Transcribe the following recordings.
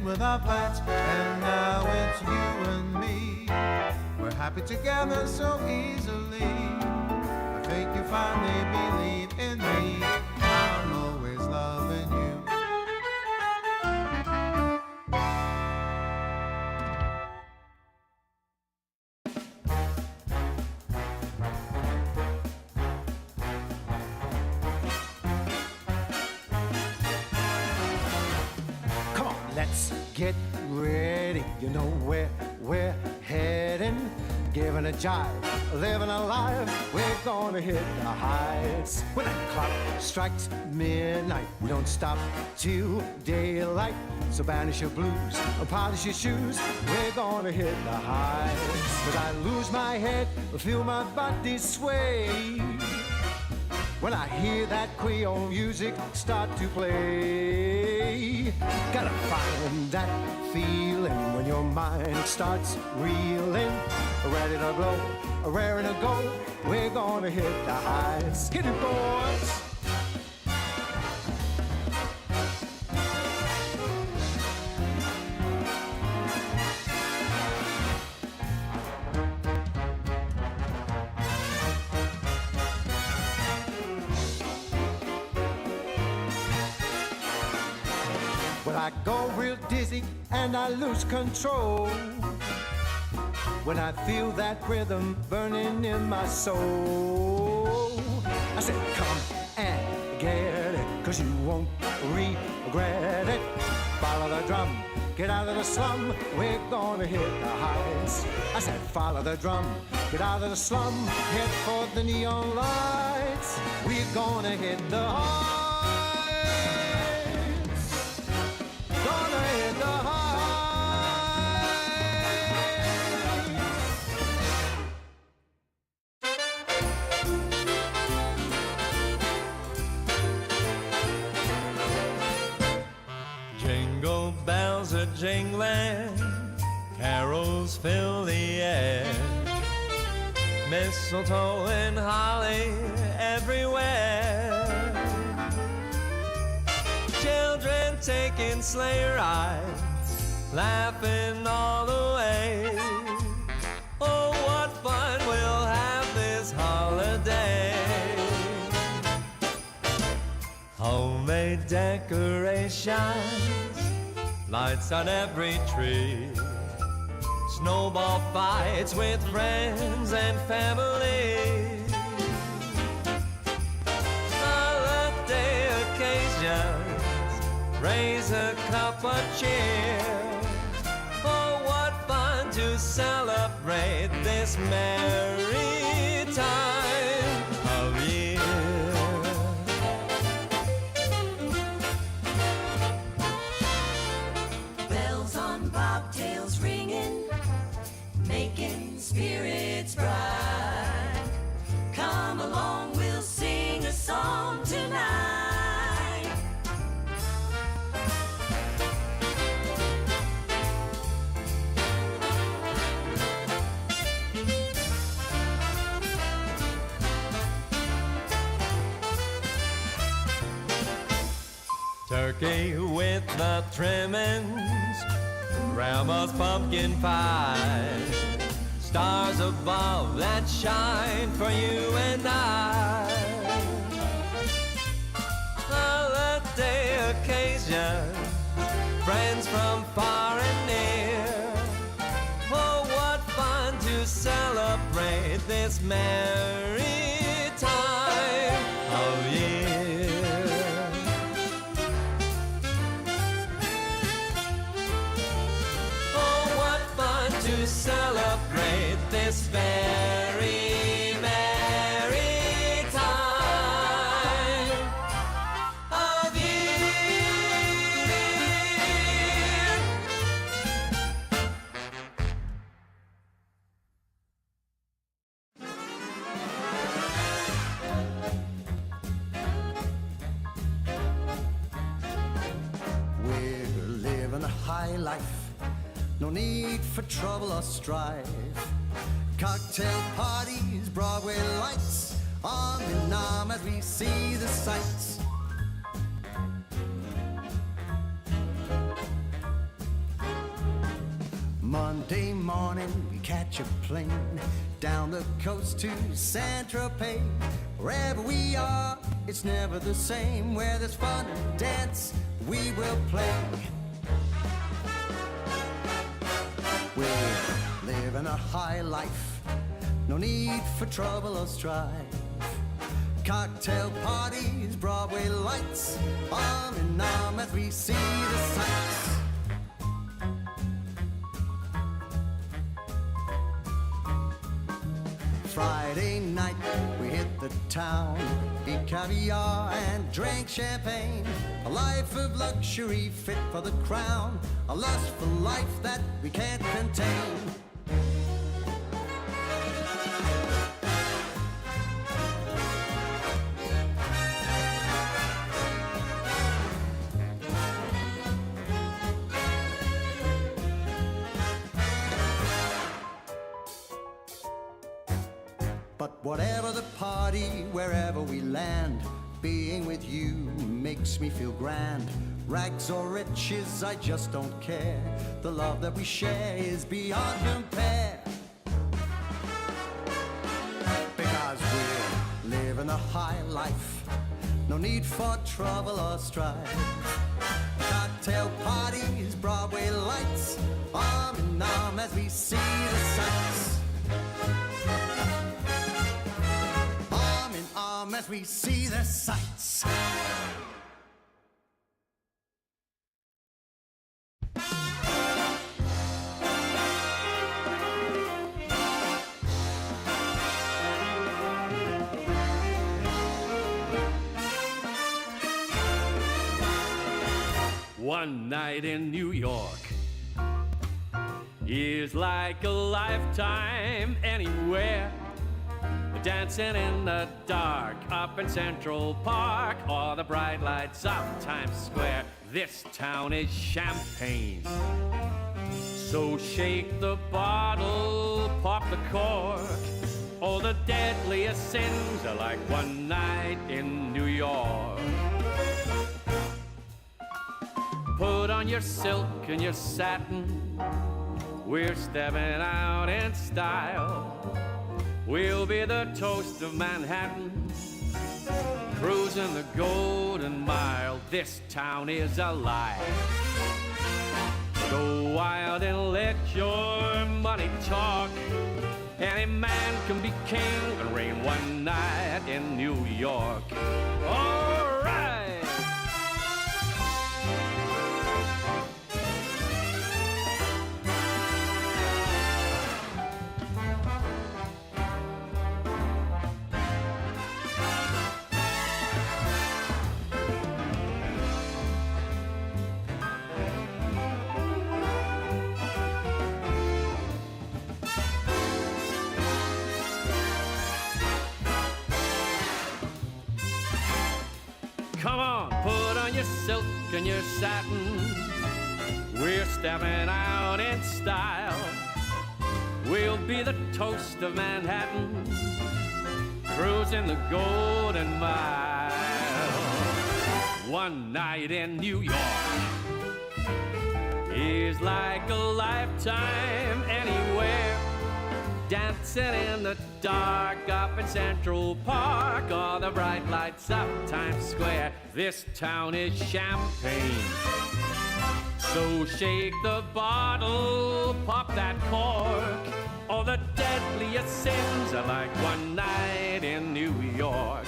in with our fights, and now it's you and me. We're happy together so easily. I think you finally believe in me. I'm always loving you. Come on, let's get ready. You know where we're heading. Giving a jive, living a life. We're gonna hit the heights. When that clock strikes midnight, we don't stop till daylight. So banish your blues, polish your shoes. We're gonna hit the heights. 'Cause I lose my head, feel my body sway when I hear that Creole music start to play. Gotta find that feeling when your mind starts reeling. Ready to blow, raring to go. We're gonna hit the heights. Hit it, boys. When I go real dizzy and I lose control, when I feel that rhythm burning in my soul, I said, come and get it, 'cause you won't regret it. Follow the drum, get out of the slum, we're gonna hit the heights. I said, follow the drum, get out of the slum, head for the neon lights. We're gonna hit the heights, gonna hit the heights. Jingle bells are jingling, carols fill the air, mistletoe and holly everywhere, children taking sleigh rides, laughing all the way. Oh, what fun we'll have this holiday. Homemade decorations, lights on every tree, snowball fights with friends and family, holiday occasions, raise a cup of cheer. Oh, what fun to celebrate this merry time of year. Bobtails ringing, making spirits bright. Come along, we'll sing a song tonight. Turkey with the trimmings, Grandma's pumpkin pie, stars above that shine for you and I. Holiday occasion, friends from far and near. Oh, what fun to celebrate this merry time of year. To celebrate this very merry time of year. We're living a high life, no need for trouble or strife. Cocktail parties, Broadway lights, arm in arm as we see the sights. Monday morning, we catch a plane down the coast to Saint-Tropez. Wherever we are, it's never the same. Where there's fun and dance, we will play. We're living a high life, no need for trouble or strife. Cocktail parties, Broadway lights, arm in arm as we see the sights. Friday night, we hit the town, eat caviar and drink champagne. A life of luxury fit for the crown, a lust for life that we can't contain. But whatever the party, wherever we land, being with you makes me feel grand. Rags or riches, I just don't care. The love that we share is beyond compare. Because we're living a high life, no need for trouble or strife. Cocktail parties, Broadway lights, arm in arm as we see the sights. As we see the sights. One night in New York is like a lifetime anywhere. Dancing in the dark up in Central Park, or the bright lights of Times Square. This town is champagne, so shake the bottle, pop the cork. All the deadliest sins are like one night in New York. Put on your silk and your satin, we're stepping out in style. We'll be the toast of Manhattan, cruising the Golden Mile. This town is alive. Go wild and let your money talk. Any man can be king and reign one night in New York. All right. Come on, put on your silk and your satin. We're stepping out in style. We'll be the toast of Manhattan, cruising the Golden Mile. One night in New York is like a lifetime anywhere. Dancing in the dark up in Central Park, or the bright lights of Times Square. This town is champagne, so shake the bottle, pop that cork. All the deadliest sins are like one night in New York.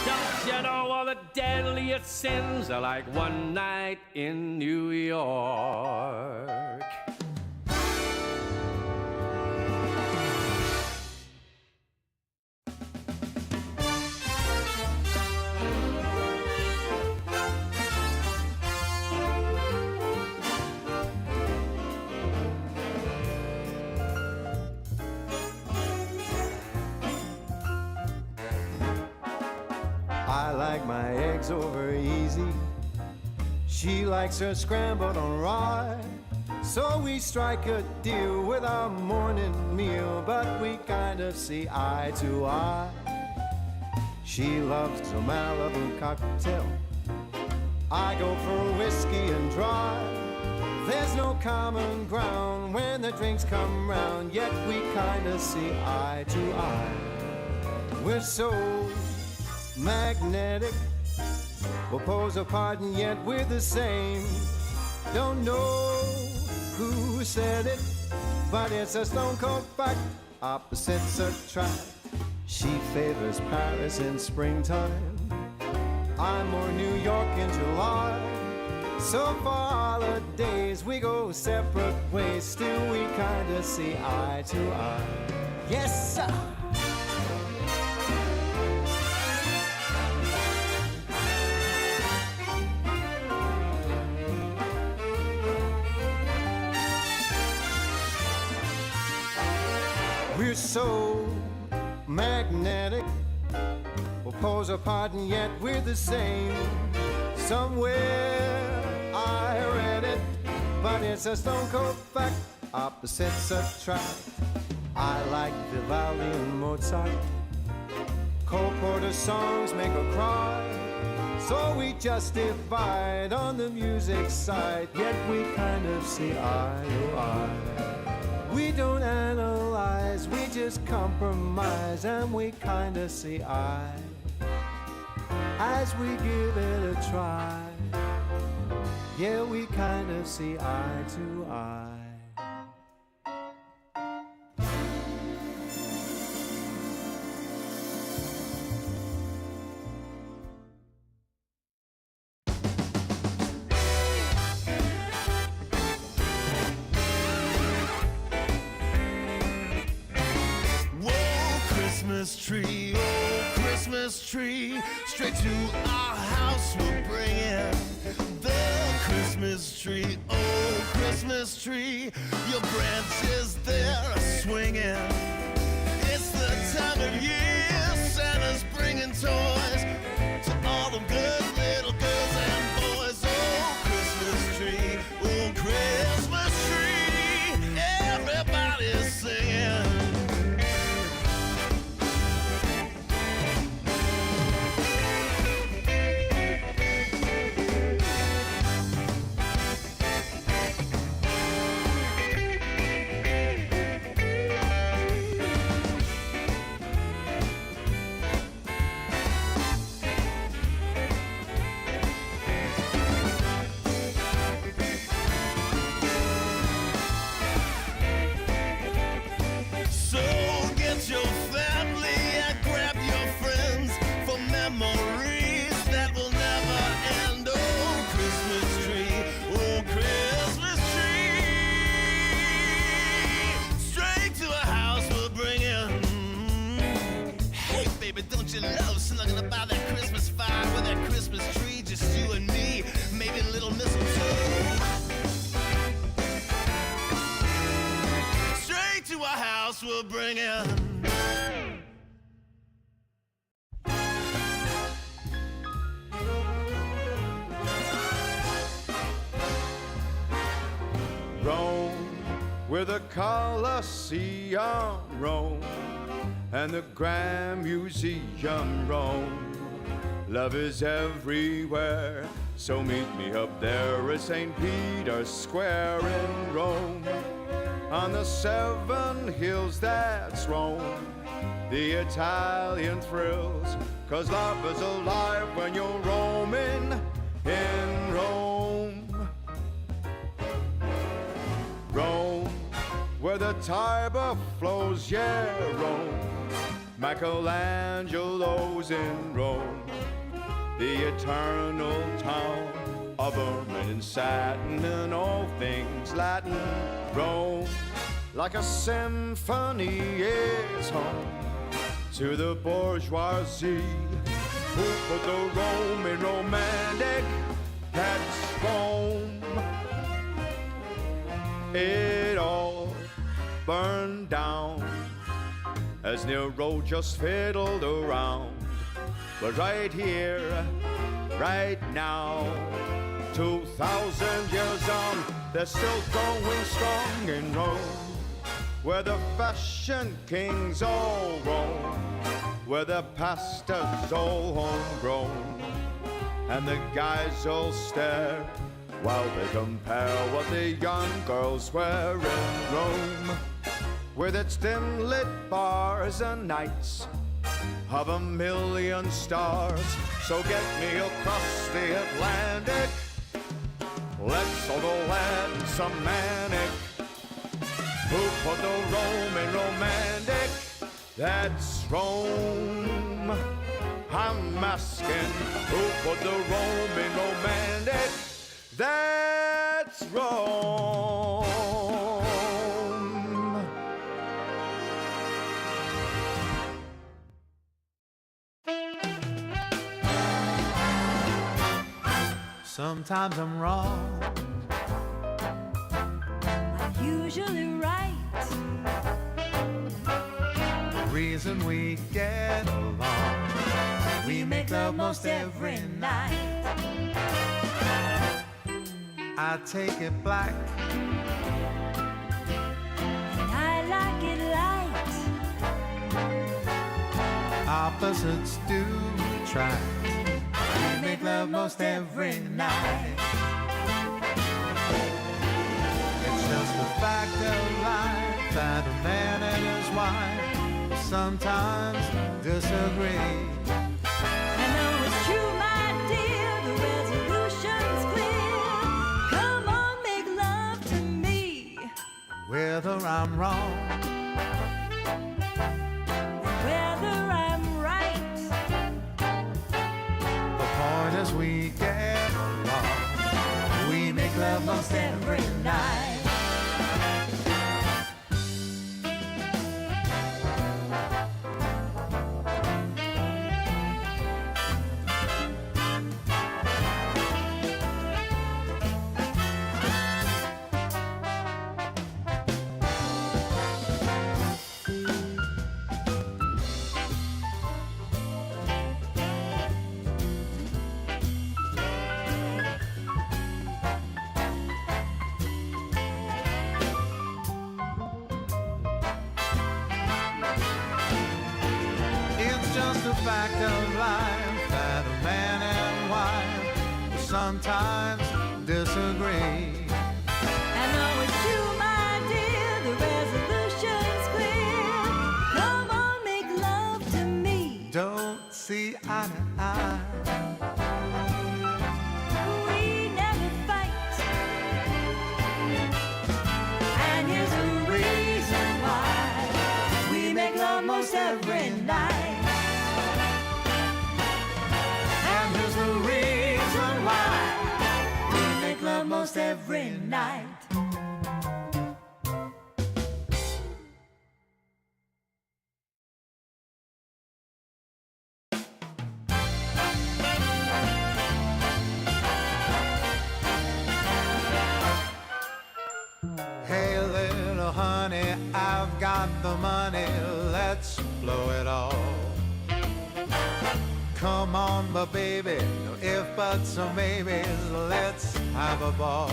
Don't you know all the deadliest sins are like one night in New York? I like my eggs over easy. She likes her scrambled on rye. So we strike a deal with our morning meal, but we kind of see eye to eye. She loves a Malibu cocktail, I go for whiskey and dry. There's no common ground when the drinks come round, yet we kinda see eye to eye. We're so magnetic, we'll pose apart and yet we're the same. Don't know who said it, but it's a stone cold fact. Opposites attract. She favors Paris in springtime, I'm more New York in July. So for holidays we go separate ways, still we kinda see eye to eye. Yes, sir. We're so magnetic, we'll pose apart and yet we're the same. Somewhere I read it, but it's a stone cold fact. Opposites attract. I like Vivaldi and Mozart, Cole Porter songs make her cry. So we just divide on the music side, yet we kind of see eye to eye. We don't analyze, we just compromise, and we kinda see eye as we give it a try. Yeah, we kinda see eye to eye. Christmas tree, oh Christmas tree, straight to our house we'll bring it. The Christmas tree, oh Christmas tree, your branches they're swinging. It's the time of year Santa's bringing toys to all the good little girls and boys. Oh Christmas tree, oh Christmas tree, everybody's singing. Don't you love snuggling about that Christmas fire with that Christmas tree, just you and me, maybe a little mistletoe. Straight to our house we'll bring it. Rome, with the Colosseum, Rome, and the Grand Museum, Rome. Love is everywhere, so meet me up there at St. Peter's Square in Rome. On the 7 hills, that's Rome, the Italian thrills, 'cause love is alive when you're roaming in Rome. Rome, where the Tiber flows, yeah, Rome. Michelangelo's in Rome, the eternal town of ermine and satin and all things Latin. Rome, like a symphony, is home to the bourgeoisie who put the Roman romantic at Rome. It all burned down as Nero just fiddled around. But right here, right now, 2,000 years on, they're still going strong in Rome, where the fashion kings all roam, where the pasta's all homegrown, and the guys all stare while they compare what the young girls wear in Rome, with its dim-lit bars and nights of a million stars. So get me across the Atlantic, let's all go land some manic. Who put the Rome in romantic? That's Rome. I'm asking, who put the Rome in romantic? That's Rome. Sometimes I'm wrong, I'm usually right. the reason we get along, We make love most every night. I take it black, And I like it light. opposites do attract. We make love most every night. It's just a fact of life that a man and his wife sometimes disagree. I know it's true, my dear, the resolution's clear. Come on, make love to me. Whether I'm wrong, Whether I'm right. the point is we get along. We make love most every night. It's just a fact of life that a man and wife sometimes disagree. I know it's true, my dear, the resolution's clear. Come on, make love to me. Don't see eye to eye. We never fight. And here's the reason why. We make love most every night. And here's the reason why. We make love most every night. Hey little honey, I've got the money, let's blow it all. Come on, my baby, no if buts or maybes, let's have a ball.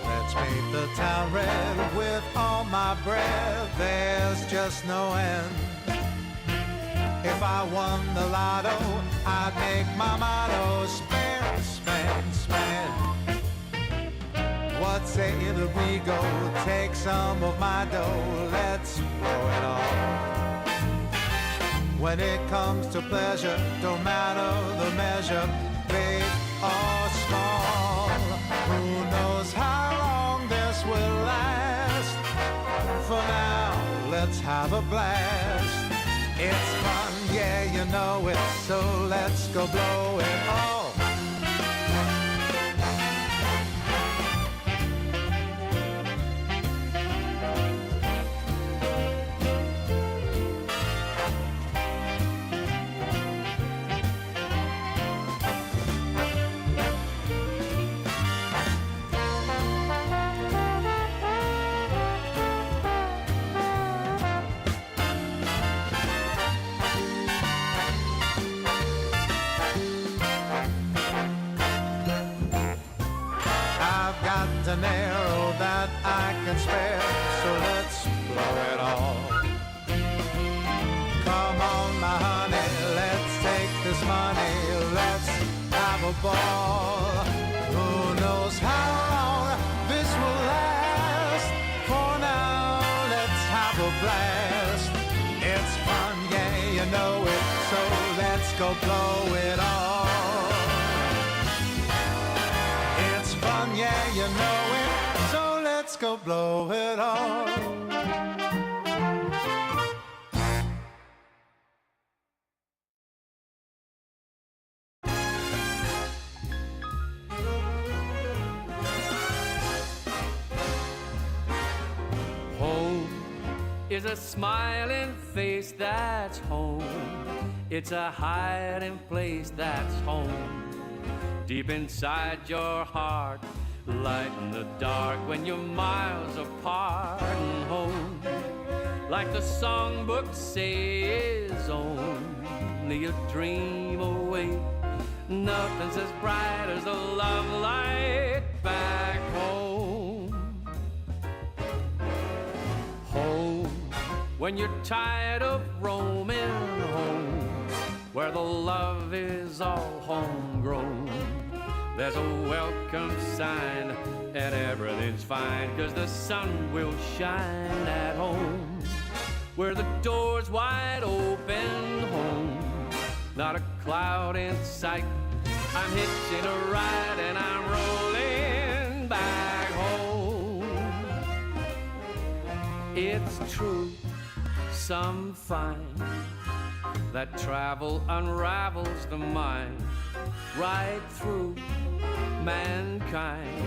Let's paint the town red with all my breath, there's just no end. If I won the lotto, I'd make my motto spend, spend, spend. What say that we go take some of my dough, let's blow it all. When it comes to pleasure, don't matter the measure, big or small. Who knows how long this will last? For now, let's have a blast. It's fun, yeah, you know it, so let's go blow it all. An arrow that I can spare, so let's blow it all. Come on, my honey, let's take this money, let's have a ball. knows how long this will last. For now, let's have a blast. It's fun, yeah, you know it, so let's go blow it all. It's fun, yeah, you know it, so let's go blow it all. Is a smiling face that's home. It's a hiding place that's home. Deep inside your heart, light in the dark when you're miles apart. And home, like the songbooks say, is only a dream away. Nothing's as bright as the love light back home. Home, when you're tired of roaming home, where the love is all homegrown. There's a welcome sign and everything's fine, 'cause the sun will shine at home, where the door's wide open home, not a cloud in sight. I'm hitching a ride and I'm rolling back home. It's true, some find that travel unravels the mind right through mankind.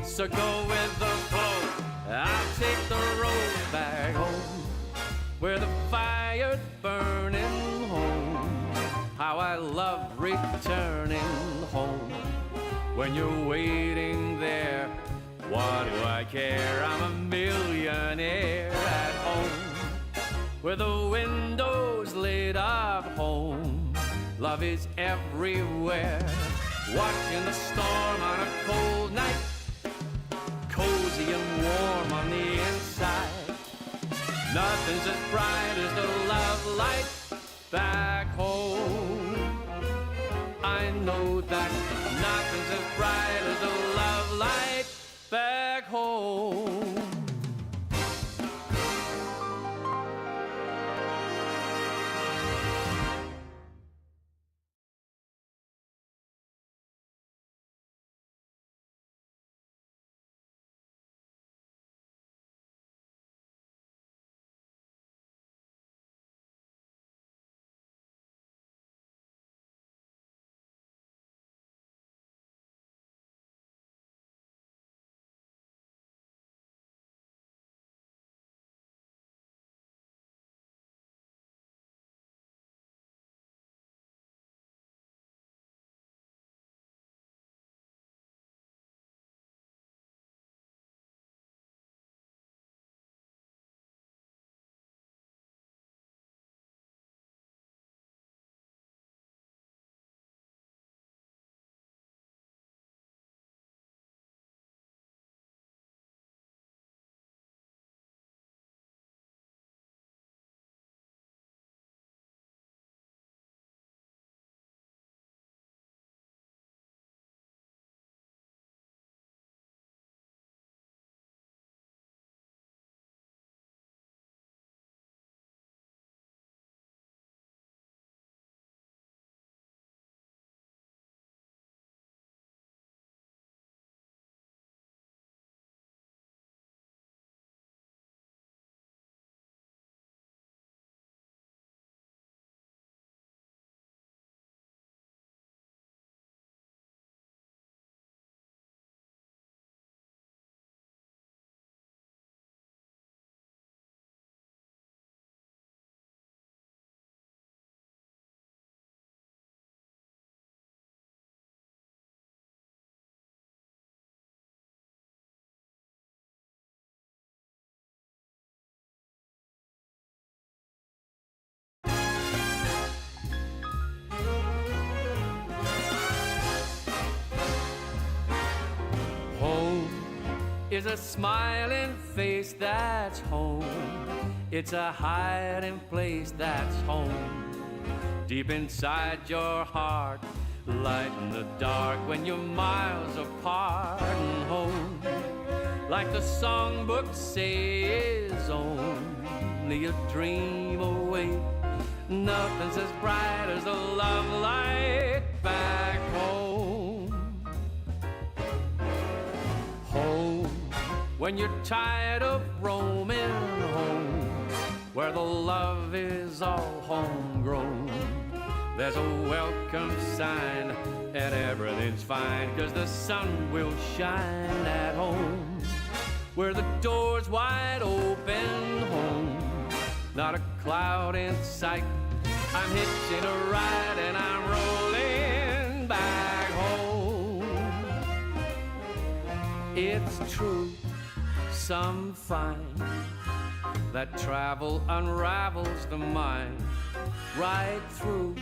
So go with the flow, I'll take the road back home, where the fire's burning home. How I love returning home. When you're waiting there, what do I care? I'm a millionaire at home, where the windows lit up home. Love is everywhere. Watching the storm on a cold night, cozy and warm on the inside. Nothing's as bright as the love light back home. I know that nothing's as bright as the love light back home. Is a smiling face that's home. It's a hiding place that's home. Deep inside your heart, light in the dark when you're miles apart. departing home. Like the songbook says, only a dream away. Nothing's as bright as the love light back home. Home, when you're tired of roaming home, where the love is all homegrown. There's a welcome sign and everything's fine, 'cause the sun will shine at home. Where the door's wide open home, not a cloud in sight. I'm hitching a ride and I'm rolling back home. It's true, some find that travel unravels the mind right through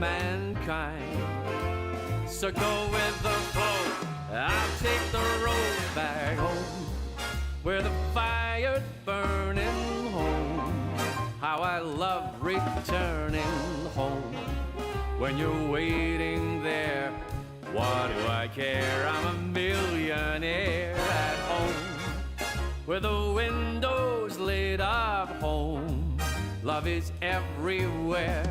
mankind. So go with the flow, I'll take the road back home, where the fire's burning home. How I love returning home. When you're waiting there, what do I care? I'm a millionaire at home, where the windows lit up home. Love is everywhere.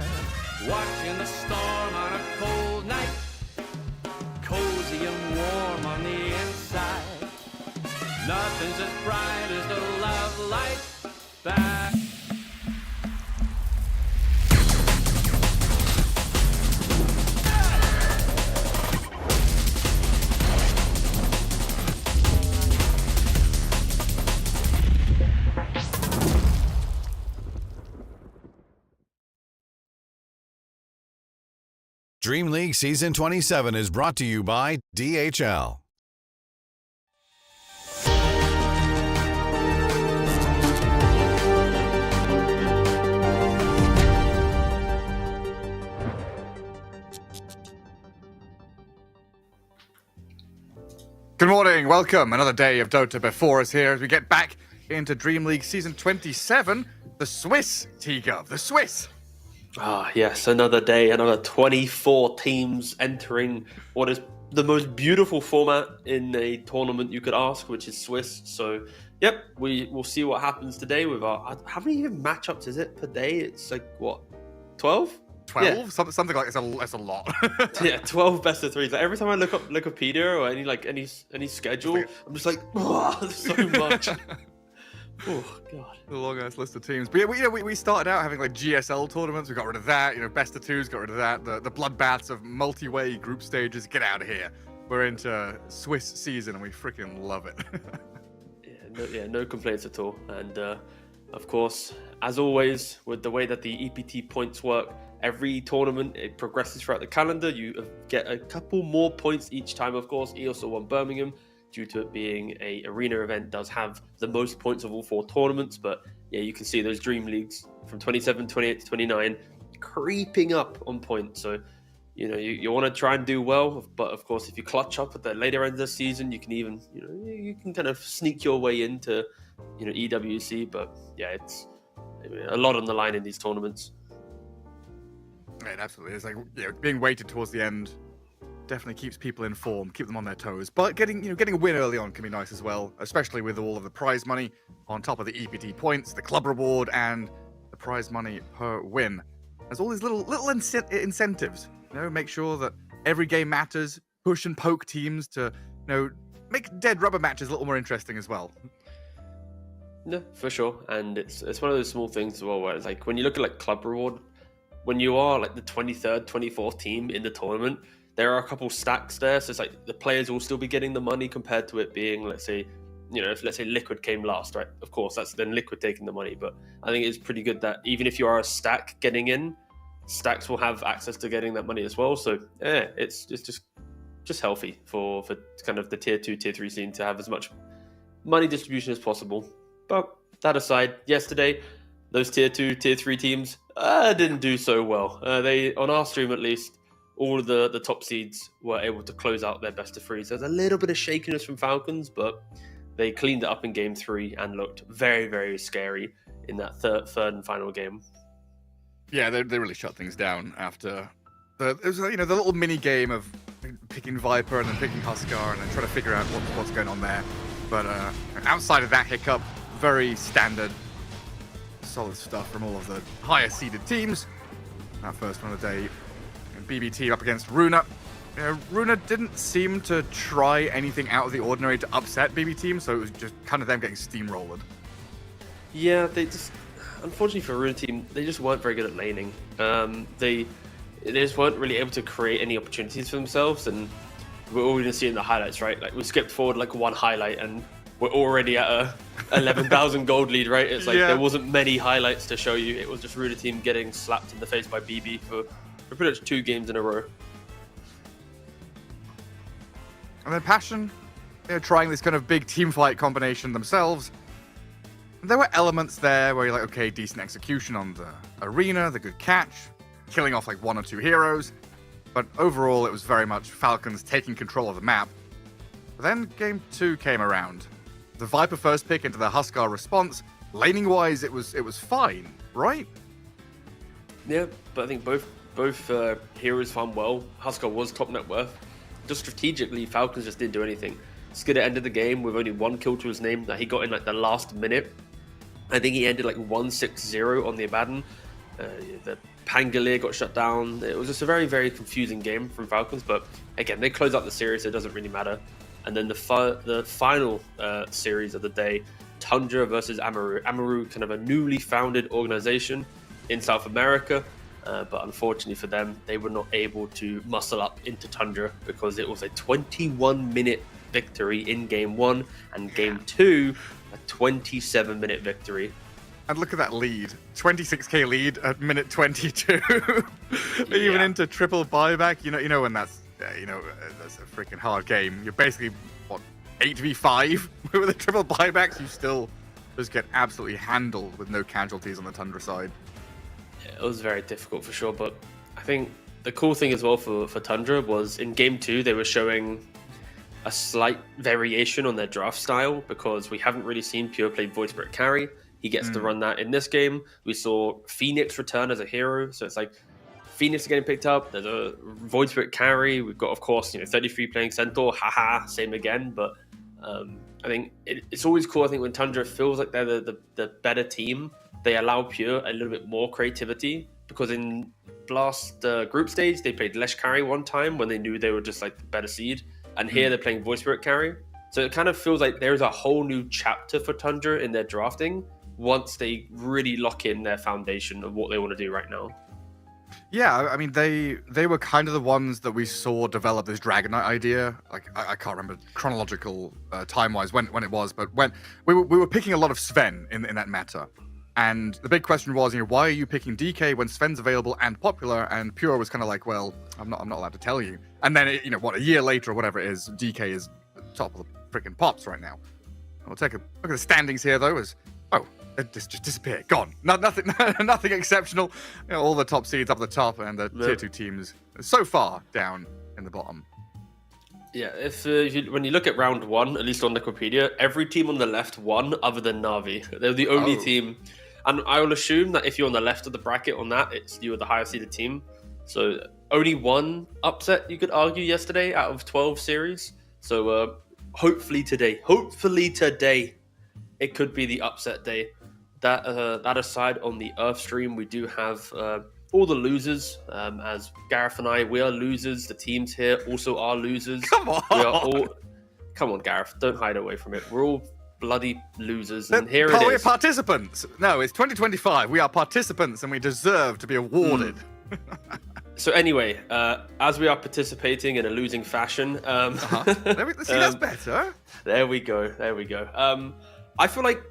Watching the storm on a cold night, cozy and warm on the inside. Nothing's as bright as the love light back. DreamLeague Season 27 is brought to you by DHL. Good morning, welcome. Another day of Dota before us here as we get back into DreamLeague Season 27. The Swiss, T-Gov, the Swiss. Ah, yes, another day, another 24 teams entering what is the most beautiful format in a tournament you could ask, which is Swiss. So, yep, we will see what happens today with our... How many even matchups is it per day? It's like, what, 12? 12? Yeah. Something like that's a lot. Yeah, 12 best of threes. Like, every time I look up Wikipedia or any schedule, I'm just like, oh, there's so much. Oh, God. A long-ass list of teams. But yeah, we started out having like GSL tournaments. We got rid of that. Best of twos, got rid of that. The bloodbaths of multi-way group stages. Get out of here. We're into Swiss season and we freaking love it. No complaints at all. And of course, as always, with the way that the EPT points work, every tournament it progresses throughout the calendar. You get a couple more points each time. Of course, he also won Birmingham, due to it being a arena event, does have the most points of all 4 tournaments. But yeah, you can see those Dream Leagues from 27, 28 to 29 creeping up on points. So, you want to try and do well, but of course, if you clutch up at the later end of the season, you can even, you can kind of sneak your way into, EWC. But yeah, it's a lot on the line in these tournaments. Right, absolutely. It's like, being weighted towards the end definitely keeps people informed, keep them on their toes. But getting a win early on can be nice as well, especially with all of the prize money on top of the EPT points, the club reward, and the prize money per win. There's all these little incentives. Make sure that every game matters. Push and poke teams to, make dead rubber matches a little more interesting as well. No, for sure. And it's one of those small things as well where it's like when you look at like club reward, when you are like the 23rd, 24th team in the tournament, there are a couple stacks there. So it's like the players will still be getting the money compared to it being, let's say, if let's say Liquid came last, right? Of course, that's then Liquid taking the money. But I think it's pretty good that even if you are a stack getting in, stacks will have access to getting that money as well. So yeah, it's just healthy for kind of the tier 2, tier 3 scene to have as much money distribution as possible. But that aside, yesterday, those tier 2, tier 3 teams didn't do so well. They, on our stream at least, all of the top seeds were able to close out their best of 3. So there's a little bit of shakiness from Falcons, but they cleaned it up in game 3 and looked very, very scary in that third and final game. Yeah, they really shut things down after the little mini game of picking Viper and then picking Huskar and then trying to figure out what's going on there. But outside of that hiccup, very standard, solid stuff from all of the higher seeded teams. That first one of the day, BBT up against Runa. Runa didn't seem to try anything out of the ordinary to upset BB Team, so it was just kind of them getting steamrolled. Yeah, they just, unfortunately for Runa Team, they just weren't very good at laning. They just weren't really able to create any opportunities for themselves, and we're all going to see in the highlights, right? Like, we skipped forward like one highlight, and we're already at a 11,000 gold lead, right? It's like there wasn't many highlights to show you. It was just Runa Team getting slapped in the face by BB for pretty much 2 games in a row. And then Passion, trying this kind of big team fight combination themselves. There were elements there where you're like, okay, decent execution on the arena, the good catch, killing off like 1 or 2 heroes. But overall, it was very much Falcons taking control of the map. But then game 2 came around. The Viper first pick into the Huskar response. Laning wise, it was fine, right? Yeah, but I think both heroes farmed well. Huskar was top net worth. Just strategically, Falcons just didn't do anything. Skidder ended the game with only 1 kill to his name that he got in like the last minute. I think he ended like 1-6-0 on the Abaddon. The Pangolier got shut down. It was just a very, very confusing game from Falcons. But again, they close out the series, so it doesn't really matter. And then the final series of the day, Tundra versus Amaru. Amaru, kind of a newly founded organization in South America. But unfortunately for them, they were not able to muscle up into Tundra because it was a 21-minute victory in Game 1 and Game 2, a 27-minute victory. And look at that lead. 26k lead at minute 22. Even into triple buyback. You know when that's that's a freaking hard game. You're basically, 8v5 with a triple buybacks. You still just get absolutely handled with no casualties on the Tundra side. It was very difficult for sure, but I think the cool thing as well for Tundra was in Game 2 they were showing a slight variation on their draft style because we haven't really seen Pure play Void Spirit carry. He gets to run that in this game. We saw Phoenix return as a hero, so it's like Phoenix is getting picked up. There's a Void Spirit carry. We've got, of course, 33 playing Centaur. Haha, same again. But I think it's always cool. I think when Tundra feels like they're the better team, they allow Pure a little bit more creativity because in Blast group stage, they played Lesh carry one time when they knew they were just like the better seed. And here they're playing Void Spirit carry. So it kind of feels like there's a whole new chapter for Tundra in their drafting once they really lock in their foundation of what they want to do right now. Yeah, I mean, they were kind of the ones that we saw develop this Dragon Knight idea. Like, I can't remember chronological time-wise when it was, but when we were picking a lot of Sven in that meta. And the big question was, why are you picking DK when Sven's available and popular? And Pure was kind of like, well, I'm not allowed to tell you. And then, a year later or whatever it is, DK is top of the freaking pops right now. We'll take a look at the standings here, though, it just disappeared, gone. Nothing exceptional. All the top seeds up at the top, and the tier 2 teams so far down in the bottom. Yeah, when you look at round 1, at least on Wikipedia, every team on the left won other than Na'Vi. They're the only team, and I will assume that if you're on the left of the bracket on that, you were the higher seeded team. So only one upset, you could argue, yesterday out of 12 series. So hopefully today, it could be the upset day. That aside, on the Earth stream, we do have all the losers. As Gareth and I, we are losers. The teams here also are losers. Come on! Come on, Gareth. Don't hide away from it. We're all bloody losers. And here it is. We're participants. No, it's 2025. We are participants, and we deserve to be awarded. So anyway, as we are participating in a losing fashion, that's better. There we go. I feel like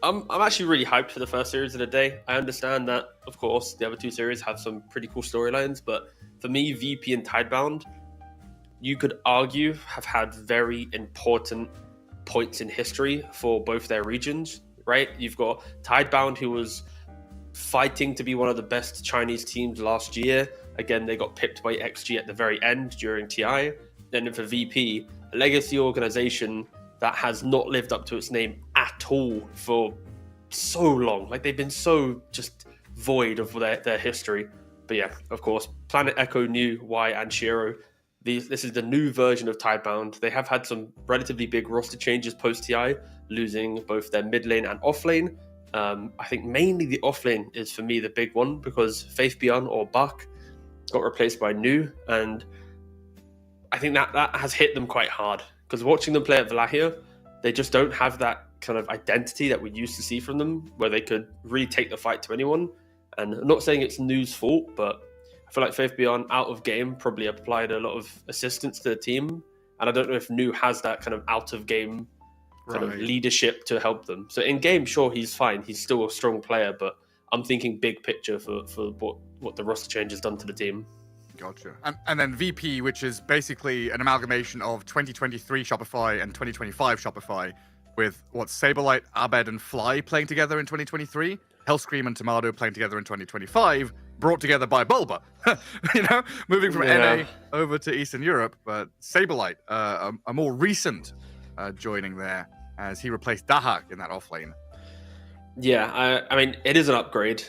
I'm actually really hyped for the first series of the day. I understand that, of course, the other 2 series have some pretty cool storylines, but for me, VP and Tidebound, you could argue, have had very important points in history for both their regions, right? You've got Tidebound, who was fighting to be one of the best Chinese teams last year. Again, they got pipped by XG at the very end during TI. Then for VP, a legacy organization that has not lived up to its name at all for so long. Like, they've been so just void of their history. But yeah, of course, Planet Echo knew why Anshiro this is the new version of Tidebound. They have had some relatively big roster changes post TI, losing both their mid lane and off lane. I think mainly the off lane is for me the big one, because Faith Beyond or Buck got replaced by New, and I think that has hit them quite hard, because watching them play at Valahia, they just don't have that kind of identity that we used to see from them, where they could really take the fight to anyone. And I'm not saying it's New's fault, but I feel like Faith Beyond out of game probably applied a lot of assistance to the team, and I don't know if New has that kind of out of game kind of leadership to help them. So in game, sure, he's fine. He's still a strong player, but I'm thinking big picture for what the roster change has done to the team. Gotcha. And then VP, which is basically an amalgamation of 2023 Shopify and 2025 Shopify, with Saberlight, Abed, and Fly playing together in 2023, Hellscream and Tomato playing together in 2025, brought together by Bulba. Moving from NA over to Eastern Europe, but Saberlight, a more recent joining there, as he replaced Dahak in that offlane. Yeah, I mean, it is an upgrade.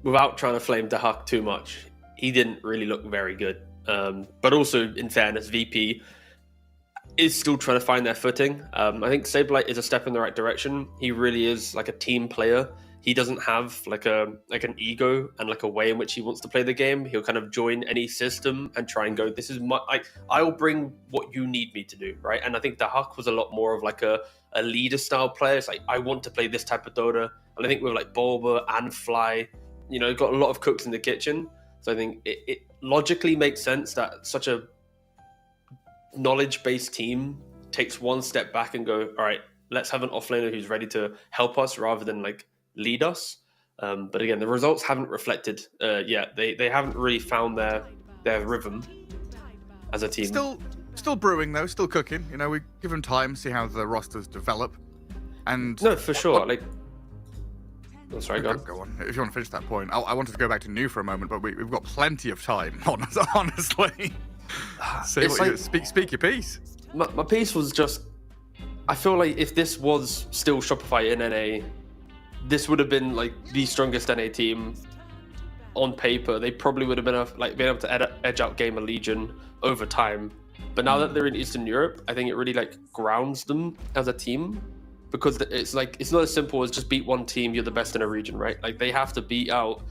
Without trying to flame Dahak too much, he didn't really look very good. But also, in fairness, VP is still trying to find their footing. I think Saberlight is a step in the right direction. He really is like a team player. He doesn't have like an ego and like a way in which he wants to play the game. He'll kind of join any system and try and go, this is my, I'll bring what you need me to do, right? And I think Dahak was a lot more of like a leader style player. It's like, I want to play this type of Dota. And I think with like Bulba and Fly, got a lot of cooks in the kitchen. So I think it logically makes sense that such a knowledge-based team takes one step back and go, all right, let's have an offlaner who's ready to help us rather than like lead us. But again, the results haven't reflected yet. They haven't really found their rhythm as a team. Still brewing though, still cooking. We give them time, see how the rosters develop. And no, for sure. Oh, sorry, go on. If you want to finish that point, I wanted to go back to New for a moment, but we've got plenty of time. Honestly, speak your piece. My piece was just, I feel like if this was still Shopify in NA, this would have been like the strongest NA team on paper. They probably would have been able to edge out Gamer Legion over time. But now that they're in Eastern Europe, I think it really like grounds them as a team, because it's like, it's not as simple as just beat one team, you're the best in a region, right? Like they have to beat out,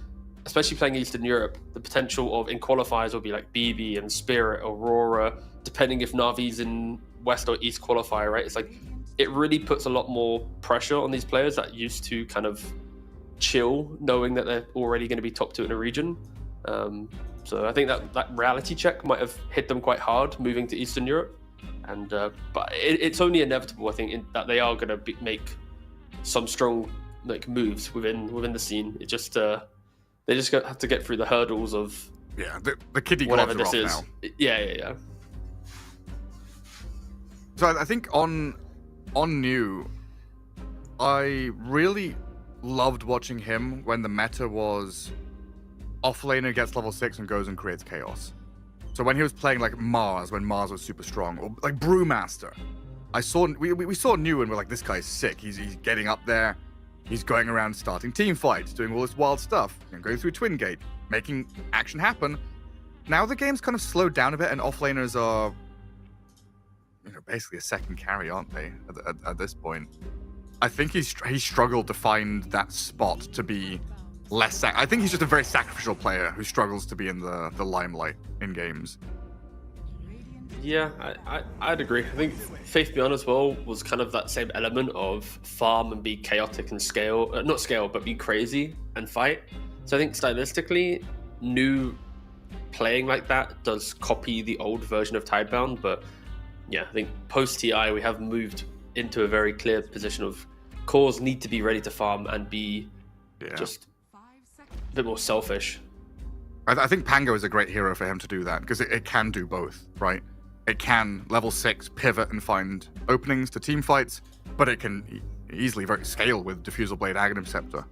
especially playing Eastern Europe, the potential of in qualifiers will be like BB and Spirit, Aurora, depending if Navi's in West or East qualifier, right? It's like, it really puts a lot more pressure on these players that used to kind of chill, knowing that they're already going to be top 2 in a region. So I think that reality check might have hit them quite hard moving to Eastern Europe. And but it's only inevitable, I think, that they are going to make some strong like moves within the scene. It just they just have to get through the hurdles of the kiddie whatever gloves this are off is. now. Yeah. So I think on New, I really loved watching him when the meta was offlaner gets level 6 and goes and creates chaos. So when he was playing like Mars, when Mars was super strong, or like Brewmaster, we saw New and we're like, this guy's sick. He's getting up there. He's going around starting team fights, doing all this wild stuff, going through Twin Gate, making action happen. Now the game's kind of slowed down a bit, and offlaners are, basically a second carry, aren't they? At this point, I think he struggled to find that spot to be less. I think he's just a very sacrificial player who struggles to be in the limelight in games. Yeah, I'd agree. I think Faith Beyond as well was kind of that same element of farm and be chaotic and not scale, but be crazy and fight. So I think stylistically, New playing like that does copy the old version of Tidebound. But yeah, I think post TI we have moved into a very clear position of cores need to be ready to farm and be just a bit more selfish. I think Pango is a great hero for him to do that, because it can do both, right? It can level 6 pivot and find openings to team fights, but it can easily scale with Diffusal Blade, Aghanim Scepter.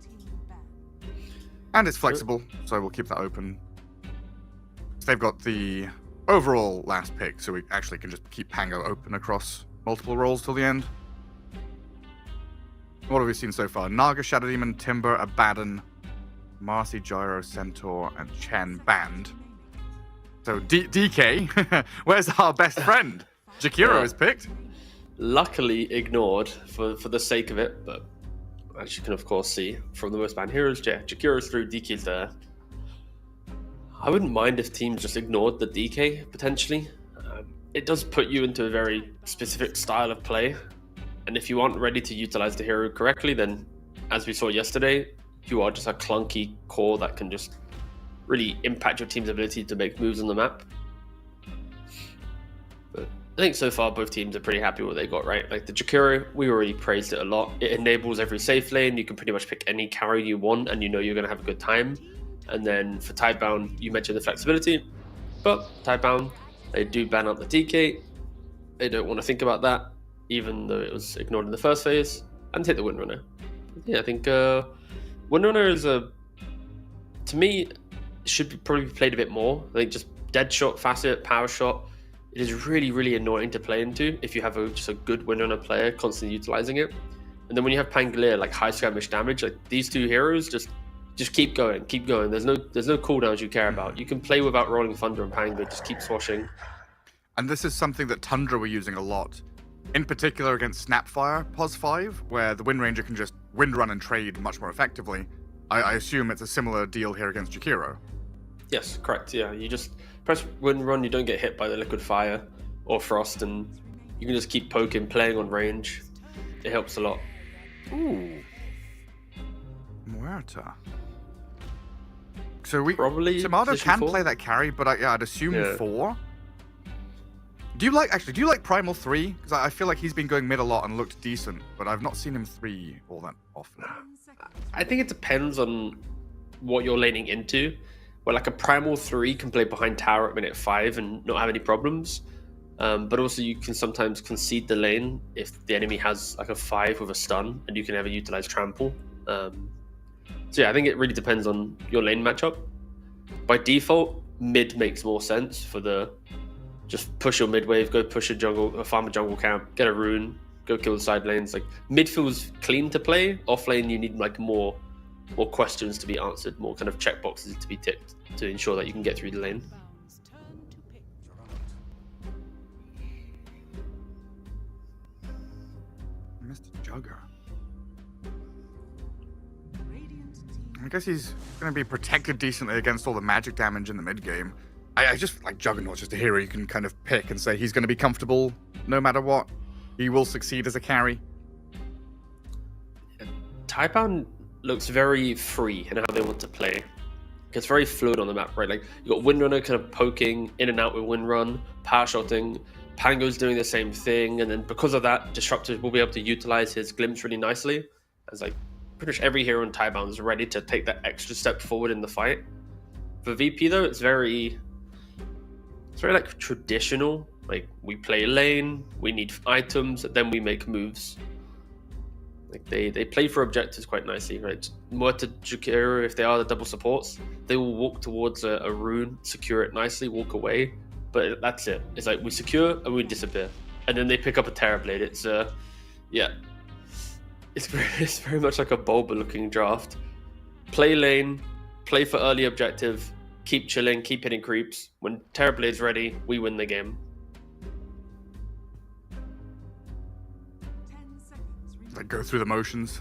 And it's flexible, so we'll keep that open. So they've got the overall last pick, so we actually can just keep Pango open across multiple roles till the end. What have we seen so far? Naga, Shadow Demon, Timber, Abaddon, Marcy, Gyro, Centaur, and Chen banned. So DK, where's our best friend? Jakiro is picked. Luckily ignored for the sake of it, but as you can of course see from the most banned heroes, yeah, Jakiro's through, DK's there. I wouldn't mind if teams just ignored the DK potentially. It does put you into a very specific style of play, and if you aren't ready to utilize the hero correctly, then as we saw yesterday, you are just a clunky core that can just really impact your team's ability to make moves on the map. But I think so far both teams are pretty happy with what they got, right? Like the Jakiro, we already praised it a lot. It enables every safe lane. You can pretty much pick any carry you want and you know you're going to have a good time. And then for Tidebound, you mentioned the flexibility, but Tidebound, they do ban out the DK. They don't want to think about that, even though it was ignored in the first phase, and hit the Windrunner. Yeah, I think Windrunner is to me, should be probably be played a bit more. I think just dead shot, facet, power shot, it is really, really annoying to play into if you have just a good Windrunner player constantly utilizing it. And then when you have Pangolier, like high skirmish damage, like these two heroes just keep going, keep going. There's no cooldowns you care about. You can play without Rolling Thunder and Pangolier, just keep swashing. And this is something that Tundra were using a lot. In particular against Snapfire, POS 5, where the Wind Ranger can just wind run and trade much more effectively. I assume it's a similar deal here against Jakiro. Yes, correct. Yeah, you just press wind run, you don't get hit by the liquid fire or frost, and you can just keep poking, playing on range. It helps a lot. Ooh. Muerta. So probably Tomato can 4. play that carry, but I'd assume 4. Do you like Primal 3? Because I feel like he's been going mid a lot and looked decent, but I've not seen him 3 all that often. I think it depends on what you're laning into. Where like a Primal 3 can play behind tower at minute 5 and not have any problems. But also you can sometimes concede the lane if the enemy has like a 5 with a stun and you can never utilize trample. So yeah, I think it really depends on your lane matchup. By default, mid makes more sense for the just push your mid wave, go push a farm a jungle camp, get a rune, go kill the side lanes. Like mid feels clean to play. Off lane you need like more questions to be answered, more kind of checkboxes to be ticked to ensure that you can get through the lane. Mr. Jugger. I guess he's going to be protected decently against all the magic damage in the mid game. I just like Juggernaut's just a hero you can kind of pick and say he's going to be comfortable no matter what. He will succeed as a carry. Tidebound looks very free in how they want to play. It's very fluid on the map, right? Like you got Windrunner kind of poking in and out with Windrun, power shotting, Pango's doing the same thing, and then because of that, Disruptor will be able to utilize his glimpse really nicely. As like pretty much every hero in Tidebound is ready to take that extra step forward in the fight. For VP though, it's very like traditional. Like we play lane, we need items, then we make moves. Like they play for objectives quite nicely, right? More to Jakiro, if they are the double supports, they will walk towards a rune, secure it nicely, walk away. But that's it. It's like we secure and we disappear, and then they pick up a Terrorblade. It's it's very much like a Bulba looking draft. Play lane, play for early objective, keep chilling, keep hitting creeps. When Terrorblade's ready, we win the game. Like go through the motions,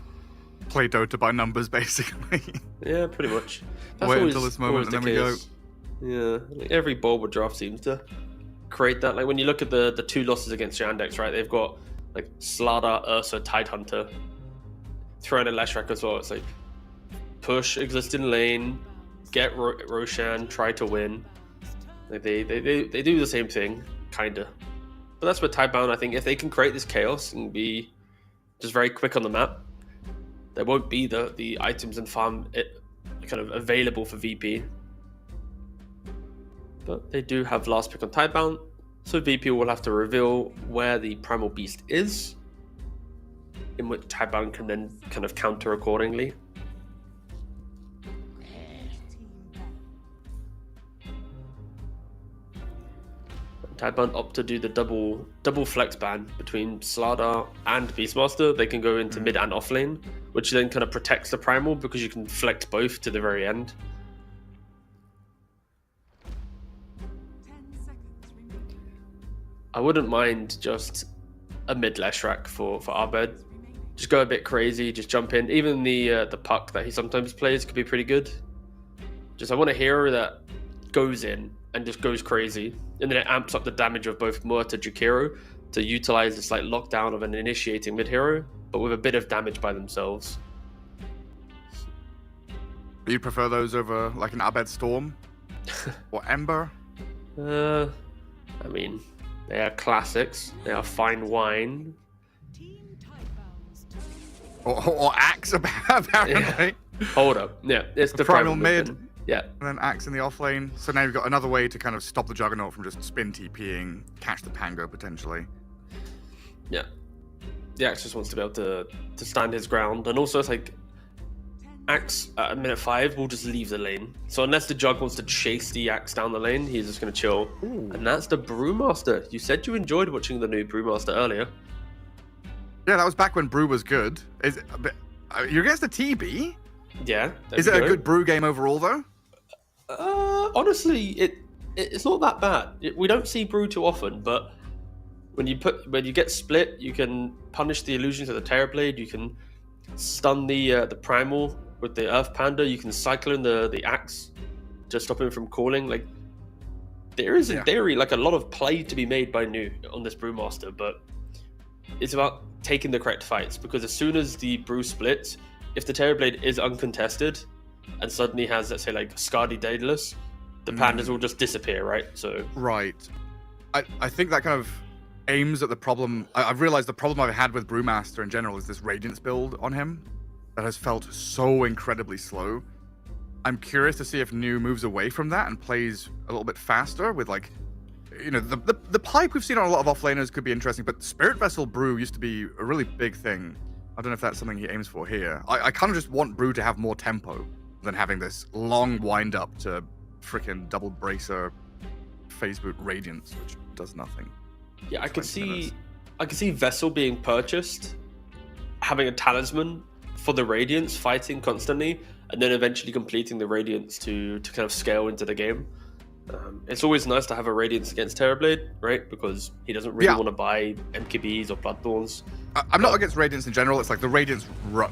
play Dota by numbers, basically. Yeah, pretty much. Wait until this moment and then we go. Yeah, like every Bulba draft seems to create that. Like when you look at the 2 losses against Yandex, right? They've got like Slardar, Ursa, Tidehunter, throw in a Leshrac as well. It's like push existing lane, get Roshan, try to win. Like they do the same thing, kinda. But that's where Tidebound, I think, if they can create this chaos and be just very quick on the map, there won't be the items and farm kind of available for VP. But they do have last pick on Tidebound, so VP will have to reveal where the Primal Beast is, in which Tidebound can then kind of counter accordingly. Tidebound opt to do the double flex ban between Slardar and Beastmaster. They can go into mid and off lane, which then kind of protects the Primal because you can flex both to the very end. I wouldn't mind just a mid Leshrac for Abed. Just go a bit crazy, just jump in. Even the puck that he sometimes plays could be pretty good. I want a hero that goes in and just goes crazy, and then it amps up the damage of both Muerta Jakiro to utilize this like lockdown of an initiating mid hero, but with a bit of damage by themselves. Do you prefer those over like an Abed Storm or Ember? I mean, they are classics. They are fine wine. Or Axe, apparently. Yeah. Hold up. Yeah, it's the primal mid. Yeah. And then Axe in the off lane. So now you've got another way to kind of stop the Juggernaut from just spin TPing, catch the Pango potentially. Yeah. The Axe just wants to be able to stand his ground. And also it's like Axe at minute 5 will just leave the lane. So unless the Jug wants to chase the Axe down the lane, he's just going to chill. Ooh. And that's the Brewmaster. You said you enjoyed watching the new Brewmaster earlier. Yeah, that was back when Brew was good. You're against the TB? Yeah. Is it a good Brew game overall, though? Honestly, it's not that bad. We don't see Brew too often, but when you get split, you can punish the illusions of the Terrorblade. You can stun the Primal with the Earth Panda. You can cycle in the Axe to stop him from calling. Like there is in theory like a lot of play to be made by New on this Brewmaster, but it's about taking the correct fights, because as soon as the Brew splits, if the Terrorblade is uncontested and suddenly has, let's say, like Skadi Daedalus, the pandas will just disappear, right? So right. I think that kind of aims at the problem. I've realized the problem I've had with Brewmaster in general is this Radiance build on him that has felt so incredibly slow. I'm curious to see if New moves away from that and plays a little bit faster with like, you know, the pipe we've seen on a lot of offlaners could be interesting, but Spirit Vessel Brew used to be a really big thing. I don't know if that's something he aims for here. I kind of just want Brew to have more tempo than having this long wind up to freaking double bracer phase boot Radiance, which does nothing. Yeah, I could see Vessel being purchased, having a talisman for the Radiance, fighting constantly, and then eventually completing the Radiance to kind of scale into the game. It's always nice to have a Radiance against Terrorblade, right? Because he doesn't really want to buy MKBs or Bloodthorns. I'm not against Radiance in general. It's like the Radiance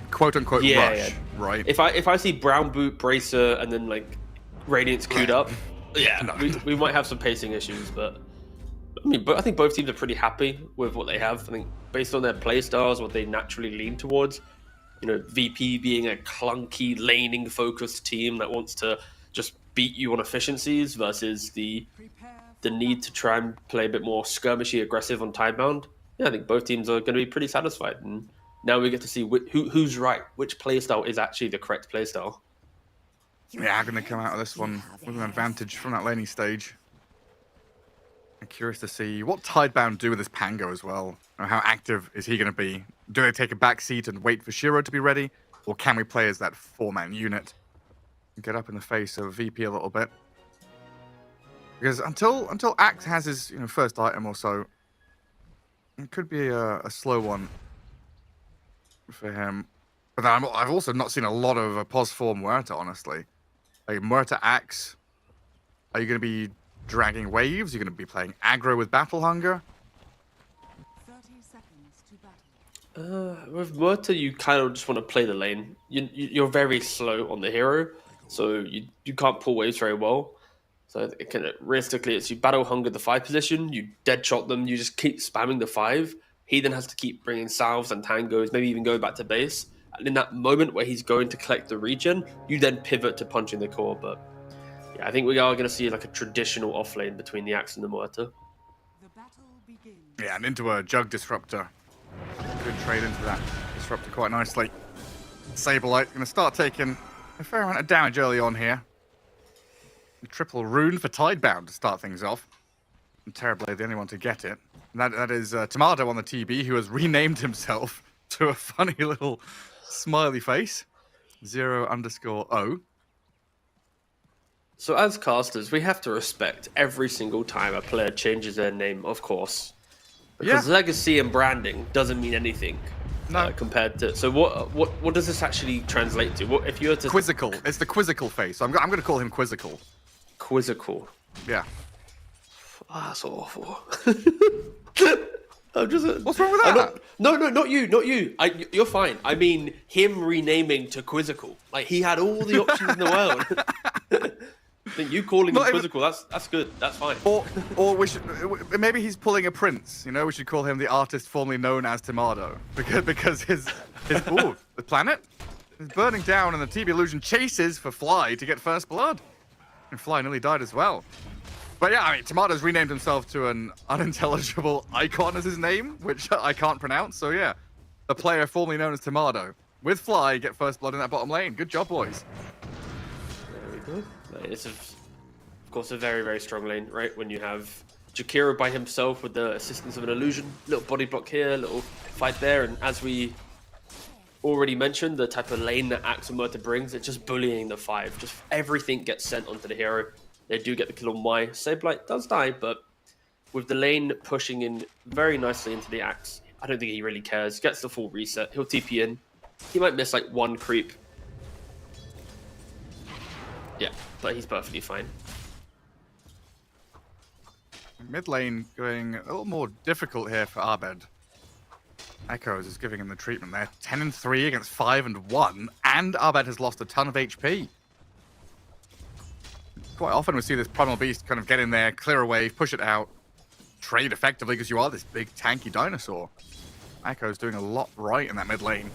quote-unquote rush, right? If I see Brown Boot, Bracer, and then like Radiance queued up, we might have some pacing issues, but I think both teams are pretty happy with what they have. I think based on their play styles, what they naturally lean towards. You know, VP being a clunky, laning-focused team that wants to just beat you on efficiencies versus the need to try and play a bit more skirmishy, aggressive on tidebound. Yeah, I think both teams are going to be pretty satisfied. And now we get to see who's right, which playstyle is actually the correct playstyle. Yeah, I'm going to come out of this one with an advantage from that laning stage. I'm curious to see what Tidebound do with this Pango as well. How active is he going to be? Do they take a back seat and wait for Shiro to be ready? Or can we play as that 4-man unit and get up in the face of VP a little bit? Because until Axe has his first item or so, it could be a slow one for him. But then I've also not seen a lot of pos for Muerta, honestly. Like Muerta Axe, are you going to be dragging waves? Are you going to be playing aggro with Battle Hunger? 30 seconds to battle. With Muerta, you kind of just want to play the lane. You're very slow on the hero, so you can't pull waves very well. So realistically, it's you Battle Hunger the 5 position, you dead shot them, you just keep spamming the 5. He then has to keep bringing salves and tangos, maybe even going back to base. And in that moment where he's going to collect the regen, you then pivot to punching the core. But yeah, I think we are going to see like a traditional offlane between the Axe and the Muerta. The battle begins. Yeah, and into a Jug Disruptor. Good trade into that Disruptor quite nicely. Saberlight's going to start taking a fair amount of damage early on here. A triple rune for Tidebound to start things off. And Terrorblade the only one to get it. And that is Tomato on the TB, who has renamed himself to a funny little smiley face. 0_O. So as casters, we have to respect every single time a player changes their name, of course. Because legacy and branding doesn't mean anything. No. Compared to... So what does this actually translate to? What if you were to... Quizzical. It's the Quizzical face. I'm going to call him Quizzical. Quizzical. Yeah. Oh, that's awful. I'm just. What's wrong with that? No, not you. You're fine. I mean, him renaming to Quizzical. Like, he had all the options in the world. I think you calling him Quizzical, that's good. That's fine. Or we should, maybe he's pulling a Prince. You know, we should call him the artist formerly known as Tomato, because his the planet is burning down, and the TB Illusion chases for Fly to get first blood, and Fly nearly died as well. But yeah, I mean, Tomato's renamed himself to an unintelligible icon as his name, which I can't pronounce. So yeah, the player formerly known as Tomato with Fly get first blood in that bottom lane. Good job, boys. There we go. It's of course a very, very strong lane, right? When you have Jakiro by himself with the assistance of an illusion, little body block here, little fight there, and as we already mentioned, the type of lane that Axelmurta brings, it's just bullying the 5. Just everything gets sent onto the hero. They do get the kill on Y. Sableye does die, but with the lane pushing in very nicely into the Axe, I don't think he really cares. Gets the full reset. He'll TP in. He might miss like one creep. Yeah, but he's perfectly fine. Mid lane going a little more difficult here for Abed. Echoes is giving him the treatment there. 10-3 against 5-1, and Abed has lost a ton of HP. Quite often we see this Primal Beast kind of get in there, clear a wave, push it out, trade effectively because you are this big tanky dinosaur. Echo's doing a lot right in that mid lane.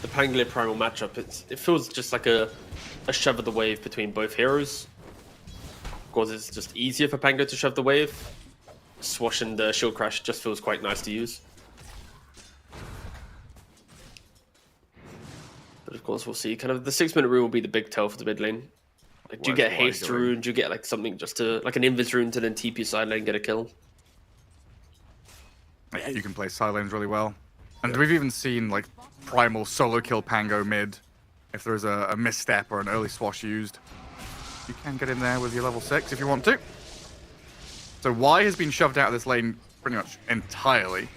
The Pangolier Primal matchup, it feels just like a shove of the wave between both heroes. Of course, it's just easier for Pango to shove the wave. Swash and Shield Crash just feels quite nice to use. But of course, we'll see. Kind of the 6-minute rune will be the big tell for the mid lane. Like, do you get haste rune? Do you get like something just to like an invis rune to then TP side lane and get a kill? Yeah, you can play side lanes really well. And we've even seen like Primal solo kill Pango mid. If there's a misstep or an early swash used, you can get in there with your level 6 if you want to. So Y has been shoved out of this lane pretty much entirely.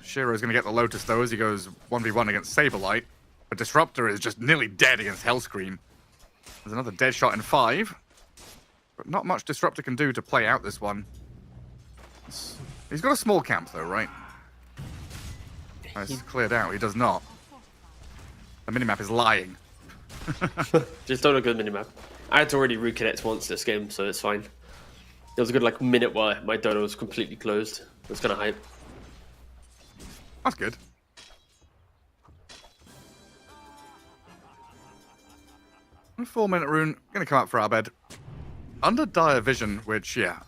Shiro's going to get the Lotus though as he goes 1v1 against Saberlight. But Disruptor is just nearly dead against Hellscream. There's another dead shot in 5. But not much Disruptor can do to play out this one. He's got a small camp though, right? It's cleared out. He does not. The minimap is lying. Just don't look at the minimap. I had to already reconnect once this game, so it's fine. There was a good like minute where my Dota was completely closed. It was kind of hype. That's good. And 4-minute rune going to come up for Abed. Under dire vision, which, yeah,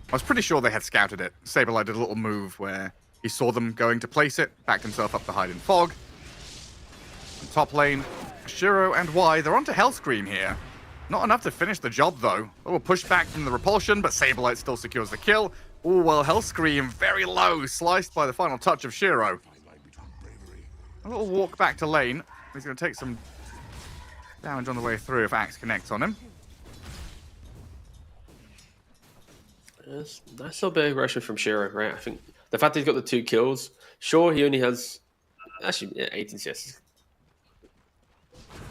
I was pretty sure they had scouted it. Saberlight did a little move where he saw them going to place it, backed himself up to hide in fog. In top lane, Shiro and Y, they're onto Hellscream here. Not enough to finish the job, though. A little pushback from the repulsion, but Saberlight still secures the kill. Oh, well, Hellscream very low, sliced by the final touch of Shiro. A little walk back to lane. He's going to take some damage on the way through if Axe connects on him. Yes, nice little bit of aggression from Shiro, right? I think the fact that he's got the 2 kills, sure, he only has actually 18 CS.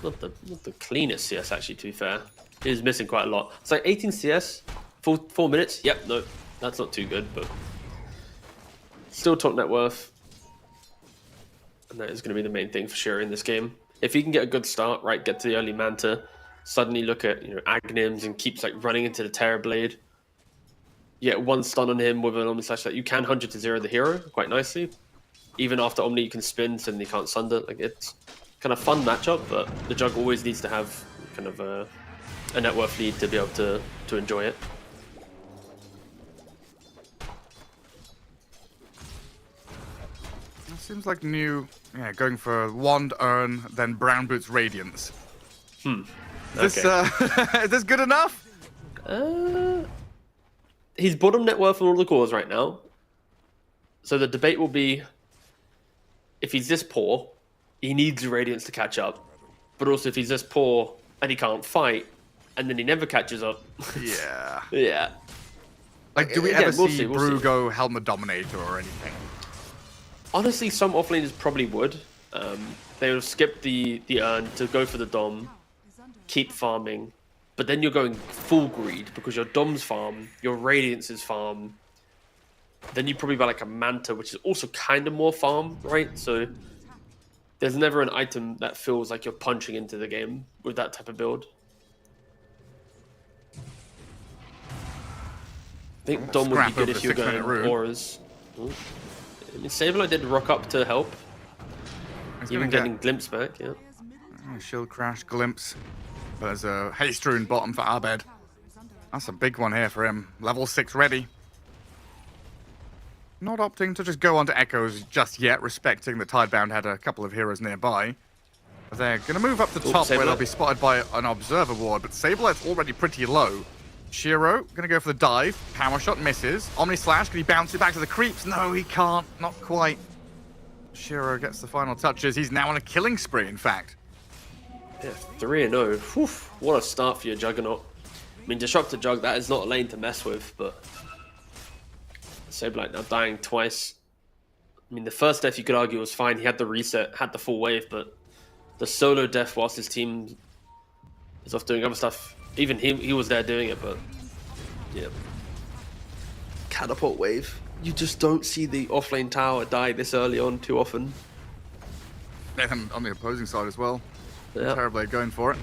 Not the cleanest CS, actually, to be fair. He's missing quite a lot. It's like 18 CS, 4 minutes. Yep, no, that's not too good, but still top net worth. And that is going to be the main thing for Shiro in this game. If he can get a good start, right, get to the early Manta, suddenly look at Agnims and keeps like running into the Terrorblade. You get 1 stun on him with an Omni Slash that you can 100 to 0 the hero quite nicely. Even after Omni, you can spin, so then you can't sunder. Like, it's kind of fun matchup, but the Jug always needs to have kind of a net worth lead to be able to enjoy it. It seems like new, yeah, going for Wand, Urn, then Brown Boots Radiance. Is this good enough? He's bottom net worth on all the cores right now. So the debate will be, if he's this poor, he needs Radiance to catch up. But also if he's this poor and he can't fight, and then he never catches up. Yeah. Yeah. Like, do we ever see Brew go Helmet Dominator or anything? Honestly, some offlaners probably would. They would skip the Urn to go for the Dom. keep farming, but then you're going full greed because your Doms farm, your Radiances farm. Then you probably buy like a Manta, which is also kind of more farm, right? So there's never an item that feels like you're punching into the game with that type of build. I think Dom would be good if you're going auras. Ooh. I mean, Sableye did rock up to help. Even getting Glimpse back, yeah. Shield crash, glimpse. But there's a haste rune bottom for Abed. That's a big one here for him. Level 6 ready. Not opting to just go on to Echoes just yet, respecting that Tidebound had a couple of heroes nearby. But they're going to move up the top where they'll be spotted by an Observer Ward, but Sableye's already pretty low. Shiro going to go for the dive. Power shot misses. Omni Slash, can he bounce it back to the creeps? No, he can't. Not quite. Shiro gets the final touches. He's now on a killing spree, in fact. Yeah, 3-0. Whew, what a start for your Juggernaut. I mean, Disruptor Jug, that is not a lane to mess with, but Sableye now dying twice. I mean, the first death you could argue was fine. He had the reset, had the full wave, but the solo death whilst his team is off doing other stuff, even he was there doing it, but yeah. Catapult wave. You just don't see the offlane tower die this early on too often. And on the opposing side as well. Yeah. Terrorblade going for it.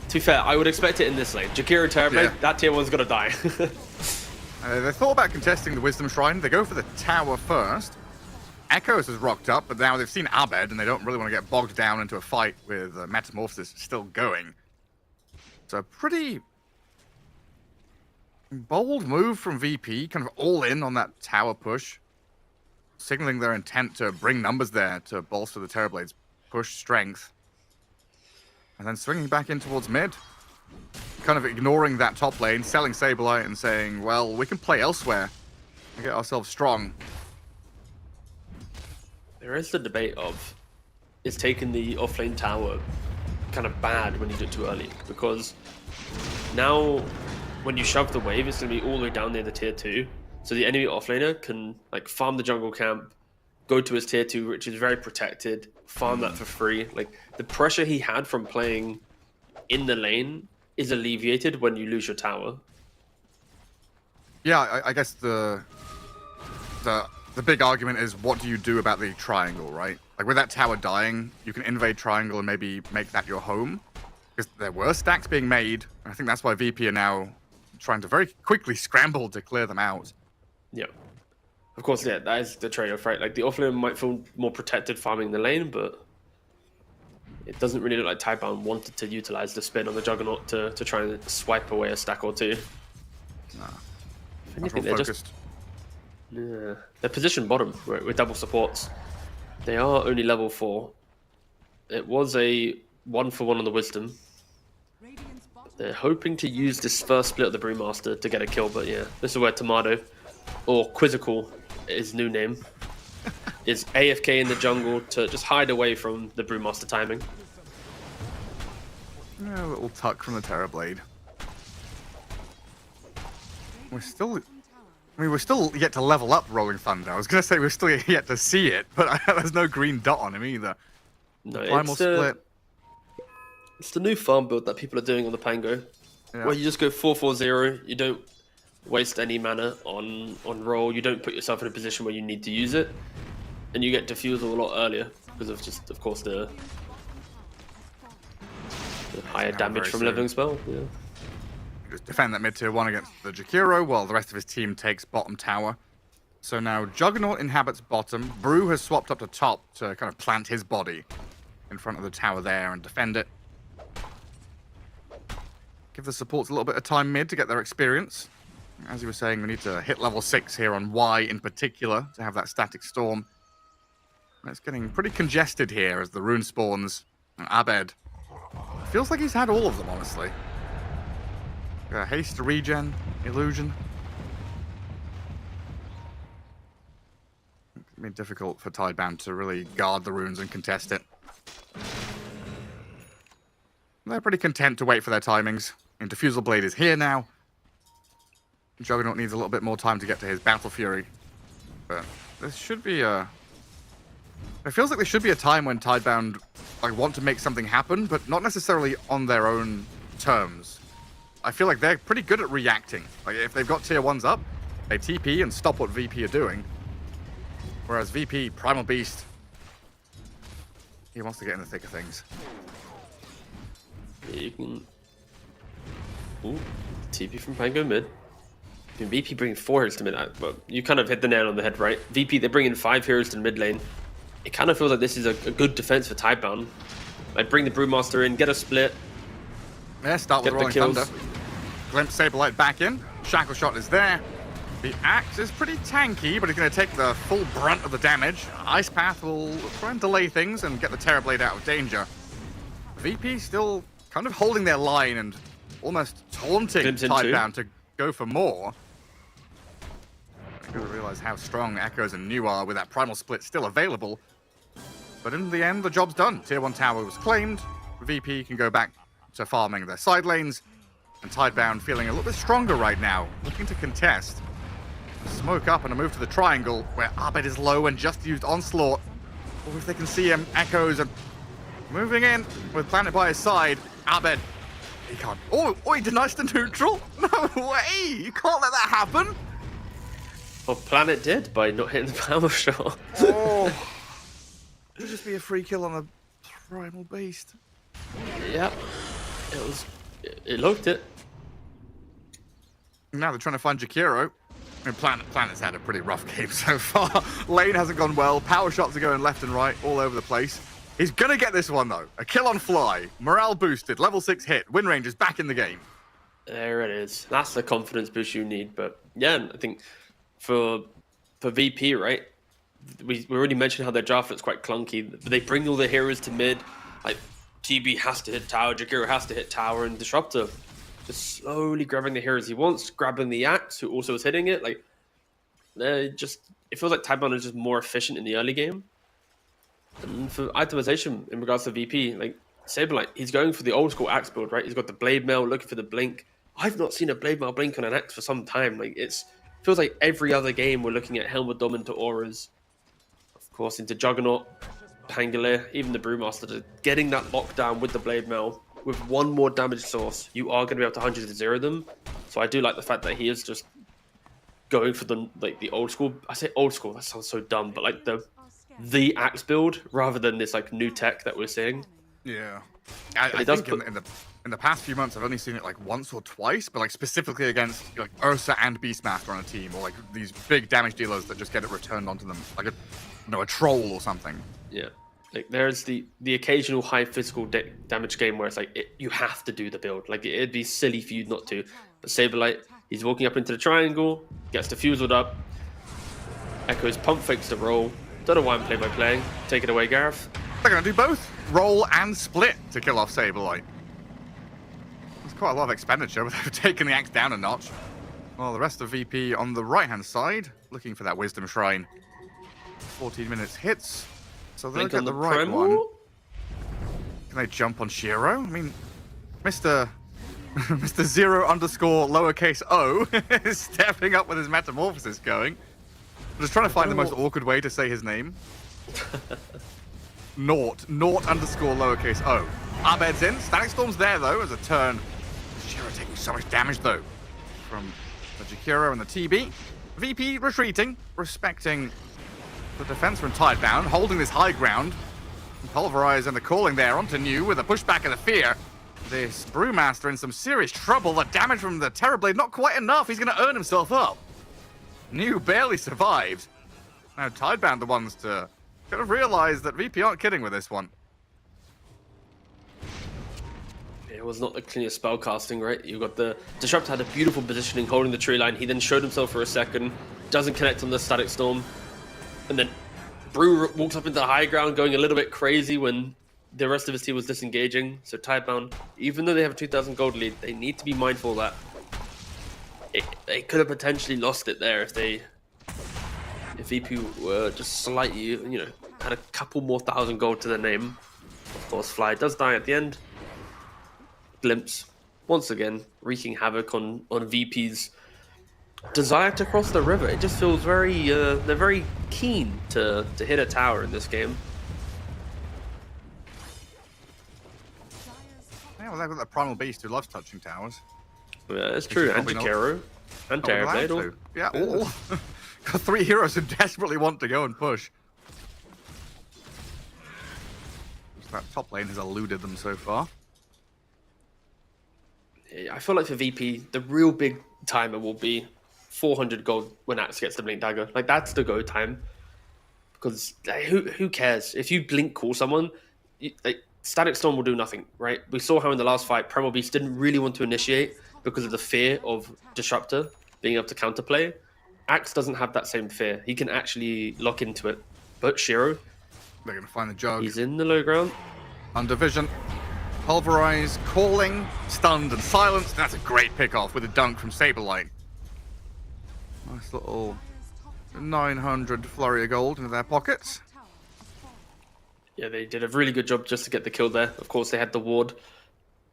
To be fair, I would expect it in this lane. Jakiro Terrorblade, that tier 1's gonna die. They thought about contesting the Wisdom Shrine. They go for the tower first. Echoes has rocked up, but now they've seen Abed, and they don't really want to get bogged down into a fight with Metamorphosis still going. So pretty bold move from VP, kind of all in on that tower push, signaling their intent to bring numbers there to bolster the Terrorblade's push strength. And then swinging back in towards mid, kind of ignoring that top lane, selling Sableye and saying, well, we can play elsewhere and get ourselves strong. There is the debate of, is taking the offlane tower kind of bad when you do it too early? Because now, when you shove the wave, it's going to be all the way down near the tier 2. So the enemy offlaner can like farm the jungle camp, go to his tier 2, which is very protected, farm that for free. Like, the pressure he had from playing in the lane is alleviated when you lose your tower. Yeah, I guess the big argument is, what do you do about the triangle, right? Like, with that tower dying, you can invade triangle and maybe make that your home. Because there were stacks being made, and I think that's why VP are now trying to very quickly scramble to clear them out. Yeah. Of course, yeah, that is the trade-off, right? Like, the offlaner might feel more protected farming the lane, but it doesn't really look like Tidebound wanted to utilize the spin on the Juggernaut to try and swipe away a stack or two. Nah. If anything, they're just... Yeah. They're positioned bottom with double supports. They are only level 4. It was a 1-for-1 on the Wisdom. They're hoping to use this first split of the Brewmaster to get a kill, but yeah, this is where Tomato, or Quizzical, his new name, is AFK in the jungle to just hide away from the Brewmaster timing. Yeah, a little tuck from the Terrorblade. We're still yet to level up Rolling Thunder. I was going to say we're still yet to see it, but there's no green dot on him either. No, Primal split. It's the new farm build that people are doing on the Pango, where you just go 4-4-0. You don't waste any mana on roll. You don't put yourself in a position where you need to use it, and you get defusal a lot earlier because of just, of course, the higher damage from leveling spell. Yeah. Just defend that mid tier 1 against the Jakiro while the rest of his team takes bottom tower. So now Juggernaut inhabits bottom. Brew has swapped up to top to kind of plant his body in front of the tower there and defend it. Give the supports a little bit of time mid to get their experience. As you were saying, we need to hit level 6 here on Y in particular to have that static storm. And it's getting pretty congested here as the rune spawns. And Abed feels like he's had all of them, honestly. Haste, regen, illusion. It's been difficult for Tidebound to really guard the runes and contest it. They're pretty content to wait for their timings. And Diffusal Blade is here now. Juggernaut needs a little bit more time to get to his Battle Fury. But this should be a... It feels like there should be a time when Tidebound like want to make something happen, but not necessarily on their own terms. I feel like they're pretty good at reacting. Like if they've got tier 1s up, they TP and stop what VP are doing. Whereas VP, Primal Beast, he wants to get in the thick of things. Yeah, you can... Ooh, TP from Pango mid. I mean, VP bringing 4 heroes to mid. Well, you kind of hit the nail on the head, right? VP, they're bringing 5 heroes to the mid lane. It kind of feels like this is a good defense for Tidebound. Like, bring the Brewmaster in, get a split. Yeah, start with Get the Rolling kills. Thunder. Glimpse Saberlight back in. Shackle Shot is there. The axe is pretty tanky, but it's going to take the full brunt of the damage. Ice Path will try and delay things and get the Terrorblade out of danger. VP still kind of holding their line and almost taunting Glimpse into. Tidebound to go for more. I didn't realize how strong Echoes and New are with that Primal Split still available. But in the end, the job's done. Tier 1 tower was claimed. VP can go back to farming their side lanes. And Tidebound feeling a little bit stronger right now, looking to contest. Smoke up and a move to the triangle where Abed is low and just used Onslaught. Or if they can see him, Echoes and moving in with Planet by his side. Abed, he can't. Oh, he denies the neutral? No way! You can't let that happen! Well, Planet did by not hitting the power shot. Oh. It would just be a free kill on a Primal Beast. Yep. It looked it. Now they're trying to find Jakiro. I mean, Planet's had a pretty rough game so far. Lane hasn't gone well. Power shots are going left and right all over the place. He's going to get this one, though. A kill on Fly. Morale boosted. Level 6 hit. Win range is back in the game. There it is. That's the confidence boost you need. But yeah, I think for VP, right? We already mentioned how their draft is quite clunky. They bring all the heroes to mid. Like TB has to hit tower, Jakiro has to hit tower, and Disruptor just slowly grabbing the heroes he wants, grabbing the axe, who also is hitting it. Like they're just, it feels like Tidebound is just more efficient in the early game. And for itemization in regards to VP, like Saberlight, he's going for the old school axe build, right? He's got the blade mail, looking for the blink. I've not seen a blade mail blink on an axe for some time. Like it feels like every other game we're looking at Helmet Dom into auras, of course into Juggernaut, Pangolier, even the Brewmaster, getting that lockdown with the blade mail. With one more damage source, you are going to be able to 100 to 0 them. So I do like the fact that he is just going for the old school. I say old school, that sounds so dumb, but like the axe build rather than this like new tech that we're seeing. Yeah, I think in the past few months I've only seen it like once or twice, but like specifically against like Ursa and Beastmaster on a team, or like these big damage dealers that just get it returned onto them, like a troll or something. Yeah. Like there's the occasional high physical damage game where it's like you have to do the build. Like it'd be silly for you not to. But Saberlight, he's walking up into the triangle, gets diffused up. Echoes pump fakes the roll. Don't know why I'm play-by-playing. Take it away, Gareth. They're going to do both. Roll and split to kill off Saberlight. There's quite a lot of expenditure, but they've taken the axe down a notch. Well, the rest of VP on the right-hand side, looking for that Wisdom Shrine. 14 minutes hits. So they'll get the right one. Can they jump on Shiro? I mean, Mr. 0 underscore lowercase o is stepping up with his metamorphosis going. I'm just trying to find the most awkward way to say his name. Naught underscore lowercase o. Abed's in. Static Storm's there, though, as a turn. Shiro taking so much damage, though, from the Jakiro and the TB. VP retreating, respecting the defense from Tidebound, holding this high ground. Pulverize and the calling there onto New with a pushback and a fear. This Brewmaster in some serious trouble. The damage from the Terrorblade not quite enough. He's going to earn himself up. New barely survived. Now Tidebound the ones to kind of realize that VP aren't kidding with this one. It was not the cleanest spell casting, right? You got the Disrupt had a beautiful positioning holding the tree line. He then showed himself for a second, doesn't connect on the Static Storm. And then Brew walks up into the high ground, going a little bit crazy when the rest of his team was disengaging. So Tidebound, even though they have a 2,000 gold lead, they need to be mindful that they could have potentially lost it there if VP were just slightly, had a couple more 1,000 gold to their name. Of course, Fly does die at the end. Glimpse, once again, wreaking havoc on VP's desire to cross the river. It just feels very they're very keen to hit a tower in this game. well, they've got the Primal Beast who loves touching towers. Yeah, that's true. And probably not- Jakiro. And Not allowed Terrorblade. to. Yeah, all. Got 3 heroes who desperately want to go and push. So that top lane has eluded them so far. I feel like for VP, the real big timer will be 400 gold when Axe gets the Blink Dagger. Like, that's the go time. Because who cares? If you Blink call someone, Static Storm will do nothing, right? We saw how in the last fight, Primal Beast didn't really want to initiate because of the fear of Disruptor being able to counterplay. Axe doesn't have that same fear. He can actually lock into it. But Shiro, They're going to find the jug. he's in the low ground. Under vision. Pulverize, calling, stunned, and silenced. That's a great pick off with a dunk from Saberlight. Nice little 900 flurry of gold into their pockets. Yeah, they did a really good job just to get the kill there. Of course, they had the ward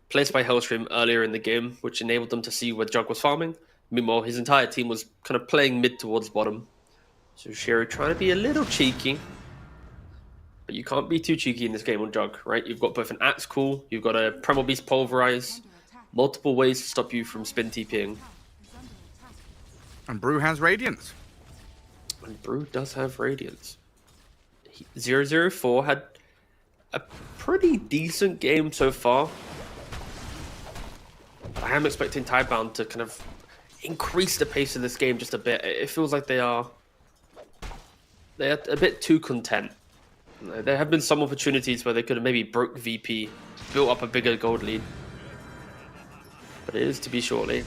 placed by Hellstream earlier in the game, which enabled them to see where Jug was farming. Meanwhile, his entire team was kind of playing mid towards bottom. So Shiro trying to be a little cheeky. But you can't be too cheeky in this game on Jug, right? You've got both an Axe Call, you've got a Primal Beast Pulverize, multiple ways to stop you from spin TPing. And Brew has Radiance. And Brew does have Radiance. 004 had a pretty decent game so far. I am expecting Tidebound to kind of increase the pace of this game just a bit. It feels like they're a bit too content. There have been some opportunities where they could have maybe broke VP, built up a bigger gold lead. But it is to be shortly.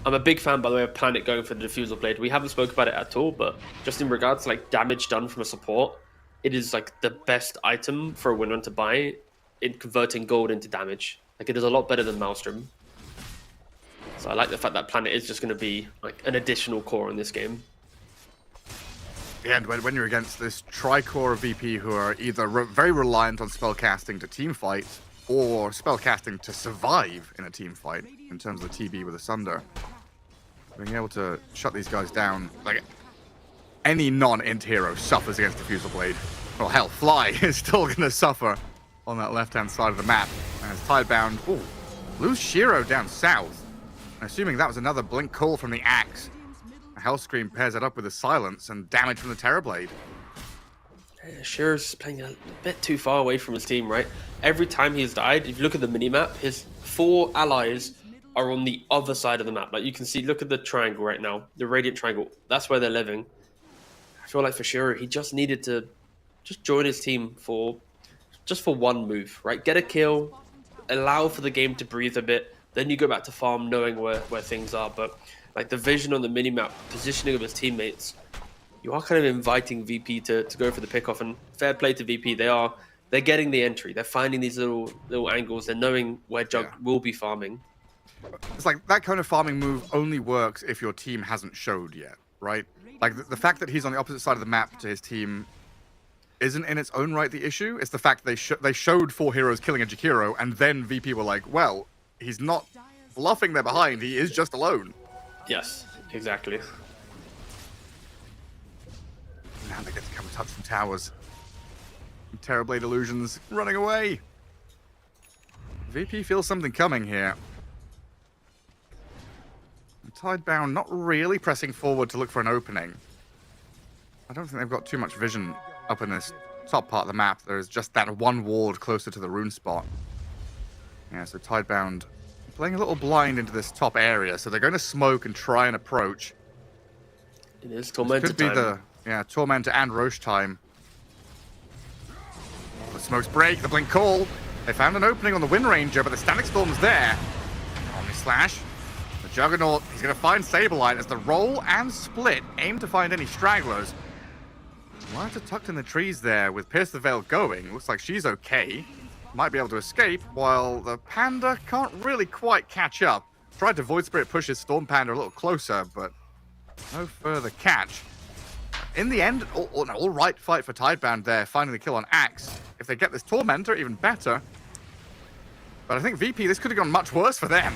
I'm a big fan, by the way, of Planet going for the Diffusal Blade. We haven't spoke about it at all, but just in regards to like damage done from a support, it is like the best item for a winner to buy in converting gold into damage. Like, it is a lot better than Maelstrom. So I like the fact that Planet is just going to be like an additional core in this game. Yeah, and when you're against this tri-core of VP who are either very reliant on spellcasting to team fight or spellcasting to survive in a team fight in terms of the TB with Asunder, being able to shut these guys down, like any non-int hero suffers against Diffusal Blade. Well, hell, Fly is still going to suffer on that left-hand side of the map. As Tidebound, lose Shiro down south. Assuming that was another Blink call from the Axe. Hellscream pairs it up with a silence and damage from the Terrorblade. Shiro's playing a bit too far away from his team, right? Every time he's died, if you look at the minimap, his 4 allies are on the other side of the map. Like, you can see, look at the triangle right now, the Radiant Triangle. That's where they're living. I feel like for Shiro, he just needed to just join his team for one move, right? Get a kill, allow for the game to breathe a bit, then you go back to farm knowing where things are. But like the vision on the minimap, positioning of his teammates, you are kind of inviting VP to go for the pickoff. And fair play to VP, they're getting the entry. They're finding these little angles. They're knowing where Jug will be farming. It's like that kind of farming move only works if your team hasn't showed yet, right? Like the fact that he's on the opposite side of the map to his team isn't in its own right the issue. It's the fact they showed 4 heroes killing a Jakiro, and then VP were like, well, he's not bluffing there behind. He is just alone. Yes, exactly. Now they get to come and touch some towers. Terrorblade illusions running away. VP feels something coming here. And Tidebound not really pressing forward to look for an opening. I don't think they've got too much vision up in this top part of the map. There's just that one ward closer to the rune spot. Yeah, so Tidebound playing a little blind into this top area, so they're going to smoke and try and approach. It is Tormentor Could be time. Tormentor and Roche time. The smokes break, the blink call. They found an opening on the Wind Ranger, but the Static Storm's there. Omni Slash. The Juggernaut, he's going to find Saberlight as the roll and split aim to find any stragglers. Lights are tucked in the trees there with Pierce the Veil going. Looks like she's okay. Might be able to escape, while the Panda can't really quite catch up. Tried to Void Spirit push his Storm Panda a little closer, but no further catch. In the end, all right fight for Tidebound there, finding the kill on Axe. If they get this Tormentor, even better. But I think VP, this could have gone much worse for them.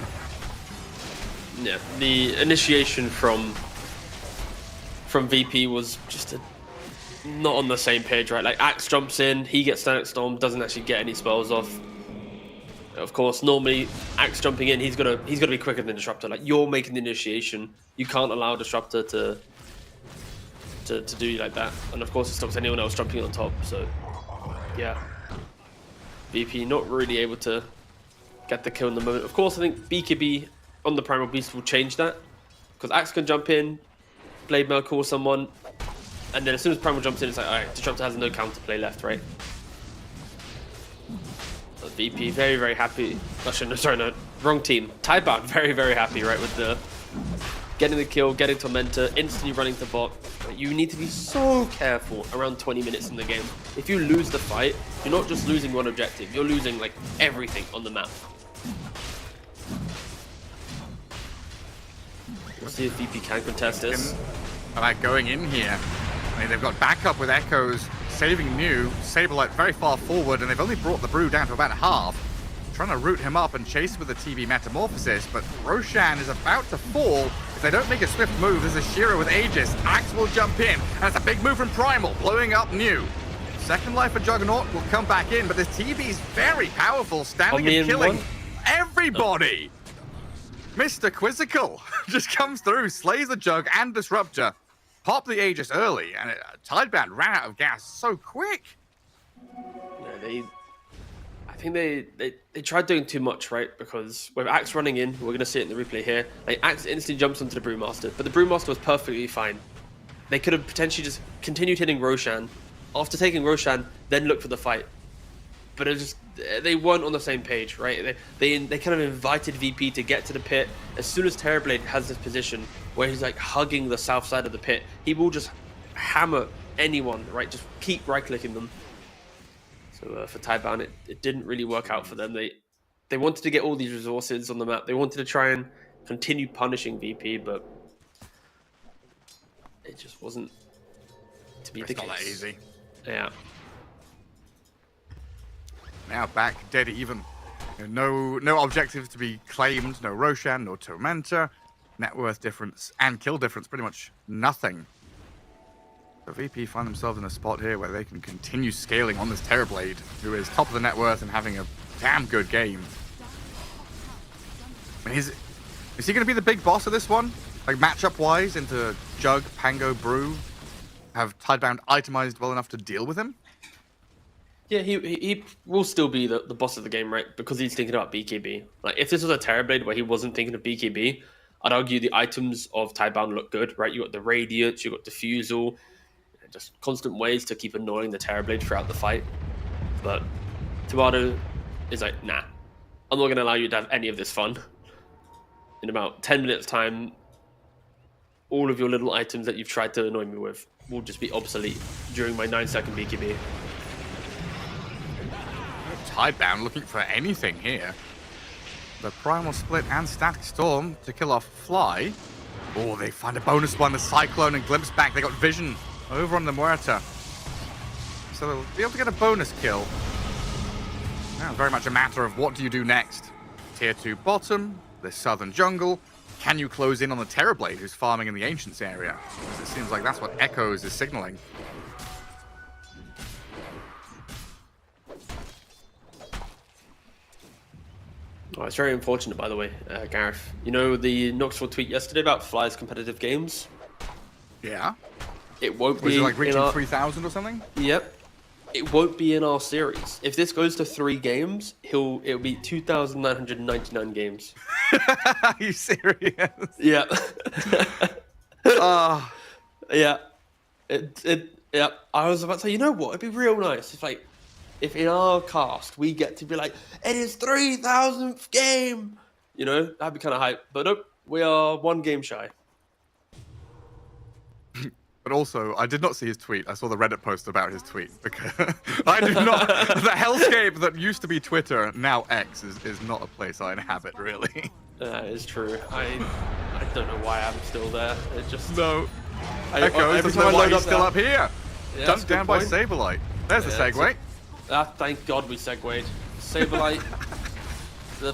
Yeah, the initiation from VP was just not on the same page, right? Like, Axe jumps in, he gets Static Storm, doesn't actually get any spells off. Of course, normally Axe jumping in, he's gonna be quicker than Disruptor. Like, you're making the initiation. You can't allow Disruptor to do you like that. And of course, it stops anyone else jumping on top. So yeah, VP not really able to get the kill in the moment. Of course, I think BKB on the Primal Beast will change that, because Axe can jump in, Blade Mail call someone, and then as soon as Primal jumps in, it's like, alright, Disruptor has no counterplay left, right? But VP very, very happy. Actually, no, sorry, no, wrong team. Tidebound very, very happy, right, with the getting the kill, getting Tormentor, instantly running to bot. You need to be so careful around 20 minutes in the game. If you lose the fight, you're not just losing one objective, you're losing like everything on the map. We'll see if VP can contest this. About going in here. I mean, they've got backup with Echoes, saving New, Saberlight very far forward, and they've only brought the Brew down to about half. Trying to root him up and chase with the TB Metamorphosis, but Roshan is about to fall. If they don't make a swift move, there's a Shira with Aegis. Axe will jump in, and it's a big move from Primal, blowing up New. Second life for Juggernaut will come back in, but this TB is very powerful, standing and killing everybody. Mr. Quizzical just comes through, slays the Jug and Disruptor. Pop the Aegis early, and Tidebound ran out of gas so quick. Yeah, I think they tried doing too much, right? Because with Axe running in, we're going to see it in the replay here, like Axe instantly jumps onto the Brewmaster, but the Brewmaster was perfectly fine. They could have potentially just continued hitting Roshan. After taking Roshan, then look for the fight. But it just, they weren't on the same page, right? They kind of invited VP to get to the pit. As soon as Terrorblade has this position where he's like hugging the south side of the pit, he will just hammer anyone, right? Just keep right-clicking them. So for Tidebound, it didn't really work out for them. They wanted to get all these resources on the map. They wanted to try and continue punishing VP, but it just wasn't to be the case. It's not that easy. Yeah. Now back dead even. No objectives to be claimed. No Roshan, no Tormentor. Net worth difference and kill difference, pretty much nothing. The VP find themselves in a spot here where they can continue scaling on this Terrorblade, who is top of the net worth and having a damn good game. I mean, is he going to be the big boss of this one? Like matchup-wise, into Jug, Pango, Brew, have Tidebound itemized well enough to deal with him? Yeah, he will still be the boss of the game, right? Because he's thinking about BKB. Like, if this was a Terrorblade where he wasn't thinking of BKB, I'd argue the items of Tidebound look good, right? You got the Radiance, you got Diffusal, just constant ways to keep annoying the Terrorblade throughout the fight. But Tabado is like, nah, I'm not going to allow you to have any of this fun. In about 10 minutes time, all of your little items that you've tried to annoy me with will just be obsolete during my 9-second BKB. Tidebound looking for anything here. The Primal Split and Static Storm to kill off Fly. Oh, they find a bonus one, the Cyclone and Glimpse back. They got Vision over on the Muerta. So they'll be able to get a bonus kill. Now, very much a matter of what do you do next. Tier 2 bottom, the southern jungle. Can you close in on the Terrorblade who's farming in the Ancients area? It seems like that's what Echoes is signaling. Oh, it's very unfortunate, by the way, Gareth. You know the Knoxville tweet yesterday about Fly's competitive games? Yeah. It won't Was be it like reaching our... 3,000 or something? Yep. It won't be in our series. If this goes to 3 games, it'll be 2,999 games. Are you serious? Yeah. Oh. Yeah. Yeah. I was about to say, you know what? It'd be real nice if in our cast we get to be like, it is 3,000th game. You know, that'd be kind of hype. But nope, we are 1 game shy. But also, I did not see his tweet. I saw the Reddit post about his tweet because I do not. The hellscape that used to be Twitter, now X, is not a place I inhabit, really. That is true. I don't know why I'm still there. It just no. Every That's time I why load he's up still up here. Yeah, Dunked down by Saberlight. There's the segue. Thank God we segued. Saberlight, the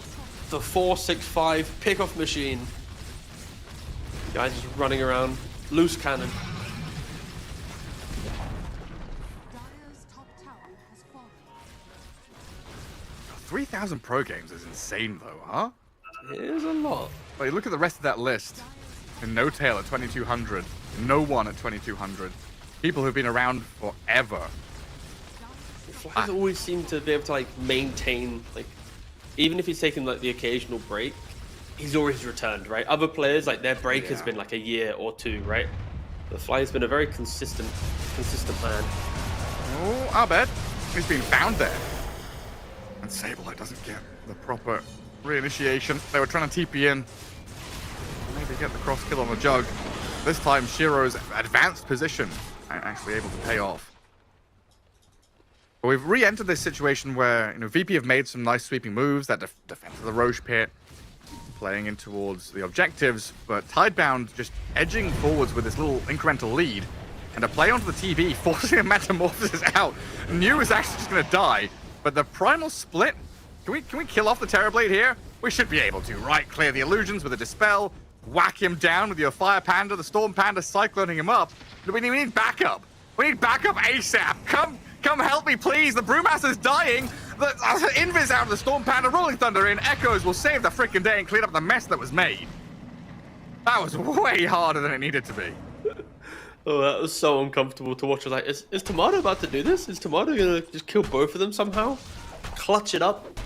465 pickoff machine. Guys just running around, loose cannon. 3,000 pro games is insane, though, huh? It is a lot. But you look at the rest of that list. And No Tail at 2,200. No One at 2,200. People who've been around forever. Flyers always seem to be able to like maintain, like, even if he's taking like the occasional break, he's always returned, right? Other players, like their break has been like a year or two, right? The Flyer's been a very consistent man. Oh, I'll bet. He's been found there. And Sableye doesn't get the proper reinitiation. They were trying to TP in. Maybe get the cross kill on the Jug. This time, Shiro's advanced position actually able to pay off. But we've re-entered this situation where, you know, VP have made some nice sweeping moves. That defense of the Roche pit, playing in towards the objectives, but Tidebound just edging forwards with this little incremental lead, and a play onto the TB, forcing a Metamorphosis out. New is actually just going to die, but the Primal Split, can we kill off the Terrorblade here? We should be able to, right? Clear the illusions with a Dispel, whack him down with your Fire Panda, the Storm Panda cycloning him up. We need backup. We need backup ASAP. Come help me, please. The Brewmaster's dying. The Invis out of the Storm Panda, Rolling Thunder in. Echoes will save the freaking day and clean up the mess that was made. That was way harder than it needed to be. Oh, that was so uncomfortable to watch. I was like, is Tomato about to do this? Is Tomato gonna just kill both of them somehow? Clutch it up?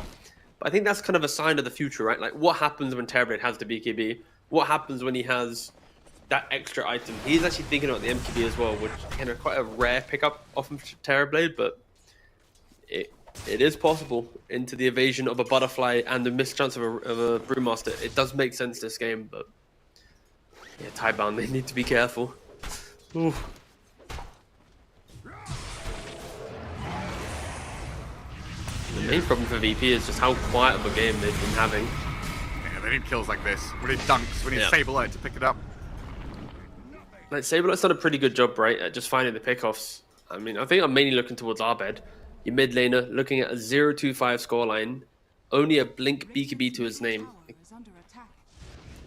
But I think that's kind of a sign of the future, right? Like, what happens when Terrorblade has the BKB? What happens when he has that extra item? He's actually thinking about the MKB as well, which is quite a rare pickup off of Terrorblade, but it is possible into the evasion of a Butterfly and the mischance of a Brewmaster. It does make sense this game, but yeah, Tidebound, they need to be careful. Ooh. The main problem for VP is just how quiet of a game they've been having. Yeah, they need kills like this. We need dunks. We need Sableye to pick it up. Like, Sableye's done a pretty good job, right, at just finding the pickoffs. I mean, I think I'm mainly looking towards Arbed. Your mid laner, looking at a 0-2-5 scoreline, only a blink BKB to his name.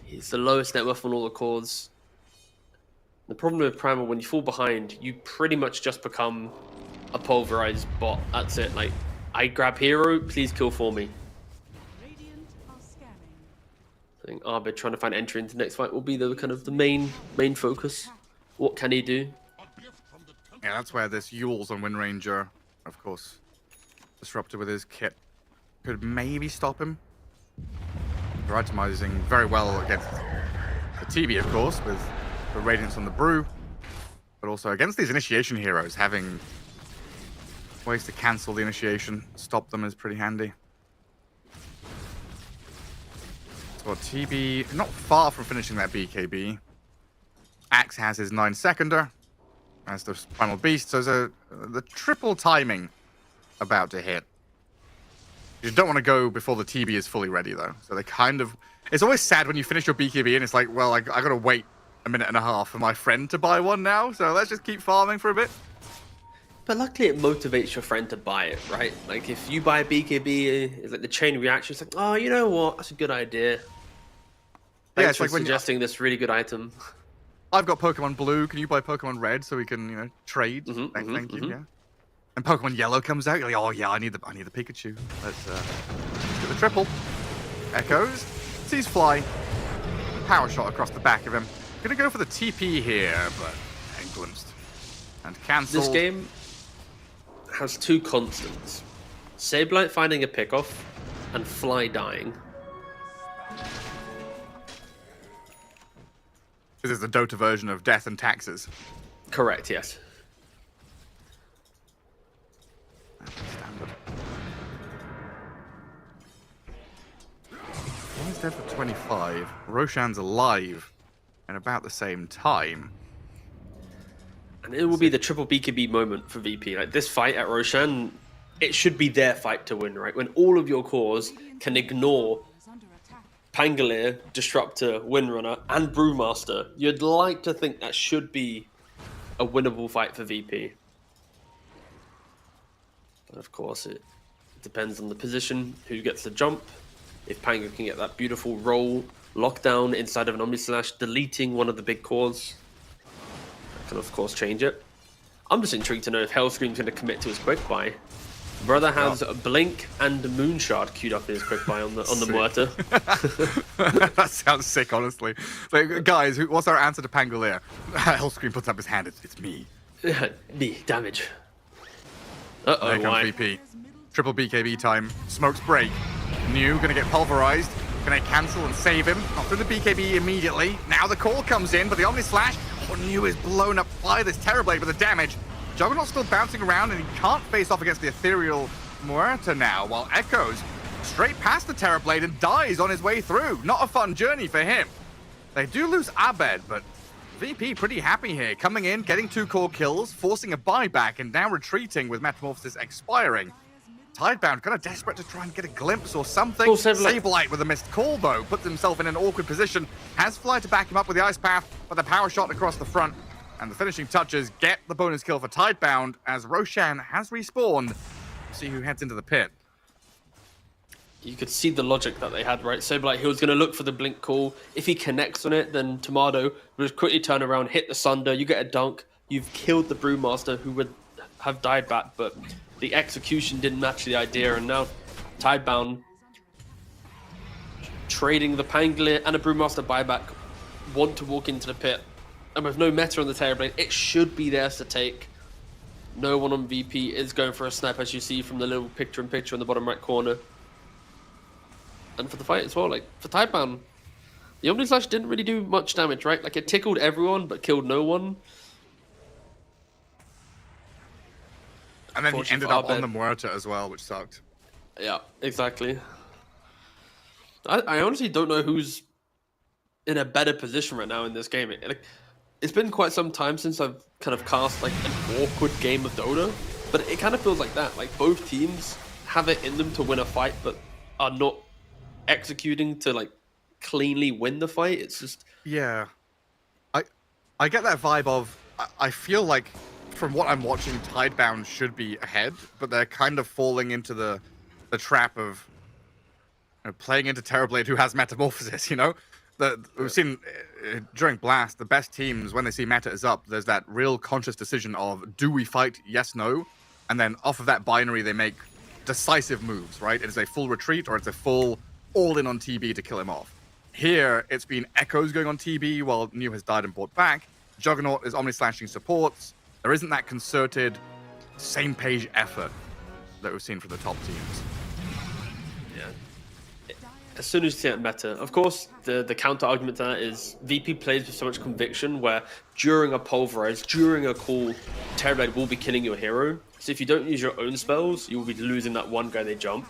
He's the lowest net worth on all the cores. The problem with Primal, when you fall behind, you pretty much just become a pulverized bot. That's it. Like, I grab hero, please kill for me. I think Arbed trying to find entry into the next fight will be the kind of the main focus. What can he do? Yeah, that's where this Yules on Wind Ranger, of course, Disruptor with his kit, could maybe stop him. They're itemizing very well against the TB, of course, with the Radiance on the Brew, but also against these initiation heroes, having ways to cancel the initiation, stop them is pretty handy. So TB, not far from finishing that BKB. Axe has his 9-seconder, as the Primal Beast, so there's the triple timing about to hit. You don't want to go before the TB is fully ready, though. So they kind of... It's always sad when you finish your BKB and it's like, well, I gotta wait a minute and a half for my friend to buy one now, so let's just keep farming for a bit. But luckily it motivates your friend to buy it, right? Like, if you buy BKB, it's like the chain reaction. It's like, oh, you know what? That's a good idea. Thanks It's for like when suggesting this really good item. I've got Pokemon Blue. Can you buy Pokemon Red so we can, you know, trade? Thank you. Yeah. And Pokemon Yellow comes out. You're like, oh yeah, I need the Pikachu. Let's get the triple. Echoes. Sees Fly. Power shot across the back of him. Gonna go for the TP here, but glimpsed and cancelled. This game has two constants: Sableye finding a pickoff and Fly dying. This is the Dota version of Death and Taxes. Correct, yes. Standard. Fly's dead for 25. Roshan's alive at about the same time. And it will be the triple BKB moment for VP. Like, this fight at Roshan, it should be their fight to win, right? When all of your cores can ignore Pangolier, Disruptor, Windrunner, and Brewmaster, you'd like to think that should be a winnable fight for VP. But of course, it depends on the position, who gets the jump. If Pango can get that beautiful roll, lockdown inside of an Omnislash, deleting one of the big cores, that can of course change it. I'm just intrigued to know if Hellscream's going to commit to his quick buy. Brother has Blink and Moonshard queued up in his quick buy on the Muerta. That sounds sick, honestly. Like, guys, what's our answer to Pangolier? Hellscream puts up his hand. It's me. Me, damage. There Uh-oh, comes why? VP. Triple BKB time. Smokes break. New gonna get pulverized. Can they cancel and save him? Not through the BKB immediately. Now the call comes in, but the Omni Slash. Oh, New is blown up by this Terrorblade with the damage. Juggernaut's still bouncing around, and he can't face off against the ethereal Muerta now, while Echoes straight past the Terrorblade and dies on his way through. Not a fun journey for him. They do lose Abed, but VP pretty happy here. Coming in, getting 2 core kills, forcing a buyback, and now retreating with Metamorphosis expiring. Tidebound kind of desperate to try and get a glimpse or something. Oh, Sableye. Sableye with a missed call, though, puts himself in an awkward position. Has Fly to back him up with the Ice Path, but the power shot across the front. And the finishing touches get the bonus kill for Tidebound as Roshan has respawned. We'll see who heads into the pit. You could see the logic that they had, right? So, like, he was going to look for the blink call. If he connects on it, then Tomato will just quickly turn around, hit the Sunder. You get a dunk. You've killed the Brewmaster, who would have died back, but the execution didn't match the idea. And now Tidebound trading the Pangolier and a Brewmaster buyback want to walk into the pit. And with no meta on the Terrorblade, it should be theirs to take. No one on VP is going for a snap, as you see from the little picture-in-picture in the bottom right corner. And for the fight as well, like, for Tidebound, the Omni Slash didn't really do much damage, right? Like, it tickled everyone, but killed no one. And then he ended up on the Muerta as well, which sucked. Yeah, exactly. I honestly don't know who's in a better position right now in this game. It's been quite some time since I've kind of cast like an awkward game of Dota, but it kind of feels like that. Like both teams have it in them to win a fight, but are not executing to like cleanly win the fight. It's just Yeah. I get that vibe of I feel like from what I'm watching, Tidebound should be ahead, but they're kind of falling into the trap of playing into Terrorblade, who has Metamorphosis, you know? We've seen during Blast, the best teams, when they see meta is up, there's that real conscious decision of, do we fight? Yes, no. And then off of that binary, they make decisive moves, right? It is a full retreat or it's a full all-in on TB to kill him off. Here, it's been Echoes going on TB while New has died and brought back. Juggernaut is Omni-slashing supports. There isn't that concerted, same-page effort that we've seen from the top teams. as soon as you see that meta, of course, the counter argument to that is VP plays with so much conviction where during a pulverize, during a call, Terrorblade will be killing your hero. So if you don't use your own spells, you will be losing that one guy they jump.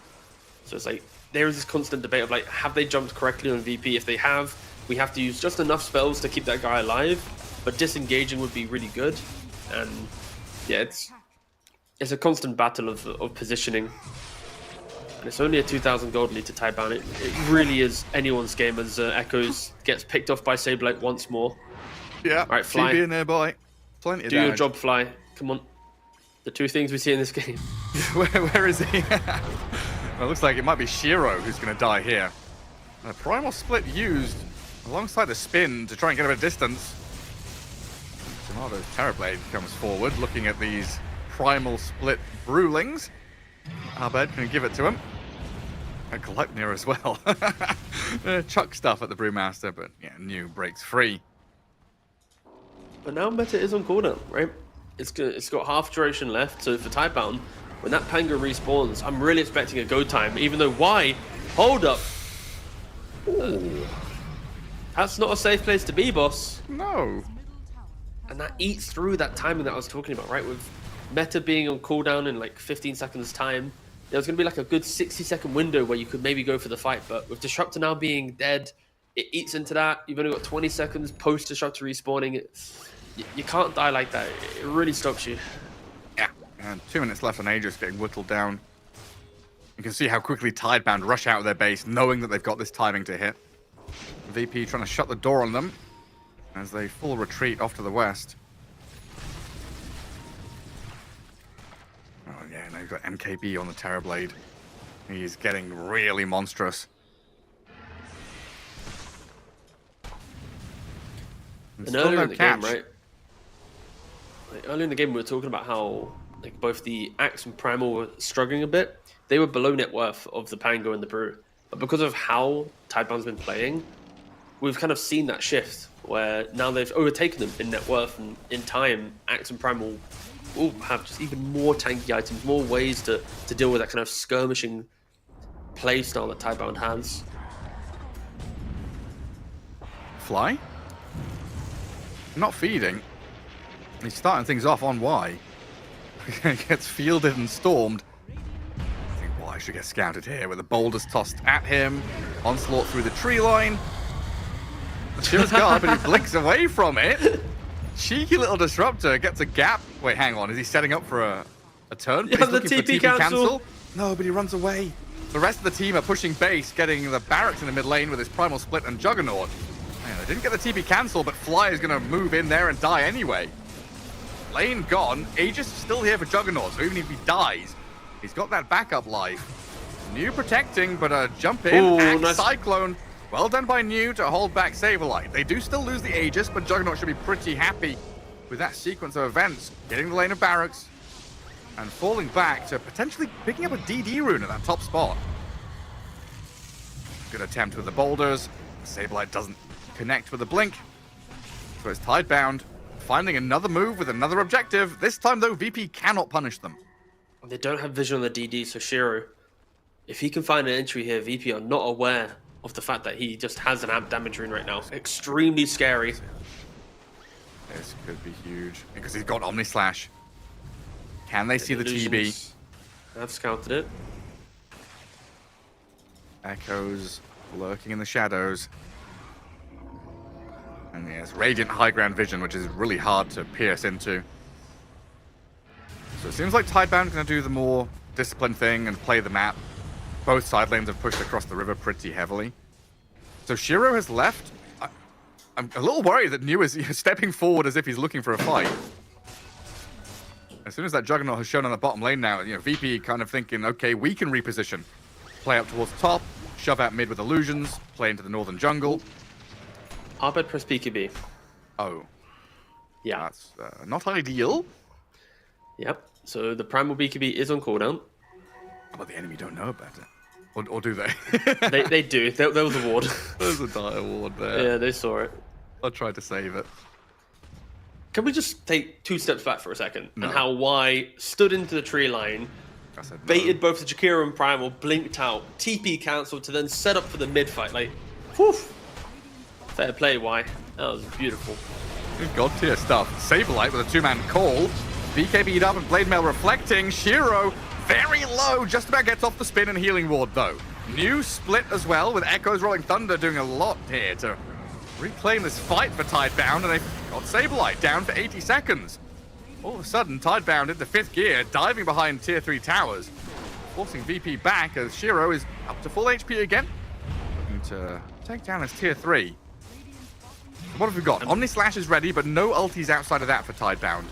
So it's like, there is this constant debate of like, have they jumped correctly on VP? If they have, we have to use just enough spells to keep that guy alive, but disengaging would be really good. And yeah, it's a constant battle of positioning. And it's only a 2,000 gold lead to Tidebound. It really is anyone's game as Echoes gets picked off by Sableye once more. Yeah, all right, Fly. TB nearby. Plenty of Do damage. your job, Fly. Come on. The two things we see in this game. Where is he? Well, it looks like it might be Shiro who's going to die here. A Primal Split used alongside the spin to try and get him a distance. Tomato's Terrorblade comes forward, looking at these Primal Split Brewlings. Abed can give it to him. And Gleipnir as well. Chuck stuff at the Brewmaster, but yeah, New breaks free. But now meta is on cooldown, right? It's got half duration left, so for Tidebound, when that Panga respawns, I'm really expecting a go time, even though why? Hold up. That's not a safe place to be, boss. No. And that eats through that timing that I was talking about, right? With meta being on cooldown in like 15 seconds time, there's going to be like a good 60-second window where you could maybe go for the fight, but with Disruptor now being dead, it eats into that. You've only got 20 seconds post-Disruptor respawning. You can't die like that. It really stops you. Yeah, and 2 minutes left on Aegis getting whittled down. You can see how quickly Tidebound rush out of their base, knowing that they've got this timing to hit. VP trying to shut the door on them as they full retreat off to the west. Oh yeah, now you've got MKB on the Terrorblade. He's getting really monstrous. And earlier in the game, right? Like, earlier in the game, we were talking about how like both the Axe and Primal were struggling a bit. They were below net worth of the Pango and the Brew. But because of how Tidebound's been playing, we've kind of seen that shift where now they've overtaken them in net worth, and in time, Axe and Primal will have just even more tanky items, more ways to deal with that kind of skirmishing play style that Tidebound has. Fly? Not feeding. He's starting things off on Y. Gets fielded and stormed. I think Y should get scouted here with the boulders tossed at him. Onslaught through the tree line. Shiro's guard, but he blinks away from it. Cheeky little disruptor gets a gap. Wait, hang on. Is he setting up for a turn? Yeah, He's the looking for TP cancel. No, but he runs away. The rest of the team are pushing base, getting the barracks in the mid lane with his Primal Split and Juggernaut. Man, they didn't get the TP cancel, but Fly is going to move in there and die anyway. Lane gone. Aegis is still here for Juggernaut, so even if he dies, he's got that backup life. New protecting, but a jump in. Ooh, Axe nice. Cyclone. Well done by New to hold back Saberlight. They do still lose the Aegis, but Juggernaut should be pretty happy with that sequence of events. Getting the lane of barracks and falling back to potentially picking up a DD rune at that top spot. Good attempt with the boulders. Saberlight doesn't connect with the blink. So it's Tidebound finding another move with another objective. This time, though, VP cannot punish them. They don't have vision on the DD, so Shiro, if he can find an entry here, VP are not aware of the fact that he just has an amp damage rune right now. Extremely scary. This could be huge because he's got Omni Slash. Can they see the TB? Illusions have scouted it. Echoes lurking in the shadows. And yes, Radiant High Ground Vision, which is really hard to pierce into. So it seems like Tidebound is going to do the more disciplined thing and play the map. Both side lanes have pushed across the river pretty heavily. So Shiro has left. I'm a little worried that New is stepping forward as if he's looking for a fight. As soon as that Juggernaut has shown on the bottom lane now, VP kind of thinking, okay, we can reposition. Play up towards the top, shove out mid with illusions, play into the northern jungle. Arbed press PKB. Oh, Yeah. that's not ideal. Yep. So the primal BKB is on cooldown. But the enemy don't know about it. Or do they? They do. There was a ward. There's a dire ward there. Yeah, they saw it. I tried to save it. Can we just take 2 steps back for a second? No. And how Y stood into the tree line, I said no. baited both the Jakiro and Primal, blinked out, TP cancelled to then set up for the mid fight. Like, whew. Fair play, Y. That was beautiful. Good god tier stuff. Saberlight with a 2-man call. BKB'd up and Blade Mail reflecting. Shiro very low, just about gets off the spin and healing ward though. New split as well with Echoes Rolling Thunder doing a lot here to reclaim this fight for Tidebound, and they've got Saberlight down for 80 seconds. All of a sudden, Tidebound into 5th gear, diving behind tier 3 towers, forcing VP back as Shiro is up to full HP again. Looking to take down his tier 3. What have we got? Omni Slash is ready, but no ultis outside of that for Tidebound.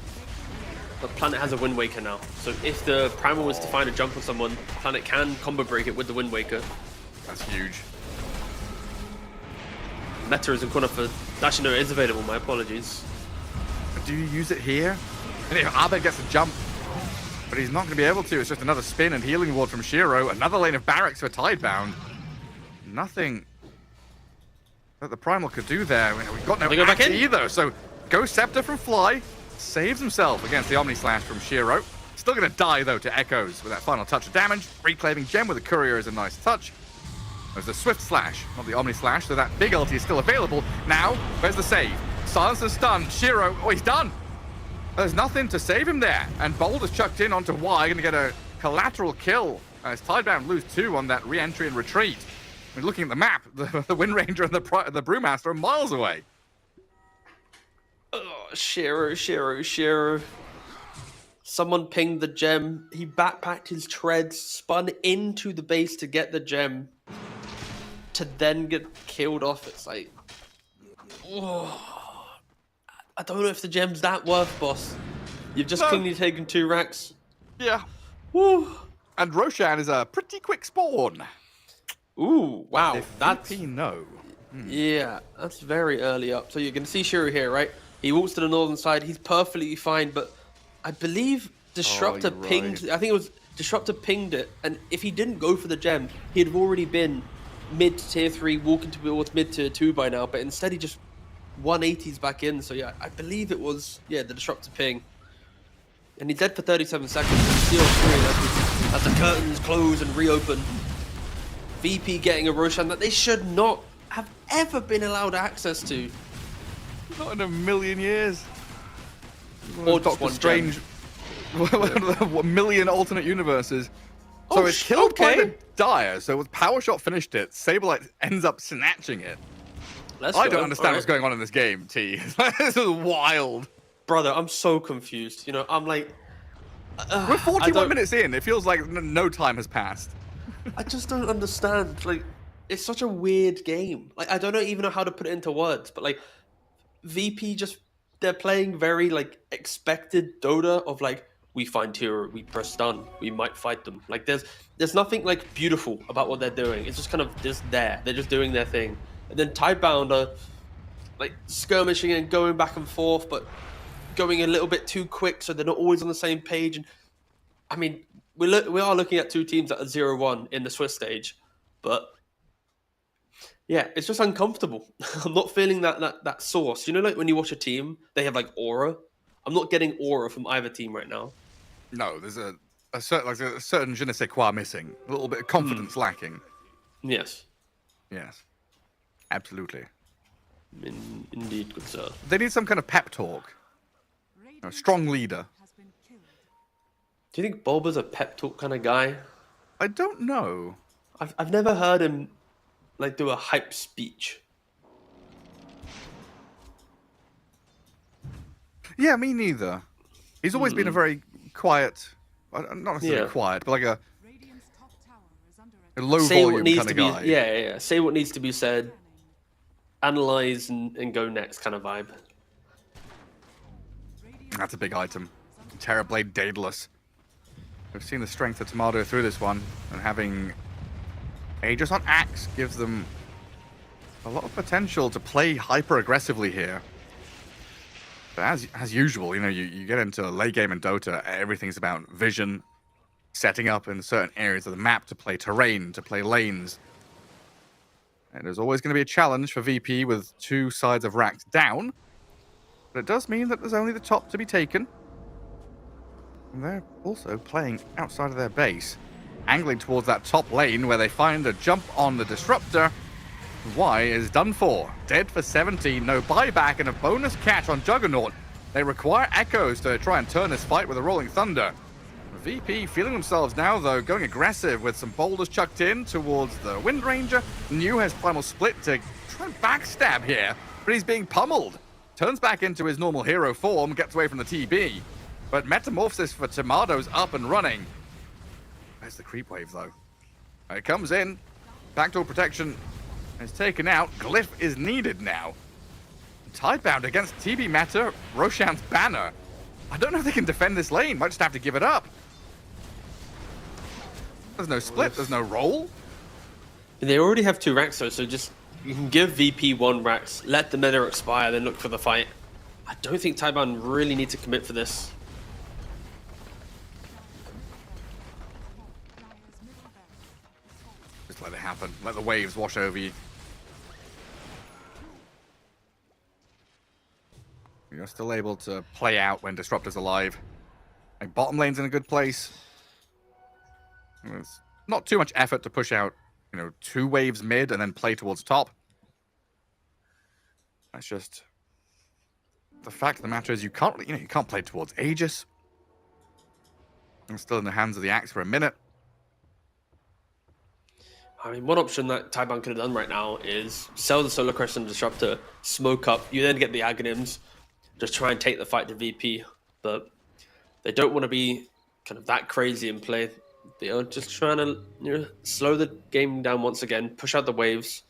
But Planet has a Wind Waker now. So if the Primal was to find a jump on someone, Planet can combo break it with the Wind Waker. That's huge. Meta is in corner for... Actually, no, it is available. My apologies. Do you use it here? And if Abed gets a jump, but he's not going to be able to. It's just another spin and healing ward from Shiro. Another lane of barracks for Tidebound. Nothing that the Primal could do there. We've got no They go back axe in? either. So Ghost Scepter from Fly saves himself against the Omni Slash from Shiro. Still going to die though to Echoes with that final touch of damage. Reclaiming Gem with the Courier is a nice touch. There's the Swift Slash, not the Omni Slash, so that big ulti is still available. Now, where's the save? Silence and stun. Shiro, oh, he's done. There's nothing to save him there. And Bold is chucked in onto Y, going to get a collateral kill as Tidebound lose 2 on that re-entry and retreat. I mean, looking at the map, the Wind Ranger and the Brewmaster are miles away. Oh, Shiro. Someone pinged the gem. He backpacked his treads, spun into the base to get the gem, to then get killed off. It's like, oh, I don't know if the gem's that worth, boss. You've just cleanly taken 2 racks. Yeah. Woo. And Roshan is a pretty quick spawn. Ooh, wow. If That's VP no. Yeah, that's very early up. So you can see Shiro here, right? He walks to the northern side. He's perfectly fine, but I believe Disruptor you're pinged. right. I think it was Disruptor pinged it, and if he didn't go for the gem, he'd have already been mid tier 3, walking towards mid tier 2 by now. But instead, he just 180s back in. So yeah, I believe it was the Disruptor ping, and he's dead for 37 seconds. And Steel 3 as the curtains close and reopen. VP getting a Roshan that they should not have ever been allowed access to. Not in a million years. Or just Doctor one Strange. One of the 1 million alternate universes. So Oh, it's killed by okay. the Dire. So with Power Shot finished it, Saberlight ends up snatching it. Let's I go. don't understand All what's right. going on in this game, T. This is wild. Brother, I'm so confused. You know, I'm like, We're I 41 don't- minutes in. It feels like no time has passed. I just don't understand. Like, it's such a weird game. Like, I don't even know how to put it into words, but like, VP just they're playing very like expected Dota of like we find hero, we press stun, we might fight them. Like, there's nothing like beautiful about what they're doing. It's just kind of just there. They're just doing their thing. And then Tidebound are like skirmishing and going back and forth, but going a little bit too quick, so they're not always on the same page. And I mean, we are looking at two teams that are 0-1 in the Swiss stage, but yeah, it's just uncomfortable. I'm not feeling that source. You know, like when you watch a team, they have like aura. I'm not getting aura from either team right now. No, there's a certain je ne sais quoi missing. A little bit of confidence lacking. Yes, Yes. Absolutely. indeed, good sir. They need some kind of pep talk. A strong leader. Do you think Bulba's a pep talk kind of guy? I don't know. I've never heard him like do a hype speech. Yeah, me neither. He's always been a very quiet, not necessarily Yeah. quiet, but like a low Say what volume needs kind to of be guy. yeah. Say what needs to be said. Analyze and go next kind of vibe. That's a big item. Terrorblade Daedalus. We've seen the strength of Tomato through this one, and having Aegis on Axe gives them a lot of potential to play hyper aggressively here. But as usual, you know, you get into a late game in Dota, everything's about vision, setting up in certain areas of the map to play terrain, to play lanes. And there's always going to be a challenge for VP with two sides of racked down. But it does mean that there's only the top to be taken. And they're also playing outside of their base, angling towards that top lane where they find a jump on the Disruptor. Y is done for. Dead for 17, no buyback, and a bonus catch on Juggernaut. They require Echoes to try and turn this fight with a Rolling Thunder. VP feeling themselves now, though, going aggressive with some boulders chucked in towards the Wind Ranger. New has Primal Split to try and backstab here, but he's being pummeled. Turns back into his normal hero form, gets away from the TB. But Metamorphosis for Tomato's up and running. There's the creep wave, though. It comes in. Backdoor protection is taken out. Glyph is needed now. Tidebound against TB Meta, Roshan's banner. I don't know if they can defend this lane. Might just have to give it up. There's no split. There's no roll. They already have 2 racks though, so just you can give VP 1 racks, let the meta expire, then look for the fight. I don't think Taiban really need to commit for this. Just let it happen. Let the waves wash over you. You're still able to play out when Disruptor's alive. Like, bottom lane's in a good place. There's not too much effort to push out, 2 waves mid and then play towards top. That's just the fact of the matter is you can't really, you can't play towards Aegis. I'm still in the hands of the Axe for a minute. I mean, one option that Taiban could have done right now is sell the Solar Crest and Disruptor, smoke up, you then get the Aghanims, just try and take the fight to VP. But they don't want to be kind of that crazy in play. They are just trying to slow the game down once again, push out the waves,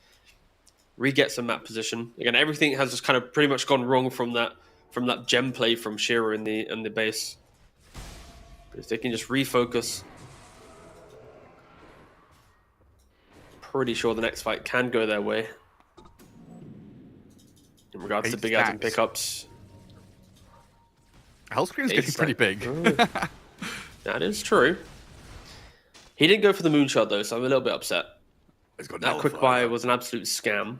re-get some map position. Again, everything has just kind of pretty much gone wrong from that gem play from Shearer in the base. But if they can just refocus, pretty sure the next fight can go their way. In regards to 8 big item stacks. pickups. Hellscream's 8 getting pretty stack. big. That is true. He didn't go for the moonshot though, so I'm a little bit upset. He's got That quick buy was an absolute scam.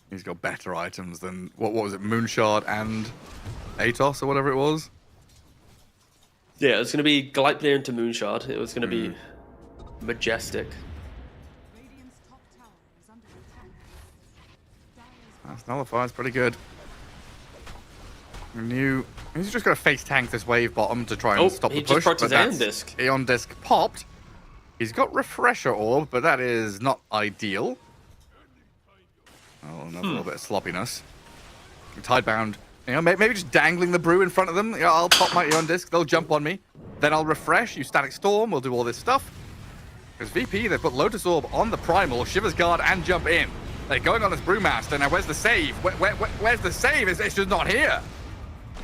He's got better items than what was it, Moonshard and Atos or whatever it was. Yeah, it was going to be Glypnir into Moonshard. It was going to be majestic. That's Nullified's pretty good. He's just got to face tank this wave bottom to try and stop the push. He just procced his Aeon Disc. Aeon Disc popped. He's got Refresher Orb, but that is not ideal. Oh, another little bit of sloppiness. Tidebound, maybe just dangling the brew in front of them. I'll pop my Aeon Disc, they'll jump on me. Then I'll refresh, use Static Storm, we'll do all this stuff. Because VP, they've put Lotus Orb on the Primal, Shiver's Guard, and jump in. They're going on this Brewmaster. Now, where's the save? Where's the save? It's just not here.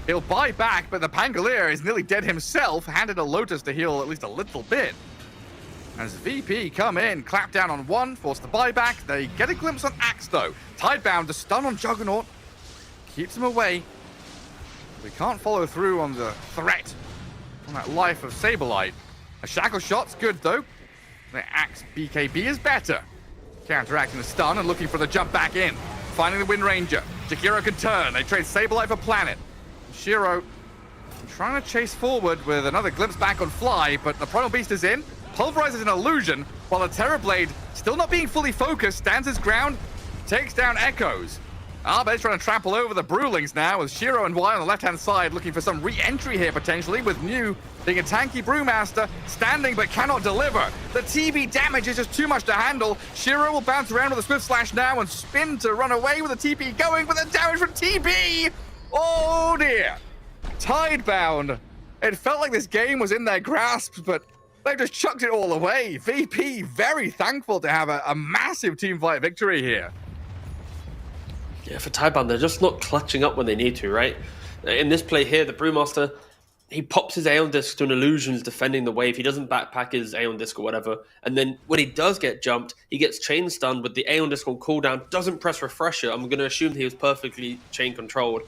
He'll buy back, but the Pangolier is nearly dead himself, handed a Lotus to heal at least a little bit. As VP come in, clap down on one, force the buyback. They get a glimpse on Axe, though. Tidebound, the stun on Juggernaut. Keeps him away. We can't follow through on the threat on that life of Saberlight. A Shackle Shot's good, though. The Axe BKB is better. Counteracting the stun and looking for the jump back in. Finding the Wind Ranger. Jakiro can turn. They trade Saberlight for Planet. Shiro trying to chase forward with another glimpse back on Fly, but the Primal Beast is in. Pulverizes an illusion, while the Terrorblade, still not being fully focused, stands his ground, takes down Echoes. Arbed's trying to trample over the Brewlings now, with Shiro and Y on the left-hand side looking for some re-entry here potentially, with New being a tanky Brewmaster, standing but cannot deliver. The TB damage is just too much to handle. Shiro will bounce around with a Swift Slash now and spin to run away with the TP going, but the damage from TB! Oh dear! Tidebound. It felt like this game was in their grasp, but they just chucked it all away. VP very thankful to have a massive team fight victory here. Yeah, for Tidebound, they're just not clutching up when they need to, right? In this play here, the Brewmaster, he pops his Aeon Disc to an Illusions defending the wave. He doesn't backpack his Aeon Disc or whatever. And then when he does get jumped, he gets chain stunned with the Aeon Disc on cooldown, doesn't press Refresher. I'm going to assume he was perfectly chain controlled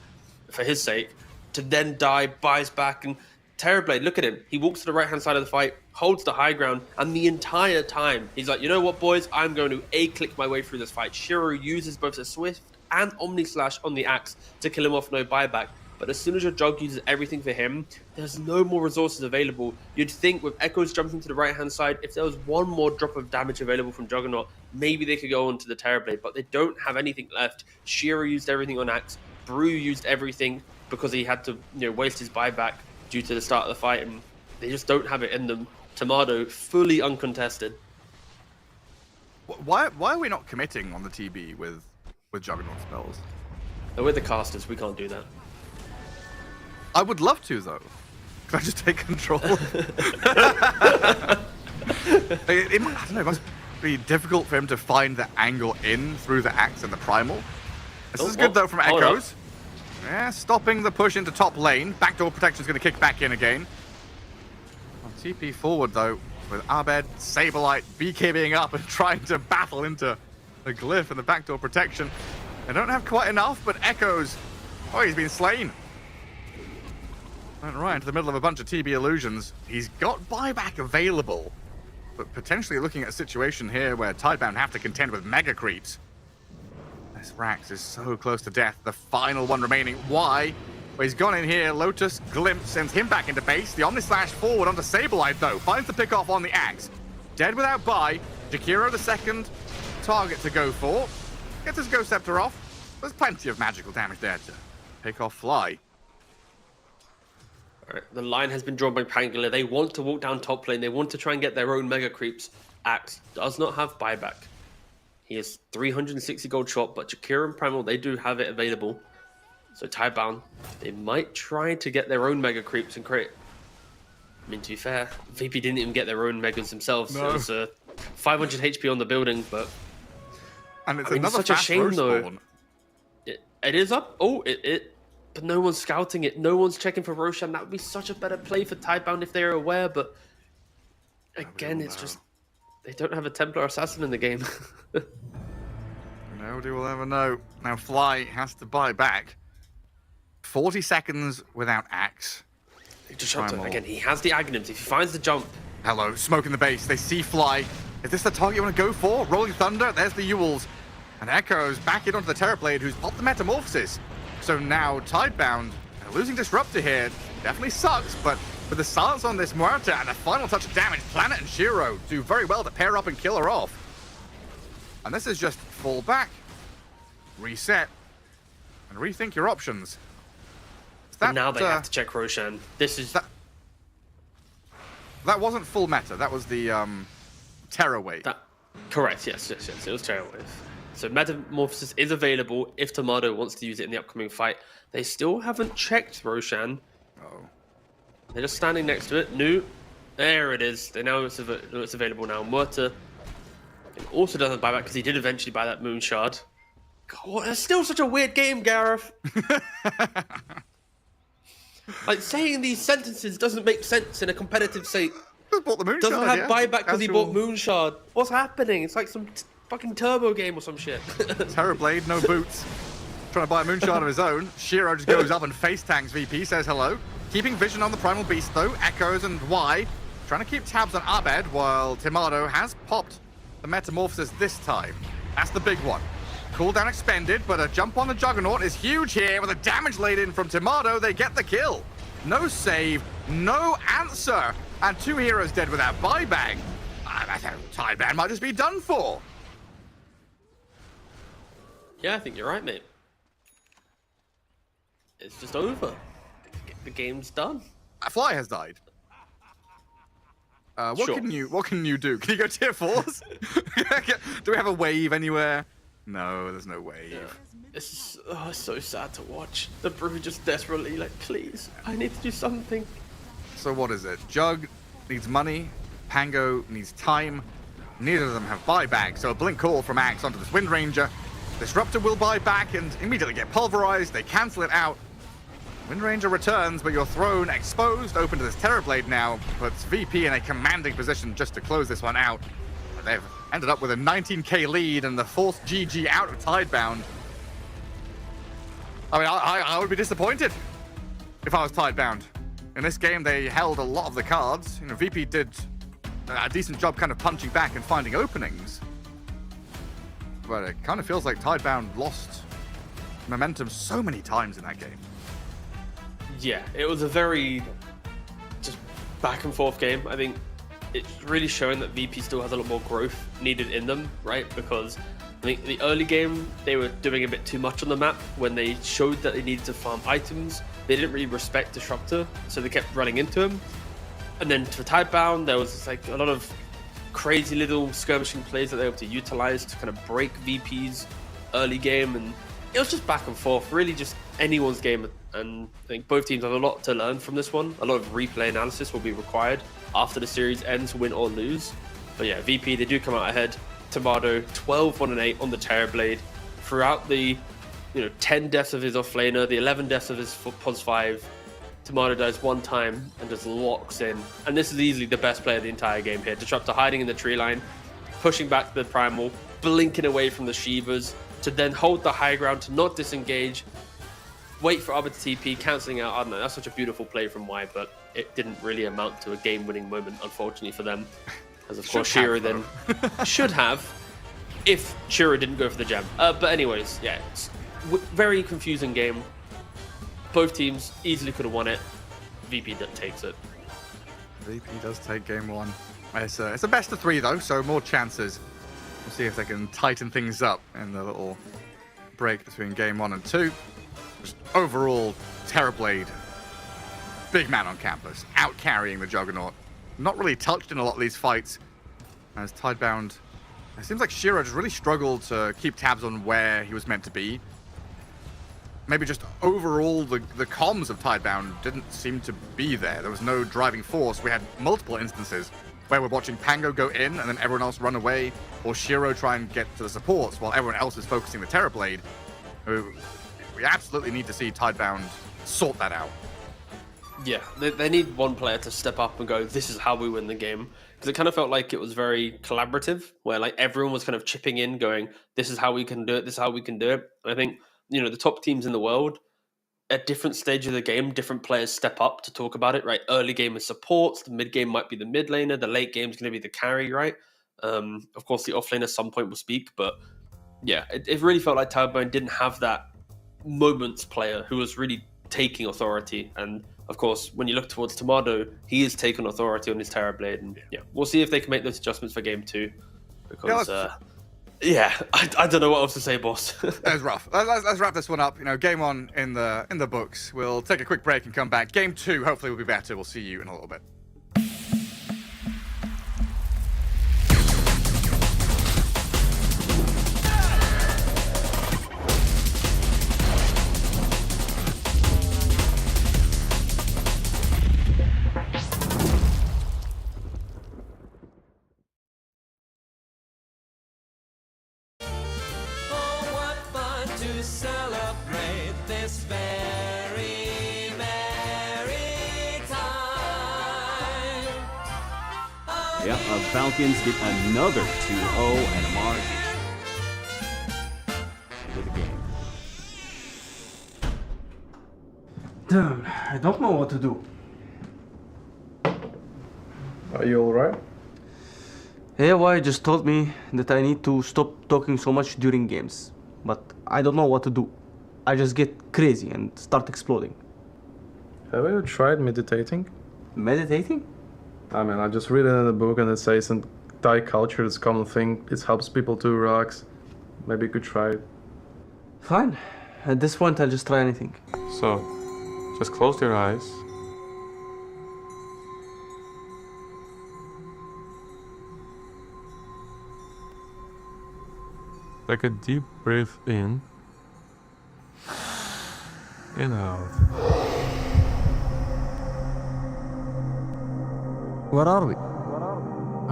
for his sake. To then die, buys back, and Terrorblade, look at him. He walks to the right-hand side of the fight, holds the high ground, and the entire time, he's like, you know what, boys? I'm going to A-click my way through this fight. Shiro uses both the Swift and Omni Slash on the Axe to kill him off, no buyback. But as soon as your Jug uses everything for him, there's no more resources available. You'd think with Echoes jumping to the right-hand side, if there was one more drop of damage available from Juggernaut, maybe they could go on to the Terrorblade, but they don't have anything left. Shiro used everything on Axe. Brew used everything because he had to waste his buyback due to the start of the fight, and they just don't have it in them. Tomato, fully uncontested. Why are we not committing on the TB with Juggernaut spells? We're the casters, we can't do that. I would love to, though. Can I just take control? I don't know, it must be difficult for him to find the angle in through the Axe and the Primal. This is good, though, from Echoes. Yeah, stopping the push into top lane. Backdoor protection is going to kick back in again. TP forward, though, with Abed, Saberlight, BKBing up and trying to battle into the Glyph and the backdoor protection. They don't have quite enough, but Echoes... Oh, he's been slain. Went right into the middle of a bunch of TB illusions. He's got buyback available, but potentially looking at a situation here where Tidebound have to contend with mega creeps. This Rax is so close to death. The final one remaining. Why? Well, he's gone in here. Lotus Glimpse sends him back into base. The Omni Slash forward onto Saberlight, though. Finds the pick off on the Axe. Dead without buy. Jakiro the second target to go for. Gets his Ghost Scepter off. There's plenty of magical damage there to pick off Fly. All right, the line has been drawn by Pangolier. They want to walk down top lane. They want to try and get their own mega creeps. Axe does not have buyback. He has 360 gold shot, but Jakiro and Primal, they do have it available. So Tidebound, they might try to get their own mega creeps and create. I mean, to be fair, VP didn't even get their own megas themselves. No. It was 500 HP on the building, but and it's another such a shame though. Spawn. It is up. Oh, but no one's scouting it. No one's checking for Roshan. That would be such a better play for Tidebound if they're aware. But again, it's just they don't have a Templar Assassin in the game. Nobody will ever know. Now Fly has to buy back. 40 seconds without Axe. Disruptor, Primal. again, he has the Agnums. If he finds the jump, Hello, smoke in the base. They see Fly. Is this the target you want to go for? Rolling Thunder, there's the Ewells. And Echoes back in onto the Terrorblade, who's popped the Metamorphosis. So now, Tidebound, losing Disruptor here, definitely sucks, but with the silence on this Muerta and a final touch of damage, Planet and Shiro do very well to pair up and kill her off. And this is just fall back, reset, and rethink your options. and now they have to check Roshan. This is... That wasn't full meta, that was the Terror Wave. Correct, yes, it was Terror Wave. So Metamorphosis is available if Tomato wants to use it in the upcoming fight. They still haven't checked Roshan. Oh. They're just standing next to it. New. There it is. They know it's available now. Muerta also doesn't buy back because he did eventually buy that Moon Shard. God, it's still such a weird game, Gareth. Like, saying these sentences doesnent make sense in a competitive state. Just bought the Moon Doesn't Shard, have buyback because he Casual. bought Moon Shard. What's happening? It's like some fucking turbo game or some shit. Terrorblade, no boots. Trying to buy a Moonshard of his own. Shiro just goes up and face tanks VP, says hello. Keeping vision on the Primal Beast though. Echoes and Y trying to keep tabs on Abed while Timado has popped the Metamorphosis this time. That's the big one. Cooldown expended, but a jump on the Juggernaut is huge here with a damage laid in from Timado. They get the kill. No save, no answer, and two heroes dead without buyback. Tidebound might just be done for. Yeah, I think you're right, mate. It's just over. The game's done. A Fly has died. What Sure. can you do? Can you go tier 4s? Do we have a wave anywhere? No, there's no wave. Yeah. It's so sad to watch. The Brew just desperately like, please, I need to do something. So what is it? Jug needs money. Pango needs time. Neither of them have buyback, so a blink call from Axe onto this Wind Ranger. Disruptor will buy back and immediately get pulverized. They cancel it out. Wind Ranger returns, but your throne exposed, open to this Terrorblade now, puts VP in a commanding position just to close this one out. But they've ended up with a 19k lead and the fourth GG out of Tidebound. I mean, I would be disappointed if I was Tidebound. In this game, they held a lot of the cards. You know, VP did a decent job kind of punching back and finding openings. But it kind of feels like Tidebound lost momentum so many times in that game. Yeah, it was a very just back and forth game. I think it's really showing that VP still has a lot more growth needed in them, right? Because I think the early game, they were doing a bit too much on the map. When they showed that they needed to farm items, they didn't really respect Disruptor, so they kept running into him. And then for Tidebound, there was like a lot of crazy little skirmishing plays that they were able to utilize to kind of break VP's early game, and it was just back and forth, really just anyone's game. And I think both teams have a lot to learn from this one. A lot of replay analysis will be required after the series ends, win or lose. But yeah, VP, they do come out ahead. Tomato 12-1-8 on the Terrorblade. Throughout the 10 deaths of his offlaner, the 11 deaths of his POS 5, Tomato dies one time and just locks in. And this is easily the best play of the entire game here. Disruptor hiding in the tree line, pushing back the Primal, blinking away from the Shivas, to then hold the high ground, to not disengage, wait for Abed to TP, cancelling out. I don't know, that's such a beautiful play from Y, but it didn't really amount to a game-winning moment, unfortunately for them. As of course, Shiro then should have, if Shiro didn't go for the jam. But anyways, yeah, it's very confusing game. Both teams easily could have won it. VP takes it. VP does take game one. It's a best of 3 though, so more chances. We'll see if they can tighten things up in the little break between game 1 and 2. Just overall, Terrorblade, big man on campus, out carrying the Juggernaut. Not really touched in a lot of these fights. As Tidebound, it seems like Shiro just really struggled to keep tabs on where he was meant to be. Maybe just overall, the comms of Tidebound didn't seem to be there. There was no driving force. We had multiple instances where we're watching Pango go in and then everyone else run away, or Shiro try and get to the supports while everyone else is focusing the Terrorblade. We absolutely need to see Tidebound sort that out. Yeah, they need one player to step up and go, this is how we win the game. Because it kind of felt like it was very collaborative, where like everyone was kind of chipping in, going, this is how we can do it, this is how we can do it. And I think, the top teams in the world at different stages of the game, different players step up to talk about it, right? Early game is supports, the mid game might be the mid laner, the late game is going to be the carry, right? Of course, the off lane at some point will speak, but yeah, it really felt like Towerbone didn't have that moments player who was really taking authority. And of course, when you look towards Tomato, he is taking authority on his Terrorblade, and yeah, we'll see if they can make those adjustments for game 2, because I don't know what else to say, boss. That was rough. Let's wrap this one up. You know, game 1 in the books. We'll take a quick break and come back. Game 2 hopefully will be better. We'll see you in a little bit. Celebrate this very merry time. Yeah, Falcons get another 2-0 and a mark into the game. Damn, I don't know what to do. Are you alright? AY just told me that I need to stop talking so much during games, but I don't know what to do. I just get crazy and start exploding. Have you tried meditating? Meditating? I mean, I just read it in a book and it says in Thai culture it's a common thing. It helps people to relax. Maybe you could try it. Fine. At this point, I'll just try anything. So, just close your eyes. Take a deep breath in and out. Where are we?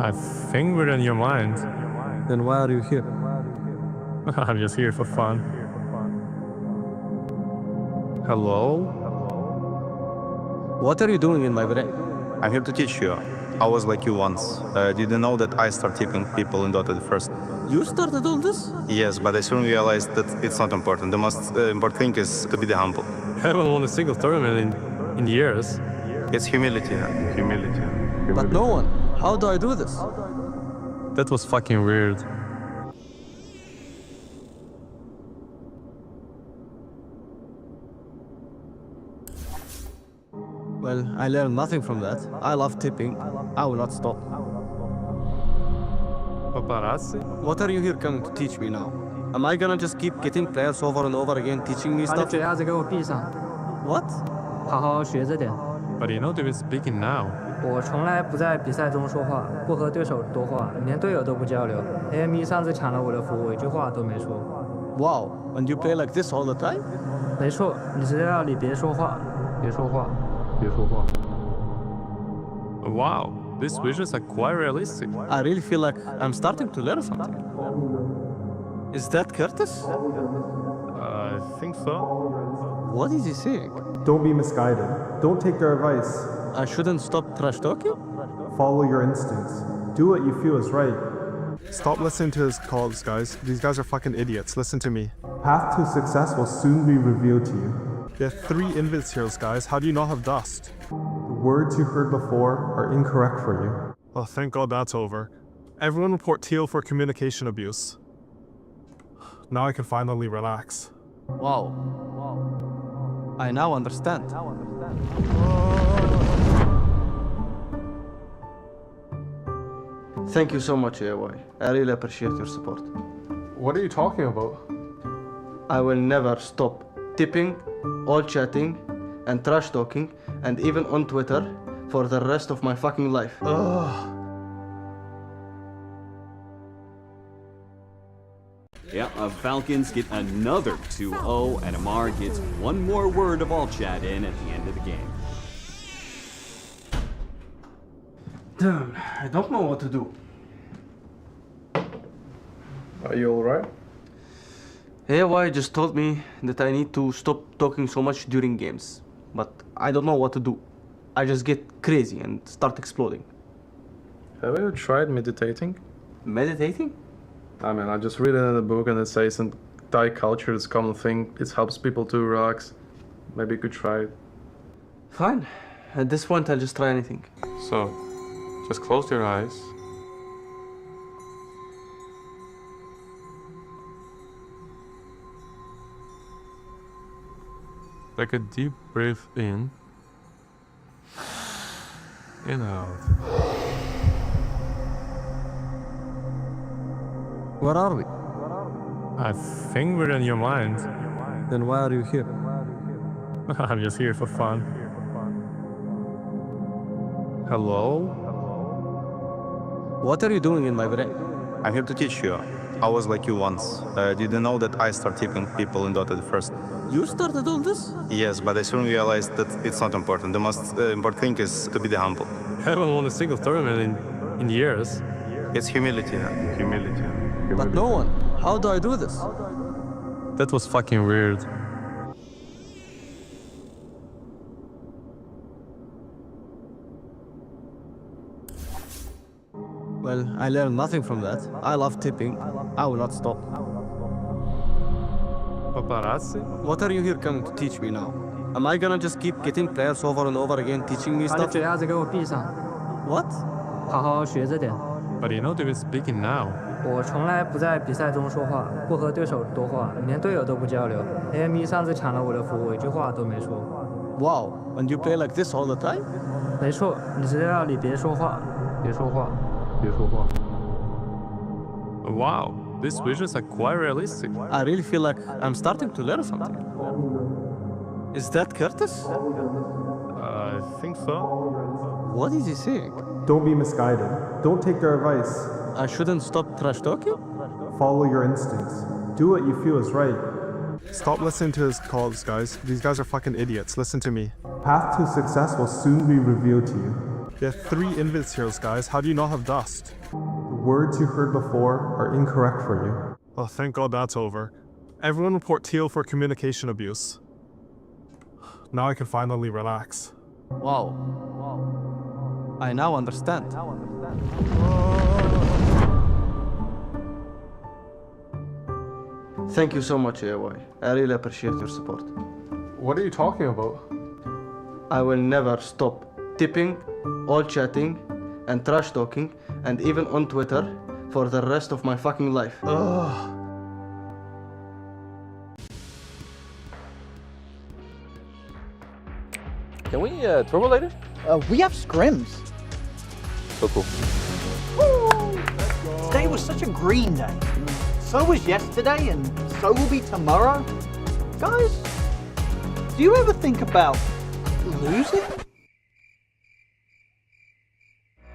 I think we're in your mind. Then why are you here? I'm just here for fun. Hello? What are you doing in my brain? I'm here to teach you. I was like you once. Did you know that I started tipping people in Dota first? You started all this? Yes, but I soon realized that it's not important. The most important thing is to be the humble. I haven't won a single tournament in years. It's humility. Humility. But no one. How do I do this? That was fucking weird. Well, I learned nothing from that. I love tipping. I will not stop. Paparazzi? What are you here coming to teach me now? Am I gonna just keep getting players over and over again teaching me stuff? What? 好好学着点。 But you know they've been speaking now. 我从来不在比赛中说话，不和对手多话，连队友都不交流。AME 上次抢了我的服，我一句话都没说。Wow, and you play like this all the time? 没错，你只要你别说话，别说话，别说话。Wow, these visuals are quite realistic. I really feel like I'm starting to learn something. Is that Curtis? I think so. What is he saying? Don't be misguided. Don't take their advice. I shouldn't stop trash talking? Follow your instincts. Do what you feel is right. Stop listening to his calls, guys. These guys are fucking idiots. Listen to me. Path to success will soon be revealed to you. You have 3 invis heroes, guys. How do you not have dust? The words you heard before are incorrect for you. Oh, thank God that's over. Everyone report Teal for communication abuse. Now I can finally relax. Wow. I now understand. Thank you so much, AY. I really appreciate your support. What are you talking about? I will never stop tipping, all chatting, and trash talking, and even on Twitter for the rest of my fucking life. Yeah, Falcons get another 2-0, and Amar gets one more word of all chat in at the end of the game. Damn, I don't know what to do. Are you alright? AY just told me that I need to stop talking so much during games, but I don't know what to do. I just get crazy and start exploding. Have you tried meditating? Meditating? I mean, I just read it in a book and it says in Thai culture it's a common thing. It helps people to relax. Maybe you could try it. Fine. At this point, I'll just try anything. So, just close your eyes. Take a deep breath in and out. Where are we? I think we're in your mind. Then why are you here? I'm just here for fun. Hello? What are you doing in my brain? I'm here to teach you. I was like you once. Did you know that I started tipping people in Dota first? You started all this? Yes, but I soon realized that it's not important. The most important thing is to be humble. I haven't won a single tournament in years. It's humility. Humility. But no one. How do I do this? That was fucking weird. Well, I learned nothing from that. I love tipping. I will not stop. Paparazzi? What are you here coming to teach me now? Am I gonna just keep getting players over and over again teaching me 把你 stuff? 嘴丫子给我闭上， What? 好好学着点。 But you know they've been speaking now. 我从来不在比赛中说话，不和对手多话，连队友都不交流。AME 上次抢了我的服，我一句话都没说。 Wow, and you play like this all the time? 没错，你只要你别说话，别说话。 别说话. Wow, these visuals are quite realistic. I really feel like I'm starting to learn something. Is that Curtis? I think so. What is he saying? Don't be misguided. Don't take their advice. I shouldn't stop trash talking? Follow your instincts. Do what you feel is right. Stop listening to his calls, guys. These guys are fucking idiots. Listen to me. Path to success will soon be revealed to you. You have 3 invis heroes, guys. How do you not have dust? The words you heard before are incorrect for you. Oh, thank God that's over. Everyone report Teal for communication abuse. Now I can finally relax. Wow. I now understand. Thank you so much, AY. I really appreciate your support. What are you talking about? I will never stop tipping, all chatting, and trash talking, and even on Twitter for the rest of my fucking life. Can we turbo later? We have scrims. So cool. Today was such a green day. So was yesterday, and so will be tomorrow. Guys, do you ever think about losing?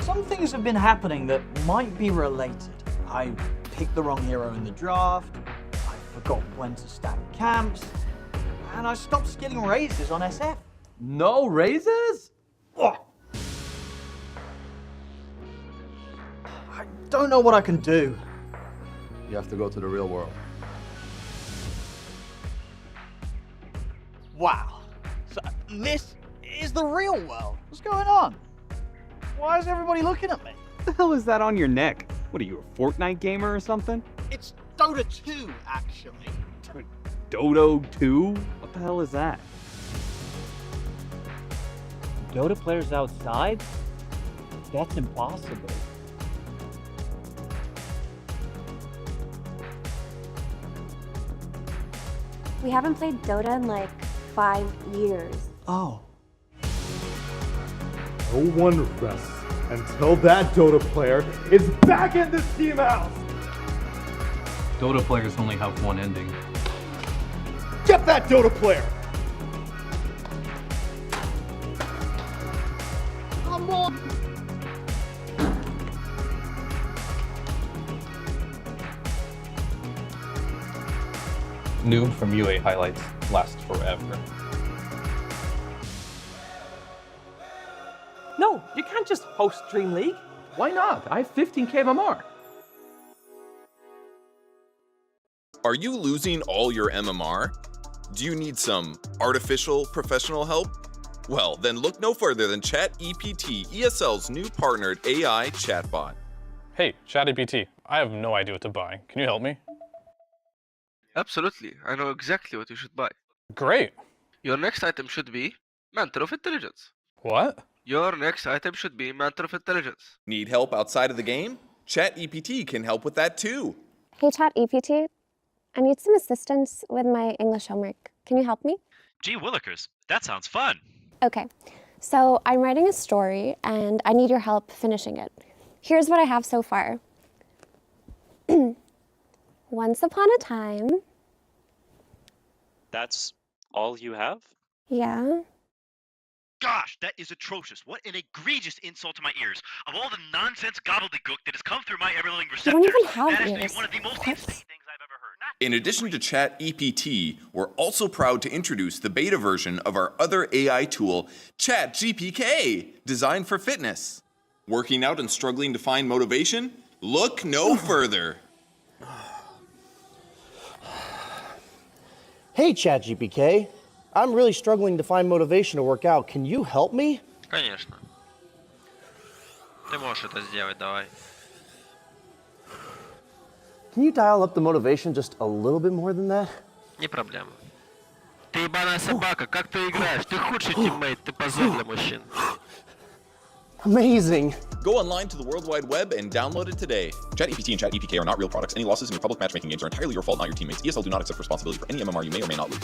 Some things have been happening that might be related. I picked the wrong hero in the draft, I forgot when to stack camps, and I stopped getting raises on SF. No raises? Ugh. I don't know what I can do. You have to go to the real world. Wow. So this is the real world. What's going on? Why is everybody looking at me? What the hell is that on your neck? What are you, a Fortnite gamer or something? It's Dota 2, actually. Dota 2? What the hell is that? Dota players outside? That's impossible. We haven't played Dota in like 5 years. Oh. No one rests until that Dota player is back in this team house. Dota players only have one ending. Get that Dota player. Come on. Noob from UA highlights last forever. No, you can't just host DreamLeague. Why not? I have 15k MMR. Are you losing all your MMR? Do you need some artificial professional help? Well, then look no further than ChatEPT, ESL's new partnered AI chatbot. Hey, ChatEPT, I have no idea what to buy. Can you help me? Absolutely. I know exactly what you should buy. Great. Your next item should be Mantle of Intelligence. What? Your next item should be Mantle of Intelligence. Need help outside of the game? ChatEPT can help with that too. Hey, ChatEPT. I need some assistance with my English homework. Can you help me? Gee willikers, that sounds fun. Okay, so I'm writing a story and I need your help finishing it. Here's what I have so far. Once upon a time. That's all you have? Yeah. Gosh, that is atrocious. What an egregious insult to my ears. Of all the nonsense gobbledygook that has come through my ever-living You don't receptors, even have that is ears. one of the most insane things I've ever heard. In addition to ChatEPT, we're also proud to introduce the beta version of our other AI tool, ChatGPK, designed for fitness. Working out and struggling to find motivation? Look no further. Hey, ChatGPK. I'm really struggling to find motivation to work out. Can you help me? Конечно. Ты можешь это сделать, давай. Can you dial up the motivation just a little bit more than that? Не проблема. Ты ебаная собака, как ты играешь? Ты худший тиммейт, ты позор для мужчин. Amazing. Go online to the World Wide Web and download it today. ChatEPT and ChatEPK are not real products. Any losses in your public matchmaking games are entirely your fault, not your teammates. ESL do not accept responsibility for any MMR you may or may not lose.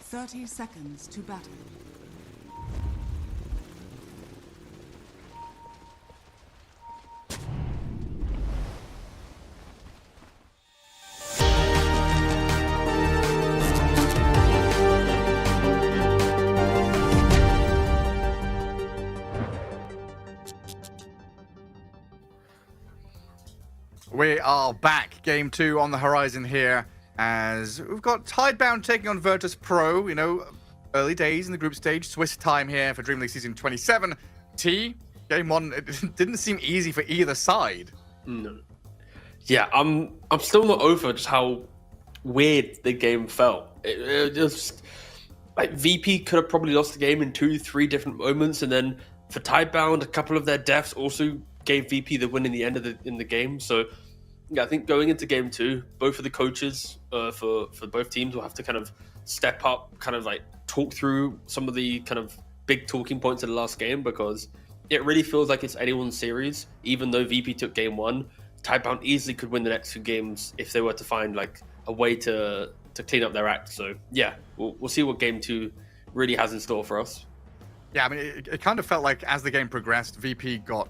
Thirty seconds to battle. We are back. Game 2 on the horizon here, as we've got Tidebound taking on Virtus Pro. You know, early days in the group stage. Swiss time here for DreamLeague Season 27. T, Game 1, it didn't seem easy for either side. No. Yeah, I'm still not over just how weird the game felt. It just, like, VP could have probably lost the game in 2-3 different moments, and then for Tidebound, a couple of their deaths also gave VP the win in the end of the game. So yeah, I think going into game 2, both of the coaches for both teams will have to kind of step up, kind of like talk through some of the kind of big talking points of the last game, because it really feels like it's anyone's series. Even though VP took game 1, Tidebound easily could win the next 2 games if they were to find like a way to clean up their act. So yeah, we'll see what game 2 really has in store for us. Yeah, I mean, it kind of felt like as the game progressed, VP got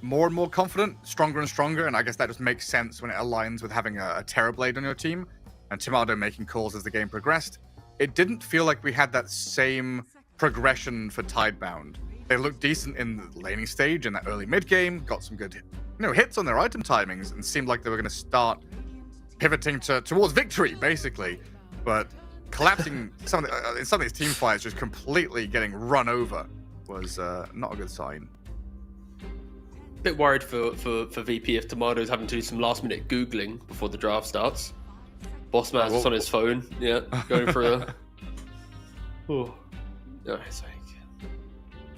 more and more confident, stronger and stronger, and I guess that just makes sense when it aligns with having a Terrorblade on your team, and Timado making calls as the game progressed. It didn't feel like we had that same progression for Tidebound. They looked decent in the laning stage in that early mid game, got some good hits on their item timings, and seemed like they were going to start pivoting towards victory, basically. But collapsing some of these team fights, just completely getting run over, was not a good sign. Bit worried for VP if Tomado's having to do some last minute Googling before the draft starts. Bossman's just on his phone, yeah, going for a... Oh. No, it's like...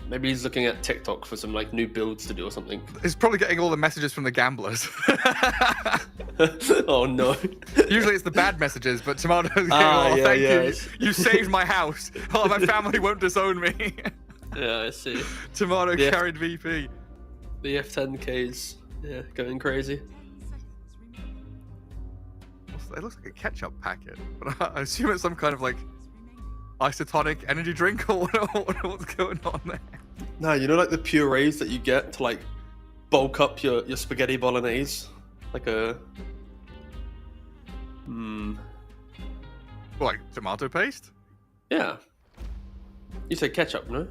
Maybe he's looking at TikTok for some like new builds to do or something. He's probably getting all the messages from the gamblers. Oh no. Usually it's the bad messages, but Tomado's going, thank you. You saved my house. Oh, my family won't disown me. Yeah, I see. Tomato carried VP. The F10Ks, yeah, going crazy. It looks like a ketchup packet, but I assume it's some kind of like isotonic energy drink or what's going on there. No, you know, like the purees that you get to like bulk up your spaghetti bolognese, like a like tomato paste. Yeah. You say ketchup, no?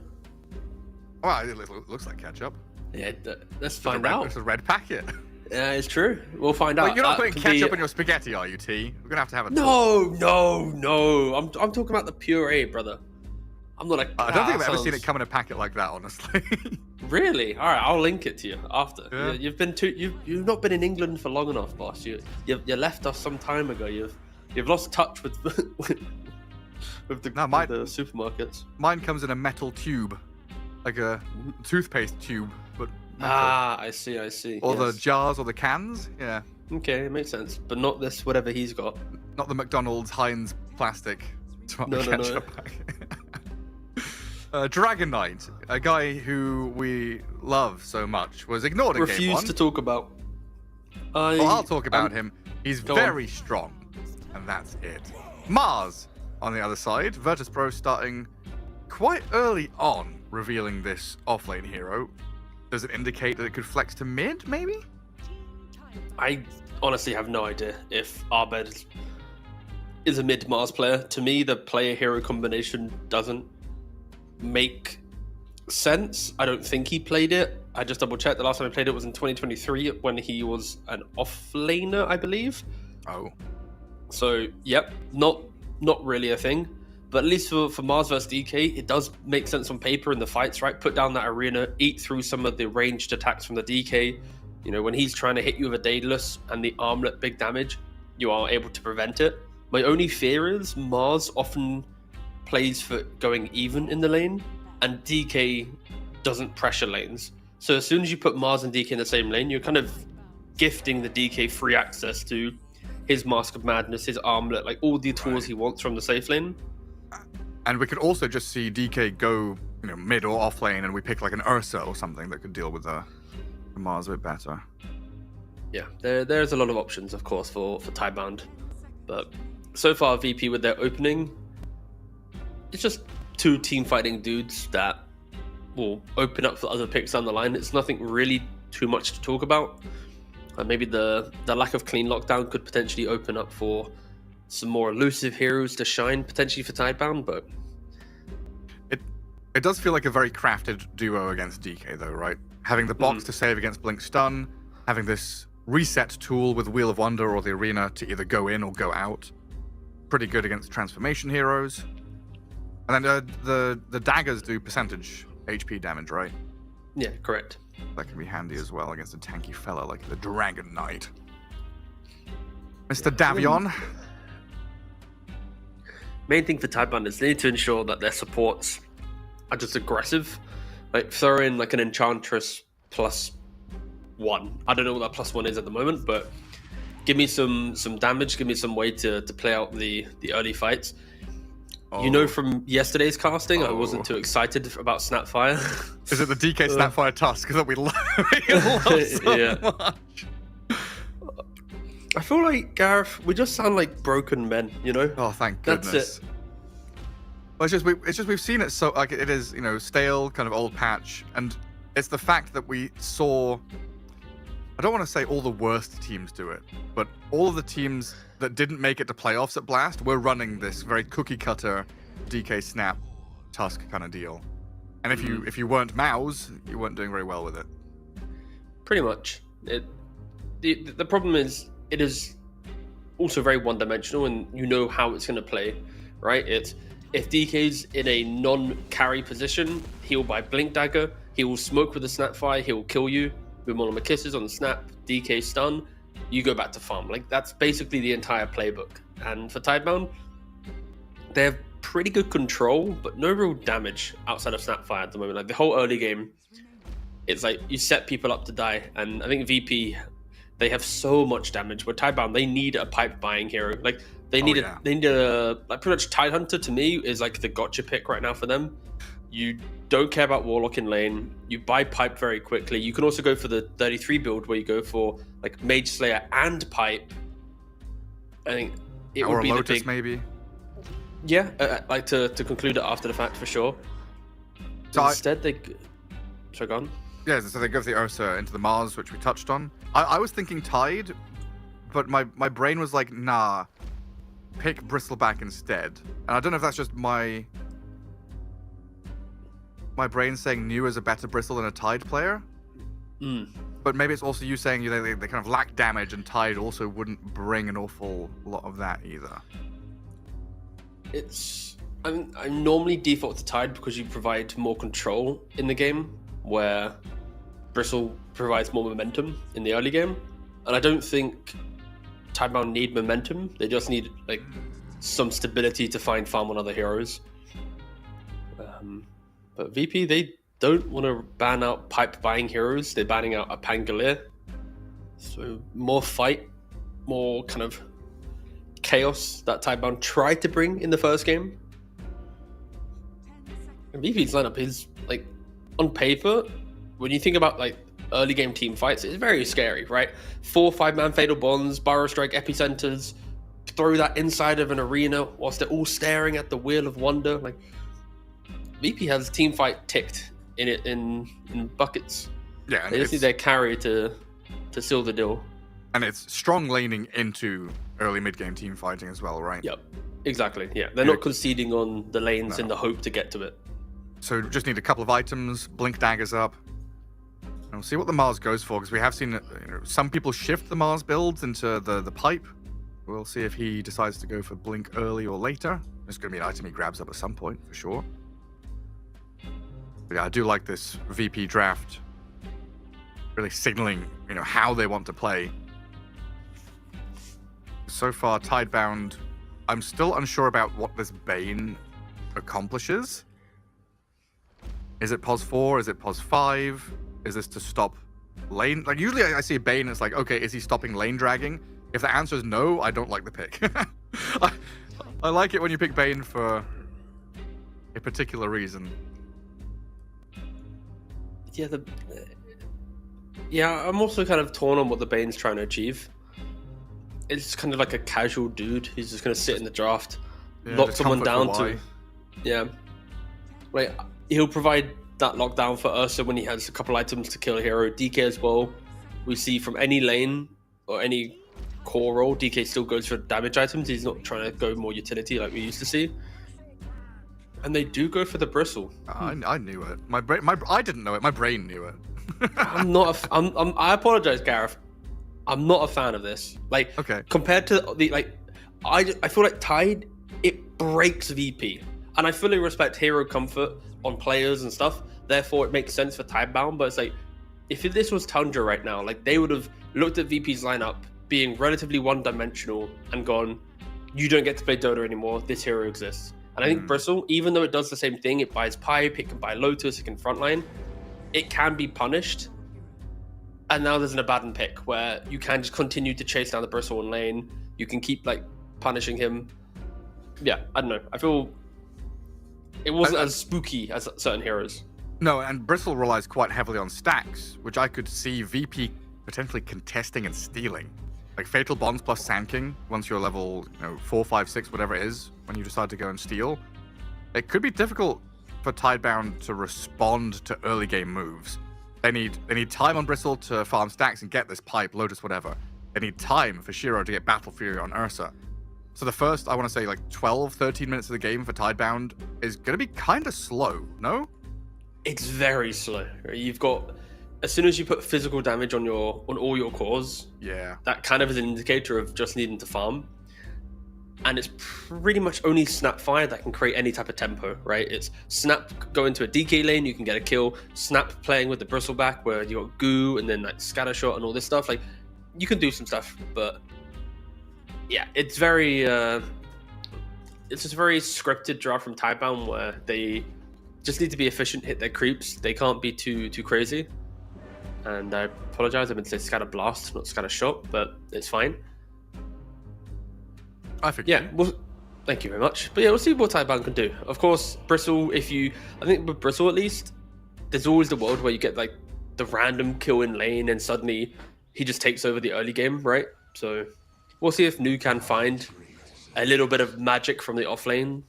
Well, it looks like ketchup. Yeah, let's find out. It's a red packet. Yeah, it's true. We'll find out. You're not putting ketchup in your spaghetti, are you, T? We're gonna have a No. I'm talking about the puree, brother. I'm not like. I don't think I've ever seen it come in a packet like that, honestly. Really? All right, I'll link it to you after. Yeah. You've not been in England for long enough, boss. You left us some time ago. You've lost touch with with the supermarkets. Mine comes in a metal tube, like a toothpaste tube, but metal. Ah, I see. Or the jars or the cans, yeah. Okay, it makes sense, but not this whatever he's got. Not the McDonald's Heinz plastic ketchup pack. Dragon Knight, a guy who we love so much, was ignored in game 1. Refused to talk about. I'll talk about him. He's very strong, and that's it. Mars, on the other side, Virtus.pro starting quite early on, revealing this offlane hero. Does it indicate that it could flex to mid, maybe? I honestly have no idea if Arbed is a mid Mars player. To me, the player-hero combination doesn't make sense. I don't think he played it. I just double-checked. The last time I played it was in 2023 when he was an offlaner, I believe. Oh. So, yep, not really a thing. But at least for Mars vs DK, it does make sense on paper in the fights, right? Put down that arena, eat through some of the ranged attacks from the DK. You know, when he's trying to hit you with a Daedalus and the armlet big damage, you are able to prevent it. My only fear is Mars often plays for going even in the lane, and DK doesn't pressure lanes. So as soon as you put Mars and DK in the same lane, you're kind of gifting the DK free access to his Mask of Madness, his armlet, like all the tools he wants from the safe lane. And we could also just see DK go, mid or off lane, and we pick like an Ursa or something that could deal with the Mars a bit better. Yeah, there's a lot of options, of course, for Tidebound. But so far, VP with their opening, it's just two team fighting dudes that will open up for other picks down the line. It's nothing really too much to talk about. Maybe the lack of clean lockdown could potentially open up for some more elusive heroes to shine, potentially for Tidebound, but it does feel like a very crafted duo against DK, though, right? Having the box to save against Blink Stun, having this reset tool with Wheel of Wonder or the Arena to either go in or go out. Pretty good against transformation heroes. And then the daggers do percentage HP damage, right? Yeah, correct. That can be handy as well against a tanky fella like the Dragon Knight. Mr. Davion. Main thing for Tidebound is they need to ensure that their supports are just aggressive. Like throw in like an Enchantress +1. I don't know what that +1 is at the moment, but give me some damage, give me some way to play out the early fights. You know from yesterday's casting, I wasn't too excited about Snapfire. Is it the DK Snapfire Tusk that we love so much? I feel like, Gareth, we just sound like broken men, Oh, thank goodness. That's it. Well, it's just we've seen it so, like, it is, stale, kind of old patch, and it's the fact that we saw, I don't want to say all the worst teams do it, but all of the teams that didn't make it to playoffs at Blast were running this very cookie cutter DK Snap Tusk kind of deal. And if you weren't Mouse, you weren't doing very well with it. Pretty much. The problem is it is also very one-dimensional, and you know how it's going to play, right? It's if DK's in a non-carry position, he'll buy Blink Dagger, he will smoke with the Snapfire, he will kill you with Mono Kisses on the snap, DK stun, you go back to farm. Like, that's basically the entire playbook. And for Tidebound, they have pretty good control, but no real damage outside of Snapfire at the moment. Like, the whole early game, it's like you set people up to die. And I think VP, they have so much damage. With Tidebound, they need a pipe buying hero. Like, they need a like, pretty much Tidehunter to me is like the gotcha pick right now for them. You don't care about Warlock in lane. You buy Pipe very quickly. You can also go for the 33 build where you go for like Mage Slayer and Pipe. I think it would be Lotus, the big, maybe. Yeah, like to conclude it after the fact for sure. So instead, they sorry, go on. Yeah, so they go for the Ursa into the Mars, which we touched on. I was thinking Tide, but my brain was like, nah, pick Bristleback instead. And I don't know if that's just my brain saying New is a better Bristle than a Tide player. But maybe it's also you saying they kind of lack damage, and Tide also wouldn't bring an awful lot of that either. I normally default to Tide because you provide more control in the game, where Bristle provides more momentum in the early game. And I don't think Tidebound need momentum. They just need like some stability to find farm on other heroes. But VP, they don't want to ban out pipe buying heroes. They're banning out a Pangolier. So more fight, more kind of chaos that Tidebound tried to bring in the first game. And VP's lineup is, like, on paper, when you think about like early game team fights, it's very scary, right? 4 5-man fatal bonds, Burrow Strike epicenters, throw that inside of an arena whilst they're all staring at the Wheel of Wonder. Like, VP has team fight ticked in buckets. Yeah, they just need their carry to seal the deal. And it's strong laning into early mid-game team fighting as well, right? Yep, exactly. Yeah, they're not conceding on the lanes in the hope to get to it. So just need a couple of items, blink daggers up. And we'll see what the Mars goes for, because we have seen some people shift the Mars builds into the pipe. We'll see if he decides to go for blink early or later. It's going to be an item he grabs up at some point, for sure. But yeah, I do like this VP draft. Really signaling, how they want to play. So far, Tidebound, I'm still unsure about what this Bane accomplishes. Is it pos 4? Is it pos 5? Is this to stop lane? Like, usually I see Bane, it's like, okay, is he stopping lane dragging? If the answer is no, I don't like the pick. I like it when you pick Bane for a particular reason. Yeah, I'm also kind of torn on what the Bane's trying to achieve. It's kind of like a casual dude who's just going to sit in the draft, lock someone down to... Yeah. Like, he'll provide that lockdown for Ursa when he has a couple items to kill a hero. DK as well. We see from any lane or any core role, DK still goes for damage items. He's not trying to go more utility like we used to see. And they do go for the bristle. I knew it. I didn't know it. My brain knew it. I apologize, Gareth. I'm not a fan of this. Like, compared to the I feel like Tide, it breaks VP, and I fully respect hero comfort on players and stuff. Therefore, it makes sense for Tidebound. But it's like, if this was Tundra right now, like, they would have looked at VP's lineup being relatively one-dimensional and gone, "You don't get to play Dota anymore. This hero exists." And I think Bristle, even though it does the same thing, it buys pipe, it can buy Lotus, it can frontline, it can be punished. And now there's an Abaddon pick where you can just continue to chase down the Bristle in lane. You can keep punishing him. Yeah, I don't know. I feel it wasn't as spooky as certain heroes. No, and Bristle relies quite heavily on stacks, which I could see VP potentially contesting and stealing. Like Fatal Bonds plus Sand King, once you're level 4, 5, 6, whatever it is, when you decide to go and steal. It could be difficult for Tidebound to respond to early game moves. They need time on Bristle to farm stacks and get this pipe, Lotus, whatever. They need time for Shiro to get Battle Fury on Ursa. So the first, I want to say, 12, 13 minutes of the game for Tidebound is going to be kind of slow, no? It's very slow. You've got, as soon as you put physical damage on all your cores, that kind of is an indicator of just needing to farm. And it's pretty much only Snapfire that can create any type of tempo, right? It's Snap go into a DK lane, you can get a kill. Snap playing with the Bristleback where you got Goo and then Scattershot and all this stuff. Like, you can do some stuff, but yeah, it's very it's just a very scripted draft from Tidebound where they just need to be efficient, hit their creeps. They can't be too crazy. And I apologize, I meant to say Scatter Blast, not Scatter Shot, but it's fine. Yeah, well, thank you very much. But yeah, we'll see what Tidebound can do. Of course, Bristle, I think with Bristle at least, there's always the world where you get the random kill in lane and suddenly he just takes over the early game, right? So we'll see if Nu can find a little bit of magic from the off lane.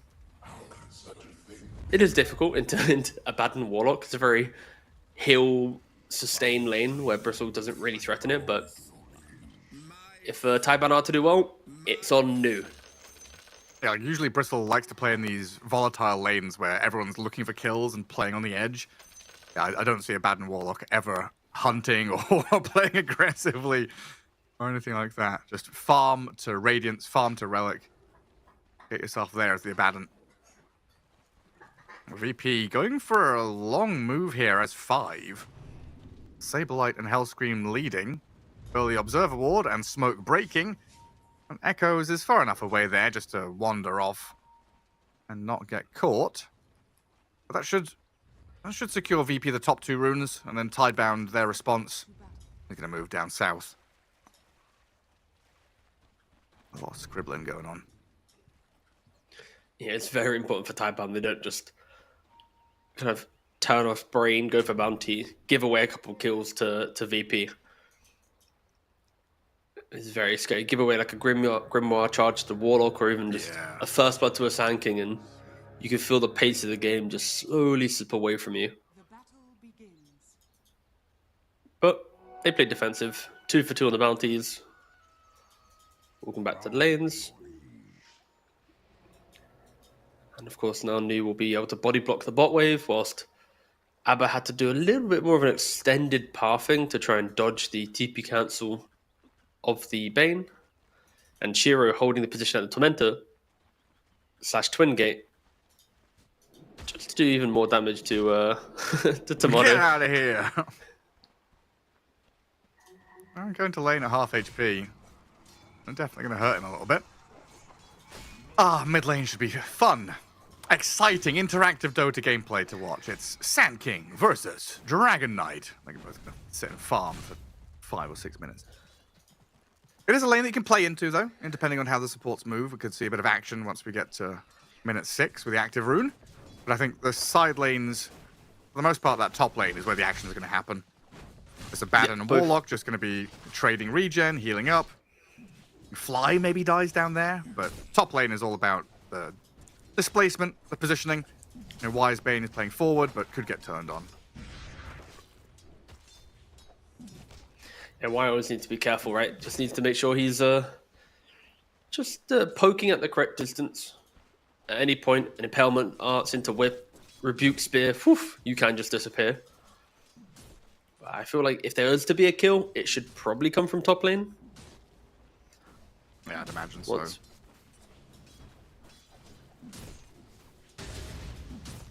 It is difficult into Abaddon Warlock. It's a very heal sustain lane where Bristle doesn't really threaten it, but if Tidebound are to do well, it's on Nu. Yeah, usually Bristle likes to play in these volatile lanes where everyone's looking for kills and playing on the edge. Yeah, I don't see Abaddon Warlock ever hunting or playing aggressively or anything like that. Just farm to Radiance, farm to Relic. Get yourself there as the Abaddon. VP going for a long move here as 5. Saberlight and Hellscream leading. Early Observer Ward and Smoke breaking. And Echoes is far enough away there just to wander off and not get caught. But that should secure VP the top 2 runes, and then Tidebound their response. They're going to move down south. A lot of scribbling going on. Yeah, it's very important for Tidebound. They don't just kind of turn off brain, go for bounty, give away a couple kills to VP. It's very scary. Give away like a Grimoire charge to Warlock, or even just a first blood to a Sand King, and you can feel the pace of the game just slowly slip away from you. But they played defensive. 2 for 2 on the bounties. Walking back to the lanes. And of course now Nu will be able to body block the bot wave, whilst Abba had to do a little bit more of an extended pathing to try and dodge the TP cancel of the Bane. And Shiro holding the position at the Tormentor / Twin Gate just to do even more damage to Tomato. Get out of here! I'm going to lane at half HP. I'm definitely going to hurt him a little bit. Mid lane should be fun. Exciting, interactive Dota gameplay to watch. It's Sand King versus Dragon Knight. They can both sit and farm for 5 or 6 minutes. It is a lane that you can play into, though, and depending on how the supports move, we could see a bit of action once we get to minute 6 with the active rune. But I think the side lanes, for the most part, that top lane is where the action is going to happen. There's a Baden and Warlock just going to be trading regen, healing up. Fly maybe dies down there, but top lane is all about the displacement, the positioning. You know, Wise Bane is playing forward, but could get turned on. And Y always needs to be careful, right? Just needs to make sure he's just poking at the correct distance. At any point, an impalement arts into whip, rebuke spear, woof, you can just disappear. But I feel like if there is to be a kill, it should probably come from top lane. Yeah, I'd imagine so.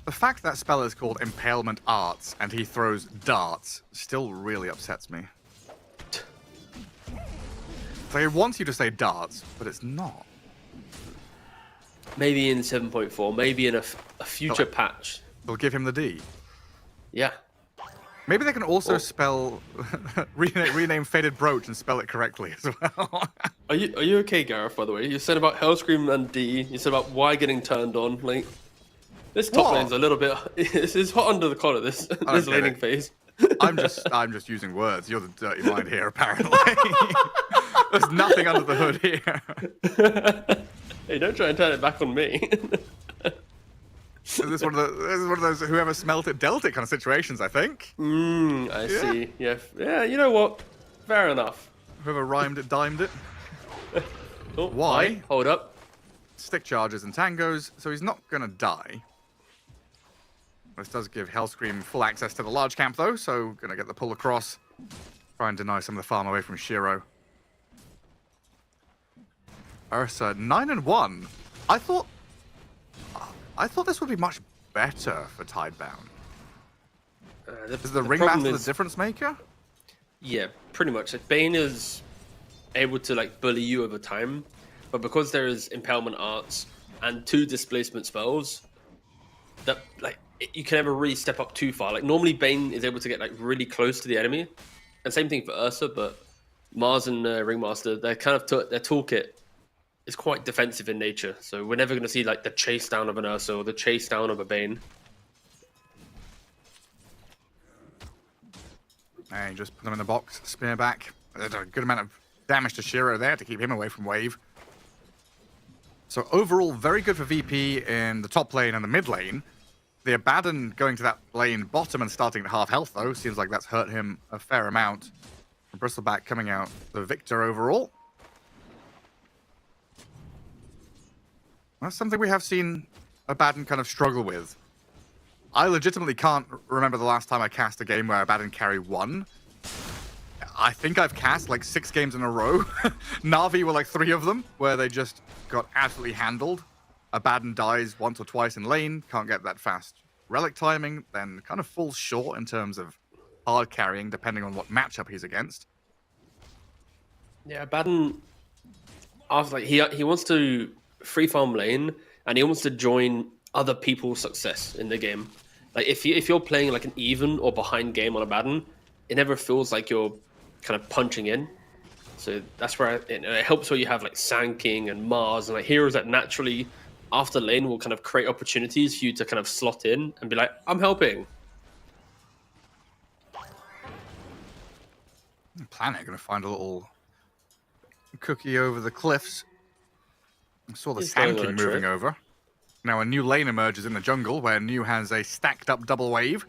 The fact that spell is called Impalement Arts and he throws darts still really upsets me. So he wants you to say darts, but it's not. Maybe in 7.4, maybe in a future patch. They'll give him the D. Yeah. Maybe they can also spell rename Faded Brooch and spell it correctly as well. Are you okay, Gareth, by the way? You said about Hellscream and D, you said about Y getting turned on. Like, this top lane's a little bit it's hot under the collar, this laning phase. I'm just using words. You're the dirty mind here, apparently. There's nothing under the hood here. Hey, don't try and turn it back on me. This is one of those whoever smelt it dealt it kind of situations, I think. I see. Yeah, you know what? Fair enough. Whoever rhymed it, dimed it. Oh, Why? Hold up. Stick charges and tangos, so he's not going to die. This does give Hellscream full access to the large camp, though, so going to get the pull across. Try and deny some of the farm away from Shiro. Ursa, 9-1. I thought this would be much better for Tidebound. Is the Ringmaster the difference maker? Yeah, pretty much. Like, Bane is able to like bully you over time, but because there is Impalement Arts and 2 displacement spells, that like you can never really step up too far. Like normally Bane is able to get like really close to the enemy, and same thing for Ursa. But Mars and Ringmaster, their kind of their toolkit is quite defensive in nature, so we're never going to see like the chase down of an Ursa or the chase down of a Bane. And just put them in the box, spear back. There's a good amount of damage to Shiro there to keep him away from wave. So overall, very good for VP in the top lane and the mid lane. The Abaddon going to that lane bottom and starting at half health, though, seems like that's hurt him a fair amount. And Bristleback coming out the victor overall. That's something we have seen Abaddon kind of struggle with. I legitimately can't remember the last time I cast a game where Abaddon carry won. I think I've cast like 6 games in a row. Na'Vi were like 3 of them, where they just got absolutely handled. Abaddon dies once or twice in lane, can't get that fast relic timing, then kind of falls short in terms of hard carrying, depending on what matchup he's against. Yeah, Abaddon after like he wants to free farm lane and he wants to join other people's success in the game. Like if you're playing like an even or behind game on a Baden, it never feels like you're kind of punching in. So that's where it helps where you have like Sand King and Mars and like heroes that naturally after lane will kind of create opportunities for you to kind of slot in and be like, I'm helping. Planet going to find a little cookie over the cliffs. I saw the Sand King moving over. Now a new lane emerges in the jungle where New has a stacked up double wave.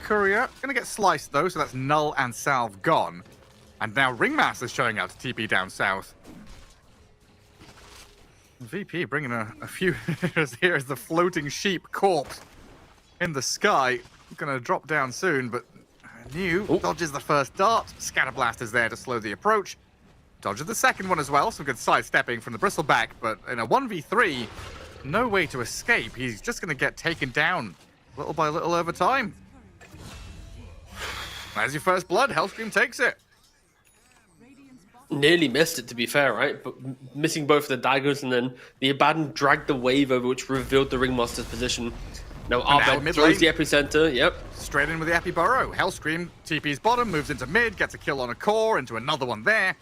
Courier going to get sliced though, so that's Null and Salve gone. And now Ringmaster's showing out to TP down south. VP bringing a few here as the floating sheep corpse in the sky. Going to drop down soon, but New dodges the first dart. Scatterblast is there to slow the approach. Dodges the second one as well. Some good sidestepping from the Bristleback, but in a 1v3, no way to escape. He's just going to get taken down little by little over time. There's your first blood. Hellscream takes it. Nearly missed it, to be fair, right? But missing both the daggers, and then the Abaddon dragged the wave over, which revealed the Ringmaster's position. Now Arbed throws the epicenter, yep. Straight in with the Epi Burrow. Hellscream TP's bottom, moves into mid, gets a kill on a core, into another one there.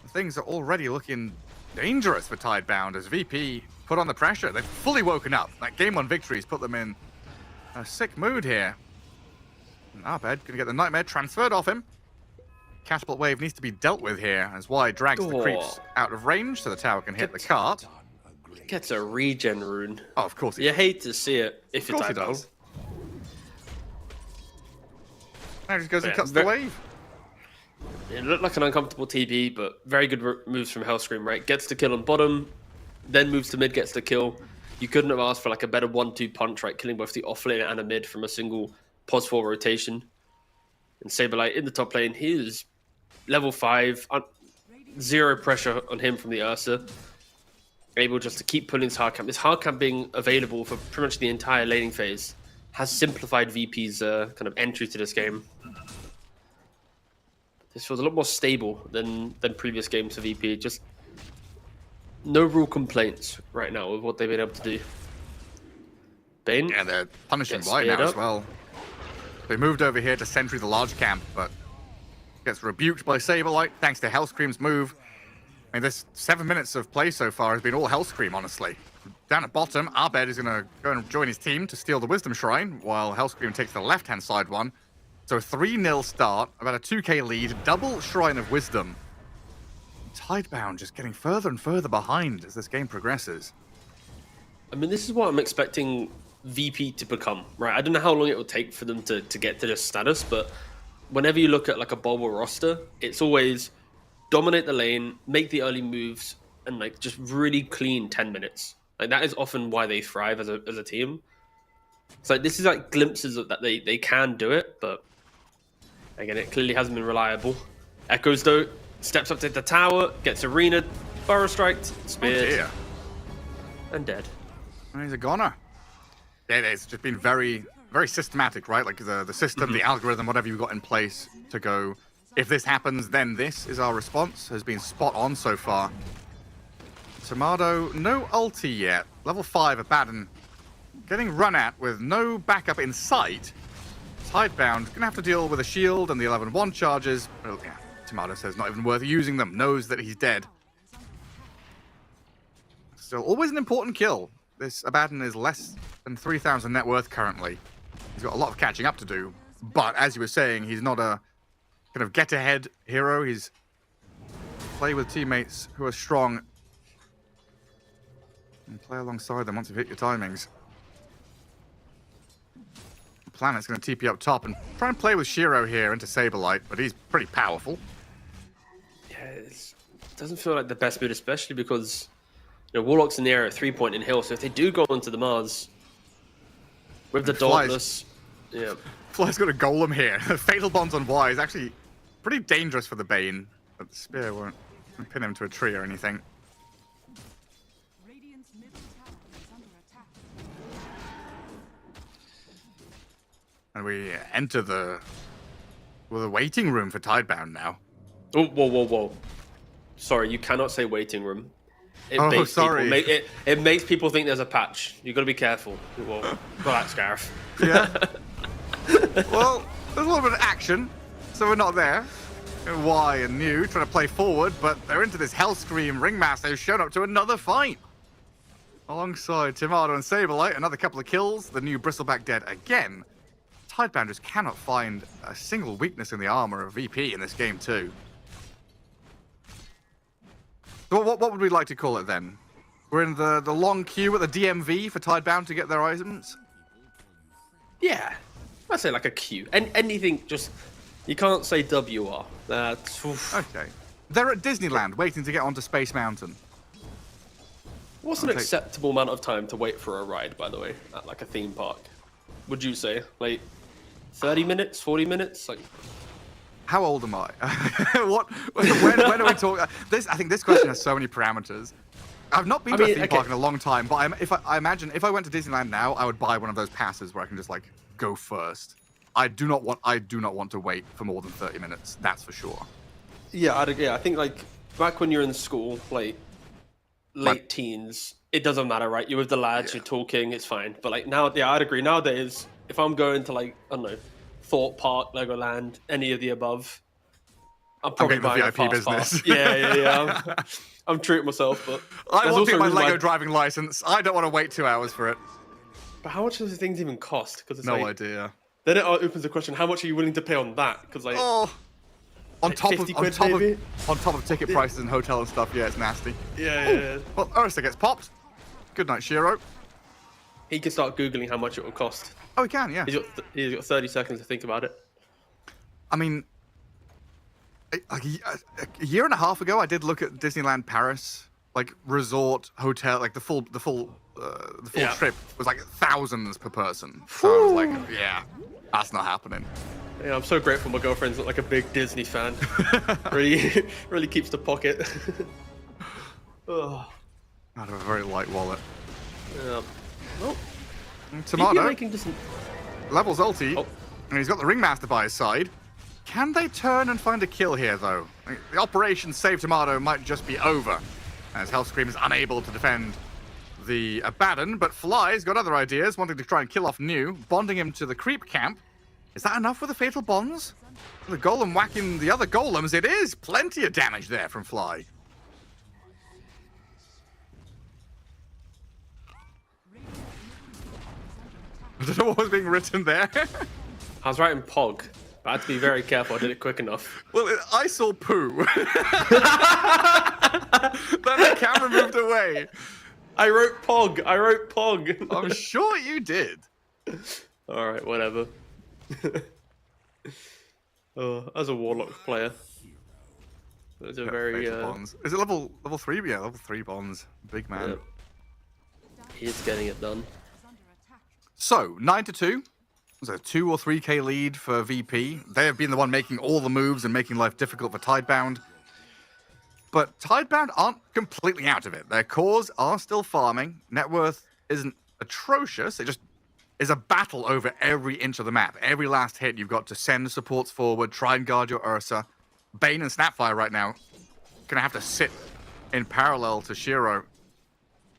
Things are already looking dangerous for Tidebound as VP put on the pressure. They've fully woken up. That game 1 victories put them in a sick mood here. And Arbed gonna get the Nightmare transferred off him. Catapult wave needs to be dealt with here, as Y drags the creeps out of range so the tower can hit the cart. Gets a regen rune. Oh, of course he You hate to see it if you're Tidebound. Now he just goes and cuts the wave. It looked like an uncomfortable TP, but very good moves from Hellscream, right? Gets the kill on bottom, then moves to mid, gets the kill. You couldn't have asked for like a better 1-2 punch, right? Killing both the off lane and a mid from a single pos 4 rotation. And Saberlight in the top lane, he is level 5, zero pressure on him from the Ursa. Able just to keep pulling his hard camp. This hard camp being available for pretty much the entire laning phase has simplified VP's kind of entry to this game. This feels a lot more stable than previous games for VP. Just no real complaints right now with what they've been able to do. Bane? Yeah, they're punishing Y now as well. They moved over here to sentry the large camp, but gets rebuked by Saberlight thanks to Hellscream's move. I mean, this 7 minutes of play so far has been all Hellscream, honestly. Down at bottom, Arbed is going to go and join his team to steal the Wisdom Shrine, while Hellscream takes the left-hand side one. So a 3-0 start, about a 2k lead, double Shrine of Wisdom. Tidebound just getting further and further behind as this game progresses. I mean, this is what I'm expecting VP to become, right? I don't know how long it will take for them to get to this status, but whenever you look at like a Bulba roster, it's always dominate the lane, make the early moves, and like just really clean 10 minutes. Like that is often why they thrive as a team. So like, this is like glimpses of that they can do it, but again, it clearly hasn't been reliable. Echoes though, steps up to the tower, gets arenaed, burrow striked, speared, and dead. And he's a goner. Yeah, it's just been very, very systematic, right? Like the system, the algorithm, whatever you've got in place to go, if this happens, then this is our response, has been spot on so far. Tomato, no ulti yet. Level 5 Abaddon getting run at with no backup in sight. Tidebound gonna have to deal with a shield and the 11-1 charges. Well, yeah, Tomato says not even worth using them, knows that he's dead. Still, always an important kill. This Abaddon is less than 3,000 net worth currently. He's got a lot of catching up to do, but as you were saying, he's not a kind of get-ahead hero. He's play with teammates who are strong and play alongside them once you've hit your timings. Planet's going to TP up top and try and play with Shiro here into Saberlight, but he's pretty powerful. Yeah, it doesn't feel like the best move, especially because Warlock's in the area at 3-point in hill, so if they do go onto the Mars with the Dauntless, yeah. Fly's got a golem here. Fatal Bonds on Y is actually pretty dangerous for the Bane, but the spear won't pin him to a tree or anything. And we enter the waiting room for Tidebound now. Oh, whoa. Sorry, you cannot say waiting room. Sorry. It makes people think there's a patch. You got to be careful. Well, relax, Gareth. Yeah. Well, there's a little bit of action, so we're not there. Y and New trying to play forward, but they're into this Hellscream Ringmaster who's shown up to another fight. Alongside Timado and Saberlight, another couple of kills. The new Bristleback dead again. Tidebound just cannot find a single weakness in the armor of VP in this game too. So what would we like to call it then? We're in the long queue at the DMV for Tidebound to get their items? Yeah, I'd say like a queue. And anything, just you can't say WR. That's okay. They're at Disneyland waiting to get onto Space Mountain. What's an acceptable amount of time to wait for a ride, by the way, at like a theme park? Would you say like 30 minutes, 40 minutes? Like, how old am I? When are we talking? I think this question has so many parameters. I've not been to a theme park in a long time, but I imagine if I went to Disneyland now, I would buy one of those passes where I can just like go first. I do not want to wait for more than 30 minutes. That's for sure. Yeah, I think like back when you're in school, like late teens, it doesn't matter, right? You're with the lads, you're talking, it's fine. But like now, yeah, I'd agree. Nowadays, if I'm going to like, I don't know, Thought Park, Legoland, any of the above, I'm probably buying the VIP business. Pass. Yeah. I'm treating myself, but I want to get my Lego driving license. I don't want to wait 2 hours for it. But how much does the things even cost? Because no idea. Then it opens the question: how much are you willing to pay on that? Because like, on top of ticket prices and hotel and stuff, yeah, it's nasty. Yeah. Well, Ursa gets popped. Good night, Shiro. He can start googling how much it will cost. Oh, he can, yeah. He's got 30 seconds to think about it. I mean, a year and a half ago, I did look at Disneyland Paris, like resort, hotel, like the full trip was like thousands per person. So I was like, yeah, that's not happening. Yeah, I'm so grateful my girlfriend's not like a big Disney fan. really keeps the pocket. I have a very light wallet. Yeah. Oh. Tomato levels ulti, and he's got the Ringmaster by his side. Can they turn and find a kill here, though? The Operation Save Tomato might just be over, as Hellscream is unable to defend the Abaddon, but Fly's got other ideas, wanting to try and kill off New, bonding him to the creep camp. Is that enough with the Fatal Bonds? The Golem whacking the other Golems, it is! Plenty of damage there from Fly. I don't know what was being written there. I was writing Pog, but I had to be very careful. I did it quick enough. Well, I saw poo. Then the camera moved away. I wrote Pog. I'm sure you did. All right, whatever. As a Warlock player, it's a very. Bonds. Is it level 3? Yeah, level 3 bonds. Big man. Yeah. He is getting it done. So 9-2. There's a 2 or 3k lead for VP. They have been the one making all the moves and making life difficult for Tidebound. But Tidebound aren't completely out of it. Their cores are still farming. Net worth isn't atrocious. It just is a battle over every inch of the map. Every last hit, you've got to send supports forward, try and guard your Ursa. Bane and Snapfire right now gonna have to sit in parallel to Shiro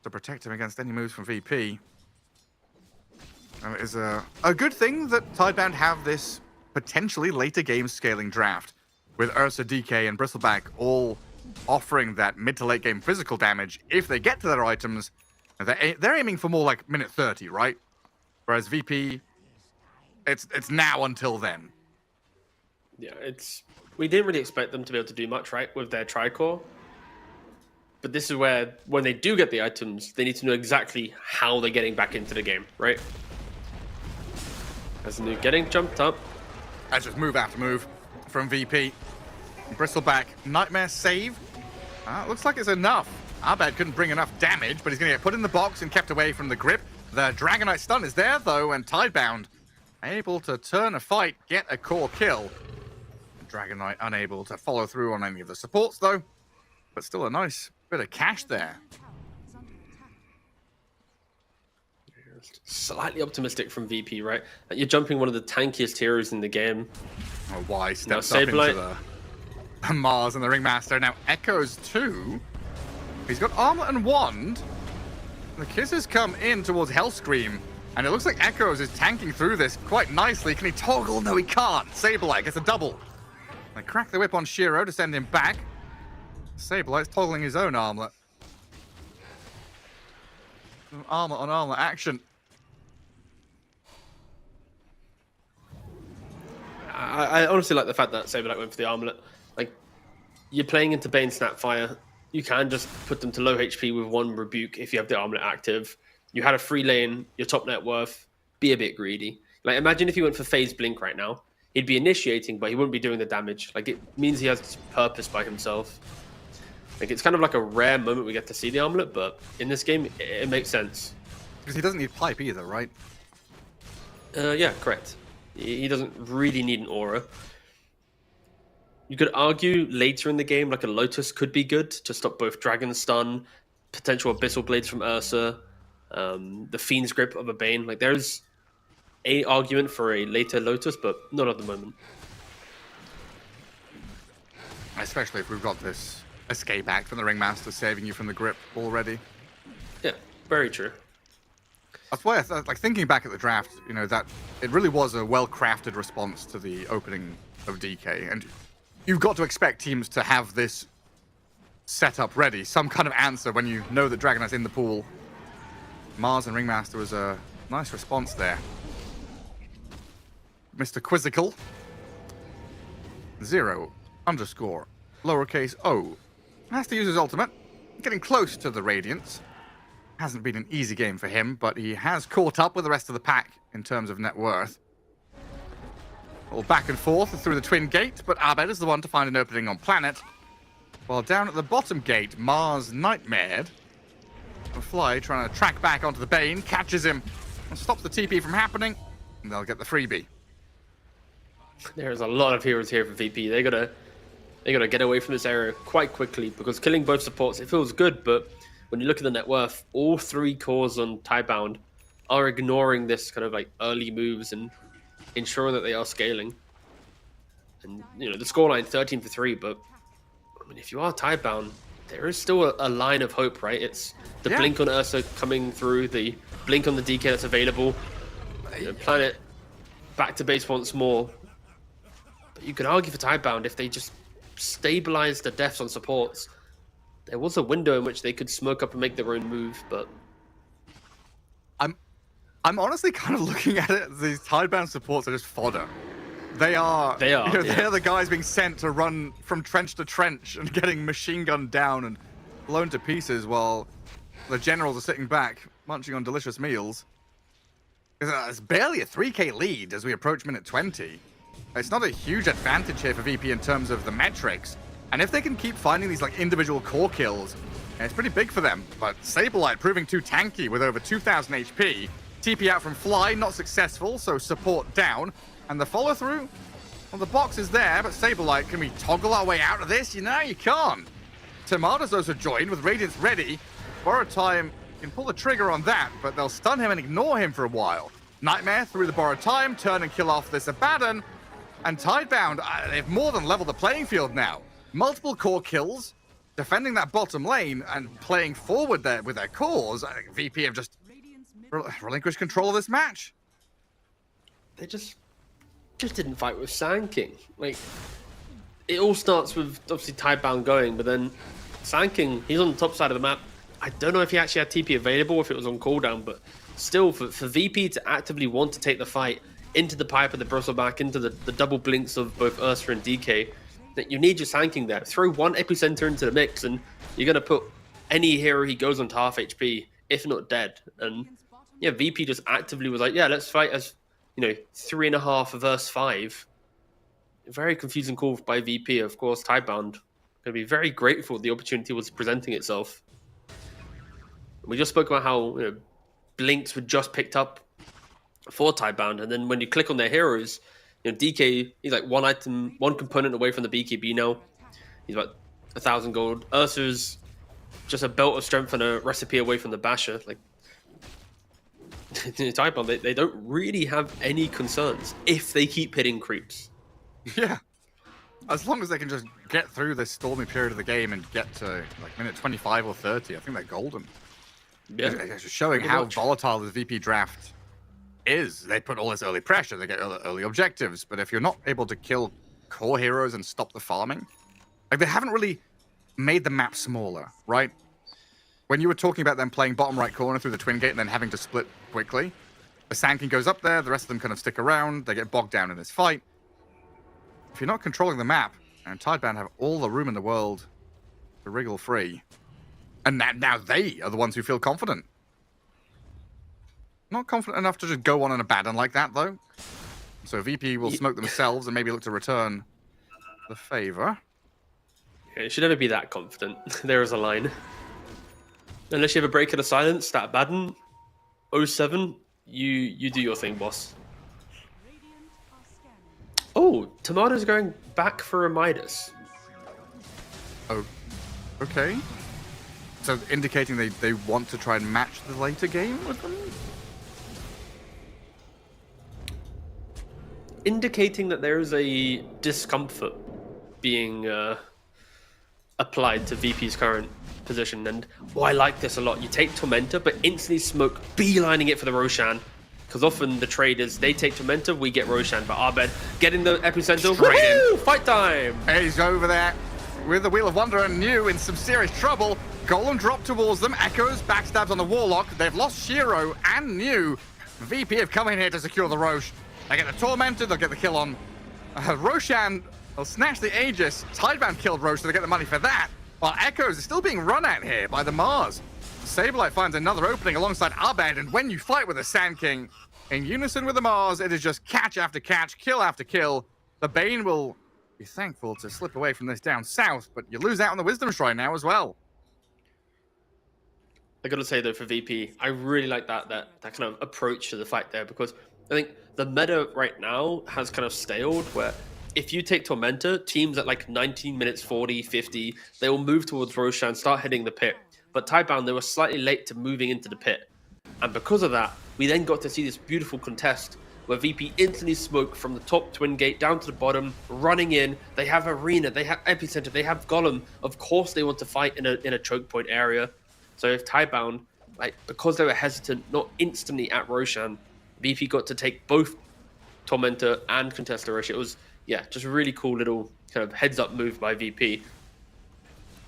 to protect him against any moves from VP. It is a good thing that Tidebound have this potentially later game scaling draft, with Ursa, DK, and Bristleback all offering that mid to late game physical damage if they get to their items. They're aiming for more like minute 30, right? Whereas VP, it's now until then. Yeah, we didn't really expect them to be able to do much, right, with their Tricore. But this is where, when they do get the items, they need to know exactly how they're getting back into the game, right? As New getting jumped up. That's just move after move from VP. Bristleback, Nightmare save. Looks like it's enough. Abed couldn't bring enough damage, but he's going to get put in the box and kept away from the grip. The Dragonite stun is there, though, and Tidebound able to turn a fight, get a core kill. Dragonite unable to follow through on any of the supports, though. But still a nice bit of cash there. Slightly optimistic from VP, right? You're jumping one of the tankiest heroes in the game. Oh, why? Steps up into the... Mars and the Ringmaster. Now Echoes too. He's got Armor and Wand. The Kisses come in towards Hellscream. And it looks like Echoes is tanking through this quite nicely. Can he toggle? No, he can't. Saberlight gets a double. They crack the whip on Shiro to send him back. Saberlight's toggling his own armlet. Armor on armor action. I honestly like the fact that Saberlight went for the armlet. Like, you're playing into Bane Snapfire. You can just put them to low HP with one rebuke if you have the armlet active. You had a free lane, your top net worth, be a bit greedy. Like, imagine if he went for Phase Blink right now. He'd be initiating, but he wouldn't be doing the damage. Like, it means he has purpose by himself. Like, it's kind of like a rare moment we get to see the armlet, but in this game, it makes sense. Because he doesn't need pipe either, right? Yeah, correct. He doesn't really need an aura. You could argue later in the game, like a Lotus could be good to stop both Dragon Stun, potential Abyssal Blades from Ursa, the Fiend's Grip of a Bane. Like, there's a argument for a later Lotus, but not at the moment. Especially if we've got this escape act from the Ringmaster saving you from the grip already. Yeah, very true. That's why, like, thinking back at the draft, you know, that it really was a well-crafted response to the opening of DK, and you've got to expect teams to have this setup ready, some kind of answer when you know that Dragonite's in the pool. Mars and Ringmaster was a nice response there. Mr. Quizzical. 0_, lowercase o. Has to use his ultimate. Getting close to the Radiance. Hasn't been an easy game for him, but he has caught up with the rest of the pack in terms of net worth. All back and forth through the twin gate, but Abed is the one to find an opening on planet. While down at the bottom gate, Mars nightmared. A Fly trying to track back onto the Bane, catches him and stops the TP from happening, and they'll get the freebie. There's a lot of heroes here for VP. They gotta get away from this area quite quickly, because killing both supports, it feels good, but when you look at the net worth, all three cores on Tiebound are ignoring this kind of like early moves and ensuring that they are scaling. And you know, the scoreline 13-3, but I mean, if you are Tiebound, there is still a line of hope, right? It's the blink on Ursa coming through, the blink on the DK that's available, you know, Planet back to base once more. But you could argue for Tiebound if they just stabilize the deaths on supports. There was a window in which they could smoke up and make their own move, but I'm honestly kind of looking at it. These Tidebound supports are just fodder. They are. You know, they're the guys being sent to run from trench to trench and getting machine gunned down and blown to pieces, while the generals are sitting back munching on delicious meals. It's barely a 3k lead as we approach minute 20. It's not a huge advantage here for VP in terms of the metrics. And if they can keep finding these like individual core kills, it's pretty big for them. But Saberlight proving too tanky with over 2,000 HP. TP out from Fly, not successful, so support down. And the follow through? Well, the box is there, but Saberlight, can we toggle our way out of this? You know, you can't. Tomatoes also joined with Radiance ready. Borrowed Time can pull the trigger on that, but they'll stun him and ignore him for a while. Nightmare through the Borrowed Time, turn and kill off this Abaddon. And Tidebound, they've more than leveled the playing field now. Multiple core kills, defending that bottom lane and playing forward there with their cores. I think VP have just relinquished control of this match. They just didn't fight with Sand King. Like, it all starts with obviously Tidebound going, but then Sand King, he's on the top side of the map. I don't know if he actually had TP available, if it was on cooldown, but still, for VP to actively want to take the fight into the pipe and the bristle back, into the double blinks of both Ursa and DK, that you need your Sand King there. Throw one epicenter into the mix, and you're going to put any hero he goes on to half HP, if not dead. And yeah, VP just actively was like, yeah, let's fight as, you know, 3.5 versus 5. Very confusing call by VP. Of course, Tidebound going to be very grateful the opportunity was presenting itself. We just spoke about how, you know, blinks were just picked up for Tidebound, and then when you click on their heroes, you know, DK, he's like one component away from the BKB now. He's about 1,000 gold. Ursa's just a belt of strength and a recipe away from the Basher. Like, Tidebound, they don't really have any concerns if they keep hitting creeps. Yeah. As long as they can just get through this stormy period of the game and get to like minute 25 or 30, I think they're golden. Yeah. It's showing how volatile the VP draft is. They put all this early pressure, they get early objectives, but if you're not able to kill core heroes and stop the farming, like they haven't really made the map smaller, right? When you were talking about them playing bottom right corner through the twin gate and then having to split quickly, the Sand King goes up there, the rest of them kind of stick around, they get bogged down in this fight. If you're not controlling the map, and Tidebound have all the room in the world to wriggle free, and now they are the ones who feel confident. Not confident enough to just go on an Abaddon like that, though. So VP will smoke themselves and maybe look to return the favor. Yeah, it should never be that confident. There is a line. Unless you have a break of the silence, that Abaddon, 07, you do your thing, boss. Oh, Tomato's going back for a Midas. Oh, okay. So indicating they want to try and match the later game with them? Indicating that there is a discomfort being applied to VP's current position. And I like this a lot. You take Tormentor, but instantly smoke, beelining it for the Roshan. Because often the traders, they take Tormentor, we get Roshan. But Abed getting the epicenter, woohoo! Fight time! He's over there with the Wheel of Wonder and New in some serious trouble. Golem dropped towards them. Echoes backstabs on the Warlock. They've lost Shiro and New. VP have come in here to secure the Rosh. They get the Tormentor, they'll get the kill on Roshan. They'll snatch the Aegis. Tidebound killed Rosh, so they get the money for that. While Echoes is still being run at here by the Mars. Sableye finds another opening alongside Abed, and when you fight with the Sand King, in unison with the Mars, it is just catch after catch, kill after kill. The Bane will be thankful to slip away from this down south, but you lose out on the Wisdom Shrine now as well. I gotta say though, for VP, I really like that kind of approach to the fight there, because I think the meta right now has kind of staled, where if you take Tormentor, teams at like 19 minutes 40, 50, they will move towards Roshan, start hitting the pit. But Tidebound, they were slightly late to moving into the pit. And because of that, we then got to see this beautiful contest where VP instantly smoke from the top twin gate down to the bottom, running in. They have Arena, they have Epicenter, they have Golem. Of course they want to fight in a choke point area. So if Tidebound, like, because they were hesitant, not instantly at Roshan, VP got to take both Tormentor and contest the Rosh. It was, yeah, just a really cool little kind of heads-up move by VP.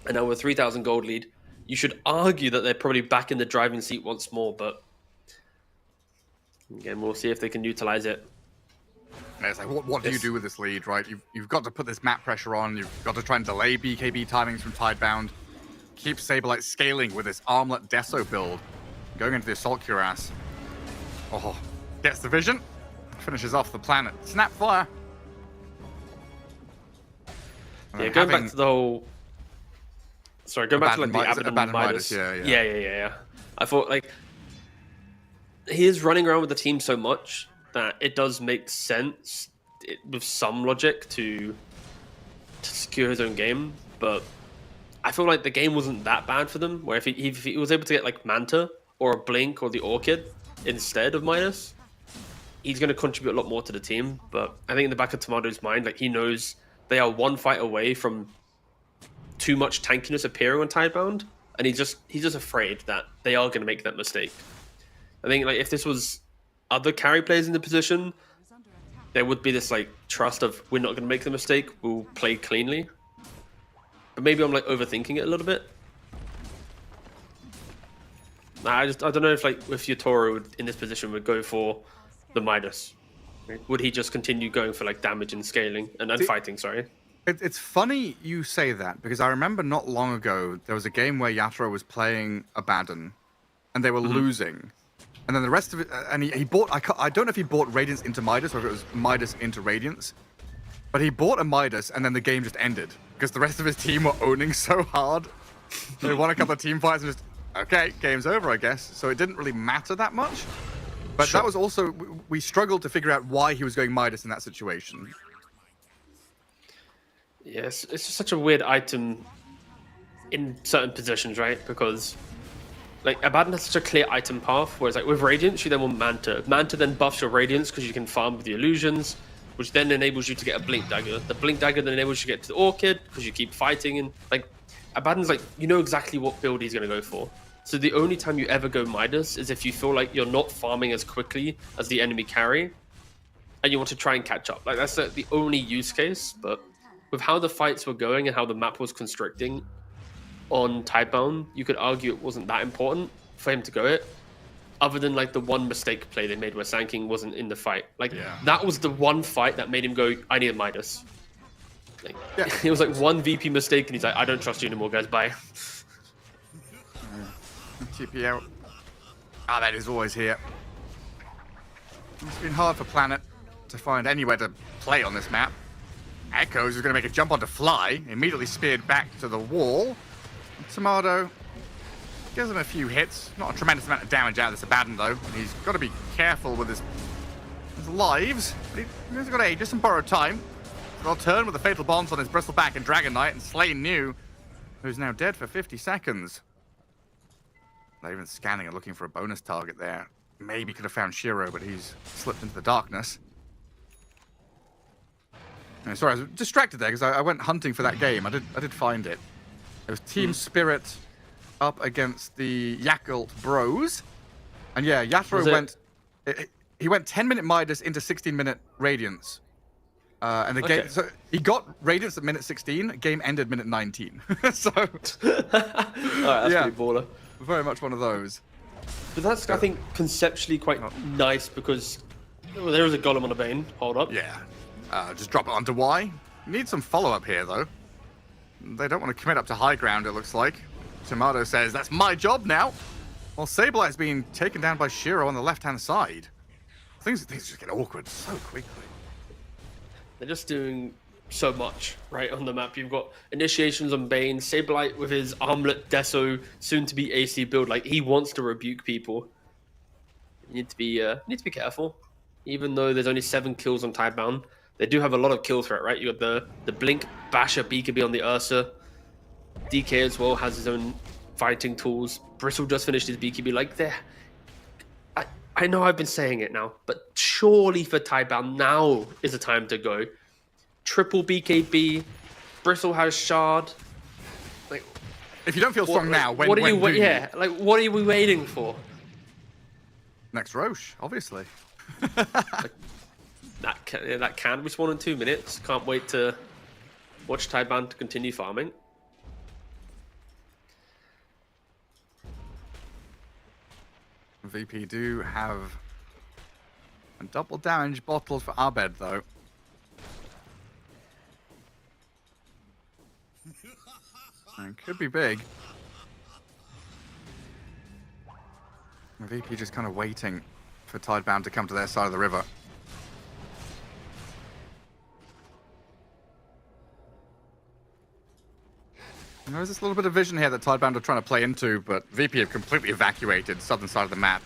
And now with 3,000 gold lead, you should argue that they're probably back in the driving seat once more, but again, we'll see if they can utilize it. And it's like, what do you do with this lead, right? You've got to put this map pressure on. You've got to try and delay BKB timings from Tidebound. Keep Sableye scaling with this Armlet Deso build. Going into the Assault Cuirass. Oh, gets the vision. Finishes off the planet. Snapfire. Yeah, going back to the whole... Sorry, going back to like the Abaddon Midas. Yeah. I thought like he is running around with the team so much that it does make sense with some logic to secure his own game, but I feel like the game wasn't that bad for them. Where if he was able to get like Manta or a Blink or the Orchid instead of Midas, he's going to contribute a lot more to the team. But I think in the back of Tomato's mind, like he knows they are one fight away from too much tankiness appearing on Tidebound, and he's just afraid that they are going to make that mistake. I think like if this was other carry players in the position, there would be this like trust of we're not going to make the mistake, we'll play cleanly. But maybe I'm like overthinking it a little bit. I don't know if like if Yotaro in this position would go for the Midas. Would he just continue going for like damage and scaling and fighting? Sorry. It's funny you say that, because I remember not long ago, there was a game where Yatoro was playing Abaddon, and they were losing. And then the rest of it, and he bought, I don't know if he bought Radiance into Midas, or if it was Midas into Radiance, but he bought a Midas, and then the game just ended, because the rest of his team were owning so hard. They won a couple of team fights, and just, okay, game's over, I guess. So it didn't really matter that much. But that was also, we struggled to figure out why he was going Midas in that situation. Yes, it's just such a weird item in certain positions, right? Because like Abaddon has such a clear item path, whereas like with Radiance, you then want Manta. Manta then buffs your Radiance because you can farm with the illusions. which then enables you to get a blink dagger. The blink dagger then enables you to get to the orchid because you keep fighting, and like Abaddon's like, you know exactly what build he's gonna go for. So the only time you ever go Midas is if you feel like you're not farming as quickly as the enemy carry, and you want to try and catch up. Like that's the only use case. But with how the fights were going and how the map was constricting on Tidebound, you could argue it wasn't that important for him to go it. Other than like the one mistake play they made where Sand King wasn't in the fight. Like that was the one fight that made him go, I need a Midas. Like, it was like one VP mistake and he's like, I don't trust you anymore, guys, bye. TP out. Ah, that is always here. It's been hard for Planet to find anywhere to play on this map. Echoes is going to make a jump onto Fly, immediately speared back to the wall. Tomato gives him a few hits. Not a tremendous amount of damage out of this Abaddon, though. He's got to be careful with his lives. But he's got Aegis and borrowed time. They'll turn with the Fatal Bonds on his Bristleback and Dragon Knight and slay New, who's now dead for 50 seconds. They're even scanning and looking for a bonus target there. Maybe could have found Shiro, but he's slipped into the darkness. No, sorry, I was distracted there because I went hunting for that game. I did find it. It was Team Spirit up against the Yakult Bros. And yeah, Yatoro went... He went 10-minute Midas into 16-minute Radiance. And the game... So he got Radiance at minute 16. Game ended minute 19. So... Alright, that's pretty baller. Very much one of those. But that's, I think, conceptually quite nice because there is a Golem on a Bane. Hold up. Yeah. Just drop it onto Y. Need some follow-up here, though. They don't want to commit up to high ground, it looks like. Tomato says, that's my job now. Well, Sableye being taken down by Shiro on the left-hand side. Things just get awkward so quickly. They're just doing so much, right, on the map. You've got initiations on Bane, Sableye with his Armlet Deso, soon to be AC build. Like, he wants to rebuke people. You need to be careful. Even though there's only 7 kills on Tidebound, they do have a lot of kill threat, right? You got the Blink, Basher, BKB on the Ursa. DK as well has his own fighting tools. Bristle just finished his BKB. Like, there. I know I've been saying it now, but surely for Tidebound, now is the time to go. Triple BKB, Bristle has Shard. Like, if you don't feel strong now, what are you waiting for? Next Roche, obviously. That can respawn in 2 minutes. Can't wait to watch Tidebound to continue farming. VP do have a double damage bottle for Abed, though. And could be big. VP just kind of waiting for Tidebound to come to their side of the river. There is this little bit of vision here that Tidebound are trying to play into, but VP have completely evacuated southern side of the map.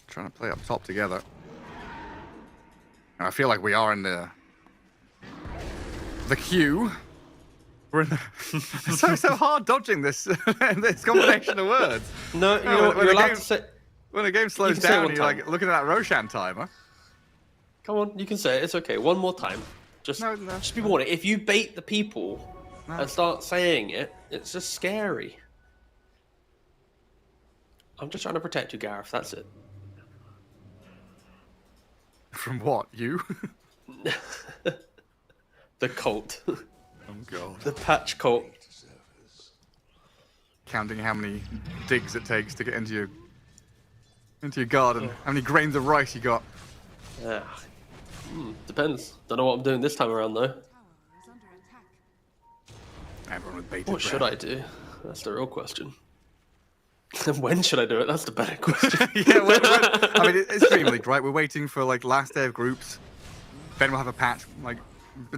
Trying to play up top together. And I feel like we are in the queue. We're in the it's so hard dodging this this combination of words. No, you're allowed to say... When a game slows down, you're like looking at that Roshan timer. Come on, you can say it. It's okay. One more time. Just be warned. If you bait the people and start saying it, it's just scary. I'm just trying to protect you, Gareth. That's it. From what? You? The cult. Oh god. The patch cult. Counting how many digs it takes to get into your garden. How many grains of rice you got? Yeah. Depends. Don't know what I'm doing this time around though. Everyone with bated What breath. should I do? That's the real question. When should I do it? That's the better question. Yeah, I mean, it's DreamLeague, right? We're waiting for like last day of groups. Then we'll have a patch like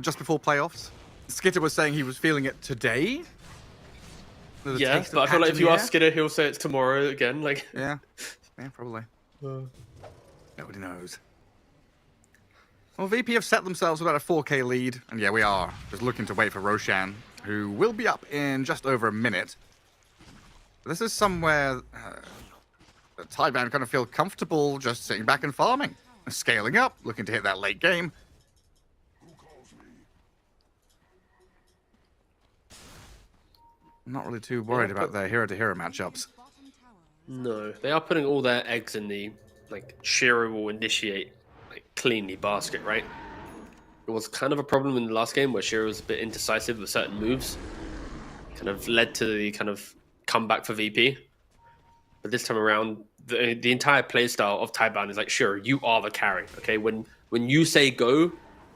just before playoffs. Skitter was saying he was feeling it today. Yeah, but I feel like if you ask Skitter, he'll say it's tomorrow again. Like, yeah, probably. Nobody knows. Well, VP have set themselves about a 4K lead, and yeah, we are just looking to wait for Roshan, who will be up in just over a minute. This is somewhere that Tidebound kind of feel comfortable just sitting back and farming. scaling up, looking to hit that late game. Not really too worried about their hero-to-hero matchups. No, they are putting all their eggs in the, like, Shiro will initiate, like, cleanly basket, right? It was kind of a problem in the last game where Shiro was a bit indecisive with certain moves. Kind of led to the kind of comeback for VP. But this time around, the entire playstyle of Taiban is like, Shiro, you are the carry, okay? When you say go,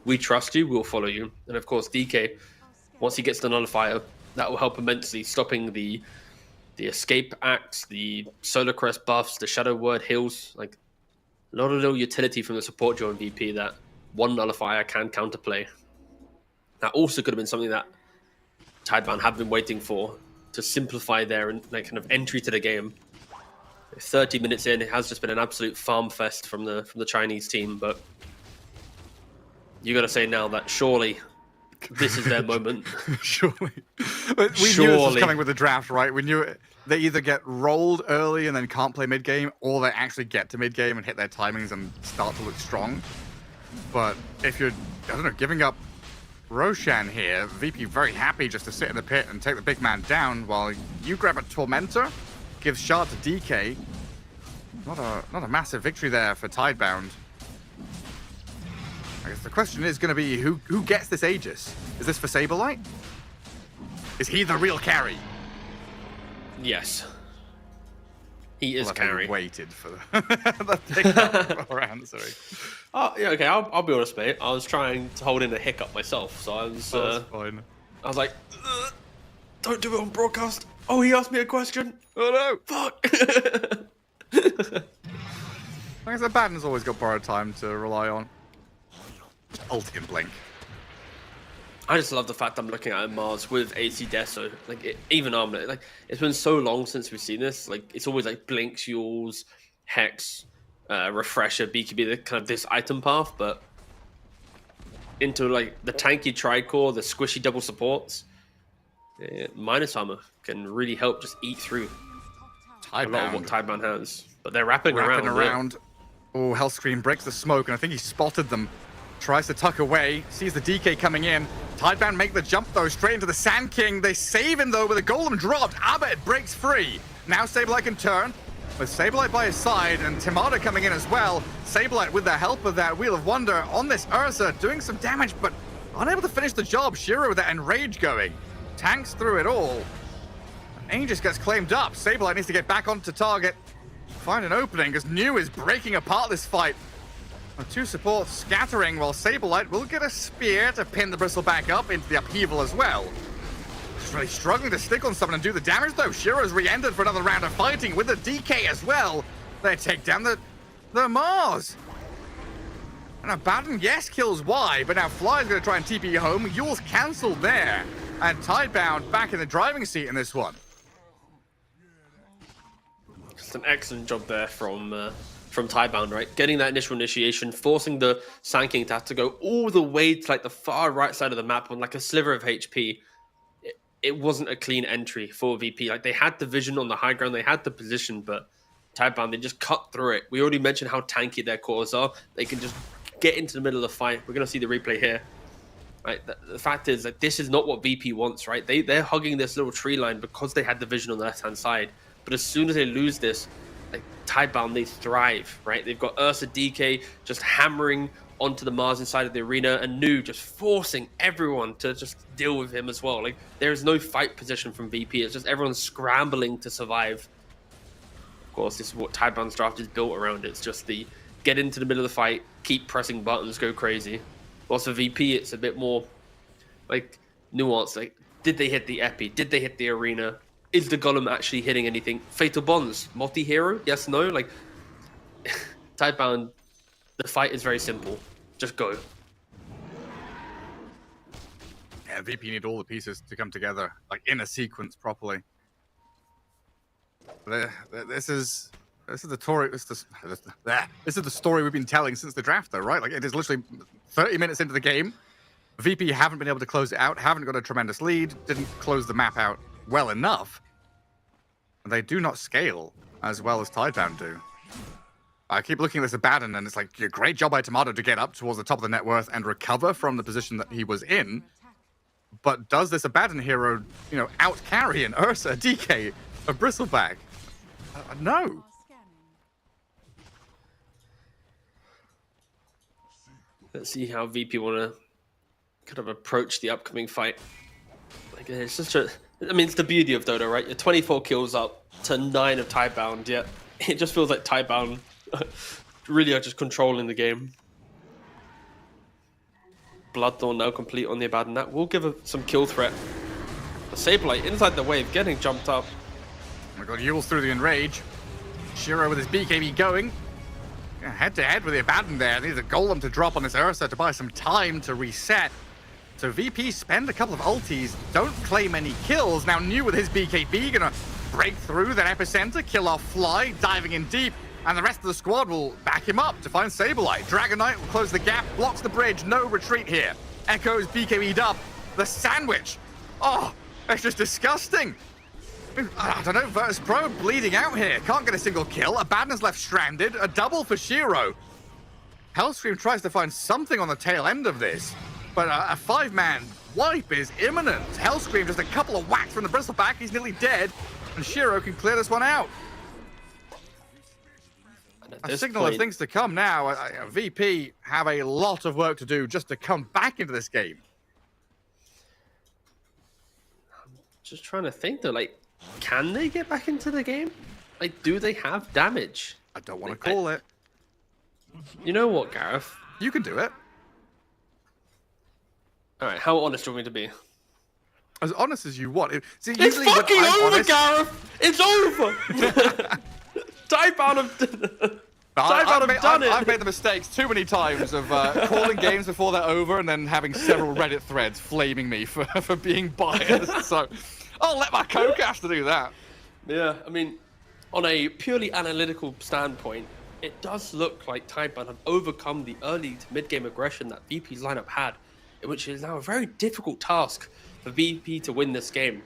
we trust you, we'll follow you. And of course, DK, once he gets the nullifier, that will help immensely, stopping the escape axe, the solar crest buffs, the shadow word heals. Like, a lot of little utility from the support duo in VP that one nullifier can counterplay. That also could have been something that Taiban have been waiting for to simplify their like kind of entry to the game. 30 minutes in, it has just been an absolute farm fest from the Chinese team, but you got to say now that surely this is their moment. Surely. But we knew this was coming with the draft, right? We knew they either get rolled early and then can't play mid-game, or they actually get to mid-game and hit their timings and start to look strong. But if you're, I don't know, giving up Roshan here, VP very happy just to sit in the pit and take the big man down while you grab a Tormentor, gives shard to DK. Not a massive victory there for Tidebound. I guess the question is going to be who gets this Aegis? Is this for Saberlight? Is he the real carry? Yes. He is carry. Waited for the pickup before answering. Oh, yeah, okay, I'll be honest, mate. I was trying to hold in a hiccup myself, so I was... fine. I was like, don't do it on broadcast. Oh, he asked me a question. Oh, no. Fuck. I guess Abaddon's always got borrowed time to rely on. Ult in blink. I just love the fact I'm looking at Mars with AC Deso. Like, even Armlet. Like, it's been so long since we've seen this. Like, it's always like Blinks, Yules, Hex, Refresher, BKB, the kind of this item path, but into like the tanky Tricore, the squishy double supports, minus armor can really help just eat through a lot of what Tidebound has. But they're wrapping around. Oh, Hellscream breaks the smoke, and I think he spotted them. Tries to tuck away, sees the DK coming in. Tidebound make the jump though, straight into the Sand King. They save him though with a golem dropped. Abed breaks free. Now Saberlight can turn. With Saberlight by his side and Timada coming in as well. Saberlight with the help of that Wheel of Wonder on this Ursa, doing some damage, but unable to finish the job. Shiro with that Enrage going. Tanks through it all. Aegis gets claimed up. Saberlight needs to get back onto target. Find an opening as New is breaking apart this fight. Two supports scattering while Saberlight will get a spear to pin the Bristle back up into the upheaval as well. Just really struggling to stick on someone and do the damage though. Shiro's re-entered for another round of fighting with the DK as well. They take down the Mars. And Abaddon, yes, kills Y, but now Fly's going to try and TP home. Yule's cancelled there. And Tidebound back in the driving seat in this one. Just an excellent job there from Tidebound, right? Getting that initial initiation, forcing the Sand King to have to go all the way to like the far right side of the map on like a sliver of HP. It wasn't a clean entry for VP. Like, they had the vision on the high ground, they had the position, but Tidebound, they just cut through it. We already mentioned how tanky their cores are. They can just get into the middle of the fight. We're going to see the replay here. Right? The fact is that this is not what VP wants, right? They're hugging this little tree line because they had the vision on the left-hand side. But as soon as they lose this, like, Tidebound, they thrive, right? They've got Ursa DK just hammering onto the Mars inside of the arena, and Nu just forcing everyone to just deal with him as well. Like, there's no fight position from VP. It's just everyone scrambling to survive. Of course, this is what Tidebound's draft is built around. It's just the get into the middle of the fight, keep pressing buttons, go crazy. Whilst for VP, it's a bit more like nuanced. Like, did they hit the epi? Did they hit the arena? Is the golem actually hitting anything? Fatal Bonds, multi-hero? Yes, no? Like, Tidebound, the fight is very simple. Just go. Yeah, VP need all the pieces to come together, like in a sequence properly. This is the story. This is the story we've been telling since the draft, though, right? Like, it is literally 30 minutes into the game. VP haven't been able to close it out. Haven't got a tremendous lead. Didn't close the map out well enough. And they do not scale as well as Tidebound do. I keep looking at this Abaddon, and it's like, yeah, great job by Tomato to get up towards the top of the net worth and recover from the position that he was in. But does this Abaddon hero, out-carry an Ursa, DK, a Bristleback? No. Let's see how VP want to kind of approach the upcoming fight. Like, it's just it's the beauty of Dota, right? You're 24 kills up to 9 of Tidebound, yet it just feels like Tidebound really are just controlling the game. Bloodthorn now complete on the Abaddon. That will give some kill threat. The Sableye inside the wave, getting jumped up. Oh my god, Yule's through the Enrage. Shiro with his BKB going. Head to head with the Abaddon there. Needs a Golem to drop on this Ursa to buy some time to reset. So VP spend a couple of ultis, don't claim any kills. Now New with his BKB, gonna break through that epicenter, kill off Fly, diving in deep. And the rest of the squad will back him up to find Sableye. Dragon Knight will close the gap, blocks the bridge, no retreat here. Echo's BKB'd up. The sandwich. Oh, that's just disgusting. I don't know, Virtus Pro bleeding out here. Can't get a single kill. Abaddon's left stranded. A double for Shiro. Hellscream tries to find something on the tail end of this, but a 5-man wipe is imminent. Hellscream just a couple of whacks from the Bristleback. He's nearly dead, and Shiro can clear this one out. A signal of things to come now. VP have a lot of work to do just to come back into this game. I'm just trying to think though, like, can they get back into the game? Like, do they have damage? I don't want to call it. You know what, Gareth? You can do it. All right, how honest do you want me to be? As honest as you want. See, it's fucking over, honest... Gareth! It's over! I've made the mistakes too many times of calling games before they're over and then having several Reddit threads flaming me for being biased. So I'll let my co-caster do that. Yeah, I mean, on a purely analytical standpoint, it does look like Tidebound have overcome the early to mid-game aggression that VP's lineup had, which is now a very difficult task for VP to win this game.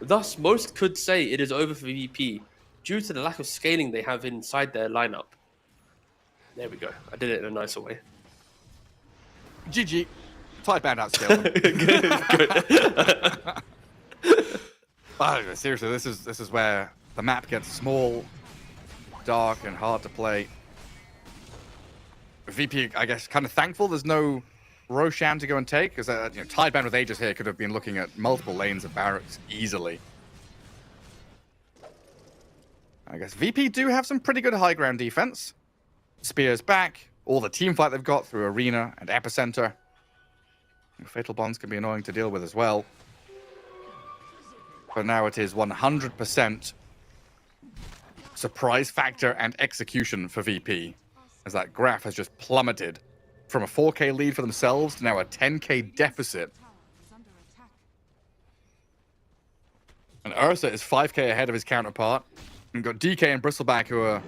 Thus, most could say it is over for VP due to the lack of scaling they have inside their lineup. There we go. I did it in a nicer way. GG. Tidebound outscaled. Seriously, this is where the map gets small, dark, and hard to play. VP, I guess, kind of thankful there's no Roshan to go and take, because Tidebound with Aegis here could have been looking at multiple lanes of barracks easily. I guess VP do have some pretty good high ground defense. Spears back, all the team fight they've got through Arena and Epicenter. Fatal Bonds can be annoying to deal with as well. But now it is 100% surprise factor and execution for VP, as that graph has just plummeted from a 4K lead for themselves to now a 10K deficit. And Ursa is 5K ahead of his counterpart. We've got DK and Bristleback who are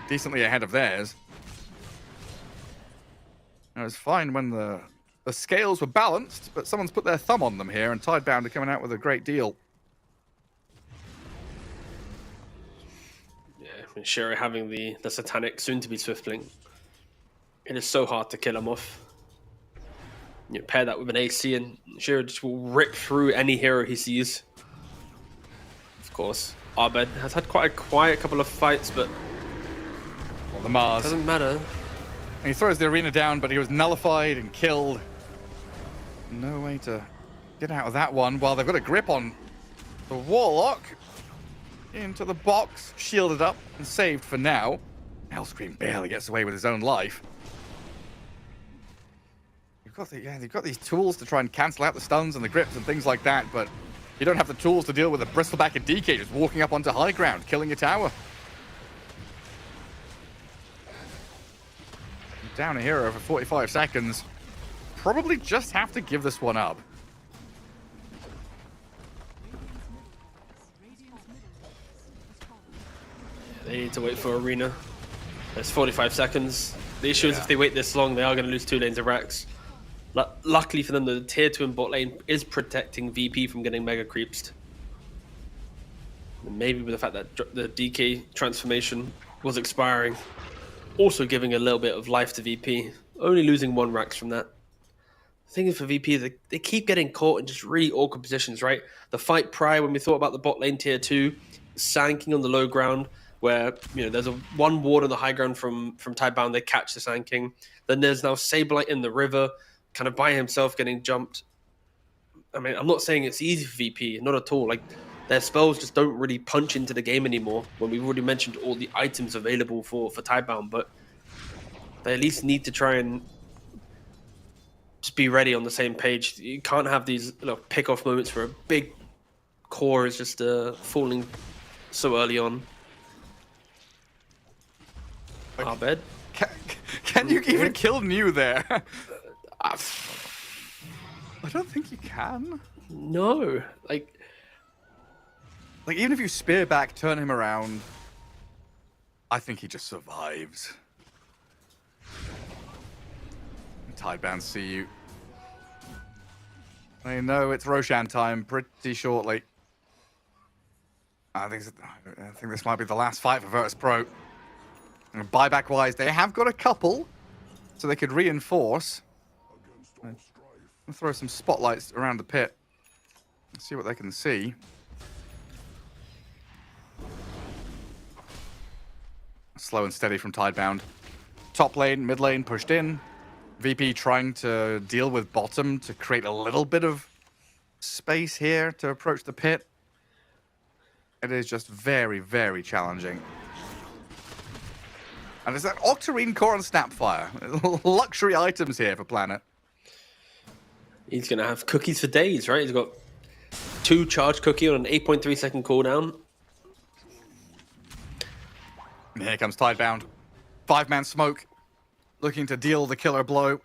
decently ahead of theirs. It was fine when the scales were balanced, but someone's put their thumb on them here, and Tidebound are coming out with a great deal. Yeah, and Shiro having the satanic soon-to-be Swiftling. It is so hard to kill him off. You pair that with an AC, and Shiro just will rip through any hero he sees. Of course, Abed has had quite a quiet couple of fights, but well, the Mars doesn't matter. And he throws the Arena down, but he was nullified and killed. No way to get out of that one. While they've got a grip on the Warlock. Into the box, shielded up and saved for now. Hellscream barely gets away with his own life. They've got these tools to try and cancel out the stuns and the grips and things like that, but you don't have the tools to deal with a Bristleback and DK just walking up onto high ground, killing your tower. Down a hero for 45 seconds. Probably just have to give this one up. They need to wait for Arena. There's 45 seconds. The issue is if they wait this long, they are going to lose 2 lanes of Rax. Luckily for them, the tier 2 and bot lane is protecting VP from getting mega creeped. And maybe with the fact that the DK transformation was expiring. also giving a little bit of life to VP. Only losing 1 Rax from that. The thing is for VP, they keep getting caught in just really awkward positions, right? The fight prior, when we thought about the bot lane tier 2, sanking on the low ground, where there's one ward on the high ground from Tidebound, they catch the sanking. Then there's now Sableye in the river, kind of by himself getting jumped. I mean, I'm not saying it's easy for VP, not at all. Like, their spells just don't really punch into the game anymore when we've already mentioned all the items available for Tidebound, but they at least need to try and just be ready on the same page. You can't have these pick-off moments where a big core is just falling so early on. Abed. Can you even kill New there? I don't think you can. No. Like even if you spear back, turn him around, I think he just survives. Tidebound see you. I know it's Roshan time pretty shortly. I think this might be the last fight for Virtus.pro. Buyback wise, they have got a couple, so they could reinforce. I'll throw some spotlights around the pit. See what they can see. Slow and steady from Tidebound. Top lane, mid lane pushed in. VP trying to deal with bottom to create a little bit of space here to approach the pit. It is just very, very challenging. And it's that Octarine Core and Snapfire. Luxury items here for Planet. He's going to have cookies for days, right? He's got 2 charge cookie on an 8.3 second cooldown. And here comes Tidebound. 5-man smoke. Looking to deal the killer blow.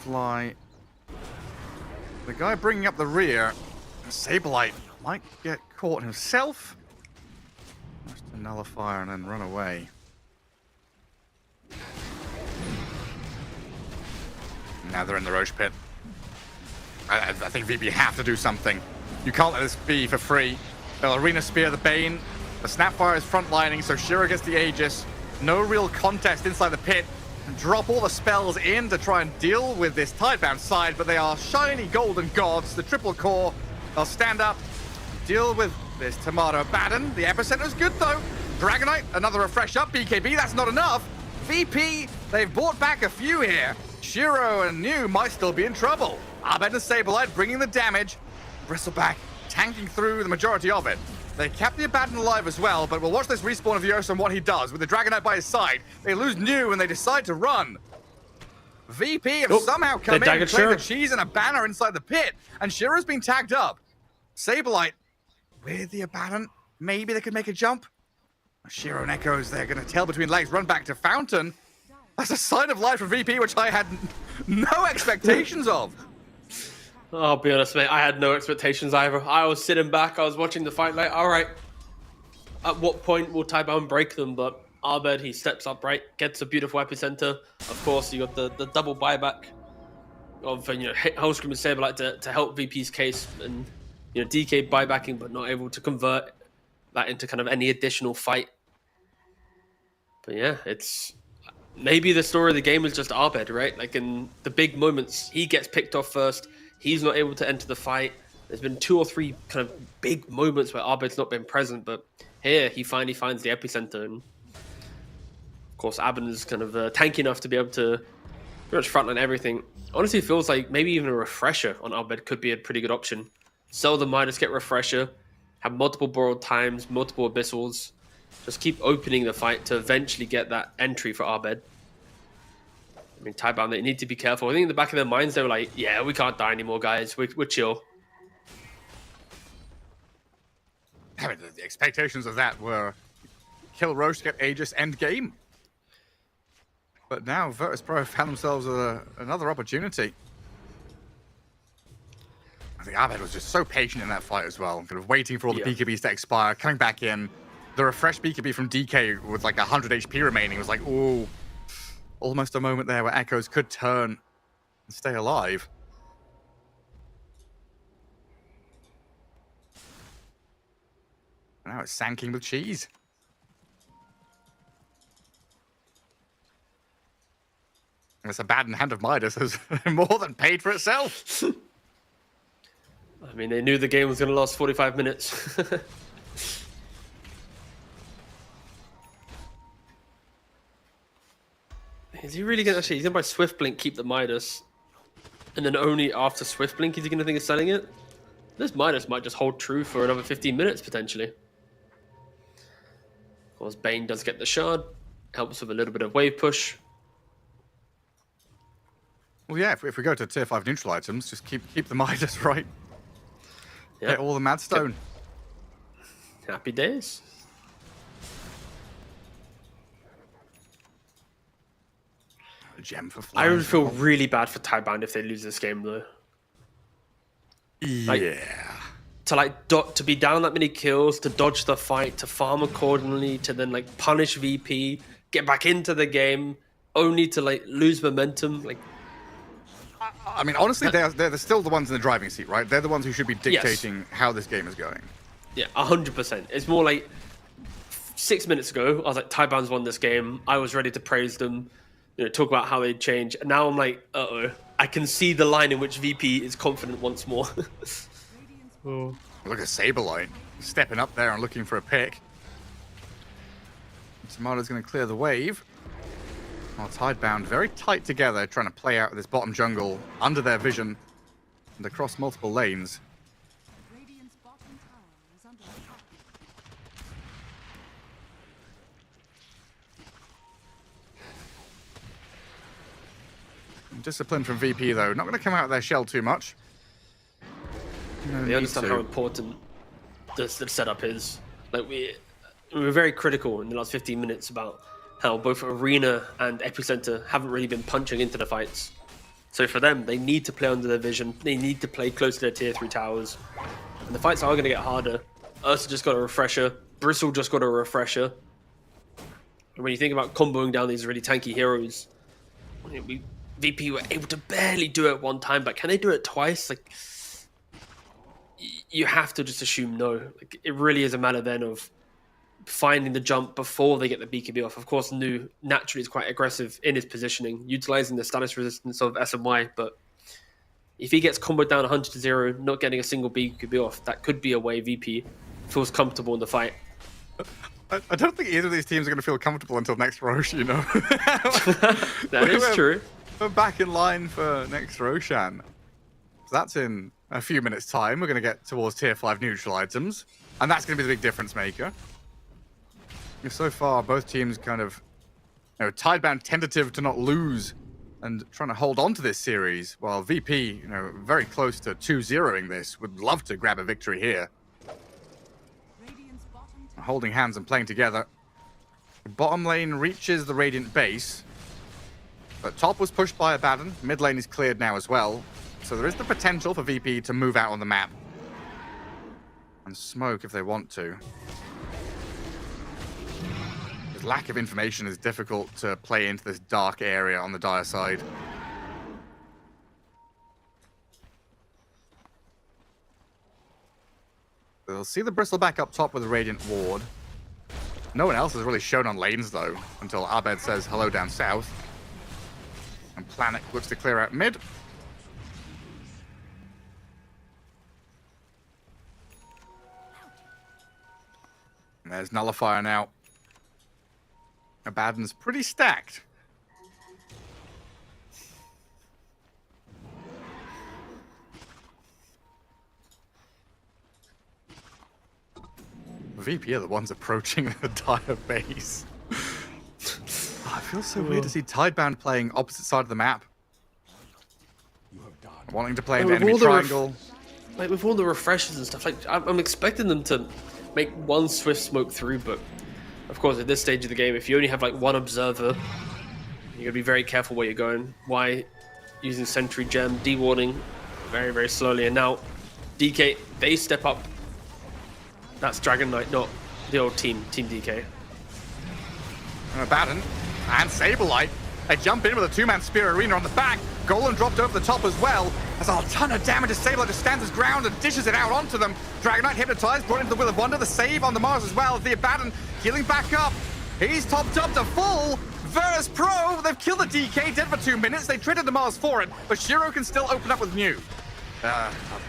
Fly. The guy bringing up the rear, Sableye, might get caught himself. Just a nullifier and then run away. Now they're in the Roche pit. I think VP have to do something. You can't let this be for free. They'll Arena Spear the Bane. The Snapfire is frontlining, so Shiro gets the Aegis. No real contest inside the pit. Drop all the spells in to try and deal with this Tidebound side, but they are shiny golden gods. The triple core, they'll stand up, deal with this Tomato Baden. The Epicenter's good though. Dragonite, another refresh up. BKB, that's not enough. VP, they've bought back a few here. Shiro and New might still be in trouble. Abed and Sableye bringing the damage. Bristleback tanking through the majority of it. They kept the Abaddon alive as well, but we'll watch this respawn of Yosa and what he does. With the Dragonite by his side, they lose New and they decide to run. VP have somehow come in and played the cheese and a banner inside the pit, and Shiro's been tagged up. Sableye with the Abaddon. Maybe they could make a jump. Shiro and Echoes, they're going to tail between legs, run back to Fountain. That's a sign of life for VP, which I had no expectations of. I'll be honest, mate. I had no expectations either. I was sitting back. I was watching the fight like, all right, at what point will Tidebound break them? But Abed, he steps up, right? Gets a beautiful epicenter. Of course, you got the double buyback of Hellscream and Sableye to help VP's case, and DK buybacking, but not able to convert that into kind of any additional fight. But yeah, it's maybe the story of the game is just Abed, right? Like in the big moments, he gets picked off first. He's not able to enter the fight. There's been 2 or 3 kind of big moments where Abed's not been present, but here he finally finds the epicenter. And of course, Abed is kind of tanky enough to be able to pretty much frontline everything. Honestly, it feels like maybe even a refresher on Abed could be a pretty good option. Sell the Midas, get refresher, have multiple borrowed times, multiple abyssals. Just keep opening the fight to eventually get that entry for Abed. I mean, Tidebound, they need to be careful. I think in the back of their minds, they were like, yeah, we can't die anymore, guys. We're chill. I mean, the expectations of that were kill Roche, get Aegis, end game. But now Virtus.pro found themselves with another opportunity. I think Abed was just so patient in that fight as well, kind of waiting for all the BKBs to expire, coming back in. The refreshed BKB from DK with like 100 HP remaining was like, ooh. Almost a moment there where Echoes could turn and stay alive. Now it's Sanking with cheese. It's a bad hand of Midas has more than paid for itself. I mean, they knew the game was going to last 45 minutes. Is he really going to actually? He's going to buy Swift Blink, keep the Midas, and then only after Swift Blink is he going to think of selling it? This Midas might just hold true for another 15 minutes potentially. Of course, Bane does get the shard, helps with a little bit of wave push. Well, yeah, if we go to tier 5 neutral items, just keep the Midas, right? Yeah. Get all the Mad Stone. Happy days. A gem for I flying. would feel really bad for Tidebound if they lose this game, though. Yeah. To be down that many kills, to dodge the fight, to farm accordingly, to then like punish VP, get back into the game, only to like lose momentum. Like, I mean, honestly, they're still the ones in the driving seat, right? They're the ones who should be dictating how this game is going. Yeah, 100%. It's more like 6 minutes ago, I was like, Tidebound's won this game. I was ready to praise them, talk about how they change. And now I'm like, uh-oh. I can see the line in which VP is confident once more. Oh. Look at Saberlight stepping up there and looking for a pick. Samada's going to clear the wave. While Tidebound very tight together, trying to play out this bottom jungle under their vision and across multiple lanes. Discipline from VP though, not going to come out of their shell too much. They understand how important the setup is. Like we were very critical in the last 15 minutes about how both Arena and Epicenter haven't really been punching into the fights. So for them, they need to play under their vision. They need to play close to their tier 3 towers. And the fights are going to get harder. Ursa just got a refresher. Bristle just got a refresher. And when you think about comboing down these really tanky heroes, VP were able to barely do it one time, but can they do it twice? Like, you have to just assume no. Like, it really is a matter then of finding the jump before they get the BKB off. Of course, Nu naturally is quite aggressive in his positioning, utilizing the status resistance of SMY, but if he gets comboed down 100-0, not getting a single BKB off, that could be a way VP feels comfortable in the fight. I don't think either of these teams are going to feel comfortable until next Roshan, you know? That is true. We're back in line for next Roshan. So that's in a few minutes' time. We're going to get towards tier 5 neutral items, and that's going to be the big difference maker. So far, both teams kind of, Tidebound tentative to not lose and trying to hold on to this series, while VP, very close to 2-0ing this, would love to grab a victory here. Holding hands and playing together. The bottom lane reaches the Radiant base, but top was pushed by Abaddon. Mid lane is cleared now as well, so there is the potential for VP to move out on the map and smoke if they want to. Lack of information is difficult to play into this dark area on the Dire side. They'll see the Bristle back up top with a Radiant Ward. No one else has really shown on lanes though, until Abed says hello down south. And Planet looks to clear out mid. And there's Nullifier now. Abaddon's pretty stacked. VP are the ones approaching the Dire base. It feels so weird to see Tidebound playing opposite side of the map. Wanting to play an enemy triangle. Like with all the refreshes and stuff, like I'm expecting them to make one swift smoke through, but of course, at this stage of the game, if you only have like one observer, you're gonna be very careful where you're going. Why using Sentry Gem, dewarding very, very slowly, and now DK, they step up. That's Dragon Knight, not the old team DK. Abaddon and Saberlight. They jump in with a 2-man Spear Arena on the back. Golem dropped over the top as well. There's a ton of damage as Saberlight just stands his ground and dishes it out onto them. Dragon Knight hypnotized, brought into the Will of Wonder. The save on the Mars as well. The Abaddon healing back up. He's topped up to full. Virtus Pro, they've killed the DK, dead for 2 minutes. They traded the Mars for it, but Shiro can still open up with Mew.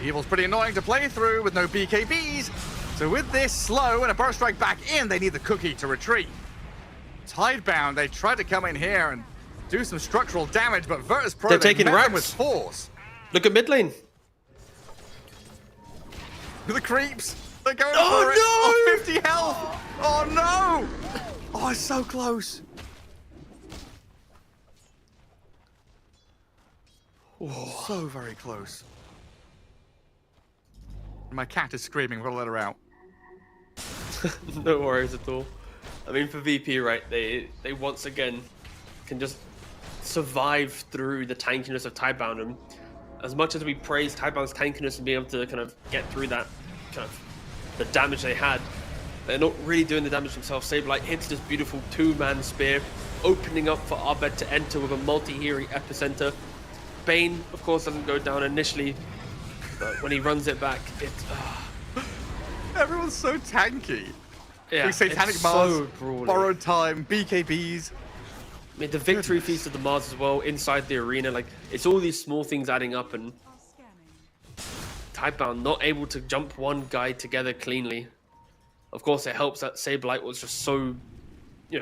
Evil's pretty annoying to play through with no BKBs. So with this slow and a burst strike back in, they need the cookie to retreat. Tidebound, they tried to come in here and do some structural damage, but Virtus Pro, they're taking met them racks with force. Look at mid lane. The creeps. They're going for it. Oh, 50 health. Oh, no. Oh, it's so close. Oh, so very close. My cat is screaming. We're going to let her out. No worries at all. I mean, for VP, right, they once again can just survive through the tankiness of Tidebound. And as much as we praise Tidebound's tankiness and being able to kind of get through that kind of the damage they had, they're not really doing the damage themselves. Saberlight hits this beautiful two-man spear, opening up for Abed to enter with a multi-healing epicenter. Bane, of course, doesn't go down initially, but when he runs it back, it's... Everyone's so tanky. Yeah, we Satanic it's Mars, so brawly. borrowed time, BKBs. I mean, the victory feast of the Mars as well, inside the arena, like, it's all these small things adding up, and Tidebound not able to jump one guy together cleanly. Of course, it helps that Saberlight was just so,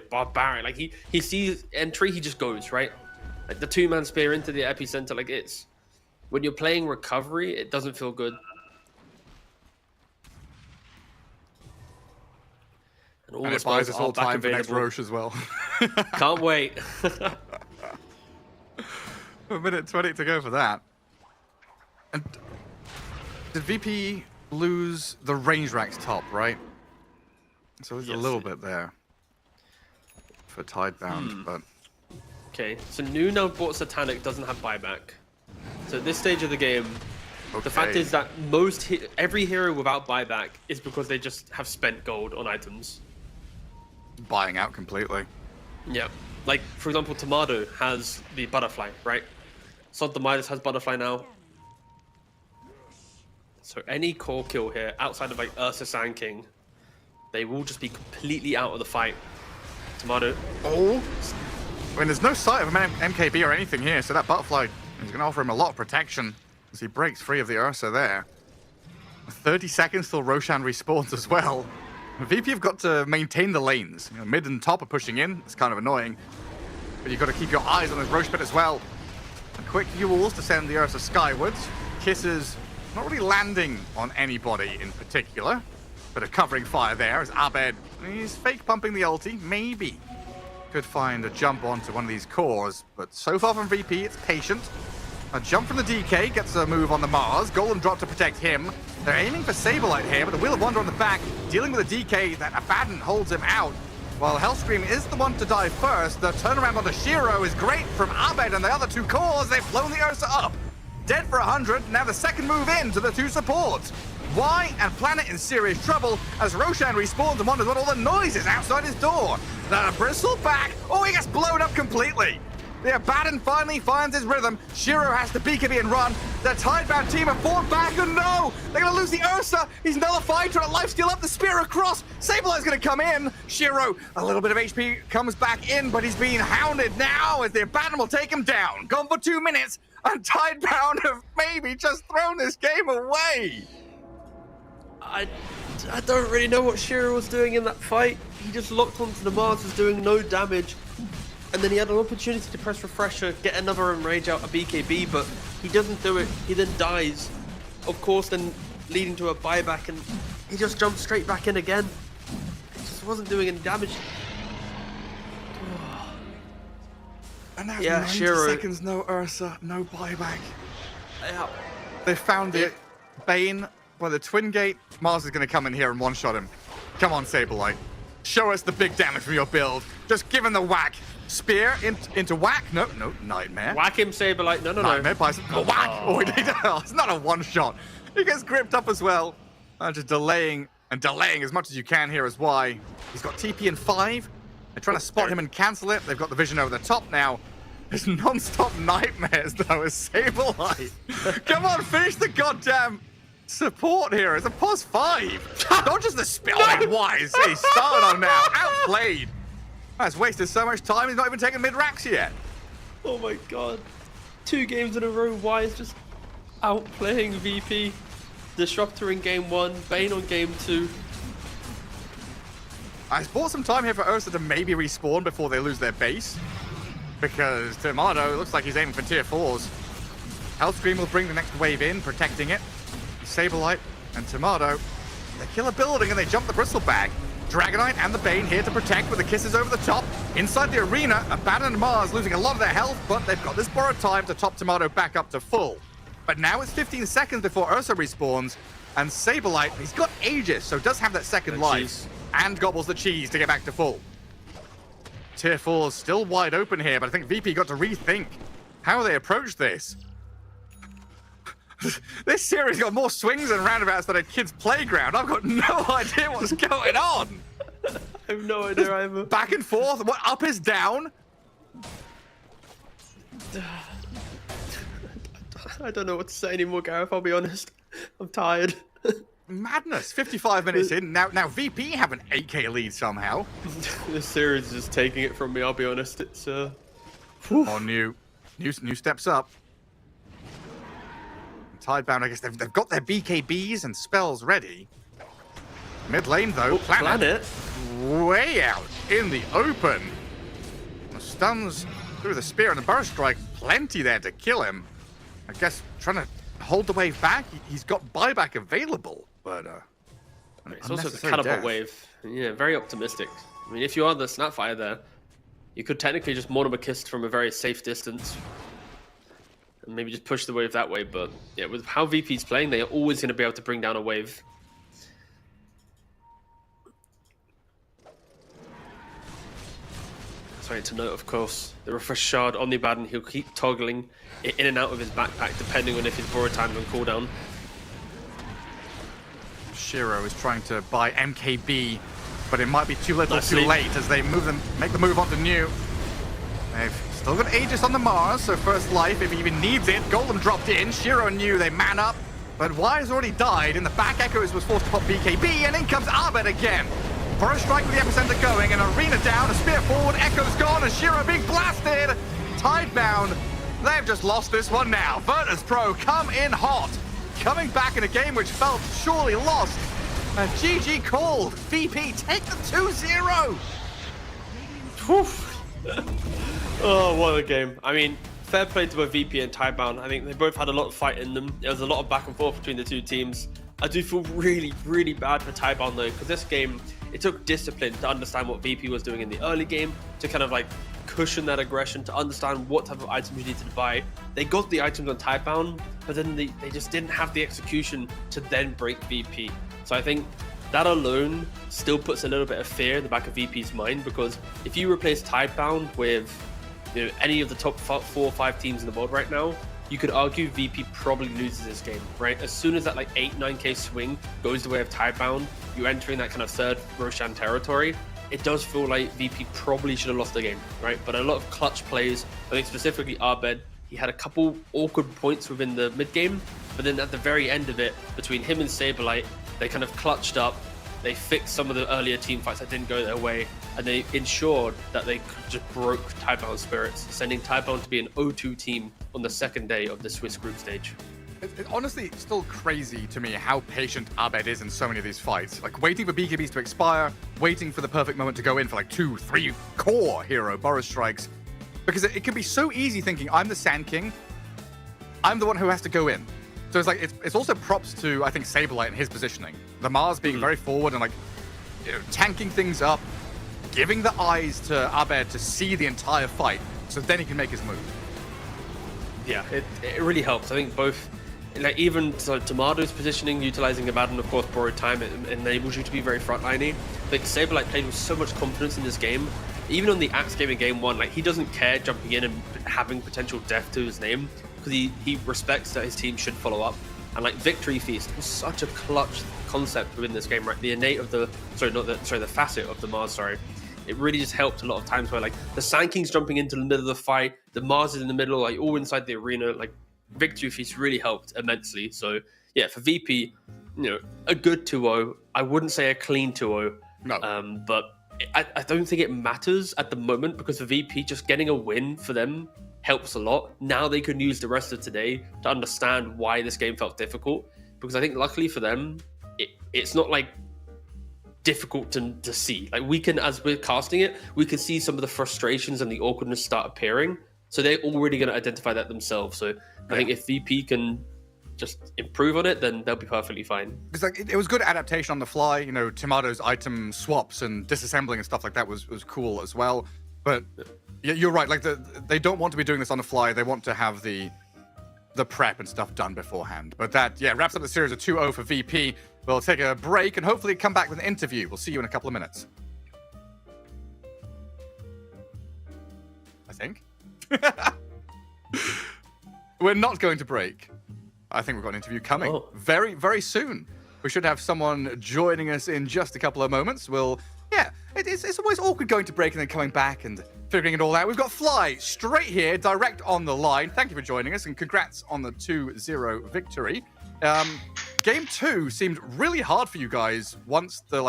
barbaric. Like, he sees entry, he just goes, right? Like, the two-man spear into the epicenter, like, it's... When you're playing recovery, it doesn't feel good. And it buys us all time for next Roche as well. Can't wait. A minute 20 to go for that. And did VP lose the range racks top, right? So there's a little bit there for Tidebound, but... Okay, so New now bought Satanic doesn't have buyback. So at this stage of the game, the fact is that every hero without buyback is because they just have spent gold on items. Buying out completely. Yeah. Like, for example, Tomato has the butterfly, right? Santa Midas has butterfly now. So any core kill here, outside of like Ursa Sand King, they will just be completely out of the fight. Tomato. Oh! I mean, there's no sight of an MKB or anything here, so that butterfly is going to offer him a lot of protection as he breaks free of the Ursa there. 30 seconds till Roshan respawns as well. VP have got to maintain the lanes. Mid and top are pushing in. It's kind of annoying. But you've got to keep your eyes on this Roche pit as well. And quick Yules to send the Ursa skywards. Kisses not really landing on anybody in particular. Bit of covering fire there as Abed, he's fake pumping the ulti. Maybe could find a jump onto one of these cores. But so far from VP, it's patient. A jump from the DK gets a move on the Mars. Golden drop to protect him. They're aiming for Saberlight here, but the Wheel of Wonder on the back, dealing with a DK that Abaddon holds him out. While Hellscream is the one to die first, the turnaround on the Shiro is great from Abed and the other two cores. They've blown the Ursa up. Dead for 100, now the second move in to the two supports. Y and Planet in serious trouble as Roshan respawns and wonders what all the noise is outside his door. The Bristle back. Oh, he gets blown up completely. The Abaddon finally finds his rhythm. Shiro has to BKB and run. The Tidebound team have fought back, and no! They're going to lose the Ursa. He's nullified, trying to lifesteal up the spear across. Saberlight's going to come in. Shiro, a little bit of HP, comes back in, but he's being hounded now as the Abaddon will take him down. Gone for 2 minutes, and Tidebound have maybe just thrown this game away. I don't really know what Shiro was doing in that fight. He just locked onto the Mars, was doing no damage. And then he had an opportunity to press refresher, get another enrage out a BKB, but he doesn't do it. He then dies. Of course, then leading to a buyback, and he just jumped straight back in again. He just wasn't doing any damage. And now 90 Shiro. seconds, no Ursa, no buyback. Yeah. They found it. Bane by the Twin Gate. Mars is going to come in here and one-shot him. Come on, Saberlight. Show us the big damage from your build. Just give him the whack. Spear into whack. No, Nightmare. Whack him, Saberlight. No. Nightmare buys whack. Oh, it's not a one-shot. He gets gripped up as well. Just delaying as much as you can here as Y. He's got TP in 5. They're trying to spot him and cancel it. They've got the vision over the top now. There's non-stop nightmares though as Saberlight. Come on, finish the goddamn support here. It's a +5. Not just the spill. Why is he started on now? Outplayed. That's wasted so much time. He's not even taken mid-racks yet. Oh my god. 2 games in a row. Why is just outplaying VP? Disruptor in game 1, Bane on game 2. I bought some time here for Ursa to maybe respawn before they lose their base. Because Tomato looks like he's aiming for tier 4s. Health Scream will bring the next wave in, protecting it. Saberlight and Tomato, they kill a building and they jump the Bristle Bag. Dragonite and the Bane here to protect with the kisses over the top. Inside the arena, Abandoned Mars losing a lot of their health, but they've got this borrowed time to top Tomato back up to full. But now it's 15 seconds before Ursa respawns, and Saberlight, he's got Aegis, so does have that second life, and gobbles the cheese to get back to full. Tier 4 is still wide open here, but I think VP got to rethink how they approach this. This series got more swings and roundabouts than a kid's playground. I've got no idea what's going on. I have no idea either. Back and forth. What, up is down? I don't know what to say anymore, Gareth. I'll be honest. I'm tired. Madness. 55 minutes in. Now VP have an 8k lead somehow. This series is just taking it from me. I'll be honest. It's Oh, new steps up. Tidebound, I guess they've got their BKBs and spells ready. Mid lane though, Planet way out in the open. The stuns through the spear and the burst strike, plenty there to kill him. I guess trying to hold the wave back. He's got buyback available, but it's also the catapult wave. Yeah, very optimistic. I mean, if you are the Snapfire there, you could technically just Mortimer Kiss from a very safe distance. And maybe just push the wave that way, but yeah, with how VP's playing, they are always going to be able to bring down a wave. Sorry to note, of course, the refresh shard on the Abaddon, he'll keep toggling it in and out of his backpack depending on if his borrowed time's on cooldown. Shiro is trying to buy MKB, but it might be too little too late as they make the move onto New. They've still got Aegis on the Mars, so first life, if he even needs it. Golem dropped in, Shiro and New, they man up. But Wise already died, and the back Echoes was forced to pop BKB, and in comes Abed again. For a strike with the epicenter going, an arena down, a spear forward, Echo's gone, and Shiro being blasted. Tidebound, they've just lost this one now. Virtus Pro come in hot, coming back in a game which felt surely lost. And GG called, VP take the 2-0. Oh, what a game. I mean, fair play to both VP and Tidebound. I think they both had a lot of fight in them. There was a lot of back and forth between the two teams. I do feel really, really bad for Tidebound though, because this game, it took discipline to understand what VP was doing in the early game, to kind of like cushion that aggression, to understand what type of items you needed to buy. They got the items on Tidebound, but then they just didn't have the execution to then break VP. So I think that alone still puts a little bit of fear in the back of VP's mind, because if you replace Tidebound with any of the top 4 or 5 teams in the world right now, you could argue VP probably loses this game, right? As soon as that like 8-9k swing goes the way of Tidebound, you're entering that kind of third Roshan territory. It does feel like VP probably should have lost the game, right? But a lot of clutch plays, I think specifically Abed, he had a couple awkward points within the mid game, but then at the very end of it, between him and Saberlight, they kind of clutched up. They fixed some of the earlier team fights that didn't go their way, and they ensured that they just broke Tidebound's spirits, sending Tidebound to be an 0-2 team on the second day of the Swiss group stage. It's honestly still crazy to me how patient Abed is in so many of these fights. Like waiting for BKBs to expire, waiting for the perfect moment to go in for like 2-3 core hero Boris strikes. Because it can be so easy thinking, I'm the Sand King, I'm the one who has to go in. So it's like, it's also props to, I think, Saberlight and his positioning. The Mars being very forward and like, tanking things up, giving the eyes to Abed to see the entire fight, so then he can make his move. Yeah, it really helps. I think both, like even Tomato's positioning, utilizing Abaddon, of course, borrowed time, it enables you to be very frontliney. Like Saberlight played with so much confidence in this game. Even on the Axe game in game 1, like he doesn't care jumping in and having potential death to his name, because he respects that his team should follow up. And like Victory Feast was such a clutch concept within this game, right? The innate of the the facet of the Mars, it really just helped a lot of times where like the Sand King's jumping into the middle of the fight, the Mars is in the middle, like all inside the arena. Like Victory Feast really helped immensely. So yeah, for VP, a good 2-0. I wouldn't say a clean 2-0. No. But I don't think it matters at the moment, because for VP, just getting a win for them helps a lot. Now they can use the rest of today to understand why this game felt difficult, because I think luckily for them, it's not like difficult to see. Like, we can, as we're casting it, we can see some of the frustrations and the awkwardness start appearing. So they're already going to identify that themselves. So I think if VP can just improve on it, then they'll be perfectly fine. Because like it was good adaptation on the fly. You know, Tomato's item swaps and disassembling and stuff like that was cool as well. But yeah, you're right. Like they don't want to be doing this on the fly. They want to have the prep and stuff done beforehand. But that wraps up the series of 2-0 for VP. We'll take a break and hopefully come back with an interview. We'll see you in a couple of minutes. I think. We're not going to break. I think we've got an interview coming very, very soon. We should have someone joining us in just a couple of moments. It's always awkward going to break and then coming back and figuring it all out. We've got Fly straight here, direct on the line. Thank you for joining us and congrats on the 2-0 victory. Game 2 seemed really hard for you guys once the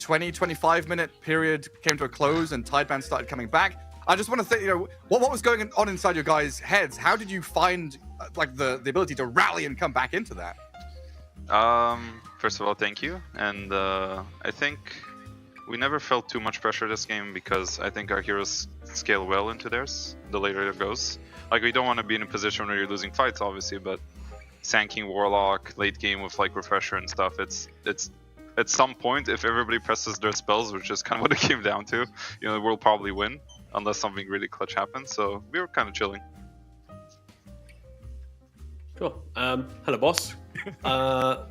20-25 minute period came to a close and Tideband started coming back. I just want to think, what was going on inside your guys' heads? How did you find the ability to rally and come back into that? First of all, thank you. And I think we never felt too much pressure this game because I think our heroes scale well into theirs the later it goes. Like, we don't want to be in a position where you're losing fights, obviously, but Sanking Warlock, late game with Refresher and stuff, it's at some point, if everybody presses their spells, which is kind of what it came down to, we'll probably win. Unless something really clutch happens, so we were kind of chilling. Cool. Hello, boss. I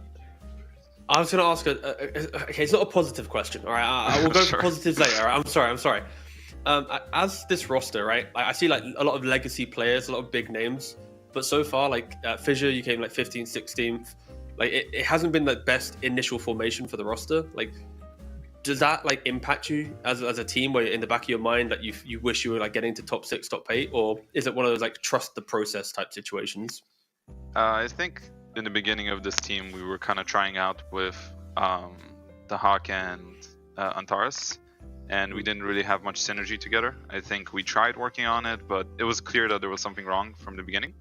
was going to ask okay, it's not a positive question, all right? I will go for positives later. All right? I'm sorry. As this roster, right? I see a lot of legacy players, a lot of big names, but so far, Fissure, you came 15th, 16th. It hasn't been the best initial formation for the roster. Does that impact you as a team, where in the back of your mind that you wish you were getting to top 6, top 8, or is it one of those trust the process type situations? I think in the beginning of this team we were kind of trying out with the Hawk and Antares, and we didn't really have much synergy together. I think we tried working on it, but it was clear that there was something wrong from the beginning.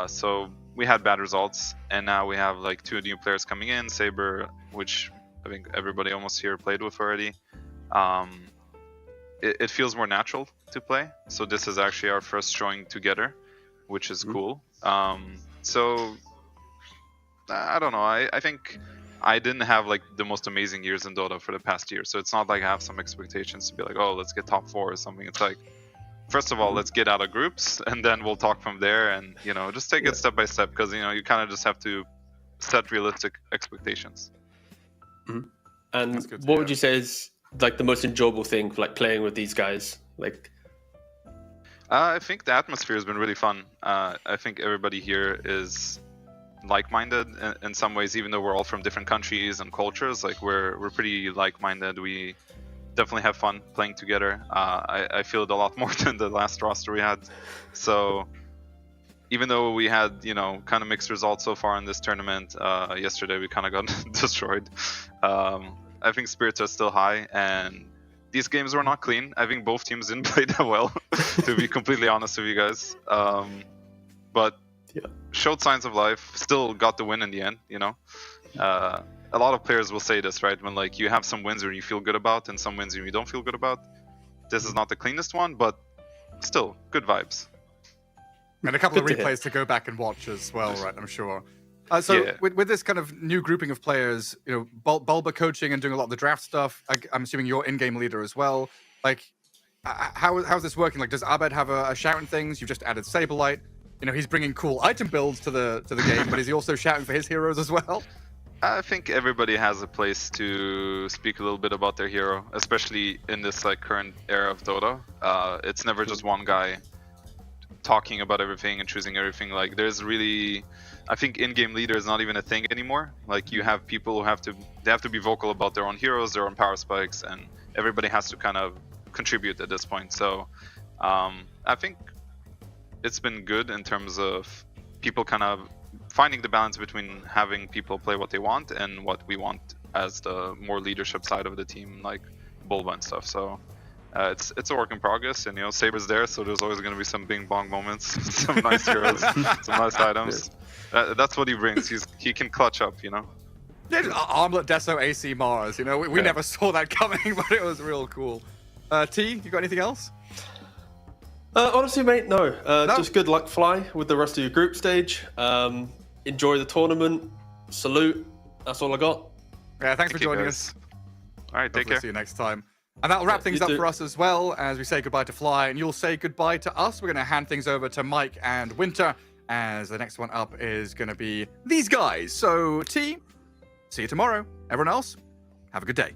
So we had bad results, and now we have 2 new players coming in, Saber, which I think everybody almost here played with already. It feels more natural to play. So this is actually our first showing together, which is cool. So I don't know. I think I didn't have the most amazing years in Dota for the past year. So it's not like I have some expectations to be oh, let's get top 4 or something. It's first of all, let's get out of groups and then we'll talk from there, and just take it step by step, because you kind of just have to set realistic expectations. Mm-hmm. And what would you say is the most enjoyable thing playing with these guys? I think the atmosphere has been really fun. I think everybody here is like-minded in some ways, even though we're all from different countries and cultures. We're pretty like-minded. We definitely have fun playing together. I feel it a lot more than the last roster we had. So even though we had, kind of mixed results so far in this tournament, yesterday we kind of got destroyed. I think spirits are still high, and these games were not clean. I think both teams didn't play that well, to be completely honest with you guys. But showed signs of life, still got the win in the end, A lot of players will say this, right? When you have some wins where you feel good about and some wins where you don't feel good about. This is not the cleanest one, but still, good vibes. And a couple of replays to go back and watch as well, right? I'm sure. With this kind of new grouping of players, Bulba coaching and doing a lot of the draft stuff, I'm assuming you're in-game leader as well. How's this working? Does Abed have a shout in things? You've just added Saberlight. He's bringing cool item builds to the game, but is he also shouting for his heroes as well? I think everybody has a place to speak a little bit about their hero, especially in this current era of Dota. It's never just one guy talking about everything and choosing everything. There's really, I think in-game leader is not even a thing anymore. You have people who have to be vocal about their own heroes, their own power spikes, and everybody has to kind of contribute at this point. So I think it's been good in terms of people kind of finding the balance between having people play what they want and what we want as the more leadership side of the team. Bulba and stuff. So it's a work in progress, and Saber's there, so there's always going to be some bing bong moments, some nice heroes, some nice items. That's what he brings. He can clutch up, Yeah, Armlet, Deso, AC, Mars. We never saw that coming, but it was real cool. T, you got anything else? Honestly, mate, no. Just good luck, Fly, with the rest of your group stage. Enjoy the tournament. Salute. That's all I got. Yeah, thanks for joining us. All right, take care. See you next time. And that'll wrap things up for us as well, as we say goodbye to Fly, and you'll say goodbye to us. We're going to hand things over to Mike and Winter, as the next one up is going to be these guys. So, T, see you tomorrow. Everyone else, have a good day.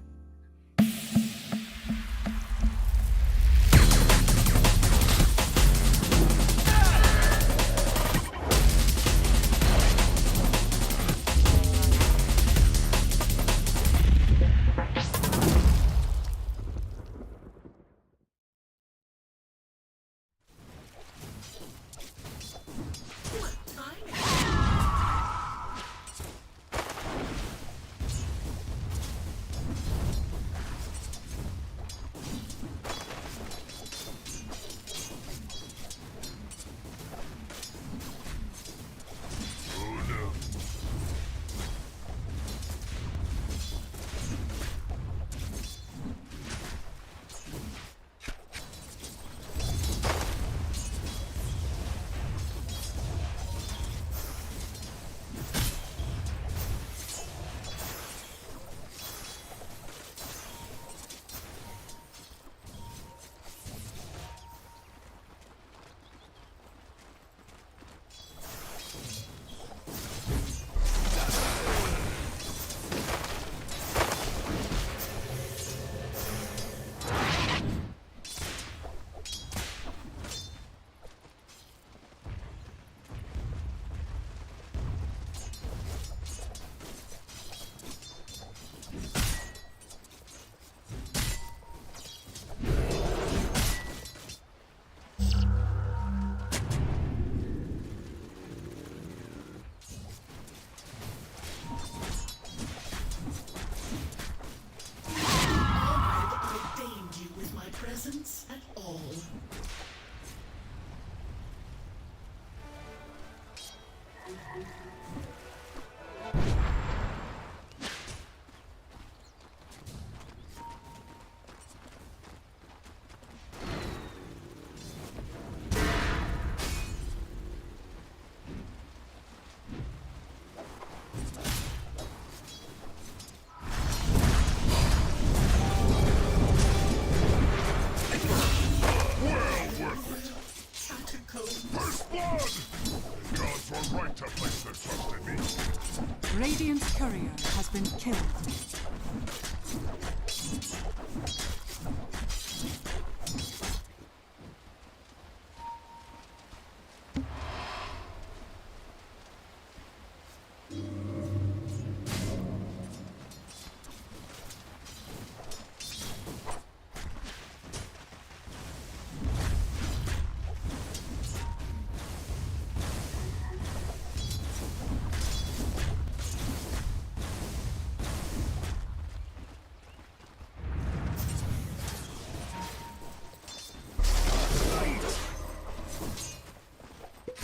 Radiant's courier has been killed.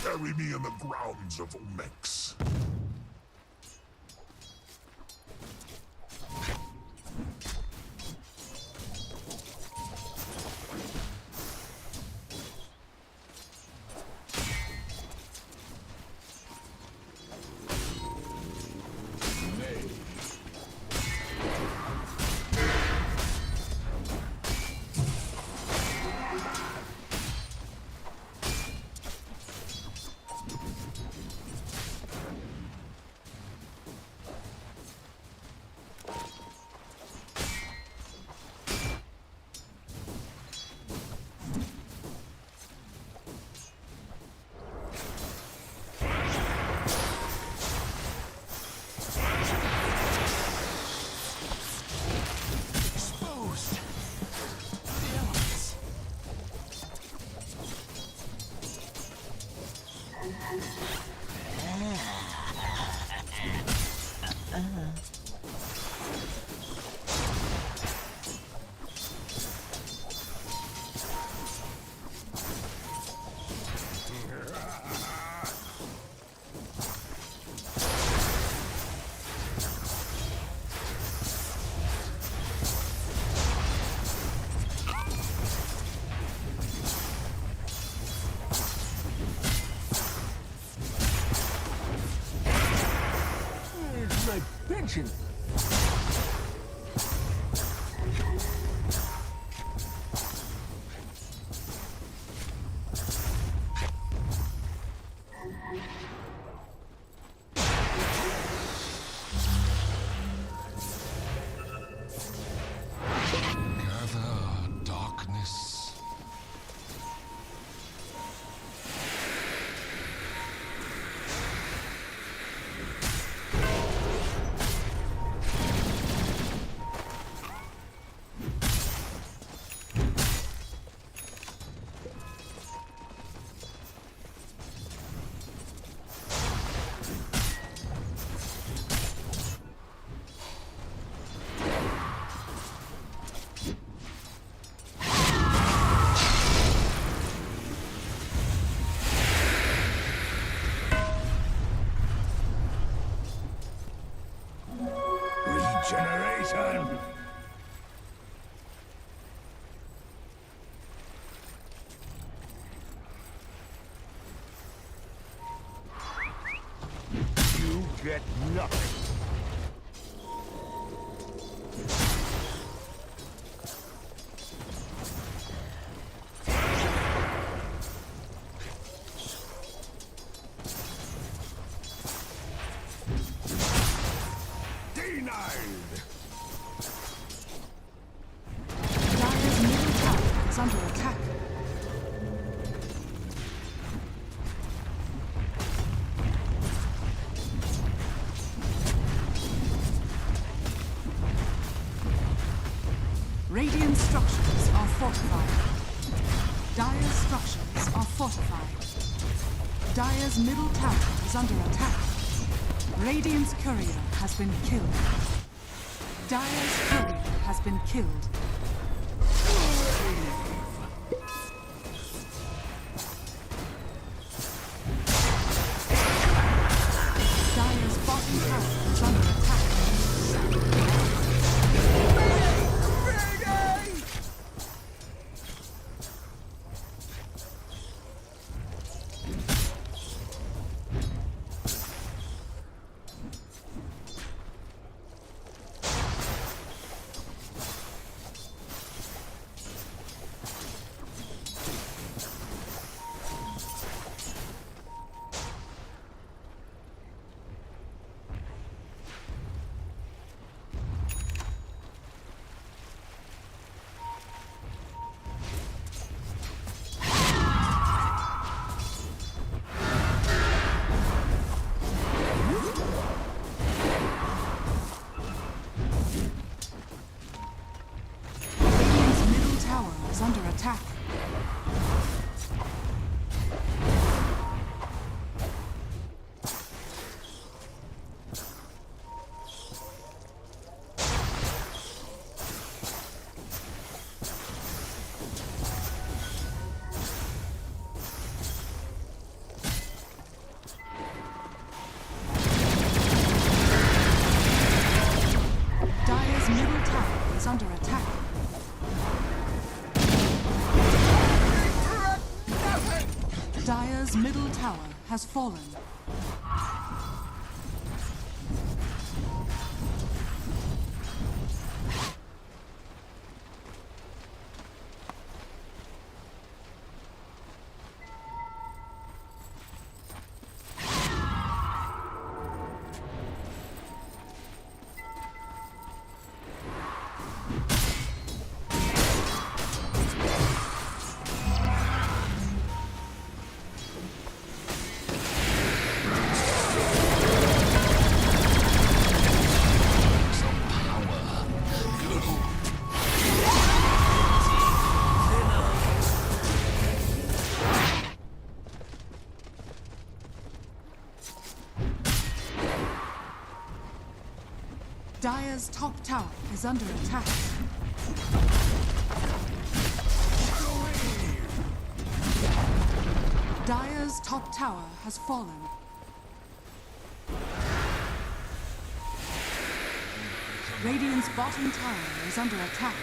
Bury me in the grounds of Omex. like pinching. Gather, darkness. Regeneration! You get nothing. Denied! Dire's middle tower is under attack. Radiant structures are fortified. Dire's structures are fortified. Dire's middle tower is under attack. Radiant's courier has been killed. Dire's courier has been killed. Dire's bottom tower is under attack. Radiant's middle tower is under attack. Dire's middle tower is under attack. Dire's middle tower has fallen. Dire's top tower is under attack. Dire's top tower has fallen. Radiant's bottom tower is under attack.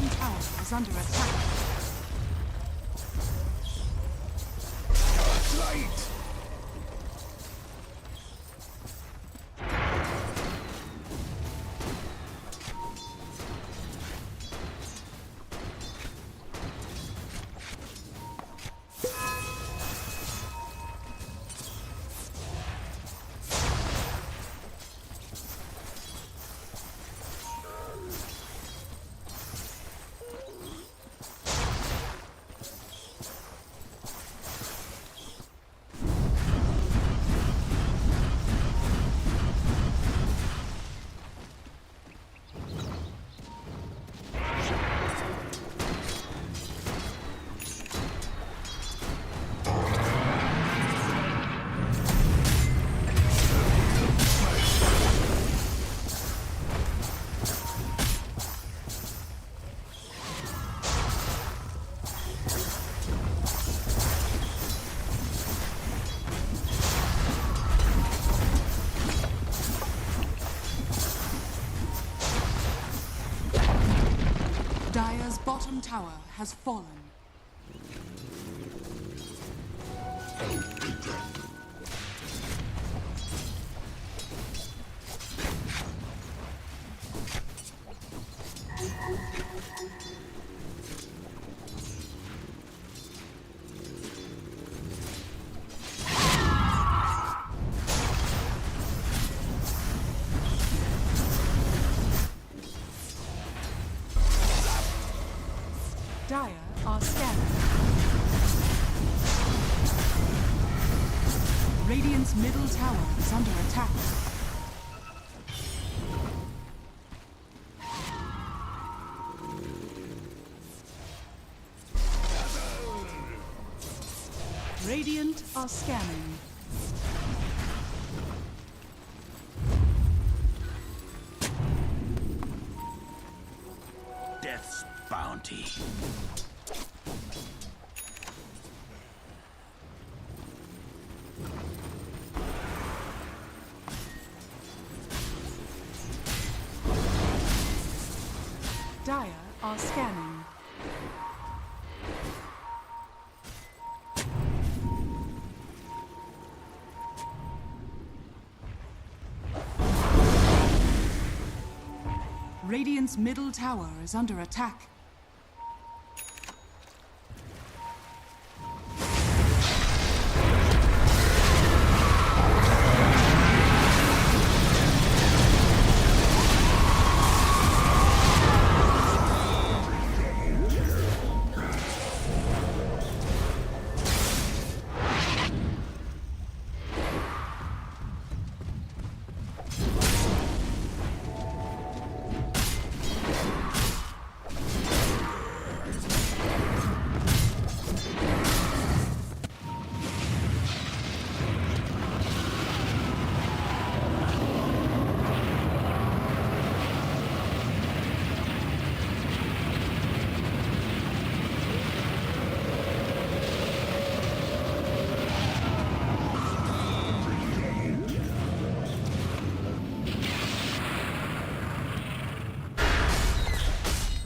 bottom tower is under attack. Light! Dire's bottom tower has fallen. Dire are scanning. Radiant's middle tower is under attack. Radiant are scanning. Death's bounty. Dire are scanning. Radiant's middle tower is under attack.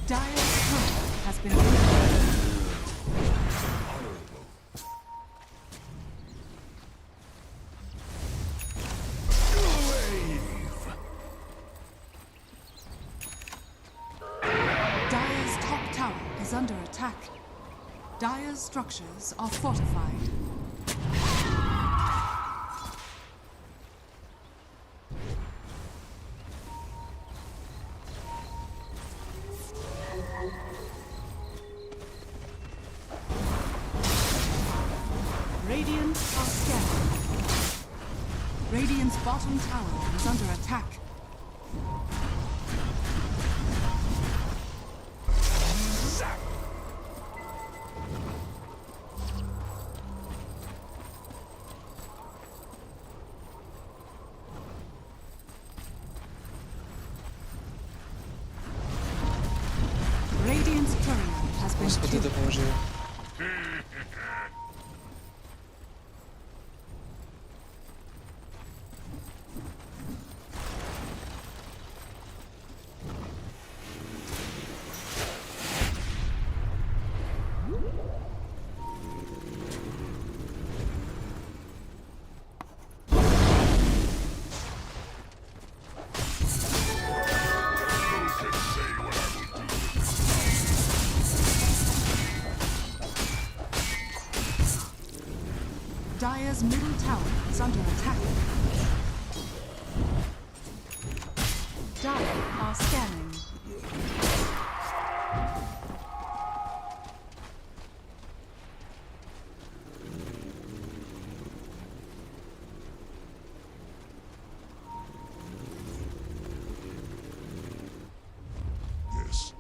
Dire's turret has been Dire's top tower is under attack. Dire's structures are fortified. Radiant are scanning. Radiant's bottom tower is under attack. Radiant's courier has been killed. Dire's middle tower is under attack. Dire are scanning. Yes.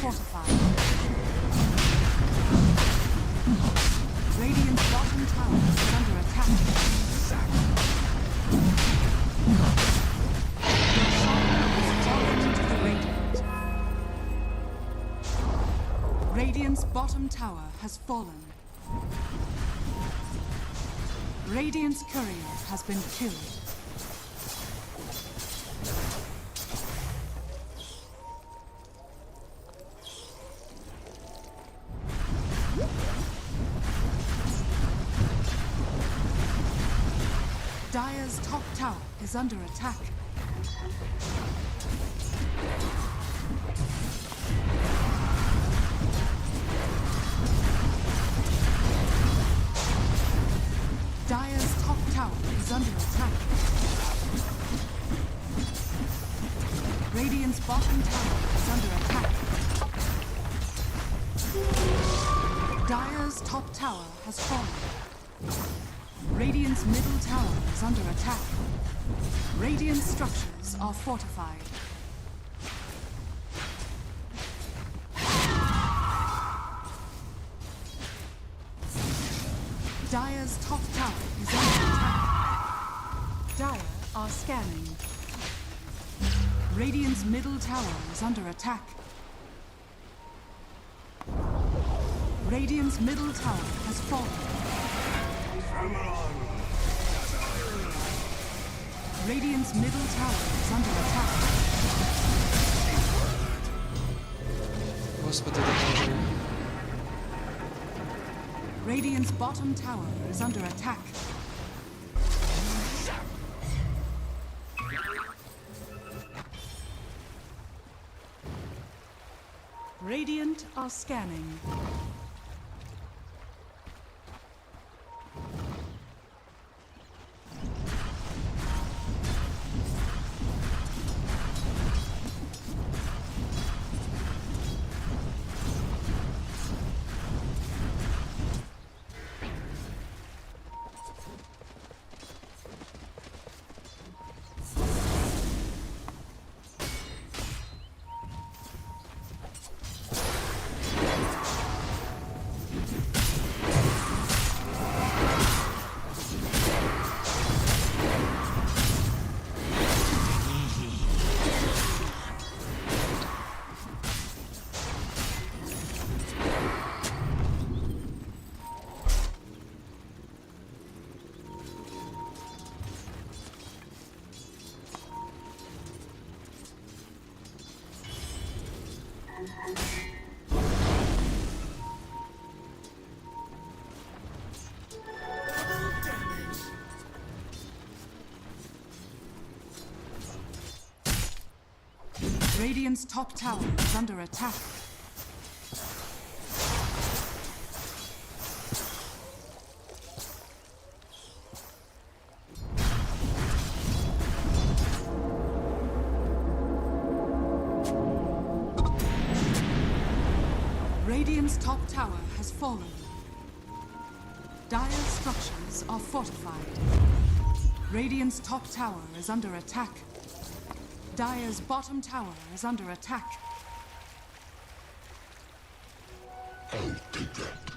Fortified. Radiant's bottom tower is under attack. Fallen to the radiant. Radiant's bottom tower has fallen. Radiant's courier has been killed. Dire's top tower is under attack. Dire's top tower is under attack. Radiant's bottom tower is under attack. Dire's top tower has fallen. Radiant's middle tower is under attack. Radiant structures are fortified. Dire's top tower is under attack. Dire are scanning. Radiant's middle tower is under attack. Radiant's middle tower has fallen. Radiant's middle tower is under attack. Господи, допоможи. Radiant's bottom tower is under attack. Radiant are scanning. Radiant's top tower is under attack. Radiant's top tower has fallen. Dire structures are fortified. Radiant's top tower is under attack. Dire's bottom tower is under attack. I'll take that.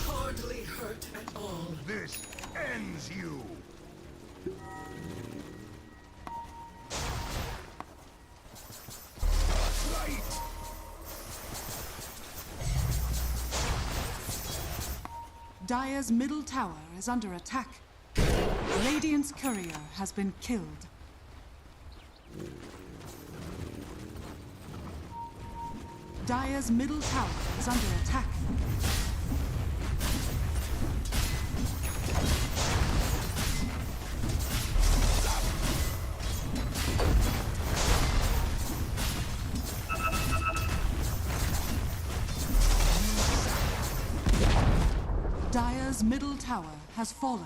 Hardly hurt at all. This ends you. Dire's middle tower is under attack. Radiant's courier has been killed. Dire's middle tower is under attack. Dire's middle tower has fallen.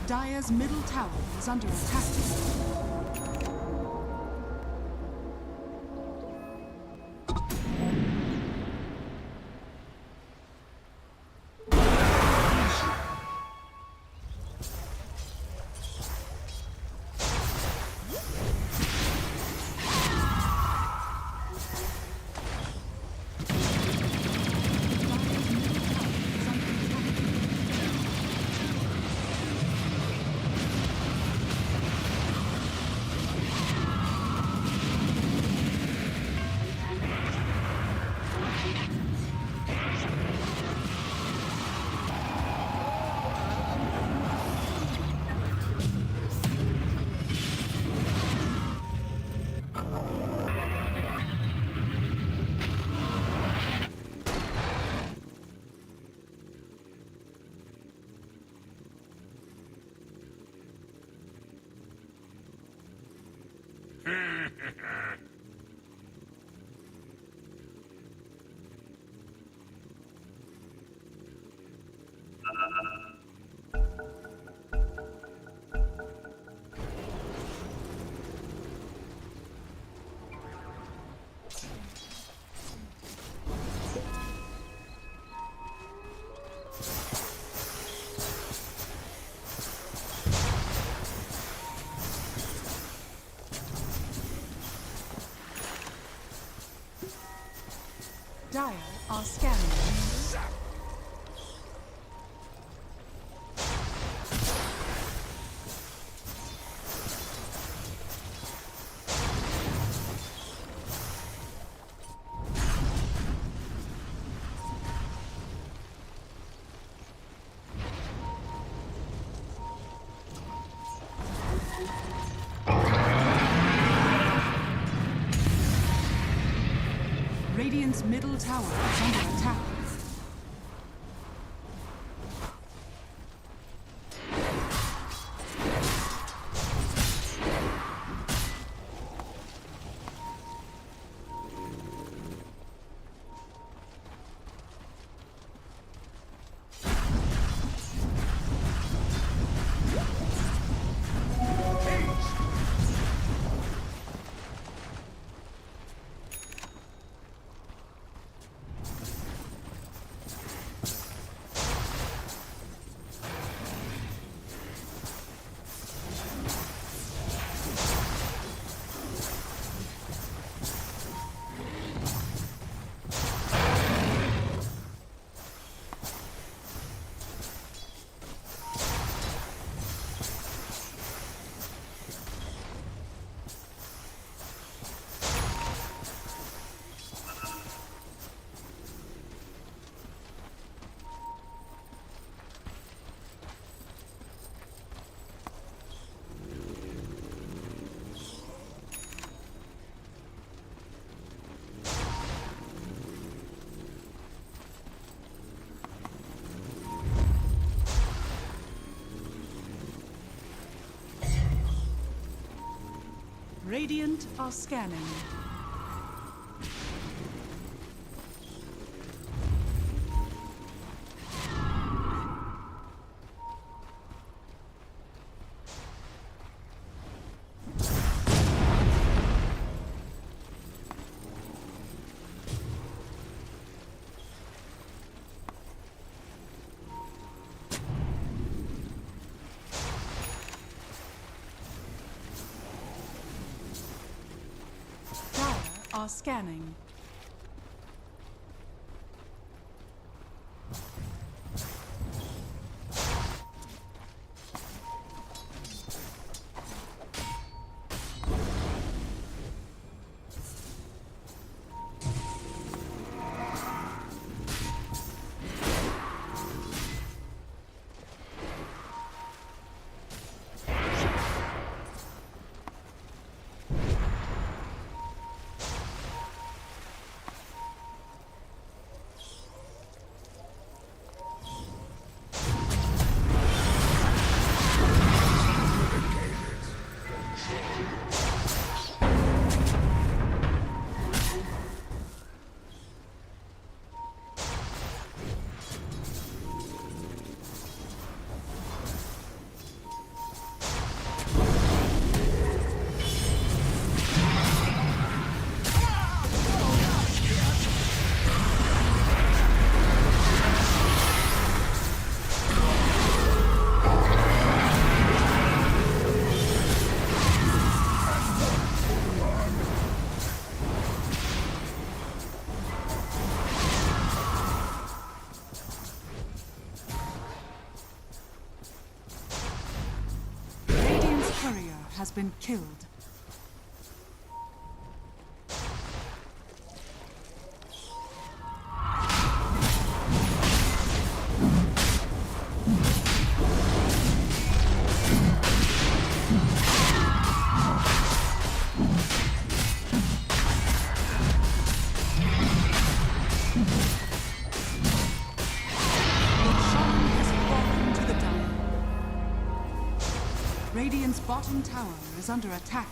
Dire's middle tower is under attack. Dire are scanning. Radiant's middle tower is under attack. Radiant are scanning. Are scanning. Has been killed. Radiant's bottom tower is under attack.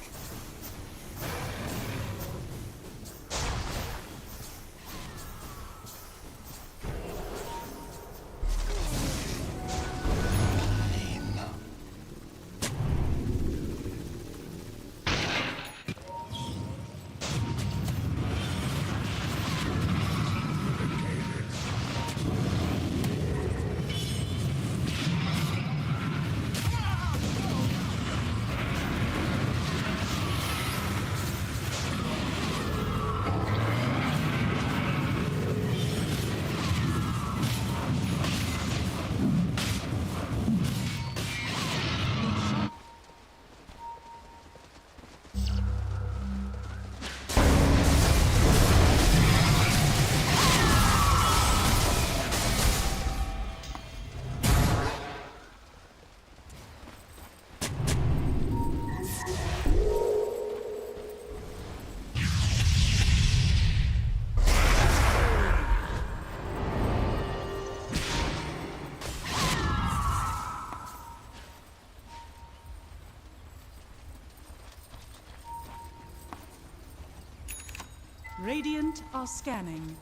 Radiant are scanning.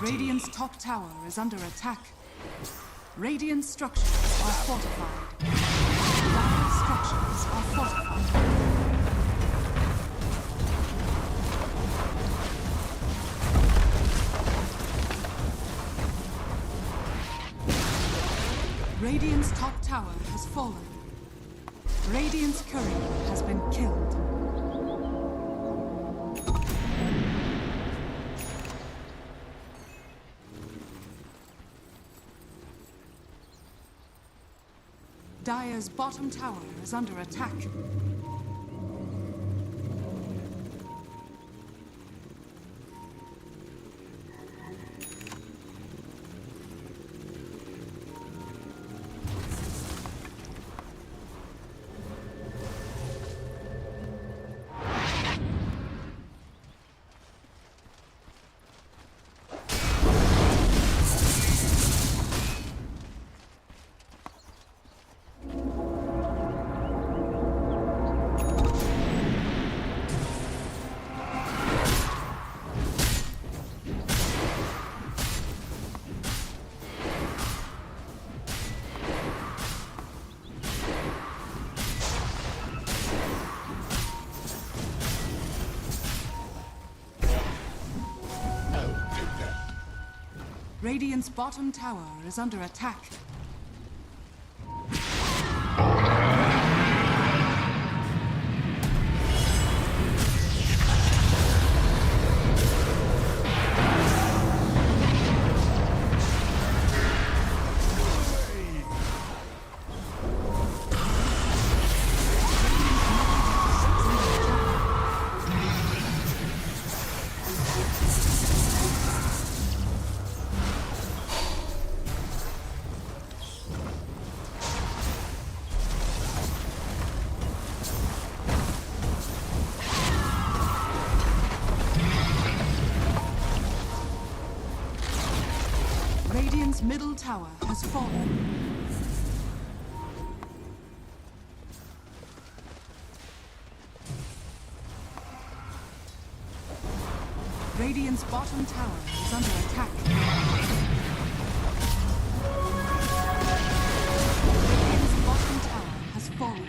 Radiant's top tower is under attack. Radiant structures are fortified. Dire structures are fortified. Radiant's top tower has fallen. Radiant's courier has been killed. Dire's bottom tower is under attack. Radiant's bottom tower is under attack. Radiant's middle tower has fallen. Radiant's bottom tower is under attack. Radiant's bottom tower has fallen.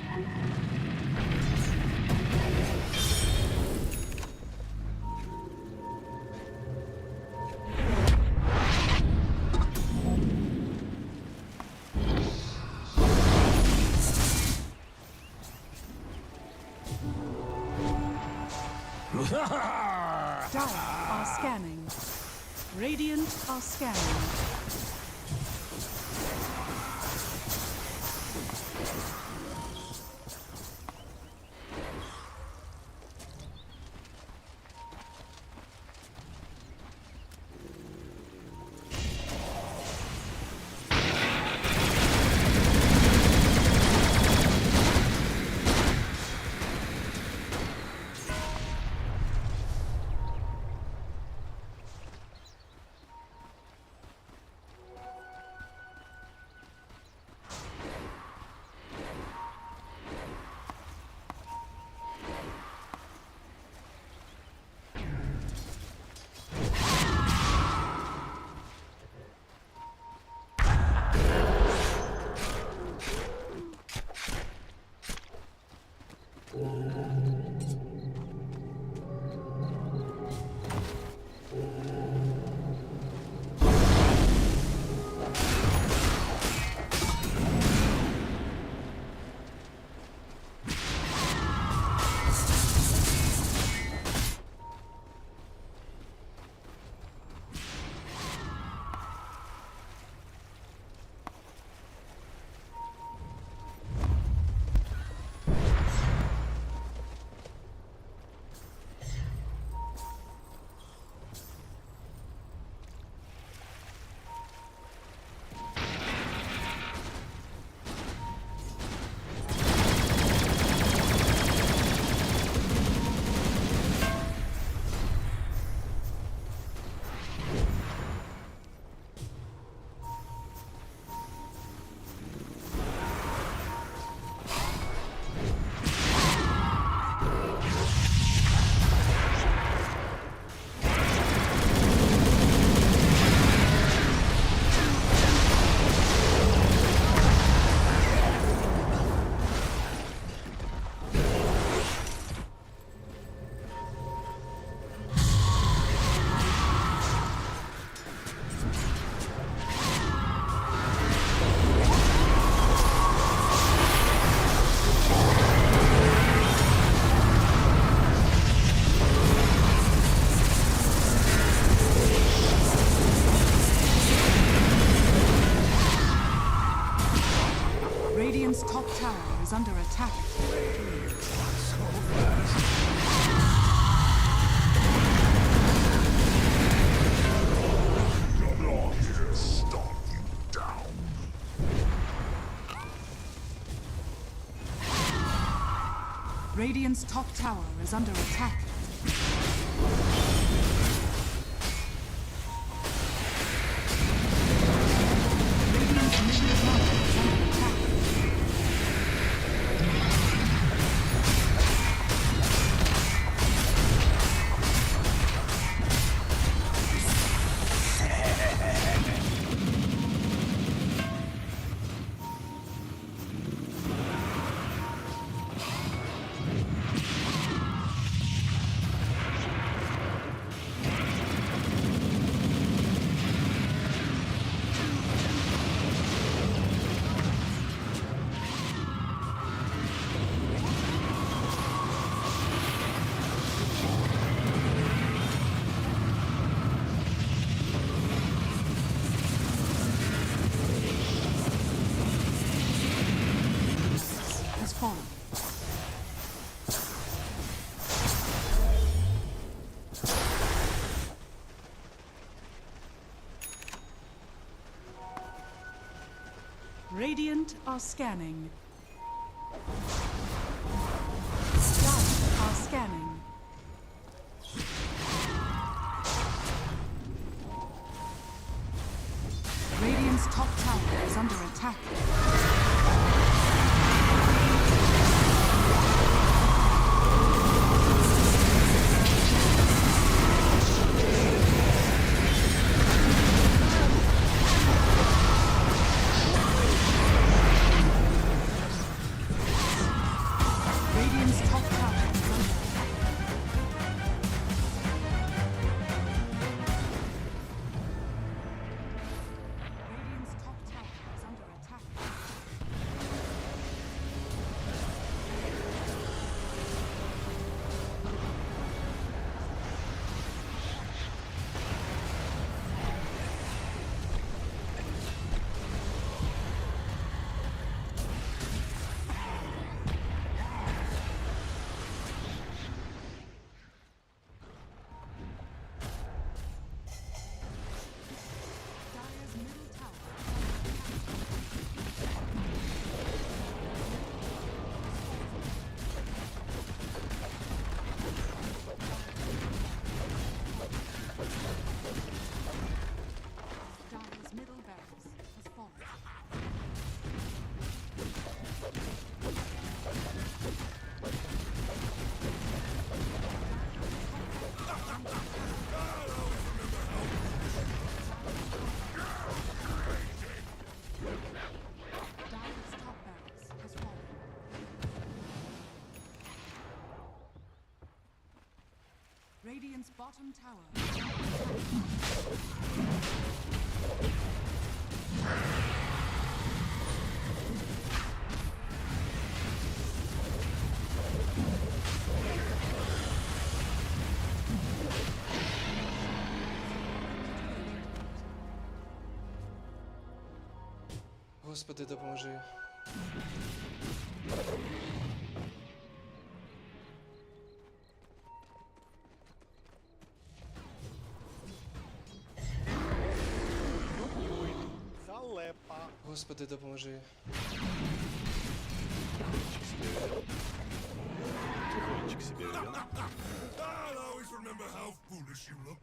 Dire are scanning. Radiant are scanning. Radiant's top tower is under attack. Radiant's top tower is under attack. Radiant's middle tower is under attack. Radiant are scanning. Dire are scanning. Radiant's top tower is under attack. Radiant's top tower is under attack. Radiant's top tower is under attack. Dire's middle tower. Dire's middle barracks has fallen. Dire's top barracks has fallen. Radiant's bottom tower. Господи, допоможи. Господи, допоможи. I'll always remember how foolish you look.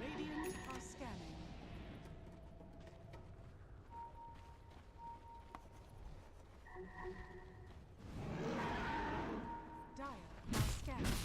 Radiant are scanning. Dire are scanning.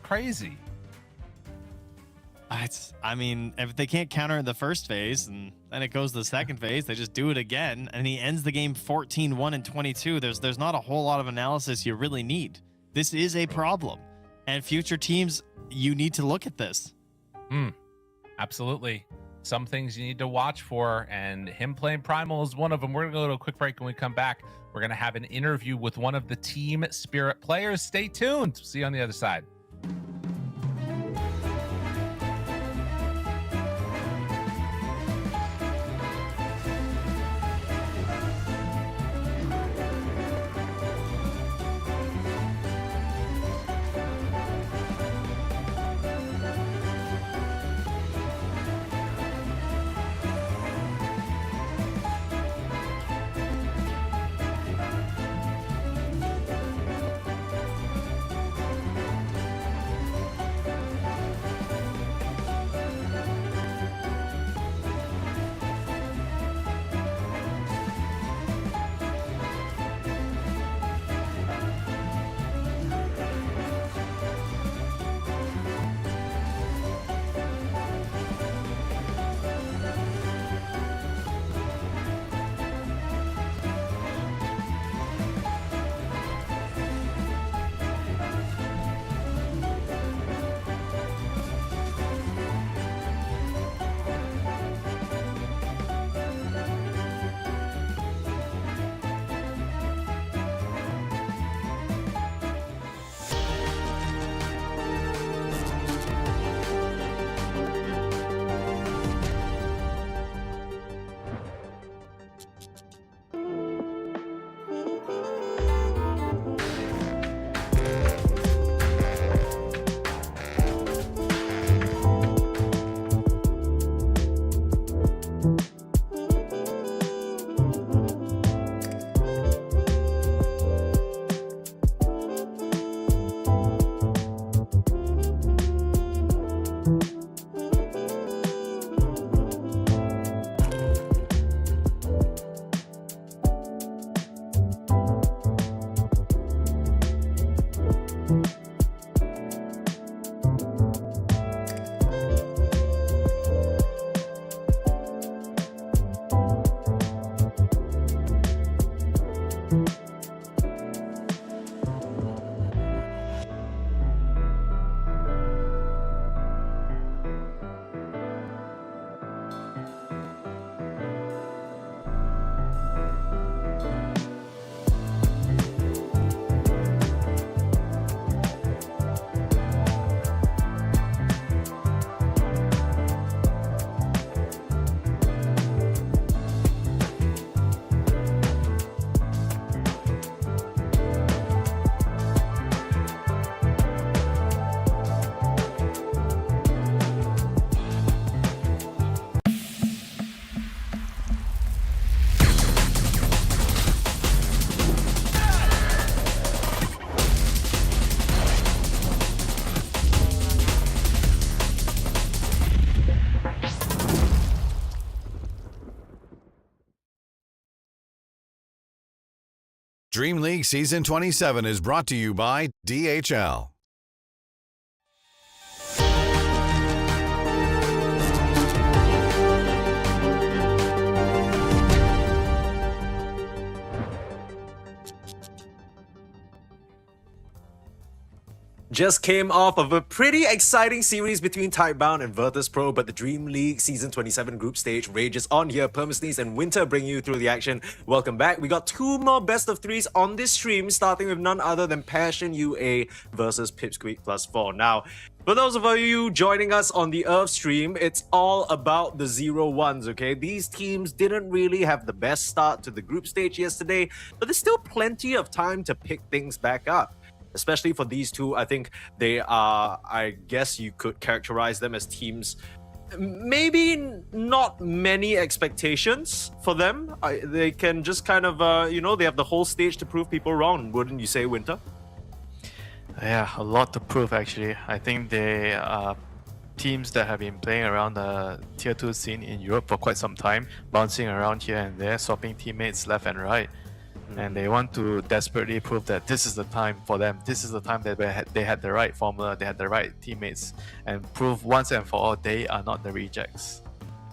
Crazy. I I mean, if they can't counter in the first phase, and then it goes to the second phase, they just do it again, and he ends the game 14-1 and 22. There's not a whole lot of analysis you really need. This is a problem, and future teams, you need to look at this. Absolutely. Some things you need to watch for, and him playing Primal is one of them. We're going to go to a quick break. When we come back, we're going to have an interview with one of the Team Spirit players. Stay tuned. See you on the other side. DreamLeague Season 27 is brought to you by DHL. Just came off of a pretty exciting series between Tidebound and Virtus.pro, but the DreamLeague Season 27 group stage rages on here. Permasneeze and Winter bring you through the action. Welcome back. We got two more best of threes on this stream, starting with none other than Passion UA versus Pipsqueak +4. Now, for those of you joining us on the Earth stream, it's all about the 0-1s, okay? These teams didn't really have the best start to the group stage yesterday, but there's still plenty of time to pick things back up. Especially for these two, I think they are, I guess you could characterize them as teams, maybe not many expectations for them. They can just kind of, they have the whole stage to prove people wrong, wouldn't you say, Winter? Yeah, a lot to prove actually. I think they are teams that have been playing around the tier 2 scene in Europe for quite some time, bouncing around here and there, swapping teammates left and right. and they want to desperately prove that this is the time for them. This is the time that they had the right formula, they had the right teammates, and prove once and for all they are not the rejects.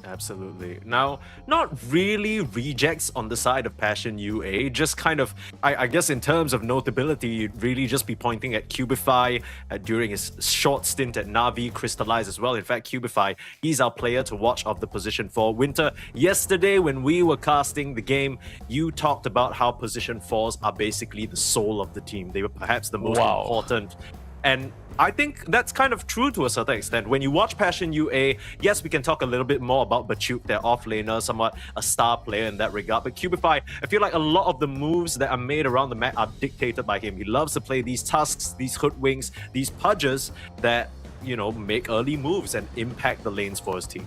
Absolutely. Now, not really rejects on the side of Passion UA, just kind of, I guess in terms of notability, you'd really just be pointing at Cubify during his short stint at Na'Vi, Crystallize as well. In fact, Cubify, he's our player to watch of the Position 4. Winter, yesterday when we were casting the game, you talked about how Position 4s are basically the soul of the team. They were perhaps the most important. And I think that's kind of true to a certain extent. When you watch Passion UA, yes, we can talk a little bit more about Bachuk, their off-laner, somewhat a star player in that regard. But Cubify, I feel like a lot of the moves that are made around the map are dictated by him. He loves to play these tusks, these hoodwinks, these pudges that, you know, make early moves and impact the lanes for his team.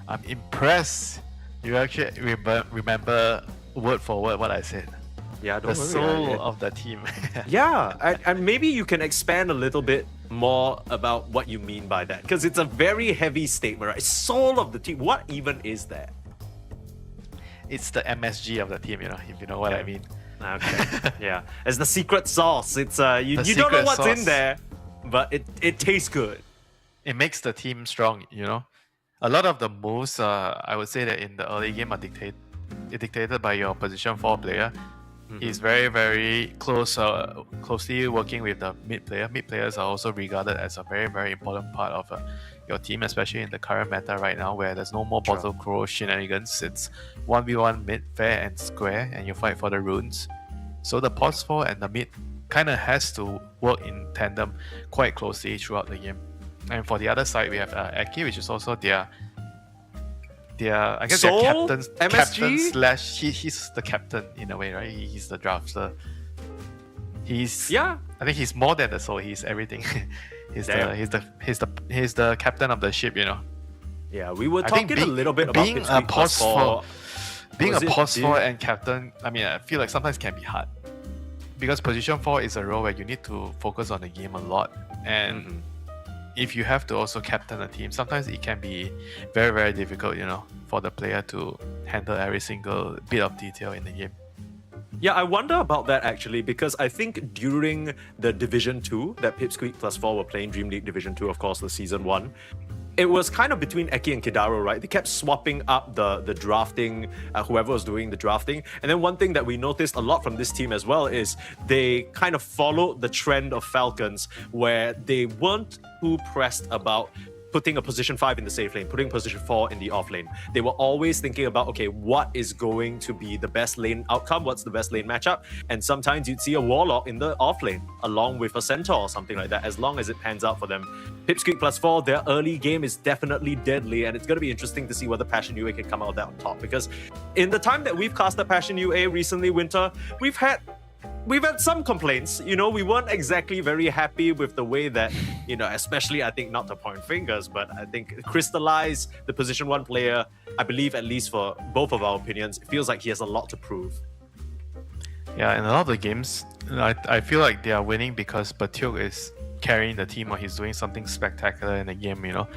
I'm impressed. You actually remember word for word what I said. Yeah, don't the worry, soul of the team. Yeah, and maybe you can expand a little bit more about what you mean by that, because it's a very heavy statement, right? Soul of the team. What even is that? It's the MSG of the team, you know, if you know what I mean. Okay. Yeah, it's the secret sauce. It's you don't know what's in there, but it tastes good. It makes the team strong, you know. A lot of the moves, I would say that in the early game are dictated by your position 4 player. He's very, very closely working with the mid player. Mid players are also regarded as a very, very important part of your team, especially in the current meta right now, where there's no more bottle crow shenanigans. It's 1v1 mid, fair and square, and you fight for the runes. So the pos 4 and the mid kind of has to work in tandem quite closely throughout the game. And for the other side, we have Eki, which is also their I guess Soul? their MSG? captain slash he's the captain in a way, right? He's the drafter. I think he's more than the soul. He's everything. he's the captain of the ship, you know. Yeah, we were talking a little bit about being a pos 4. Being a pos 4 and captain, I mean, I feel like sometimes can be hard because position 4 is a role where you need to focus on the game a lot, and if you have to also captain a team, sometimes it can be very, very difficult, you know, for the player to handle every single bit of detail in the game. Yeah, I wonder about that actually, because I think during the Division 2 that Pipsqueak plus 4 were playing, DreamLeague Division 2, of course, the Season 1, it was kind of between Eki and Kidaro, right? They kept swapping up the drafting, whoever was doing the drafting. And then one thing that we noticed a lot from this team as well is they kind of followed the trend of Falcons, where they weren't too pressed about putting a position 5 in the safe lane, putting position 4 in the off lane. They were always thinking about, okay, what is going to be the best lane outcome? What's the best lane matchup? And sometimes you'd see a Warlock in the off lane, along with a Centaur or something like that, as long as it pans out for them. Pipsqueak plus 4, their early game is definitely deadly, and it's going to be interesting to see whether Passion UA can come out of that on top, because in the time that we've casted Passion UA recently, Winter, we've had some complaints. You know, we weren't exactly very happy with the way that, you know, especially I think, not to point fingers, but I think Crystallize, the position 1 player, I believe at least for both of our opinions, it feels like he has a lot to prove. Yeah, in a lot of the games, I feel like they are winning because Bachuk is carrying the team or he's doing something spectacular in the game, you know.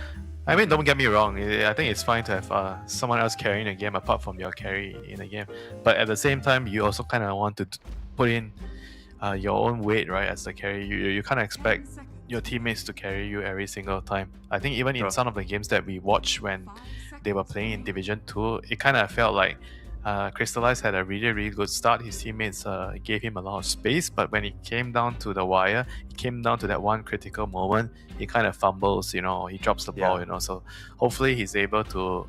I mean, don't get me wrong, I think it's fine to have someone else carrying the game apart from your carry in the game. But at the same time, you also kind of want to put in your own weight, right, as the carry. You kind of expect your teammates to carry you every single time. I think even in some of the games that we watched when they were playing in Division 2, it kind of felt like Crystallize had a really, really good start. His teammates gave him a lot of space, but when it came down to the wire, it came down to that one critical moment, he kind of fumbles, you know, he drops the ball, you know. So hopefully he's able to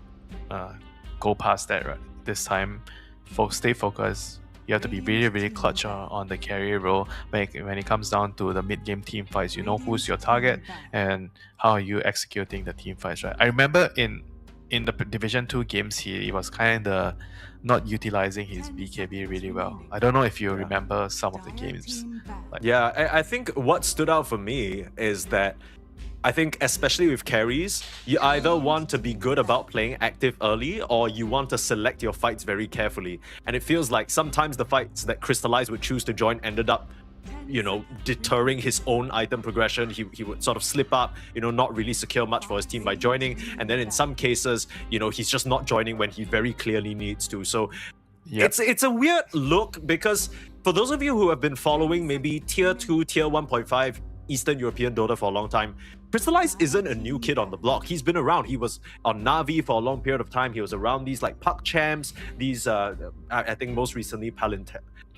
go past that right this time. Stay focused. You have to be really, really clutch on the carry role when it comes down to the mid-game team fights. You know who's your target and how are you executing the team fights, right? I remember in the Division 2 games, he was kind of not utilizing his BKB really well. I don't know if you remember some of the games. I think what stood out for me is that I think especially with carries, you either want to be good about playing active early or you want to select your fights very carefully. And it feels like sometimes the fights that Crystallize would choose to join ended up, you know, deterring his own item progression. He would sort of slip up, you know, not really secure much for his team by joining. And then in some cases, you know, he's just not joining when he very clearly needs to. So It's a weird look because for those of you who have been following maybe tier 2, tier 1.5 Eastern European Dota for a long time, Crystallize isn't a new kid on the block. He's been around. He was on Na'Vi for a long period of time. He was around these like Puck Champs, these I think most recently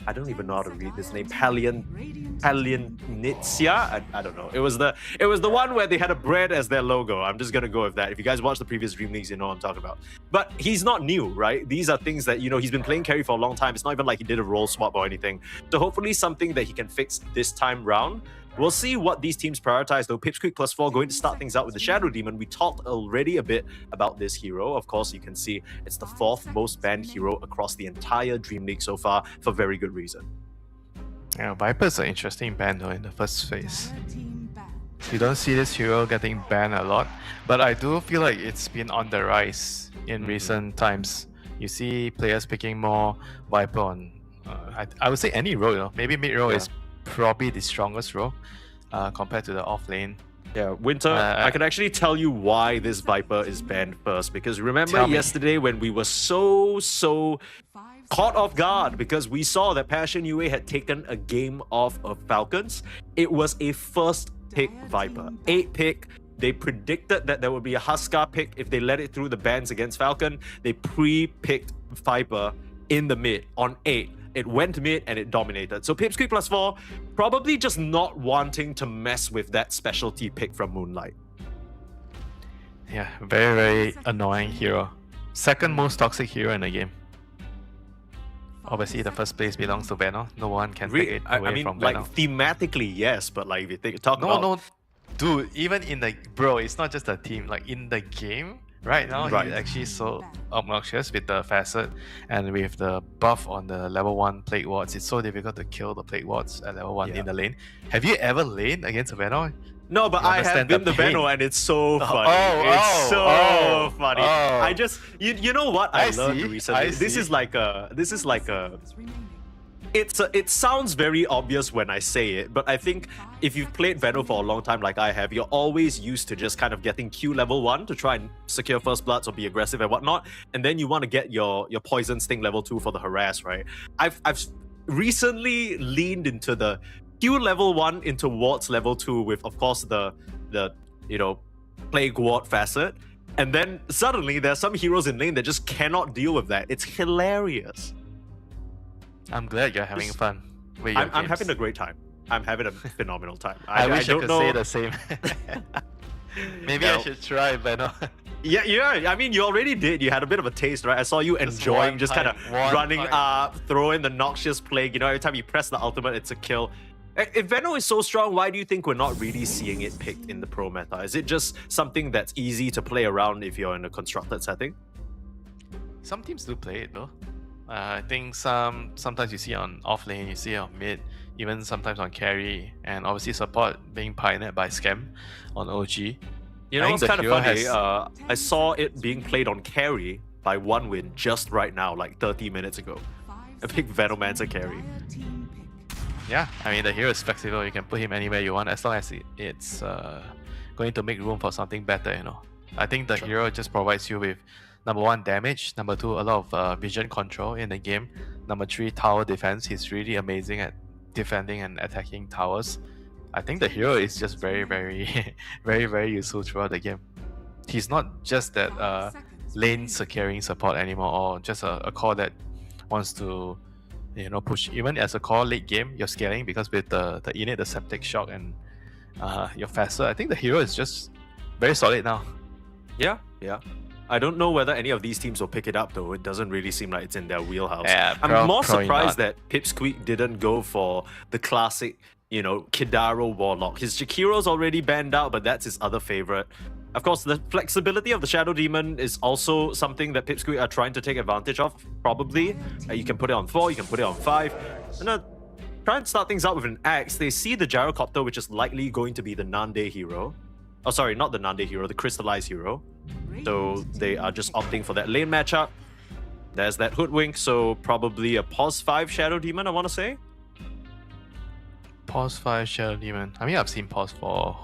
I don't even know how to read this name. Palianitsia? I don't know. It was the one where they had a bread as their logo. I'm just gonna go with that. If you guys watch the previous Dream Leagues, you know what I'm talking about. But he's not new, right? These are things that, you know, he's been playing carry for a long time. It's not even like he did a role swap or anything. So hopefully something that he can fix this time round. We'll see what these teams prioritize though. Pipsqueak +4 going to start things out with the Shadow Demon. We talked already a bit about this hero. Of course, you can see it's the 4th most banned hero across the entire Dream League so far for very good reason. Yeah, Viper's an interesting ban though in the first phase. You don't see this hero getting banned a lot, but I do feel like it's been on the rise in recent times. You see players picking more Viper on, I would say any role, you know? Maybe mid role is probably the strongest role compared to the off lane. Yeah, Winter, I can actually tell you why this Viper is banned first, because remember yesterday when we were so caught off guard because we saw that Passion UA had taken a game off of Falcons. It was a first pick Viper, 8 pick. They predicted that there would be a Huskar pick if they let it through the bans against Falcon. They pre-picked Viper in the mid on 8. It went mid and it dominated. So Pipsqueak +4 probably just not wanting to mess with that specialty pick from Moonlight. Yeah, very, very annoying hero. Second most toxic hero in the game. Obviously, the first place belongs to Venom. No one can take it away from Venom. Like thematically, yes, but like if you talk about... No, dude, even in the... Bro, it's not just a team. Like in the game, right now, he's actually so obnoxious with the facet and with the buff on the level 1 Plague Wards. It's so difficult to kill the Plague Wards at level 1 in the lane. Have you ever laned against a Venom? No, but I have been the Venom and it's so funny. It's so funny. I just, you know what I learned recently? This is like a, it sounds very obvious when I say it, but I think if you've played Venom for a long time like I have, you're always used to just kind of getting Q level 1 to try and secure first bloods or be aggressive and whatnot, and then you want to get your poison sting level 2 for the harass, right? I've recently leaned into the Q level 1 into wards level 2 with, of course, the you know, Plague Ward facet, and then suddenly there's some heroes in lane that just cannot deal with that. It's hilarious. I'm glad you're having fun. I'm having a great time. I'm having a phenomenal time. I wish I could say the same. Maybe I should try, but no. Yeah. I mean, you already did. You had a bit of a taste, right? I saw you enjoying just kind of running up, throwing the Noxious Plague. You know, every time you press the ultimate, it's a kill. If Venom is so strong, why do you think we're not really seeing it picked in the pro meta? Is it just something that's easy to play around if you're in a constructed setting? Some teams do play it though. I think sometimes you see on off lane, you see on mid, even sometimes on carry, and obviously support being pioneered by Scam on OG. You know what's kind of funny? I saw it being played on carry by OneWin just right now, like 30 minutes ago. I picked Venomancer carry. Yeah, I mean the hero is flexible. You can put him anywhere you want as long as it's going to make room for something better, you know. I think the hero just provides you with number 1 damage, number 2 a lot of vision control in the game, number 3 tower defense. He's really amazing at defending and attacking towers. I think the hero is just very, very, very, very useful throughout the game. He's not just that lane securing support anymore, or just a core that wants to, you know, push. Even as a core late game, you're scaling because with the innate, the septic shock, and you're faster. I think the hero is just very solid now. Yeah. I don't know whether any of these teams will pick it up though. It doesn't really seem like it's in their wheelhouse. Yeah, I'm more surprised that Pipsqueak didn't go for the classic, you know, Kidaro Warlock. His Jakiro's already banned out, but that's his other favorite. Of course, the flexibility of the Shadow Demon is also something that Pipsqueak are trying to take advantage of, probably. You can put it on 4, you can put it on 5. And try and start things out with an axe. They see the Gyrocopter, which is likely going to be the Nande hero. Oh, sorry, not the Nande hero, the Crystallized hero. So they are just opting for that lane matchup. There's that Hoodwink, so probably a pos 5 Shadow Demon, I want to say. Pos 5 Shadow Demon. I mean, I've seen pos 4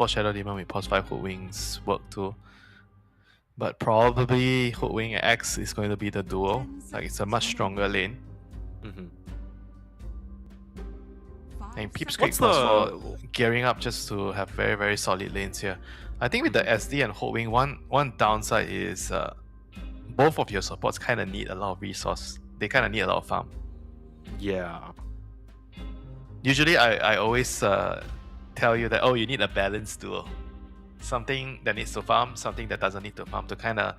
Shadow Demon with pos 5 Hoodwinks work too. but probably Hoodwink and X is going to be the duo. Like it's a much stronger lane. And Peeps Creek for gearing up just to have very, very solid lanes here. I think with the SD and Hoodwink, one downside is both of your supports kind of need a lot of resource. They kind of need a lot of farm. Yeah. Usually I always tell you that, oh, you need a balanced duo. Something that needs to farm, something that doesn't need to farm, to kind of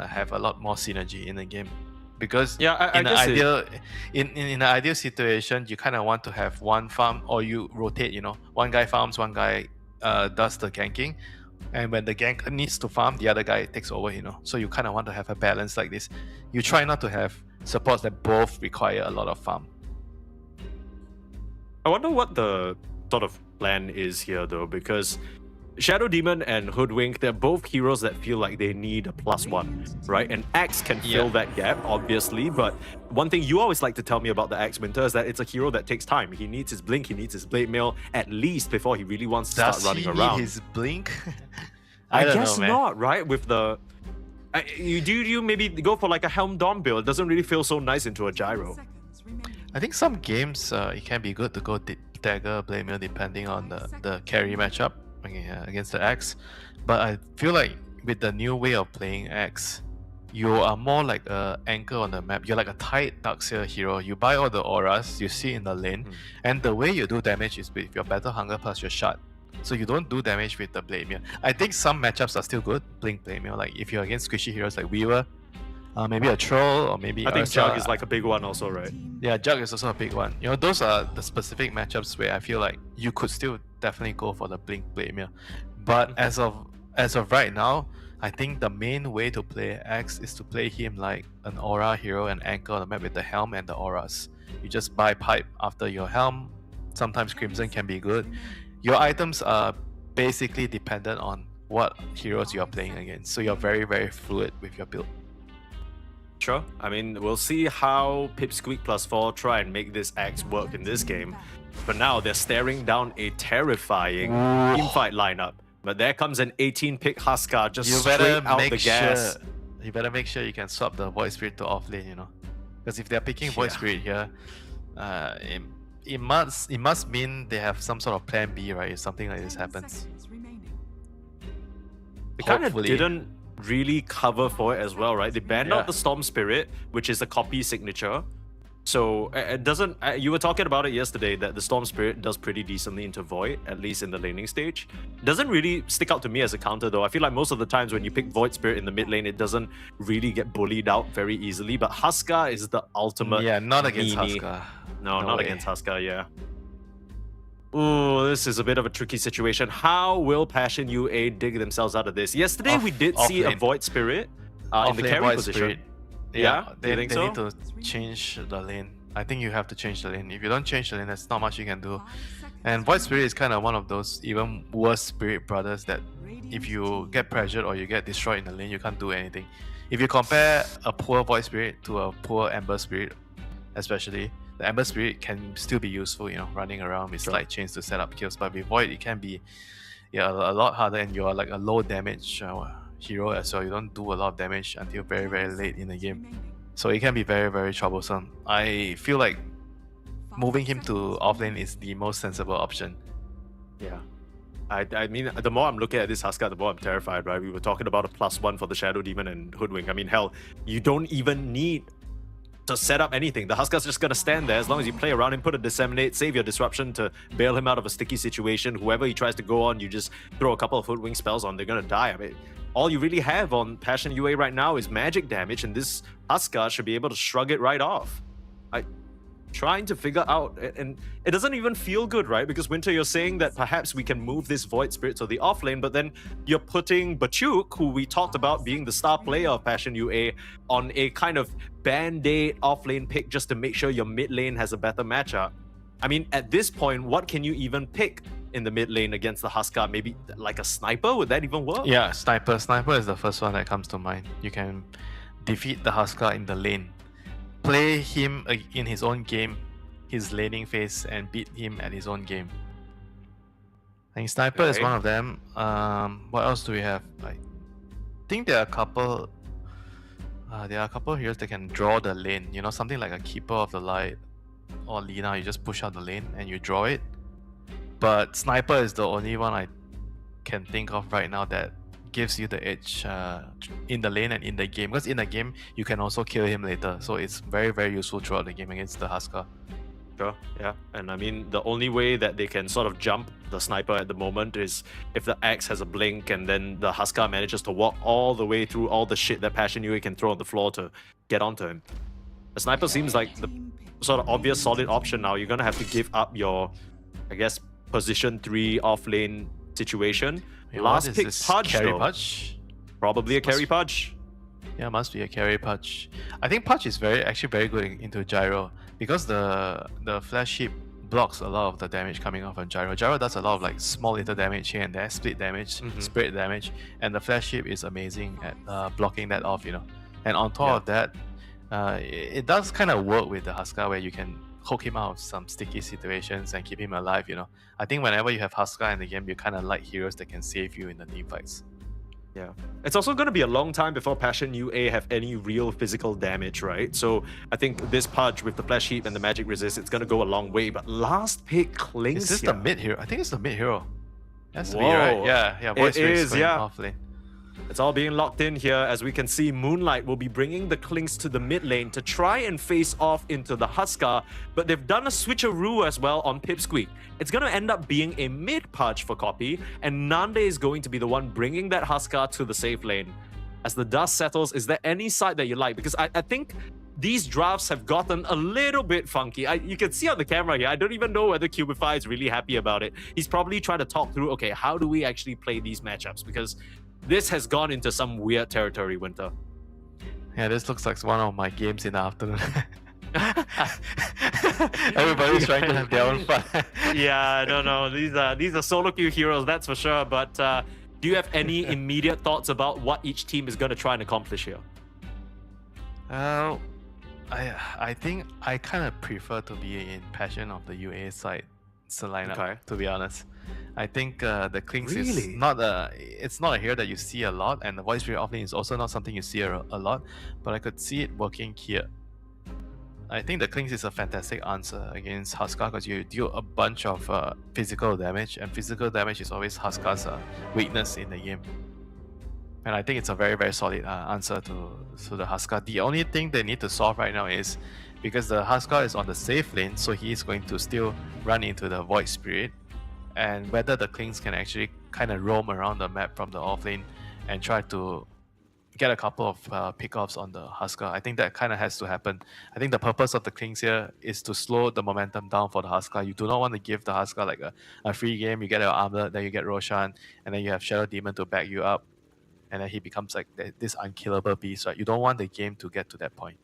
have a lot more synergy in the game. Because in an ideal situation, you kind of want to have one farm, or you rotate, you know, one guy farms, one guy does the ganking, and when the gank needs to farm, the other guy takes over, you know. So you kind of want to have a balance like this. You try not to have supports that both require a lot of farm. I wonder what the sort of plan is here, though, because Shadow Demon and Hoodwink, they're both heroes that feel like they need a +1, right? And Axe can fill that gap, obviously, but one thing you always like to tell me about the Axe Winter is that it's a hero that takes time. He needs his blink, he needs his blade mail, at least before he really wants to start running around. Does he need his blink? I guess not, right? With the... You maybe go for like a Helm Dawn build. It doesn't really feel so nice into a gyro. I think some games it can be good to go dagger, blade mail, depending on the carry matchup against the Axe. But I feel like with the new way of playing Axe, you are more like an anchor on the map. You're like a tight Darkseer hero. You buy all the auras, you see in the lane, and the way you do damage is with your Battle Hunger plus your shot. So you don't do damage with the blade mail. I think some matchups are still good, blink blade mail. Like if you're against squishy heroes like Weaver, maybe a Troll, or maybe I think Ursa. Jug is like a big one also, right? Yeah, Jug is also a big one. You know, those are the specific matchups where I feel like you could still definitely go for the blink blade mail. But as of right now, I think the main way to play Axe is to play him like an aura hero and anchor on the map with the helm and the auras. You just buy pipe after your helm. Sometimes Crimson can be good. Your items are basically dependent on what heroes you are playing against. So you're very, very fluid with your build. Sure. I mean, we'll see how Pipsqueak +4 try and make this Axe work in this game. For now, they're staring down a terrifying teamfight lineup. But there comes an 18-pick Huskar just straight out the gas. You better make sure you can swap the Void Spirit to offlane, you know. Because if they're picking Void Spirit here, it must mean they have some sort of plan B, right? If something like this happens. They kind of didn't really cover for it as well, right? They banned out the Storm Spirit, which is a copy signature. So it doesn't... you were talking about it yesterday that the Storm Spirit does pretty decently into Void, at least in the laning stage. Doesn't really stick out to me as a counter though. I feel like most of the times when you pick Void Spirit in the mid lane, it doesn't really get bullied out very easily. But Huskar is the ultimate... Yeah, not against Huskar. No, not against Huskar, yeah. Ooh, this is a bit of a tricky situation. How will Passion UA dig themselves out of this? Yesterday we did see a Void Spirit in the carry position. Spirit. Yeah, they think need so? to change the lane. I think you have to change the lane. If you don't change the lane, there's not much you can do. And Void Spirit is kind of one of those even worse Spirit brothers that if you get pressured or you get destroyed in the lane, you can't do anything. If you compare a poor Void Spirit to a poor Ember Spirit, especially, the Ember Spirit can still be useful, you know, running around with slight chains to set up kills. But with Void, it can be a lot harder, and you're like a low damage hero as well. You don't do a lot of damage until very, very late in the game. So it can be very, very troublesome. I feel like moving him to offlane is the most sensible option. Yeah. I mean, the more I'm looking at this Huskar, the more I'm terrified, right? We were talking about a +1 for the Shadow Demon and Hoodwink. I mean, hell, you don't even need to set up anything. The Huskar's just gonna stand there as long as you play around him, put a Disseminate, save your Disruption to bail him out of a sticky situation. Whoever he tries to go on, you just throw a couple of Hoodwink spells on, they're gonna die. I mean, all you really have on Passion UA right now is magic damage, and this Huskar should be able to shrug it right off. Trying to figure out, and it doesn't even feel good, right? Because Winter, you're saying that perhaps we can move this Void Spirit to the offlane, but then you're putting Bachuk, who we talked about being the star player of Passion UA, on a kind of band-aid offlane pick just to make sure your mid lane has a better matchup. I mean, at this point, what can you even pick in the mid lane against the Huskar? Maybe like a sniper? Would that even work? Yeah, sniper. Sniper is the first one that comes to mind. You can defeat the Huskar in the lane. Play him in his own game, his laning phase, and beat him at his own game. I think Sniper is one of them. What else do we have? Like think there are a couple. There are a couple of heroes that can draw the lane. You know, something like a Keeper of the Light or Lina. You just push out the lane and you draw it. But Sniper is the only one I can think of right now that gives you the edge in the lane and in the game. Because in the game, you can also kill him later. So it's very, very useful throughout the game against the Huskar. Sure, yeah. And I mean, the only way that they can sort of jump the Sniper at the moment is if the Axe has a blink and then the Huskar manages to walk all the way through all the shit that Passion Yue can throw on the floor to get onto him. The Sniper seems like the sort of obvious solid option now. You're going to have to give up your, I guess, position 3 off-lane situation. Wait, Last pick, Pudge, carry though. Pudge? Probably a carry Pudge. Yeah, must be a carry Pudge. I think Pudge is actually very good into Gyro because the Flash Heap blocks a lot of the damage coming off on Gyro. Gyro does a lot of like small little damage here and there, split damage, spread damage, and the Flash Heap is amazing at blocking that off, you know. And on top of that, it does kind of work with the Huskar where you can hook him out of some sticky situations and keep him alive, you know. I think whenever you have Huskar in the game, you kind of like heroes that can save you in the team fights. Yeah. It's also going to be a long time before Passion UA have any real physical damage, right? So I think this Pudge with the Flash Heap and the Magic Resist, it's going to go a long way. But last pick Klings. Is this the mid hero? I think it's the mid hero. That's me, Whoa. right? Yeah. Voice It is, yeah. Off lane. It's all being locked in here. As we can see, Moonlight will be bringing the Klings to the mid lane to try and face off into the Huskar, but they've done a switcheroo as well on Pipsqueak. It's going to end up being a mid Pudge for Copy, and Nande is going to be the one bringing that Huskar to the safe lane. As the dust settles, is there any side that you like? Because I think these drafts have gotten a little bit funky. You can see on the camera here, I don't even know whether Cubify is really happy about it. He's probably trying to talk through, okay, how do we actually play these matchups? Because this has gone into some weird territory, Winter. Yeah, this looks like one of my games in the afternoon. Everybody's trying to have their own fun. Yeah, no. These are solo queue heroes, that's for sure. But do you have any immediate thoughts about what each team is going to try and accomplish here? I think I kind of prefer to be in Passion of the UA side lineup, to be honest. I think the Klings is not it's not a hero that you see a lot, and the Voice Spirit offlane is also not something you see a lot, but I could see it working here. I think the Klings is a fantastic answer against Huskar because you deal a bunch of physical damage, and physical damage is always Huskar's weakness in the game. And I think it's a very, very solid answer to the Huskar. The only thing they need to solve right now is because the Huskar is on the safe lane, so he is going to still run into the Void Spirit, and whether the Klings can actually kind of roam around the map from the offlane and try to get a couple of pickoffs on the Huskar. I think that kind of has to happen. I think the purpose of the Klings here is to slow the momentum down for the Huskar. You do not want to give the Huskar like a free game. You get your Armlet, then you get Roshan, and then you have Shadow Demon to back you up, and then he becomes like this unkillable beast, right? You don't want the game to get to that point.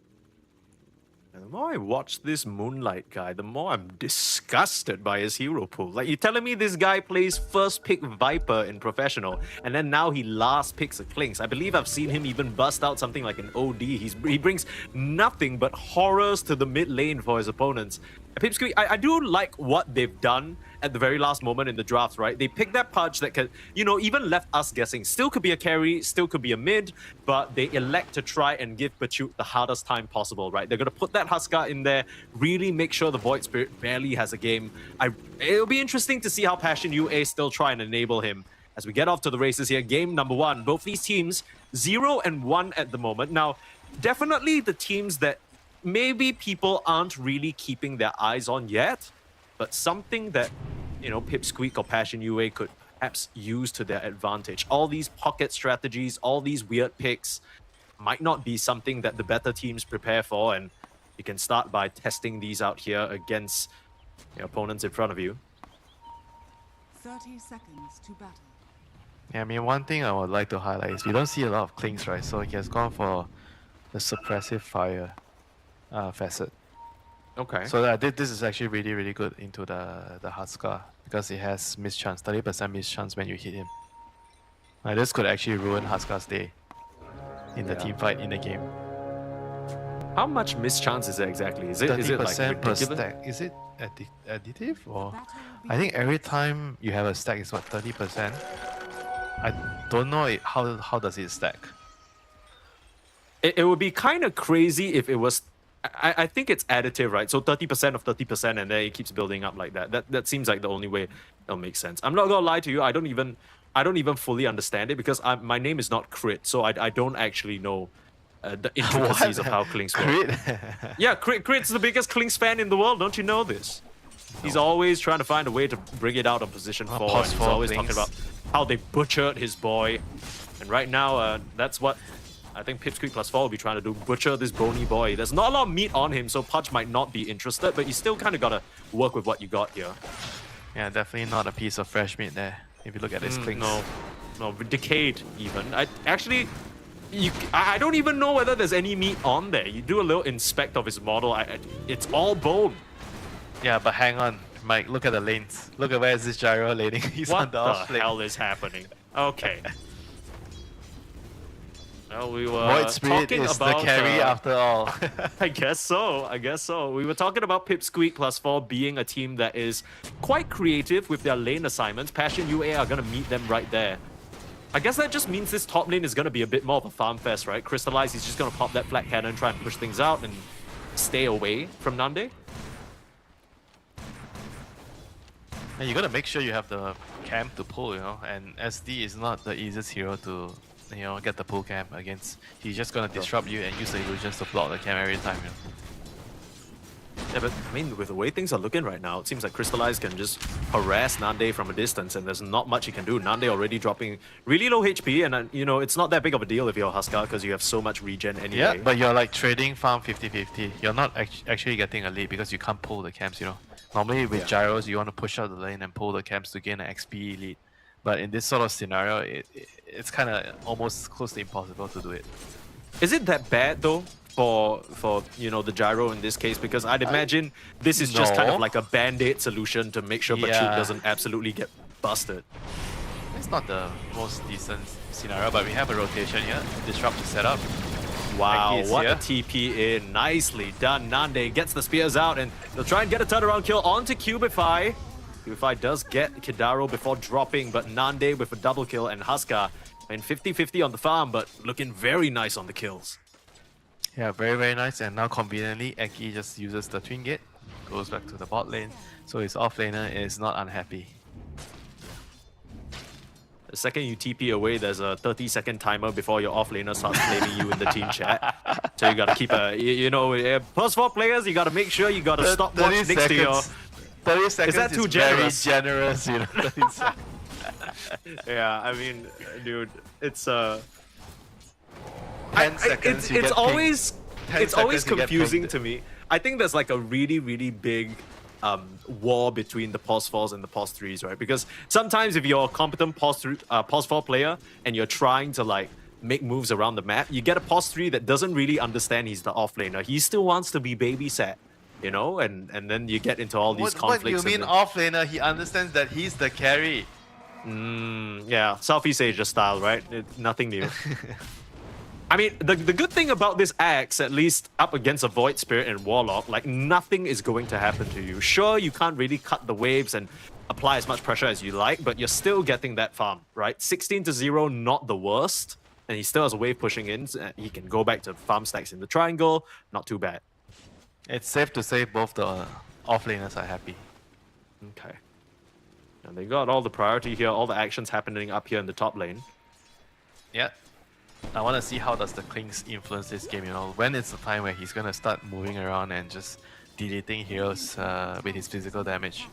And the more I watch this Moonlight guy, the more I'm disgusted by his hero pool. Like, you're telling me this guy plays first pick Viper in Professional, and then now he last picks a Klings. I believe I've seen him even bust out something like an OD. He brings nothing but horrors to the mid lane for his opponents. Pipsqueak, I do like what they've done at the very last moment in the drafts, right? They picked that Pudge that can, even left us guessing. Still could be a carry, still could be a mid, but they elect to try and give Pachuk the hardest time possible, right? They're going to put that Huskar in there, really make sure the Void Spirit barely has a game. It'll be interesting to see how Passion UA still try and enable him. As we get off to the races here, game number 1. Both these teams, 0-1 at the moment. Now, definitely the teams that maybe people aren't really keeping their eyes on yet, but something that, Pipsqueak or Passion UA could perhaps use to their advantage. All these pocket strategies, all these weird picks might not be something that the better teams prepare for, and you can start by testing these out here against your opponents in front of you. 30 seconds to battle. Yeah, I mean, one thing I would like to highlight is we don't see a lot of Klings, right? So he has gone for the suppressive fire facet. Okay. So this is actually really, really good into the Huskar because it has mischance, 30% mischance when you hit him. This could actually ruin Huskar's day in the team fight in the game. How much mischance is it exactly? Is it like per ridiculous? stack? Is it additive or? I think every time you have a stack, it's what, 30%. I don't know how does it stack. It would be kind of crazy if it was. I think it's additive, right? So 30% of 30%, and then it keeps building up like that. That seems like the only way it'll make sense. I'm not gonna lie to you. I don't even fully understand it because my name is not Crit, so I don't actually know the intricacies of how Klings work. Yeah, Crit's the biggest Klings fan in the world. Don't you know this? He's always trying to find a way to bring it out on position 4. And he's always talking about how they butchered his boy. And right now, that's what I think Pipsqueak +4 will be trying to do. Butcher this bony boy. There's not a lot of meat on him, so Pudge might not be interested, but you still kind of got to work with what you got here. Yeah, definitely not a piece of fresh meat there. If you look at his Klings. No, decayed even. I don't even know whether there's any meat on there. You do a little inspect of his model. It's all bone. Yeah, but hang on, Mike. Look at the lanes. Look at where is this gyro laning. He's on the off lane. What the hell is happening? Okay. Well, we were Void Spirit talking is about the carry after all. I guess so. We were talking about Pipsqueak +4 being a team that is quite creative with their lane assignments. Passion UA are going to meet them right there. I guess that just means this top lane is going to be a bit more of a farm fest, right? Crystallize is just going to pop that flat cannon, try and push things out and stay away from Nande. And you gotta make sure you have the camp to pull, and SD is not the easiest hero to, get the pull camp against. He's just gonna disrupt you and use the illusions to block the camp every time, Yeah, but I mean, with the way things are looking right now, it seems like Crystallize can just harass Nande from a distance, and there's not much he can do. Nande already dropping really low HP, and it's not that big of a deal if you're Huskar because you have so much regen anyway. Yeah, but you're like trading farm 50-50. You're not actually getting a lead because you can't pull the camps, Normally with gyros, you want to push out the lane and pull the camps to gain an XP lead. But in this sort of scenario, it's kind of almost close to impossible to do it. Is it that bad though for the gyro in this case? Because I'd imagine this is just kind of like a band-aid solution to make sure Bachuk doesn't absolutely get busted. It's not the most decent scenario, but we have a rotation here. Disrupt the setup. Wow, what a TP in. Nicely done. Nande gets the spears out and they'll try and get a turnaround kill onto Cubify. Cubify does get Kidaro before dropping, but Nande with a double kill and Huskar and 50-50 on the farm, but looking very nice on the kills. Yeah, very, very nice. And now conveniently, Eki just uses the Twin Gate, goes back to the bot lane, so his offlaner is not unhappy. The second you TP away, there's a 30-second timer before your offlaner starts blaming you in the team chat. So you gotta keep +4 players, you gotta make sure you gotta stop watch next to your... 30 seconds is that too generous? Very generous, Yeah, I mean, dude, it's 10 seconds. It's always confusing to me. I think there's like a really, really big war between the POS4s and the POS3s, right? Because sometimes if you're a competent POS4 player and you're trying to like make moves around the map, you get a POS3 that doesn't really understand he's the offlaner. He still wants to be babysat, and then you get into all these conflicts. What do you mean offlaner? He understands that he's the carry. Yeah, Southeast Asia style, right? Nothing new. I mean, the good thing about this axe, at least up against a Void Spirit and Warlock, like nothing is going to happen to you. Sure, you can't really cut the waves and apply as much pressure as you like, but you're still getting that farm, right? 16-0, not the worst. And he still has a wave pushing in. So he can go back to farm stacks in the triangle. Not too bad. It's safe to say both the offlaners are happy. Okay. And they got all the priority here, all the actions happening up here in the top lane. Yeah. I want to see how does the Klings influence this game, when it's the time where he's going to start moving around and just deleting heroes with his physical damage.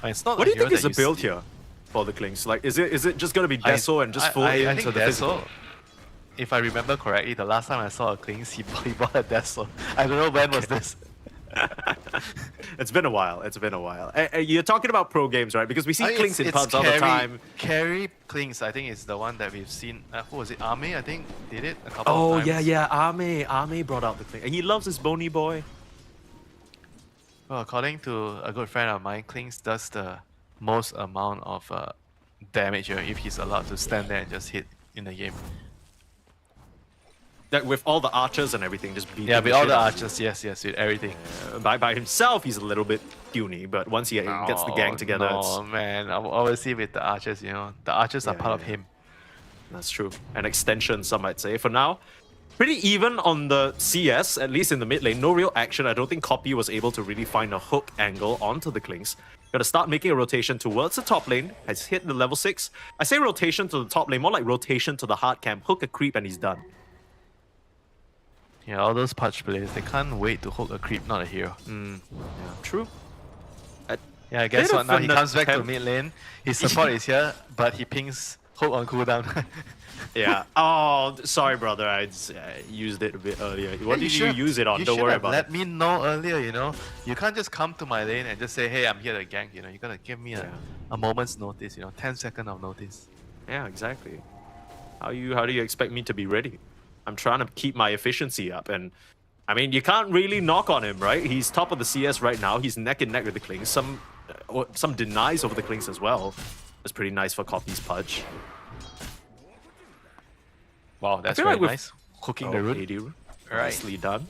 It's not what do you think is the build here for the Klings? Like, is it just going to be Deso and just full into the physical? If I remember correctly, the last time I saw a Klings, he bought a Deso. I don't know when was this. It's been a while. You're talking about pro games, right? Because we see Klings in pubs all the time. Carry Klings, I think, is the one that we've seen. Who was it? Ame, I think, did it a couple of times. Oh, yeah. Ame brought out the Klings. And he loves his bony boy. Well, according to a good friend of mine, Klings does the most amount of damage if he's allowed to stand there and just hit in the game. That with all the archers and everything, just beat. Yeah, with all the archers, yes, with everything. By himself, he's a little bit puny, but once he gets the gang together, man, obviously with the archers, the archers are part of him. That's true. An extension, some might say. For now, pretty even on the CS, at least in the mid lane. No real action. I don't think Copy was able to really find a hook angle onto the Klings. Gotta start making a rotation towards the top lane. Has hit the level 6. I say rotation to the top lane, more like rotation to the hard camp. Hook a creep and he's done. Yeah, all those Pudge players, they can't wait to hook a creep, not a hero. Yeah, true. Yeah, guess what? Now he comes back to mid lane. His support is here, but he pings hook on cooldown. Yeah. Oh, sorry, brother. I used it a bit earlier. What did you use it on? Don't worry about it. Let me know earlier, you know. You can't just come to my lane and just say, hey, I'm here to gank, you know. You gotta give me a moment's notice, you know, 10 seconds of notice. Yeah, exactly. How do you expect me to be ready? I'm trying to keep my efficiency up, and I mean, you can't really knock on him, right? He's top of the CS right now. He's neck and neck with the Klings. Some denies over the Klings as well. That's pretty nice for Copy's Pudge. Wow, that's very nice. Hooking the root. Right. Nicely done.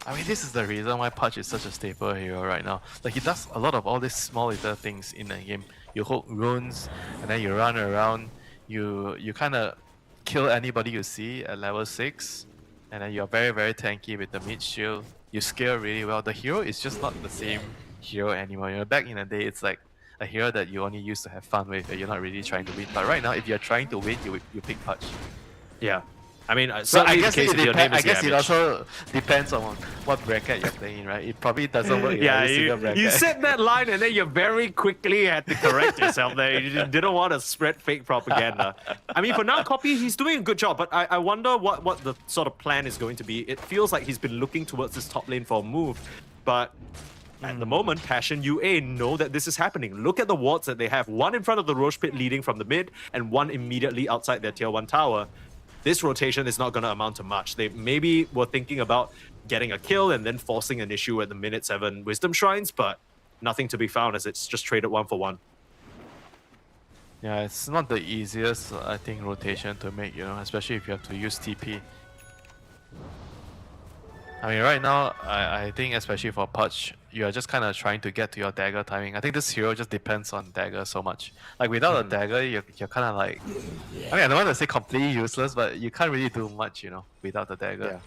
I mean, this is the reason why Pudge is such a staple hero right now. Like, he does a lot of all these small little things in the game. You hook runes, and then you run around. You kind of kill anybody you see at level 6, and then you're very, very tanky with the mid shield. You scale really well. The hero is just not the same hero anymore. You know, back in the day, it's like a hero that you only used to have fun with, and you're not really trying to win. But right now, if you're trying to win, you pick Pudge. Yeah. I mean, so I guess it also depends on what bracket you're playing, right? It probably doesn't work in every single bracket. You said that line and then you very quickly had to correct yourself there. You didn't want to spread fake propaganda. I mean, for now, Copy, he's doing a good job, but I wonder what the sort of plan is going to be. It feels like he's been looking towards this top lane for a move, but at the moment, Passion UA know that this is happening. Look at the wards that they have. One in front of the Roche Pit leading from the mid, and one immediately outside their tier 1 tower. This rotation is not going to amount to much. They maybe were thinking about getting a kill and then forcing an issue at the minute 7 Wisdom Shrines, but nothing to be found as it's just traded 1 for 1. Yeah, it's not the easiest, I think, rotation to make, you know, especially if you have to use TP. I mean, right now, I think especially for Pudge, you're just kind of trying to get to your dagger timing. I think this hero just depends on dagger so much. Like, without a dagger, you're kind of like... I mean, I don't want to say completely useless, but you can't really do much, you know, without the dagger.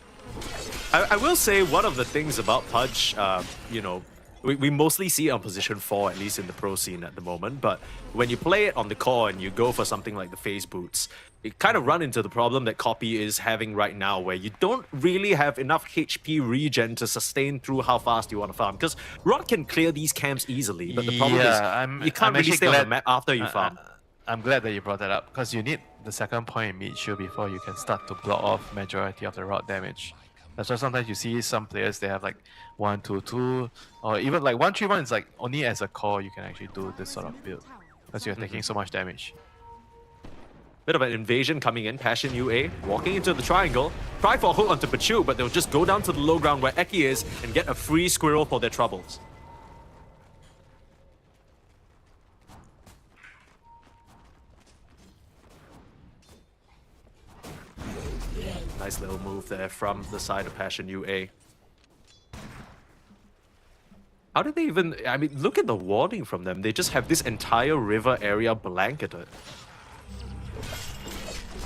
Yeah. I will say one of the things about Pudge, you know, we mostly see it on position 4, at least in the pro scene at the moment, but when you play it on the core and you go for something like the phase boots, you kind of run into the problem that Copy is having right now, where you don't really have enough HP regen to sustain through how fast you want to farm. Because Rod can clear these camps easily, but the problem is you can't really stay on the map after you farm. I'm glad that you brought that up, because you need the second point in mid shield before you can start to block off majority of the Rod damage. That's why sometimes you see some players, they have like 1-2-2, or even like 1-3-1 is like only as a core you can actually do this sort of build, because you're taking so much damage. Bit of an invasion coming in. Passion UA walking into the triangle. Try for a hook onto Pachu, but they'll just go down to the low ground where Eki is and get a free squirrel for their troubles. Nice little move there from the side of Passion UA. How did they even... I mean, look at the warding from them. They just have this entire river area blanketed.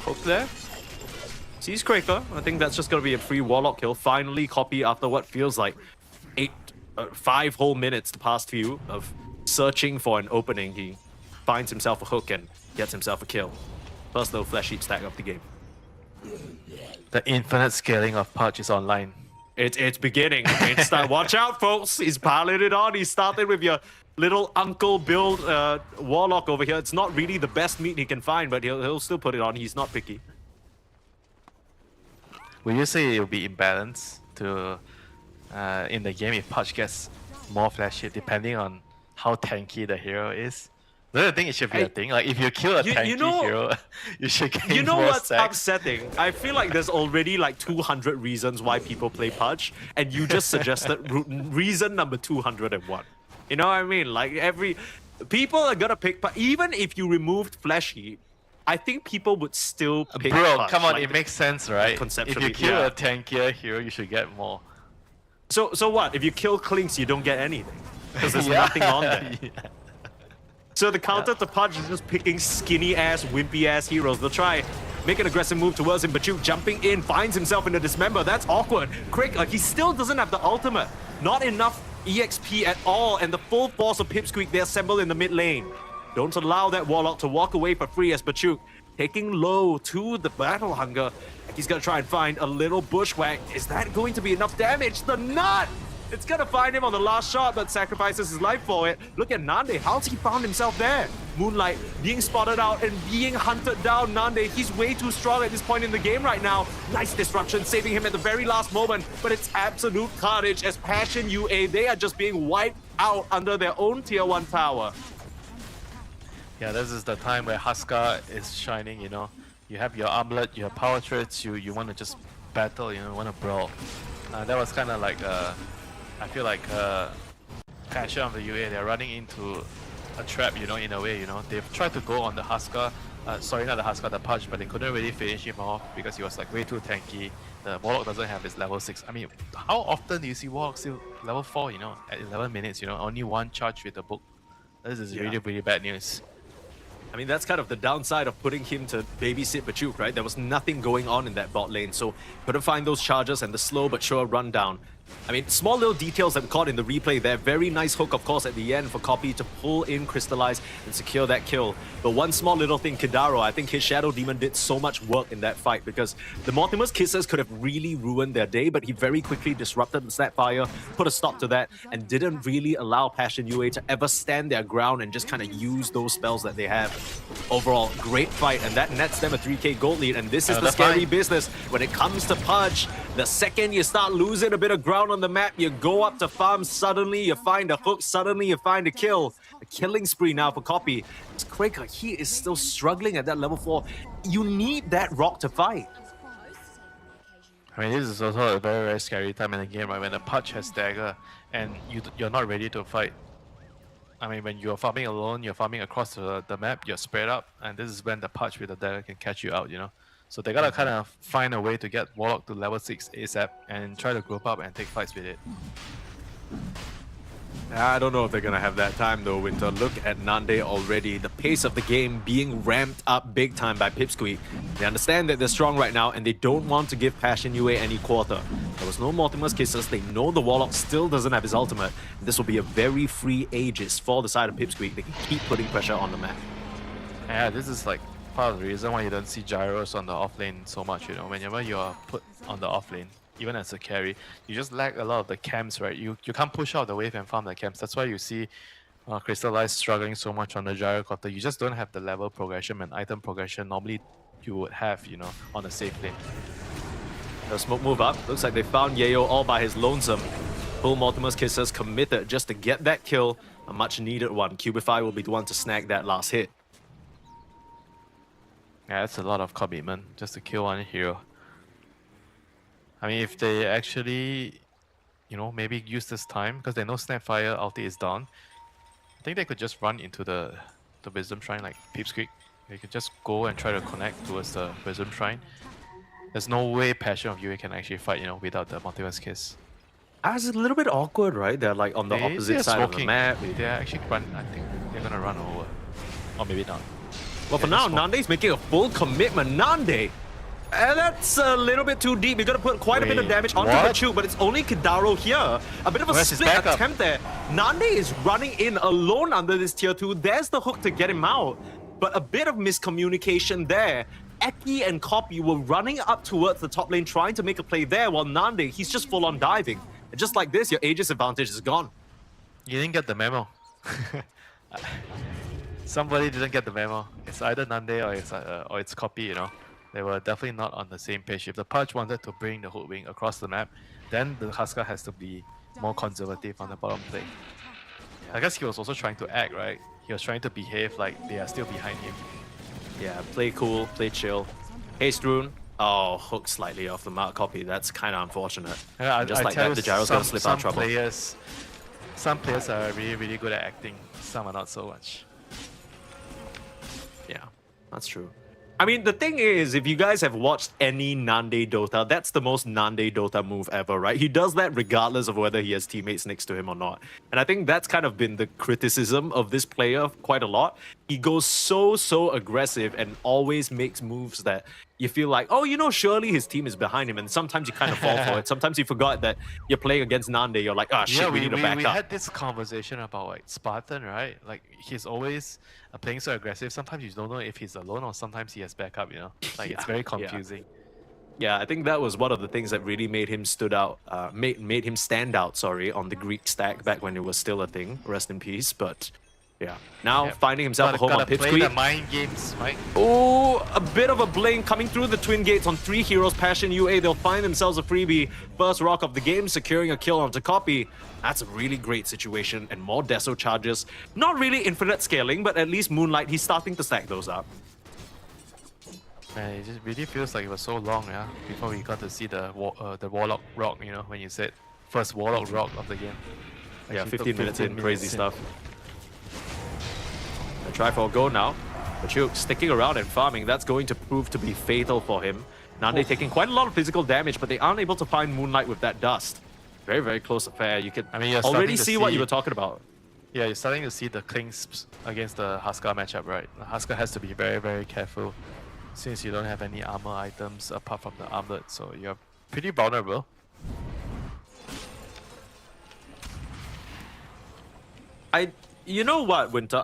Hook there. Sees Quaker. I think that's just going to be a free Warlock kill. Finally, Copy after what feels like 5 whole minutes, the past few, of searching for an opening. He finds himself a hook and gets himself a kill. First little flesh heat stack of the game. The infinite scaling of Pudge is online. It's beginning. Watch out, folks. He's piling it on. He started with your little uncle build Warlock over here. It's not really the best meat he can find, but he'll still put it on. He's not picky. Will you say it will be imbalanced to in the game if Pudge gets more flash hit depending on how tanky the hero is? Don't you think it should be a thing? Like, if you kill a tanky hero, you should gain more You know what's stacks. upsetting? I feel like there's already like 200 reasons why people play Pudge, and you just suggested reason number 201. You know what I mean? Like, people are gonna pick Pudge. Even if you removed Flash Heat, I think people would still pick Pudge. Come on, like, it makes sense, right? Conceptually, if you kill a tankier hero, you should get more. So what? If you kill Klinks, you don't get anything because there's nothing on there. So the counter to Pudge is just picking skinny-ass, wimpy-ass heroes. They'll try make an aggressive move towards him. Bachuk jumping in, finds himself in a dismember. That's awkward. Crick, he still doesn't have the ultimate. Not enough EXP at all, and the full force of Pipsqueak, they assemble in the mid lane. Don't allow that Warlock to walk away for free as Bachuk taking low to the Battle Hunger. He's gonna try and find a little bushwhack. Is that going to be enough damage? The nut! It's gonna find him on the last shot, but sacrifices his life for it. Look at Nande, how's he found himself there? Moonlight being spotted out and being hunted down. Nande, he's way too strong at this point in the game right now. Nice disruption, saving him at the very last moment, but it's absolute carnage as Passion UA, they are just being wiped out under their own tier 1 tower. Yeah, this is the time where Huskar is shining, you know. You have your armlet, you have power threats, you want to just battle, you know, want to brawl. That was kind of like, I feel like Passion of the UA, they're running into a trap, you know, in a way, you know. They've tried to go on the Huskar, sorry, not the Huskar, the Pudge, but they couldn't really finish him off because he was like way too tanky. The Warlock doesn't have his level 6. I mean, how often do you see Warlock still level 4, you know, at 11 minutes, you know, only one charge with the book. This is really, really bad news. I mean, that's kind of the downside of putting him to babysit Bachuk, right? There was nothing going on in that bot lane, so couldn't find those charges and the slow but sure rundown. I mean, small little details that we caught in the replay there. Very nice hook, of course, at the end for Copy to pull in Crystallize and secure that kill. But one small little thing, Kidaro, I think his Shadow Demon did so much work in that fight because the Mortimer's Kisses could have really ruined their day, but he very quickly disrupted the Snapfire, put a stop to that, and didn't really allow Passion UA to ever stand their ground and just kind of use those spells that they have. Overall, great fight, and that nets them a 3k gold lead, and this is the scary business when it comes to Pudge. The second you start losing a bit of ground on the map, you go up to farm, suddenly you find a hook, suddenly you find a kill. A killing spree now for Copy. It's Quaker, he is still struggling at that level 4. You need that rock to fight. I mean, this is also a very, very scary time in the game, right? When the Pudge has dagger and you're not ready to fight. I mean, when you're farming alone, you're farming across the map, you're spread up, and this is when the Pudge with the dagger can catch you out, you know? So they gotta kind of find a way to get Warlock to level 6 ASAP and try to group up and take fights with it. I don't know if they're gonna have that time though, Winter. Look at Nande already. The pace of the game being ramped up big time by Pipsqueak. They understand that they're strong right now and they don't want to give Passion UA any quarter. There was no Mortimer's Kisses. They know the Warlock still doesn't have his ultimate. This will be a very free Aegis for the side of Pipsqueak. They can keep putting pressure on the map. Yeah, this is like part of the reason why you don't see Gyros on the offlane so much, you know. Whenever you are put on the offlane, even as a carry, you just lack a lot of the camps, right? You can't push out the wave and farm the camps. That's why you see Crystallize struggling so much on the Gyrocopter. You just don't have the level progression and item progression normally you would have, you know, on a safe lane. The smoke move up. Looks like they found Yayo all by his lonesome. Full Mortimer's Kisses committed just to get that kill. A much needed one. Cubify will be the one to snag that last hit. Yeah, that's a lot of commitment just to kill one hero. I mean, if they actually, you know, maybe use this time, because they know Snapfire ulti is down, I think they could just run into the Wisdom Shrine like Pipsqueak. They could just go and try to connect towards the Wisdom Shrine. There's no way Passion of UA can actually fight, you know, without the Mortimer's Kiss. It's a little bit awkward, right? They're like on the opposite side of the map. They're actually I think they're gonna run over. Or maybe not. Well, for now, Nande's making a full commitment. Nande! That's a little bit too deep. You're gonna put quite a bit of damage onto Bachuk, but it's only Kidaro here. A bit of a split attempt there. Nande is running in alone under this tier 2. There's the hook to get him out. But a bit of miscommunication there. Eki and Copy were running up towards the top lane, trying to make a play there, while Nande, he's just full on diving. And just like this, your Aegis advantage is gone. You didn't get the memo. Somebody didn't get the memo. It's either Nande or it's Copy, you know. They were definitely not on the same page. If the Pudge wanted to bring the Hoodwink across the map, then the Huskar has to be more conservative on the bottom play. I guess he was also trying to act, right? He was trying to behave like they are still behind him. Yeah, play cool, play chill. Haste Rune. Oh, hook slightly off the mark. Copy. That's kind of unfortunate. Yeah, just like that, the Gyro's gonna slip out of trouble. Some players are really, really good at acting. Some are not so much. Yeah, that's true. I mean, the thing is, if you guys have watched any Nande Dota, that's the most Nande Dota move ever, right? He does that regardless of whether he has teammates next to him or not. And I think that's kind of been the criticism of this player quite a lot. He goes so aggressive and always makes moves that you feel like, oh, surely his team is behind him, and sometimes you kind of fall for it. Sometimes you forgot that you're playing against Nande. You're like, shit, we need to back we up. had this conversation about like Spartan, right? Like he's always playing so aggressive. Sometimes you don't know if he's alone or sometimes he has backup. Like it's very confusing. Yeah, I think that was one of the things that really made him stood out, made him stand out. Sorry, on the Greek stack back when it was still a thing. Rest in peace. But yeah, now finding himself a home on play Pipsqueak. the mind games, right? Oh, a bit of a blink coming through the twin gates on 3 heroes. Passion UA, they'll find themselves a freebie. First rock of the game, securing a kill onto Copy. That's a really great situation, and more Deso charges. Not really infinite scaling, but at least Moonlight, he's starting to stack those up. Man, it just really feels like it was so long, before we got to see the Warlock rock, when you said first Warlock rock of the game. Yeah, Actually 15 minutes in, crazy stuff. A try for a go now. Bachuk sticking around and farming, that's going to prove to be fatal for him. Nande taking quite a lot of physical damage, but they aren't able to find Moonlight with that dust. Very, very close affair. You can already see what you were talking about. Yeah, you're starting to see the clinks against the Huskar matchup, right? The Huskar has to be very, very careful since you don't have any armor items apart from the armlet, so you're pretty vulnerable. You know what, Winter?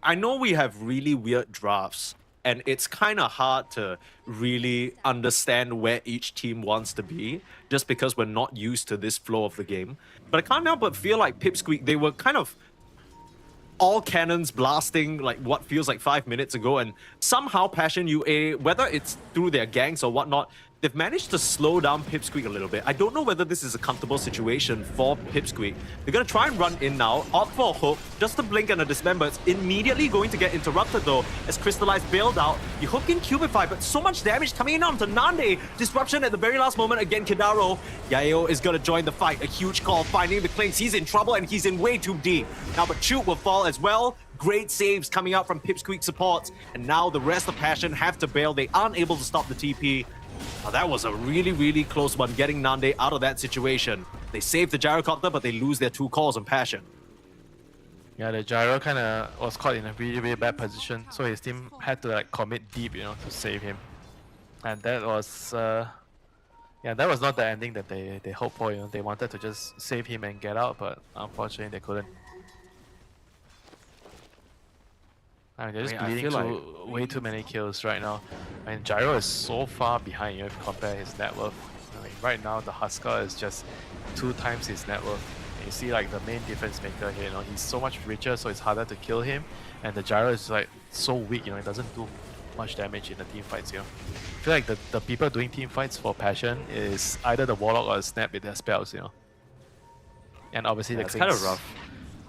I know we have really weird drafts, and it's kind of hard to really understand where each team wants to be, just because we're not used to this flow of the game. But I can't help but feel like Pipsqueak, they were kind of all cannons blasting like what feels like 5 minutes ago, and somehow Passion UA, whether it's through their ganks or whatnot, they've managed to slow down Pipsqueak a little bit. I don't know whether this is a comfortable situation for Pipsqueak. They're going to try and run in now, opt for a hook, just a blink and a dismember. It's immediately going to get interrupted though, as Crystallize bailed out. You hook in Cubify, but so much damage coming in onto Nande. Disruption at the very last moment again, Kidaro. Yayo is going to join the fight. A huge call, finding the clinks. He's in trouble and he's in way too deep. Now, but Shoot will fall as well. Great saves coming out from Pipsqueak supports. And now the rest of Passion have to bail. They aren't able to stop the TP. Now that was a really, really close one, getting Nande out of that situation. They save the gyrocopter, but they lose their 2 calls on Passion. Yeah, the gyro kind of was caught in a really, really bad position, so his team had to like commit deep, to save him. And that was, that was not the ending that they hoped for. They wanted to just save him and get out, but unfortunately they couldn't. I mean, they're just bleeding through way too many kills right now. I mean, Gyro is so far behind if you compare his net worth. I mean, right now, the Huskar is just 2 times his net worth. And you see, like, the main difference maker here, he's so much richer, so it's harder to kill him. And the Gyro is, like, so weak, it doesn't do much damage in the team fights, I feel like the people doing team fights for Passion is either the Warlock or the Snap with their spells, And obviously, it's kind of rough.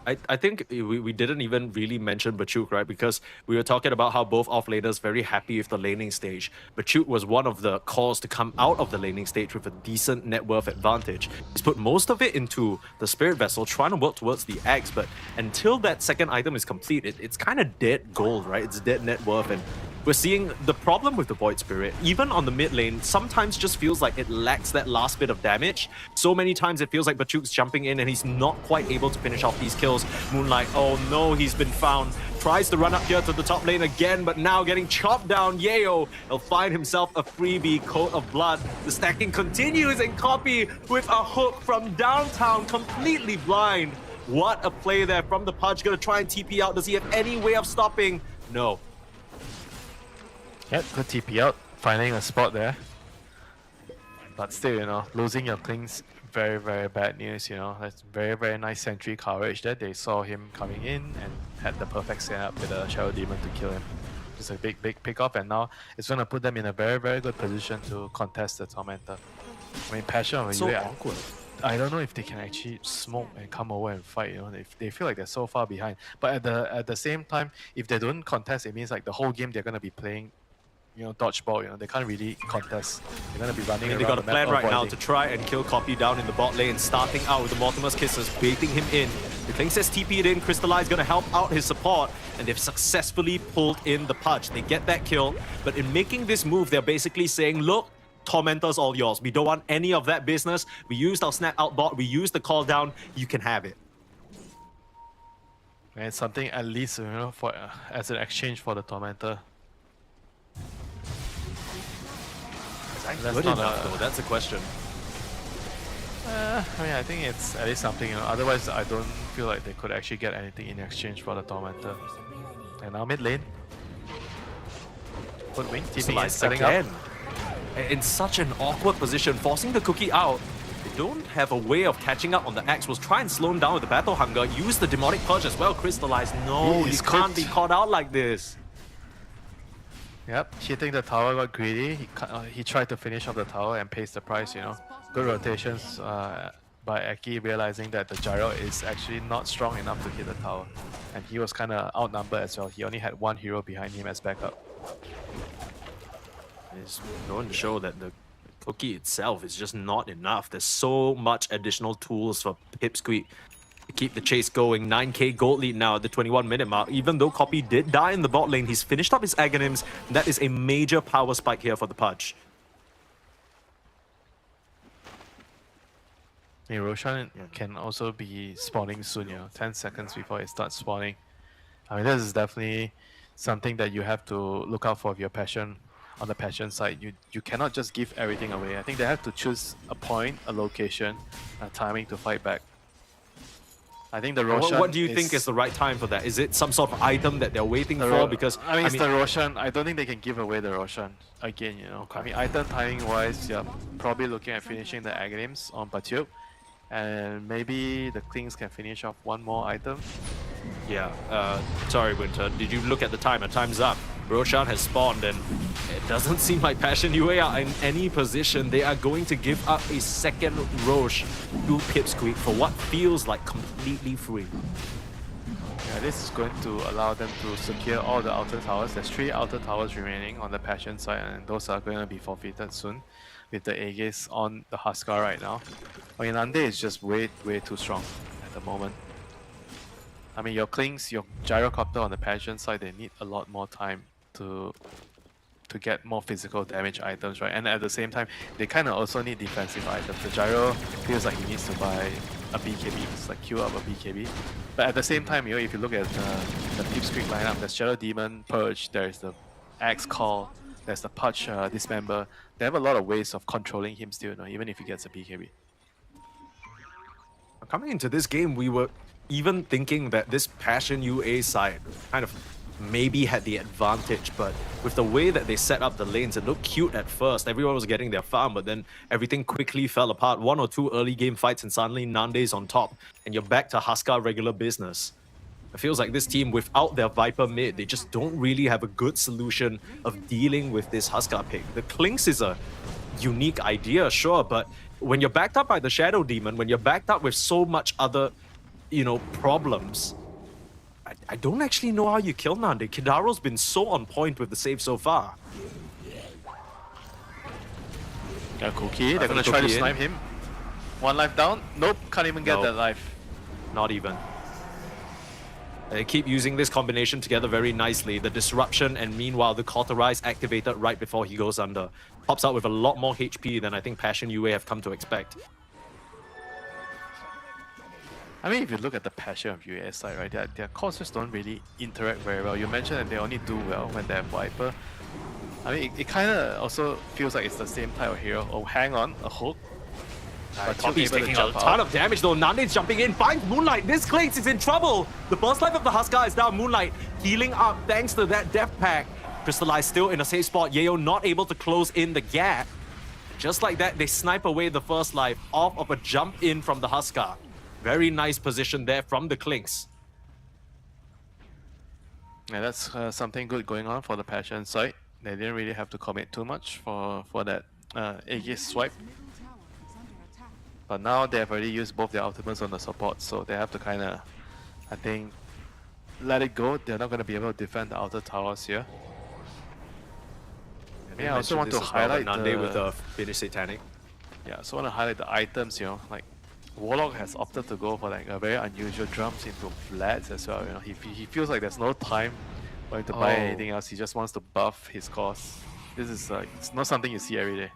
I think we didn't even really mention Bachuk, right? Because we were talking about how both offlaners very happy with the laning stage. Bachuk was one of the calls to come out of the laning stage with a decent net worth advantage. He's put most of it into the Spirit Vessel, trying to work towards the Axe, but until that second item is complete, it's kind of dead gold, right? It's dead net worth, and we're seeing the problem with the Void Spirit, even on the mid lane, sometimes just feels like it lacks that last bit of damage. So many times it feels like Bachuk's jumping in and he's not quite able to finish off these kills. Moonlight, oh no, he's been found. Tries to run up here to the top lane again, but now getting chopped down. Yayo, he'll find himself a freebie, Coat of Blood. The stacking continues, and Copy with a hook from downtown, completely blind. What a play there from the Pudge. Gonna try and TP out. Does he have any way of stopping? No. Yep, good TP out, finding a spot there. But still, losing your clings, very, very bad news, That's very, very nice sentry coverage there. They saw him coming in and had the perfect setup with a Shadow Demon to kill him. Just a big, big pick up, and now it's going to put them in a very, very good position to contest the Tormentor. I mean, Passion over so UA, awkward. I don't know if they can actually smoke and come over and fight, They feel like they're so far behind. But at the same time, if they don't contest, it means like the whole game they're going to be playing dodgeball, they can't really contest. They're going to be running around. They got a the plan map right now avoiding. to try and kill Copy down in the bot lane, starting out with the Mortimer's Kisses, baiting him in. The King says TP'd in, Crystallize going to help out his support, and they've successfully pulled in the Pudge. They get that kill, but in making this move, they're basically saying, look, Tormentor's all yours. We don't want any of that business. We used our snap out bot, we used the call down, you can have it. And something at least, for as an exchange for the Tormentor. Good enough, though? That's the question. I mean, I think it's at least something. Otherwise, I don't feel like they could actually get anything in exchange for the Tormentor. And now mid lane. Put wing, TPing in, setting again. up. In such an awkward position, forcing the cookie out. They don't have a way of catching up on the axe. Will try and slow him down with the Battle Hunger. Use the Demonic Purge as well. Crystallize. No, he can't be caught out like this. Yep, hitting the tower got greedy. He tried to finish off the tower and pays the price, Good rotations by Eki, realizing that the gyro is actually not strong enough to hit the tower. And he was kind of outnumbered as well. He only had one hero behind him as backup. It's going to show that the cookie itself is just not enough. There's so much additional tools for Pipsqueak to keep the chase going. 9k gold lead now at the 21-minute mark. Even though Copy did die in the bot lane, he's finished up his Aghanims. That is a major power spike here for the Pudge. Roshan can also be spawning soon, 10 seconds before it starts spawning. I mean, this is definitely something that you have to look out for if you're Passion. On the Passion side, you cannot just give everything away. I think they have to choose a point, a location, a timing to fight back. I think the Roshan. What do you think is the right time for that? Is it some sort of item that they're waiting for? Because I mean, it's the Roshan. I don't think they can give away the Roshan again. Okay. I mean, item timing wise, you're probably looking at finishing the Aghanims on Batyuk, and maybe the Klings can finish off one more item. Yeah. Sorry, Winter. Did you look at the timer? Time's up. Roshan has spawned, and it doesn't seem like Passion UA are in any position. They are going to give up a second Rosh to Pipsqueak for what feels like completely free. Yeah, this is going to allow them to secure all the outer towers. There's 3 outer towers remaining on the Passion side, and those are going to be forfeited soon with the Aegis on the Huskar right now. I mean, Nande is just way too strong at the moment. I mean, your Klings, your Gyrocopter on the Passion side, they need a lot more time to get more physical damage items, right? And at the same time, they kind of also need defensive items. The Gyro feels like he needs to buy a BKB, it's like queue up a BKB. But at the same time, if you look at the Pipsqueak lineup, there's Shadow Demon, Purge, there's the Axe Call, there's the Pudge Dismember. They have a lot of ways of controlling him still, even if he gets a BKB. Coming into this game, we were even thinking that this Passion UA side kind of maybe had the advantage, but with the way that they set up the lanes, it looked cute at first. Everyone was getting their farm, but then everything quickly fell apart. 1 or 2 early game fights and suddenly Nande's on top, and you're back to Huskar regular business. It feels like this team, without their Viper mid, they just don't really have a good solution of dealing with this Huskar pick. The Klings is a unique idea, sure, but when you're backed up by the Shadow Demon, when you're backed up with so much other problems, I don't actually know how you kill Nande. Kidaro's been so on point with the save so far. Yeah, Cookie, they're gonna try to snipe him. 1 life down? Nope, can't even get that life. Not even. They keep using this combination together very nicely. The disruption and meanwhile the Cauterize activated right before he goes under. Pops out with a lot more HP than I think Passion UA have come to expect. I mean, if you look at the Passion of US side, right, their cores just don't really interact very well. You mentioned that they only do well when they have Viper. I mean, it kind of also feels like it's the same type of hero. Oh, hang on, a hook. Tommy's taking a ton of damage though. Nande's jumping in, finds Moonlight. This Klings is in trouble. The burst life of the Huskar is down. Moonlight healing up thanks to that death pack. Crystallize still in a safe spot. Yeo not able to close in the gap. Just like that, they snipe away the first life off of a jump in from the Huskar. Very nice position there from the Klings. Yeah, that's something good going on for the Passion side. They didn't really have to commit too much for that Aegis swipe. But now they have already used both their ultimates on the support, so they have to kind of, I think, let it go. They're not going to be able to defend the outer towers here. Yeah, I also want to highlight Nande with the finish Satanic. Yeah, I also want to highlight the items, like Warlock has opted to go for like a very unusual drums into flats as well. He feels like there's no time for him to buy anything else. He just wants to buff his cores. This is it's not something you see every day.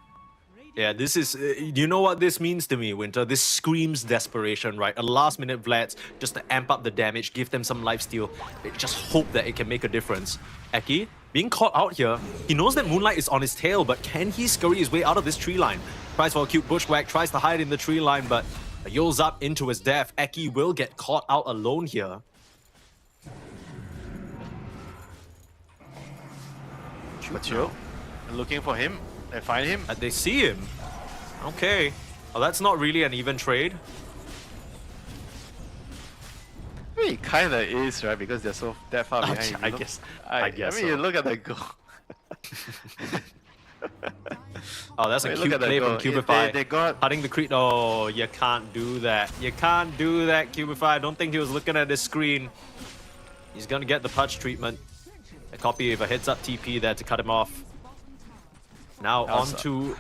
Yeah, this is, you know what this means to me, Winter? This screams desperation, right? A last-minute Vlads just to amp up the damage, give them some lifesteal. Just hope that it can make a difference. Eki, being caught out here, he knows that Moonlight is on his tail, but can he scurry his way out of this tree line? Tries for a cute bushwhack, tries to hide in the tree line, but yolls up into his death. Eki will get caught out alone here. Mature, looking for him. They find him. They see him. Okay. Well, that's not really an even trade. I mean, it kind of is, right? Because they're so that far behind. I guess I mean, you look at the goal. Oh, that's a cute play from Cubify. They got cutting the creep. Oh, you can't do that. You can't do that, Cubify. I don't think he was looking at his screen. He's gonna get the punch treatment. A copy of a heads-up TP there to cut him off. Now onto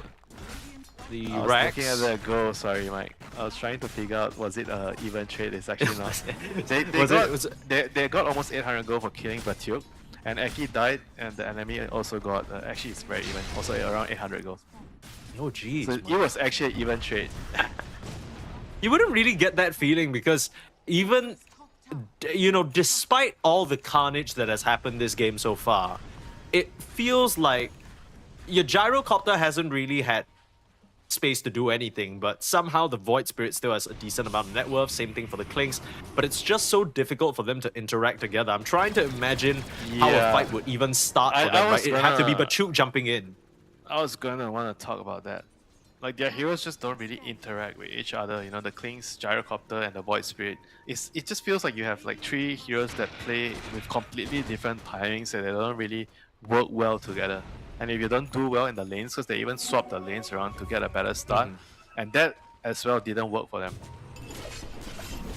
the Rex. Looking at the goal, sorry, Mike. I was trying to figure out, was it an even trade? It's actually not. They got almost 800 gold for killing Batyuk, and Eki died, and the enemy also got, actually it's very even, also around 800 gold. Oh jeez. So it was actually an even trade. You wouldn't really get that feeling because even, you know, despite all the carnage that has happened this game so far, it feels like your gyrocopter hasn't really had space to do anything, but somehow the Void Spirit still has a decent amount of net worth, same thing for the Clinks, but it's just so difficult for them to interact together. I'm trying to imagine how a fight would even start for them, right? It'd have to be Batyuk jumping in. I was gonna want to talk about that. Like, their heroes just don't really interact with each other, you know, the Clinks, Gyrocopter, and the Void Spirit. It just feels like you have like 3 heroes that play with completely different timings and they don't really work well together. And if you don't do well in the lanes, because they even swap the lanes around to get a better start, and that as well didn't work for them.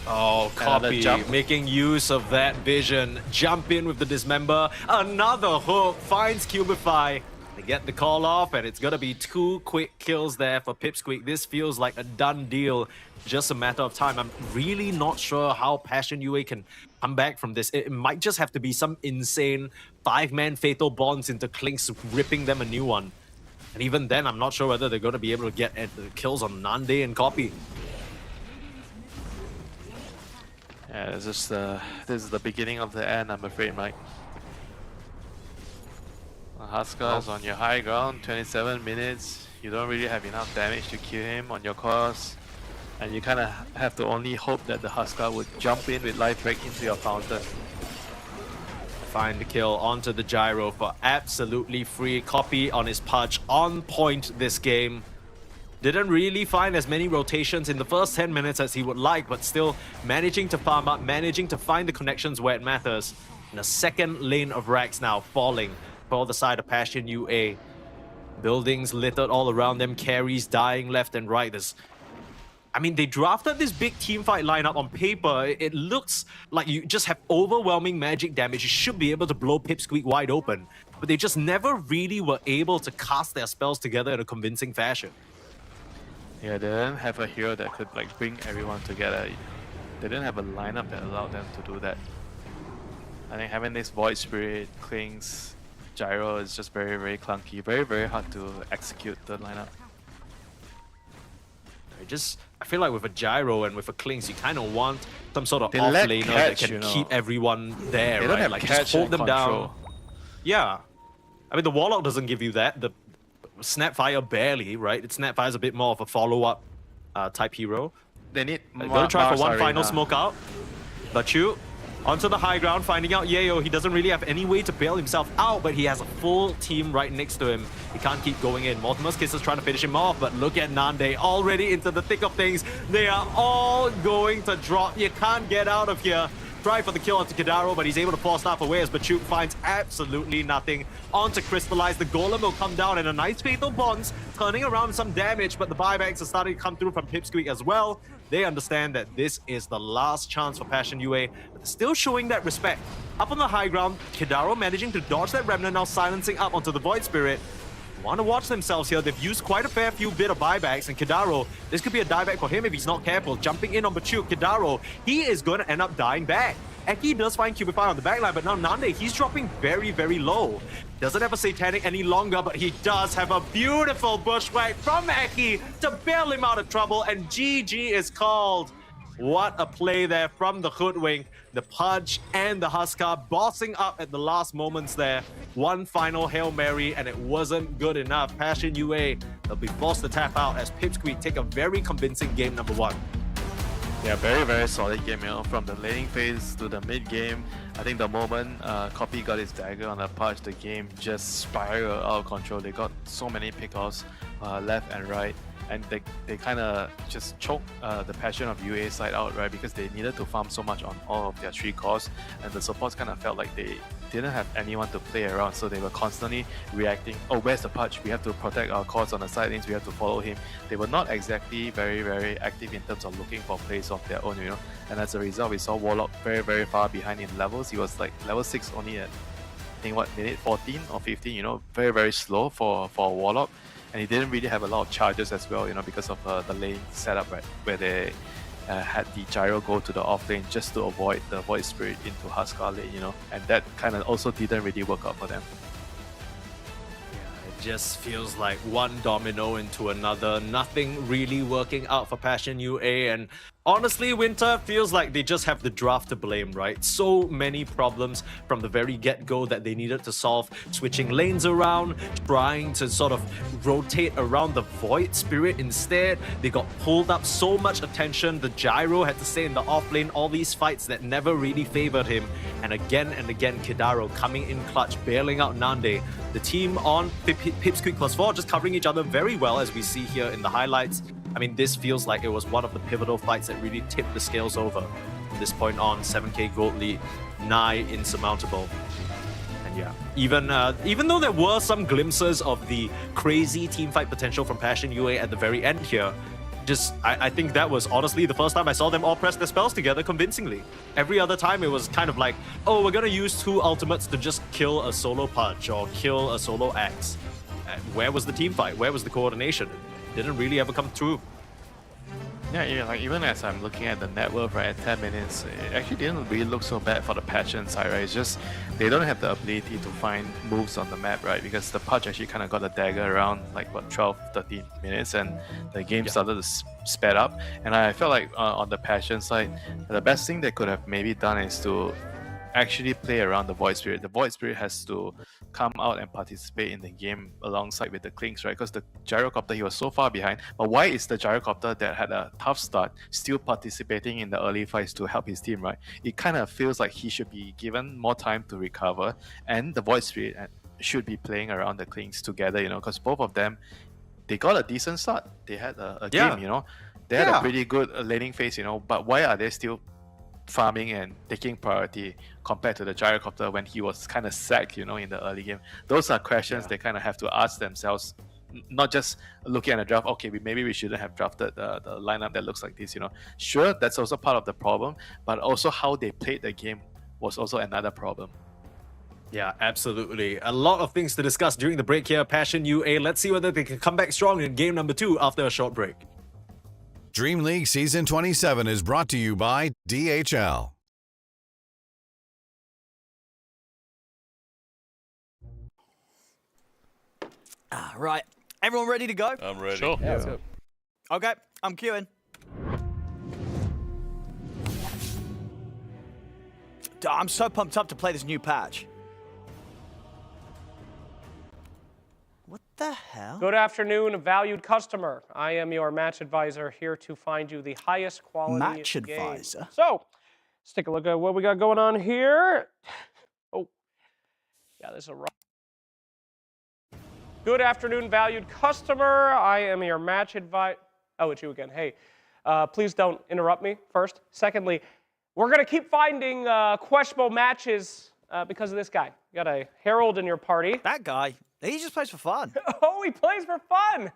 Oh, Copy making use of that vision. Jump in with the Dismember. Another hook finds Cubify. They get the call off, and it's gonna be 2 quick kills there for Pipsqueak. This feels like a done deal. Just a matter of time. I'm really not sure how Passion UA can come back from this. It might just have to be some insane 5-man fatal bonds into Clinks, ripping them a new one. And even then, I'm not sure whether they're going to be able to get the kills on Nande and Copy. Yeah, this is the beginning of the end, I'm afraid, Mike. Huskar is on your high ground, 27 minutes. You don't really have enough damage to kill him on your course. And you kind of have to only hope that the Huskar would jump in with Life Break into your fountain. Find the kill onto the Gyro for absolutely free. Copy on his punch, on point this game. Didn't really find as many rotations in the first 10 minutes as he would like, but still managing to farm up, managing to find the connections where it matters. And a second lane of Rax now falling for the side of Passion UA. Buildings littered all around them, carries dying left and right. I mean, they drafted this big teamfight lineup on paper. It looks like you just have overwhelming magic damage. You should be able to blow Pipsqueak wide open. But they just never really were able to cast their spells together in a convincing fashion. Yeah, they didn't have a hero that could like bring everyone together. They didn't have a lineup that allowed them to do that. I think having this Void Spirit, Clinks, Gyro is just very, very clunky. Very, very hard to execute the lineup. I feel like with a Gyro and with a Clinks, you kind of want some sort of off laner that can keep everyone there, they don't right? have Like just hold them down. Yeah. I mean, the Warlock doesn't give you that. The Snapfire barely, right? Snapfire's a bit more of a follow-up type hero. They need gonna try for one final smoke out. Batyuk onto the high ground, finding out Yayo. He doesn't really have any way to bail himself out, but he has a full team right next to him. He can't keep going in. Mortimer's Kiss is trying to finish him off, but look at Nande already into the thick of things. They are all going to drop. You can't get out of here. Try for the kill onto Kidaro, but he's able to force staff away as Batyuk finds absolutely nothing. On to Crystallize. The Golem will come down and a nice Fatal Bonds, turning around some damage, but the buybacks are starting to come through from Pipsqueak as well. They understand that this is the last chance for Passion UA, but still showing that respect. Up on the high ground, Kidaro managing to dodge that Remnant, now silencing up onto the Void Spirit. Want to watch themselves here. They've used quite a fair few bit of buybacks, and Kidaro, this could be a dieback for him if he's not careful. Jumping in on Batyuk, Kidaro, he is going to end up dying back. Eki does find Cubify on the backline, but now Nande, he's dropping very, very low. Doesn't have a Satanic any longer, but he does have a beautiful bushwhack from Eki to bail him out of trouble, and GG is called. What a play there from the Hoodwink. The Pudge and the Huskar bossing up at the last moments there. One final Hail Mary, and it wasn't good enough. Passion UA, they'll be forced to tap out as Pipsqueak take a very convincing game number 1. Yeah, very, very solid game, from the laning phase to the mid game. I think the moment Copy got his dagger on the Pudge, the game just spiraled out of control. They got so many pickoffs left and right, and they kind of just choked the Passion of UA side out, right? Because they needed to farm so much on all of their 3 cores, and the supports kind of felt like they didn't have anyone to play around, so they were constantly reacting. Oh, where's the Pudge? We have to protect our cores on the side lanes, we have to follow him. They were not exactly very, very active in terms of looking for plays of their own, and as a result, we saw Warlock very, very far behind in levels. He was like level 6 only at, I think, what, minute 14 or 15, very, very slow for Warlock, and he didn't really have a lot of charges as well, because of the lane setup, right, where they had the gyro go to the off lane just to avoid the Void Spirit into Huskar lane, and that kind of also didn't really work out for them. It just feels like one domino into another, nothing really working out for Passion UA, and honestly, Winter feels like they just have the draft to blame, right? So many problems from the very get-go that they needed to solve, switching lanes around, trying to sort of rotate around the Void Spirit instead. They got pulled up so much attention, the Gyro had to stay in the off lane, all these fights that never really favored him. And again, Kidaro coming in clutch, bailing out Nande. The team on Pipsqueak +4 just covering each other very well, as we see here in the highlights. I mean, this feels like it was one of the pivotal fights that really tipped the scales over. From this point on, 7k gold lead, nigh insurmountable. And yeah, even though there were some glimpses of the crazy teamfight potential from Passion UA at the very end here, I think that was honestly the first time I saw them all press their spells together convincingly. Every other time it was kind of like, oh, we're gonna use 2 ultimates to just kill a solo Pudge or kill a solo Axe. Where was the teamfight? Where was the coordination? Didn't really ever come through. Yeah, even as I'm looking at the net worth, right, at 10 minutes, it actually didn't really look so bad for the Passion side, right? It's just they don't have the ability to find moves on the map, right? Because the Pudge actually kind of got a dagger around like, what, 12, 13 minutes, and the game started to sped up. And I felt like on the Passion side, the best thing they could have maybe done is to actually play around the Void Spirit. The Void Spirit has to come out and participate in the game alongside with the Clinks, right? Because the Gyrocopter, he was so far behind. But why is the Gyrocopter that had a tough start still participating in the early fights to help his team, right? It kind of feels like he should be given more time to recover, and the Void Spirit should be playing around the Clinks together, because both of them, they got a decent start. They had a game, They had a pretty good laning phase, but why are they still farming and taking priority compared to the Gyrocopter when he was kind of sacked, in the early game? Those are questions they kind of have to ask themselves, not just looking at the draft, okay, maybe we shouldn't have drafted the lineup that looks like this, Sure, that's also part of the problem, but also how they played the game was also another problem. Yeah, absolutely. A lot of things to discuss during the break here. Passion UA, let's see whether they can come back strong in game number 2 after a short break. DreamLeague Season 27 is brought to you by DHL. Right. Everyone ready to go? I'm ready. Sure. Yeah, let's go. Okay, I'm queuing. I'm so pumped up to play this new patch. What the hell? Good afternoon, valued customer. I am your match advisor, here to find you the highest quality Match game. advisor? So, let's take a look at what we got going on here. Oh, yeah, this is a rough. Good afternoon, valued customer. I am your match advisor. Oh, it's you again. Hey, please don't interrupt me, first. Secondly, we're going to keep finding questionable matches because of this guy. You got a Herald in your party. That guy? He just plays for fun. Oh, he plays for fun.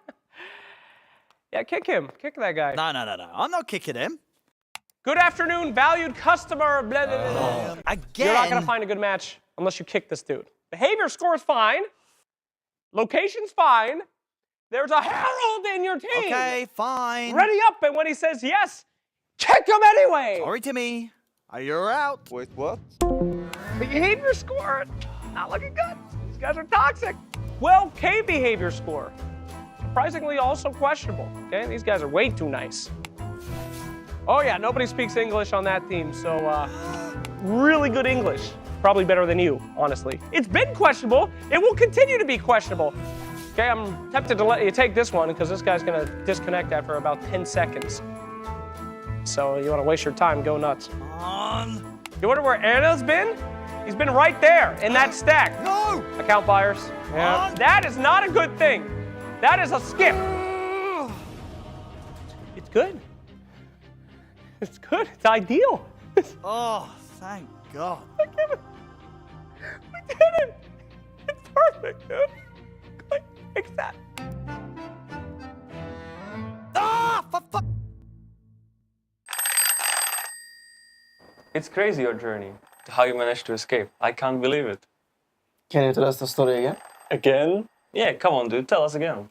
Yeah, kick him. Kick that guy. No. I'm not kicking him. Good afternoon, valued customer. Blah, blah, blah. Again? You're not going to find a good match unless you kick this dude. Behavior score is fine. Location's fine. There's a Herald in your team. Okay, fine. Ready up, and when he says yes, kick him anyway. Sorry, Timmy. You're out. Wait, what? Behavior score, not looking good. These guys are toxic. 12K behavior score. Surprisingly also questionable. Okay, these guys are way too nice. Oh yeah, nobody speaks English on that team, so really good English. Probably better than you, honestly. It's been questionable. It will continue to be questionable. Okay, I'm tempted to let you take this one because this guy's gonna disconnect after about 10 seconds. So you wanna waste your time, go nuts. On. You wonder where Anna's been? He's been right there in that stack. No! Account buyers. Yeah. That is not a good thing. That is a skip. It's good. It's good. It's ideal. Oh, thank God. We did it. It's perfect, dude. Click. Fix that. Ah, fuck. It's crazy, your journey. How you managed to escape. I can't believe it. Can you tell us the story again? Again? Yeah, come on, dude. Tell us again.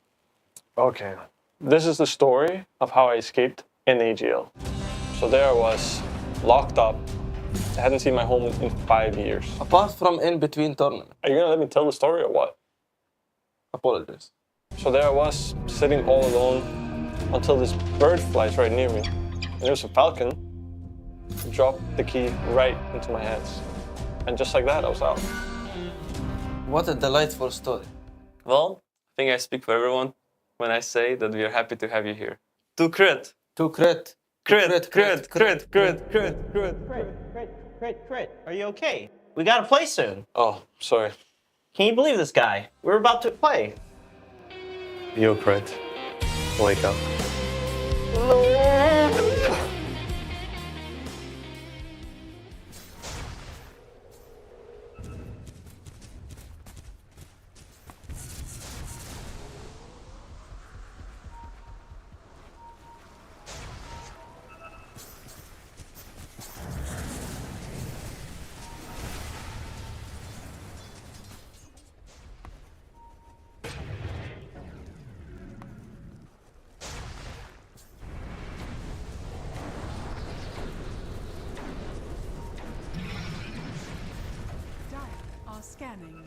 Okay. This is the story of how I escaped in AGL. So there I was, locked up. I hadn't seen my home in 5 years. Apart from in-between tournament. Are you gonna let me tell the story or what? Apologies. So there I was, sitting all alone, until this bird flies right near me. And it was a falcon. Dropped the key right into my hands. And just like that, I was out. What a delightful story. Well, I think I speak for everyone when I say that we are happy to have you here. To crit. To crit. Crit. Are you okay? We gotta play soon. Oh, sorry. Can you believe this guy? We're about to play. Yo, Crit. Wake up. Scanning.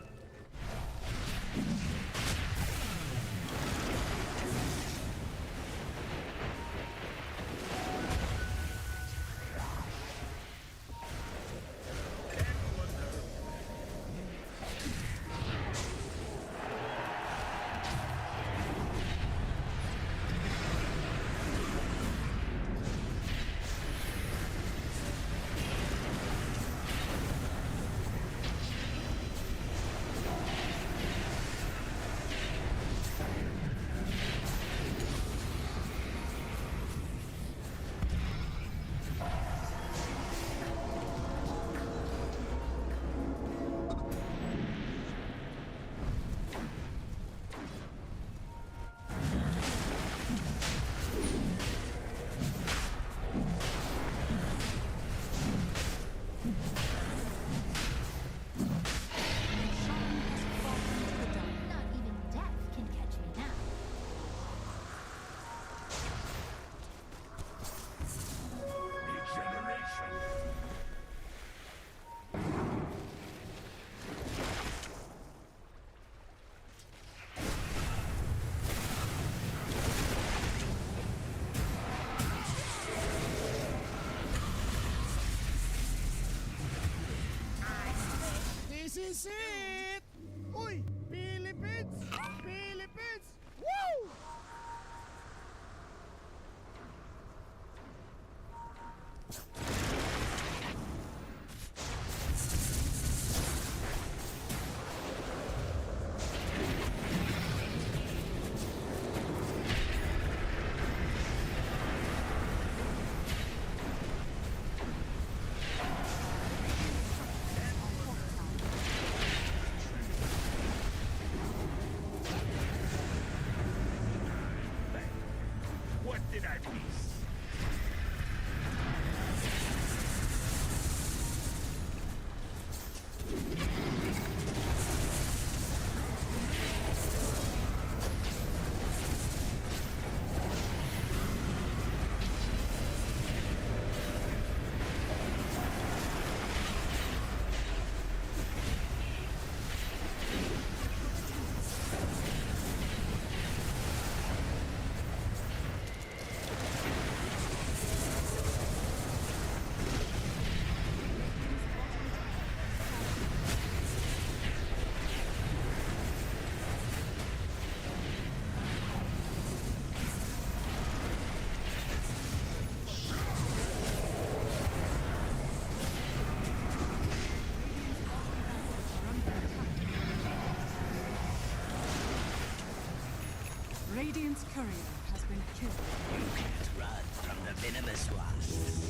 Radiant's courier has been killed. You can't run from the venomous one.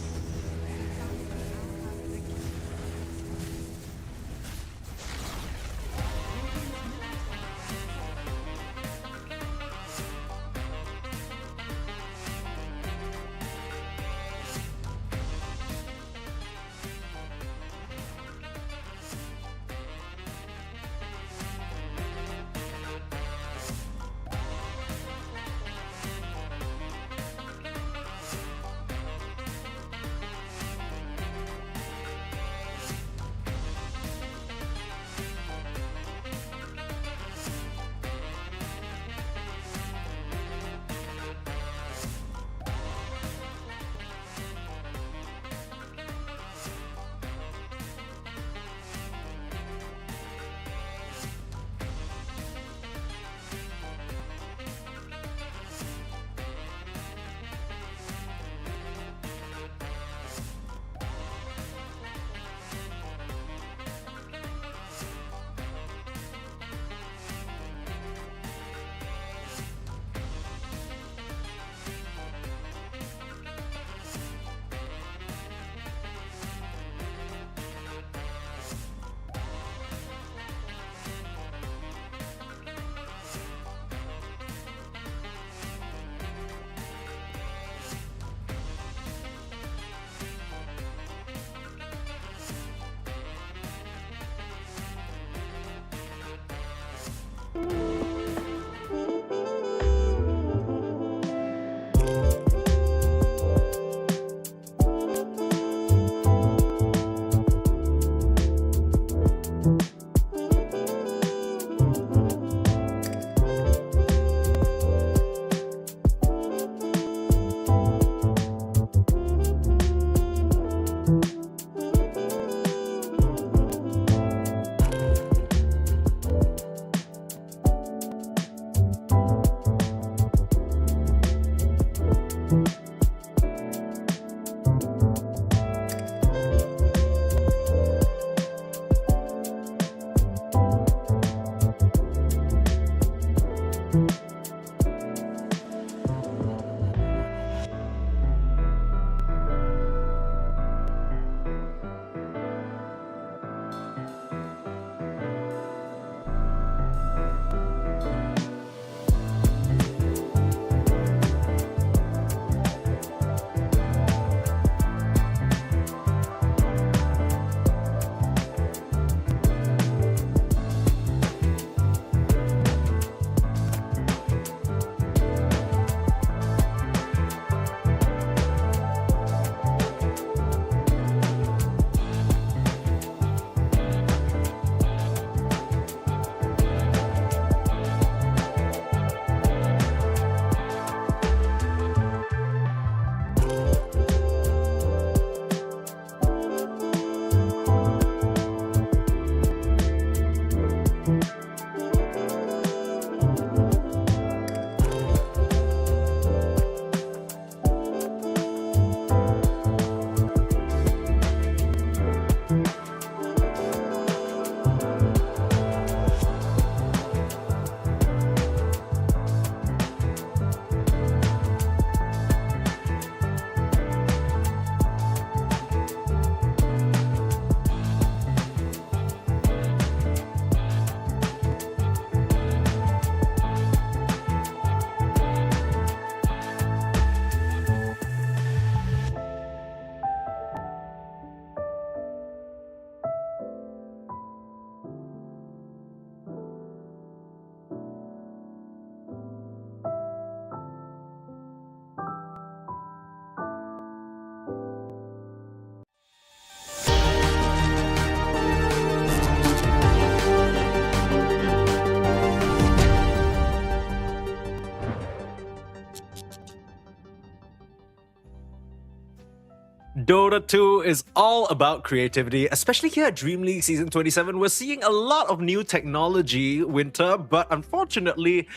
Dota 2 is all about creativity, especially here at DreamLeague Season 27. We're seeing a lot of new technology, Winter, but unfortunately,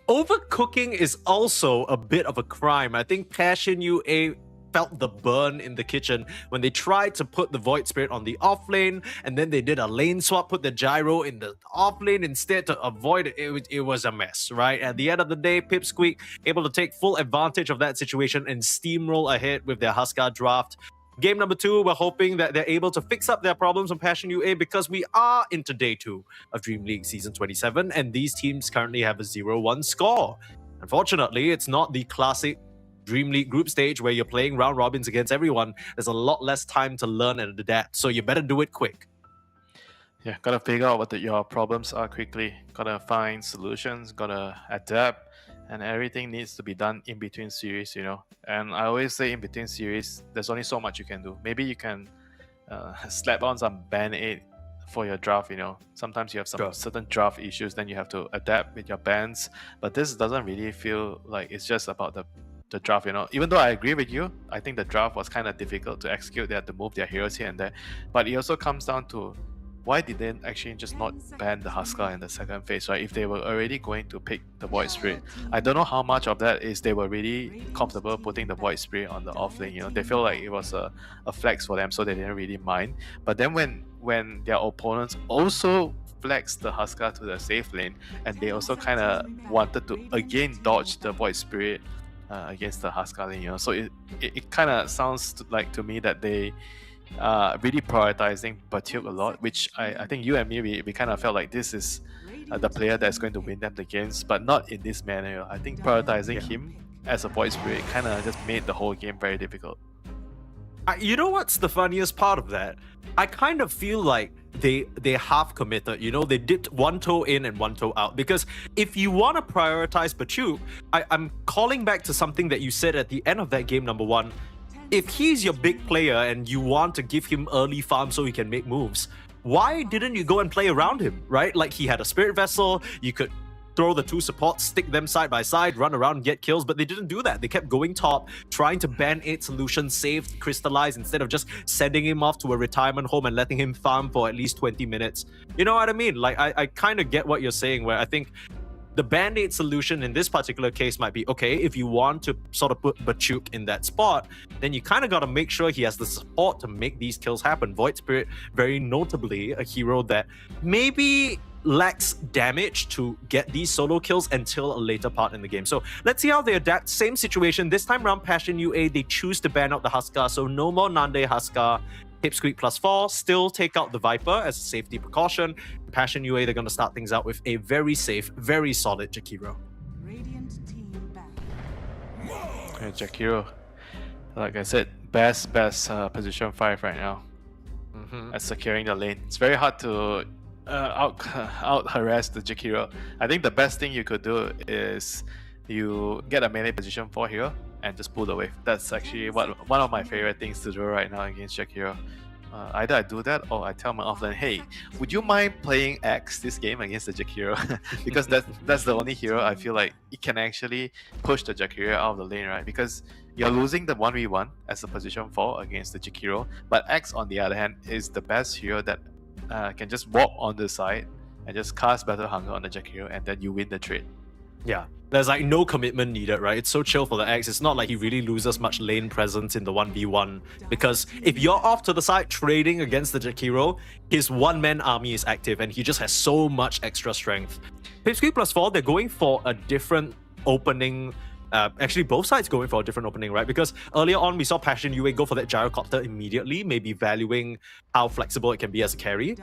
overcooking is also a bit of a crime. I think Passion UA felt the burn in the kitchen when they tried to put the Void Spirit on the off lane, and then they did a lane swap, put the gyro in the off lane instead to avoid it. It was a mess, right? At the end of the day, Pipsqueak able to take full advantage of that situation and steamroll ahead with their Huskar draft. Game number 2, we're hoping that they're able to fix up their problems on Passion UA because we are into day 2 of Dream League Season 27, and these teams currently have a 0-1 score. Unfortunately, it's not the classic Dream League group stage where you're playing round robins against everyone. There's a lot less time to learn and adapt, so you better do it quick. Yeah, gotta figure out what your problems are quickly. Gotta find solutions, gotta adapt, and everything needs to be done in between series, you know. And I always say in between series, there's only so much you can do. Maybe you can slap on some band-aid for your draft, you know. Sometimes you have some certain draft issues, then you have to adapt with your bands. But this doesn't really feel like it's just about the draft, you know. Even though I agree with you, I think the draft was kind of difficult to execute. They had to move their heroes here and there. But it also comes down to why did they actually just not ban the Huskar in the second phase, right? If they were already going to pick the Void Spirit. I don't know how much of that is they were really comfortable putting the Void Spirit on the off lane, you know. They feel like it was a flex for them, so they didn't really mind. But then when their opponents also flexed the Huskar to the safe lane, and they also kind of wanted to again dodge the Void Spirit against the Huskar lane, you know. So it kind of sounds like to me that they really prioritizing Batuk a lot, which I think you and me, we kind of felt like this is the player that's going to win them the games, but not in this manner. I think prioritizing him as a Void Spirit kind of just made the whole game very difficult. You know what's the funniest part of that? I kind of feel like they half committed, you know. They dipped one toe in and one toe out, because if you want to prioritize Batuk, I'm calling back to something that you said at the end of that game number 1. If he's your big player and you want to give him early farm so he can make moves, why didn't you go and play around him, right? Like, he had a Spirit Vessel, you could throw the 2 supports, stick them side by side, run around and get kills, but they didn't do that. They kept going top, trying to band-aid solutions, save, crystallize, instead of just sending him off to a retirement home and letting him farm for at least 20 minutes. You know what I mean? Like, I kind of get what you're saying, where I think the band-aid solution in this particular case might be, okay, if you want to sort of put Batuk in that spot, then you kind of got to make sure he has the support to make these kills happen. Void Spirit, very notably, a hero that maybe lacks damage to get these solo kills until a later part in the game. So let's see how they adapt. Same situation. This time around, Passion UA, they choose to ban out the Huskar, so no more Nande Huskar. Pipsqueak +4, still take out the Viper as a safety precaution. Passion UA, they're going to start things out with a very safe, very solid Jakiro. Yeah, Jakiro, like I said, best position 5 right now at securing the lane. It's very hard to out harass the Jakiro. I think the best thing you could do is you get a melee position 4 hero and just pull the wave. That's actually one of my favorite things to do right now against Jakiro. Either I do that or I tell my offlane, hey, would you mind playing X this game against the Jakiro? Because that's the only hero I feel like it can actually push the Jakiro out of the lane, right? Because you're losing the 1v1 as a position 4 against the Jakiro, but X on the other hand is the best hero that can just walk on the side and just cast Battle Hunger on the Jakiro, and then you win the trade. Yeah, there's like no commitment needed, right? It's so chill for the X. It's not like he really loses much lane presence in the 1v1, because if you're off to the side trading against the Jakiro, his one-man army is active and he just has so much extra strength. Pipsqueak +4, they're going for a different opening. Actually, both sides going for a different opening, right? Because earlier on, we saw Passion UA go for that Gyrocopter immediately, maybe valuing how flexible it can be as a carry.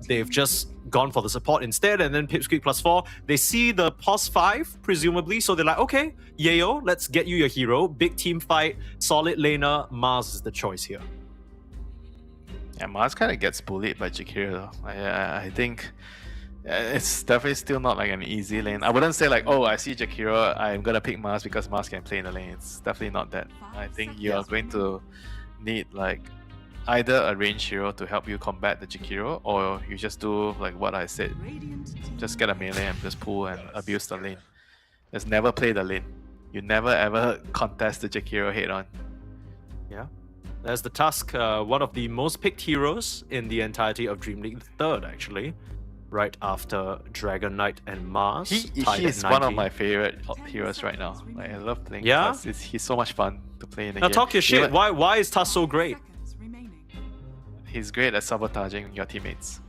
They've just gone for the support instead, and then Pipsqueak +4, they see the POS 5, presumably, so they're like, okay, yayo, let's get you your hero. Big team fight, solid laner, Mars is the choice here. Yeah, Mars kind of gets bullied by Jakiro though. I think it's definitely still not like an easy lane. I wouldn't say like, oh, I see Jakiro, I'm gonna pick Mars because Mars can play in the lane. It's definitely not that. I think you're going to need like either a range hero to help you combat the Jakiro, or you just do like what I said, just get a melee and just pull and abuse the lane. Just never play the lane. You never ever contest the Jakiro head on. Yeah. There's the Tusk, one of the most picked heroes in the entirety of Dream League, the third actually. right after Dragon Knight and Mars. He's one of my favorite heroes right now. Like, I love playing Tusk. He's so much fun to play in the Now game. talk your shit. Why is Tusk so great? He's great at sabotaging your teammates.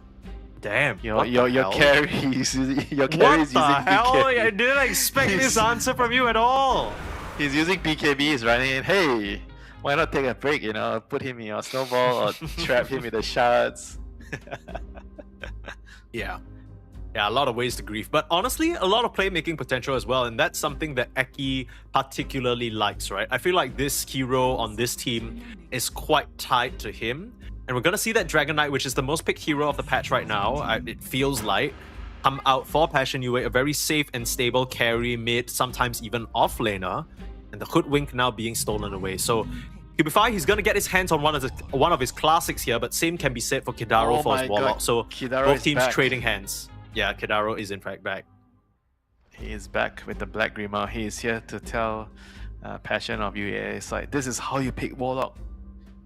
Damn. Your carry is your carry is using hell? BKB. I didn't expect this answer from you at all. He's using BKB, he's running in. Hey, why not take a break, you know? Put him in your snowball or trap him with the shards. Yeah, a lot of ways to grief, but honestly, a lot of playmaking potential as well, and that's something that Eki particularly likes, right? I feel like this hero on this team is quite tied to him, and we're gonna see that Dragon Knight, which is the most picked hero of the patch right now, it feels like, come out for Passion UA, a very safe and stable carry mid, sometimes even off laner, and the Hoodwink now being stolen away. So Cubify, he's gonna get his hands on one of his classics here, but same can be said for Kidaro for his Warlock. So Kidaro both is teams back. trading hands. Yeah, Kidaro is in fact back. He is back with the Black Grima. He is here to tell Passion of UA, it's like, this is how you pick Warlock.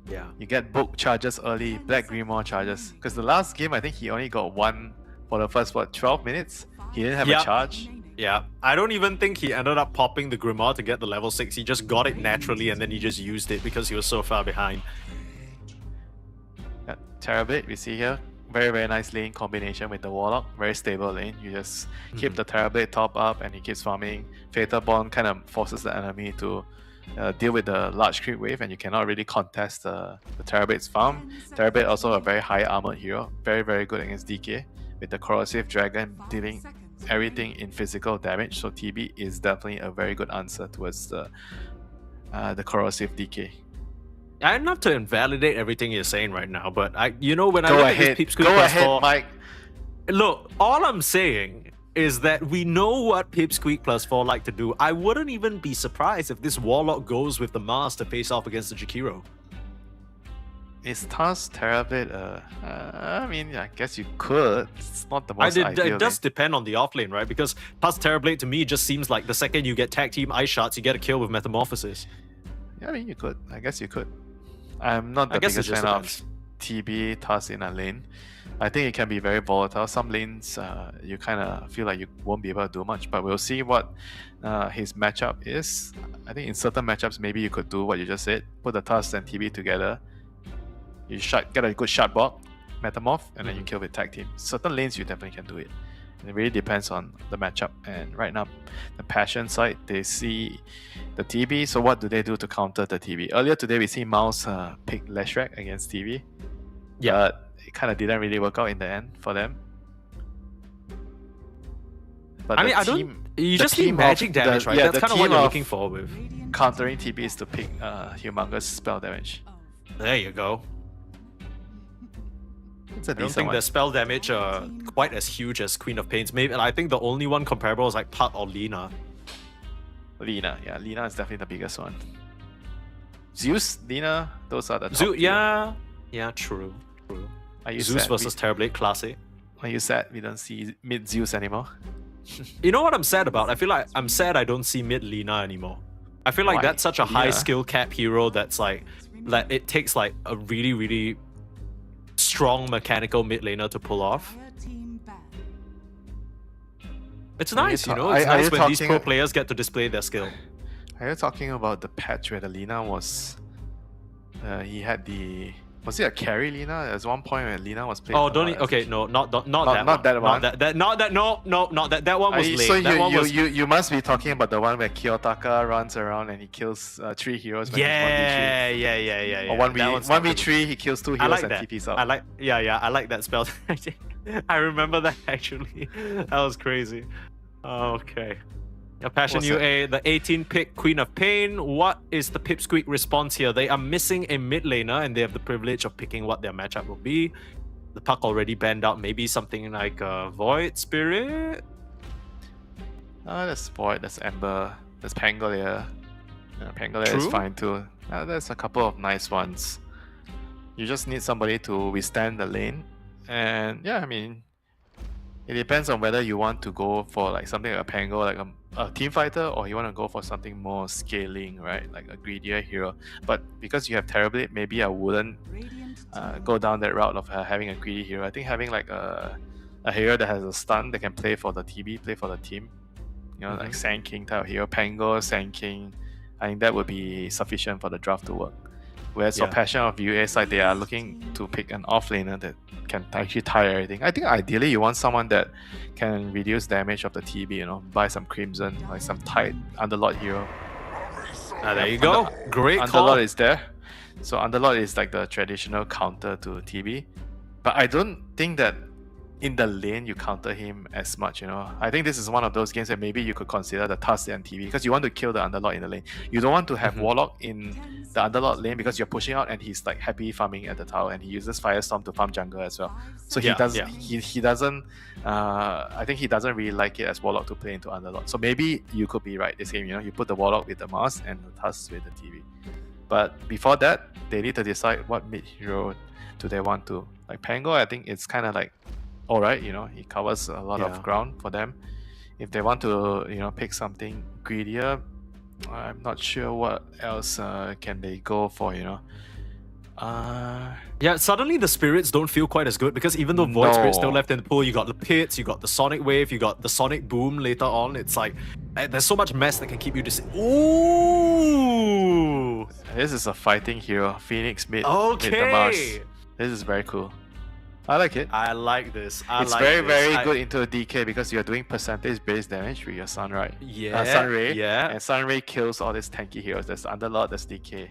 Yeah. You get book charges early, Black Grimoire charges. Because the last game, I think he only got one for the first, 12 minutes? He didn't have a charge. Yeah, I don't even think he ended up popping the Grimoire to get the level 6. He just got it naturally and then he just used it because he was so far behind. Yeah, Terrorblade, we see here. Very, very nice lane combination with the Warlock. Very stable lane. You just keep the Terrorblade top up and he keeps farming. Fatal Bond kind of forces the enemy to deal with the large creep wave, and you cannot really contest the Terrorblade's farm. Terrorblade also a very high armored hero. Very, very good against DK. With the Corrosive Dragon dealing everything in physical damage, so TB is definitely a very good answer towards the Corrosive DK. I'd love to invalidate everything you're saying right now, but when I look at this Pipsqueak Go plus ahead, 4, Mike. Look, all I'm saying is that we know what Pipsqueak plus 4 like to do. I wouldn't even be surprised if this Warlock goes with the Mars to face off against the Jakiro. Is Tusk Terrorblade? I mean, I guess you could. It's not the most ideal. It does depend on the offlane, right? Because Tusk Terrorblade to me just seems like the second you get tag team ice shots, you get a kill with Metamorphosis. Yeah, I mean, you could. I guess you could. I'm not the I guess it biggest just fan of depends. TB Tusk in a lane. I think it can be very volatile. Some lanes, you kind of feel like you won't be able to do much, but we'll see what his matchup is. I think in certain matchups, maybe you could do what you just said. Put the Tusk and TB together. You get a good shot block, Metamorph, and then you kill with tag team. Certain lanes you definitely can do it. And it really depends on the matchup. And right now, the Passion side, they see the TB. So what do they do to counter the TB? Earlier today, we see Mouse pick Leshrac against TB. Yeah. But it kind of didn't really work out in the end for them. But You just need magic damage, right? That's kind of what you're looking for with countering TB is to pick humongous spell damage. There you go. It's a I don't decent think one. the spell damage quite as huge as Queen of Pains. Maybe, and I think the only one comparable is like Puck or Lina. Lina is definitely the biggest one. Zeus, Lina, those are the top tier. Yeah, true. Are you Zeus sad versus Terrorblade, classic. Are you sad we don't see mid Zeus anymore? You know what I'm sad about? I feel like I'm sad I don't see mid Lina anymore. I feel like Why? that's such a high Lina? skill cap hero that's like it takes like a really, really strong mechanical mid laner to pull off. It's nice, you know? It's nice when these pro players get to display their skill. Are you talking about the patch where the Lina was... he had the... Was it a carry Lina? There was one point where Lina was playing... Oh, don't... Okay, no, not that one. Not that one. That one was late. So that one was... you must be talking about the one where Kiyotaka runs around and he kills 3 heroes when he's 1v3. Yeah. Or 1v3, he kills 2 heroes and TPs out. I like that spell. I remember that actually. That was crazy. Okay. Passion UA, the 18 pick Queen of Pain. What is the Pipsqueak response here? They are missing a mid laner and they have the privilege of picking what their matchup will be. The Puck already banned out. Maybe something like Void Spirit? There's Void, there's Ember, there's Pangolier. Pangolier is fine too. There's a couple of nice ones. You just need somebody to withstand the lane. And yeah, I mean, it depends on whether you want to go for like something like a Pango, like a team fighter, or you want to go for something more scaling, right? Like a greedier hero. But because you have Terrorblade, maybe I wouldn't go down that route of having a greedy hero. I think having like a a hero that has a stun that can play for the TB, play for the team. You know, like Sand King type of hero, Pango, Sand King. I think that would be sufficient for the draft to work. Whereas for Passion of UA side, they are looking to pick an offlaner that can actually tire everything. I think ideally you want someone that can reduce damage of the TB, you know, buy some Crimson, like some tight Underlord hero. There you go. Great Underlord call. is there. So Underlord is like the traditional counter to TB. But I don't think that in the lane you counter him as much, you know. I think this is one of those games that maybe you could consider the Tusk and TB because you want to kill the Underlord in the lane. You don't want to have Warlock in the Underlord lane because you're pushing out and he's like happy farming at the tower and he uses Firestorm to farm jungle as well. So he doesn't I think he doesn't really like it as Warlock to play into Underlord. So maybe you could be right this game, you know, you put the Warlock with the Mars and the Tusk with the TB. But before that, they need to decide what mid hero do they want to. Like Pango, I think it's kind of like alright, you know, he covers a lot of ground for them. If they want to, you know, pick something greedier, I'm not sure what else can they go for, you know. Yeah, suddenly the spirits don't feel quite as good because even though Void Spirit's still left in the pool, you got the pits, you got the Sonic Wave, you got the Sonic Boom later on. It's like, there's so much mess that can keep you Ooh! This is a fighting hero. Phoenix mid the Mars. This is very cool. I like it. I like this. It's very good into a DK because you're doing percentage based damage with your Sunray. Sunray. And Sunray kills all these tanky heroes. There's Underlord, there's DK.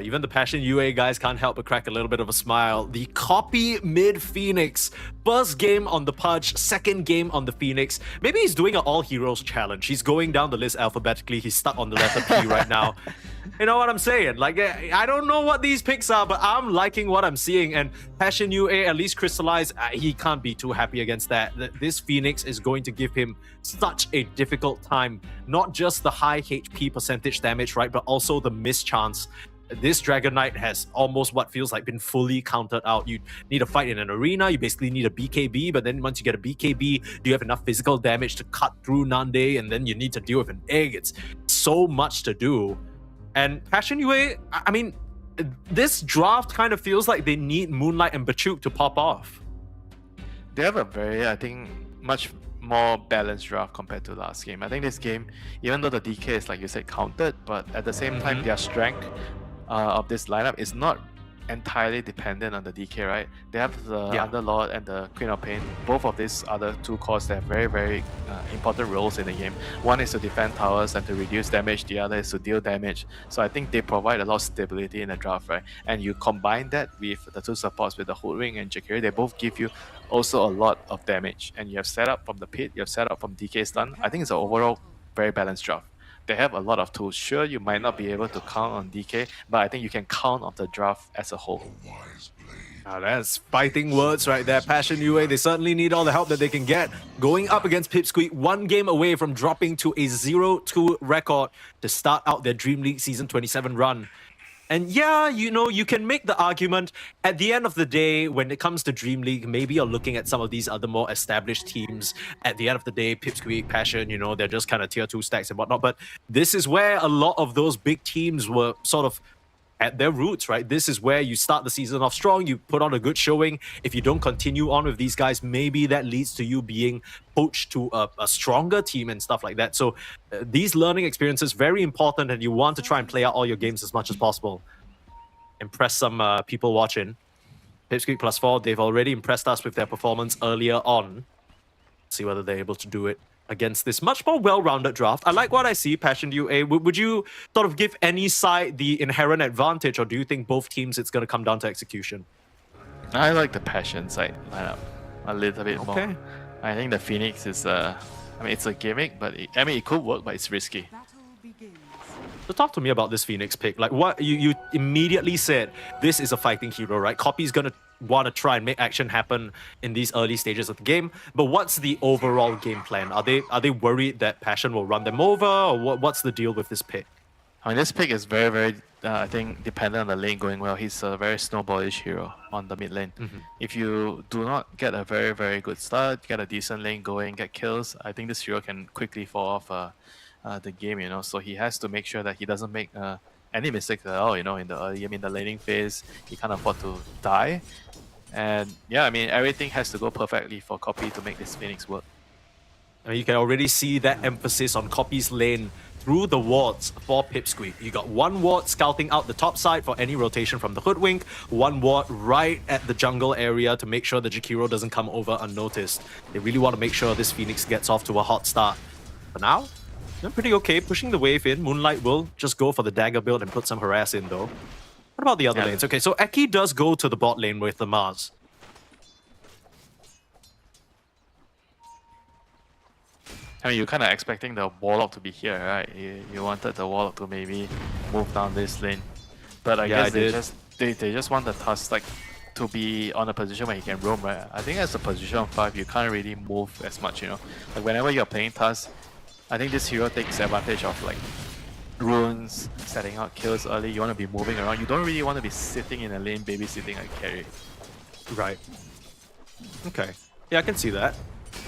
Even the Passion UA guys can't help but crack a little bit of a smile. The copy mid Phoenix. First game on the Pudge, second game on the Phoenix. Maybe he's doing an all heroes challenge. He's going down the list alphabetically. He's stuck on the letter P right now. You know what I'm saying? Like, I don't know what these picks are, but I'm liking what I'm seeing. And Passion UA at least crystallized. He can't be too happy against that. This Phoenix is going to give him such a difficult time. Not just the high HP percentage damage, right? But also the mischance. This Dragon Knight has almost what feels like been fully counted out. You need a fight in an arena, you basically need a BKB, but then once you get a BKB, do you have enough physical damage to cut through Nande, and then you need to deal with an egg. It's so much to do. And Passion UA, I mean, this draft kind of feels like they need Moonlight and Bachuk to pop off. They have a very, I think, much more balanced draft compared to last game. I think this game, even though the DK is, like you said, counted, but at the same time, their strength of this lineup is not entirely dependent on the DK, right? They have the Underlord and the Queen of Pain. Both of these other two cores that have very, very important roles in the game. One is to defend towers and to reduce damage, the other is to deal damage. So I think they provide a lot of stability in the draft, right? And you combine that with the two supports with the Hoodwink and Jakiri, they both give you also a lot of damage. And you have set up from the pit, you have set up from DK stun. I think it's an overall very balanced draft. They have a lot of tools. Sure, you might not be able to count on DK, but I think you can count on the draft as a whole. That's fighting words right there. Passion UA, they certainly need all the help that they can get. Going up against Pipsqueak, one game away from dropping to a 0-2 record to start out their Dream League Season 27 run. And yeah, you know, you can make the argument at the end of the day, when it comes to Dream League, maybe you're looking at some of these other more established teams. At the end of the day, Pipsqueak, Passion, you know, they're just kind of tier 2 stacks and whatnot. But this is where a lot of those big teams were sort of at their roots, right? This is where you start the season off strong, you put on a good showing. If you don't continue on with these guys, maybe that leads to you being poached to a stronger team and stuff like that. So these learning experiences, very important, and you want to try and play out all your games as much as possible. Impress some people watching. Pipsqueak +4, they've already impressed us with their performance earlier on. See whether they're able to do it against this much more well-rounded draft. I like what I see, Passion UA. Would you sort of give any side the inherent advantage, or do you think both teams it's going to come down to execution? I like the Passion side lineup a little bit more. I think the Phoenix is I mean, it's a gimmick, but it could work, but it's risky. So talk to me about this Phoenix pick. Like, what you immediately said, this is a fighting hero, right? Copy's gonna want to try and make action happen in these early stages of the game. But what's the overall game plan? Are they worried that Passion will run them over, or what's the deal with this pick? I mean, this pick is very, very, I think, dependent on the lane going well. He's a very snowballish hero on the mid lane. If you do not get a very, very good start, get a decent lane going, get kills, I think this hero can quickly fall off the game, you know. So he has to make sure that he doesn't make any mistakes at all, you know, in the early game, in the laning phase. He can't afford to die. And yeah, I mean, everything has to go perfectly for Copy to make this Phoenix work. And you can already see that emphasis on Copy's lane through the wards for Pipsqueak. You got one ward scouting out the top side for any rotation from the Hoodwink, one ward right at the jungle area to make sure the Jakiro doesn't come over unnoticed. They really want to make sure this Phoenix gets off to a hot start. For now, they're pretty okay pushing the wave in. Moonlight will just go for the dagger build and put some harass in though. What about the other lanes? Okay, so Eki does go to the bot lane with the Mars. I mean, you're kind of expecting the Warlock to be here, right? You wanted the Warlock to maybe move down this lane. But I guess they just want the Tusk like to be on a position where he can roam, right? I think as a position 5, you can't really move as much, you know? Like whenever you're playing Tusk, I think this hero takes advantage of like runes, setting out kills early. You want to be moving around. You don't really want to be sitting in a lane babysitting a carry. Right. Okay. Yeah, I can see that.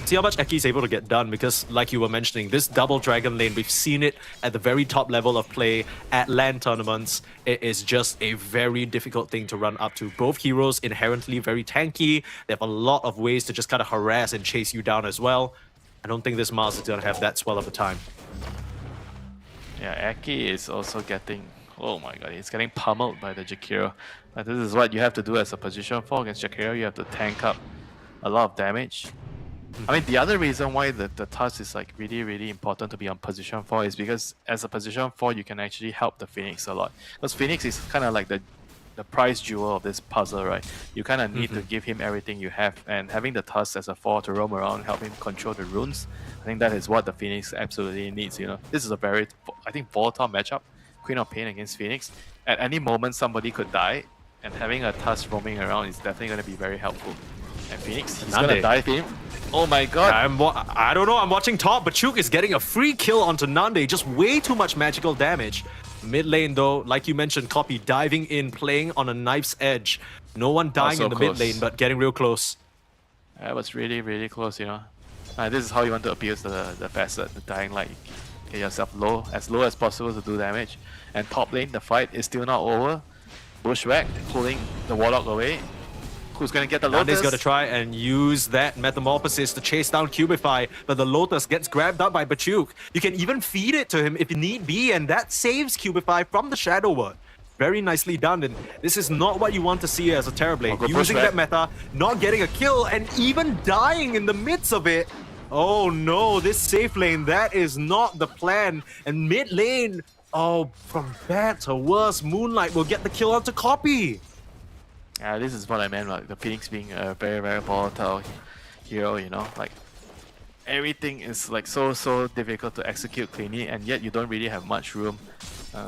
See how much Eki's able to get done, because like you were mentioning, this double dragon lane, we've seen it at the very top level of play at LAN tournaments. It is just a very difficult thing to run up to. Both heroes inherently very tanky. They have a lot of ways to just kind of harass and chase you down as well. I don't think this Mars is going to have that swell of a time. Yeah, Eki is also getting... Oh my god, he's getting pummeled by the Jakiro. But this is what you have to do as a position 4 against Jakiro. You have to tank up a lot of damage. I mean, the other reason why the Tusk is like really important to be on position 4 is because as a position 4, you can actually help the Phoenix a lot. Because Phoenix is kind of like the prize jewel of this puzzle, right? You kind of need to give him everything you have, and having the Tusk as a 4 to roam around, help him control the runes, I think that is what the Phoenix absolutely needs, you know? This is a very, I think, volatile matchup. Queen of Pain against Phoenix. At any moment, somebody could die, and having a Tusk roaming around is definitely going to be very helpful. And Phoenix, he's going to dive in. Oh my god. I don't know, I'm watching top, but Chuk is getting a free kill onto Nande. Just way too much magical damage. Mid lane though, like you mentioned, Copy diving in, playing on a knife's edge. No one dying in the mid lane, but getting real close. That was really close, you know. This is how you want to appease the facet, the dying light. Get yourself low as possible to do damage. And top lane, the fight is still not over. Bushwhack pulling the Warlock away. Who's going to get the Lotus? Nande's going to try and use that Metamorphosis to chase down Cubify, but the Lotus gets grabbed up by Bachuk. You can even feed it to him if need be, and that saves Cubify from the Shadow Word. Very nicely done, and this is not what you want to see as a Terrorblade. Using that meta, not getting a kill, and even dying in the midst of it. Oh no, this safe lane, that is not the plan. And mid lane, oh, from bad to worse, Moonlight will get the kill onto Copy. Yeah, this is what I meant, like the Phoenix being a very volatile hero, you know, like everything is like so difficult to execute cleanly, and yet you don't really have much room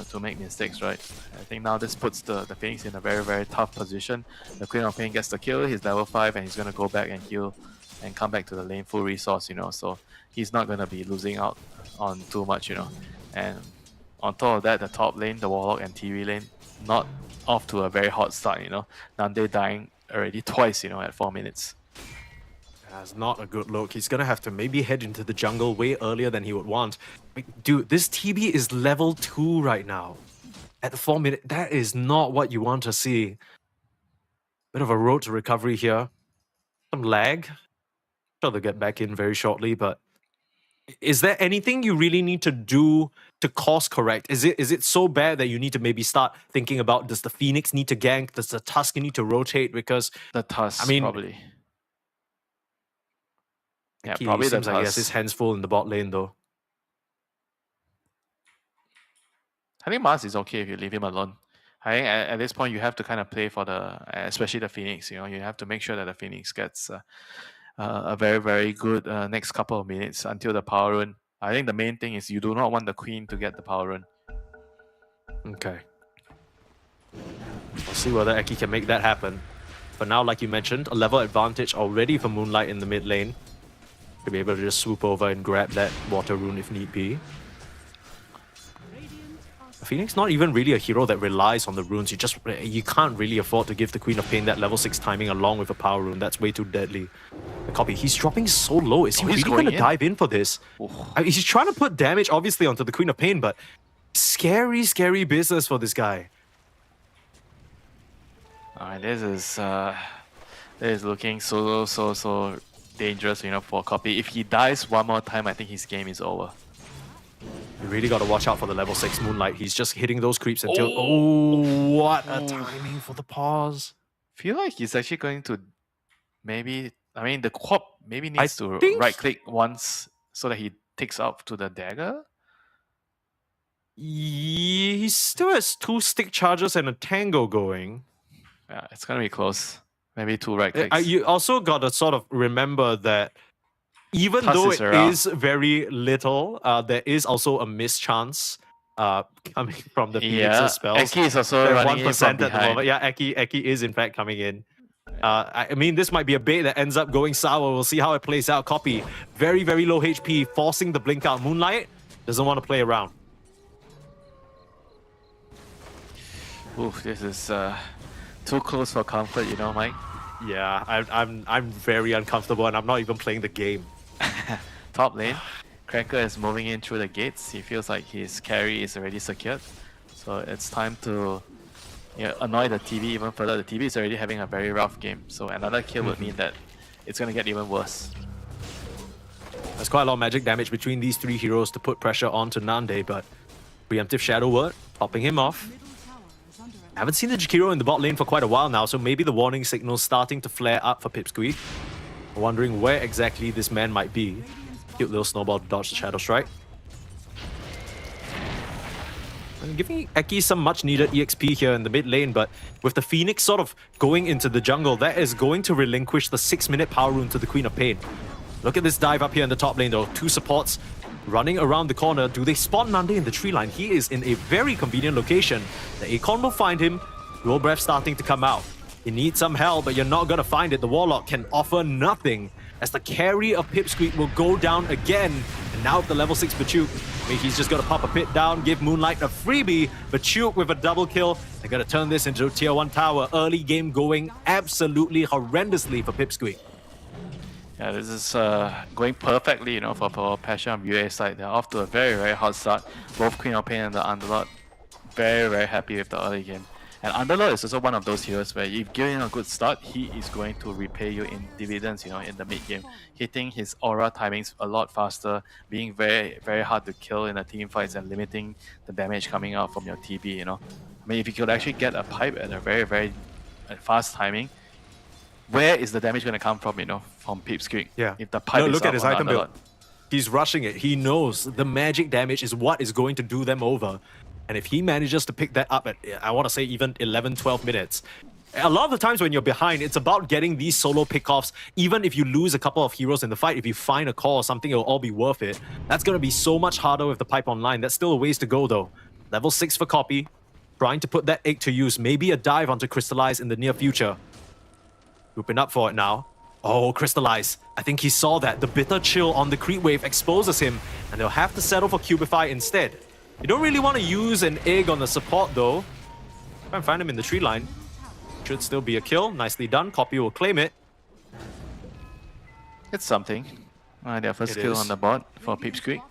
to make mistakes, right? I think now this puts the Phoenix in a very tough position. The Queen of Pain gets the kill, he's level 5, and he's gonna go back and heal and come back to the lane full resource, you know, so he's not gonna be losing out on too much, you know. And on top of that, the top lane, the Warlock and TV lane, not off to a very hot start, you know. Nande dying already twice, you know, at 4 minutes. That's not a good look. He's gonna have to maybe head into the jungle way earlier than he would want. Dude, this TB is level 2 right now. At the 4 minute, that is not what you want to see. Bit of a road to recovery here. Some lag. Sure, they'll get back in very shortly, but is there anything you really need to do to course correct? Is it so bad that you need to maybe start thinking about, does the Phoenix need to gank? Does the Tusk need to rotate? Because the Tusk, I mean, probably. Yeah, he probably seems the like he Tusk. has his hands full in the bot lane though. I think Mars is okay if you leave him alone. I think at this point you have to kind of play for especially the Phoenix, you know, you have to make sure that the Phoenix gets a very good next couple of minutes until the power run. I think the main thing is you do not want the Queen to get the power run. Okay. We'll see whether Eki can make that happen. For now, like you mentioned, a level advantage already for Moonlight in the mid lane. To be able to just swoop over and grab that water rune if need be. Phoenix not even really a hero that relies on the runes. You can't really afford to give the Queen of Pain that level 6 timing along with a power rune. That's way too deadly. The Copy, he's dropping so low. Is he really going to dive in for this? I mean, he's trying to put damage obviously onto the Queen of Pain, but scary business for this guy. Alright, this is That is looking so dangerous, for Copy. If he dies one more time, I think his game is over. You really got to watch out for the level 6 Moonlight. He's just hitting those creeps until... Oh, what a timing for the pause. Feel like he's actually going to maybe... I mean, the Quap maybe needs to think- right-click once so that he takes out to the dagger. He still has 2 stick charges and a tango going. Yeah, it's going to be close. Maybe 2 right-clicks. You also got to sort of remember that even Tuss though is it around. is very little, there is also a mischance coming from the Phoenix's spells. Eki is also They're running in 1% from at the behind. moment. Yeah, Eki is in fact coming in. I mean, this might be a bait that ends up going sour. We'll see how it plays out. Copy, very, very low HP, forcing the blink out. Moonlight doesn't want to play around. Oof, this is too close for comfort, Mike. Yeah, I'm very uncomfortable, and I'm not even playing the game. Top lane, Cracker is moving in through the gates. He feels like his carry is already secured. So it's time to annoy the TV even further. The TV is already having a very rough game. So another kill would mean that it's going to get even worse. There's quite a lot of magic damage between these 3 heroes to put pressure onto Nande, but preemptive Shadow Word, popping him off. I haven't seen the Jakiro in the bot lane for quite a while now, so maybe the warning signal's starting to flare up for Pipsqueak. Wondering where exactly this man might be. Cute little snowball to dodge the Shadow Strike. And giving Eki some much needed EXP here in the mid lane, but with the Phoenix sort of going into the jungle, that is going to relinquish the 6-minute power rune to the Queen of Pain. Look at this dive up here in the top lane though. 2 supports running around the corner. Do they spot Nande in the tree line? He is in a very convenient location. The Akon will find him. Dual Breath starting to come out. You need some help, but you're not going to find it. The Warlock can offer nothing as the carry of Pipsqueak will go down again. And now with the level 6 Bachuk, I mean, he's just got to pop a pit down, give Moonlight a freebie. Bachuk with a double kill. They're going to turn this into a tier 1 tower. Early game going absolutely horrendously for Pipsqueak. Yeah, this is going perfectly, for Passion on UA side. They're off to a very, very hot start. Both Queen of Pain and the Underlord very, very happy with the early game. And Underlord is also one of those heroes where if you give him a good start, he is going to repay you in dividends, in the mid game. Hitting his aura timings a lot faster, being very, very hard to kill in the team fights and limiting the damage coming out from your TB, I mean, if you could actually get a pipe at a very, very fast timing, where is the damage going to come from, from Pipsqueak? Yeah. If the pipe is look up at his on item Underlord. build. He's rushing it. He knows the magic damage is what is going to do them over. And if he manages to pick that up at, I want to say, even 11, 12 minutes, a lot of the times when you're behind, it's about getting these solo pickoffs. Even if you lose a couple of heroes in the fight, if you find a core or something, it'll all be worth it. That's going to be so much harder with the pipe online. That's still a ways to go, though. Level 6 for Copy. Trying to put that egg to use. Maybe a dive onto Crystallize in the near future. Grouping up for it now. Oh, Crystallize. I think he saw that. The bitter chill on the creep wave exposes him, and they'll have to settle for Cubify instead. You don't really want to use an egg on the support, though. Try and find him in the tree line. Should still be a kill. Nicely done. Copy will claim it. It's something. Their first kill on the board for Pipsqueak.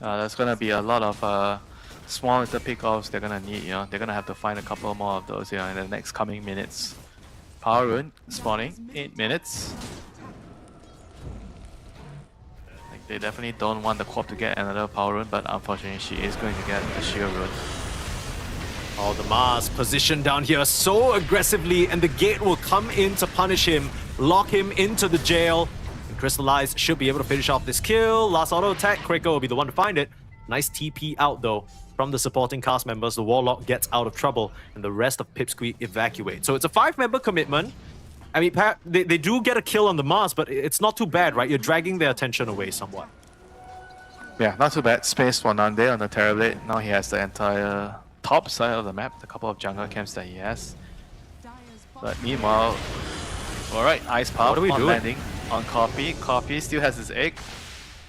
There's going to be a lot of small little pickoffs they're going to need, They're going to have to find a couple more of those, in the next coming minutes. Power Rune spawning, 8 minutes. They definitely don't want the Quap to get another Power Rune, but unfortunately she is going to get the Shield Rune. Oh, the Mars positioned down here so aggressively, and the gate will come in to punish him, lock him into the jail. And Crystallize should be able to finish off this kill. Last auto attack, Kriko will be the one to find it. Nice TP out though from the supporting cast members. The Warlock gets out of trouble, and the rest of Pipsqueak evacuate. So it's a 5-member commitment. I mean, they do get a kill on the Mars, but it's not too bad, right? You're dragging their attention away somewhat. Yeah, not too bad. Space for Nande on the Terrorblade. Now he has the entire top side of the map, the couple of jungle camps that he has. But meanwhile, alright, Ice Pop on landing on Copy. Copy still has his egg.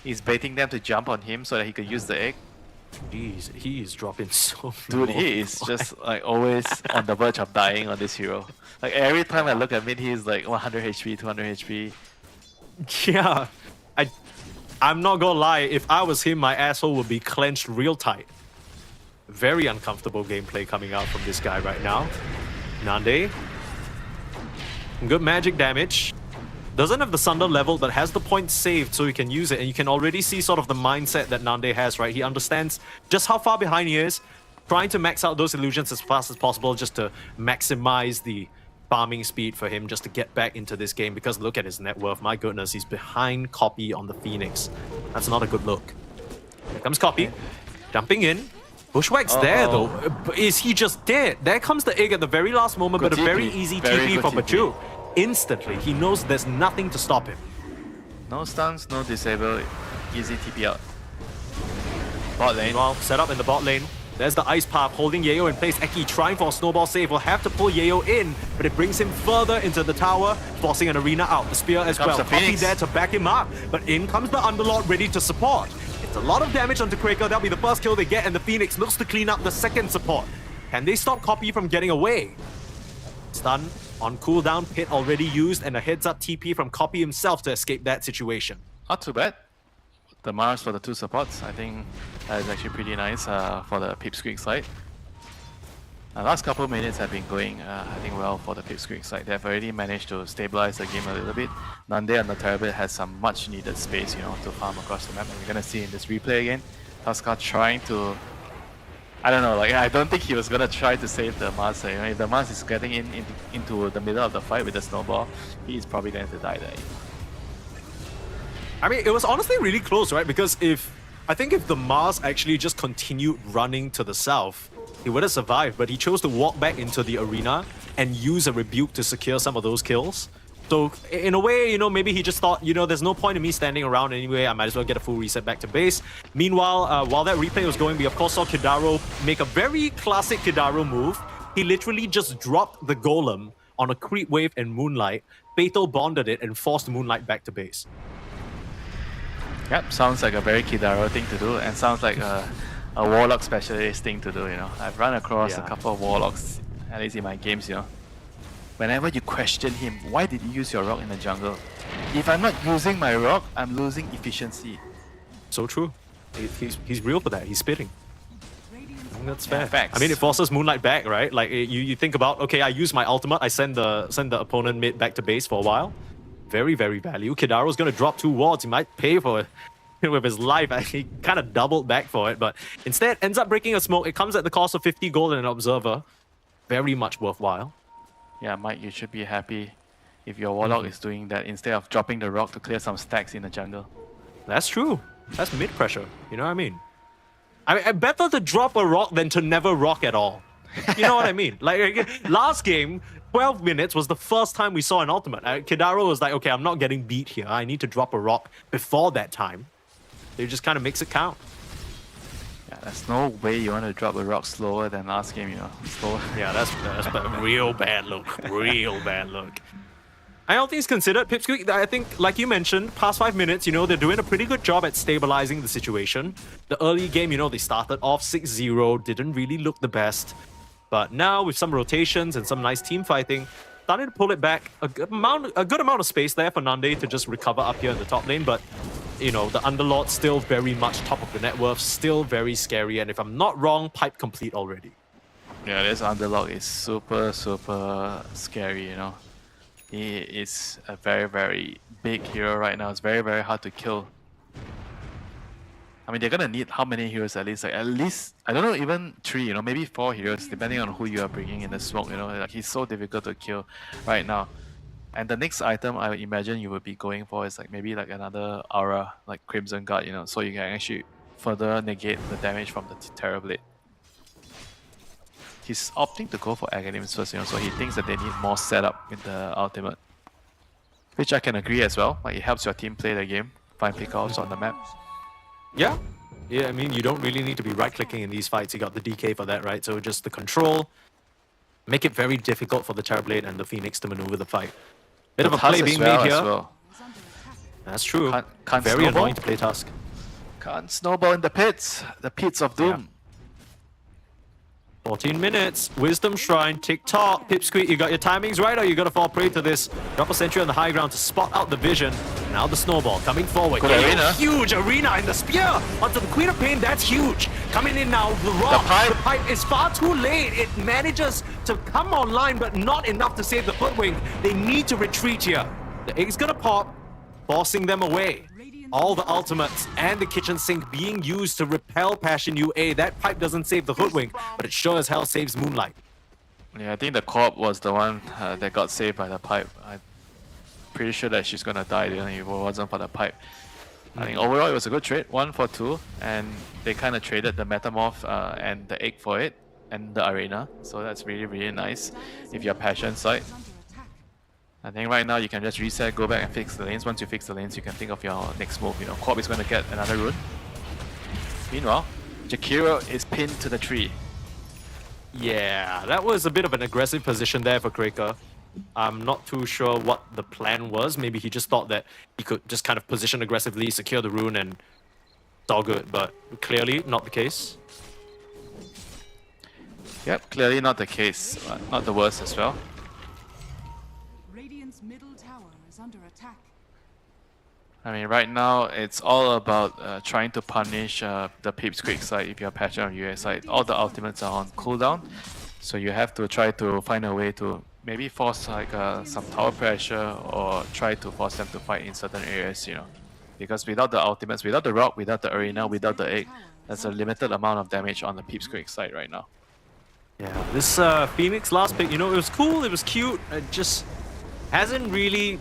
He's baiting them to jump on him so that he could use the egg. Jeez, he is dropping so Dude, low. he is just like always on the verge of dying on this hero. Like every time I look at mid, he's like 100 HP, 200 HP. Yeah, I'm not gonna lie, if I was him, my asshole would be clenched real tight. Very uncomfortable gameplay coming out from this guy right now. Nande Good magic damage. Doesn't have the Sunder level, but has the point saved so he can use it. And you can already see sort of the mindset that Nande has, right? He understands just how far behind he is, trying to max out those illusions as fast as possible just to maximize the farming speed for him just to get back into this game. Because look at his net worth. My goodness, he's behind Copy on the Phoenix. That's not a good look. Here comes Copy. Jumping in. Bushwhack's there though. Is he just dead? There comes the egg at the very last moment, Good but a very TP. easy Very TP good from TP. Bachu. Instantly, he knows there's nothing to stop him. No stuns, no disable, easy TP out. Bot lane. Meanwhile, set up in the bot lane. There's the Ice Path holding Yayo in place. Eki trying for a snowball save. Will have to pull Yayo in, but it brings him further into the tower, forcing an arena out. The spear as Here comes well. the Copy Phoenix. there to back him up, but in comes the Underlord ready to support. It's a lot of damage onto Quaker. That'll be the first kill they get, and the Phoenix looks to clean up the second support. Can they stop Copy from getting away? Stun on cooldown, Pit already used, and a heads-up TP from Copy himself to escape that situation. Not too bad. The Mars for the 2 supports, I think that is actually pretty nice for the Pipsqueak side. The last couple of minutes have been going, I think, well for the Pipsqueak side. They have already managed to stabilize the game a little bit. Nande on the Terrabit has some much needed space, you know, to farm across the map. And we're gonna see in this replay again, Tuskar trying to, I don't know, like I don't think he was gonna try to save the Mars. You know, if the Mars is getting into the middle of the fight with the snowball, he is probably going to die there. I mean, it was honestly really close, right? Because I think if the Mars actually just continued running to the south, he would have survived, but he chose to walk back into the arena and use a rebuke to secure some of those kills. So in a way, you know, maybe he just thought, you know, there's no point in me standing around anyway, I might as well get a full reset back to base. Meanwhile, while that replay was going, we of course saw Kidaro make a very classic Kidaro move. He literally just dropped the Golem on a creep wave and Moonlight, Fatal bonded it and forced Moonlight back to base. Yep, sounds like a very Kidaro thing to do, and sounds like a Warlock specialist thing to do, you know. I've run across a couple of Warlocks, at least in my games, you know. Whenever you question him, why did you use your rock in the jungle? If I'm not using my rock, I'm losing efficiency. So true. He's real for that. He's spitting. I think that's fair. Facts. I mean, it forces Moonlight back, right? Like you think about, okay, I use my ultimate, I send the opponent mid back to base for a while. Very, very value. Kidaro's gonna drop 2 wards. He might pay for it with his life. He kind of doubled back for it, but instead ends up breaking a smoke. It comes at the cost of 50 gold and an observer. Very much worthwhile. Yeah, Mike, you should be happy if your Warlock is doing that instead of dropping the rock to clear some stacks in the jungle. That's true. That's mid pressure. You know what I mean? I mean, better to drop a rock than to never rock at all. You know what I mean? Like last game, 12 minutes was the first time we saw an ultimate. Kidaro was like, okay, I'm not getting beat here. I need to drop a rock before that time. They just kind of makes it count. Yeah, there's no way you want to drop a rock slower than last game, you know. Slower. Yeah, that's a real bad look. Real bad look. And all things considered, Pipsqueak, I think, like you mentioned, past 5 minutes, you know, they're doing a pretty good job at stabilizing the situation. The early game, you know, they started off 6-0, didn't really look the best. But now, with some rotations and some nice team fighting, starting to pull it back. A good amount of space there for Nande to just recover up here in the top lane. But, you know, the Underlord still very much top of the net worth, still very scary. And if I'm not wrong, pipe complete already. Yeah, this Underlord is super, super scary, you know. He is a very, very big hero right now. It's very, very hard to kill. I mean, they're gonna need how many heroes at least? Like at least, I don't know, even 3, you know, maybe 4 heroes, depending on who you are bringing in the smoke, you know. Like, he's so difficult to kill right now. And the next item I would imagine you would be going for is like maybe like another aura, like Crimson Guard, you know, so you can actually further negate the damage from the Terrorblade. He's opting to go for Academics first, you know, so he thinks that they need more setup in the ultimate. Which I can agree as well, like it helps your team play the game, find pickouts on the map. Yeah. Yeah, I mean, you don't really need to be right-clicking in these fights. You got the DK for that, right? So just the control, make it very difficult for the Terrorblade and the Phoenix to maneuver the fight. Bit of a play being made here. Well. That's true. Can't very snowball. annoying to play Tusk. Can't snowball in the pits of doom. 14 minutes. Wisdom Shrine, tick-tock. Pipsqueak, you got your timings right, or you gotta fall prey to this. Drop a sentry on the high ground to spot out the vision. Now the snowball coming forward. Good arena. Huge arena in the spear onto the Queen of Pain. That's huge. Coming in now. The rock. The pipe is far too late. It manages to come online, but not enough to save the Footwing. They need to retreat here. The egg's gonna pop, forcing them away. All the ultimates and the kitchen sink being used to repel Passion UA. That pipe doesn't save the Hoodwink, but it sure as hell saves Moonlight. Yeah, I think the corp was the one that got saved by the pipe. I'm pretty sure that she's gonna die if it wasn't for the pipe. I think overall it was a good trade, 1 for 2, and they kind of traded the Metamorph and the egg for it, and the arena. So that's really, really nice if you're Passion side. I think right now you can just reset, go back and fix the lanes. Once you fix the lanes, you can think of your next move. You know, Corp is going to get another rune. Meanwhile, Jakiro is pinned to the tree. Yeah, that was a bit of an aggressive position there for Kraker. I'm not too sure what the plan was. Maybe he just thought that he could just kind of position aggressively, secure the rune, and it's all good. But clearly not the case. Yep, clearly not the case. Not the worst as well. Middle tower is under attack. I mean, right now it's all about trying to punish the Pipsqueak side if you're Passion on UA side. All the ultimates are on cooldown, so you have to try to find a way to maybe force like some tower pressure or try to force them to fight in certain areas, you know. Because without the ultimates, without the rock, without the arena, without the egg, there's a limited amount of damage on the Pipsqueak side right now. Yeah, this Phoenix last pick, you know, it was cool, it was cute, it just hasn't really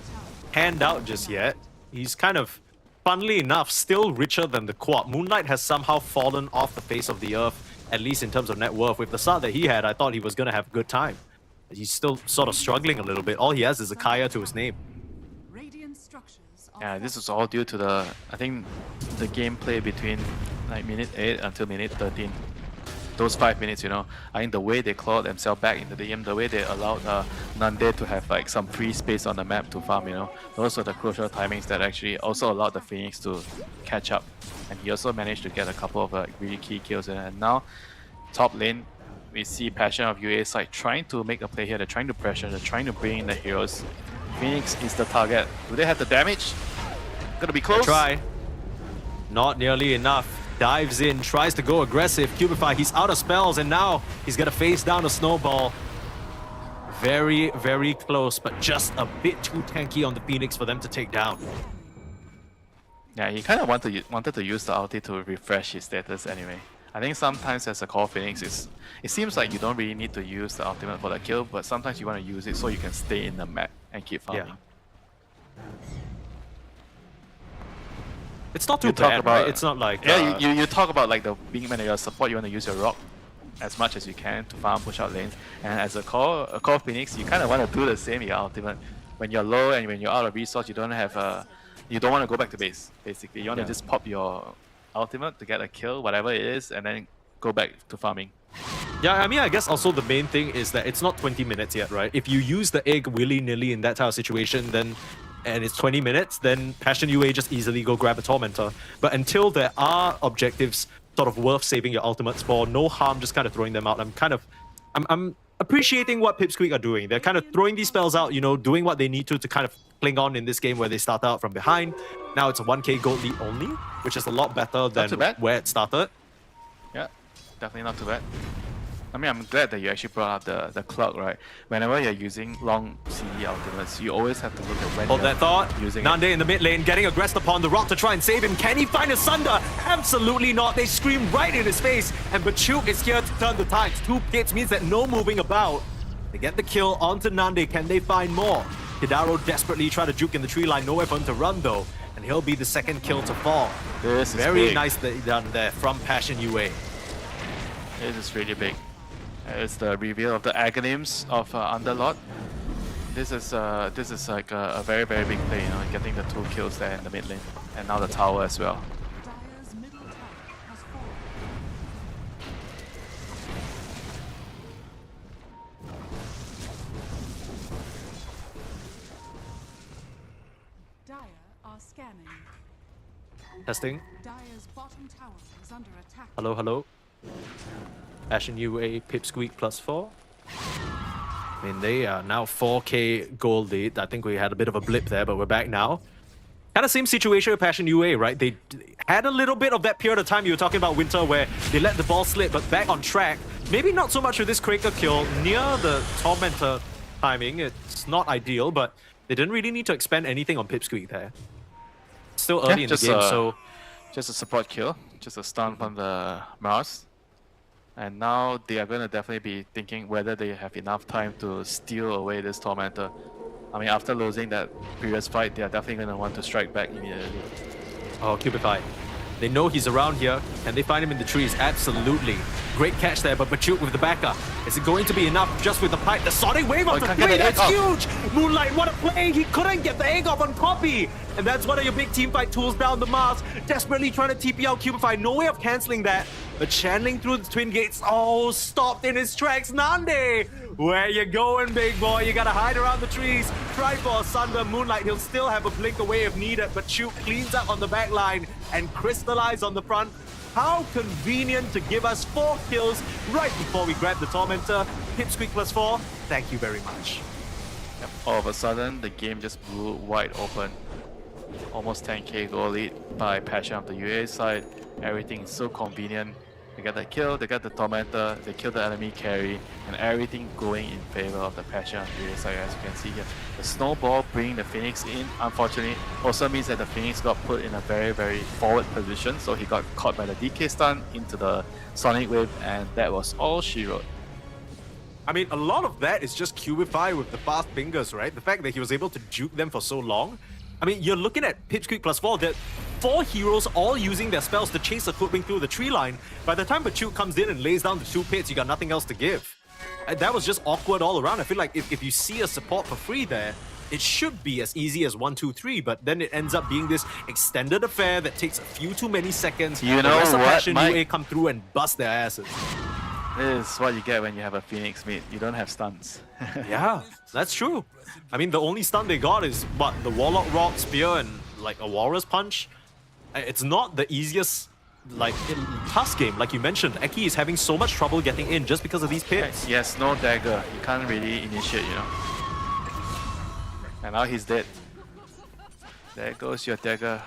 panned out just yet. He's kind of, funnily enough, still richer than the Quad. Moonlight has somehow fallen off the face of the earth, at least in terms of net worth. With the start that he had, I thought he was going to have a good time. He's still sort of struggling a little bit. All he has is a Kaya to his name. Yeah, this is all due to the, I think, the gameplay between like minute 8 until minute 13. Those 5 minutes, you know, I think the way they clawed themselves back into the game, the way they allowed Nande to have like some free space on the map to farm, you know, those are the crucial timings that actually also allowed the Phoenix to catch up. And he also managed to get a couple of really key kills. And now, top lane, we see Passion of UA side trying to make a play here. They're trying to pressure, they're trying to bring in the heroes. Phoenix is the target. Do they have the damage? Gonna be close. Try. Not nearly enough. Dives in, tries to go aggressive. Cubify, he's out of spells, and now he's gonna face down a snowball. Very, very close, but just a bit too tanky on the Phoenix for them to take down. Yeah, he kind of wanted to use the ulti to refresh his status anyway. I think sometimes as a core Phoenix, it seems like you don't really need to use the ultimate for the kill, but sometimes you want to use it so you can stay in the map and keep farming. Yeah. It's not too bad, right? It's not like... Yeah, you talk about like the being when you're support, you want to use your rock as much as you can to farm, push out lanes. And as a core Phoenix, you kind of want to do the same in your ultimate. When you're low and when you're out of resource, you don't have you don't want to go back to base, basically. You want to just pop your ultimate to get a kill, whatever it is, and then go back to farming. Yeah, I mean, I guess also the main thing is that it's not 20 minutes yet, right? If you use the egg willy-nilly in that type of situation, then and it's 20 minutes, then Passion UA just easily go grab a Tormentor. But until there are objectives sort of worth saving your ultimates for, no harm just kind of throwing them out. I'm appreciating what Pipsqueak are doing. They're kind of throwing these spells out, you know, doing what they need to kind of cling on in this game where they start out from behind. Now it's a 1k gold lead only, which is a lot better than where it started. Yeah, definitely not too bad. I mean, I'm glad that you actually brought up the clock, right? Whenever you're using long CD ultimates, you always have to look at when Hold that thought. Using Nande in the mid lane, getting aggressed upon the rock to try and save him. Can he find a Sunder? Absolutely not. They scream right in his face, and Bachuk is here to turn the tides. 2 hits means that no moving about. They get the kill onto Nande. Can they find more? Hidaro desperately try to juke in the tree line. Nowhere for him to run, though. And he'll be the second kill to fall. This is very big. nice done there from Passion UA. This is really big. It's the reveal of the Agonyms of Underlord. This is like a very, very big play, you know, getting the 2 kills there in the mid lane. And now the tower as well. Dire are scanning. Testing. Dire's bottom tower is under attack. Hello, hello. Passion UA, Pipsqueak +4. I mean, they are now 4k gold lead. I think we had a bit of a blip there, but we're back now. Kind of same situation with Passion UA, right? They had a little bit of that period of time you were talking about, Winter, where they let the ball slip, but back on track. Maybe not so much with this Kraker kill near the Tormentor timing. It's not ideal, but they didn't really need to expend anything on Pipsqueak there. Still early in the game, so... Just a support kill, just a stun from the Mars. And now they are going to definitely be thinking whether they have enough time to steal away this Tormentor. I mean, after losing that previous fight, they are definitely going to want to strike back immediately. Oh, Cubify. They know he's around here. Can they find him in the trees? Absolutely. Great catch there, but Bachuk with the backer. Is it going to be enough just with the pipe? The Sonic Wave off the play, that's huge! Moonlight, what a play! He couldn't get the egg off on Poppy! And that's one of your big team fight tools down the Mars. Desperately trying to TP out Cubify. No way of cancelling that. But channeling through the Twin Gates. Oh, stopped in his tracks. Nande! Where you going, big boy? You gotta hide around the trees. Try for a Sunder. Moonlight, he'll still have a blink away if needed. But Chuk cleans up on the back line and Crystallize on the front. How convenient to give us 4 kills right before we grab the Tormentor. Pipsqueak +4. Thank you very much. Yep. All of a sudden, the game just blew wide open. Almost 10k goal lead by Passion of the UA side. Everything is so convenient. They got the kill, they got the Tormentor, they killed the enemy carry, and everything going in favor of the Passion of the UA side, as you can see here. The snowball bringing the Phoenix in, unfortunately, also means that the Phoenix got put in a very, very forward position, so he got caught by the DK stun into the Sonic Wave, and that was all she wrote. I mean, a lot of that is just Cubify with the fast fingers, right? The fact that he was able to juke them for so long. I mean, you're looking at Pipsqueak +4, that 4 heroes all using their spells to chase a Footwing through the tree line. By the time Bachuk comes in and lays down the 2 pits, you got nothing else to give. And that was just awkward all around. I feel like if you see a support for free there, it should be as easy as 1, 2, 3, but then it ends up being this extended affair that takes a few too many seconds. You know the rest of what, Passion Mike? UA come through and bust their asses. This is what you get when you have a Phoenix mid. You don't have stuns. Yeah, that's true. I mean, the only stun they got is, what, the Warlock Rock, Spear, and like a Walrus Punch? It's not the easiest, like, task game. Like you mentioned, Eki is having so much trouble getting in just because of these pits. He has no dagger. He can't really initiate, you know. And now he's dead. There goes your dagger.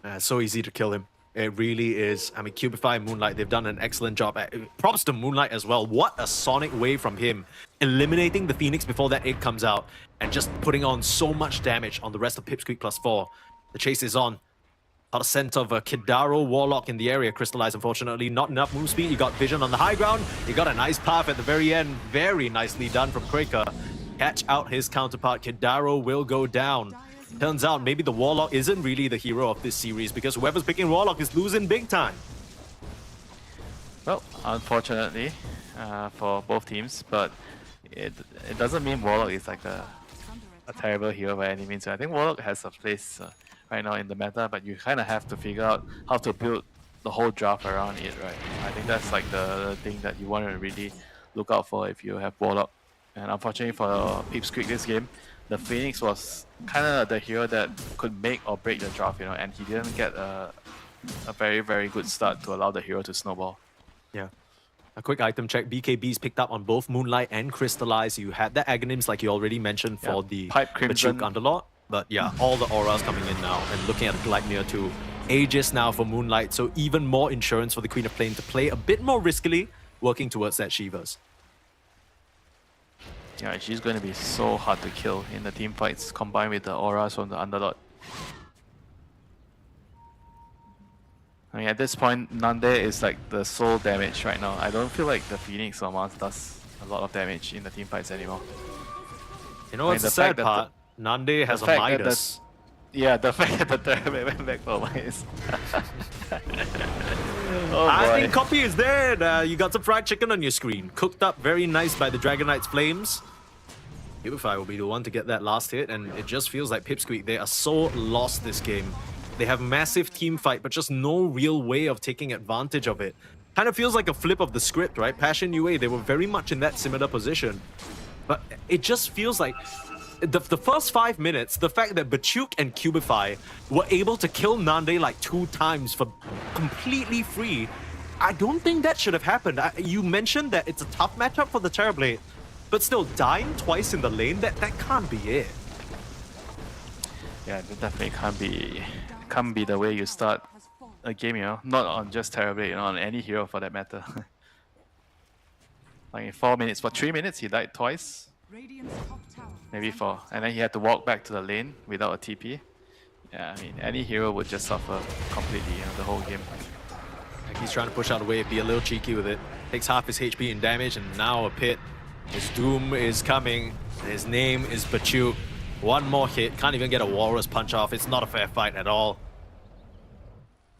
It's so easy to kill him. It really is. I mean, Cubify and Moonlight, they've done an excellent job. Props to Moonlight as well. What a Sonic Wave from him. Eliminating the Phoenix before that egg comes out and just putting on so much damage on the rest of Pipsqueak +4. The chase is on. Got a scent of a Kidaro Warlock in the area. Crystallized, unfortunately. Not enough move speed. You got vision on the high ground. You got a nice path at the very end. Very nicely done from Kraker. Catch out his counterpart. Kidaro will go down. Turns out maybe the Warlock isn't really the hero of this series because whoever's picking Warlock is losing big time. Well, unfortunately for both teams, but it doesn't mean Warlock is like a terrible hero by any means. I think Warlock has a place right now in the meta, but you kind of have to figure out how to build the whole draft around it, right? I think that's like the thing that you want to really look out for if you have Warlock. And unfortunately for Pipsqueak this game, the Phoenix was kind of the hero that could make or break the draft, you know, and he didn't get a very, very good start to allow the hero to snowball. Yeah. A quick item check. BKB's picked up on both Moonlight and Crystallize. You had the Aghanim's, like you already mentioned, for the Pipe Crimson Bachuk Underlord. But yeah, all the auras coming in now. And looking at the Gleipnir too. Aegis now for Moonlight, so even more insurance for the Queen of Flame to play a bit more riskily, working towards that Shivas. Yeah, she's going to be so hard to kill in the team fights, combined with the auras from the Underlord. I mean, at this point, Nande is like the sole damage right now. I don't feel like the Phoenix or Mars does a lot of damage in the team fights anymore. You know what's the sad part? Nande has a Midas. Yeah, the fact that the Tournament went back for Midas. Oh I think Copy is there. You got some fried chicken on your screen. Cooked up very nice by the Dragon Knight's flames. Cubify will be the one to get that last hit, and it just feels like Pipsqueak, they are so lost this game. They have massive team fight, but just no real way of taking advantage of it. Kind of feels like a flip of the script, right? Passion UA, they were very much in that similar position. But it just feels like the first 5 minutes, the fact that Bachuk and Cubify were able to kill Nande like 2 times for completely free, I don't think that should have happened. You mentioned that it's a tough matchup for the Terrorblade, but still dying twice in the lane, that can't be it. Yeah, it definitely can't be the way you start a game, you know. Not on just Terrorblade, you know, on any hero for that matter. Like in 4 minutes, for 3 minutes he died twice. Maybe 4. And then he had to walk back to the lane without a TP. Yeah, I mean, any hero would just suffer completely, you know, the whole game. Like he's trying to push out the wave, be a little cheeky with it. Takes half his HP in damage, and now a pit. His doom is coming. His name is Bachuk. One more hit, can't even get a Walrus punch off. It's not a fair fight at all.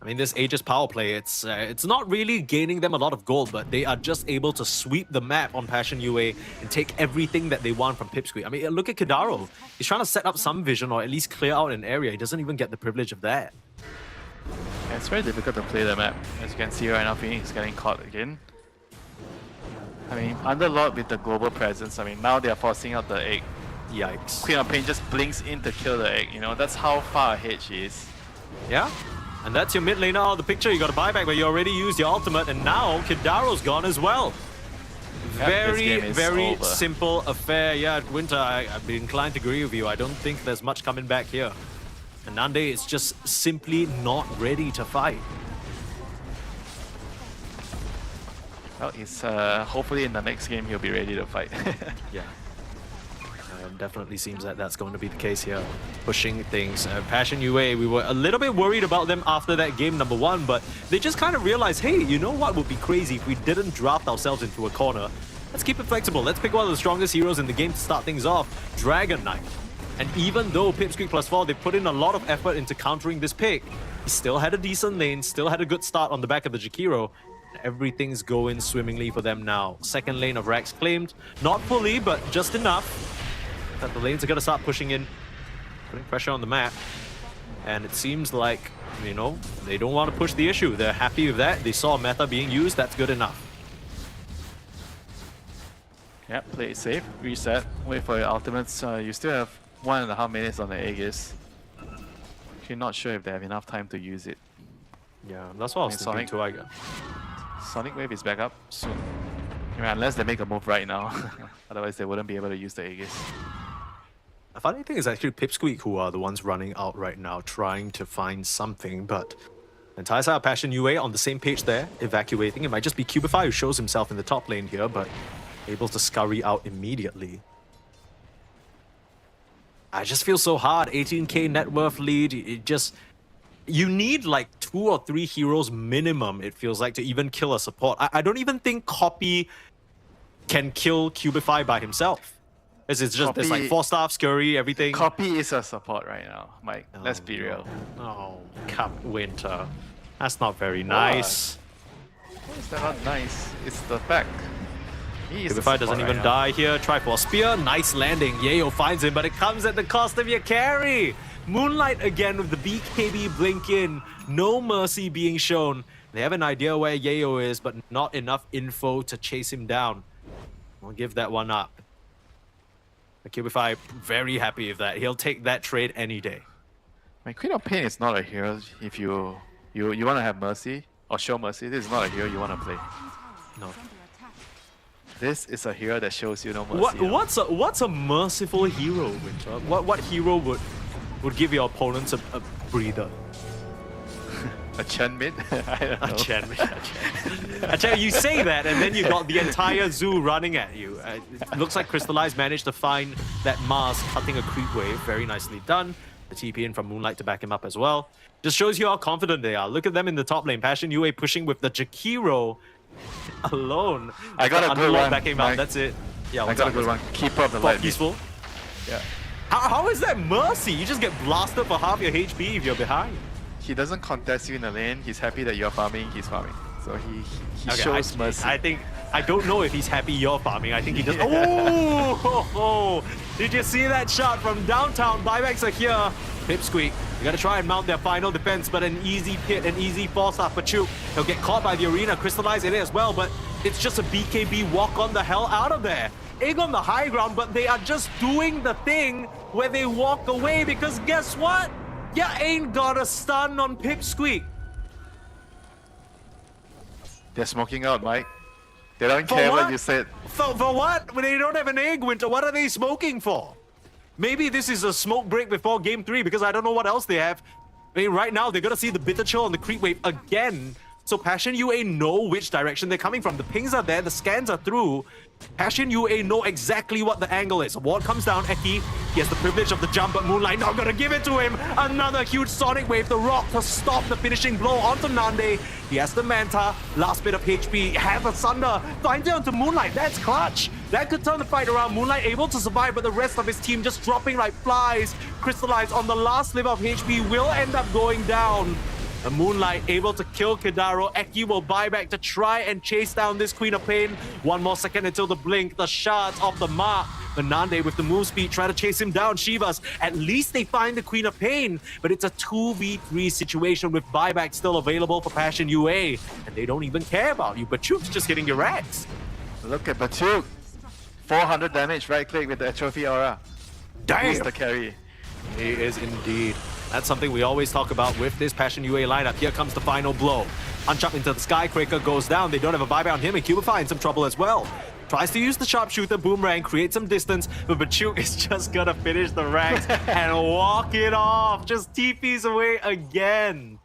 I mean, this Aegis power play, it's not really gaining them a lot of gold, but they are just able to sweep the map on Passion UA and take everything that they want from Pipsqueak. I mean, look at Kadaro. He's trying to set up some vision or at least clear out an area. He doesn't even get the privilege of that. Yeah, it's very difficult to play the map. As you can see right now, Phoenix is getting caught again. I mean, Underlord with the global presence, I mean, now they are forcing out the egg. Yikes. Queen of Pain just blinks in to kill the egg, you know, that's how far ahead she is. Yeah. And that's your mid laner out of the picture. You got a buyback, but you already used your ultimate, and now Kidaro's gone as well. Yep, very simple affair. Yeah, Winter, I'd be inclined to agree with you. I don't think there's much coming back here. And Nande is just simply not ready to fight. Well, he's hopefully in the next game he'll be ready to fight. Yeah. Definitely seems that that's going to be the case here. Pushing things. Passion UA, we were a little bit worried about them after that game number 1, but they just kind of realized, hey, you know what would be crazy if we didn't draft ourselves into a corner? Let's keep it flexible. Let's pick one of the strongest heroes in the game to start things off, Dragon Knight. And even though Pipsqueak +4, they put in a lot of effort into countering this pick, he still had a decent lane, still had a good start on the back of the Jakiro. Everything's going swimmingly for them now. Second lane of Rax claimed. Not fully, but just enough that the lanes are going to start pushing in, putting pressure on the map. And it seems like, you know, they don't want to push the issue. They're happy with that. They saw meta being used. That's good enough. Yeah, play it safe, reset, wait for your ultimates. You still have 1.5 minutes on the Aegis. Actually, not sure if they have enough time to use it. Yeah, that's what I was thinking too, I guess. Sonic Wave is back up soon. I mean, unless they make a move right now. Otherwise, they wouldn't be able to use the Aegis. The funny thing is actually Pipsqueak who are the ones running out right now, trying to find something, but the entire side of Passion UA on the same page there, evacuating. It might just be Cubify who shows himself in the top lane here, but able to scurry out immediately. I just feel so hard. 18k net worth lead. It just... You need like 2 or 3 heroes minimum, it feels like, to even kill a support. I don't even think Copy can kill Cubify by himself. It's just there's like 4 staff, Scurry, everything. Copy is a support right now, Mike. Let's be real. Oh, Winter. That's not very nice. Why is that not nice? It's the fact. Cubify doesn't even die here. Try for a spear. Nice landing. Yayo finds him, but it comes at the cost of your carry. Moonlight again with the BKB blink in. No mercy being shown. They have an idea where Yayo is, but not enough info to chase him down. We'll give that one up. Cubify very happy with that. He'll take that trade any day. My Queen of Pain is not a hero if you want to have mercy or show mercy. This is not a hero you want to play. No. This is a hero that shows you no mercy. What's a merciful hero, Winter? What hero would give your opponents a breather? A Chen mid? I don't know. A Chen mid. I tell you, you say that, and then you got the entire zoo running at you. It looks like Crystallize managed to find that Mars cutting a creep wave. Very nicely done. The TP in from Moonlight to back him up as well. Just shows you how confident they are. Look at them in the top lane. Passion UA pushing with the Jakiro alone. I got a good one. Backing out. That's it. Yeah, I got a good one. Keep up the light. Peaceful. Yeah. How is that mercy? You just get blasted for half your HP if you're behind. He doesn't contest you in the lane. He's happy that you're farming. He's farming. So he shows mercy. I don't know if he's happy you're farming. I think he just... Oh! Did you see that shot from downtown? Buybacks are here. Pipsqueak, you gotta try and mount their final defense, but an easy pit, an easy 4-star for Chu. He'll get caught by the arena, Crystallize in it as well, but it's just a BKB walk on the hell out of there. Egg on the high ground, but they are just doing the thing where they walk away because guess what? You ain't got a stun on Pipsqueak. They're smoking out, Mike. They don't For care what? what you said. For what? When they don't have an egg, Winter, what are they smoking for? Maybe this is a smoke break before game 3 because I don't know what else they have. I mean, right now, they're going to see the bitter chill on the creep wave again. So Passion UA know which direction they're coming from. The pings are there, the scans are through. Passion UA know exactly what the angle is. Ward comes down, Eki. He has the privilege of the jump, but Moonlight not gonna give it to him. Another huge sonic wave, the rock to stop the finishing blow onto Nande. He has the Manta, last bit of HP, have a Thunder, finds it onto Moonlight. That's clutch. That could turn the fight around. Moonlight able to survive, but the rest of his team just dropping like flies. Crystallize on the last sliver of HP will end up going down. The Moonlight able to kill Kidaro. Eki will buy back to try and chase down this Queen of Pain. One more second until the blink. The shards off the mark. Nande with the move speed try to chase him down. Shivas, at least they find the Queen of Pain, but it's a 2v3 situation with buyback still available for Passion UA. And they don't even care about you. Bachuk's just hitting your racks. Look at Bachuk. 400 damage right click with the Atrophy Aura. Damn! He's the carry. He is indeed. That's something we always talk about with this Passion UA lineup. Here comes the final blow. Unchuck into the Skycracker goes down. They don't have a buyback on him, and Cubify in some trouble as well. Tries to use the sharpshooter boomerang, create some distance, but Bachuk is just gonna finish the ranks and walk it off. Just TPs away again.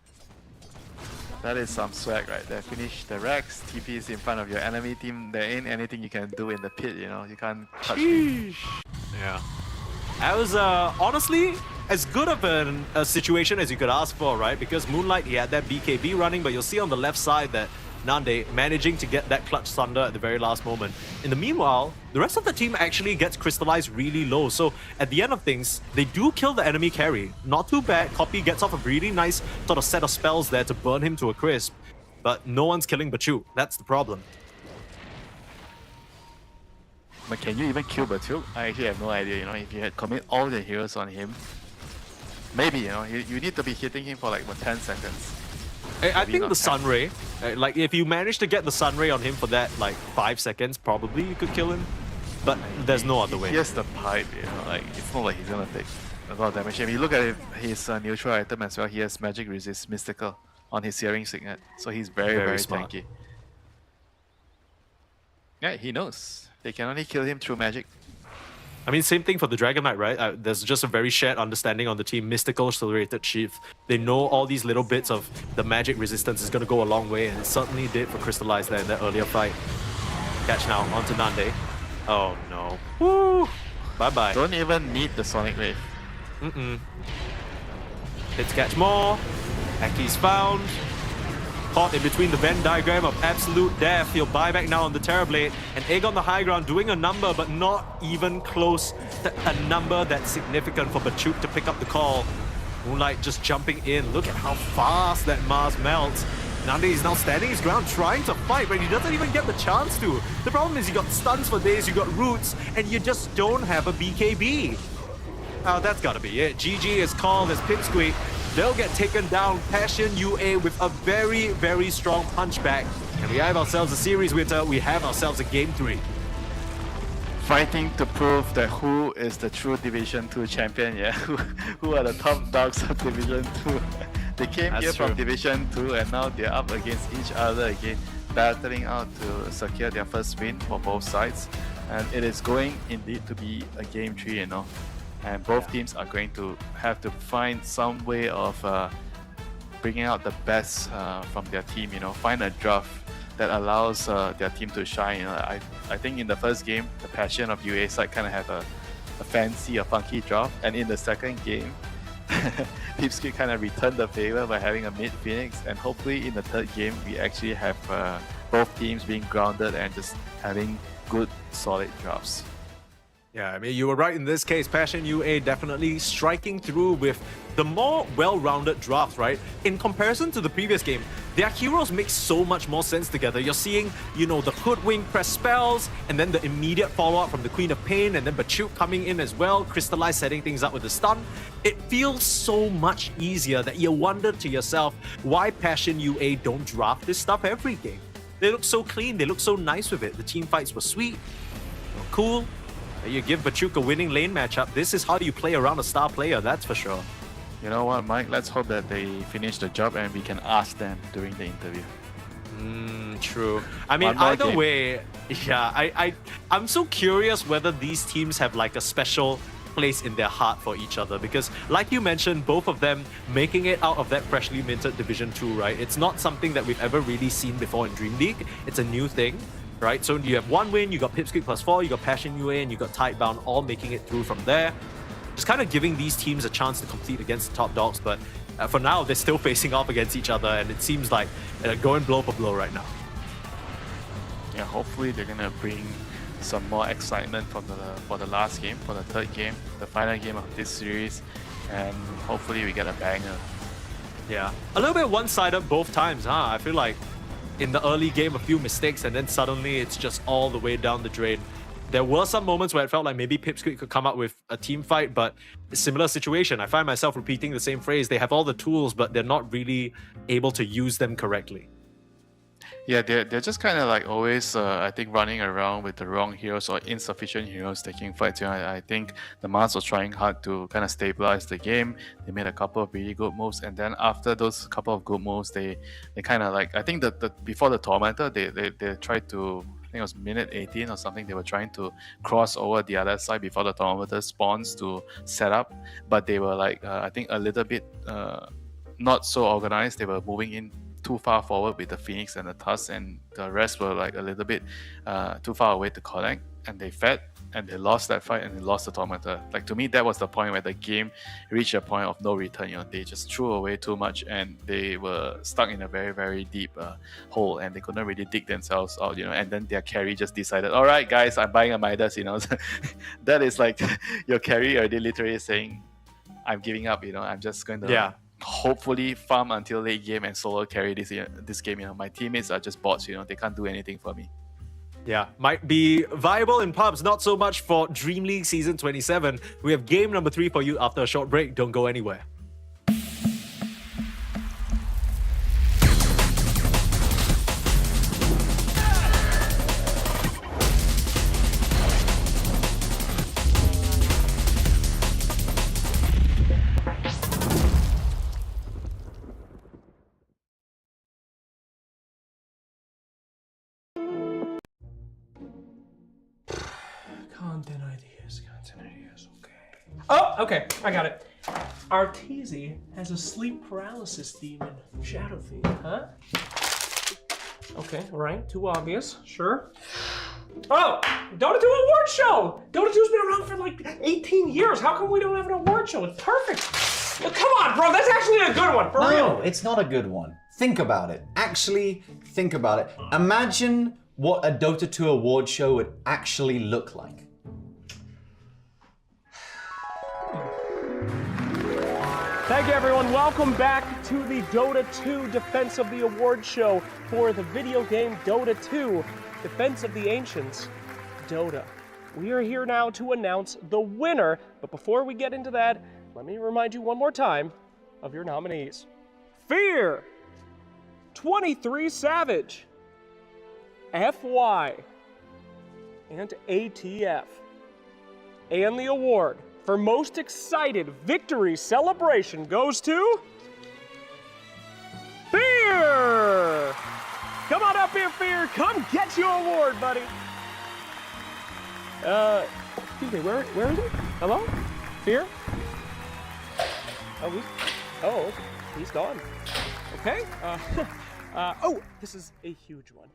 That is some swag right there. Finish the racks, TPs in front of your enemy team. There ain't anything you can do in the pit, you know. You can't touch me. Yeah. That was honestly as good of a situation as you could ask for, right? Because Moonlight, he had that BKB running, but you'll see on the left side that Nande managing to get that clutch thunder at the very last moment. In the meanwhile, the rest of the team actually gets crystallized really low. So at the end of things, they do kill the enemy carry. Not too bad. Copy gets off a really nice sort of set of spells there to burn him to a crisp. But no one's killing Bachuk. That's the problem. But can you even kill Bachuk? I actually have no idea, you know, if you had commit all the heroes on him. Maybe, you know, you need to be hitting him for like 10 seconds. I think the Sunray, like if you manage to get the Sunray on him for that like 5 seconds, probably you could kill him. But there's no other way. He has the pipe, you know, like it's not like he's gonna take a lot of damage. If you look at his neutral item as well, he has magic resist mystical on his searing signet, so he's very smart. tanky. Yeah, he knows. They can only kill him through magic. I mean, same thing for the Dragon Knight, right? There's just a very shared understanding on the team. Mystical, Accelerated Sheath. They know all these little bits of the magic resistance is going to go a long way, and it certainly did for Crystallize there in that earlier fight. Catch now, onto Nande. Oh no. Woo! Bye-bye. Don't even need the Sonic Wave. Let's catch more. Aki's found. Caught in between the Venn diagram of absolute death. He'll buy back now on the Terrorblade. And Egg on the high ground doing a number, but not even close to a number that's significant for Bachuk to pick up the call. Moonlight just jumping in. Look at how fast that Mars melts. Nande is now standing his ground, trying to fight, but he doesn't even get the chance to. The problem is you got stuns for days, you got roots, and you just don't have a BKB. Oh, that's gotta be it. GG is called as Pipsqueak. They'll get taken down. Passion UA with a very strong punchback. And we have ourselves a series winner. We have ourselves a game 3. Fighting to prove that who is the true Division 2 champion, yeah? Who are the top dogs of Division 2? They came here from Division 2 and now they're up against each other again, battling out to secure their first win for both sides. And it is going indeed to be a game 3, you know. And both teams are going to have to find some way of bringing out the best from their team, you know, find a draft that allows their team to shine. You know, I think in the first game, the Passion of UA side kind of had a fancy, a funky draft, and in the second game, Pipsqueak kind of returned the favor by having a mid Phoenix, and hopefully in the third game, we actually have both teams being grounded and just having good, solid drafts. Yeah, I mean, you were right in this case. Passion UA definitely striking through with the more well-rounded draft, right? In comparison to the previous game, their heroes make so much more sense together. You're seeing, you know, the Hoodwink press spells, and then the immediate follow-up from the Queen of Pain, and then Bachuk coming in as well, Crystallize setting things up with the stun. It feels so much easier that you wonder to yourself why Passion UA don't draft this stuff every game. They look so clean, they look so nice with it. The team fights were sweet, cool. You give Bachuk a winning lane matchup. This is how do you play around a star player, that's for sure. You know what, Mike? Let's hope that they finish the job and we can ask them during the interview. True. I mean, One more either game. way, yeah, I'm so curious whether these teams have like a special place in their heart for each other, because like you mentioned, both of them making it out of that freshly minted Division 2, right? It's not something that we've ever really seen before in Dream League. It's a new thing, right? So you have one win, you got Pipsqueak +4, you got Passion UA, and you got Tidebound all making it through from there. Just kind of giving these teams a chance to compete against the top dogs, but for now, they're still facing off against each other, and it seems like going blow for blow right now. Yeah, hopefully they're gonna bring some more excitement for the last game, for the third game, the final game of this series, and hopefully we get a banger. Yeah, a little bit one-sided both times, huh? I feel like in the early game, a few mistakes, and then suddenly it's just all the way down the drain. There were some moments where it felt like maybe Pipsqueak could come up with a team fight, but similar situation. I find myself repeating the same phrase. They have all the tools, but they're not really able to use them correctly. Yeah, they're just kind of like always, I think, running around with the wrong heroes or insufficient heroes taking fights. You know, I think the Mars was trying hard to kind of stabilize the game. They made a couple of really good moves, and then after those couple of good moves, they kind of like, I think that before the Tormentor, they tried to, I think it was minute 18 or something, they were trying to cross over the other side before the Tormentor spawns to set up, but they were like, I think a little bit not so organized. They were moving in too far forward with the Phoenix and the Tusk, and the rest were like a little bit too far away to connect, and they fed and they lost that fight and they lost the Tormentor. Like, to me, that was the point where the game reached a point of no return. You know, they just threw away too much and they were stuck in a very, very deep hole, and they couldn't really dig themselves out, you know. And then their carry just decided, all right guys, I'm buying a Midas, you know. That is like your carry already literally saying, I'm giving up, you know, I'm just going to hopefully farm until late game and solo carry this game. You know, my teammates are just bots, you know, they can't do anything for me. Yeah, might be viable in pubs, not so much for Dream League Season 27. We have game number 3 for you after a short break. Don't go anywhere. Content ideas, okay. Oh, okay, I got it. Arteezy has a sleep paralysis demon. Shadow Fiend, huh? Okay, right, too obvious, sure. Oh, Dota 2 award show! Dota 2's been around for like 18 years. How come we don't have an award show? It's perfect. Well, come on, bro, that's actually a good one, for real. No, it's not a good one. Think about it. Actually, think about it. Imagine what a Dota 2 award show would actually look like. Thank you, everyone. Welcome back to the Dota 2 Defense of the Award Show for the video game Dota 2 Defense of the Ancients, Dota. We are here now to announce the winner, but before we get into that, let me remind you one more time of your nominees. Fear, 23 Savage, FY, and ATF. And the award for most excited victory celebration goes to Fear! Come on up here, Fear. Come get your award, buddy. Excuse me, where is he? Hello? Fear? Oh, he's gone. Okay. Oh, this is a huge one.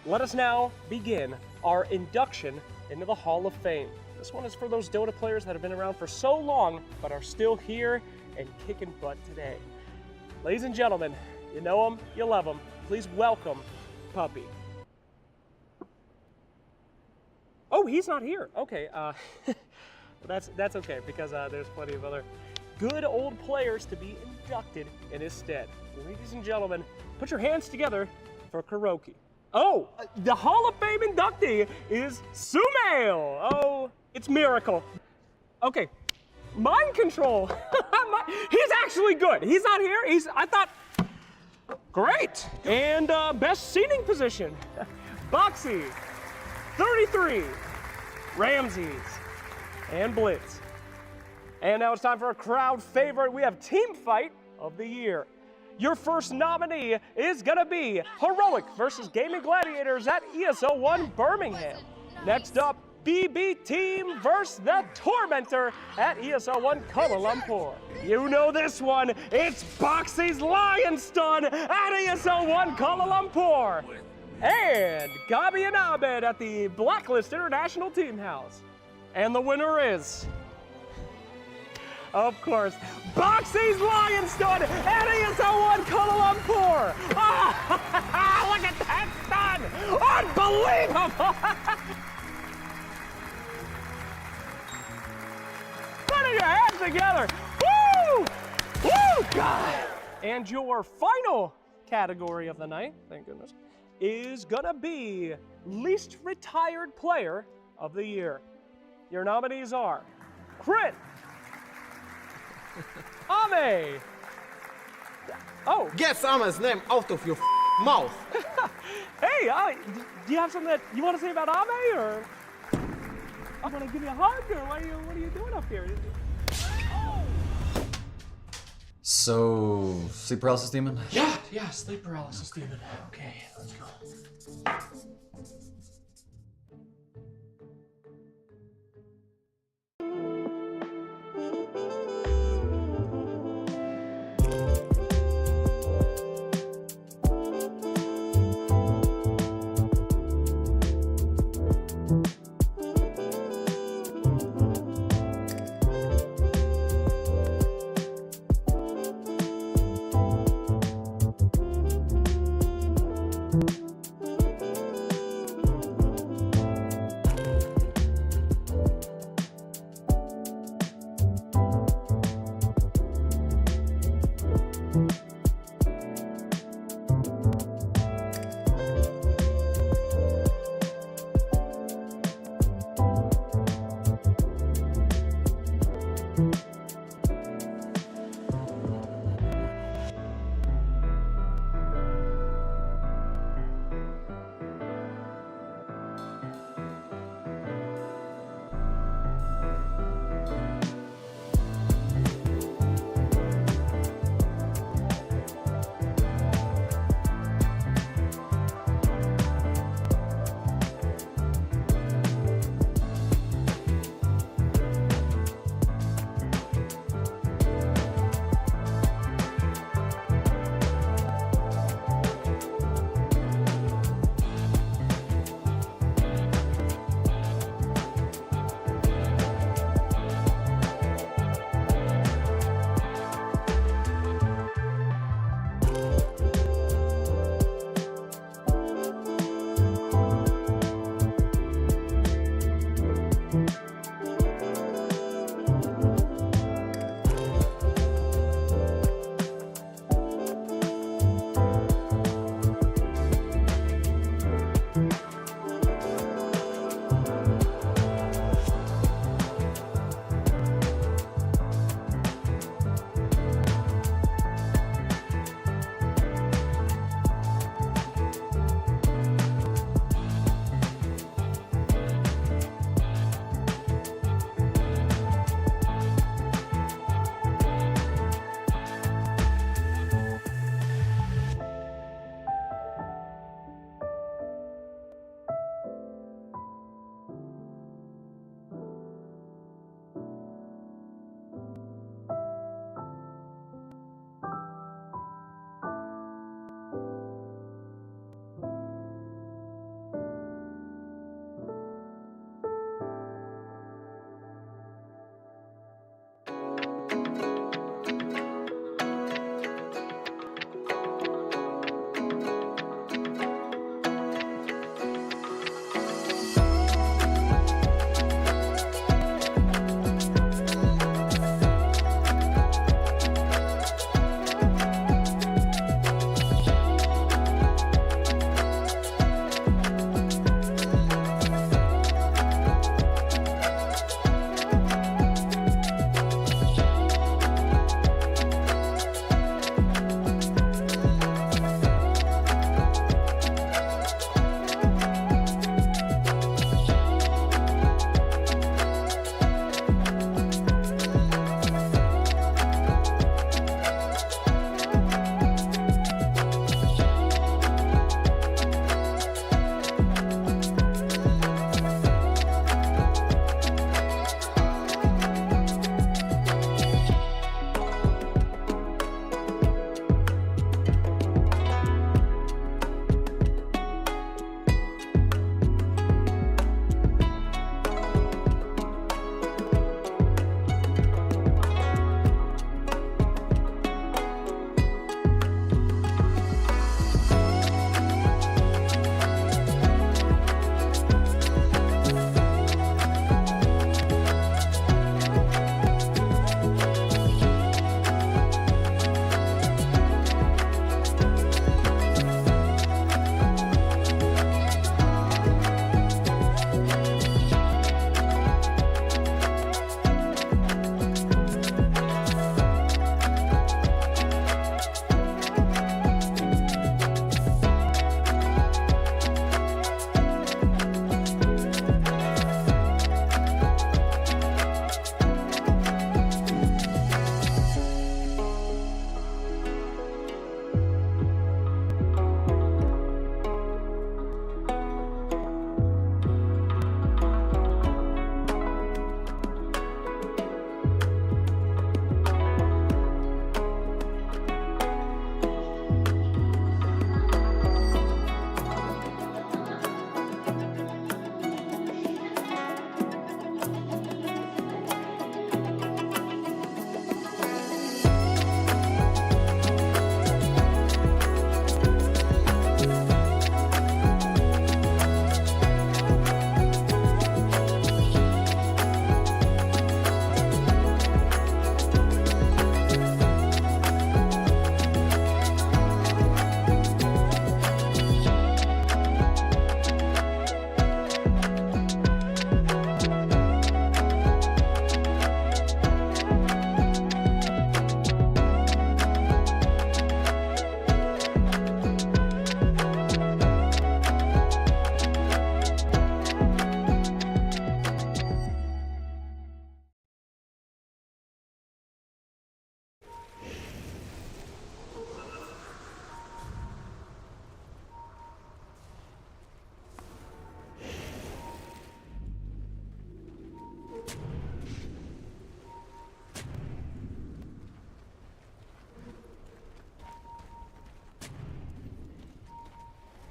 Let us now begin our induction into the Hall of Fame. This one is for those Dota players that have been around for so long, but are still here and kicking butt today. Ladies and gentlemen, you know him, you love him. Please welcome Puppy. Oh, he's not here. Okay, that's okay, because there's plenty of other good old players to be inducted in his stead. Ladies and gentlemen, put your hands together for Kuroki. Oh, the Hall of Fame inductee is Sumail. Oh, it's Miracle. Okay, Mind Control. He's actually good. He's not here. I thought, great. And best seating position, Boxy, 33, Ramses, and Blitz. And now it's time for a crowd favorite. We have Team Fight of the Year. Your first nominee is gonna be Heroic versus Gaming Gladiators at ESO1 Birmingham. Next up, BB Team versus the Tormentor at ESO1 Kuala Lumpur. You know this one, it's Boxy's Lion's Stun at ESO1 Kuala Lumpur. And Gabi and Abed at the Blacklist International Team House. And the winner is, of course, Boxy's Lion's Stun at ESO1 Kuala Lumpur. Ah, look at that stun! Unbelievable! Putting your hands together. Woo! Woo! God! And your final category of the night, thank goodness, is gonna be Least Retired Player of the Year. Your nominees are Crit, Ame. Oh. Get Ama's name out of your mouth. Hey, do you have something that you want to say about Ame, or I'm gonna give you a hug, or what are you doing up here? So, sleep paralysis demon? Yeah, sleep paralysis demon. Okay, let's go.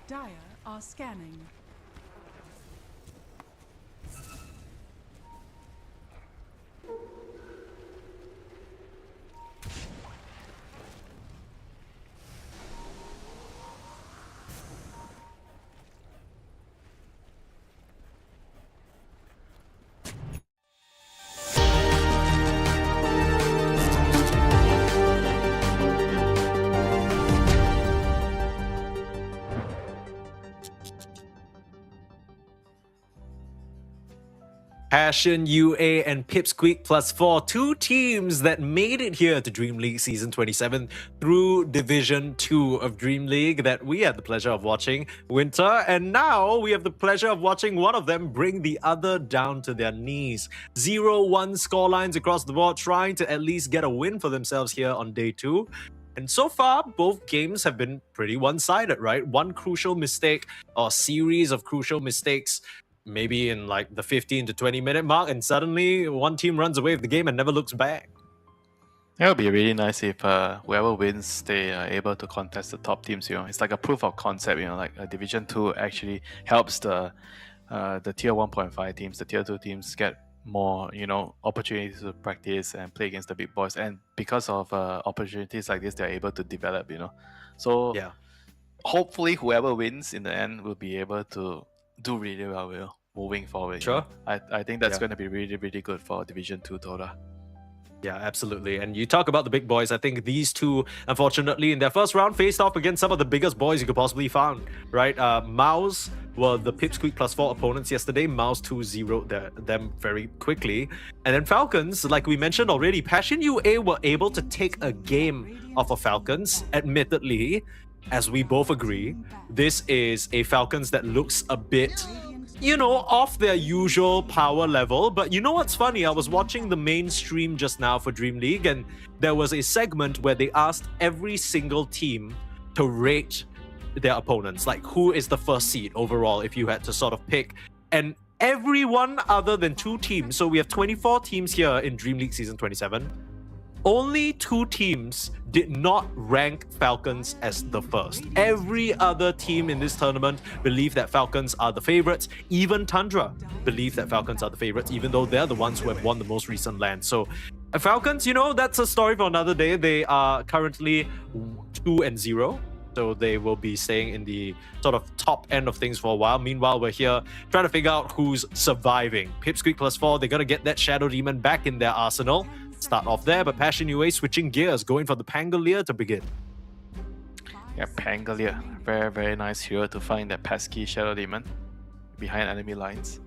Dire are scanning. Passion, UA, and Pipsqueak +4, two teams that made it here to Dream League Season 27 through Division 2 of Dream League that we had the pleasure of watching Winter, and now we have the pleasure of watching one of them bring the other down to their knees. 0-1 scorelines across the board, trying to at least get a win for themselves here on day 2. And so far, both games have been pretty one-sided, right? One crucial mistake or series of crucial mistakes maybe in like the 15 to 20 minute mark, and suddenly one team runs away with the game and never looks back. It would be really nice if whoever wins, they are able to contest the top teams. You know, it's like a proof of concept. You know, like Division 2 actually helps the tier 1.5 teams, the tier 2 teams get more, you know, opportunities to practice and play against the big boys. And because of opportunities like this, they're able to develop. You know, so yeah, hopefully whoever wins in the end will be able to do really well, you know, moving forward. Sure. You know? I think that's going to be really, really good for Division 2 Dota. Yeah, absolutely. And you talk about the big boys. I think these two, unfortunately, in their first round, faced off against some of the biggest boys you could possibly find, right? Mouse were the Pipsqueak +4 opponents yesterday. Mouse 2-0'd them very quickly. And then Falcons, like we mentioned already, Passion UA were able to take a game off of Falcons, admittedly. As we both agree, this is a Falcons that looks a bit, you know, off their usual power level. But you know what's funny? I was watching the main stream just now for Dream League, and there was a segment where they asked every single team to rate their opponents. Like, who is the first seed overall if you had to sort of pick? And everyone other than 2 teams, so we have 24 teams here in Dream League Season 27, only 2 teams did not rank Falcons as the first. Every other team in this tournament believe that Falcons are the favorites. Even Tundra believe that Falcons are the favorites, even though they're the ones who have won the most recent land. So Falcons, you know, that's a story for another day. They are currently 2-0. So they will be staying in the sort of top end of things for a while. Meanwhile, we're here trying to figure out who's surviving. Pipsqueak +4, they're going to get that Shadow Demon back in their arsenal. Start off there, but Passion UA switching gears, going for the Pangolier to begin. Yeah, Pangolier. Very, very nice hero to find that pesky Shadow Demon behind enemy lines.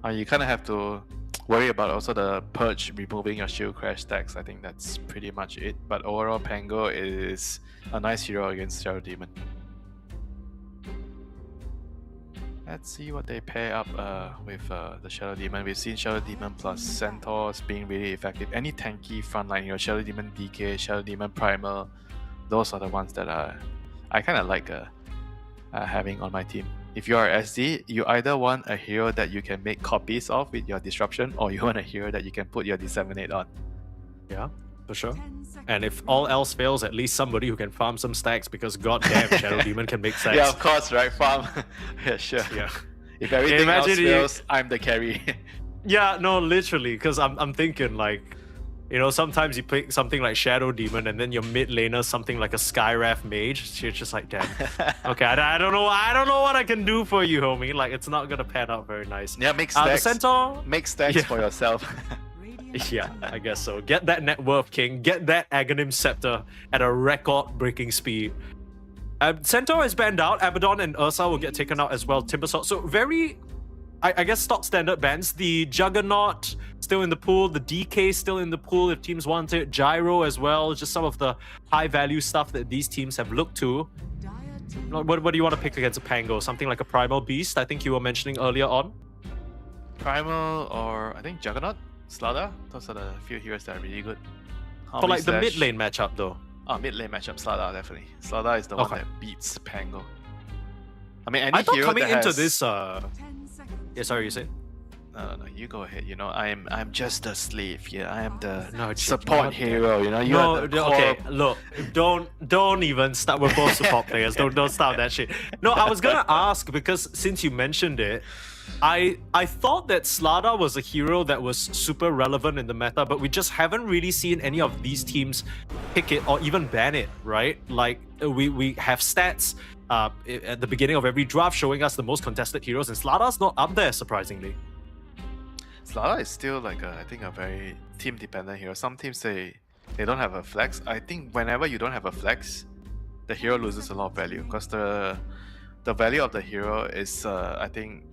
You kind of have to worry about also the Purge removing your shield crash stacks. I think that's pretty much it. But overall, Pango is a nice hero against Shadow Demon. Let's see what they pair up with the Shadow Demon. We've seen Shadow Demon plus Centaurs being really effective. Any tanky frontline, you know, Shadow Demon DK, Shadow Demon Primal, those are the ones that I kind of like having on my team. If you are SD, you either want a hero that you can make copies of with your Disruption, or you want a hero that you can put your Disseminate on. Yeah, for sure. And if all else fails, at least somebody who can farm some stacks, because goddamn, Shadow Demon can make stacks. Yeah, of course, right? Farm. Yeah, sure. Yeah. If everything else fails, I'm the carry. Yeah, no, literally, because I'm thinking like, you know, sometimes you pick something like Shadow Demon and then your mid laner something like a Skywrath Mage. You're just like, damn. Okay, I don't know what I can do for you, homie. Like, it's not gonna pan out very nice. Yeah, make stacks. The Centaur. Make stacks for yourself. Yeah, I guess so. Get that net worth, King. Get that Aghanim Scepter at a record-breaking speed. Centaur is banned out. Abaddon and Ursa will get taken out as well. Timbersword. So very, I guess, stock standard bans. The Juggernaut still in the pool. The DK still in the pool if teams want it. Gyro as well. Just some of the high-value stuff that these teams have looked to. What do you want to pick against a Pango? Something like a Primal Beast, I think you were mentioning earlier on. Primal or, I think, Juggernaut? Slaughter? Those are the few heroes that are really good. For like the mid lane matchup though. Oh, mid lane matchup, Slaughter definitely. Slaughter is the one that beats Pango. I mean, any I thought hero coming that into has... this, yeah, sorry, you said. No, you go ahead. You know, I'm just a slave here. I am the No, support hero. You know, you no, are the okay. core- Look, don't even start. We're both support players. Don't start that shit. No, I was gonna ask because since you mentioned it, I thought that Slada was a hero that was super relevant in the meta, but we just haven't really seen any of these teams pick it or even ban it, right? Like we have stats at the beginning of every draft showing us the most contested heroes, and Slada's not up there, surprisingly. Slada is still like I think a very team dependent hero. Some teams they don't have a flex. I think whenever you don't have a flex, the hero loses a lot of value because the value of the hero is I think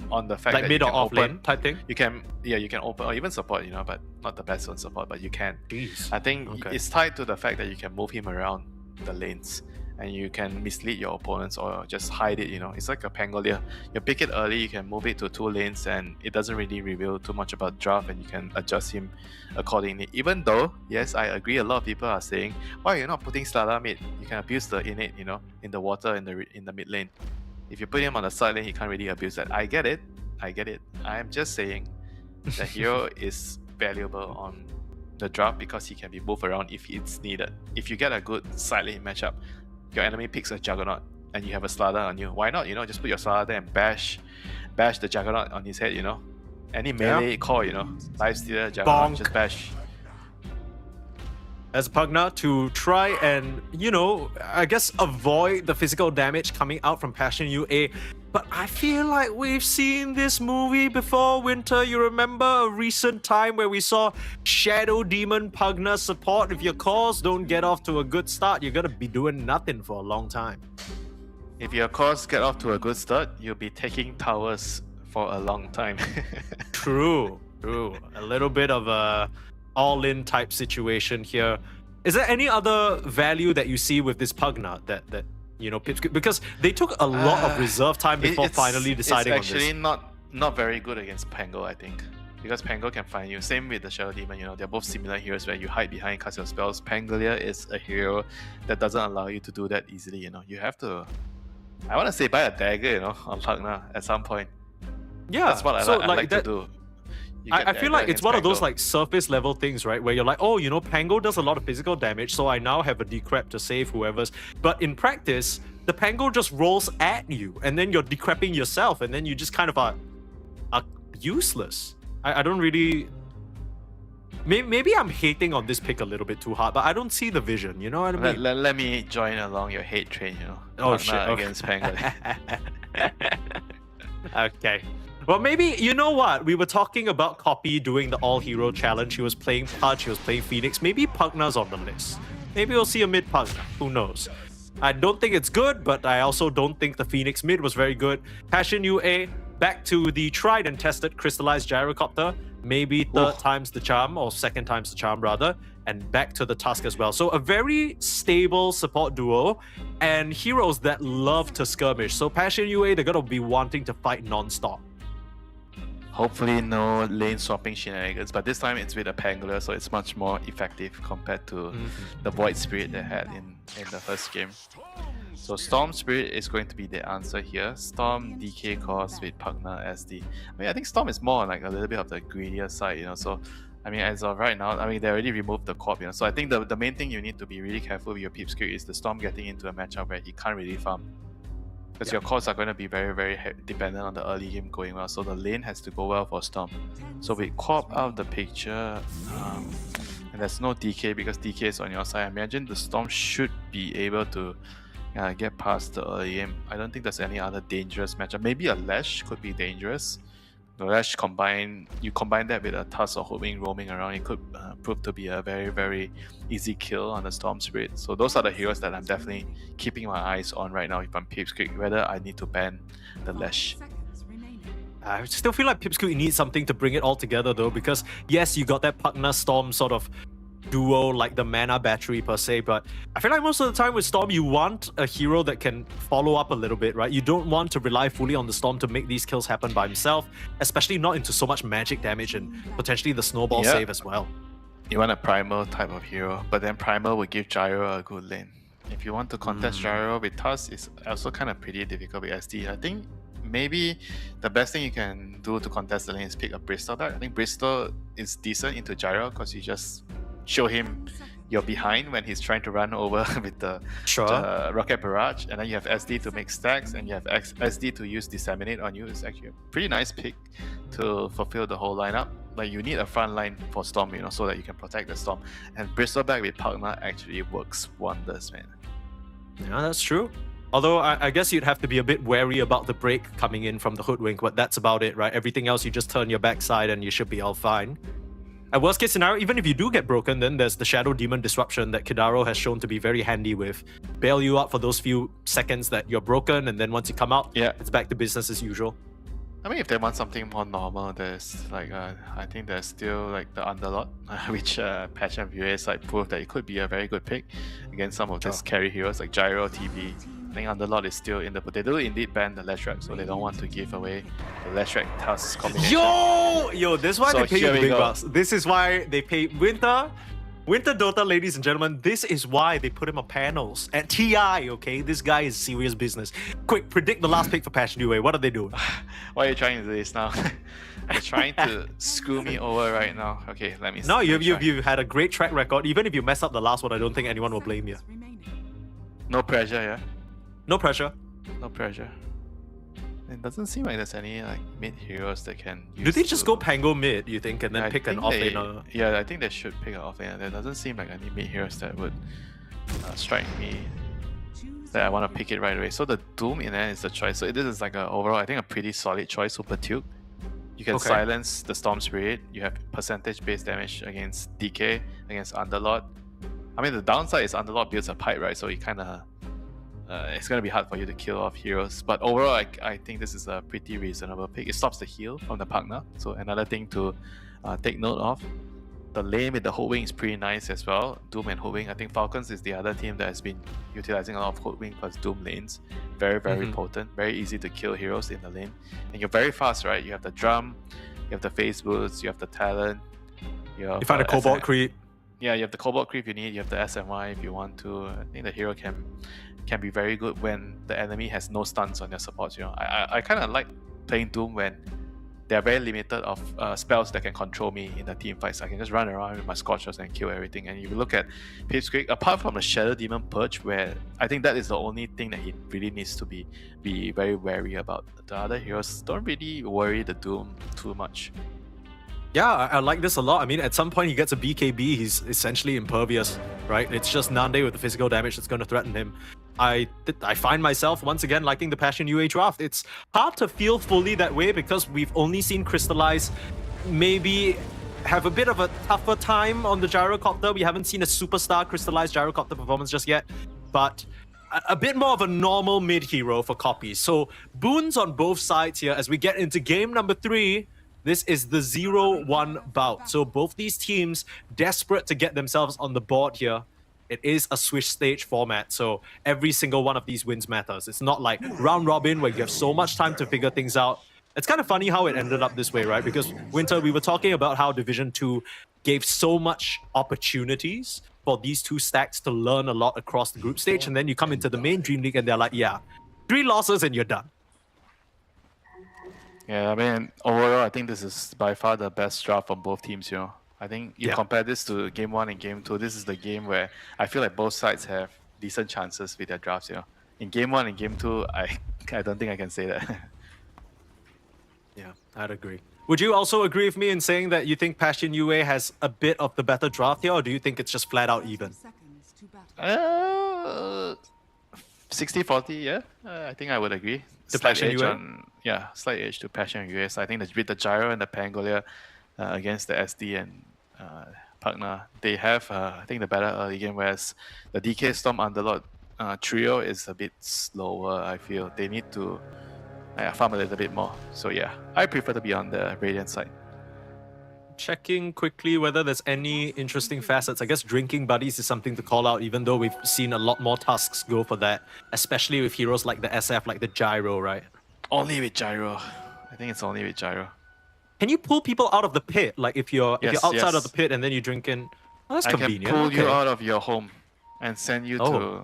on the fact Like that mid you or can off open, lane type thing? You can open or even support, you know, but not the best on support, but you can. Jeez. I think Okay. it's tied to the fact that you can move him around the lanes and you can mislead your opponents or just hide it, you know. It's like a Pangolier. You pick it early, you can move it to 2 lanes and it doesn't really reveal too much about draft and you can adjust him accordingly. Even though, yes, I agree, a lot of people are saying, why are you not putting Slada mid? You can abuse the innate, you know, in the water in the mid lane. If you put him on the side lane, he can't really abuse that. I get it. I am just saying the hero is valuable on the draft because he can be moved around if it's needed. If you get a good side lane matchup, your enemy picks a Juggernaut and you have a Slada on you. Why not? You know, just put your Slada there and bash the Juggernaut on his head, you know. Any melee call, you know. Lifestealer, Juggernaut, just bash. As Pugna to try and, you know, I guess avoid the physical damage coming out from Passion UA. But I feel like we've seen this movie before, Winter. You remember a recent time where we saw Shadow Demon Pugna support? If your cores don't get off to a good start, you're gonna be doing nothing for a long time. If your cores get off to a good start, you'll be taking towers for a long time. True. A little bit of a all-in type situation here. Is there any other value that you see with this Pugna that you know, because they took a lot of reserve time before finally deciding on this? It's actually not very good against Pango, I think. Because Pango can find you. Same with the Shadow Demon, you know, they're both similar heroes where you hide behind, cast your spells. Pangolier is a hero that doesn't allow you to do that easily, you know. You have to, I want to say, buy a dagger, you know, on Pugna at some point. Yeah, that's what I like to do. I feel like it's one of those Pango. like surface level things, right? Where you're like, oh, you know, Pango does a lot of physical damage, so I now have a decrep to save whoever's. But in practice, the Pango just rolls at you, and then you're decrepping yourself, and then you just kind of are useless. I don't really. Maybe I'm hating on this pick a little bit too hard, but I don't see the vision. You know what I mean? Let me join along your hate train, you know. Oh Pugna shit! Okay. Against Pango. Okay. Well, maybe, you know what? We were talking about Copy doing the all-hero challenge. He was playing Pudge, he was playing Phoenix. Maybe Pugna's on the list. Maybe we'll see a mid Pugna. Who knows? I don't think it's good, but I also don't think the Phoenix mid was very good. Passion UA, back to the tried and tested Crystallized Gyrocopter. Maybe third time's the charm, or second time's the charm rather. And back to the Tusk as well. So a very stable support duo and heroes that love to skirmish. So Passion UA, they're going to be wanting to fight non-stop. Hopefully no lane swapping shenanigans, but this time it's with a Pangolier, so it's much more effective compared to the Void Spirit they had in the first game. So Storm Spirit is going to be the answer here. Storm DK cores with Pugna as the... I mean, I think Storm is more on like a little bit of the greedier side, you know, so... I mean, as of right now, I mean, they already removed the Corp, you know, so I think the main thing you need to be really careful with your Pipsqueak is the Storm getting into a matchup where he can't really farm. Because your cores are going to be very, very dependent on the early game going well, so the lane has to go well for Storm. So with Corp out of the picture, and there's no DK because DK is on your side, I imagine the Storm should be able to get past the early game. I don't think there's any other dangerous matchup. Maybe a Lash could be dangerous. The Lash you combine that with a Tusk or Homing roaming around, it could prove to be a very, very easy kill on the Storm Spirit. So those are the heroes that I'm definitely keeping my eyes on right now if I'm Pipsqueak, whether I need to ban the Lash. I still feel like Pipsqueak needs something to bring it all together though, because yes, you got that Pugna Storm sort of duo, like the mana battery per se, but I feel like most of the time with Storm you want a hero that can follow up a little bit, right? You don't want to rely fully on the Storm to make these kills happen by himself, especially not into so much magic damage and potentially the snowball save as well. You want a Primal type of hero, but then Primal will give Gyro a good lane. If you want to contest Gyro with Tusk, it's also kind of pretty difficult with SD. I think maybe the best thing you can do to contest the lane is pick a Bristol deck. I think Bristol is decent into gyro because you just show him you're behind when he's trying to run over with the rocket barrage, and then you have SD to make stacks, and you have SD to use disseminate on you. It's actually a pretty nice pick to fulfill the whole lineup. Like you need a front line for Storm, you know, so that you can protect the Storm. And Bristol back with Pugna actually works wonders, man. Yeah, that's true. Although I guess you'd have to be a bit wary about the break coming in from the Hoodwink, but that's about it, right? Everything else, you just turn your backside and you should be all fine. At worst case scenario, even if you do get broken, then there's the Shadow Demon Disruption that Kidaro has shown to be very handy with. Bail you out for those few seconds that you're broken, and then once you come out, it's back to business as usual. I mean, if they want something more normal, there's like I think there's still like the Underlord, which Patch and VA side proved that it could be a very good pick against some of these carry heroes like Gyro, TB. I think Underlord is still in the, but they do indeed ban the Leshrac, so they don't want to give away the Leshrac Tusk combination. Yo, this is why they pay you the big bucks. This is why they pay Winter Dota, ladies and gentlemen. This is why they put him on panels at TI. Okay, this guy is serious business. Quick, predict the last pick for Passion UA. What are they doing? Why are you trying to do this now? You're trying to screw me over right now. Okay, let me. No, you've had a great track record. Even if you mess up the last one, I don't think anyone will blame you. No pressure, yeah. No pressure. No pressure. It doesn't seem like there's any like mid heroes that can use. Do they just go Pango mid, you think, and then pick an offlaner? Yeah, I think they should pick an offlaner. There doesn't seem like any mid heroes that would strike me that I want to pick it right away. So the Doom in there is the choice. So this is like a overall, I think, a pretty solid choice. Super Tuke. You can silence the Storm Spirit. You have percentage based damage against DK, against Underlord. I mean, the downside is Underlord builds a pipe, right? So you kind of it's going to be hard for you to kill off heroes. But overall, I think this is a pretty reasonable pick. It stops the heal from the Pugna. So another thing to take note of. The lane with the Hoodwink is pretty nice as well. Doom and Hoodwink. I think Falcons is the other team that has been utilizing a lot of Hoodwink plus Doom lanes. Very, very potent. Very easy to kill heroes in the lane. And you're very fast, right? You have the drum, you have the phase boost, you have the talent. You find a Cobalt creep. Yeah, you have the Cobalt creep you need. You have the SMY if you want to. I think the hero can be very good when the enemy has no stuns on their supports. You know, I kind of like playing Doom when there are very limited of spells that can control me in the team fights. I can just run around with my Scorchers and kill everything. And if you look at Pipsqueak, apart from the Shadow Demon Purge, where I think that is the only thing that he really needs to be very wary about. The other heroes don't really worry the Doom too much. Yeah, I like this a lot. I mean, at some point he gets a BKB, he's essentially impervious, right? It's just Nande with the physical damage that's going to threaten him. I find myself once again liking the Passion UA draft. It's hard to feel fully that way because we've only seen Crystallize maybe have a bit of a tougher time on the Gyrocopter. We haven't seen a superstar Crystallized Gyrocopter performance just yet, but a bit more of a normal mid hero for copies. So boons on both sides here as we get into game number 3. This is the 0-1 bout. So both these teams desperate to get themselves on the board here. It is a Swish stage format, so every single one of these wins matters. It's not like round robin where you have so much time to figure things out. It's kind of funny how it ended up this way, right? Because Winter, we were talking about how Division 2 gave so much opportunities for these two stacks to learn a lot across the group stage, and then you come into the main Dream League and they're like, yeah, 3 losses and you're done. Yeah, I mean, overall, I think this is by far the best draft from both teams, you know. I think you compare this to Game 1 and Game 2, this is the game where I feel like both sides have decent chances with their drafts, you know. In Game 1 and Game 2, I don't think I can say that. Yeah, I'd agree. Would you also agree with me in saying that you think Passion UA has a bit of the better draft here, or do you think it's just flat out even? 60-40, yeah. I think I would agree. To Passion UA? Slight edge to Passion UA. So I think with the Gyro and the Pangolier against the SD and Pugna, they have, I think, the better early game, whereas the DK Storm Underlord trio is a bit slower, I feel. They need to farm a little bit more. So yeah, I prefer to be on the Radiant side. Checking quickly whether there's any interesting facets. I guess Drinking Buddies is something to call out, even though we've seen a lot more tasks go for that, especially with heroes like the SF, like the Gyro, right? Only with Gyro. I think it's only with Gyro. Can you pull people out of the pit? Like if you're outside of the pit and then you drink in... Oh, that's convenient. I can pull you out of your home and send you to...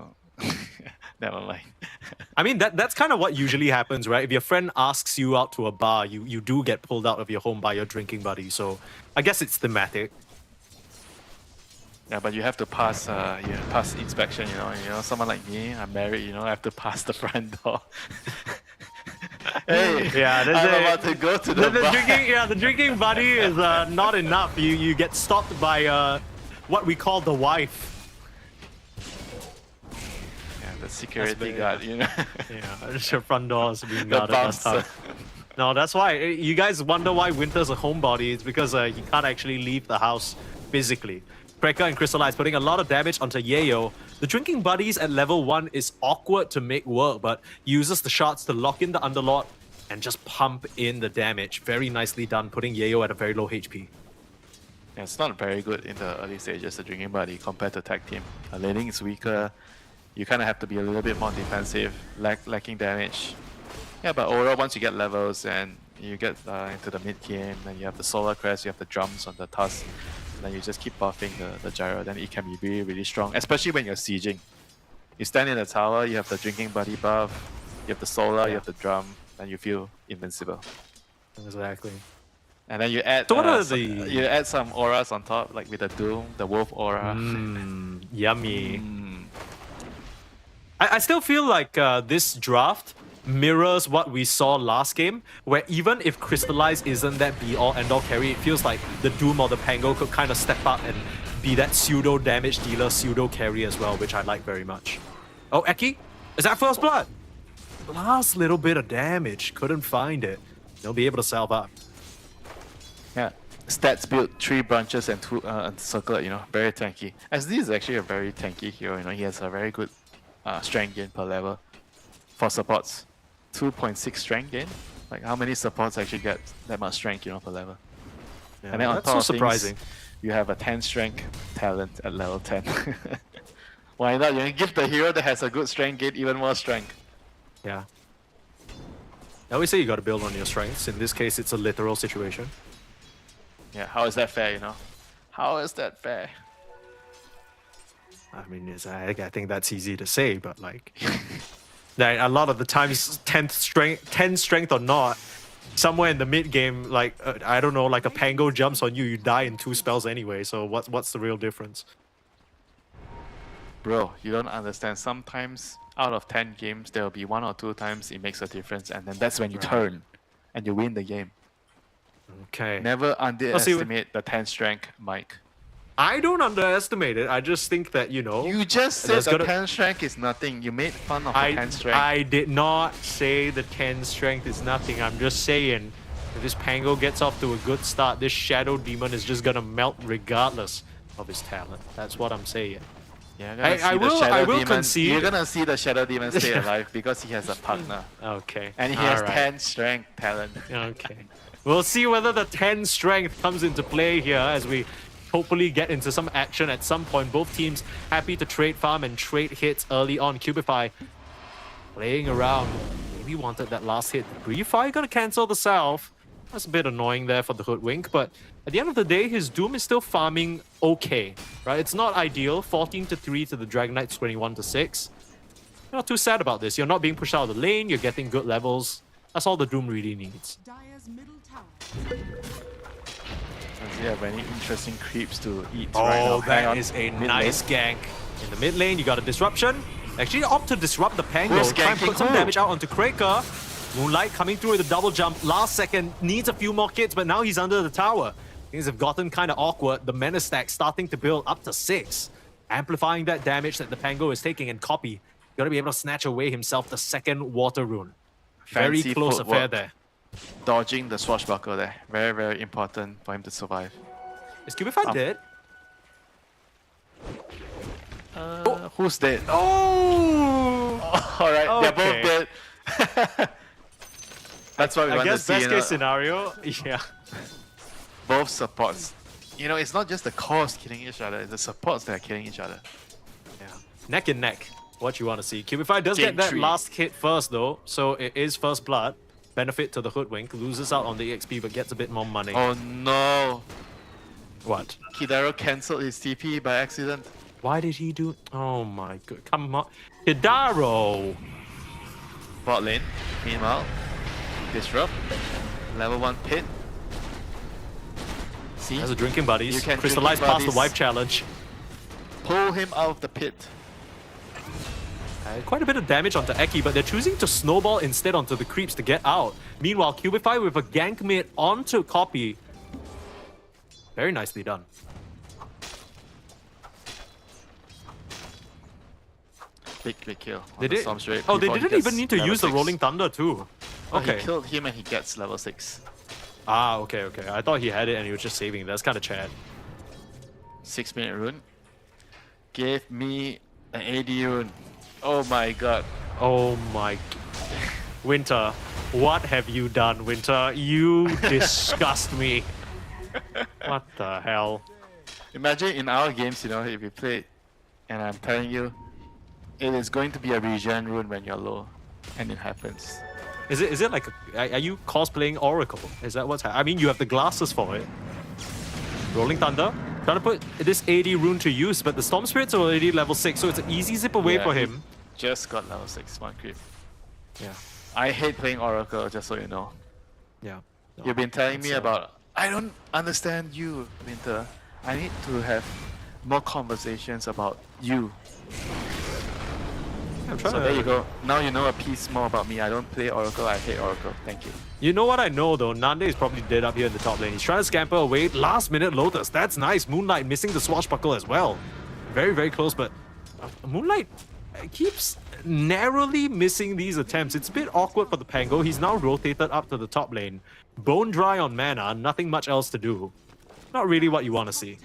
Never mind. I mean, that's kind of what usually happens, right? If your friend asks you out to a bar, you do get pulled out of your home by your drinking buddy. So I guess it's thematic. Yeah, but you have to pass pass inspection, someone like me, I'm married, I have to pass the front door. Hey, Yeah, I'm about to go to the bar. the drinking buddy is not enough. You get stopped by what we call the wife. Yeah, the security guard, Yeah, just your front door is being The guarded last time. bouncer. No, that's why. You guys wonder why Winter's a homebody. It's because he can't actually leave the house physically. Cracker and Crystallize putting a lot of damage onto Yayo. The drinking buddies at level 1 is awkward to make work, but uses the shots to lock in the Underlord and just pump in the damage. Very nicely done, putting Yayo at a very low HP. Yeah, it's not very good in the early stages, the drinking buddy, compared to tag team. Laning is weaker. You kind of have to be a little bit more defensive, lacking damage. Yeah, but overall, once you get levels and you get into the mid game, then you have the Solar Crest, you have the drums on the tusk, then you just keep buffing the gyro, then it can be really, really strong, especially when you're sieging. You stand in the tower, you have the drinking buddy buff, you have the solar, you have the drum, and you feel invincible. Exactly. And then you add So what are you add some auras on top, like with the Doom, the Wolf aura. Yummy. I still feel like this draft mirrors what we saw last game, where even if Crystallize isn't that be-all end-all carry, it feels like the Doom or the Pango could kind of step up and be that pseudo damage dealer, pseudo carry as well, which I like very much. Oh, Eki? Is that first blood? Last little bit of damage, couldn't find it. They'll be able to salve up. Yeah, stats built 3 branches and 2 circlet, very tanky. SD is actually a very tanky hero, he has a very good strength gain per level. For supports, 2.6 strength gain. Like how many supports actually get that much strength, per level? Yeah, and then on that's top so of things, surprising. you have a 10 strength talent at level 10. Why not? You give the hero that has a good strength gain even more strength. Yeah. I always say you gotta build on your strengths. In this case, it's a literal situation. Yeah, how is that fair, How is that fair? I mean, I think that's easy to say, but like... Like, a lot of the times, 10 strength or not, somewhere in the mid game, like I don't know, like a Pango jumps on you, you die in 2 spells anyway. So what's the real difference? Bro, you don't understand. Sometimes out of 10 games, there will be 1 or 2 times it makes a difference, and then that's when you turn and you win the game. Okay. Never underestimate the 10 strength, Mike. I don't underestimate it. I just think that, You just said the 10 strength is nothing. You made fun of the 10 strength. I did not say the 10 strength is nothing. I'm just saying, if this Pango gets off to a good start, this Shadow Demon is just gonna melt regardless of his talent. That's what I'm saying. Yeah, I will concede. You're gonna see the Shadow Demon stay alive because he has a partner. Okay. And he has 10 strength talent. Okay. We'll see whether the 10 strength comes into play here as we hopefully get into some action at some point. Both teams happy to trade farm and trade hits early on. Cubify playing around. Maybe wanted that last hit. Briefy gonna cancel the salve. That's a bit annoying there for the Hoodwink, but at the end of the day, his Doom is still farming okay, right? It's not ideal. 14-3 to the Dragon Knights, 21-6. You're not too sad about this. You're not being pushed out of the lane. You're getting good levels. That's all the Doom really needs. Dire's middle tower. Does he have any interesting creeps to eat Oh, right now? that is a nice gank. In the mid lane, you got a disruption. Actually opt to disrupt the Pango. Who's Try and put ganking some who? damage out onto Craker. Moonlight coming through with a double jump. Last second, needs a few more kits, but now he's under the tower. Things have gotten kind of awkward. The mana stack starting to build up to 6. Amplifying that damage that the Pango is taking, and Copy got to be able to snatch away himself the second Water Rune. Very Fancy close footwork. affair there. Dodging the swashbuckle there. Very, very important for him to survive. Is Cubify dead? Who's dead? Oh! Alright, Okay. they're both dead. That's what we I want to guess see. best case scenario, yeah. Both supports. It's not just the cores killing each other, it's the supports that are killing each other. Yeah. Neck and neck. What you want to see. Cubify does Game get that 3. last hit first though, so it is first blood. Benefit to the Hoodwink. Loses out on the XP but gets a bit more money. Oh no! What? Kidaro cancelled his TP by accident. Why did he do... Oh my god. Come on. Kidaro! bot lane. Meanwhile, disrupt. Level 1 pit. See? As a drinking buddies, You can crystallize drinking past the buddies. wipe challenge. Pull him out of the pit. Quite a bit of damage onto Eki, but they're choosing to snowball instead onto the creeps to get out. Meanwhile, Cubify with a gank mid onto Copy. Very nicely done. Big kill. on They the did. Storm Spirit Oh, they before he didn't even gets need to level use the 6. Rolling Thunder too. Oh, Okay. he killed him and he gets level 6. Ah, okay. I thought he had it and he was just saving it. That's kind of Chad. 6-minute rune. Give me an AD rune. Oh my god. Oh my... Winter, what have you done, Winter? You disgust me. What the hell? Imagine in our games, if you play, and I'm telling you, it is going to be a regen rune when you're low, and it happens. Is it like... Are you cosplaying Oracle? Is that what's happening? I mean, you have the glasses for it. Rolling Thunder. Trying to put this AD rune to use, but the Storm Spirit's already level 6, so it's an easy zip away Yeah, for he him. Just got level 6, one creep. Yeah. I hate playing Oracle, just so you know. Yeah. No, You've been telling me that's, about, I don't understand you, Winter. I need to have more conversations about you. I'm trying So to... there you go. Now you know a piece more about me. I don't play Oracle, I hate Oracle. Thank you. You know what I know though? Nande is probably dead up here in the top lane. He's trying to scamper away. Last minute Lotus. That's nice. Moonlight missing the swashbuckle as well. Very, very close, but Moonlight keeps narrowly missing these attempts. It's a bit awkward for the Pango. He's now rotated up to the top lane. Bone dry on mana, nothing much else to do. Not really what you want to see.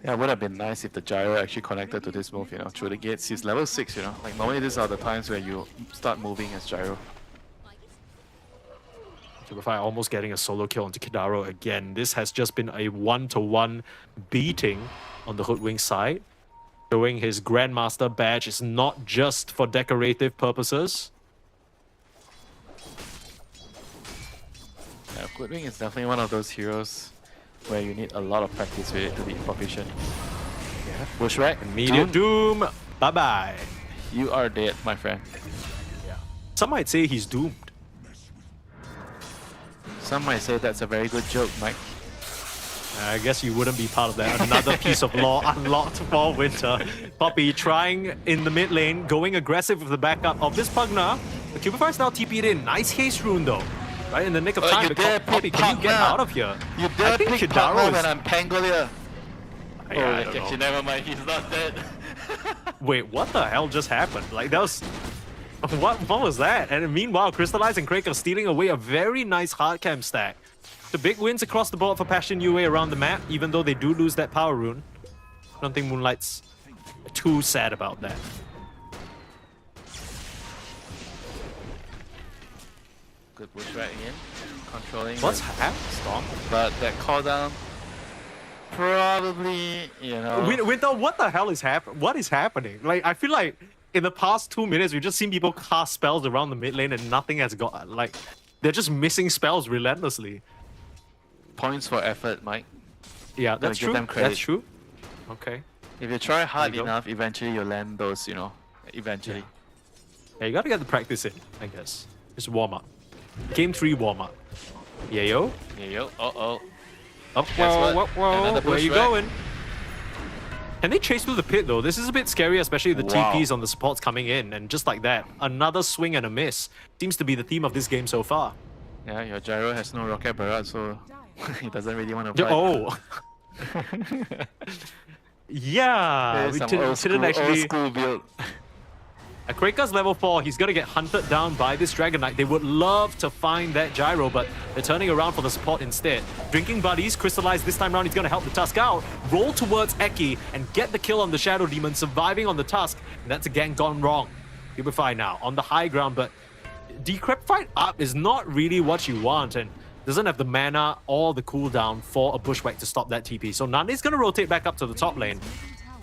Yeah, it would have been nice if the gyro actually connected to this move, through the gates. He's level 6, Like normally these are the times where you start moving as gyro. Cubify almost getting a solo kill onto Kidaro again. This has just been a 1-to-1 beating on the Hoodwink side. Showing his Grandmaster badge is not just for decorative purposes. Yeah, Hoodwink is definitely one of those heroes where you need a lot of practice with it to be proficient. Yeah. Bushwhack. Immediate doom. Bye-bye. You are dead, my friend. Yeah. Some might say he's doomed. Some might say that's a very good joke, Mike. I guess you wouldn't be part of that. Another piece of lore unlocked for Winter. Poppy trying in the mid lane, going aggressive with the backup of this Pugna. The Cubify's now TP'd in. Nice haste rune though. Right in the nick of time. You dare Poppy, pick can you get Pugna. out of here? You dare pick Pugna when I'm Pangolia. I don't know. Actually, never mind. He's not dead. Wait, what the hell just happened? Like, that was... What was that? And meanwhile, Crystallize and Krake are stealing away a very nice hard cam stack. The big wins across the board for Passion UA around the map, even though they do lose that power rune. I don't think Moonlight's too sad about that. Good push right in. Controlling. What's the happened? Storm. But that cooldown, probably, Winter, what the hell is happening? What is happening? Like, I feel like in the past 2 minutes, we've just seen people cast spells around the mid lane and nothing has got, like, they're just missing spells relentlessly. Points for effort, Mike. Yeah, Gotta that's give true. them credit. That's true. Okay. If you try hard There you go. enough, eventually you'll land those, eventually. Yeah, you gotta get the practice in, I guess. Just warm up. Game 3 warm up. Yeah, yo. Yeah, yo. Uh-oh. Up, Guess whoa, what? whoa. Another Where you bushwhack. going? Can they chase through the pit though? This is a bit scary, especially the Wow. TPs on the supports coming in. And just like that, another swing and a miss. Seems to be the theme of this game so far. Yeah, your gyro has no rocket barrage, so he doesn't really want to fight. Oh! Yeah! There's We some didn't old school actually... build. Kraker's level 4, he's gonna get hunted down by this Dragon Knight. They would love to find that gyro, but they're turning around for the support instead. Drinking Buddies, Crystallize this time around, he's gonna help the Tusk out. Roll towards Eki and get the kill on the Shadow Demon, surviving on the Tusk. And that's again gone wrong. Cubify now on the high ground, but Decrepify up is not really what you want, and doesn't have the mana or the cooldown for a Bushwhack to stop that TP. So Nande's gonna rotate back up to the top lane.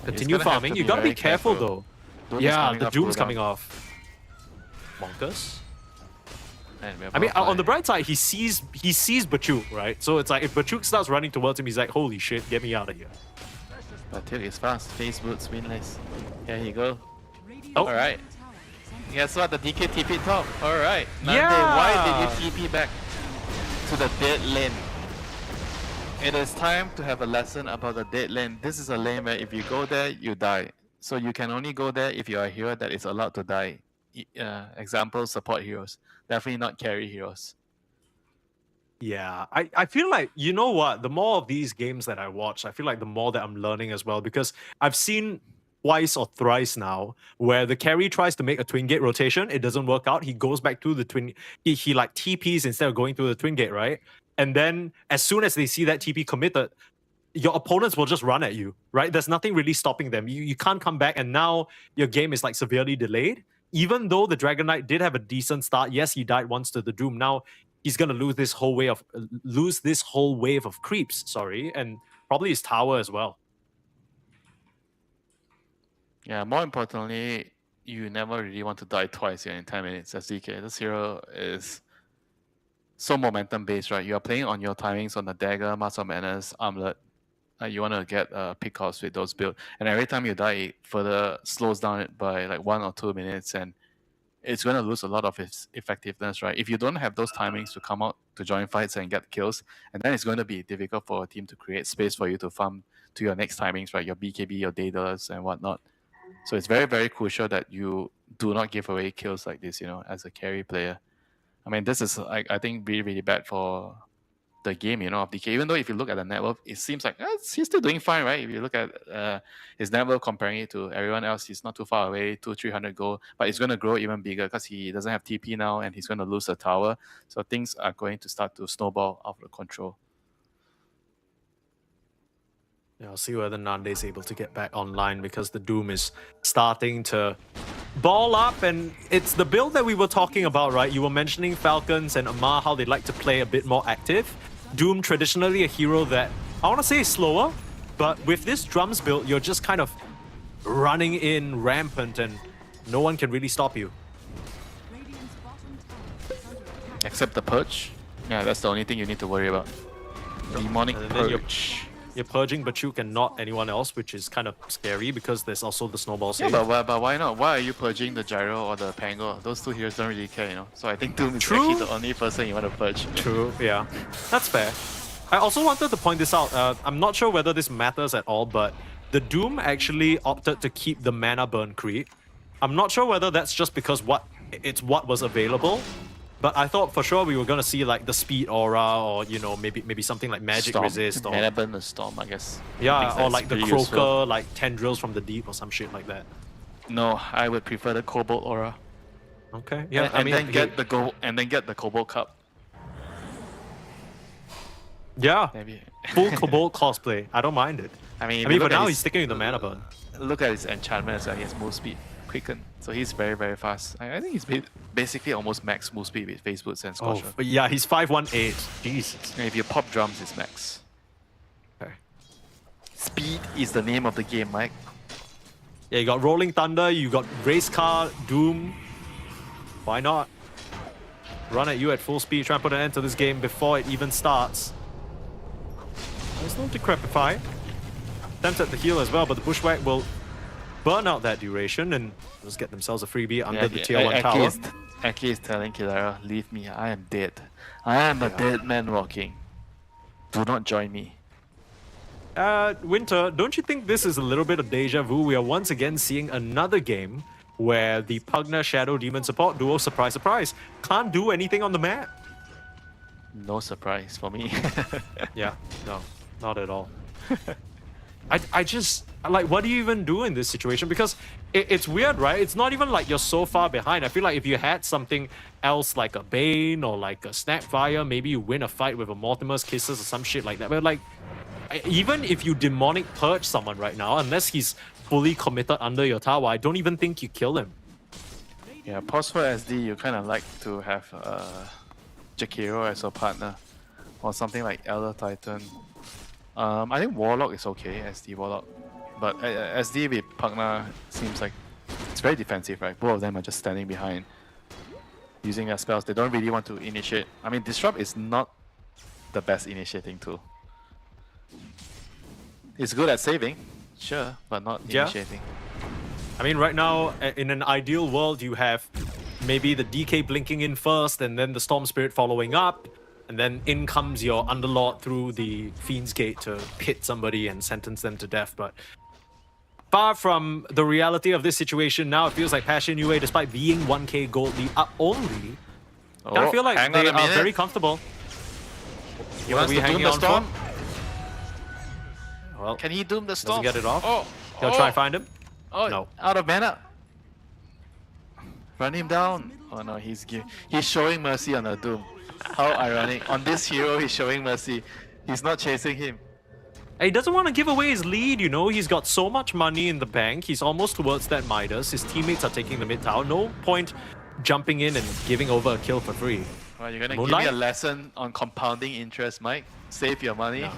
Continue gonna have farming. to You be gotta be very careful careful. though. Doom is Yeah, coming the up, Doom's cooldown. coming off. Bonkers. And we're I mean, both on fine. the bright side, he sees Bachuk, right? So it's like if Bachuk starts running towards him, he's like, holy shit, get me out of here. But Till is fast. Face boots, winless. Here you go. Oh. Alright. Guess what? The DK TP top. Alright. Yeah. Why did you TP back to the dead lane? It is time to have a lesson about the dead lane. This is a lane where if you go there, you die. So you can only go there if you are a hero that is allowed to die. Example, support heroes. Definitely not carry heroes. Yeah, I feel like, you know what, the more of these games that I watch, I feel like the more that I'm learning as well, because I've seen twice or thrice now where the carry tries to make a twin gate rotation, it doesn't work out, he goes back to the twin, he like TPs instead of going through the twin gate, right? And then as soon as they see that TP committed, your opponents will just run at you, right? There's nothing really stopping them. You can't come back, and now your game is like severely delayed. Even though the Dragon Knight did have a decent start, yes, he died once to the Doom. Now he's gonna lose this whole wave of creeps, sorry, and probably his tower as well. Yeah, more importantly, you never really want to die twice here in 10 minutes as DK. This hero is so momentum based, right? You are playing on your timings on the dagger, Master of Madness, armlet. You want to get pick offs with those builds, and every time you die, it further slows down it by like 1 or 2 minutes, and it's going to lose a lot of its effectiveness, right? If you don't have those timings to come out to join fights and get kills, and then it's going to be difficult for a team to create space for you to farm to your next timings, right? Your BKB, your Daedalus, and whatnot. So it's very, very crucial that you do not give away kills like this, you know, as a carry player. I mean, this is, I think, really, really bad for the game, you know, of DK. Even though if you look at the net worth, it seems like he's still doing fine, right? If you look at his net worth comparing it to everyone else, he's not too far away, 200-300 gold, but it's going to grow even bigger because he doesn't have TP now and he's going to lose the tower. So things are going to start to snowball out of control. Yeah, I'll see whether Nande is able to get back online because the Doom is starting to ball up, and it's the build that we were talking about, right? You were mentioning Falcons and Amar, how they like to play a bit more active. Doom, traditionally a hero that, I want to say is slower, but with this drums build, you're just kind of running in rampant and no one can really stop you. Except the Purge. Yeah, that's the only thing you need to worry about. Demonic Purge. You're purging, but you can not anyone else, which is kind of scary because there's also the snowball save. Yeah, but why not? Why are you purging the Gyro or the Pango? Those two heroes don't really care, you know. So I think Doom is actually the only person you want to purge. True, yeah. That's fair. I also wanted to point this out. I'm not sure whether this matters at all, but the Doom actually opted to keep the mana burn creep. I'm not sure whether that's just because what was available. But I thought for sure we were gonna see like the speed aura, or you know, maybe something like magic Storm. resist, or Mana burn the storm, I guess. Yeah, or like the croaker, useful. like tendrils from the deep or some shit like that. No, I would prefer the Cobalt aura. Okay, yeah. And then get the Cobalt cup. Yeah. Maybe. Full Cobalt cosplay. I don't mind it. I mean, but now he's sticking with the mana burn. Look at his enchantment as well. He has move speed, quicken. So he's very, very fast. I think he's basically almost max move speed with Phase Boots and Scorcher. Oh, yeah, he's 518. Jesus. And if you pop drums, it's max. Okay. Speed is the name of the game, Mike. Yeah, you got Rolling Thunder, you got Race Car, Doom. Why not? Run at you at full speed, try and put an end to this game before it even starts. There's no Decrepify. Attempt at the heal as well, but the Bushwhack will burn out that duration and just get themselves a freebie under the tier 1 tower. Aki is telling Kilara, leave me, I am dead. I am a dead man walking. Do not join me. Winter, don't you think this is a little bit of deja vu? We are once again seeing another game where the Pugna Shadow Demon support duo, surprise, surprise, can't do anything on the map. No surprise for me. Yeah, no, not at all. I just, like, what do you even do in this situation? Because it's weird, right? It's not even like you're so far behind. I feel like if you had something else like a Bane or like a Snapfire, maybe you win a fight with a Mortimer's Kisses or some shit like that. But like, even if you Demonic Purge someone right now, unless he's fully committed under your tower, I don't even think you kill him. Yeah, pause for SD, you kind of like to have Jakiro as a partner. Or something like Elder Titan. I think Warlock is okay, SD Warlock. But SD with Pugna seems like it's very defensive, right? Both of them are just standing behind, using their spells. They don't really want to initiate. I mean, Disrupt is not the best initiating tool. It's good at saving, sure, but not initiating. I mean, right now, in an ideal world, you have maybe the DK blinking in first, and then the Storm Spirit following up, and then in comes your Underlord through the Fiend's Gate to hit somebody and sentence them to death. But far from the reality of this situation now, it feels like Passion UA, despite being 1k gold lead up only, I feel like they are very comfortable. He wants to doom the storm. Well, can he doom the storm? Doesn't get it off. Oh, He'll try and find him. Oh, no. Out of mana. Run him down. Oh no, he's showing mercy on the doom. How ironic. On this hero, he's showing mercy. He's not chasing him. He doesn't want to give away his lead, you know. He's got so much money in the bank. He's almost towards that Midas. His teammates are taking the mid tower. No point jumping in and giving over a kill for free. Well, you're gonna Moonlight? give me a lesson on compounding interest, Mike. Save your money. No,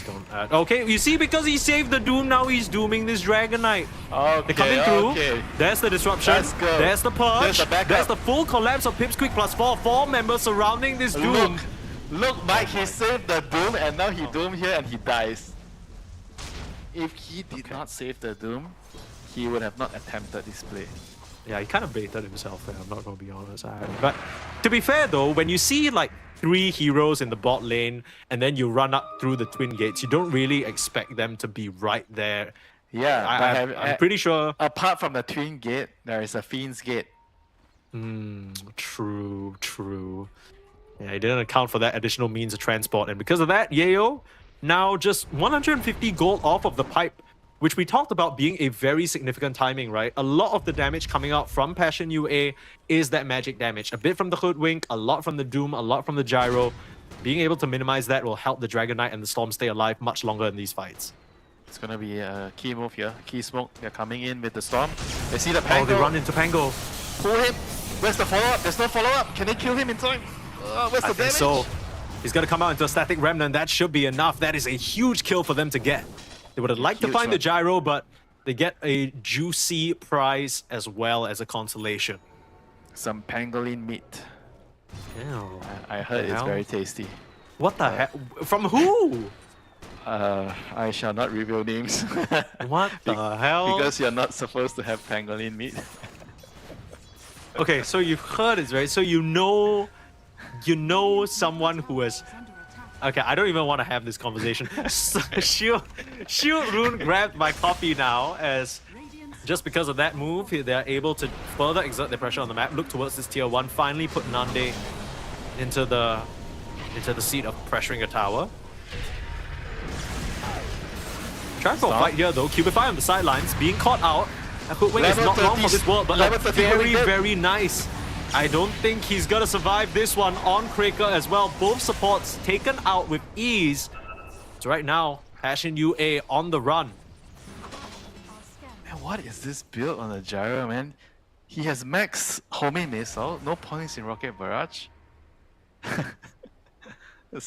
don't. Okay, you see, because he saved the Doom, now he's dooming this Dragon Knight. Okay, they're coming through. Okay. There's the disruption. Let's go. There's the purge. There's the full collapse of Pipsqueak plus 4 members surrounding this Doom. Look, Mike, he saved the Doom and now he doomed here and he dies. If he did not save the Doom, he would have not attempted this play. Yeah, he kind of baited himself there, I'm not going to be honest. But to be fair though, when you see like 3 heroes in the bot lane and then you run up through the twin gates, you don't really expect them to be right there. Yeah, I'm pretty sure. Apart from the twin gate, there is a Fiend's Gate. True. Yeah, he didn't account for that additional means of transport, and because of that, Yayo now just 150 gold off of the pipe, which we talked about being a very significant timing, right? A lot of the damage coming out from Passion UA is that magic damage. A bit from the Hoodwink, a lot from the Doom, a lot from the Gyro. Being able to minimize that will help the Dragon Knight and the Storm stay alive much longer in these fights. It's gonna be a key move here. Key smoke. They're coming in with the Storm. They see the Pango. Oh, they run into Pango. Pull him. Where's the follow-up? There's no follow-up. Can they kill him in time? Where's the damage? So he's gonna come out into a static remnant. That should be enough. That is a huge kill for them to get. They would have liked to find the Gyro, but they get a juicy prize as well as a consolation. Some pangolin meat. Ew. I heard it's very tasty. What the heck? From who? I shall not reveal names. What the hell? Because you're not supposed to have pangolin meat. Okay, so you've heard it, right? So you know someone who has. Okay, I don't even want to have this conversation. Shield Rune grabbed my copy now, as just because of that move, they're able to further exert their pressure on the map, look towards this tier 1, finally put Nande into the seat of pressuring a tower. Trying for a fight here though, Cubify on the sidelines, being caught out. Hoodwink is not long for this world, but like, very nice. I don't think he's gonna survive this one on Kraker as well. Both supports taken out with ease. So right now, Passion UA on the run. Man, what is this build on the Gyro, man? He has max homing missile, no points in rocket barrage.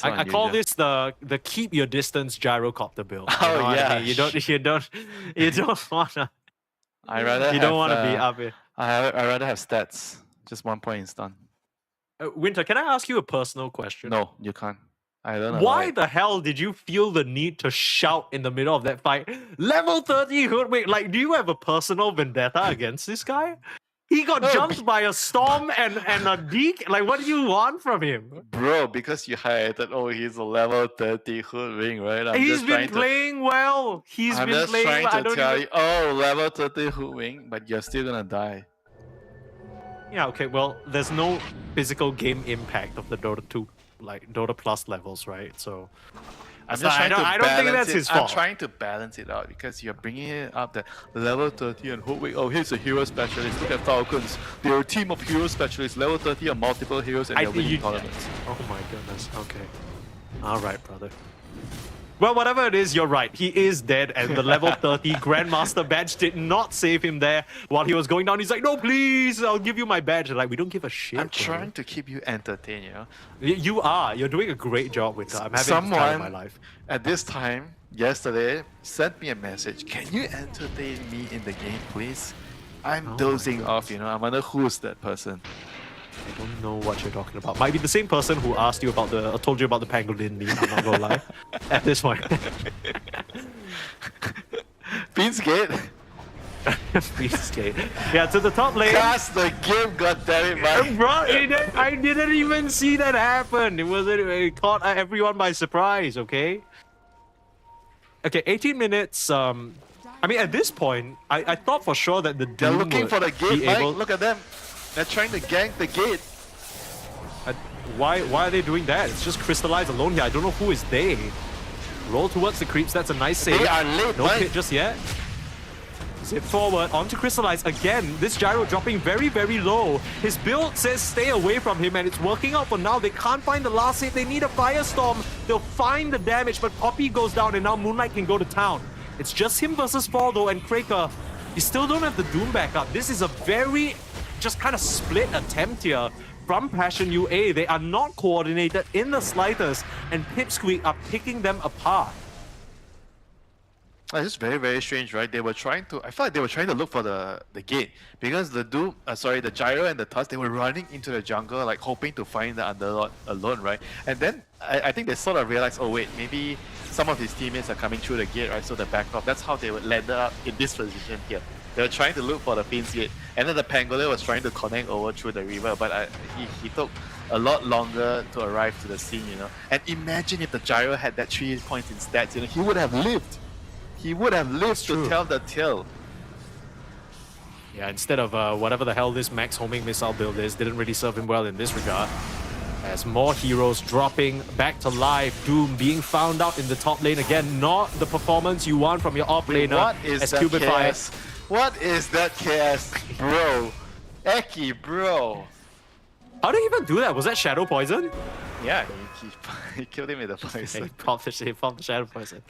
I call this the keep your distance gyrocopter build. Oh yeah, I mean? you don't wanna. You don't wanna be up here. I rather have stats. Just 1 point in stun. Winter, can I ask you a personal question? No, you can't. I don't know. Why the hell did you feel the need to shout in the middle of that fight? Level 30 Hoodwink. Like, do you have a personal vendetta against this guy? He got jumped by a Storm and a Deke. Like, what do you want from him? Bro, because you highlighted, oh, he's a level 30 Hoodwink, right? He's been playing well. I'm just trying to tell you, oh, level 30 Hoodwink, but you're still gonna die. Yeah, okay, well, there's no physical game impact of the Dota 2, like Dota Plus levels, right? So I don't think that's his fault. I'm trying to balance it out because you're bringing it up that level 30 and Hoodwink. Oh, here's a hero specialist. Look at Falcons. They're a team of hero specialists. Level 30 are multiple heroes and they're winning tournaments. Oh my goodness. Okay. All right, brother. Well, whatever it is, you're right. He is dead, and the level 30 Grandmaster badge did not save him there while he was going down. He's like, no, please, I'll give you my badge. Like, we don't give a shit. I'm trying to keep you entertained, you know? You are. You're doing a great job with that. I'm having the time of my life. At this time, yesterday, sent me a message. Can you entertain me in the game, please? I'm dozing off, you know? I wonder who's that person. I don't know what you're talking about. Might be the same person who asked you about told you about the pangolin meme. I'm not gonna lie. At this point. Fiend's Gate. Beefcake. Yeah, to the top lane. That's the game, goddammit, man. Bro, I didn't even see that happen. It caught everyone by surprise, okay? Okay, 18 minutes. I mean, at this point, I thought for sure that the They're Doom looking would for the gate, be Mike. able... Look at them. They're trying to gank the gate. Why are they doing that? It's just Crystallize alone here. I don't know who is they. Roll towards the creeps. That's a nice save. They are late, no Mike. pit just yet. Zip forward onto Crystallize again. This gyro dropping very, very low. His build says stay away from him, and it's working out for now. They can't find the last hit. They need a Firestorm. They'll find the damage, but Poppy goes down, and now Moonlight can go to town. It's just him versus Fall though, and Kraker, you still don't have the Doom backup. This is a very just kind of split attempt here from Passion UA. They are not coordinated in the slightest, and Pipsqueak are picking them apart. It's very, very strange, right? They were trying to... I felt like they were trying to look for the gate. Because the Doom... the Gyro and the Tusk, they were running into the jungle, like, hoping to find the Underlord alone, right? And then, I think they sort of realized, oh wait, maybe some of his teammates are coming through the gate, right? So they backed off. That's how they would land up in this position here. They were trying to look for the Fiend's Gate. And then the Pangolier was trying to connect over through the river, but he took a lot longer to arrive to the scene, you know? And imagine if the Gyro had that 3 points in stats, you know? He would have lived. He would have lived to tell the tale. Yeah, instead of whatever the hell this max homing missile build is, didn't really serve him well in this regard. As more heroes dropping back to life, Doom being found out in the top lane again. Not the performance you want from your off laner. What is as that Cubify. KS? What is that KS, bro? Eki, bro. How did he even do that? Was that Shadow Poison? Yeah, he killed him with the poison. He popped the Shadow Poison.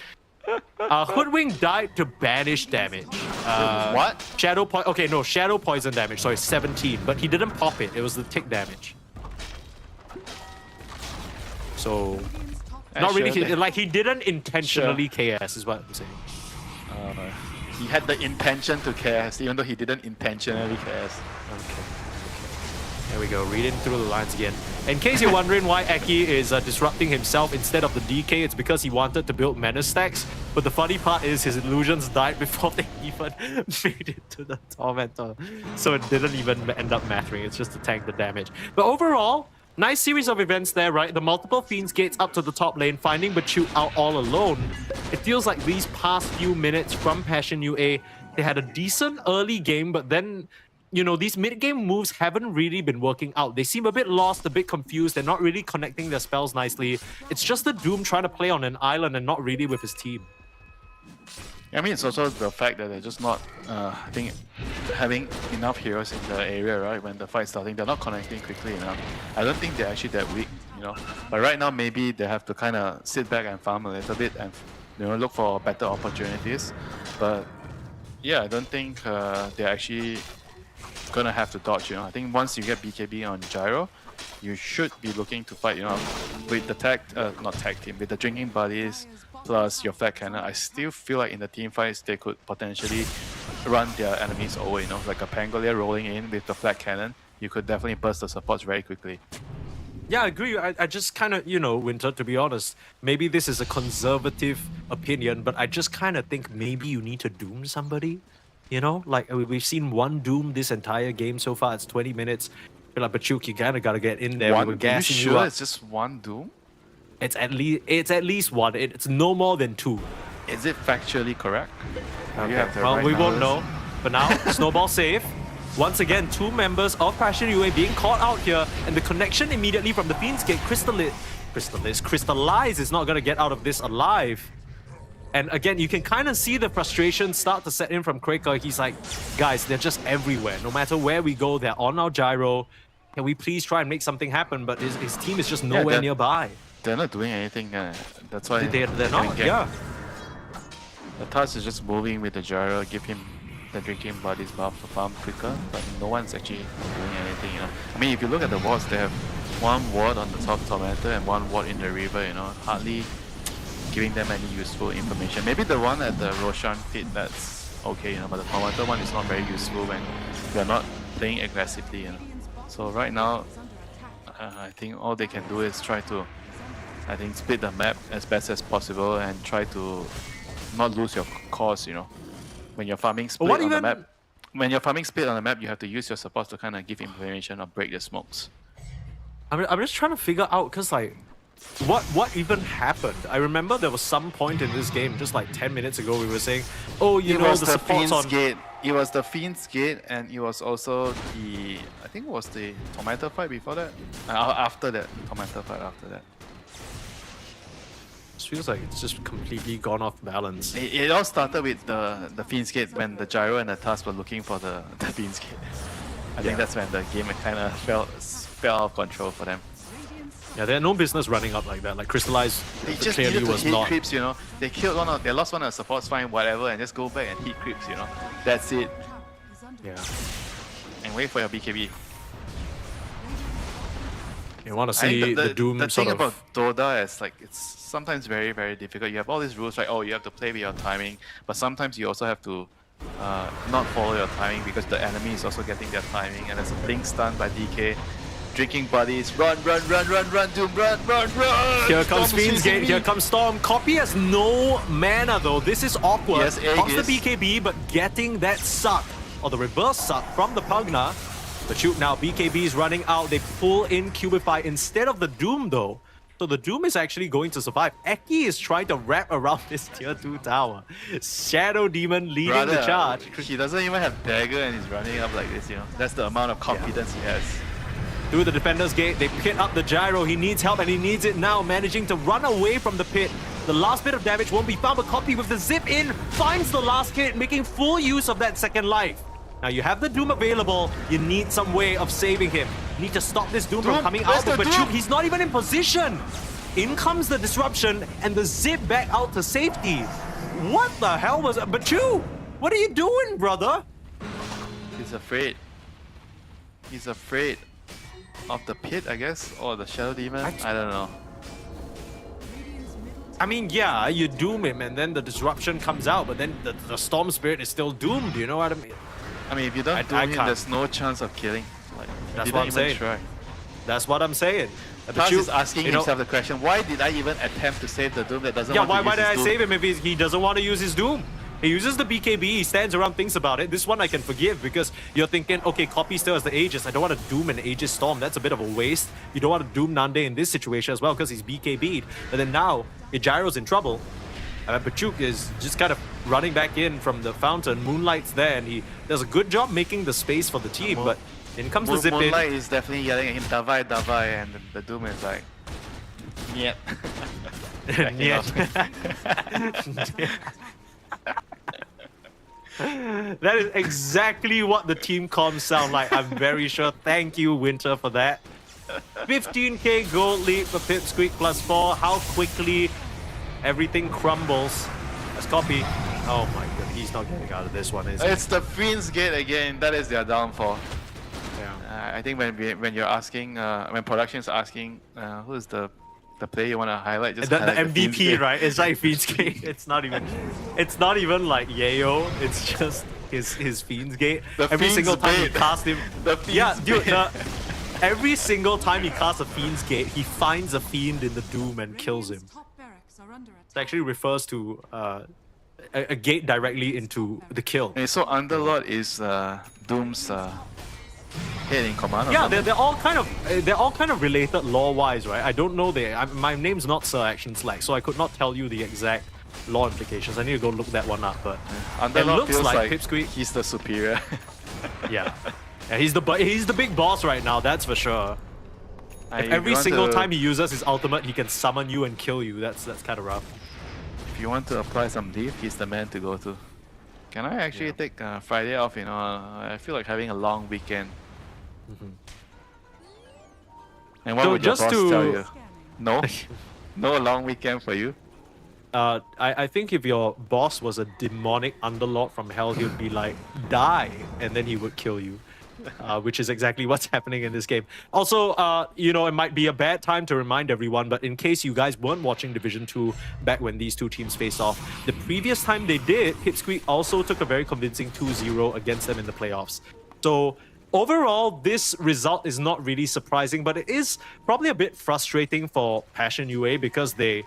Hoodwink died to banish damage. What? Shadow Poison damage. Sorry, 17. But he didn't pop it. It was the tick damage. So, not really. Like he didn't intentionally KS is what I'm saying. He had the intention to KS, even though he didn't intentionally KS. Okay. There we go, reading through the lines again. In case you're wondering why Eki is disrupting himself instead of the DK, it's because he wanted to build mana stacks. But the funny part is his illusions died before they even made it to the Tormentor. So it didn't even end up mattering, it's just to tank the damage. But overall, nice series of events there, right? The multiple Fiends Gates up to the top lane, finding Bachu out all alone. It feels like these past few minutes from Passion UA, they had a decent early game, but then, you know, these mid-game moves haven't really been working out. They seem a bit lost, a bit confused. They're not really connecting their spells nicely. It's just the Doom trying to play on an island and not really with his team. I mean, it's also the fact that they're just not, I think, having enough heroes in the area, right? When the fight's starting, they're not connecting quickly enough. I don't think they're actually that weak, you know. But right now, maybe they have to kind of sit back and farm a little bit and, you know, look for better opportunities. But yeah, I don't think they're actually gonna have to dodge, you know. I think once you get BKB on Gyro, you should be looking to fight, you know, with the not tag team, with the drinking buddies plus your flat cannon. I still feel like in the team fights they could potentially run their enemies over, you know, like a Pangolier rolling in with the flat cannon. You could definitely burst the supports very quickly. Yeah, I agree. I just kind of, you know, Winter, to be honest, maybe this is a conservative opinion, but I just kind of think maybe you need to Doom somebody. You know, like we've seen one Doom this entire game so far. It's 20 minutes. You're like, Bachuk, you kind of got to get in there. We were gassing you up. It's just one Doom? It's at least one. It's no more than 2. Is it factually correct? Okay. Well, we won't know. But now, Snowball save. Once again, 2 members of Passion UA being caught out here, and the connection immediately from the Fiend's Gate. Crystallize is not going to get out of this alive. And again, you can kind of see the frustration start to set in from Kraker. He's like, guys, they're just everywhere. No matter where we go, they're on our gyro. Can we please try and make something happen? But his team is just nowhere nearby. They're not doing anything. That's why they're not, yeah. The task is just moving with the gyro, give him the drinking buddies buff to farm quicker, but no one's actually doing anything, you know. I mean, if you look at the wards, they have 1 ward on the top Tormentor and 1 ward in the river, you know, hardly giving them any useful information. Maybe the one at the Roshan pit, that's okay, you know, but the Tormentor one is not very useful when you're not playing aggressively, you know. So right now, I think all they can do is try to, I think, split the map as best as possible and try to not lose your cause, you know. when you're farming split what on the even- map. When you're farming split on the map, you have to use your supports to kind of give information or break the smokes. I'm just trying to figure out, because like, what even happened? I remember there was some point in this game, just like 10 minutes ago, we were saying, oh, you know, the supports on... Gate. It was the Fiend's Gate, and it was also the... I think it was the Tomato fight before that? After that. Tomato fight after that. It feels like it's just completely gone off balance. It all started with the Fiend's Gate when the Gyro and the Tusk were looking for the Fiend's Gate. I think that's when the game kind of fell out of control for them. Yeah, they had no business running up like that. Like Crystallize They just clearly needed to was hit not. creeps, you know. They killed they lost one of the supports, fine, whatever, and just go back and hit creeps, you know. That's it. Yeah. And wait for your BKB. You want to I see think the Doom the sort thing of... about Dota is like it's sometimes very, very difficult. You have all these rules, right? Oh, you have to play with your timing, but sometimes you also have to not follow your timing because the enemy is also getting their timing, and there's a blink stun by DK. Drinking buddies, run, Doom, run! Here comes Storm Fiend's Gate, chasing here me. comes Storm. Copy has no mana though. This is awkward. Yes, Egg Pops the is. BKB, but getting that suck, or the reverse suck from the Pugna. But shoot now, BKB is running out. They pull in Cubify instead of the Doom though. So the Doom is actually going to survive. Eki is trying to wrap around this tier 2 tower. Shadow Demon leading the charge. He doesn't even have dagger and he's running up like this, you know. That's the amount of confidence he has. Through the defender's gate, they pit up the Gyro. He needs help and he needs it now, managing to run away from the pit. The last bit of damage won't be found, but Copy with the zip in finds the last hit, making full use of that second life. Now you have the Doom available, you need some way of saving him. You need to stop this Doom from coming out, but Bachuk, he's not even in position. In comes the disruption and the zip back out to safety. What the hell was it? Bachuk, what are you doing, brother? He's afraid. He's afraid of the pit, I guess, or the Shadow Demon. I don't know. I mean, yeah, you doom him and then the disruption comes out, but then the Storm Spirit is still doomed, you know what I mean? I mean, if you don't doom him, there's no chance of killing. Like, That's you what didn't I'm saying. Try. That's what I'm saying. Taz is asking himself the question, why did I even attempt to save the Doom that doesn't want to use why did I his Doom? save him if he doesn't want to use his Doom? He uses the BKB, he stands around, thinks about it. This one I can forgive because you're thinking, okay, Copy still has the Aegis. I don't want to Doom an Aegis Storm. That's a bit of a waste. You don't want to Doom Nande in this situation as well because he's BKB'd. But then now, Gyro's in trouble. Bachuk is just kind of running back in from the fountain. Moonlight's there and he does a good job making the space for the team. But in comes the zip in. Moonlight is definitely yelling at him, Davai, Davai, and the Doom is like, yep. That is exactly what the team comms sound like. I'm very sure. Thank you, Winter, for that. 15k gold lead for Pipsqueak +4. How quickly everything crumbles. Let's copy. Oh my god, he's not getting out of this one, is he? It's the Fiend's Gate again. That is their downfall. Yeah. I think when you're asking, when production is asking, who is the player you want to highlight, just the highlight Fiend's MVP, Gate. right? It's like Fiend's Gate. It's not even like Yayo. It's just his Fiend's Gate. Every Fiend's single time he Bait. casts him. The Fiend's Yeah, dude. Bait. Every single time he casts a Fiend's Gate, he finds a Fiend in the Doom and kills him. It actually refers to a gate directly into the kill. Okay, so Underlord is Doom's head in command. Yeah, they're all kind of related lore-wise, right? I don't know my name's not Sir Action Slack, so I could not tell you the exact lore implications. I need to go look that one up, but it Underlord looks feels like Pipsqueak. he's the superior. Yeah, he's the big boss right now. That's for sure. If every single time he uses his ultimate, he can summon you and kill you. That's kind of rough. If you want to apply some div, he's the man to go to. Can I actually take Friday off? You know, I feel like having a long weekend. And what So would your just boss to- tell you? No, no long weekend for you. I think if your boss was a demonic underlord from hell, he would be like, die, and then he would kill you. Which is exactly what's happening in this game. Also, it might be a bad time to remind everyone, but in case you guys weren't watching Division 2 back when these two teams faced off, the previous time they did, Pipsqueak also took a very convincing 2-0 against them in the playoffs. So overall, this result is not really surprising, but it is probably a bit frustrating for Passion UA because they've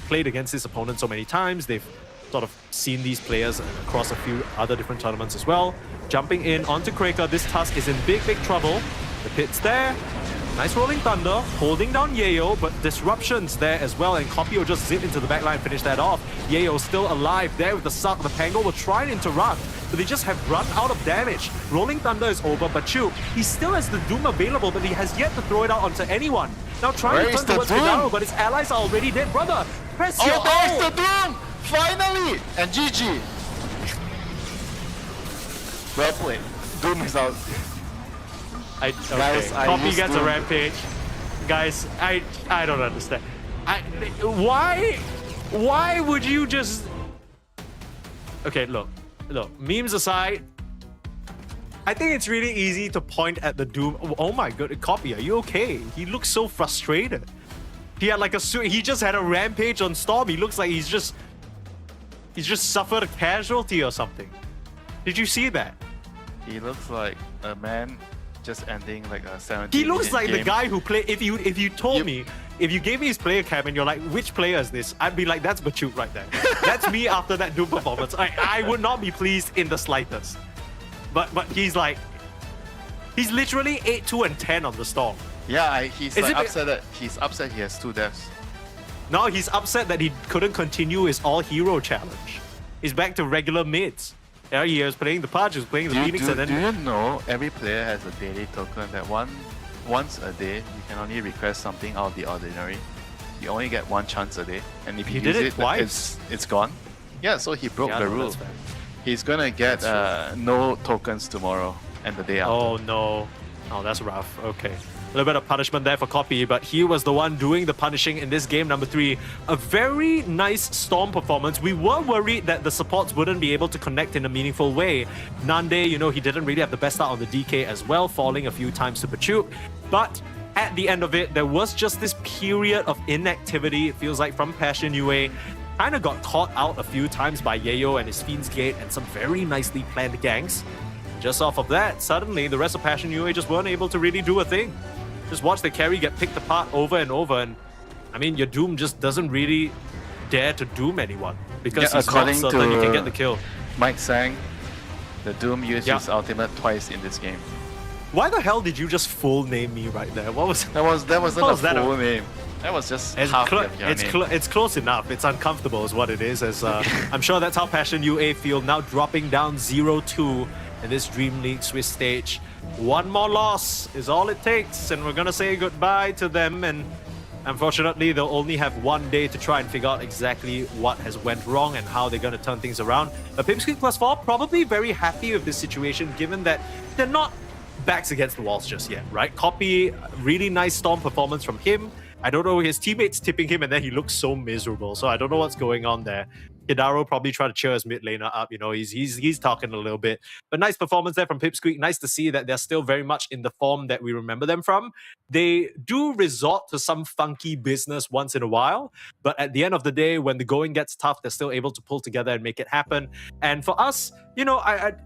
played against this opponent so many times. They've sort of seen these players across a few other different tournaments as well. Jumping in onto Kraker, this Tusk is in big trouble. The pit's there. Nice rolling thunder, holding down Yayo, but disruptions there as well, and Copy will just zip into the backline and finish that off. Yayo still alive there with the suck. The Pango will try and interrupt, but they just have run out of damage. Rolling thunder is over, but Chu, he still has the Doom available, but he has yet to throw it out onto anyone. Now trying to turn towards Kidaro, but his allies are already dead. Brother, press your there's the Doom! Finally! And GG. Well played. Doom is out. Guys, Copy gets a rampage. Guys, I don't understand. Why would you just... Okay, look, memes aside, I think it's really easy to point at the Doom. Oh my god, Copy, are you okay? He looks so frustrated. He had like he just had a rampage on Storm. He looks like he's just suffered a casualty or something. Did you see that? He looks like a man just ending like a 17. He looks like game. the guy who played. If you told me, if you gave me his player cam and you're like, which player is this? I'd be like, that's Bachut right there. That's me after that Doom performance. I would not be pleased in the slightest. But he's like, he's literally 8-2 and 10 on the Storm. Yeah, he's like upset he has 2 deaths. No, he's upset that he couldn't continue his all-hero challenge. He's back to regular mids. Yeah, he was playing the Pudge, he was playing the Phoenix, and then... Do you know every player has a daily token that once a day you can only request something out of the ordinary. You only get 1 chance a day, and if you use it twice, it's gone. Yeah, so he broke the rule. He's gonna get no tokens tomorrow and the day after. Oh no. Oh, that's rough. Okay. A little bit of punishment there for Copy, but he was the one doing the punishing in this game number 3. A very nice Storm performance. We were worried that the supports wouldn't be able to connect in a meaningful way. Nande, you know, he didn't really have the best start on the DK as well, falling a few times to Pachuk. But at the end of it, there was just this period of inactivity, it feels like, from Passion UA. Kind of got caught out a few times by Yayo and his Fiend's Gate and some very nicely planned ganks. Just off of that, suddenly the rest of Passion UA just weren't able to really do a thing. Just watch the carry get picked apart over and over, and I mean, your Doom just doesn't really dare to Doom anyone because he's not certain you can get the kill. Mike Sang, the Doom used his ultimate twice in this game. Why the hell did you just full name me right there? What was that? Wasn't a full name. That was just half your name. It's close enough. It's uncomfortable is what it is. As I'm sure that's how Passion UA feel now, dropping down 0-2 in this Dream League Swiss stage. 1 more loss is all it takes, and we're gonna say goodbye to them. And unfortunately, they'll only have 1 day to try and figure out exactly what has went wrong and how they're gonna turn things around. But Pipsqueak +4 probably very happy with this situation, given that they're not backs against the walls just yet, right? Copy, really nice Storm performance from him. I don't know, his teammates tipping him and then he looks so miserable. So I don't know what's going on there. Hidaro probably try to cheer his mid laner up, you know, he's talking a little bit. But nice performance there from Pipsqueak. Nice to see that they're still very much in the form that we remember them from. They do resort to some funky business once in a while, but at the end of the day, when the going gets tough, they're still able to pull together and make it happen. And for us, you know,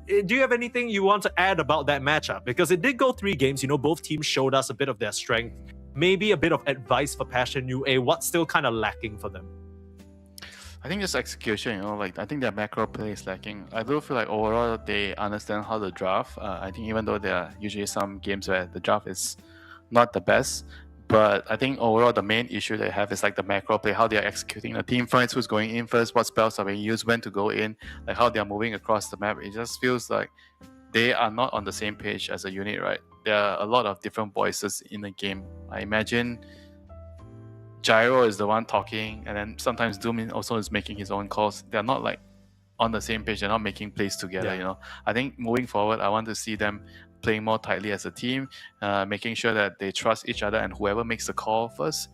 do you have anything you want to add about that matchup? Because it did go 3 games, you know, both teams showed us a bit of their strength. Maybe a bit of advice for Passion UA. What's still kind of lacking for them? I think just execution, you know, like I think their macro play is lacking. I do feel like overall they understand how to draft. I think even though there are usually some games where the draft is not the best, but I think overall the main issue they have is like the macro play, how they are executing the team fights, who's going in first, what spells are being used, when to go in, like how they are moving across the map. It just feels like they are not on the same page as a unit, right? There are a lot of different voices in the game. I imagine Gyro is the one talking, and then sometimes Doom also is making his own calls. They're not like on the same page. They're not making plays together, you know. I think moving forward, I want to see them playing more tightly as a team, making sure that they trust each other, and whoever makes the call first,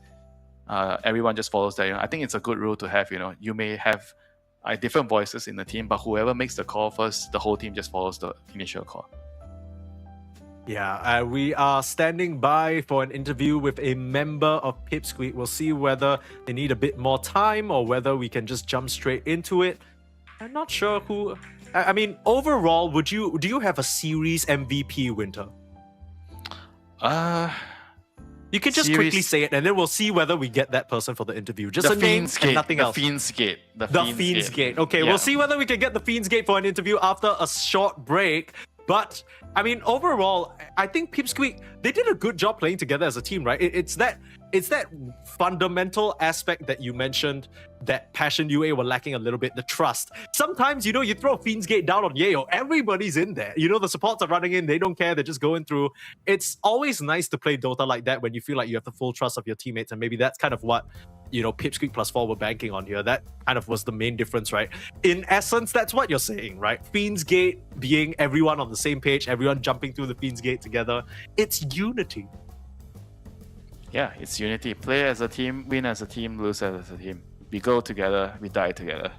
everyone just follows that. You know, I think it's a good rule to have. You know, you may have different voices in the team, but whoever makes the call first, the whole team just follows the initial call. Yeah, we are standing by for an interview with a member of Pipsqueak. We'll see whether they need a bit more time or whether we can just jump straight into it. I'm not sure who... I mean, overall, do you have a series MVP, Winter? You can just quickly say it, and then we'll see whether we get that person for the interview. Just the a name Fiend's and Gate, nothing the else. Fiend's Gate. The Fiend's Gate. Okay, Yeah. we'll see whether we can get the Fiend's Gate for an interview after a short break. But I mean, overall, I think Pipsqueak, they did a good job playing together as a team, right? It's that fundamental aspect that you mentioned that Passion UA were lacking a little bit, the trust. Sometimes, you throw Fiend's Gate down on Yayo, everybody's in there. The supports are running in, they don't care, they're just going through. It's always nice to play Dota like that when you feel like you have the full trust of your teammates, and maybe that's kind of what Pipsqueak +4 were banking on here. That kind of was the main difference, right? In essence, that's what you're saying, right? Fiend's Gate being everyone on the same page, everyone jumping through the Fiend's Gate together. It's unity. Yeah, it's unity. Play as a team, win as a team, lose as a team. We go together, we die together.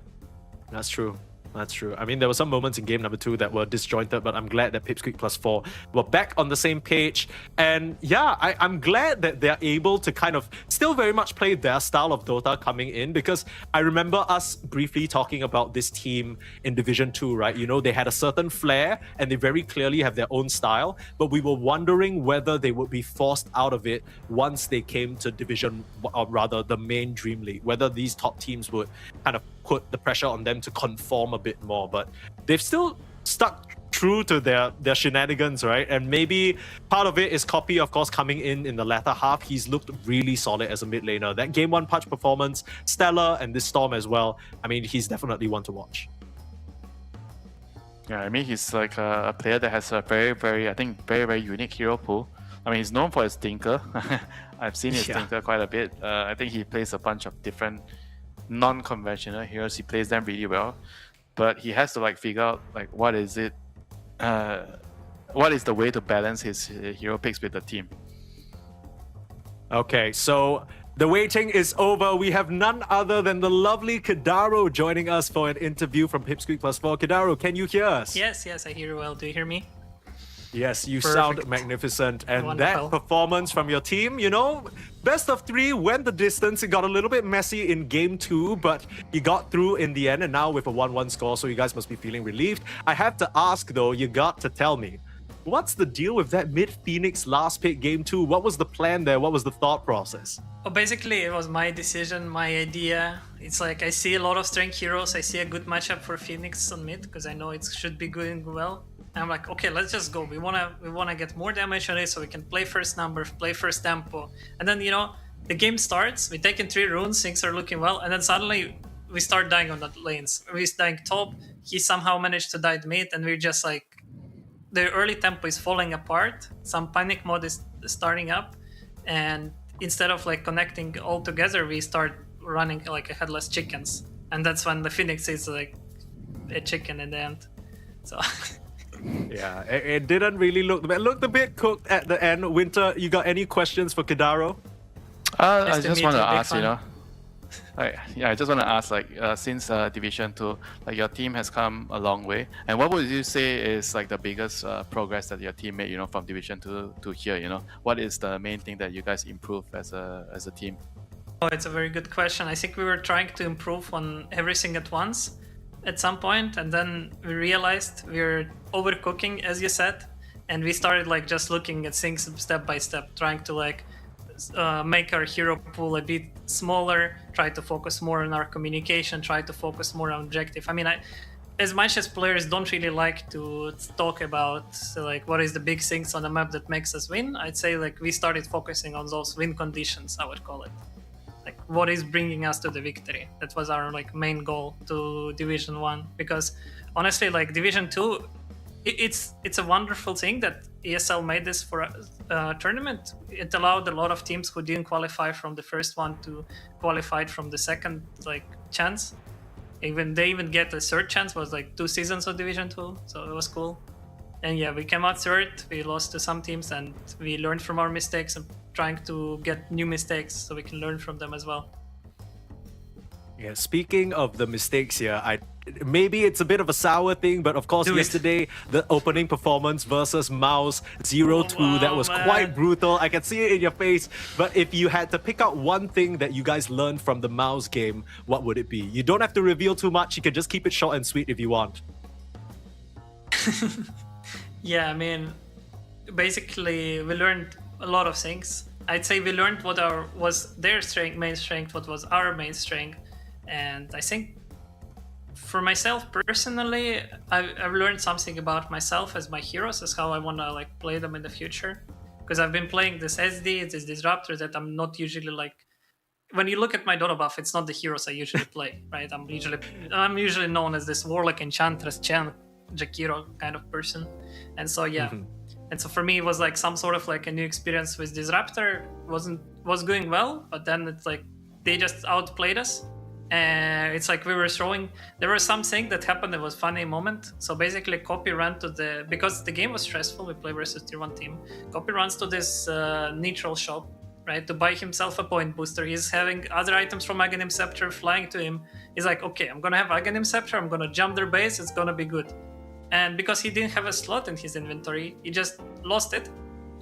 That's true. That's true. I mean, there were some moments in game number 2 that were disjointed, but I'm glad that Pipsqueak +4 were back on the same page. And yeah, I'm glad that they're able to kind of still very much play their style of Dota coming in, because I remember us briefly talking about this team in Division 2, right? They had a certain flair and they very clearly have their own style, but we were wondering whether they would be forced out of it once they came to Division, or rather the main Dream League, whether these top teams would kind of put the pressure on them to conform a bit more, but they've still stuck true to their shenanigans, right? And maybe part of it is Copy, of course, coming in the latter half. He's looked really solid as a mid laner. That Game 1 Punch performance, stellar, and this Storm as well. I mean, he's definitely one to watch. Yeah, I mean, he's like a player that has a very unique hero pool. I mean, he's known for his Tinker. I've seen his Tinker quite a bit. I think he plays a bunch of different non-conventional heroes. He plays them really well, but he has to figure out what is the way to balance his hero picks with the team. Okay, so the waiting is over. We have none other than the lovely Kadaro joining us for an interview from Pipsqueak +4. Kadaro, can you hear us? Yes, I hear you well. Do you hear me? Yes, you Perfect. sound magnificent. And Wonderful. that performance from your team, best of 3 went the distance. It got a little bit messy in game 2, but you got through in the end, and now with a 1-1 score, so you guys must be feeling relieved. I have to ask though, you got to tell me, what's the deal with that mid-Phoenix last pick game 2? What was the plan there? What was the thought process? Well, basically, it was my decision, my idea. It's I see a lot of strength heroes. I see a good matchup for Phoenix on mid, because I know it should be going well. I'm like, okay, let's just go. We wanna get more damage on it, so we can play first number, play first tempo, and then the game starts. We take in 3 runes, things are looking well, and then suddenly we start dying on the lanes. We're dying top. He somehow managed to die mid, and we're just the early tempo is falling apart. Some panic mode is starting up, and instead of connecting all together, we start running like a headless chickens, and that's when the Phoenix is a chicken in the end. So. Yeah, it didn't really look. It looked a bit cooked at the end. Winter, you got any questions for Kadaro? I just want to ask, I just want to ask, since Division 2, your team has come a long way, and what would you say is the biggest progress that your team made, from Division 2 to here? What is the main thing that you guys improved as a team? Oh, it's a very good question. I think we were trying to improve on everything at once at some point, and then we realized we were overcooking, as you said, and we started just looking at things step by step, trying to make our hero pool a bit smaller, try to focus more on our communication, try to focus more on objective. I mean, as much as players don't really like to talk about what is the big things on the map that makes us win, I'd say we started focusing on those win conditions, I would call it. What is bringing us to the victory. That was our main goal to Division 1, because honestly Division 2, it's a wonderful thing that ESL made this for a tournament. It allowed a lot of teams who didn't qualify from the first one to qualify from the second chance. They even get a third chance. Was 2 seasons of Division 2, so it was cool. And yeah, we came out third. We lost to some teams, and we learned from our mistakes and trying to get new mistakes so we can learn from them as well. Yeah, speaking of the mistakes here, maybe it's a bit of a sour thing, but of course yesterday the opening performance versus Mouse 0-2, that was quite brutal. I can see it in your face. But if you had to pick out one thing that you guys learned from the Mouse game, what would it be? You don't have to reveal too much. You can just keep it short and sweet if you want. Yeah, I mean, basically we learned a lot of things. I'd say we learned what was their main strength, what was our main strength, and I think for myself personally, I've learned something about myself as my heroes, as how I want to like play them in the future. Because I've been playing this SD, this disruptor that I'm not usually like. When you look at my Dota buff, it's not the heroes I usually play, right? I'm usually known as this Warlock, Enchantress, Jakiro kind of person, and so yeah. And so for me, it was like some sort of like a new experience with Disruptor. Was going well, but then it's like they just outplayed us. And it's like we were throwing. There was something that happened that was funny moment. So basically, Copy ran to because the game was stressful. We play versus tier 1 team. Copy runs to this neutral shop, right, to buy himself a point booster. He's having other items from Aghanim Scepter flying to him. He's like, okay, I'm gonna have Aghanim Scepter. I'm gonna jump their base. It's gonna be good. And because he didn't have a slot in his inventory, he just lost it.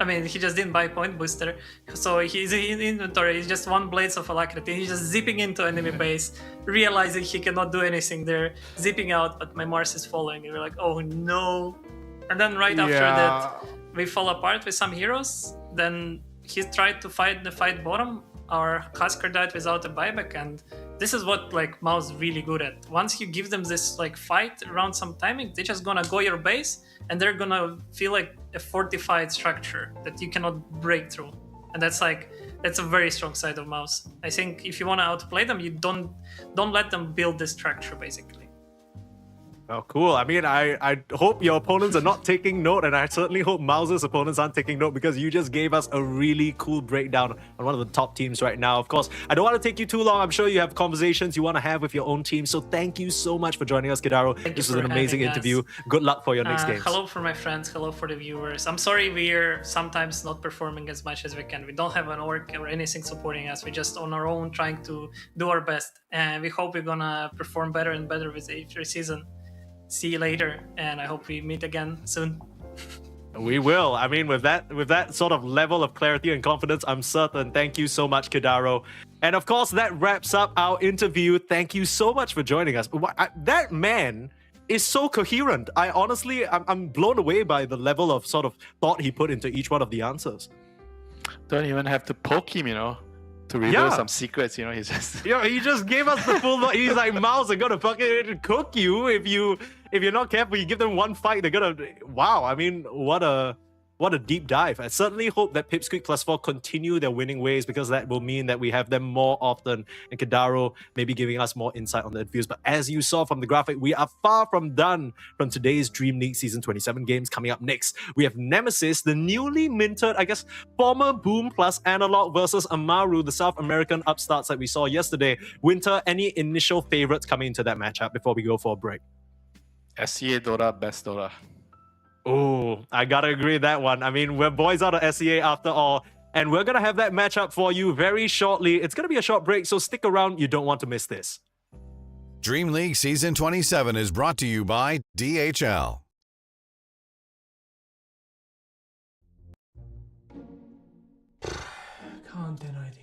I mean, he just didn't buy point booster. So his inventory is just one Blades of Alacrity. He's just zipping into enemy base, realizing he cannot do anything there, zipping out, but my Mars is following. And we're like, oh no. And then right after that, we fall apart with some heroes. Then he tried to fight bottom. Our Husker died without a buyback, and this is what like Mao's really good at. Once you give them this like fight around some timing, they're just gonna go your base and they're gonna feel like a fortified structure that you cannot break through. And that's a very strong side of Mao's. I think if you wanna outplay them, you don't let them build this structure basically. Oh, cool. I mean, I hope your opponents are not taking note, and I certainly hope Mouse's opponents aren't taking note, because you just gave us a really cool breakdown on one of the top teams right now. Of course, I don't want to take you too long. I'm sure you have conversations you want to have with your own team. So thank you so much for joining us, Kidaro. This was an amazing interview. Good luck for your next games. Hello for my friends. Hello for the viewers. I'm sorry we're sometimes not performing as much as we can. We don't have an org or anything supporting us. We're just on our own trying to do our best. And we hope we're going to perform better and better with every season. See you later, and I hope we meet again soon. We will. I mean, with that sort of level of clarity and confidence, I'm certain. Thank you so much, Kidaro. And of course, that wraps up our interview. Thank you so much for joining us. That man is so coherent. I'm blown away by the level of sort of thought he put into each one of the answers. Don't even have to poke him, to reveal some secrets, he's just... he just gave us the full... He's like, Mouse are gonna fucking cook you if you're not careful. You give them one fight, they're gonna... Wow, I mean, what a deep dive. I certainly hope that Pipsqueak +4 continue their winning ways, because that will mean that we have them more often, and Kidaro maybe giving us more insight on their views. But as you saw from the graphic, we are far from done from today's Dream League Season 27 games. Coming up next, we have Nemesis, the newly minted, former Boom plus Analog versus Amaru, the South American upstarts that we saw yesterday. Winter, any initial favorites coming into that matchup before we go for a break? SCA Dota, best Dota. Oh, I gotta agree with that one. I mean, we're boys out of SEA after all, and we're gonna have that matchup for you very shortly. It's gonna be a short break, so stick around. You don't want to miss this. Dream League Season 27 is brought to you by DHL. Content ideas.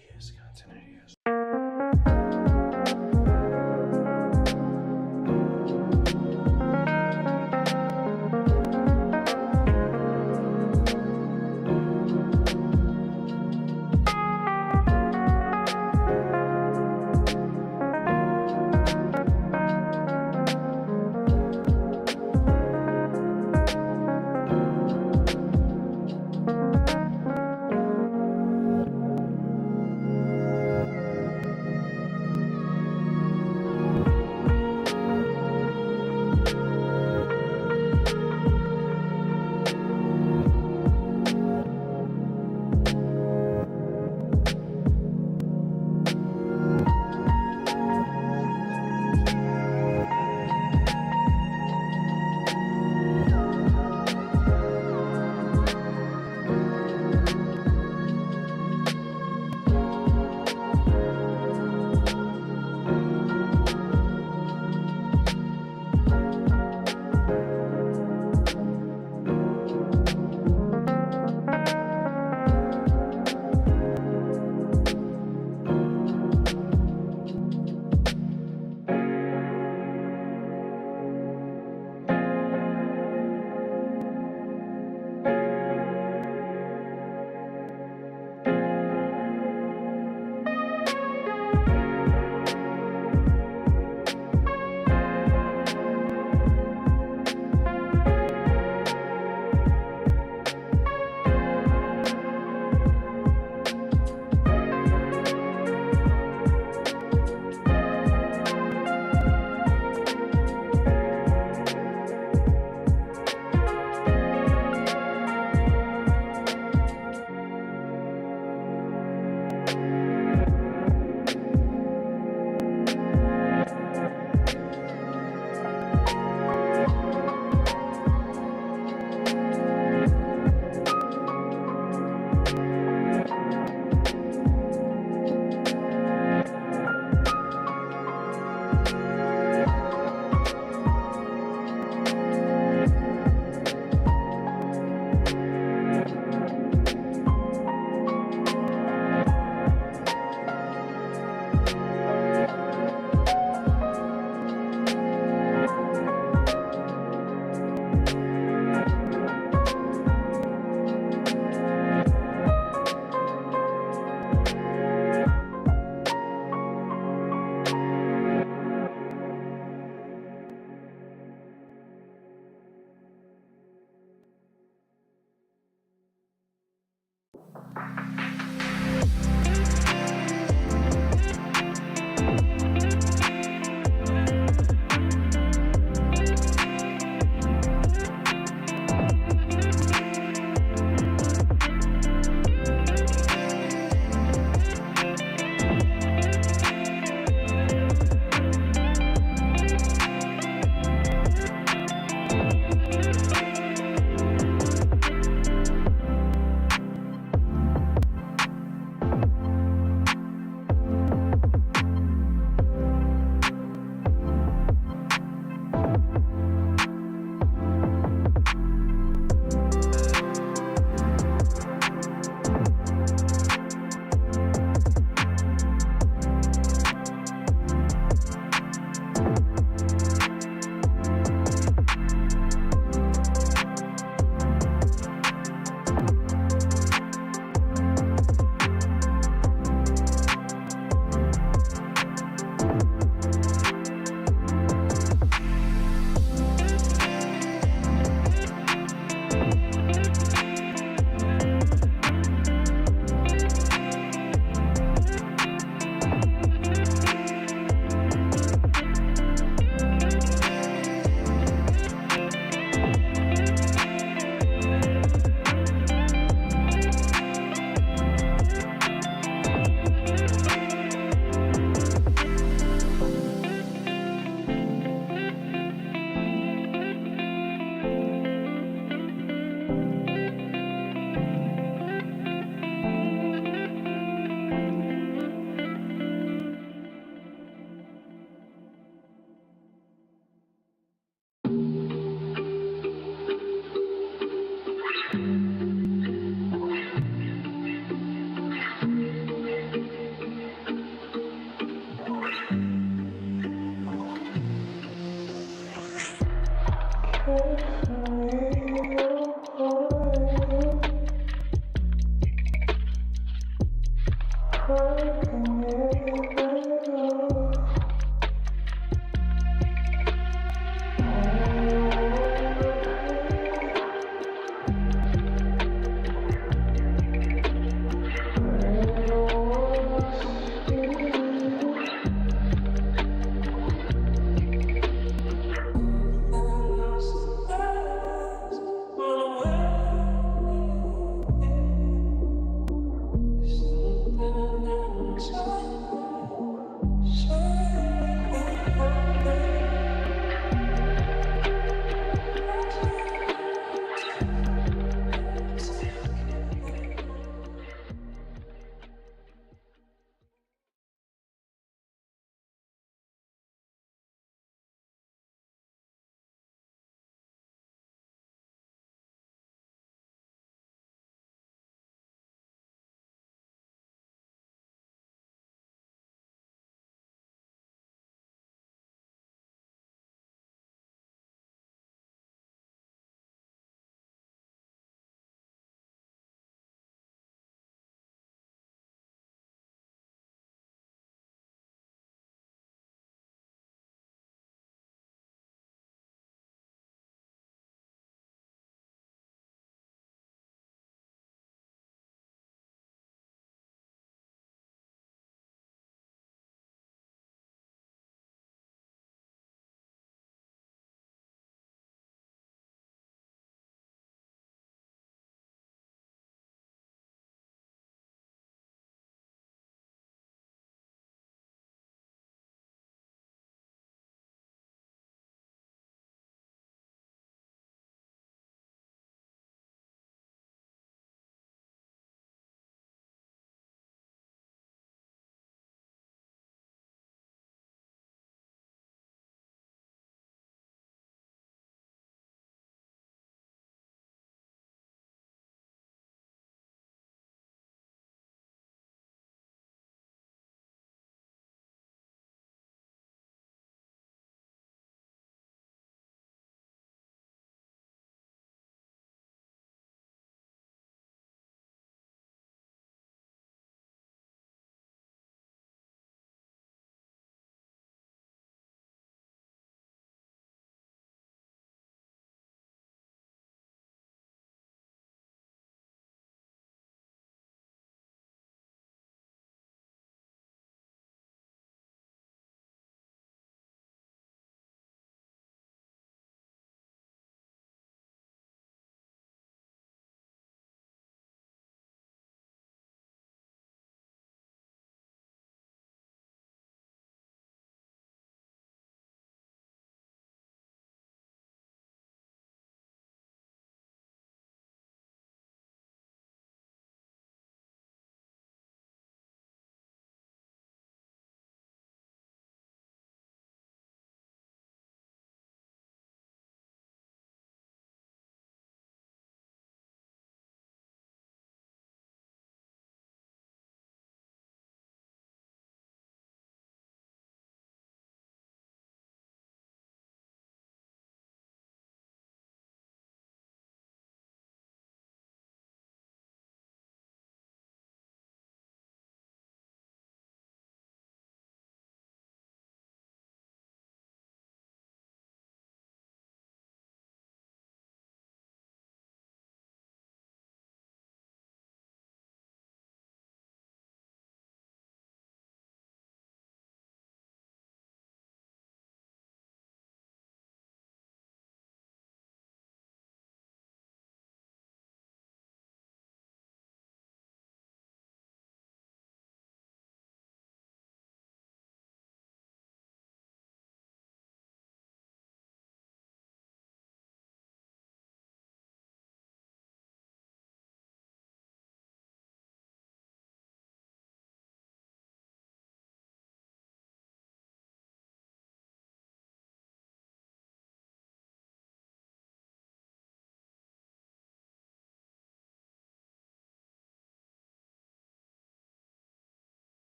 Sorry.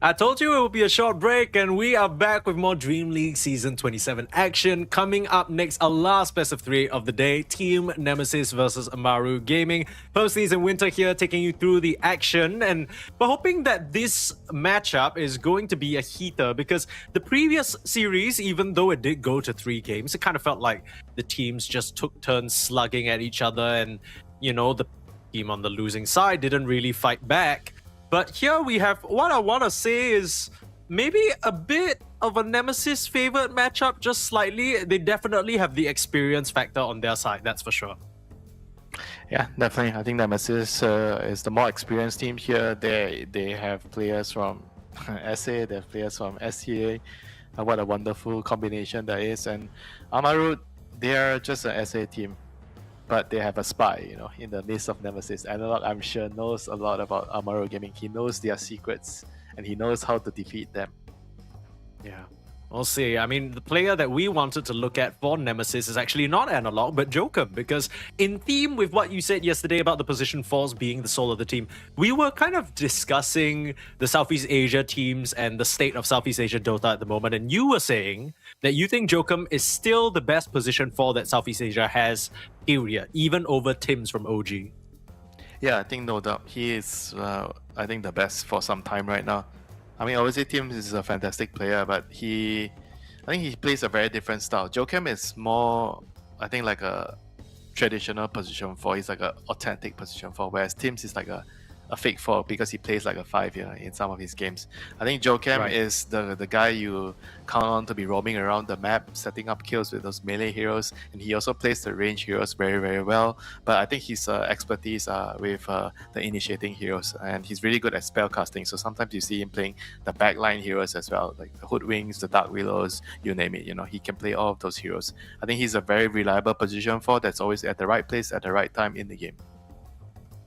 I told you it would be a short break, and we are back with more Dream League Season 27 action. Coming up next, our last best of 3 of the day, Team Nemesis versus Amaru Gaming. Postseason Winter here, taking you through the action, and we're hoping that this matchup is going to be a heater, because the previous series, even though it did go to 3 games, it kind of felt like the teams just took turns slugging at each other, and, you know, the team on the losing side didn't really fight back. But here we have, what I want to say is maybe a bit of a Nemesis favored matchup, just slightly. They definitely have the experience factor on their side, that's for sure. Yeah, definitely. I think Nemesis is the more experienced team here. They have players from SA, they have players from SCA. What a wonderful combination that is. And Amaru, they are just an SA team, but they have a spy, you know, in the midst of Nemesis. Analog, I'm sure, knows a lot about Amaru Gaming. He knows their secrets, and he knows how to defeat them. Yeah, we'll see. I mean, the player that we wanted to look at for Nemesis is actually not Analog, but Jokum, because in theme with what you said yesterday about the position 4s being the soul of the team, we were kind of discussing the Southeast Asia teams and the state of Southeast Asia Dota at the moment, and you were saying that you think Jokum is still the best position 4 that Southeast Asia has, period, even over Tims from OG. Yeah, I think no doubt. He is, I think, the best for some time right now. I mean, obviously, Tims is a fantastic player, but I think he plays a very different style. Jokem is more, I think, like a traditional position 4. He's like an authentic position 4, whereas Tims is like a fake 4 because he plays like a 5 in some of his games. I think Jokem is the guy you count on to be roaming around the map, setting up kills with those melee heroes, and he also plays the range heroes very, very well. But I think his expertise with the initiating heroes, and he's really good at spell casting, so sometimes you see him playing the backline heroes as well, like the Hoodwings, the Dark Willows, you name it, you know, he can play all of those heroes. I think he's a very reliable position 4 that's always at the right place at the right time in the game.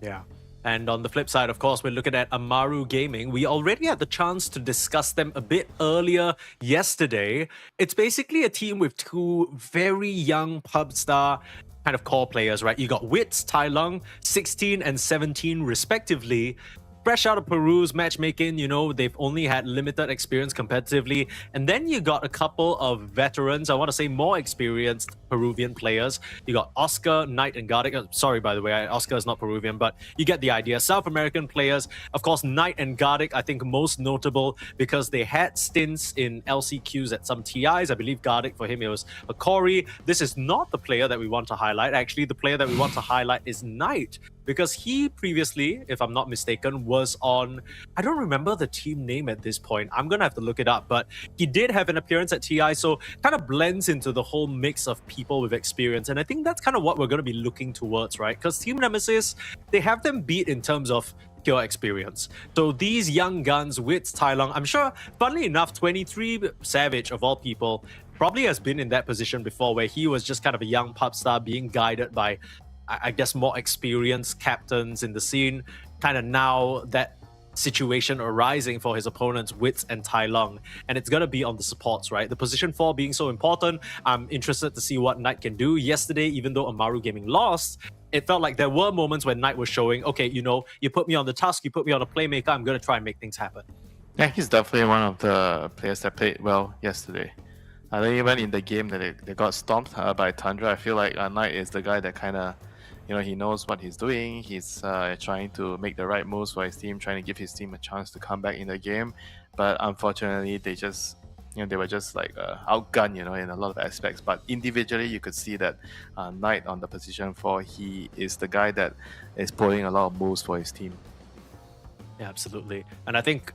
Yeah. And on the flip side, of course, we're looking at Amaru Gaming. We already had the chance to discuss them a bit earlier yesterday. It's basically a team with 2 very young pub star kind of core players, right? You got Wits, Tai Lung, 16 and 17 respectively. Fresh out of Peru's matchmaking, you know, they've only had limited experience competitively. And then you got a couple of veterans, I want to say more experienced Peruvian players. You got Oscar, Knight, and Gardic. Sorry, by the way, Oscar is not Peruvian, but you get the idea. South American players, of course, Knight and Gardic, I think most notable because they had stints in LCQs at some TIs. I believe Gardic, for him, it was a Corey. This is not the player that we want to highlight. Actually, the player that we want to highlight is Knight, because he previously, if I'm not mistaken, was on, I don't remember the team name at this point. I'm going to have to look it up, but he did have an appearance at TI, so kind of blends into the whole mix of people with experience. And I think that's kind of what we're going to be looking towards, right? Because Team Nemesis, they have them beat in terms of pure experience. So these young guns with Tai Lung, I'm sure, funnily enough, 23 Savage of all people probably has been in that position before, where he was just kind of a young pub star being guided by, I guess, more experienced captains in the scene. Kind of now that situation arising for his opponents, Wits and Tai Lung. And it's going to be on the supports, right? The position 4 being so important, I'm interested to see what Knight can do. Yesterday, even though Amaru Gaming lost, it felt like there were moments when Knight was showing, okay, you know, you put me on the task, you put me on a playmaker, I'm going to try and make things happen. Yeah, he's definitely one of the players that played well yesterday. I think even in the game that they got stomped by Tundra, I feel like Knight is the guy that kind of, you know, he knows what he's doing. He's trying to make the right moves for his team, trying to give his team a chance to come back in the game. But unfortunately, they just, you know, they were just like outgunned, you know, in a lot of aspects. But individually, you could see that Knight on the position 4, he is the guy that is pulling a lot of moves for his team. Yeah, absolutely. And I think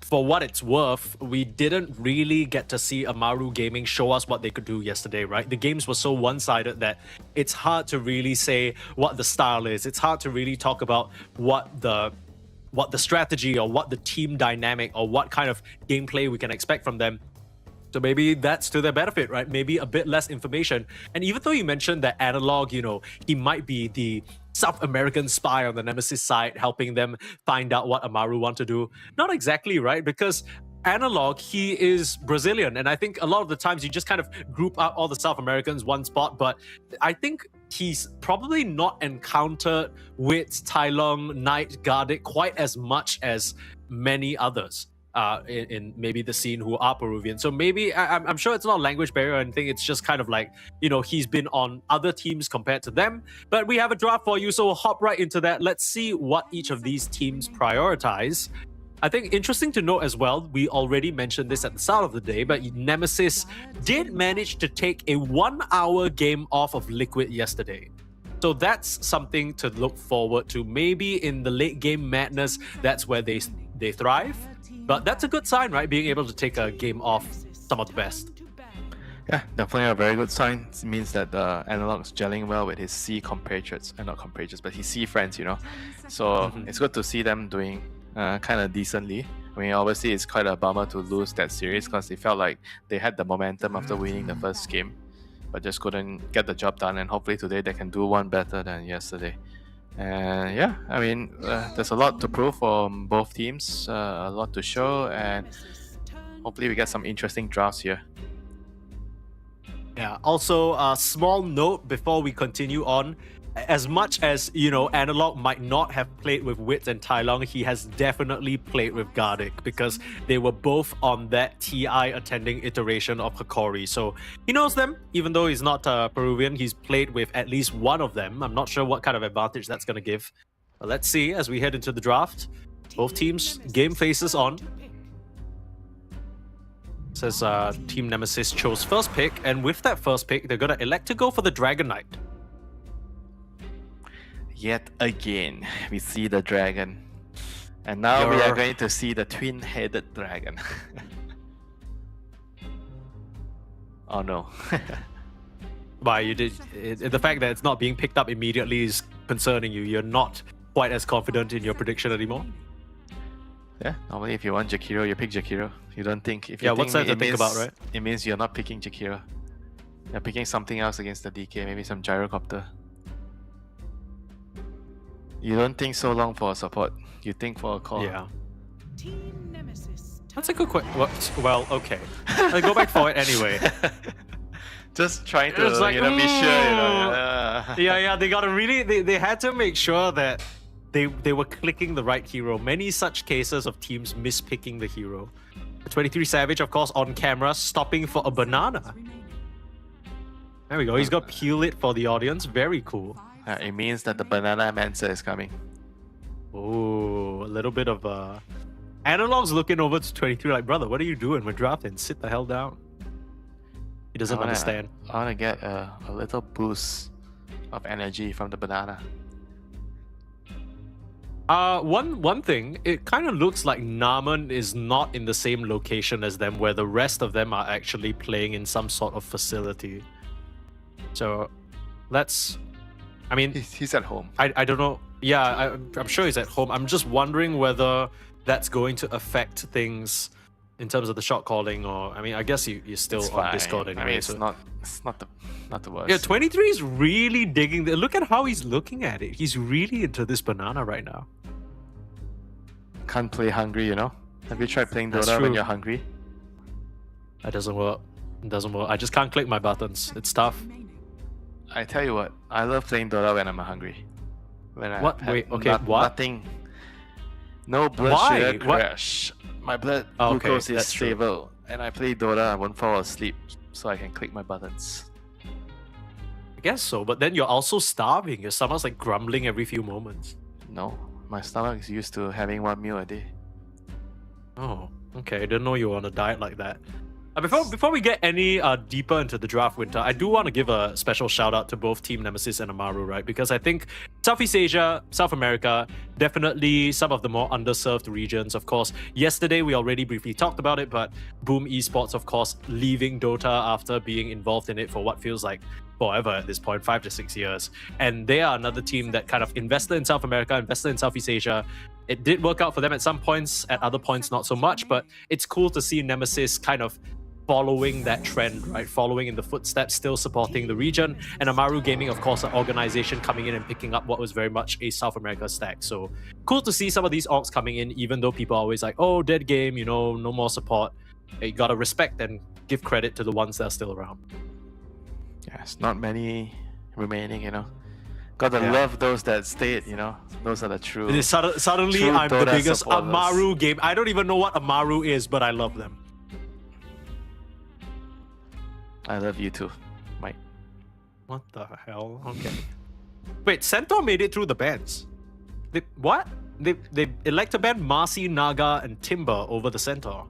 for what it's worth, we didn't really get to see Amaru Gaming show us what they could do yesterday, right? The games were so one-sided that it's hard to really say what the style is. It's hard to really talk about what the strategy or what the team dynamic or what kind of gameplay we can expect from them. So maybe that's to their benefit, right? Maybe a bit less information. And even though you mentioned that Analog, you know, he might be the South American spy on the Nemesis side, helping them find out what Amaru want to do. Not exactly, right? Because Analog, he is Brazilian. And I think a lot of the times you just kind of group out all the South Americans one spot. But I think he's probably not encountered with Tai Lung, Knight, Gardic quite as much as many others. in maybe the scene who are Peruvian. So maybe I'm sure it's not a language barrier or anything. It's just kind of like, he's been on other teams compared to them. But we have a draft for you, so we'll hop right into that. Let's see what each of these teams prioritize. I think interesting to note as well, we already mentioned this at the start of the day, but Nemesis did manage to take a 1-hour game off of Liquid yesterday. So that's something to look forward to. Maybe in the late game madness, that's where they thrive. But that's a good sign, right? Being able to take a game off some of the best. Yeah, definitely a very good sign. It means that the Analog's gelling well with his C compatriots, not compatriots, but his C friends, So it's good to see them doing kind of decently. I mean, obviously it's quite a bummer to lose that series because it felt like they had the momentum after winning the first game, but just couldn't get the job done. And hopefully today they can do one better than yesterday. And yeah, I mean, there's a lot to prove from both teams, a lot to show, and hopefully we get some interesting drafts here. Yeah, also a small note before we continue on. As much as, Analog might not have played with Wits and Tai Long, he has definitely played with Gardic because they were both on that TI attending iteration of Hikori. So he knows them, even though he's not Peruvian. He's played with at least one of them. I'm not sure what kind of advantage that's going to give. But let's see as we head into the draft. Both teams, game faces on. Says Team Nemesis chose first pick, and with that first pick, they're going to elect to go for the Dragon Knight. Yet again, we see the dragon. And now we are going to see the twin-headed dragon. Oh no. Why, the fact that it's not being picked up immediately is concerning you. You're not quite as confident in your prediction anymore? Yeah, normally if you want Jakiro, you pick Jakiro. You don't think... If you what's that to think about, right? It means you're not picking Jakiro. You're picking something else against the DK, maybe some gyrocopter. You don't think so long for a support. You think for a call. Yeah. That's a good question. Well, okay. I'll go back for it anyway. Just trying to be sure, Yeah, they gotta really... They had to make sure that they were clicking the right hero. Many such cases of teams mispicking the hero. 23 Savage, of course, on camera, stopping for a banana. There we go. He's got to peel it for the audience. Very cool. It means that the banana Mancer is coming. Oh, a little bit of Analog's looking over to 23 like, brother, what are you doing? We're drafting. Sit the hell down. He doesn't understand. I want to get a little boost of energy from the banana. One thing, it kind of looks like Naman is not in the same location as them, where the rest of them are actually playing in some sort of facility. So, let's... I mean... He's at home. I don't know. Yeah, I'm sure he's at home. I'm just wondering whether that's going to affect things in terms of the shot calling, or... I mean, I guess you're still on Discord anyway. I mean, it's so. not the worst. Yeah, 23 is really digging... Look at how he's looking at it. He's really into this banana right now. Can't play hungry, Have you tried playing Dota when you're hungry? That doesn't work. It doesn't work. I just can't click my buttons. It's tough. I tell you what, I love playing Dota when I'm hungry. When I what? Wait, okay, what? Nothing. No blood sugar crash. My blood glucose is stable. And I play Dota, I won't fall asleep, so I can click my buttons. I guess so, but then you're also starving. Your stomach's like grumbling every few moments. No, my stomach is used to having one meal a day. Oh, okay. I didn't know you were on a diet like that. Before we get any deeper into the draft, Winter, I do want to give a special shout out to both Team Nemesis and Amaru, right? Because I think Southeast Asia, South America, definitely some of the more underserved regions. Of course, yesterday we already briefly talked about it, but Boom Esports, of course, leaving Dota after being involved in it for what feels like forever at this point, 5 to 6 years. And they are another team that kind of invested in South America, invested in Southeast Asia. It did work out for them at some points, at other points not so much, but it's cool to see Nemesis kind of following that trend, right? Following in the footsteps, still supporting the region. And Amaru Gaming, of course, an organization coming in and picking up what was very much a South America stack. So cool to see some of these orgs coming in, even though people are always like, oh, dead game, no more support. You gotta respect and give credit to the ones that are still around. Yeah, it's not many remaining, Gotta Yeah. love those that stayed, you know? Those are the true. It is suddenly true I'm the Dota biggest supporters. Amaru game. I don't even know what Amaru is, but I love them. I love you too, Mike. What the hell? Okay. Wait, Centaur made it through the bans. What? They elect to ban Marcy, Naga, and Timber over the Centaur.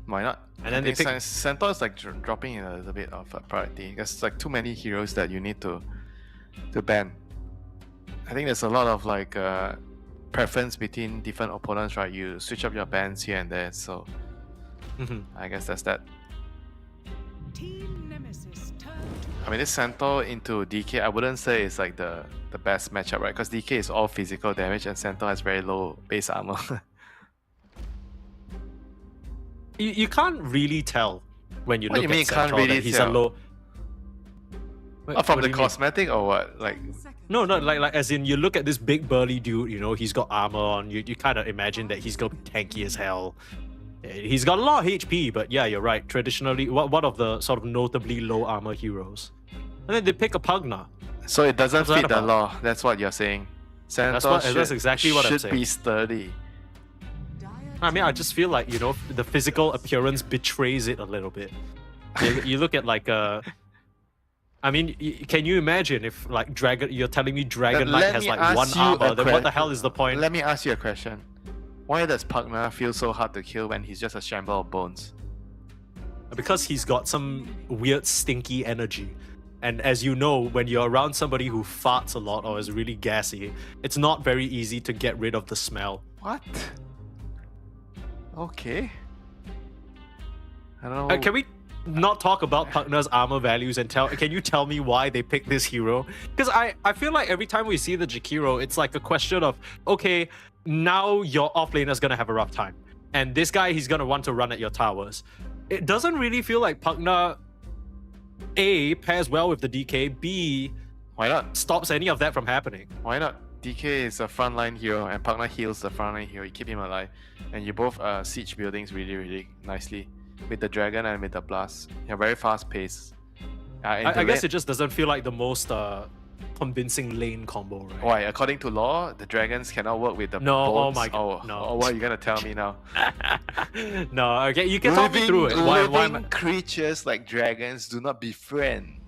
Why not? And then they pick... Centaur is like dropping in a little bit of priority. There's like too many heroes that you need to ban. I think there's a lot of like preference between different opponents, right? You switch up your bans here and there, so I guess that's that. I mean, this Centaur into DK, I wouldn't say it's like the best matchup, right? Because DK is all physical damage and Centaur has very low base armor. You can't really tell when you What look do you mean at you can't Centaur really that he's tell? a low... Wait, From what the do you mean? cosmetic or what? Like, No, like as in you look at this big burly dude, you know, he's got armor on, you kind of imagine that he's gonna be tanky as hell. He's got a lot of HP, but yeah, you're right. Traditionally, one of the sort of notably low armor heroes. And then they pick a Pugna. so it doesn't What's that fit the about? law. That's what you're saying. Centaur That's exactly what I'm should saying. be sturdy. I mean, I just feel like, you know, the physical appearance betrays it a little bit. You look at like I mean, can you imagine if like Dragon? You're telling me Dragon Knight has like one armor? Then what the hell is the point? Let me ask you a question. Why does Pugna feel so hard to kill when he's just a shamble of bones? Because he's got some weird stinky energy. And as you know, when you're around somebody who farts a lot or is really gassy, it's not very easy to get rid of the smell. What? Okay. I don't know. Can we not talk about Pugna's armor values and can you tell me why they picked this hero? Because I feel like every time we see the Jakiro, it's like a question of, okay, now your offlaner's gonna have a rough time. And this guy, he's gonna want to run at your towers. It doesn't really feel like Pugna, A, pairs well with the DK, B, why not? Stops any of that from happening. Why not? DK is a frontline hero and Pugna heals the frontline hero. You keep him alive. And you both siege buildings really, really nicely. With the dragon and with the blast. You're very fast paced. I guess it just doesn't feel like the most convincing lane combo, right? Why? According to law, the dragons cannot work with the No, bones? oh my god, no. Oh, what are you gonna tell me now? No, okay, you can talk me through it. Living creatures like dragons do not befriend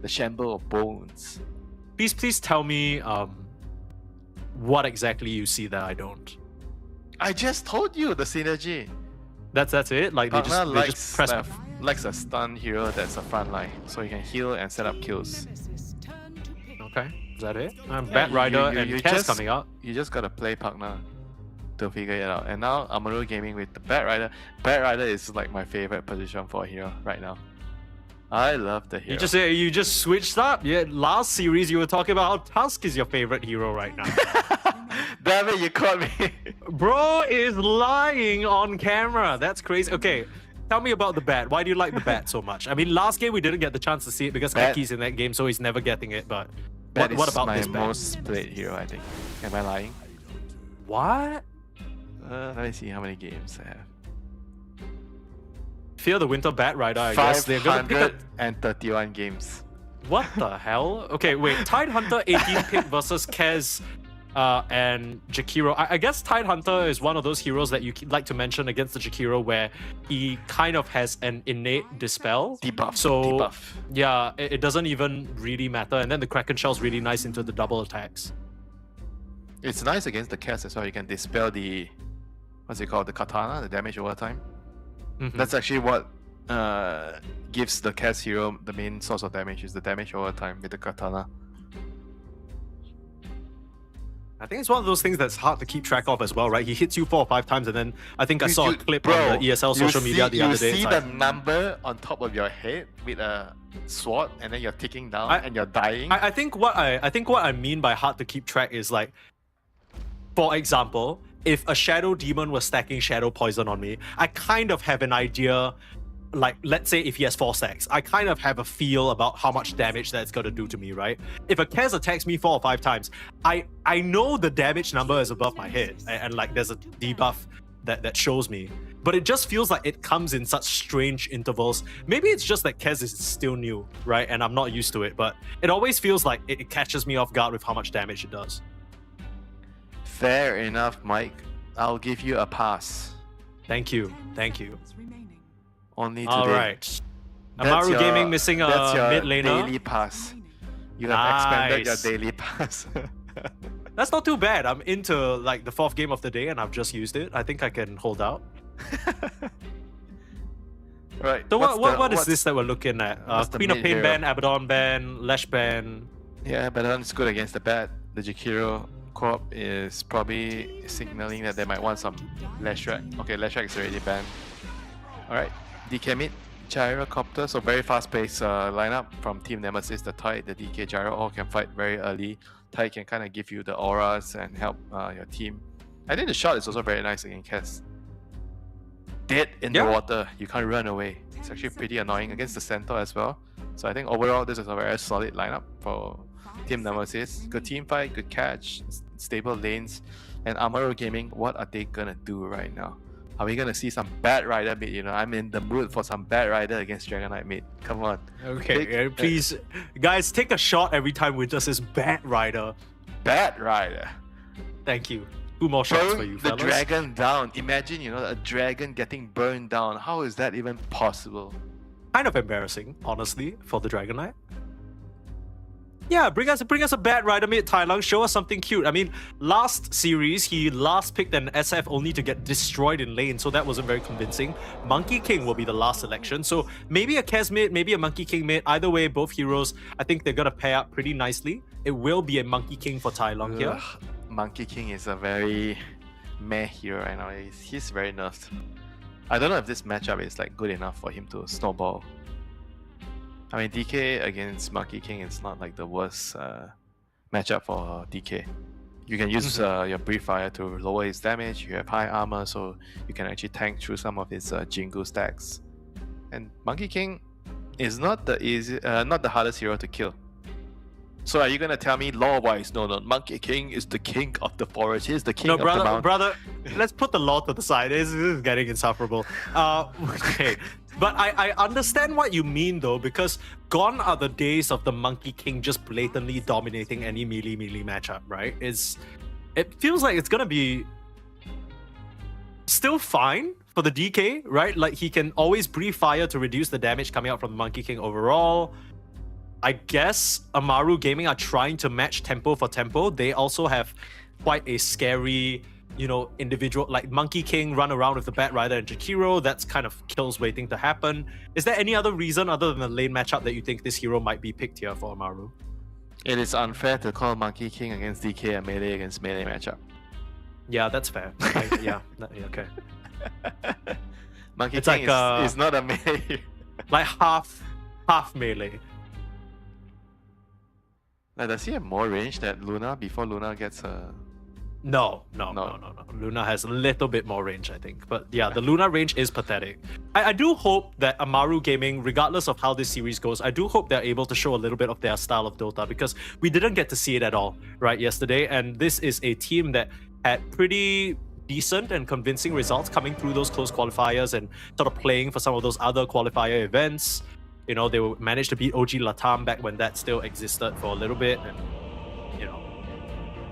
the shamble of bones. Please tell me what exactly you see that I don't. I just told you the synergy. That's it? Like they just press... likes a stun hero that's a frontline, so you can heal and set up kills. Okay, is that it? Bat Rider and Kaz coming out. You just gotta play Pugna to figure it out. And now Amaru gaming with the Bat Rider. Bat Rider is like my favorite position for a hero right now. I love the hero. You just switched up. Yeah, last series you were talking about how Tusk is your favorite hero right now. Damn it, you caught me. Bro is lying on camera. That's crazy. Okay, tell me about the Bat. Why do you like the Bat so much? I mean, last game we didn't get the chance to see it because Aki's in that game, so he's never getting it. But what about this Bat? My most played hero, I think. Am I lying? What? Let me see how many games I have. Fear the Winter Bat Rider, I guess. They're gonna pick up 531 games. What the hell? Okay, wait. Tide Hunter 18 pick versus Kaz and Jakiro. I guess Tide Hunter is one of those heroes that you like to mention against the Jakiro where he kind of has an innate dispel. Debuff. So, yeah, it doesn't even really matter. And then the Kraken Shell's really nice into the double attacks. It's nice against the Kaz as well. You can dispel the, what's it called? The Katana, the damage over time. That's actually what gives the Kaz hero the main source of damage, is the damage over time with the Katana. I think it's one of those things that's hard to keep track of as well, right? He hits you 4 or 5 times, and then I think I saw a clip on the ESL social media the other day. You see the number on top of your head with a sword, and then you're ticking down and you're dying. I think what I mean by hard to keep track is like, for example, if a Shadow Demon was stacking Shadow Poison on me, I kind of have an idea. Like, let's say if he has 4 stacks, I kind of have a feel about how much damage that's going to do to me, right? If a Kaz attacks me 4 or 5 times, I know the damage number is above my head, and like there's a debuff that shows me. but it just feels like it comes in such strange intervals. Maybe it's just that Kez is still new, right? And I'm not used to it, but it always feels like it catches me off guard with how much damage it does. Fair enough, Mike. I'll give you a pass. Thank you. Thank you. Only today. All right. Amaru Gaming missing a that's your mid laner. daily pass. You have expanded your daily pass. That's not too bad. I'm into like the 4th game of the day and I've just used it. I think I can hold out. Right. So what is this that we're looking at? Queen of Pain ban, Abaddon ban, Lash ban. Yeah, Abaddon's good against the bat. The Jakiro Corp is probably signaling that they might want some Lashrak. Okay, Lashrak is already banned. Alright, DK mid, Gyrocopter, so very fast-paced lineup from Team Nemesis. The Tide, the DK, Gyro all can fight very early. Tide can kind of give you the auras and help your team. I think the shot is also very nice against Kess. Dead in the water, you can't run away. It's actually pretty annoying against the center as well. So I think overall this is a very solid lineup for Team Nemesis. Good team fight, good catch, stable lanes. And Amaru Gaming, what are they gonna do right now? Are we gonna see some Bat Rider mid? You know, I'm in the mood for some Bat Rider against Dragon Knight mid. Come on. Okay, please, guys, take a shot every time Winter says Bat Rider. Bat Rider. Thank you. 2 more shots for you, the fellas. dragon down. Imagine, you know, a dragon getting burned down. How is that even possible? Kind of embarrassing, honestly, for the Dragon Knight. Yeah, bring us a Bat Rider mid, Tai Lung. Show us something cute. I mean, last series, he last picked an SF only to get destroyed in lane, so that wasn't very convincing. Monkey King will be the last selection. So maybe a Kez mid, maybe a Monkey King mid. Either way, both heroes, I think they're gonna pair up pretty nicely. It will be a Monkey King for Tai Lung here. Monkey King is a very meh hero right now. He's very nerfed. I don't know if this matchup is like good enough for him to snowball. I mean, DK against Monkey King is not like the worst matchup for DK. You can use your Breathe Fire to lower his damage. You have high armor, so you can actually tank through some of his Jingu stacks. And Monkey King is not the hardest hero to kill. So are you gonna tell me lore-wise, no, Monkey King is the king of the forest, he's the king of the mountain? Brother, let's put the lore to the side. This is getting insufferable. Okay, but I understand what you mean though, because gone are the days of the Monkey King just blatantly dominating any melee matchup, right? It feels like it's gonna be still fine for the DK, right? Like he can always breathe fire to reduce the damage coming out from the Monkey King overall. I guess Amaru Gaming are trying to match tempo for tempo. They also have quite a scary, you know, individual, like Monkey King run around with the Bat Rider and Jakiro. That's kind of kills waiting to happen. Is there any other reason other than the lane matchup that you think this hero might be picked here for Amaru? It is unfair to call Monkey King against DK a melee against melee matchup. Yeah, that's fair. Okay. Monkey King is not a melee. Like half melee. Now, does he have more range than Luna before Luna gets a... No. Luna has a little bit more range, I think. But yeah, the Luna range is pathetic. I do hope that Amaru Gaming, regardless of how this series goes, I do hope they're able to show a little bit of their style of Dota, because we didn't get to see it at all, right, yesterday. And this is a team that had pretty decent and convincing results coming through those close qualifiers and sort of playing for some of those other qualifier events. You know, they managed to beat OG Latam back when that still existed for a little bit, and you know,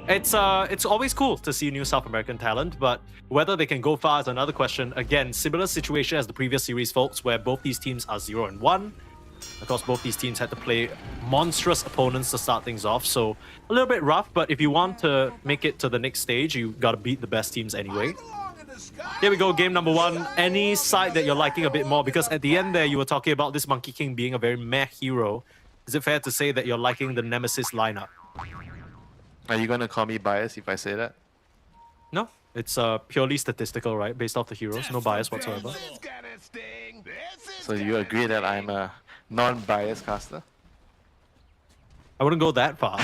it's always cool to see new South American talent, but whether they can go far is another question. Again, similar situation as the previous series, folks, where both these teams are 0-1. Of course, both these teams had to play monstrous opponents to start things off, so a little bit rough, but if you want to make it to the next stage, you gotta beat the best teams anyway. Here we go, game number 1. Any side that you're liking a bit more? Because at the end there, you were talking about this Monkey King being a very meh hero. Is it fair to say that you're liking the Nemesis lineup? Are you gonna call me biased if I say that? No, it's purely statistical, right? Based off the heroes, no bias whatsoever. So you agree that I'm a non-biased caster? I wouldn't go that far.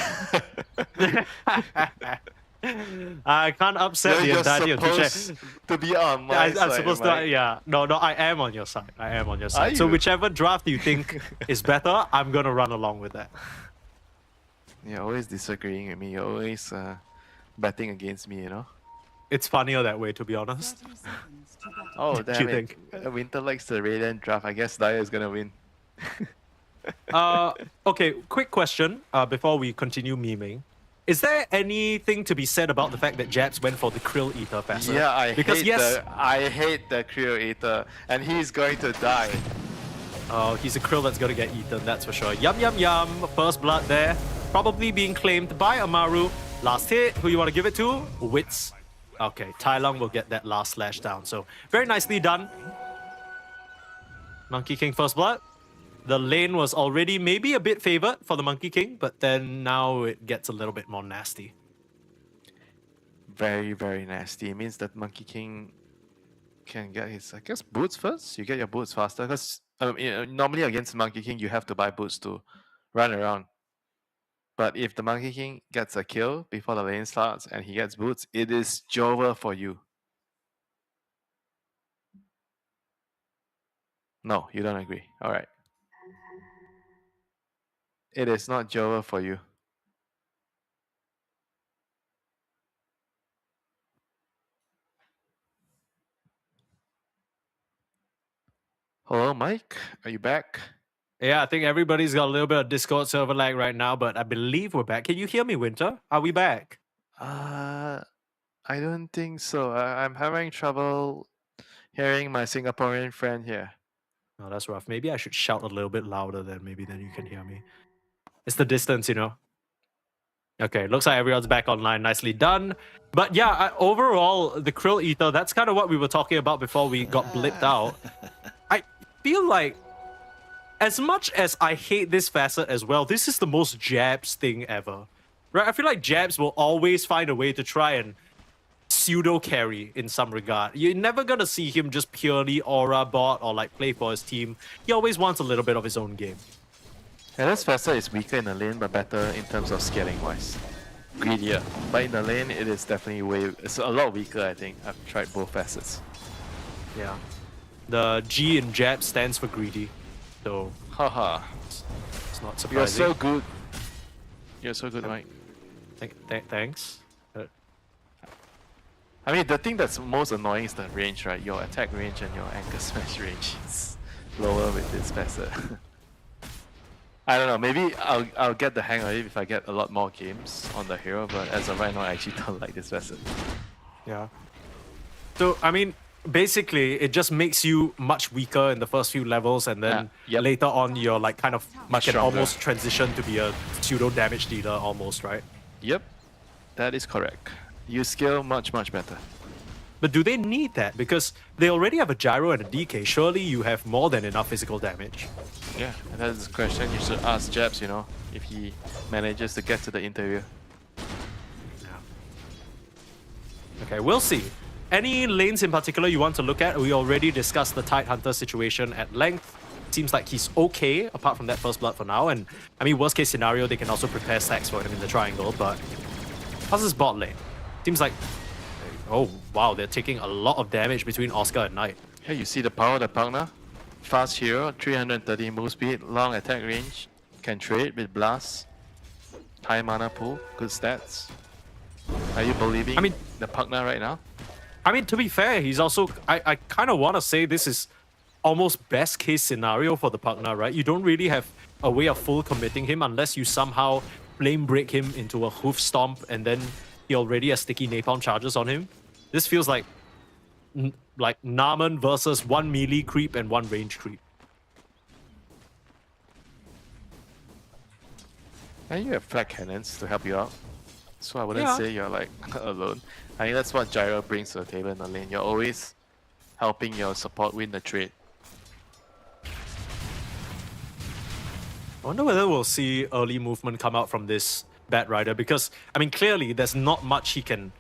I can't upset the entirety of the chat. To be on my side, I'm supposed to, yeah. No, I am on your side. I am on your side. So whichever draft you think is better, I'm gonna run along with that. You're always disagreeing with me. You're always betting against me, you know? it's funnier that way, to be honest. Oh, What do damn you it. Winter likes the Radiant draft. I guess Dyer is gonna win. Okay, quick question before we continue memeing. Is there anything to be said about the fact that Jabs went for the Krill Eater passive? Yeah, I Yes, hate the Krill Eater, and he's going to die. Oh, he's a Krill that's gonna get eaten, that's for sure. Yum, yum, yum. First blood there. Probably being claimed by Amaru. Last hit. Who you want to give it to? Wits. Okay, Tai Lung will get that last slash down. So, very nicely done. Monkey King first blood. The lane was already maybe a bit favored for the Monkey King, but then now it gets a little bit more nasty. Very, very nasty. It means that Monkey King can get his, I guess, boots first. You get your boots faster because normally against Monkey King you have to buy boots to run around. But if the Monkey King gets a kill before the lane starts and he gets boots, it is Jover for you. No, you don't agree. All right. It is not Jover for you. Hello, Mike. Are you back? Yeah, I think everybody's got a little bit of Discord server lag right now, but I believe we're back. Can you hear me, Winter? Are we back? I don't think so. I'm having trouble hearing my Singaporean friend here. Oh, that's rough. Maybe I should shout a little bit louder then. Maybe then you can hear me. It's the distance, you know. Okay, looks like everyone's back online. Nicely done. But yeah, overall, the Krill Eater, that's kind of what we were talking about before we got blipped out. I feel like, as much as I hate this facet as well, this is the most Jabs thing ever. Right? I feel like Jabs will always find a way to try and pseudo carry in some regard. You're never gonna see him just purely aura bot or like play for his team. He always wants a little bit of his own game. And this facet is weaker in the lane, but better in terms of scaling wise. Greedier. But in the lane, it is definitely it's a lot weaker, I think. I've tried both facets. Yeah. The G in Jab stands for greedy. So, haha. It's not surprising. You're so good. You're so good, Mike. Thanks. I mean, the thing that's most annoying is the range, right? Your attack range and your anchor smash range is lower with this facet. I don't know, maybe I'll get the hang of it if I get a lot more games on the hero, but as of right now, I actually don't like this facet. Yeah. So, I mean, basically, it just makes you much weaker in the first few levels, and then later on, you're like kind of much can stronger. almost transition to be a pseudo damage dealer almost, right? Yep, that is correct. You scale much, much better. But do they need that? Because they already have a gyro and a DK. Surely you have more than enough physical damage. Yeah, and that's the question you should ask Jabs, you know, if he manages to get to the interview. Okay, we'll see. Any lanes in particular you want to look at? We already discussed the Tidehunter situation at length. Seems like he's okay, apart from that first blood for now. And, I mean, worst case scenario, they can also prepare stacks for him in the triangle. But how's his bot lane? Seems like... Oh, wow, they're taking a lot of damage between Oscar and Knight. Here you see the power of the partner. Fast hero, 330 move speed, long attack range, can trade with blast, high mana pool, good stats. Are you believing the partner right now? I mean, to be fair, he's also... I kind of want to say this is almost best case scenario for the partner, right? You don't really have a way of full committing him unless you somehow flame break him into a hoof stomp and then he already has sticky napalm charges on him. This feels like Naman versus one melee creep and one range creep. And you have flag cannons to help you out. So I wouldn't say you're like alone. I think that's what Gyro brings to the table in the lane. You're always helping your support win the trade. I wonder whether we'll see early movement come out from this Bat Rider, because, I mean, clearly there's not much he can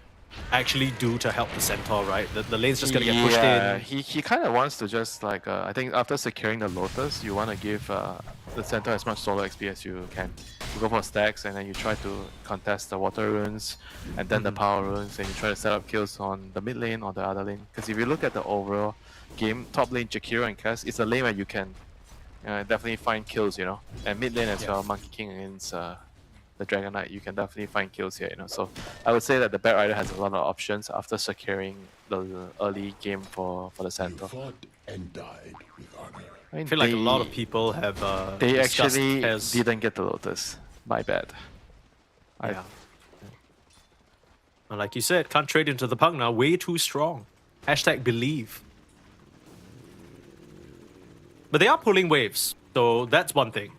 actually do to help the Centaur, right? The lane's just gonna get pushed in. He kind of wants to just like, I think after securing the Lotus, you want to give the Centaur as much solo XP as you can. You go for stacks and then you try to contest the water runes and then the power runes, and you try to set up kills on the mid lane or the other lane. Because if you look at the overall game, top lane Jakiro and Cass, it's a lane where you can definitely find kills, you know. And mid lane as well, Monkey King against the Dragon Knight, you can definitely find kills here, you know. So I would say that the Bat Rider has a lot of options after securing the early game for the center. And died with honor. I feel like a lot of people have they discussed actually as... didn't get the Lotus. My bad. Yeah. And like you said, can't trade into the Punk now. Way too strong. Hashtag believe. But they are pulling waves, so that's one thing.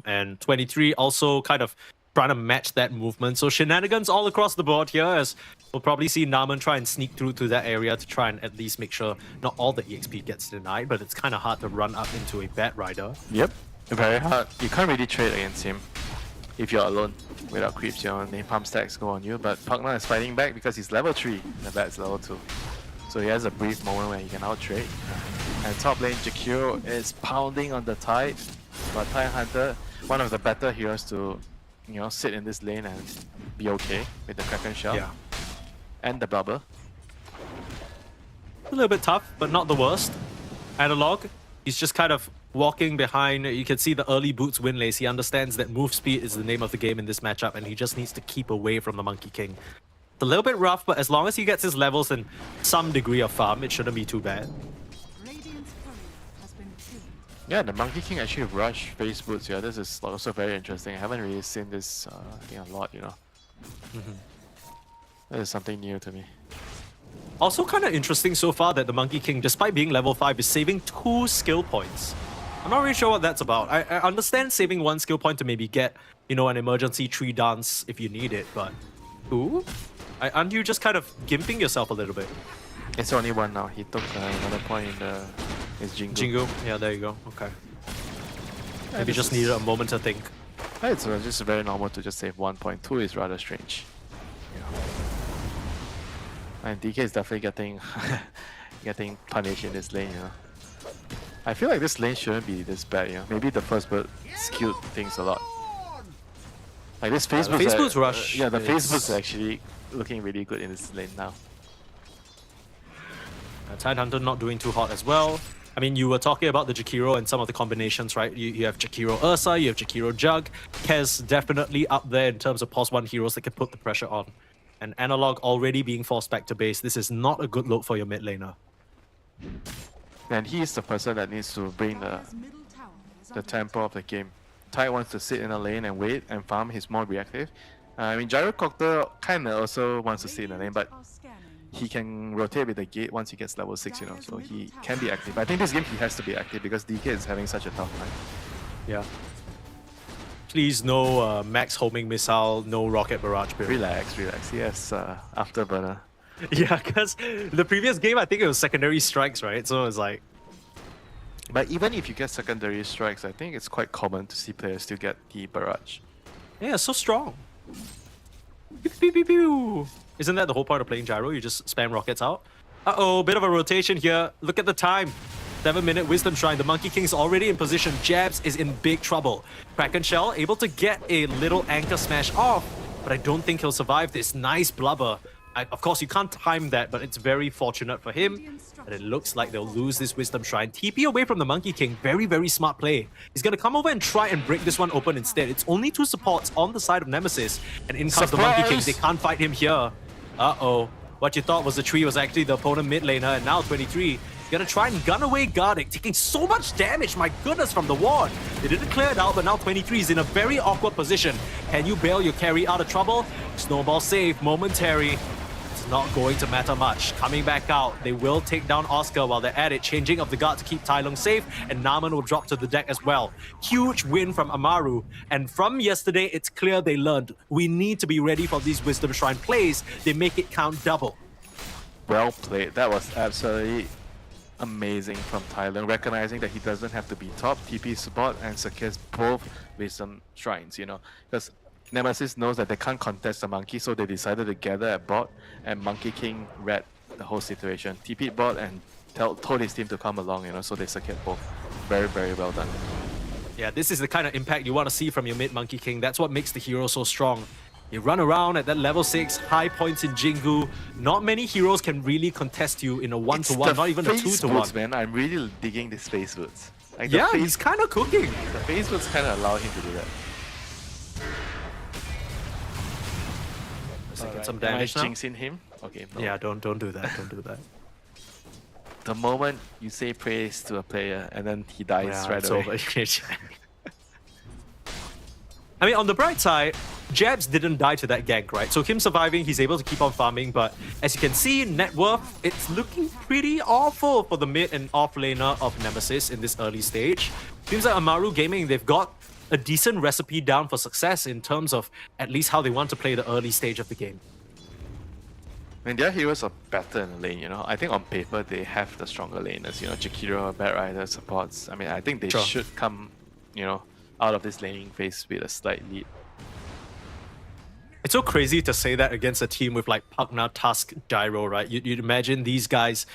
And 23 also kind of trying to match that movement. So shenanigans all across the board here, as we'll probably see Naman try and sneak through to that area to try and at least make sure not all the EXP gets denied, but it's kind of hard to run up into a Bat Rider. Yep, very hard. You can't really trade against him if you're alone without creeps. Your napalm stacks go on you, but Pugna is fighting back because he's level 3 and the Bat's level 2. So he has a brief moment where he can out-trade. And top lane, Jakiro is pounding on the Tide, but Tide Hunter, one of the better heroes to, you know, sit in this lane and be okay with the Kraken Shell. Yeah. And the Blubber. A little bit tough, but not the worst. Analog, he's just kind of walking behind. You can see the early boots Winlace. He understands that move speed is the name of the game in this matchup, and he just needs to keep away from the Monkey King. It's a little bit rough, but as long as he gets his levels and some degree of farm, it shouldn't be too bad. Yeah, the Monkey King actually rushed face boots. Yeah, this is also very interesting. I haven't really seen this thing a lot, you know. That is something new to me. Also kind of interesting so far that the Monkey King, despite being level 5, is saving 2 skill points. I'm not really sure what that's about. I understand saving 1 skill point to maybe get, you know, an emergency tree dance if you need it, but... Ooh? Aren't you just kind of gimping yourself a little bit? It's only 1 now. He took another point in his Jingu. Jingu? Yeah, there you go. Okay. Maybe just needed a moment to think. It's just very normal to just save 1 point. 2 is rather strange. And DK is definitely getting punished in this lane, you know. I feel like this lane shouldn't be this bad, you know. Maybe the first bird skewed things a lot. Like this face boots rush. Yeah, the face boots are actually looking really good in this lane now. Tide Hunter not doing too hot as well. I mean, you were talking about the Jakiro and some of the combinations, right? You have Jakiro Ursa, you have Jakiro Jug. Kez definitely up there in terms of pos 1 heroes that can put the pressure on. And Analog already being forced back to base. This is not a good look for your mid laner. And he's the person that needs to bring the tempo of the game. Tide wants to sit in a lane and wait and farm. He's more reactive. I mean, Gyrocopter kind of also wants to sit in the lane, but he can rotate with the gate once he gets level 6, you know, so he can be active. But I think this game he has to be active because DK is having such a tough time. Yeah. Please, no max homing missile, no rocket barrage build. Relax. Yes, afterburner. Yeah, because the previous game, I think it was secondary strikes, right? So it's like... But even if you get secondary strikes, I think it's quite common to see players still get the barrage. Yeah, so strong. Pew, pew, pew, pew. Isn't that the whole point of playing Gyro? You just spam rockets out? Uh-oh, bit of a rotation here. Look at the time. 7-minute Wisdom Shrine. The Monkey King's already in position. Jabs is in big trouble. Kraken Shell able to get a little anchor smash off, but I don't think he'll survive this. Nice blubber. Of course, you can't time that, but it's very fortunate for him. But it looks like they'll lose this Wisdom Shrine. TP away from the Monkey King. Very, very smart play. He's going to come over and try and break this one open instead. It's only 2 supports on the side of Nemesis. And in comes the Monkey King. They can't fight him here. Uh-oh. What you thought was the tree was actually the opponent mid laner. And now 23 is going to try and gun away Gardic. Taking so much damage, my goodness, from the ward. They didn't clear it out, but now 23 is in a very awkward position. Can you bail your carry out of trouble? Snowball save, momentary. Not going to matter much. Coming back out, they will take down Oscar while they're at it, changing of the guard to keep Tai Lung safe, and Naman will drop to the deck as well. Huge win from Amaru, and from yesterday, it's clear they learned. We need to be ready for these Wisdom Shrine plays. They make it count double. Well played. That was absolutely amazing from Tai Lung, recognizing that he doesn't have to be top, TP support, and secures both Wisdom Shrines, you know, because Nemesis knows that they can't contest the Monkey, so they decided to gather at bot, and Monkey King read the whole situation. TP'd bot and told his team to come along, you know, so they secured both. Very, very well done. Yeah, this is the kind of impact you want to see from your mid Monkey King. That's what makes the hero so strong. You run around at that level 6, high points in Jingu. Not many heroes can really contest you in a 1-to-1, not even a 2-to-1. Man, I'm really digging these face boots. Like yeah, he's kind of cooking. The face boots kind of allow him to do that. Alright, some am I damage now. jinxing him? Okay, no. Yeah, don't do that. Don't do that. The moment you say praise to a player and then he dies Yeah, right it's away. over. I mean, on the bright side, Jabs didn't die to that gank, right? So him surviving, he's able to keep on farming, but as you can see, net worth, it's looking pretty awful for the mid and off laner of Nemesis in this early stage. Seems like Amaru Gaming, they've got a decent recipe down for success in terms of at least how they want to play the early stage of the game. I mean, their heroes are better in the lane, you know. I think on paper they have the stronger laners, you know, Jakiro, Bad Rider, supports. I mean, I think they Sure. should come, you know, out of this laning phase with a slight lead. It's so crazy to say that against a team with like Pugna, Tusk, Gyro, right? You'd imagine these guys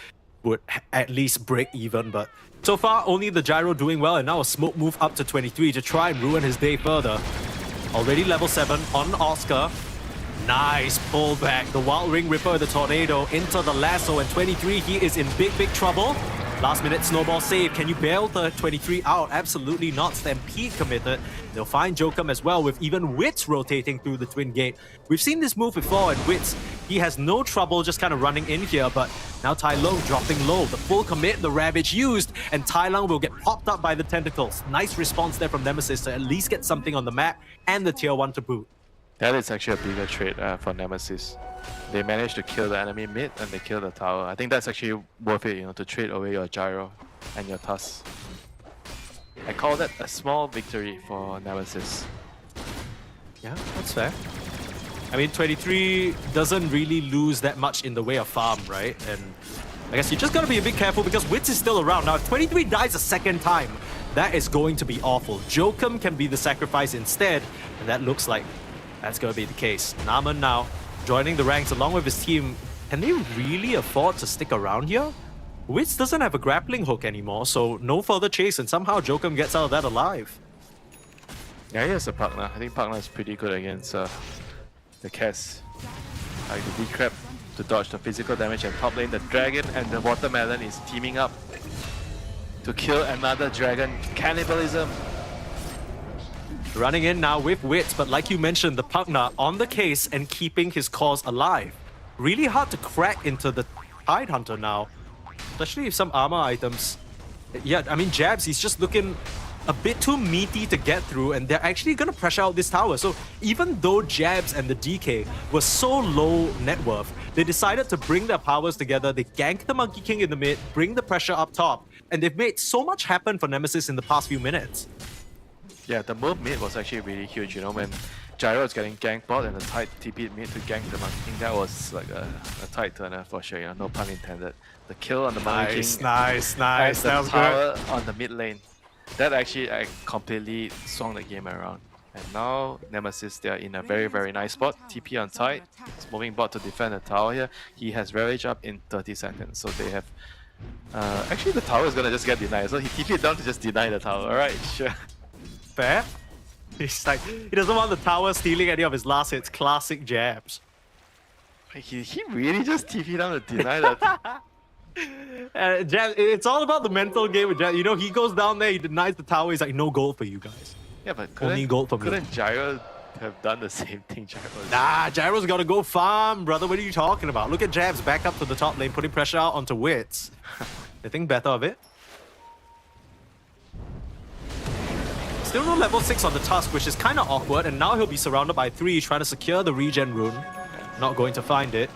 would at least break even, but so far only the Gyro doing well, and now a smoke move up to 23 to try and ruin his day further. Already level 7 on Oscar. Nice pullback. The Wild Ring Ripper, the Tornado into the lasso, and 23, he is in big trouble. Last minute snowball save. Can you bail the 23 out? Absolutely not. Stampede committed. They'll find Jokum as well, with even Wits rotating through the Twin Gate. We've seen this move before, and Wits, he has no trouble just kind of running in here, but now Tai Lung dropping low. The full commit, the Ravage used, and Tai Lung will get popped up by the tentacles. Nice response there from Nemesis to at least get something on the map and the tier 1 to boot. That is actually a bigger trade for Nemesis. They managed to kill the enemy mid and they kill the tower. I think that's actually worth it, you know, to trade away your Gyro and your Tusk. I call that a small victory for Nemesis. Yeah, that's fair. I mean, 23 doesn't really lose that much in the way of farm, right? And I guess you just gotta be a bit careful because Wits is still around. Now, if 23 dies a second time, that is going to be awful. Jokum can be the sacrifice instead, and that looks like that's going to be the case. Naman now joining the ranks along with his team. Can they really afford to stick around here? Wits doesn't have a grappling hook anymore, so no further chase, and somehow Jokum gets out of that alive. Yeah, he has a Pugna. I think Pugna is pretty good against the Cass. Like the decrep to dodge the physical damage, and top lane the Dragon and the Watermelon is teaming up to kill another Dragon. Cannibalism! Running in now with Wits, but like you mentioned, the Pugna on the case and keeping his cause alive. Really hard to crack into the Tidehunter now, especially if some armor items. Yeah, I mean, Jabs, he's just looking a bit too meaty to get through, and they're actually going to pressure out this tower. So even though Jabs and the DK were so low net worth, they decided to bring their powers together. They ganked the Monkey King in the mid, bring the pressure up top, and they've made so much happen for Nemesis in the past few minutes. Yeah, the move mid was actually really huge, you know, when Gyro was getting ganked bot and the Tide TP'd mid to gank the Monkey King. That was like a Tide turner for sure, you know, no pun intended. The kill on the Monkey King. Nice. And That the was tower good. on the mid lane. That actually completely swung the game around. And now Nemesis, they are in a very nice spot. TP on Tide. He's moving bot to defend the tower here. He has Ravage up in 30 seconds, so they have... actually, the tower is gonna just get denied, so he TP'd down to just deny the tower. Alright, sure. Fair. He's like, he doesn't want the tower stealing any of his last hits. Classic Jabs. He really just TP'd down to deny that. Jabs, it's all about the mental game with Jabs. You know, he goes down there, he denies the tower, he's like, no gold for you guys. Yeah, but only gold for me. couldn't Gyro have done the same thing Gyro was Nah, Gyro's gotta go farm, brother. What are you talking about? Look at Jabs back up to the top lane, putting pressure out onto Wits. They think better of it. Still no level 6 on the Tusk, which is kind of awkward, and now he'll be surrounded by 3 trying to secure the regen rune. Not going to find it.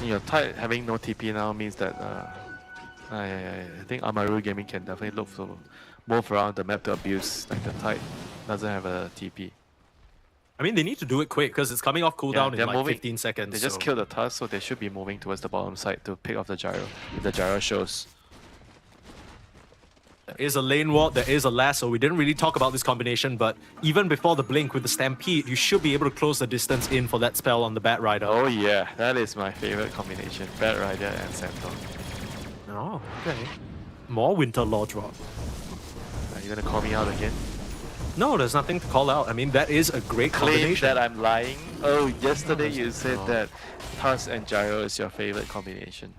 Your Tide having no TP now means that I think Amaru Gaming can definitely look to move around the map to abuse, like the Tide doesn't have a TP. I mean, they need to do it quick because it's coming off cooldown in they're like moving. 15 seconds. They just killed the Tusk, so they should be moving towards the bottom side to pick off the Gyro, if the Gyro shows. There is a lane ward, there is a lasso. We didn't really talk about this combination, but even before the blink with the Stampede, you should be able to close the distance in for that spell on the Bat Rider. Oh yeah, that is my favorite combination. Bat Rider and Centaur. Oh, okay. More Winter Law drop. Are you gonna call me out again? No, there's nothing to call out. I mean, that is a great Claim combination. that I'm lying? Oh, yesterday you said that Tusk and Gyro is your favorite combination.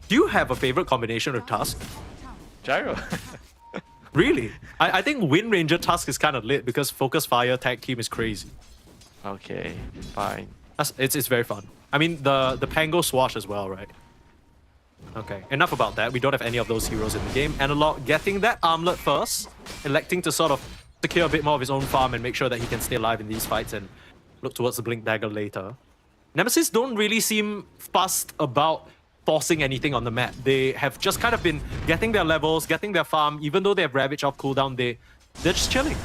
Do you have a favorite combination with Tusk? Gyro. Really? I think Wind Ranger Tusk is kind of lit because Focus Fire tag team is crazy. Okay, fine. It's very fun. I mean, the Pango Swash as well, right? Okay, enough about that. We don't have any of those heroes in the game. Analog getting that armlet first, electing to sort of secure a bit more of his own farm and make sure that he can stay alive in these fights and look towards the Blink Dagger later. Nemesis don't really seem fussed about forcing anything on the map. They have just kind of been getting their levels, getting their farm. Even though they have Ravage off cooldown, they're just chilling.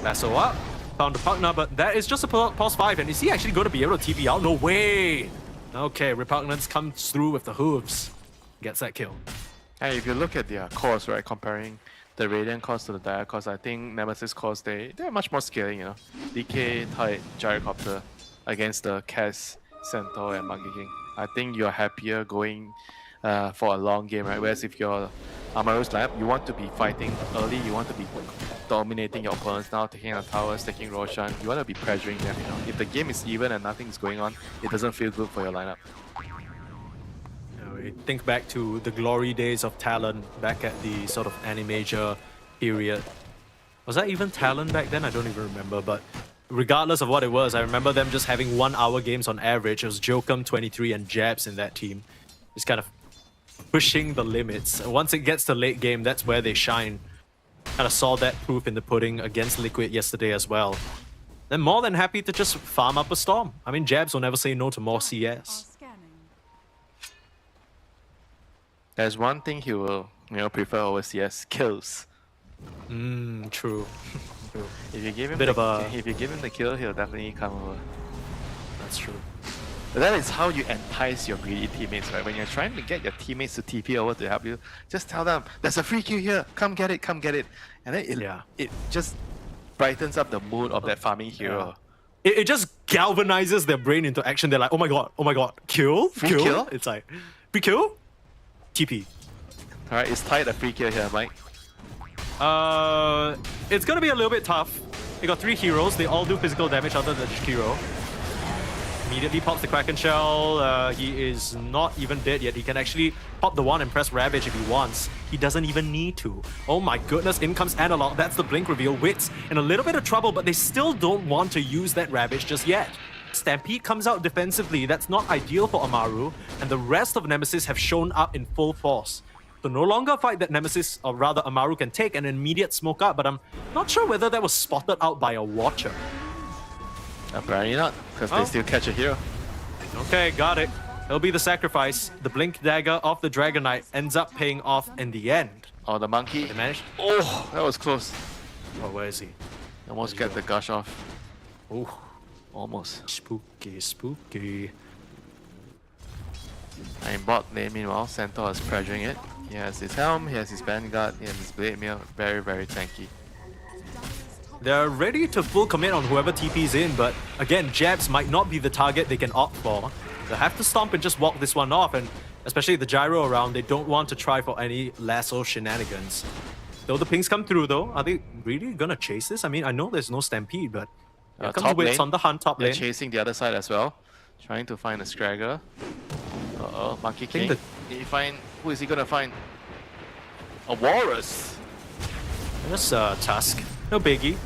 Lasso up, found a partner, but that is just a pause 5. And is he actually going to be able to TP out? No way! Okay, Repugnance comes through with the hooves. Gets that kill. Hey, if you look at their cores, right, comparing the Radiant cores to the Dire cores, I think Nemesis cores, they're much more scaling, you know. DK, Tide, Gyrocopter against the Cass, Centaur, and Monkey King. I think you're happier going for a long game, right? Whereas if you're Amaru's lineup, you want to be fighting early, you want to be dominating your opponents now, taking the towers, taking Roshan. You want to be pressuring them, you know. If the game is even and nothing's going on, it doesn't feel good for your lineup. Think back to the glory days of Talon back at the sort of Animajor period. Was that even Talon back then? I don't even remember, but regardless of what it was, I remember them just having 1 hour games on average. It was Jokum, 23, and Jabs in that team. Just kind of pushing the limits. Once it gets to late game, that's where they shine. Kind of saw that proof in the pudding against Liquid yesterday as well. They're more than happy to just farm up a Storm. I mean, Jabs will never say no to more CS. There's one thing he will, prefer over CS: kills. True. If you give him if you give him the kill, he'll definitely come over. That's true. But that is how you entice your greedy teammates, right? When you're trying to get your teammates to TP over to help you, just tell them, there's a free kill here, come get it, come get it. And then it just brightens up the mood of that farming hero. It just galvanizes their brain into action. They're like, oh my god, kill? Free kill? It's like, free kill? TP. Alright, is Tide a free kill here, Mike? It's gonna be a little bit tough. They got 3 heroes, they all do physical damage other than Shikiro. Immediately pops the Kraken Shell. He is not even dead yet. He can actually pop the one and press Ravage if he wants. He doesn't even need to. Oh my goodness, in comes Analog. That's the blink reveal. Wits in a little bit of trouble, but they still don't want to use that Ravage just yet. Stampede comes out defensively. That's not ideal for Amaru, and the rest of Nemesis have shown up in full force. So no longer a fight that Nemesis, or rather Amaru, can take an immediate smoke up, but I'm not sure whether that was spotted out by a Watcher. Apparently not, because they still catch a hero. Okay, got it. It'll be the sacrifice. The Blink Dagger of the Dragon Knight ends up paying off in the end. Oh, the monkey. They managed. Oh, that was close. Oh, where is he? Almost get the gush off. Oh, almost. Spooky, spooky. And in bot lane, meanwhile, Centaur is pressuring it. He has his helm, he has his Vanguard, he has his Blade Mail. Very, very tanky. They're ready to full commit on whoever TP's in, but again, Jabs might not be the target they can opt for. They'll have to stomp and just walk this one off, and especially the gyro around, they don't want to try for any lasso shenanigans. Though the pings come through though, are they really gonna chase this? I mean, I know there's no Stampede, but here comes Wits on the hunt top lane. They're chasing the other side as well, trying to find a Scragger. Uh-oh, Monkey King. Did he find, who is he gonna find? A Walrus! Just Tusk. No biggie.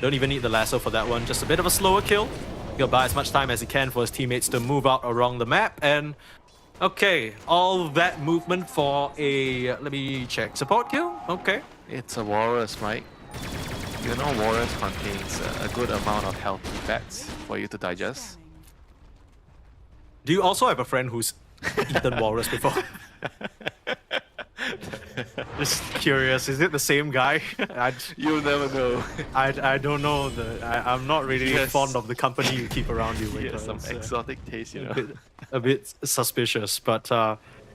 Don't even need the lasso for that one. Just a bit of a slower kill. He'll buy as much time as he can for his teammates to move out along the map. And okay, all that movement for a, let me check, support kill? Okay. It's a Walrus, Mike. You know Walrus contains a good amount of healthy fats for you to digest. Do you also have a friend who's eaten Walrus before? Just curious, is it the same guy? You'll never know. I don't know. I'm not really fond of the company you keep around you. Yes, some exotic taste, you know. A bit suspicious, but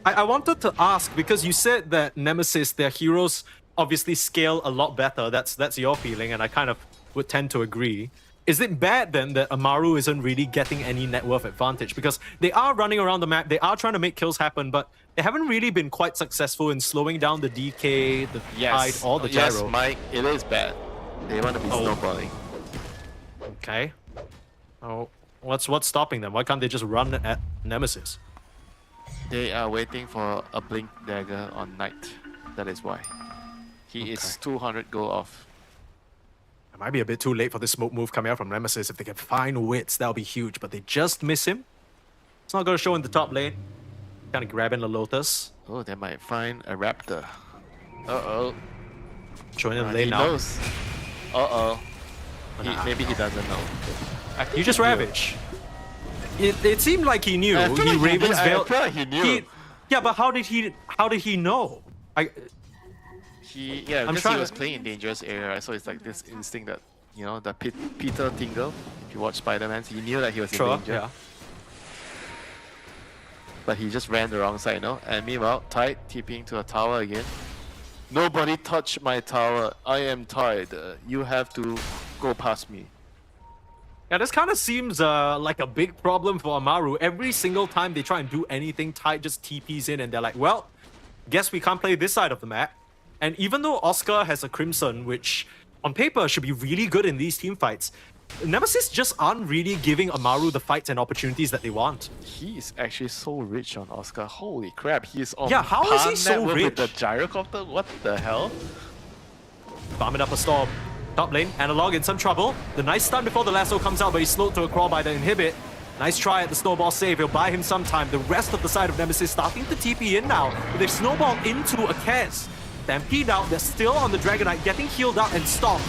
I wanted to ask, because you said that Nemesis, their heroes obviously scale a lot better. That's your feeling, and I kind of would tend to agree. Is it bad then that Amaru isn't really getting any net worth advantage? Because they are running around the map, they are trying to make kills happen, but they haven't really been quite successful in slowing down the DK, the Tide, or the Gyro. Yes, Mike, it is bad. They want to be snowballing. Okay. Oh, what's stopping them? Why can't they just run at Nemesis? They are waiting for a Blink Dagger on Knight. That is why. He is 200 gold off. It might be a bit too late for this smoke move coming out from Nemesis. If they can find Wits, that'll be huge, but they just miss him. It's not going to show in the top lane. Kind of grabbing the Lotus. Oh, they might find a Raptor. Uh-oh. Showing in the lane he now. knows. Uh-oh. Maybe he doesn't know. You just Ravage. It seemed like he knew. I feel He like Ravens I Veil. feel like he knew. Yeah, but how did he know? Because he was playing in dangerous area, right? So it's like this instinct that, you know, the Peter Tingle, if you watch Spider-Man, he knew that he was in danger. Yeah. But he just ran the wrong side, you know? And meanwhile, Tide TPing to a tower again. Nobody touch my tower. I am Tide. You have to go past me. Yeah, this kind of seems like a big problem for Amaru. Every single time they try and do anything, Tide just TPs in and they're like, well, guess we can't play this side of the map. And even though Oscar has a Crimson, which on paper should be really good in these team fights, Nemesis just aren't really giving Amaru the fights and opportunities that they want. He is actually so rich on Oscar. Holy crap, he's on how is he so network rich? with the gyrocopter? What the hell? Farming up a storm. Top lane, Analog in some trouble. The nice stun before the lasso comes out, but he's slowed to a crawl by the inhibit. Nice try at the snowball save. He'll buy him some time. The rest of the side of Nemesis starting to TP in now. But they've snowballed into a Kez. Stampede out, they're still on the Dragonite, getting healed out and stopped.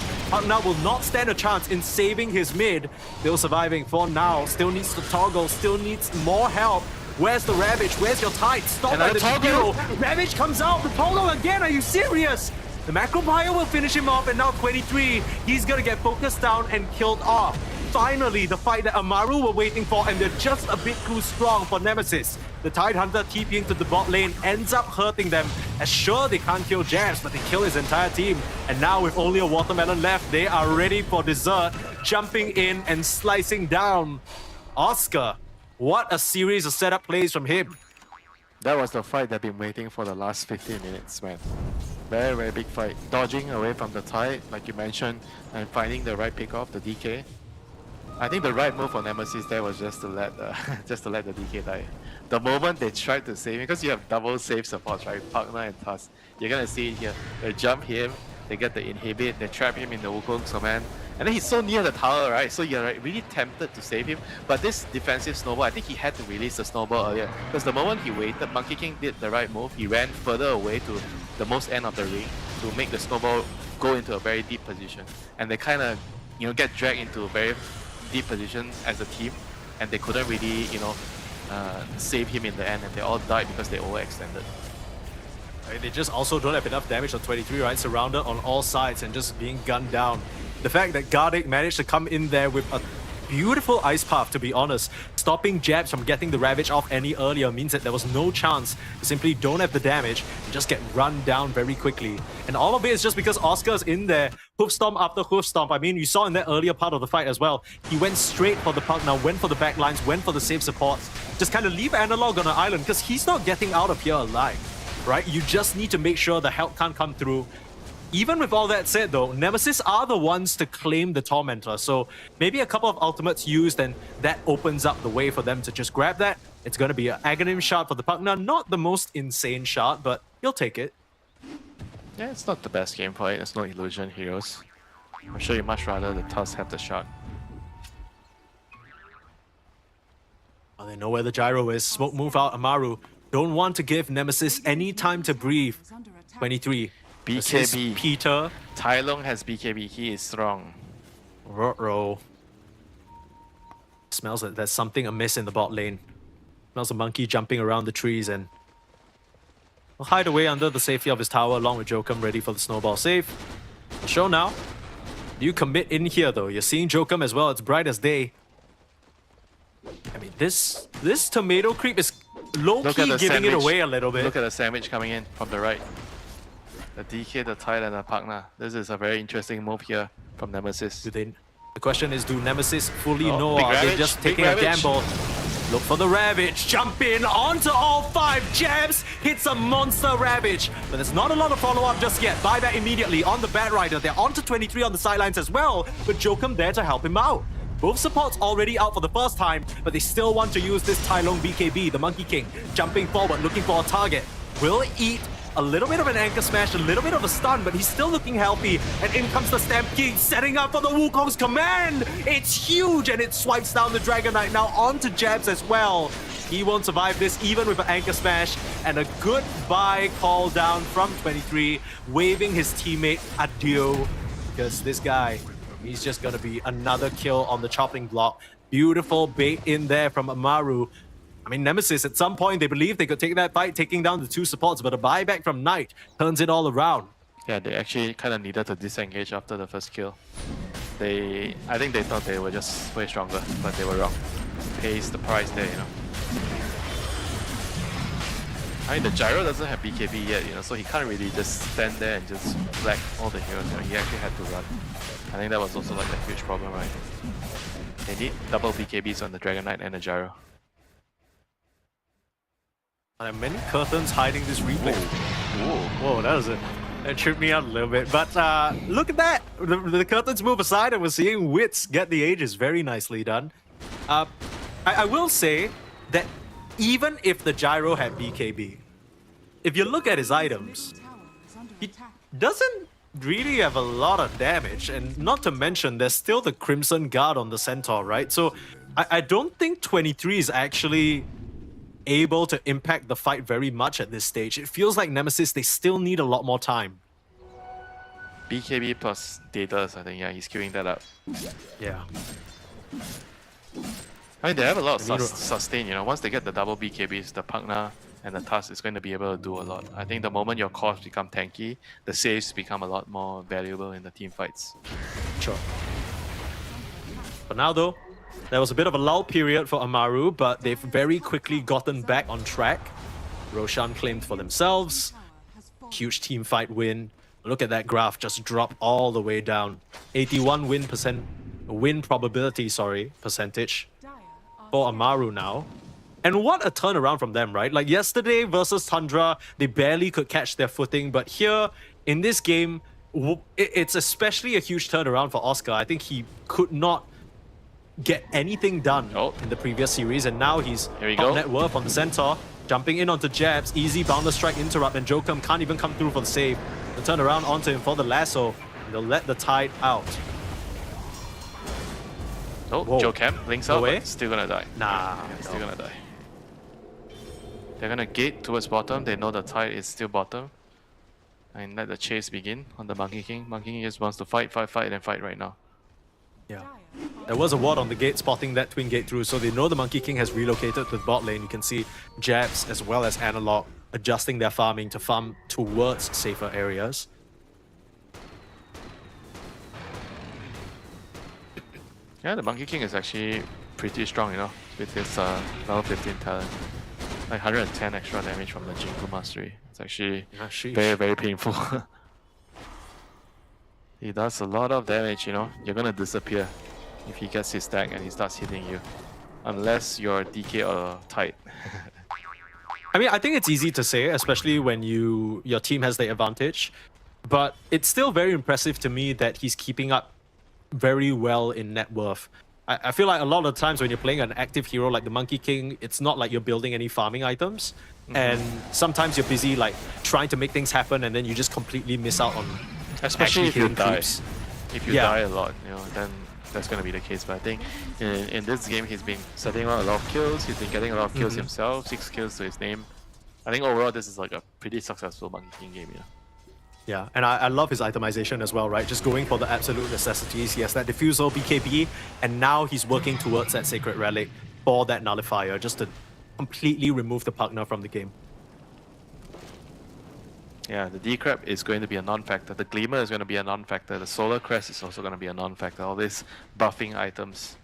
Now will not stand a chance in saving his mid. Still surviving for now. Still needs to toggle, still needs more help. Where's the Ravage? Where's your Tide? Stop by the hero. Ravage comes out, the toggle again, are you serious? The Macropire will finish him off, and now 23, he's gonna get focused down and killed off. Finally, the fight that Amaru were waiting for, and they're just a bit too strong for Nemesis. The Tide Hunter TPing to the bot lane ends up hurting them, as sure they can't kill Jabs, but they kill his entire team. And now with only a watermelon left, they are ready for dessert, jumping in and slicing down Oscar. What a series of setup plays from him. That was the fight they've been waiting for the last 15 minutes, man. Very, very big fight. Dodging away from the Tide, like you mentioned, and finding the right pick off, the DK. I think the right move for Nemesis there was just to let the DK die. The moment they tried to save him, because you have double save supports, right? Pugna and Tusk. You're gonna see it here. They jump him, they get the inhibit, they trap him in the Wukong Command, and then he's so near the tower, right? So you're really tempted to save him. But this defensive snowball, I think he had to release the snowball earlier. Because the moment he waited, Monkey King did the right move. He ran further away to the most end of the ring to make the snowball go into a very deep position. And they kind of, you know, get dragged into a very deep position as a team, and they couldn't really, you know, save him in the end, and they all died because they overextended. They just also don't have enough damage on 23, right? Surrounded on all sides and just being gunned down. The fact that Gardic managed to come in there with a beautiful ice path, to be honest, stopping Jabs from getting the Ravage off any earlier means that there was no chance. They simply don't have the damage and just get run down very quickly. And all of it is just because Oscar's in there, hoof stomp after hoof stomp. I mean, you saw in that earlier part of the fight as well, he went straight for the Pugna, went for the backlines, went for the safe supports. Just kind of leave Analog on an island because he's not getting out of here alive, right? You just need to make sure the help can't come through. Even with all that said though, Nemesis are the ones to claim the Tormentor, so maybe a couple of ultimates used and that opens up the way for them to just grab that. It's going to be an Aghanim shard for the Pugna, not the most insane shard, but he'll take it. Yeah, it's not the best game for it, it's no illusion heroes. I'm sure you'd much rather the Tusk have the shot. Oh, they know where the gyro is. Smoke move out, Amaru. Don't want to give Nemesis any time to breathe. 23. BKB. Peter. Tai Long has BKB, he is strong. Ruh-roh. Smells like there's something amiss in the bot lane. Smells a monkey jumping around the trees and will hide away under the safety of his tower along with Jokum ready for the snowball save. Show now. You commit in here though. You're seeing Jokum as well. It's bright as day. I mean, this tomato creep is low-key giving it away a little bit. Look at the sandwich coming in from the right. The DK, the Tide, and the Pugna. This is a very interesting move here from Nemesis. The question is, do Nemesis fully know, or are Ravage, they just taking a gamble? Look for the Ravage, jump in onto all 5 jabs, hits a monster Ravage. But there's not a lot of follow-up just yet. Buy that immediately on the Bat Rider. They're onto 23 on the sidelines as well, but Jokum there to help him out. Both supports already out for the first time, but they still want to use this Tai Long BKB, the Monkey King, jumping forward, looking for a target. Will eat A little bit of an anchor smash, a little bit of a stun, but he's still looking healthy. And in comes the Stampede, setting up for the Wukong's command. It's huge, and it swipes down the Dragon Knight now onto Jabs as well. He won't survive this even with an anchor smash, and a goodbye call down from 23, waving his teammate adieu, because this guy, he's just gonna be another kill on the chopping block. Beautiful bait in there from Amaru. I mean, Nemesis, at some point, they believed they could take that fight, taking down the two supports, but a buyback from Knight turns it all around. Yeah, they actually kind of needed to disengage after the first kill. I think they thought they were just way stronger, but they were wrong. Pays the price there, you know. I mean, the Gyro doesn't have BKB yet, you know, so he can't really just stand there and just flag all the heroes. You know, he actually had to run. I think that was also like a huge problem, right? They need double BKBs on the Dragon Knight and the Gyro. There are many curtains hiding this replay. Whoa, that tripped me out a little bit. But look at that! The curtains move aside and we're seeing Wits get the Aegis. Very nicely done. I will say that even if the Gyro had BKB, if you look at his items, he doesn't really have a lot of damage, and not to mention there's still the Crimson Guard on the Centaur, right? So I don't think 23 is actually able to impact the fight very much at this stage. It feels like Nemesis, they still need a lot more time. BKB plus Datas, I think, yeah, he's queuing that up. Yeah. I mean, they have a lot of sustain, you know. Once they get the double BKBs, the Pugna and the Tusk is going to be able to do a lot. I think the moment your cores become tanky, the saves become a lot more valuable in the team fights. Sure. For now, though, there was a bit of a lull period for Amaru, but they've very quickly gotten back on track. Roshan claimed for themselves. Huge team fight win. Look at that graph just drop all the way down. 81 win probability, percentage for Amaru now. And what a turnaround from them, right? Like yesterday versus Tundra, they barely could catch their footing, but here in this game, it's especially a huge turnaround for Oscar. I think he could not get anything done in the previous series, and now he's top net worth on the Centaur, jumping in onto Jabs, easy boundless strike interrupt, and Jokum can't even come through for the save. The turn around onto him for the lasso, and they'll let the tide out. Oh, Jokum links out, but still gonna die. Nah, still gonna die. They're gonna gate towards bottom. They know the tide is still bottom, and let the chase begin on the Monkey King. Monkey King just wants to fight right now. Yeah. There was a ward on the gate spotting that twin gate through, so they know the Monkey King has relocated to the bot lane. You can see Jabs as well as Analog adjusting their farming to farm towards safer areas. Yeah, the Monkey King is actually pretty strong, you know, with his level 15 talent. Like 110 extra damage from the Jinku Mastery. It's actually very, very painful. He does a lot of damage, you know. You're gonna disappear if he gets his stack and he starts hitting you. Unless you're DK or tight. I mean, I think it's easy to say, especially when your team has the advantage. But it's still very impressive to me that he's keeping up very well in net worth. I feel like a lot of times when you're playing an active hero like the Monkey King, it's not like you're building any farming items. And sometimes you're busy like trying to make things happen, and then you just completely miss out on especially if you die. Creeps. If you die a lot, you know, then that's going to be the case. But I think in this game, he's been setting out a lot of kills. He's been getting a lot of kills himself, 6 kills to his name. I think overall, this is like a pretty successful Monkey King game, yeah. Yeah, and I love his itemization as well, right? Just going for the absolute necessities. He has that Diffusal, BKB, and now he's working towards that Sacred Relic for that Nullifier, just to completely remove the Pugna from the game. Yeah, the Decrep is going to be a non-factor. The Gleamer is going to be a non-factor. The Solar Crest is also going to be a non-factor. All these buffing items.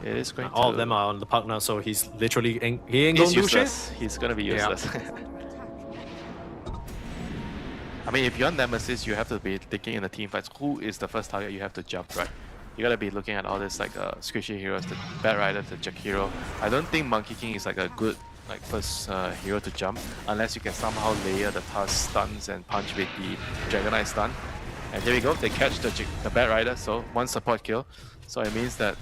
It is going all of them are on the Pugna, so he's literally he ain't gonna do shit. He's gonna be useless. I mean, if you're Nemesis, you have to be thinking in the team fights, who is the first target you have to jump, right? You gotta be looking at all this like squishy heroes, the Bat Rider, the Jack Hero. I don't think Monkey King is like a good like first hero to jump, unless you can somehow layer the Tusk stuns and punch with the Dragon Knight stun. And there we go, they catch the Bat Rider, so 1 support kill. So it means that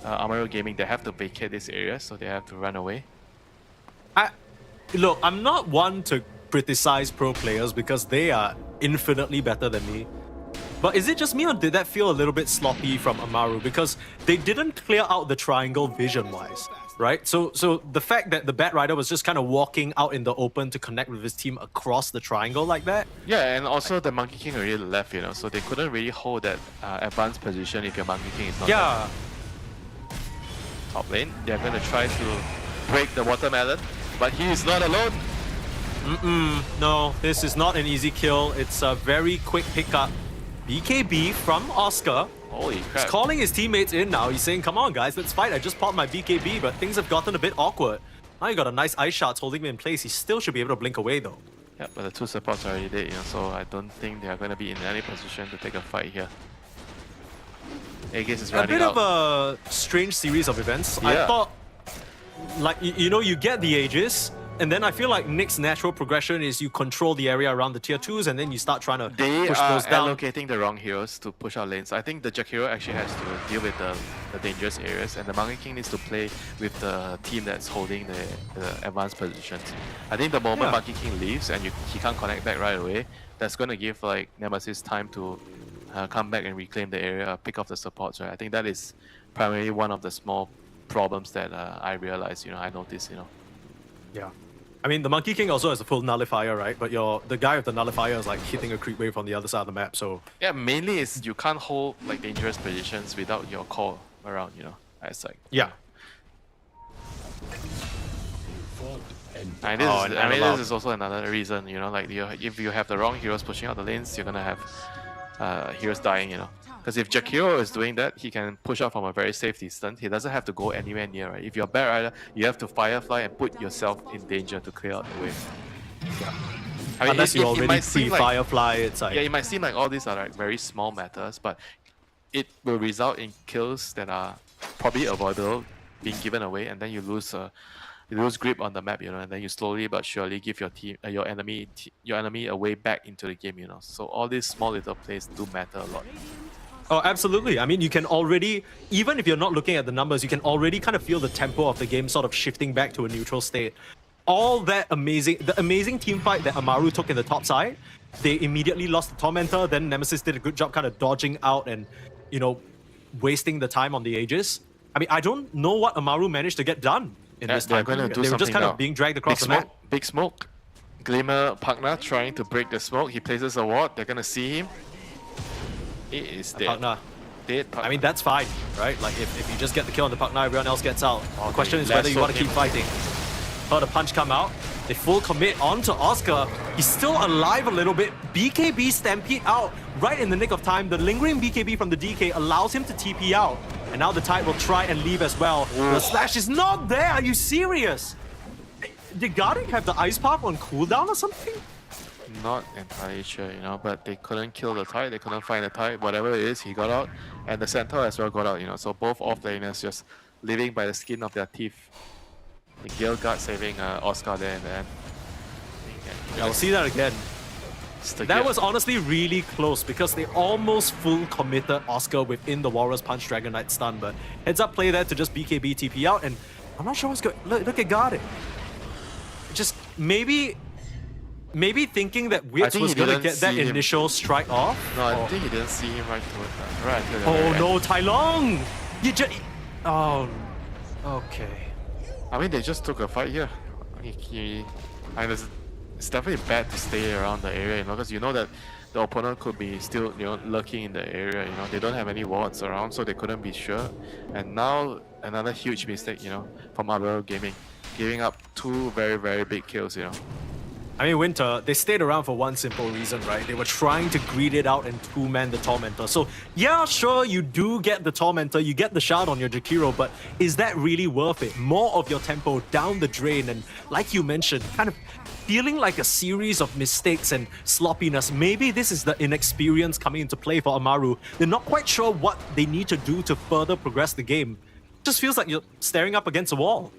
Amaru Gaming, they have to vacate this area, so they have to run away. Look, I'm not one to criticize pro players because they are infinitely better than me. But is it just me or did that feel a little bit sloppy from Amaru? Because they didn't clear out the triangle vision-wise, right? So the fact that the Bat Rider was just kind of walking out in the open to connect with his team across the triangle like that. Yeah, and also the Monkey King already left, so they couldn't really hold that advanced position if your Monkey King is not there. Top lane, they're going to try to break the watermelon, but he is not alone. No, this is not an easy kill. It's a very quick pickup. BKB from Oscar. Holy crap. He's calling his teammates in now. He's saying, come on guys, let's fight. I just popped my BKB, but things have gotten a bit awkward. Now you got a nice ice shot holding him in place. He still should be able to blink away though. Yeah, but the two supports are already dead, so I don't think they are going to be in any position to take a fight here. Aegis is running out. A bit of a strange series of events. Yeah. I thought, like, you get the Aegis, and then I feel like Nick's natural progression is you control the area around the tier 2s and then you start trying to push those down. Allocating the wrong heroes to push out lanes. I think the Jack hero actually has to deal with the dangerous areas, and the Monkey King needs to play with the team that's holding the advanced positions. I think the moment Monkey King leaves and he can't connect back right away, that's going to give like Nemesis time to come back and reclaim the area, pick off the supports. Right? I think that is primarily one of the small problems that I realized. I noticed. Yeah. I mean, the Monkey King also has a full nullifier, right? But the guy with the nullifier is like hitting a creep wave on the other side of the map, so... Yeah, mainly is you can't hold like dangerous positions without your core around, It's like... Yeah. This is also another reason, like if you have the wrong heroes pushing out the lanes, you're gonna have heroes dying, Because if Jakiro is doing that, he can push out from a very safe distance. He doesn't have to go anywhere near, right? If you're a Bat Rider, you have to Firefly and put yourself in danger to clear out the way. Yeah. I mean, unless you already see Firefly, it's like... Yeah, it might seem like all these are like very small matters, but it will result in kills that are probably avoidable being given away, and then you lose grip on the map, and then you slowly but surely give your enemy a way back into the game, So all these small little plays do matter a lot. Oh, absolutely. I mean, you can already, even if you're not looking at the numbers, you can already kind of feel the tempo of the game sort of shifting back to a neutral state. All that the amazing team fight that Amaru took in the top side, they immediately lost the Tormentor, then Nemesis did a good job kind of dodging out and, wasting the time on the Aegis. I mean, I don't know what Amaru managed to get done in this time. They were just kind of being dragged across the map. Big smoke. Glimmer Pugna trying to break the smoke. He places a ward. They're going to see him. He is dead. Dead Pugna. I mean, that's fine, right? Like, if you just get the kill on the Pugna, everyone else gets out. The question is whether you want to keep fighting. Heard a punch come out. They full commit onto Oscar. He's still alive a little bit. BKB Stampede out right in the nick of time. The lingering BKB from the DK allows him to TP out. And now the Tide will try and leave as well. Ooh. The slash is not there. Are you serious? Did Gardic have the Ice Path on cooldown or something? Not entirely sure, but they couldn't kill the Tide. They couldn't find the Tide. Whatever it is, he got out. And the Centaur as well got out, So both off-laners just living by the skin of their teeth. The Gale Guard saving Oscar there in the end. Yeah, we'll see that again. That was honestly really close because they almost full committed Oscar within the Walrus Punch Dragon Knight stun, but heads up play there to just BKB TP out, and I'm not sure what's going. Look at Gardic. Just maybe thinking that Wits was gonna get that initial strike off. No, I think he didn't see him right towards that. Right. Oh no, Tai Long! You just. Oh. Okay. I mean, they just took a fight here. It's definitely bad to stay around the area, because that the opponent could be still, lurking in the area. They don't have any wards around, so they couldn't be sure. And now another huge mistake, from Arbor Gaming, giving up 2 very, very big kills. I mean, Winter, they stayed around for one simple reason, right? They were trying to greed it out and two-man the Tormentor. So, yeah, sure, you do get the Tormentor, you get the shard on your Jakiro, but is that really worth it? More of your tempo down the drain, and like you mentioned, kind of feeling like a series of mistakes and sloppiness. Maybe this is the inexperience coming into play for Amaru. They're not quite sure what they need to do to further progress the game. It just feels like you're staring up against a wall.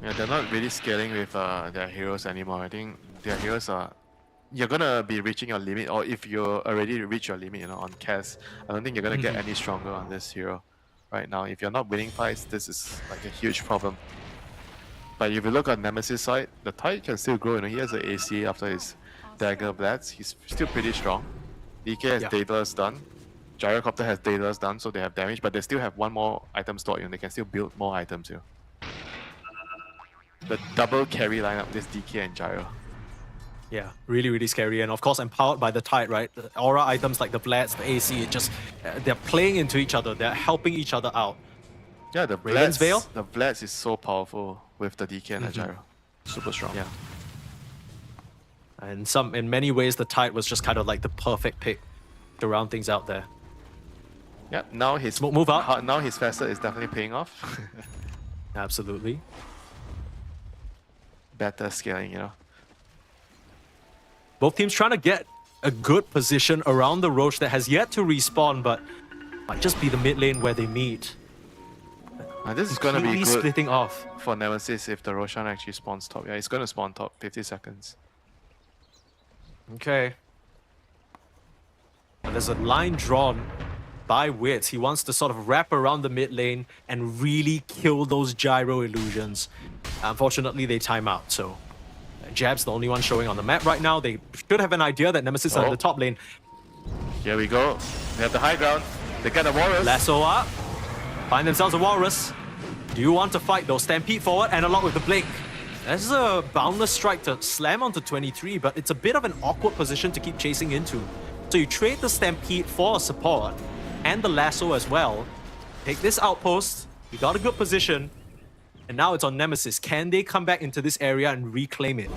Yeah, they're not really scaling with their heroes anymore. I think their heroes are... You're gonna be reaching your limit, or if you already reach your limit, on Cass, I don't think you're gonna get any stronger on this hero right now. If you're not winning fights, this is like a huge problem. But if you look on Nemesis side, the Tide can still grow. You know, he has an AC after his Dagger Blades. He's still pretty strong. DK has Daedalus done. Gyrocopter has Daedalus done, so they have damage, but they still have one more item stored. You know, they can still build more items here. The double carry lineup, this DK and Gyro. Yeah, really, really scary. And of course, empowered by the Tide, right? The aura items like the Blades, the AC, it just, they're playing into each other. They're helping each other out. Yeah, the Radiance Veil? The Blades is so powerful with the DK and the Gyro. Super strong. Yeah. And in many ways, the Tide was just kind of like the perfect pick to round things out there. Yeah, now his move up. Now his facet is definitely paying off. Absolutely. Better scaling, you know. Both teams trying to get a good position around the Roche that has yet to respawn, but might just be the mid lane where they meet. This is going to be good splitting off for Nemesis if the Roshan actually spawns top. Yeah, it's going to spawn top, 50 seconds. Okay. And there's a line drawn by Wits. He wants to sort of wrap around the mid lane and really kill those gyro illusions. Unfortunately, they time out, so Jab's the only one showing on the map right now. They should have an idea that Nemesis is in the top lane. Here we go. They have the high ground. They get a Walrus. Lasso up. Find themselves a Walrus. Do you want to fight though? Stampede forward, analog with the Blink. This is a boundless strike to slam onto 23, but it's a bit of an awkward position to keep chasing into. So you trade the Stampede for a support and the Lasso as well. Take this outpost. You got a good position. And now it's on Nemesis. Can they come back into this area and reclaim it?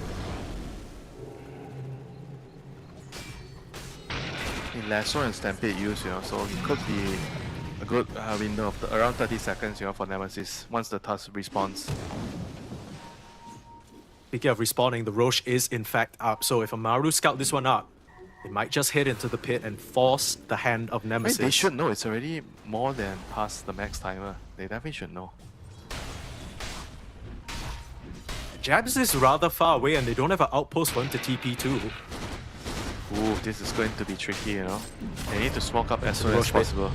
Lasso and Stampede use, you know, so it could be a good window of around 30 seconds, you know, for Nemesis once the Tusk respawns. Speaking of respawning, the Roche is in fact up. So if Amaru scout this one up, they might just head into the pit and force the hand of Nemesis. They should know. It's already more than past the max timer. They definitely should know. Jabs is rather far away and they don't have an outpost for him to TP to. Ooh, this is going to be tricky, you know. They need to smoke up as soon as possible.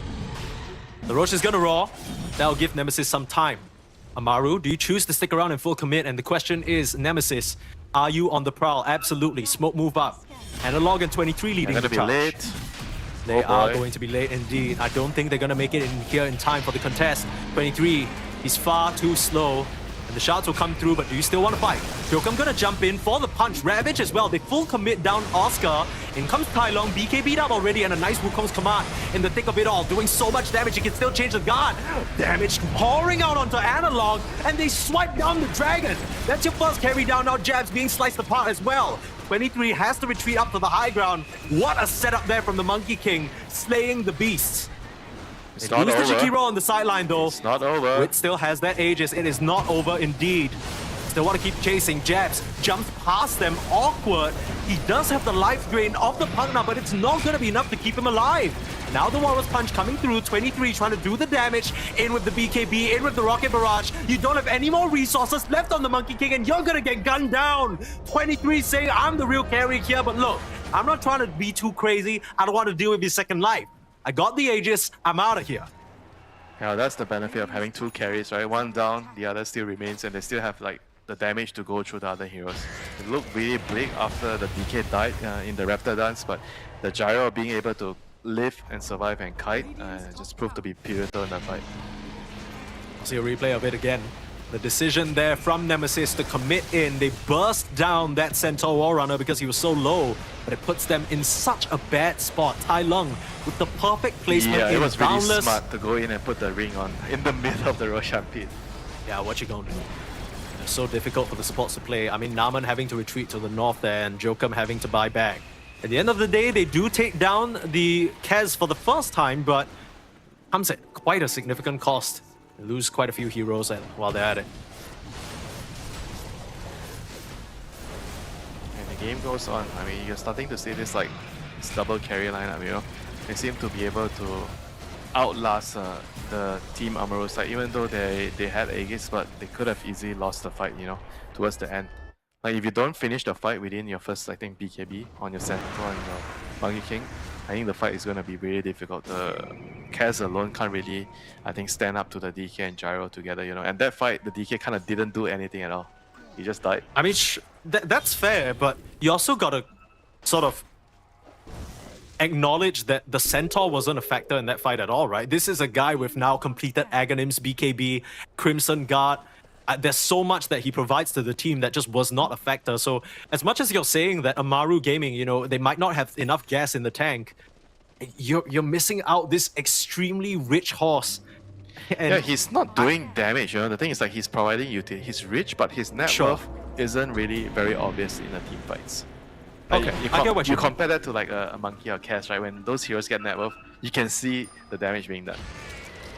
The Roche is gonna roar. That'll give Nemesis some time. Amaru, do you choose to stick around and full commit? And the question is, Nemesis, are you on the prowl? Absolutely. Smoke move up. Analog and 23 leading the charge. They're gonna be late. They are going to be late indeed. I don't think they're gonna make it in here in time for the contest. 23, he's far too slow. And the shots will come through, but do you still want to fight? Jokum gonna jump in for the punch. Ravage as well. They full commit down Oscar. In comes Tai Long. BK beat up already, and a nice Wukong's command in the thick of it all. Doing so much damage, he can still change the guard. Damage pouring out onto Analog, and they swipe down the dragon. That's your first carry down. Now Jabs being sliced apart as well. 23 has to retreat up to the high ground. What a setup there from the Monkey King, slaying the beasts. It's They not lose the over. Jikiro on the sideline though. It's not over. Wit still has that Aegis. It is not over indeed. Still want to keep chasing. Jabs jumps past them. Awkward. He does have the life drain of the Pugna, but it's not going to be enough to keep him alive. Now the Walrus Punch coming through. 23 trying to do the damage. In with the BKB, in with the Rocket Barrage. You don't have any more resources left on the Monkey King, and you're going to get gunned down. 23 saying, I'm the real carry here, but look, I'm not trying to be too crazy. I don't want to deal with his second life. I got the Aegis. I'm out of here. Yeah, that's the benefit of having two carries, right? One down, the other still remains, and they still have like the damage to go through the other heroes. It looked really bleak after the DK died in the Raptor dance, but the Gyro being able to live and survive and kite just proved to be pivotal in that fight. See a replay of it again. The decision there from Nemesis to commit in. They burst down that Centaur War Runner because he was so low, but it puts them in such a bad spot. Tai Lung with the perfect placement Yeah, in it was really Boundless. smart to go in and put the ring on in the middle of the Roshan pit. Yeah, what you gonna do? It's so difficult for the supports to play. I mean, Naman having to retreat to the north there and Jokum having to buy back. At the end of the day, they do take down the Kez for the first time, but comes at quite a significant cost. They lose quite a few heroes while they're at it. And the game goes on. I mean, you're starting to see this like this double carry lineup, you know. They seem to be able to outlast the Team Amaru side, even though they had Aegis, but they could have easily lost the fight, you know, towards the end. Like if you don't finish the fight within your first, I think, BKB on your Centaur and your Monkey King, I think the fight is going to be really difficult. The Kaz alone can't really, I think, stand up to the DK and Gyro together, you know. And that fight, the DK kind of didn't do anything at all. He just died. I mean, that's fair, but you also gotta sort of acknowledge that the Centaur wasn't a factor in that fight at all, right? This is a guy with now completed Aghanims, BKB, Crimson Guard. There's so much that he provides to the team that just was not a factor. So as much as you're saying that Amaru Gaming, you know, they might not have enough gas in the tank, you're missing out this extremely rich horse. And yeah, he's not doing damage, you know. The thing is like he's providing utility. He's rich, but his net worth isn't really very obvious in the team fights. Like, Okay, I get what you compare that to like a Monkey or Cass, right? When those heroes get net worth, you can see the damage being done.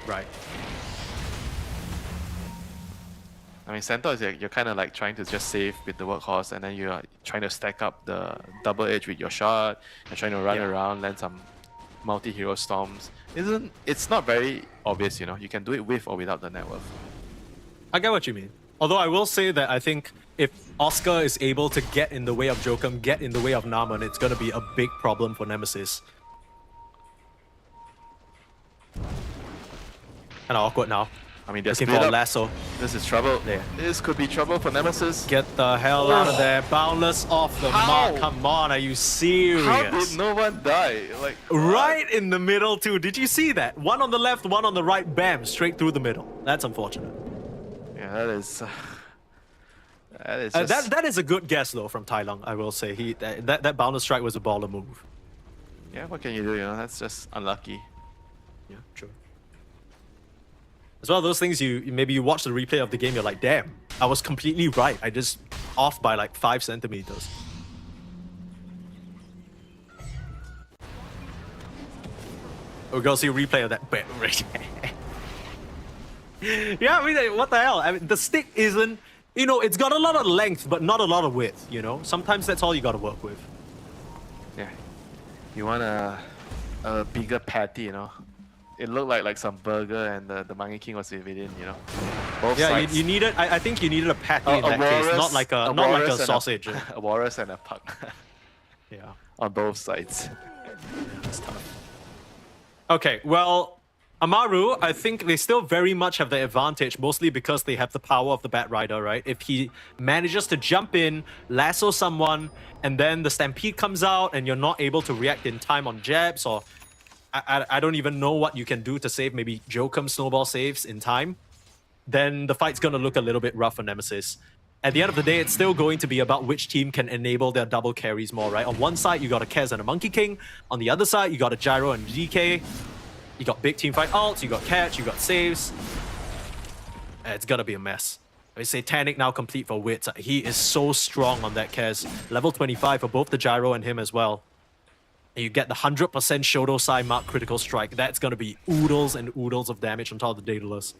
Right. I mean, Centaur is like, you're kind of like trying to just save with the workhorse, and then you're trying to stack up the double edge with your shot. You're trying to run around, land some multi-hero storms. It's not very obvious, you know. You can do it with or without the net worth. I get what you mean. Although I will say that I think if Oscar is able to get in the way of Jokum, get in the way of Naman, it's going to be a big problem for Nemesis. Kind of awkward now. I mean, they're looking split for a up. lasso. This is trouble. Yeah. This could be trouble for Nemesis. Get the hell out of there. Boundless off the mark. Come on, are you serious? How did no one die? Like right in the middle too. Did you see that? One on the left, one on the right. Bam, straight through the middle. That's unfortunate. Yeah, that is just... that is a good guess though from Tai Lung. I will say that boundless strike was a baller move. Yeah, what can you do? You know, that's just unlucky. Yeah, true. It's one of those things maybe you watch the replay of the game, you're like, damn, I was completely right. I just off by like 5 centimeters. We're gonna see a replay of that. Yeah, I mean, what the hell? I mean, the stick isn't, you know, it's got a lot of length, but not a lot of width, you know? Sometimes that's all you gotta work with. Yeah. You want a bigger patty, you know? It looked like some burger and the Monkey King was within, you know? Both sides. You needed, I think you needed a patty in that case, not like a sausage. A walrus and a puck. Yeah. On both sides. That's tough. Okay, well, Amaru, I think they still very much have the advantage, mostly because they have the power of the Bat Rider, right? If he manages to jump in, lasso someone, and then the Stampede comes out and you're not able to react in time on jabs, or I don't even know what you can do to save maybe Jokum snowball saves in time, then the fight's gonna look a little bit rough for Nemesis. At the end of the day, it's still going to be about which team can enable their double carries more, right? On one side, you got a Kez and a Monkey King. On the other side, you got a Gyro and a DK. You got big teamfight ults, you got catch, you got saves. It's gonna be a mess. I mean, Satanic now complete for Wits. He is so strong on that Kez. Level 25 for both the Gyro and him as well. And you get the 100% Shoto side mark critical strike. That's gonna be oodles and oodles of damage on top of the Daedalus.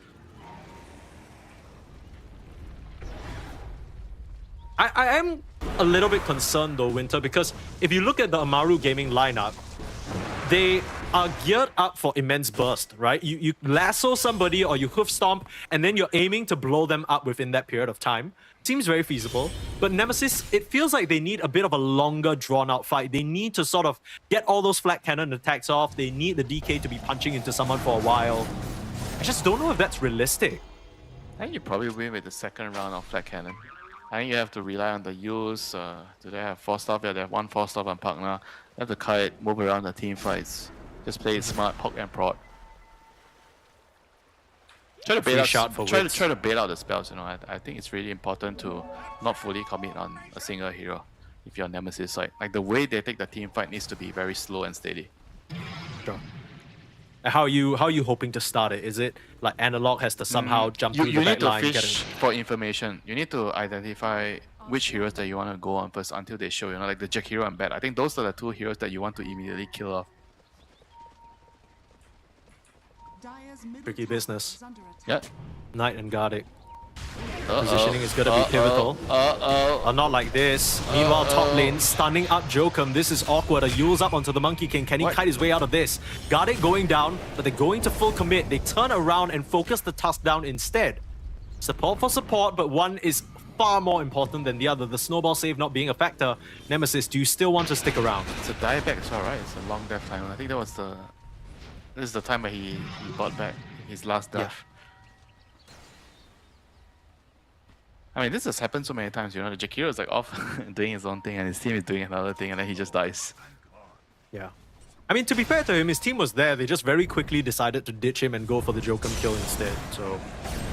I am a little bit concerned though, Winter, because if you look at the Amaru Gaming lineup, they are geared up for immense burst, right? You lasso somebody or you hoof stomp, and then you're aiming to blow them up within that period of time. Seems very feasible. But Nemesis, it feels like they need a bit of a longer drawn-out fight. They need to sort of get all those flat cannon attacks off. They need the DK to be punching into someone for a while. I just don't know if that's realistic. I think you probably win with the second round of flat cannon. I think you have to rely on the use. Do they have 4-star? Yeah, they have 1 4-star on Park now. You have to kite, move around the team fights. Just play it smart, poke and prod. Try to bait out the spells, you know. I think it's really important to not fully commit on a single hero if you're on Nemesis side. Like the way they take the team fight needs to be very slow and steady. Sure. How are you hoping to start it? Is it like Analog has to somehow jump through the back line? You need to fish for information. You need to identify which heroes that you want to go on first until they show, you know, like the Jack hero and Bat. I think those are the 2 heroes that you want to immediately kill off. Tricky business. Yeah. Knight and Gardic. Positioning is going to be pivotal. Not like this. Meanwhile, top lane stunning up Jokum. This is awkward. A Yule's up onto the Monkey King. Can he kite his way out of this? Gardic going down, but they're going to full commit. They turn around and focus the tusk down instead. Support for support, but one is far more important than the other. The snowball save not being a factor. Nemesis, do you still want to stick around? It's a dieback as well, right? It's a long death time. I think this is the time where he bought back his last death. I mean, this has happened so many times, you know. The Jakiro is like off doing his own thing and his team is doing another thing and then he just dies. Yeah. I mean, to be fair to him, his team was there. They just very quickly decided to ditch him and go for the Jokum kill instead. So,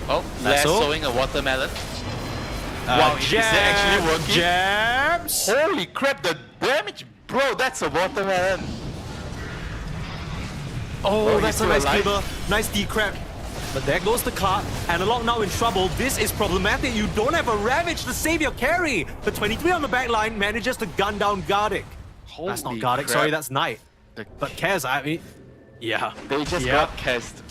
oh, lassoing a watermelon. Wow, is it actually working? Jabs! Holy crap, the damage! Bro, that's a watermelon. Oh, that's a nice cleaver. Nice decrap. But there goes the cart. Analog now in trouble. This is problematic. You don't have a Ravage to save your carry. The 23 on the back line manages to gun down Gardic. That's not Gardic, sorry, that's Knight. But Kaz, I mean, yeah. They just got Kaz'd.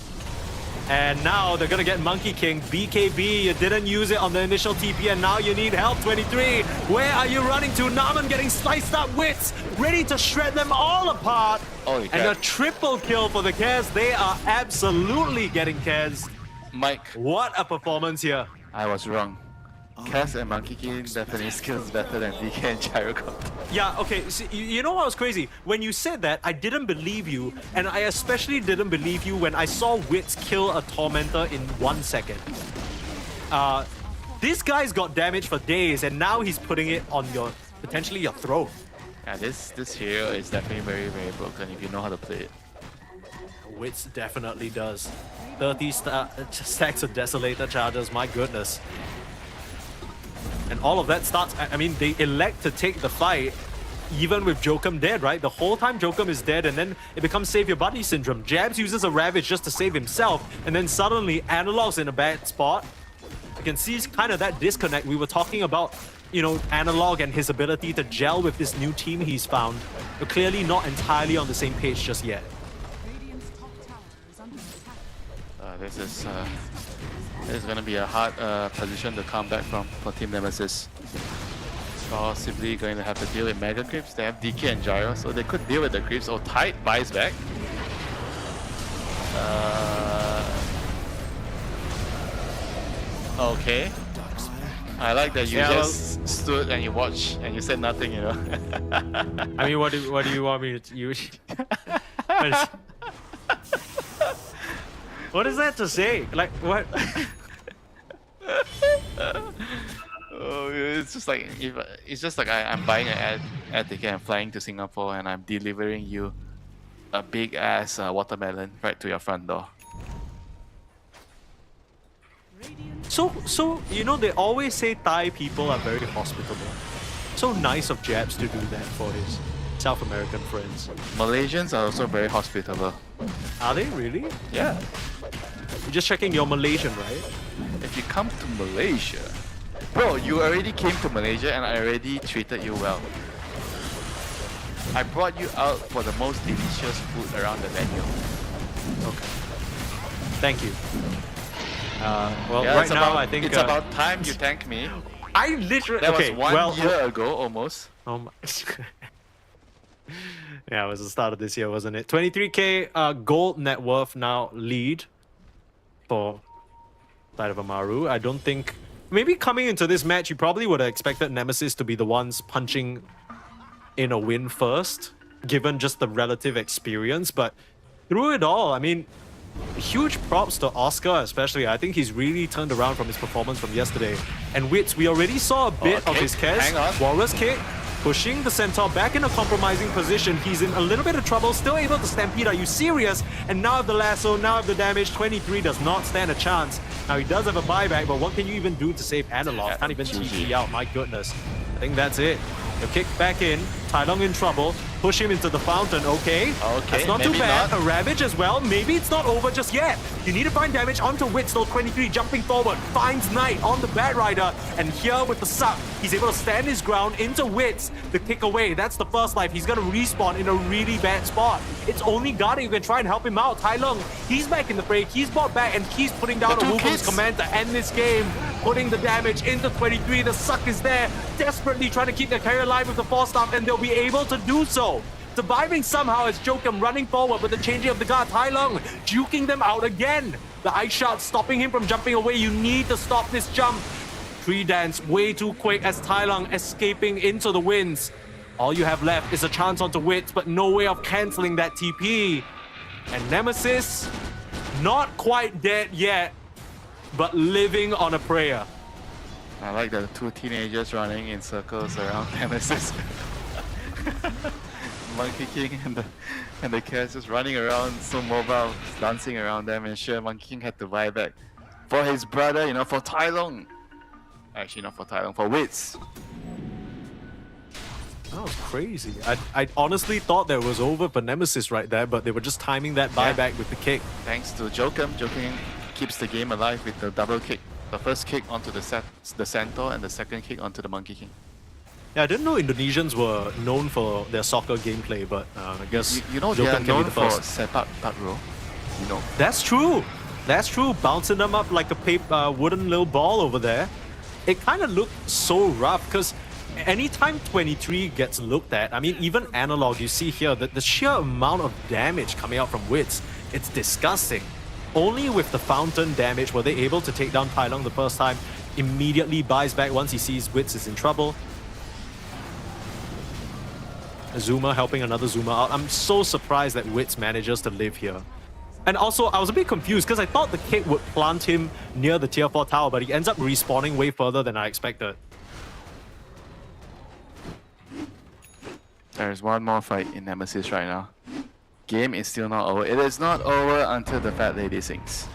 And now they're gonna get Monkey King. BKB, you didn't use it on the initial TP and now you need help, 23. Where are you running to? Naman getting sliced up, Wits ready to shred them all apart. And a triple kill for the Kaz. They are absolutely getting Kaz. Mike. What a performance here. I was wrong. Kaz and Monkey King definitely skills better than DK and Gyrocopter. Yeah, okay, see, you know what was crazy? When you said that, I didn't believe you, and I especially didn't believe you when I saw Wits kill a Tormentor in 1 second. This guy's got damage for days, and now he's putting it on your, potentially your throat. Yeah, this hero is definitely very, very broken if you know how to play it. Wits definitely does. 30 stacks of Desolator charges, my goodness. And all of that starts, I mean, they elect to take the fight even with Jokum dead, right? The whole time Jokum is dead and then it becomes save your buddy syndrome. Jabs uses a Ravage just to save himself and then suddenly Analog's in a bad spot. You can see kind of that disconnect. We were talking about, you know, Analog and his ability to gel with this new team he's found. They're clearly not entirely on the same page just yet. This is going to be a hard position to come back from for Team Nemesis. Possibly going to have to deal with Mega Creeps. They have DK and Gyro, so they could deal with the creeps. Oh, Tide buys back. Okay. I like that you just stood and you watched and you said nothing, you know. I mean, what do you want me to use? What is that to say? Like, what? Oh, it's just like I'm buying an air ticket and flying to Singapore and I'm delivering you a big ass watermelon right to your front door. So you know, they always say Thai people are very hospitable. So nice of Jabs to do that for his South American friends. Malaysians are also very hospitable. Are they really? Yeah. You're just checking you're Malaysian, right? If you come to Malaysia, bro, you already came to Malaysia and I already treated you well. I brought you out for the most delicious food around the venue. Okay. Thank you. Well, yeah, right now I think it's about time you thank me. I literally that was 1 year ago almost. Oh my. Yeah, it was the start of this year, wasn't it? 23k gold net worth now lead for side of Amaru. I don't think... Maybe coming into this match, you probably would have expected Nemesis to be the ones punching in a win first, given just the relative experience. But through it all, I mean, huge props to Oscar especially. I think he's really turned around from his performance from yesterday. And Wits, we already saw a bit of his Kez. Hang on. Walrus kick. Pushing the Centaur back in a compromising position. He's in a little bit of trouble, still able to stampede. Are you serious? And now the lasso, now the damage. 23 does not stand a chance. Now he does have a buyback, but what can you even do to save Analog? Can't even TP out, my goodness. I think that's it. The kick back in. Tai Lung in trouble. Push him into the fountain. Okay. That's not too bad. A Ravage as well. Maybe it's not over just yet. You need to find damage onto Wits, though. 23 jumping forward. Finds Knight on the Bat Rider. And here with the suck, he's able to stand his ground into Wits. The kick away. That's the first life. He's going to respawn in a really bad spot. It's only Garda who can try and help him out. Tai Lung, he's back in the fray. He's brought back and he's putting down a Wukong's command to end this game. Putting the damage into 23. The suck is there. Desperately trying to keep their carry alive with the Force Staff, and they'll be able to do so. Surviving somehow as Jokum running forward with the changing of the guard. Tai Lung juking them out again. The ice shot stopping him from jumping away. You need to stop this jump. Tree dance way too quick as Tai Lung escaping into the winds. All you have left is a chance onto Wits, but no way of cancelling that TP. And Nemesis, not quite dead yet, but living on a prayer. I like the two teenagers running in circles around Nemesis. Monkey King and the cats just running around, so mobile, dancing around them, and sure, Monkey King had to buy back for his brother, you know, for Tai Lung. Actually, not for Tai Lung, for Wits. That was crazy. I honestly thought that it was over for Nemesis right there, but they were just timing that buyback with the kick. Thanks to Jokum. Jokum keeps the game alive with the double kick. The first kick onto the centaur and the second kick onto the Monkey King. Yeah, I didn't know Indonesians were known for their soccer gameplay, but I guess you know they Jokum are can be known the for first. sepak takraw. You know. That's true. That's true. Bouncing them up like a wooden little ball over there. It kind of looked so rough because anytime 23 gets looked at, I mean, even analog, you see here that the sheer amount of damage coming out from Wits, it's disgusting. Only with the fountain damage were they able to take down Tai Lung the first time. Immediately buys back once he sees Wits is in trouble. A Zoomer helping another Zoomer out. I'm so surprised that Wits manages to live here. And also, I was a bit confused because I thought the kick would plant him near the tier 4 tower, but he ends up respawning way further than I expected. There's one more fight in Nemesis right now. Game is still not over. It is not over until the Fat Lady sings.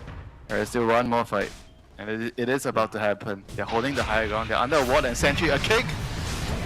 There is still one more fight. And it is about to happen. They're holding the higher ground. They're under a ward and sentry. A kick!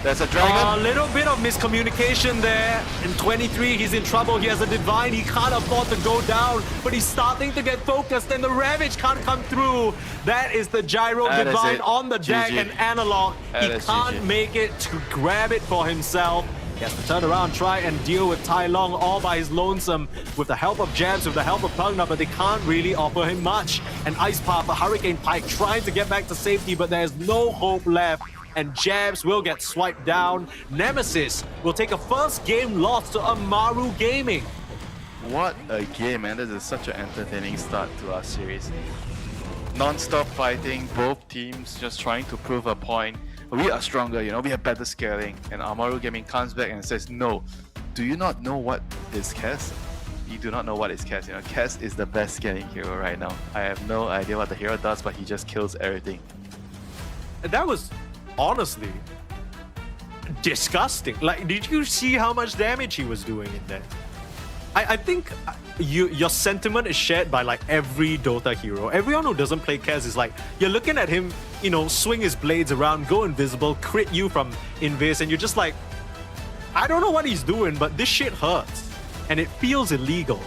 There's a dragon. A little bit of miscommunication there. In 23, he's in trouble. He has a divine. He can't afford to go down, but he's starting to get focused, and the Ravage can't come through. That is the gyro divine on the deck, GG. and analog. He That is can't GG. make it to grab it for himself. He has to turn around, try and deal with Tai Lung all by his lonesome with the help of Jabs, with the help of Pugna, but they can't really offer him much. An Ice Path, a Hurricane Pike trying to get back to safety, but there's no hope left. And Jabs will get swiped down. Nemesis will take a first game loss to Amaru Gaming. What a game, man. This is such an entertaining start to our series. Non-stop fighting, both teams just trying to prove a point. We are stronger, you know, we have better scaling. And Amaru Gaming comes back and says, no, do you not know what is Cass? You do not know what is Cass, you know. Cass is the best scaling hero right now. I have no idea what the hero does, but he just kills everything. That was honestly disgusting. Like, did you see how much damage he was doing in there? I think your sentiment is shared by like every Dota hero. Everyone who doesn't play Kaz is like, you're looking at him, you know, swing his blades around, go invisible, crit you from invis, and you're just like, I don't know what he's doing, but this shit hurts. And it feels illegal.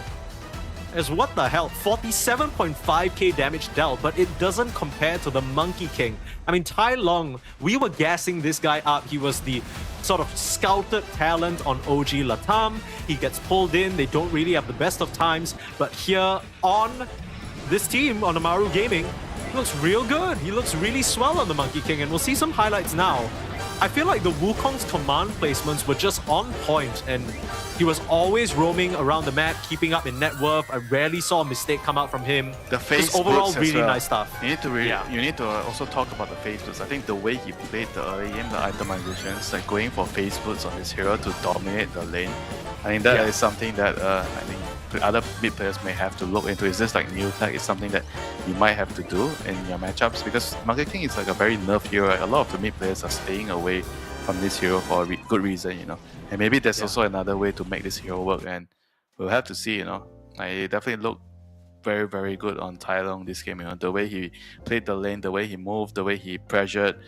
As what the hell, 47.5k damage dealt, but it doesn't compare to the Monkey King. I mean, Tai Lung, we were gassing this guy up. He was the sort of scouted talent on OG Latam. He gets pulled in. They don't really have the best of times. But here on this team, on Amaru Gaming, he looks real good. He looks really swell on the Monkey King, and we'll see some highlights now. I feel like the Wukong's command placements were just on point, and he was always roaming around the map, keeping up in net worth. I rarely saw a mistake come out from him. The face just overall boots as really well. nice stuff. You need to also talk about the face boots. I think the way he played the early game, the itemizations, like going for face boots on this hero to dominate the lane. I think that is something that I think other mid players may have to look into. Is this like new tech? It's something that you might have to do in your matchups, because Monkey King is like a very nerf hero. Right? A lot of the mid players are staying away from this hero for a good reason, you know. And maybe there's also another way to make this hero work, and we'll have to see, you know. I definitely look very, very good on Tai Lung this game, you know. The way he played the lane, the way he moved, the way he pressured,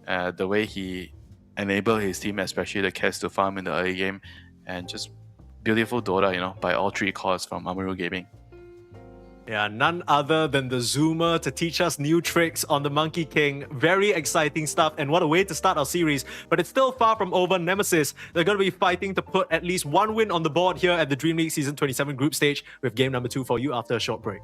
the way he enabled his team, especially the Cass, to farm in the early game, and just beautiful Dota, you know, by all three cores from Amaru Gaming. Yeah, none other than the Zoomer to teach us new tricks on the Monkey King. Very exciting stuff, and what a way to start our series. But it's still far from over. Nemesis, they're going to be fighting to put at least one win on the board here at the DreamLeague Season 27 group stage, with game number 2 for you after a short break.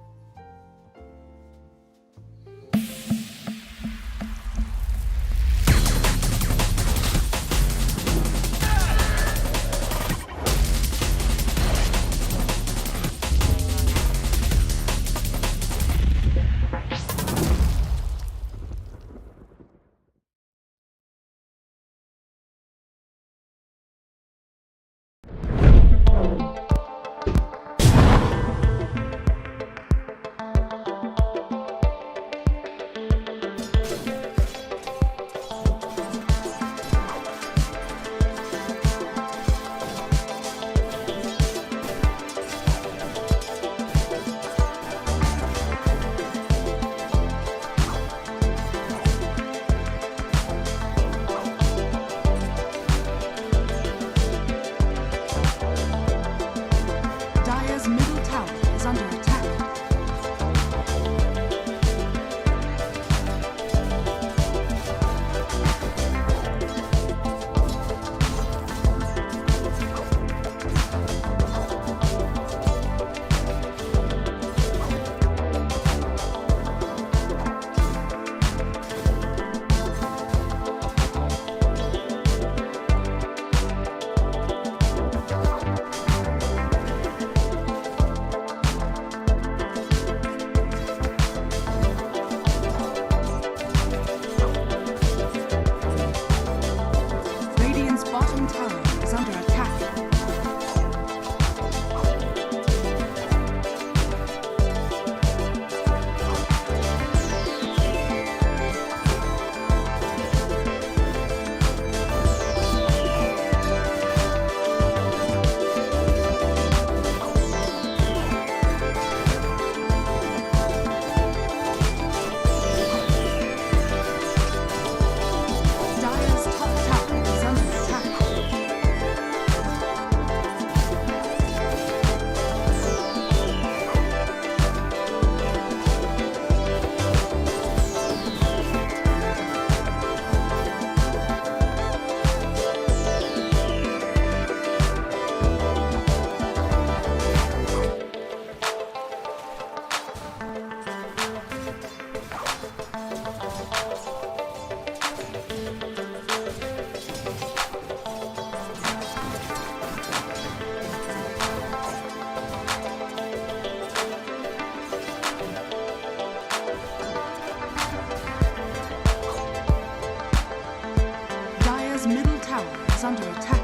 under attack.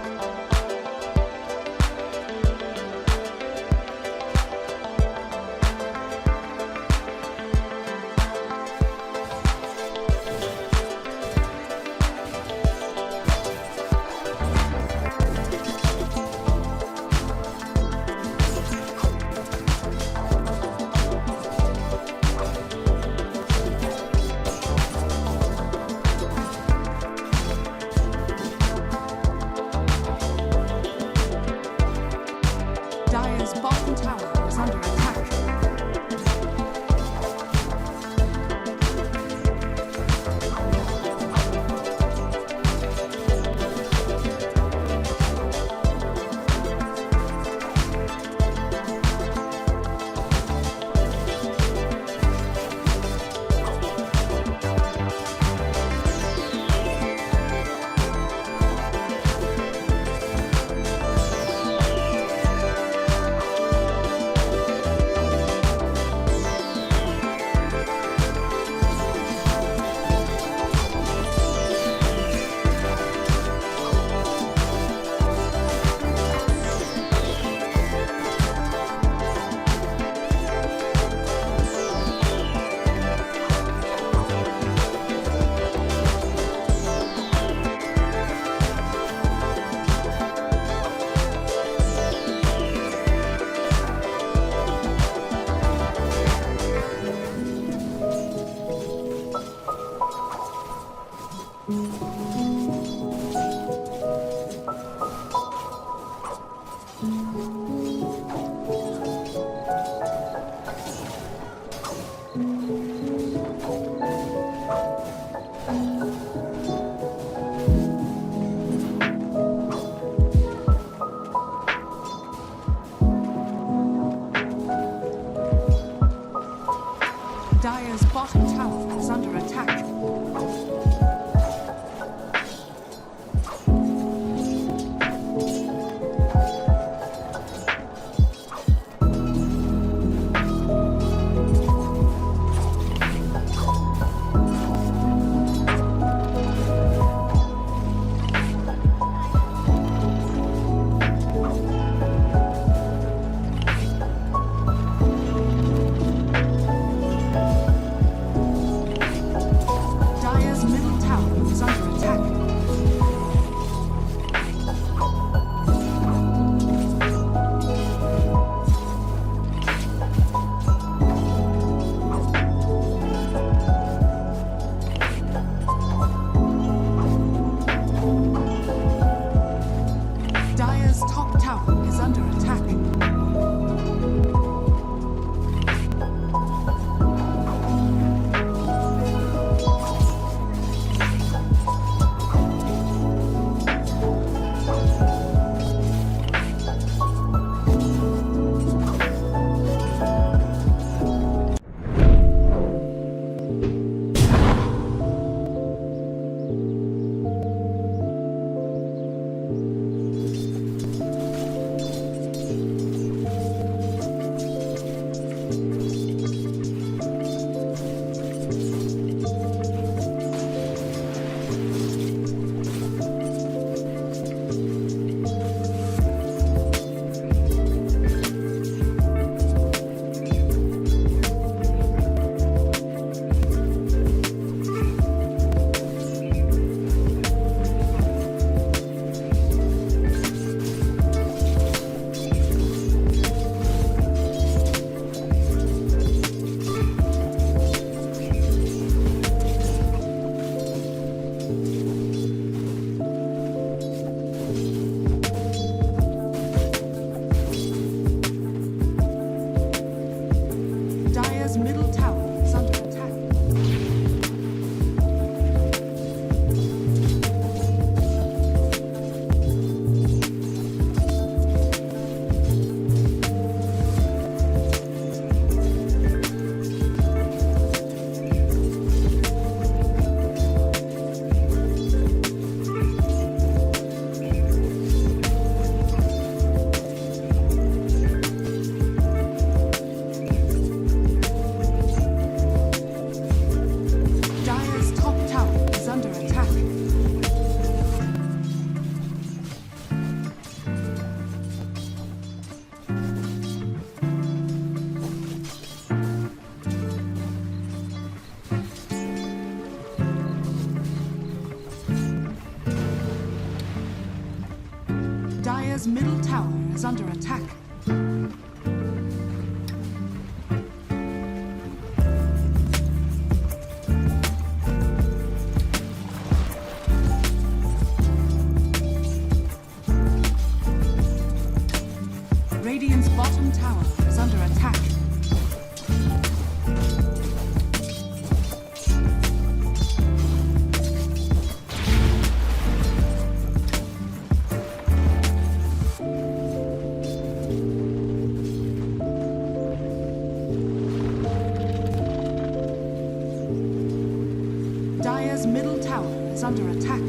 Dire's bottom tower is under attack. Dire's bottom tower is under attack. Dire's middle tower is under attack. Radiant's bottom tower is under attack. Dire's middle tower is under attack.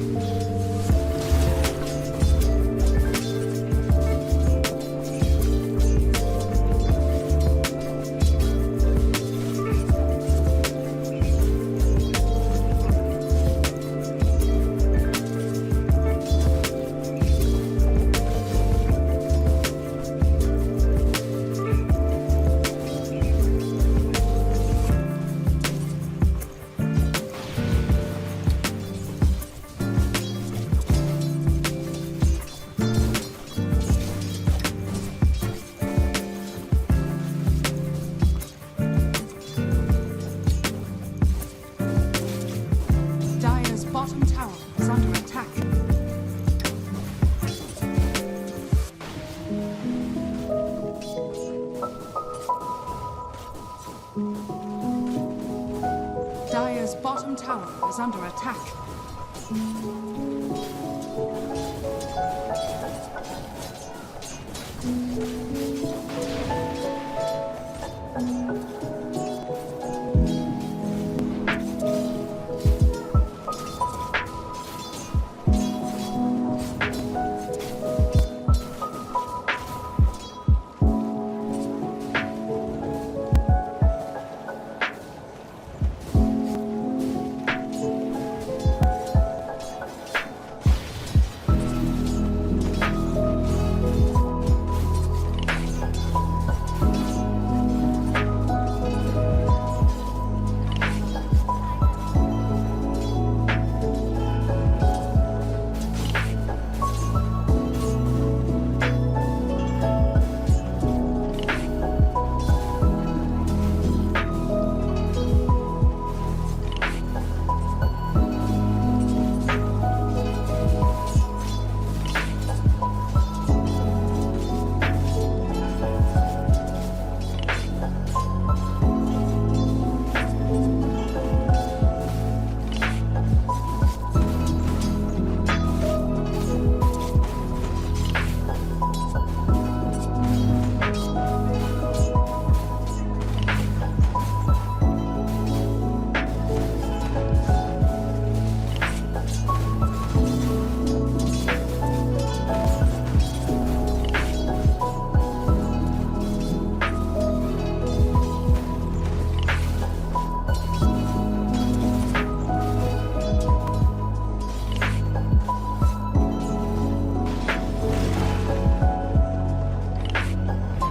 Dire's bottom tower is under attack. Dire's bottom tower is under attack.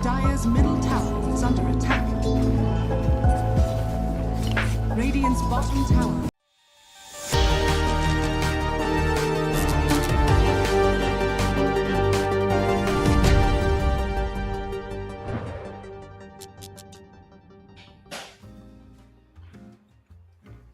Dire's middle tower is under attack. Radiant's bottom tower.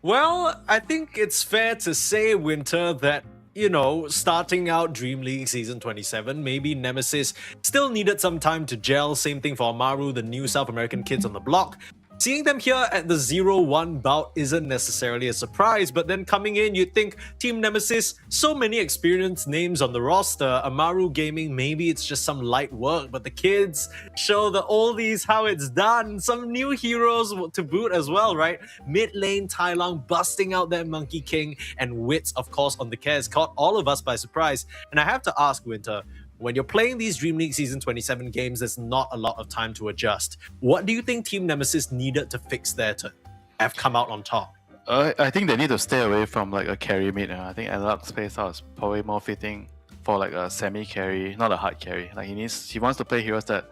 Well, I think it's fair to say, Winter, that, you know, starting out Dream League Season 27, maybe Nemesis still needed some time to gel. Same thing for Amaru, the new South American kids on the block. Seeing them here at the 0-1 bout isn't necessarily a surprise, but then coming in, you'd think Team Nemesis, so many experienced names on the roster. Amaru Gaming, maybe it's just some light work, but the kids show the oldies how it's done. Some new heroes to boot as well, right? Mid lane Tai Lang busting out that Monkey King, and Wits, of course, on the Cares caught all of us by surprise. And I have to ask, Winter, when you're playing these Dream League Season 27 games, there's not a lot of time to adjust. What do you think Team Nemesis needed to fix there to have come out on top? I think they need to stay away from like a carry mid. I think Analog Space Out is probably more fitting for like a semi carry, not a hard carry. Like he wants to play heroes that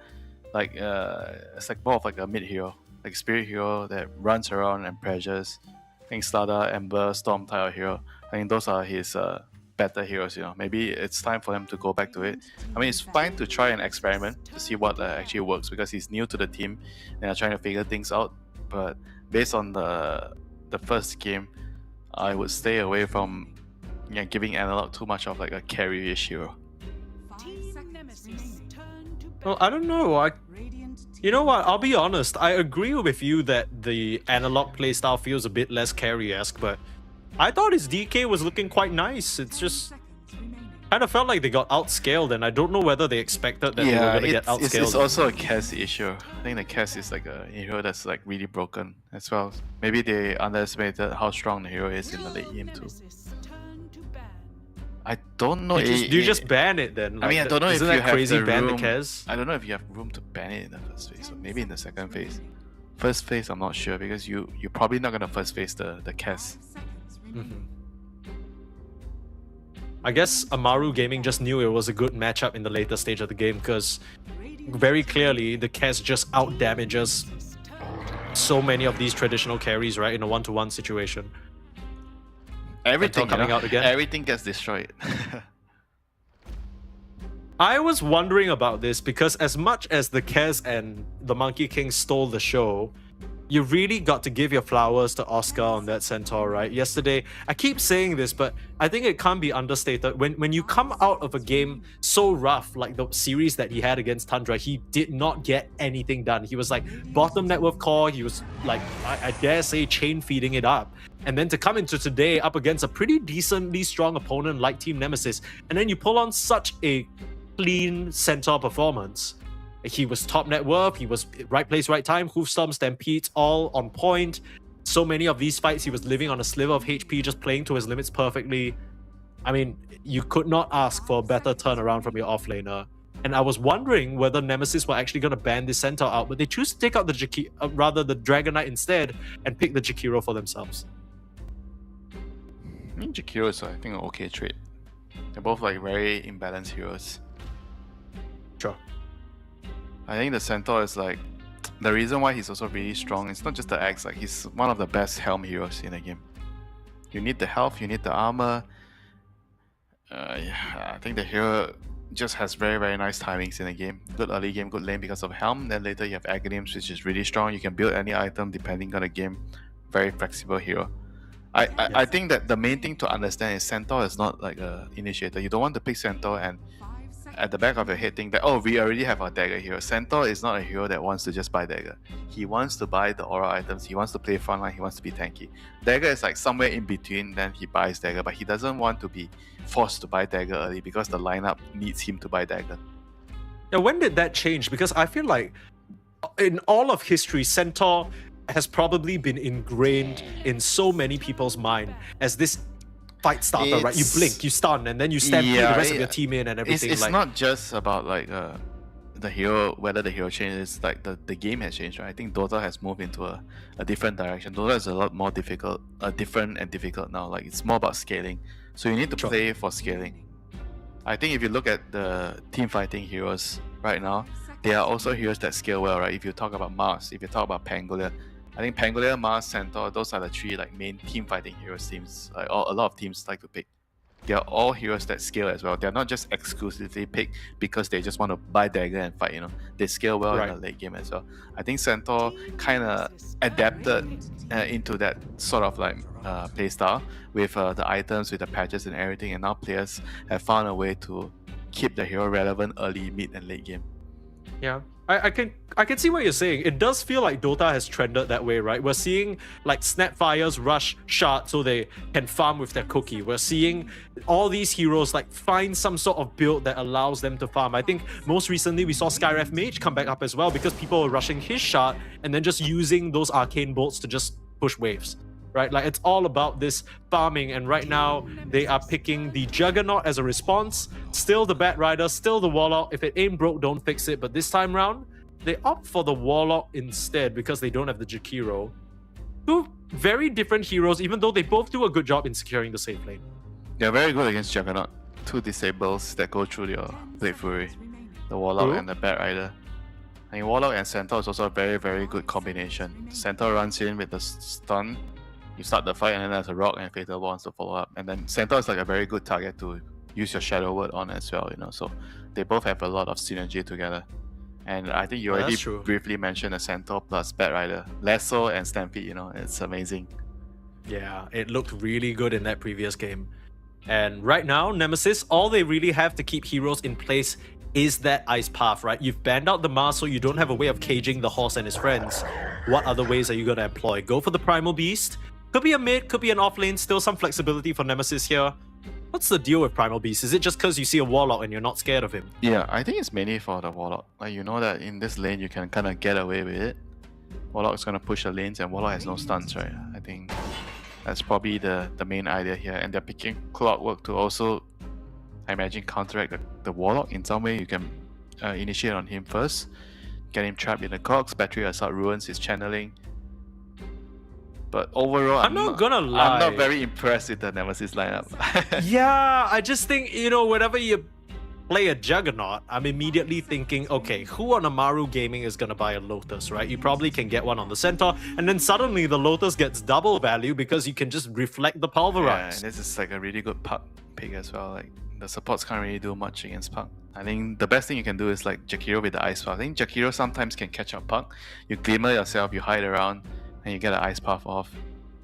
like it's like more of like a mid hero, like spirit hero that runs around and pressures. I think Slada, Ember, Storm type of hero. I think those are his better heroes. You know, maybe it's time for them to go back to it. I mean, it's fine to try and experiment to see what actually works because he's new to the team and they're trying to figure things out. But based on the first game, I would stay away from giving Analog too much of like a carry-ish hero. Well, I don't know. You know what? I'll be honest. I agree with you that the Analog playstyle feels a bit less carry-esque, but I thought his DK was looking quite nice. It's just kind of felt like they got outscaled, and I don't know whether they expected that they were going to get outscaled. It's also a Cass issue. I think the Cass is like a hero that's like really broken as well. Maybe they underestimated how strong the hero is in the late game too. I don't know. Do you just ban it then? I mean, I don't know if you have crazy the ban room. the Cass? I don't know if you have room to ban it in the first phase, or maybe in the second phase. First phase, I'm not sure because you're probably not gonna first phase the Cass. I guess Amaru Gaming just knew it was a good matchup in the later stage of the game because very clearly the Cass just out damages so many of these traditional carries, right, in a 1-to-1 situation. Everything coming out again. Everything gets destroyed. I was wondering about this because as much as the Cass and the Monkey King stole the show, you really got to give your flowers to Oscar on that Centaur, right? Yesterday, I keep saying this, but I think it can't be understated. When you come out of a game so rough, like the series that he had against Tundra, he did not get anything done. He was like bottom net worth core, he was like, I dare say, chain feeding it up. And then to come into today up against a pretty decently strong opponent like Team Nemesis, and then you pull on such a clean Centaur performance. He was top net worth, he was right place, right time, Hoofstorm, Stampedes, all on point. So many of these fights, he was living on a sliver of HP, just playing to his limits perfectly. I mean, you could not ask for a better turnaround from your offlaner. And I was wondering whether Nemesis were actually going to ban this Centaur out, but they choose to take out the the Dragon Knight instead and pick the Jakiro for themselves. I mean, Jakiro is, I think, an okay trade. They're both like very imbalanced heroes. Sure. I think the Centaur is like the reason why he's also really strong. It's not just the axe, like he's one of the best helm heroes in the game. You need the health, you need the armor. Yeah, I think the hero just has very, very nice timings in the game. Good early game, good lane because of helm. Then later you have Aghanim's, which is really strong. You can build any item depending on the game. Very flexible hero. I think that the main thing to understand is Centaur is not like a initiator. You don't want to pick Centaur and at the back of your head think that, oh, we already have our dagger hero. Centaur is not a hero that wants to just buy dagger. He wants to buy the aura items, he wants to play frontline, he wants to be tanky. Dagger is like somewhere in between, then he buys dagger, but he doesn't want to be forced to buy dagger early because the lineup needs him to buy dagger. Now, when did that change? Because I feel like in all of history, Centaur has probably been ingrained in so many people's mind as this fight starter, right? You blink, you stun, and then you stampede the rest of your team in and everything. It's not just about like the hero, whether the hero changes, like the game has changed, right? I think Dota has moved into a different direction. Dota is a lot more difficult, different and difficult now. Like it's more about scaling. So you need to play for scaling. I think if you look at the team fighting heroes right now, they are also heroes that scale well, right? If you talk about Mars, if you talk about Pangolier, I think Pangolier, Mars, Centaur, those are the three like main team fighting heroes teams. Like a lot of teams like to pick. They are all heroes that scale as well. They're not just exclusively picked because they just want to buy dagger and fight. You know, they scale well in the late game as well. I think Centaur kind of adapted into that sort of like play style with the items, with the patches and everything. And now players have found a way to keep the hero relevant early, mid, and late game. Yeah. I can see what you're saying. It does feel like Dota has trended that way, right? We're seeing like Snapfires rush Shard so they can farm with their cookie. We're seeing all these heroes like find some sort of build that allows them to farm. I think most recently we saw Skyref Mage come back up as well because people were rushing his Shard and then just using those arcane bolts to just push waves. Right? Like it's all about this farming, and right now they are picking the Juggernaut as a response, still the Bat Rider, still the Warlock. If it ain't broke, don't fix it. But this time round, they opt for the Warlock instead because they don't have the Jakiro. Two very different heroes, even though they both do a good job in securing the safe lane. They're very good against Juggernaut. Two disables that go through your Blade Fury, the Warlock and the Bat Rider. I mean, Warlock and Centaur is also a very, very good combination. Centaur runs in with the stun, you start the fight and then there's a rock and Fatal wants to follow up. And then Centaur is like a very good target to use your Shadow Word on as well, you know. So they both have a lot of synergy together. And I think you Yeah, already that's true. briefly mentioned the Centaur plus Bat Rider. Lasso and Stampede, you know, it's amazing. Yeah, it looked really good in that previous game. And right now, Nemesis, all they really have to keep heroes in place is that ice path, right? You've banned out the Mars, so you don't have a way of caging the horse and his friends. What other ways are you going to employ? Go for the Primal Beast. Could be a mid, could be an off lane. Still some flexibility for Nemesis here. What's the deal with Primal Beast? Is it just because you see a Warlock and you're not scared of him? Yeah, I think it's mainly for the Warlock. Like, you know that in this lane you can kind of get away with it. Warlock is going to push the lanes and Warlock has no stuns, right? I think that's probably the main idea here. And they're picking Clockwork to also, I imagine, counteract the Warlock in some way. You can initiate on him first, get him trapped in the cogs, Battery Assault ruins his channeling. But overall, I'm not gonna lie. I'm not very impressed with the Nemesis lineup. Yeah, I just think, you know, whenever you play a Juggernaut, I'm immediately thinking, okay, who on Amaru Gaming is gonna buy a Lotus, right? You probably can get one on the Centaur, and then suddenly the Lotus gets double value because you can just reflect the Yeah, Pulverize. and this is like a really good Puck pick as well. Like, the supports can't really do much against Puck. I think the best thing you can do is like Jakiro with the Ice Path. I think Jakiro sometimes can catch up Puck. You glimmer yourself, you hide around, and you get an Ice Path off,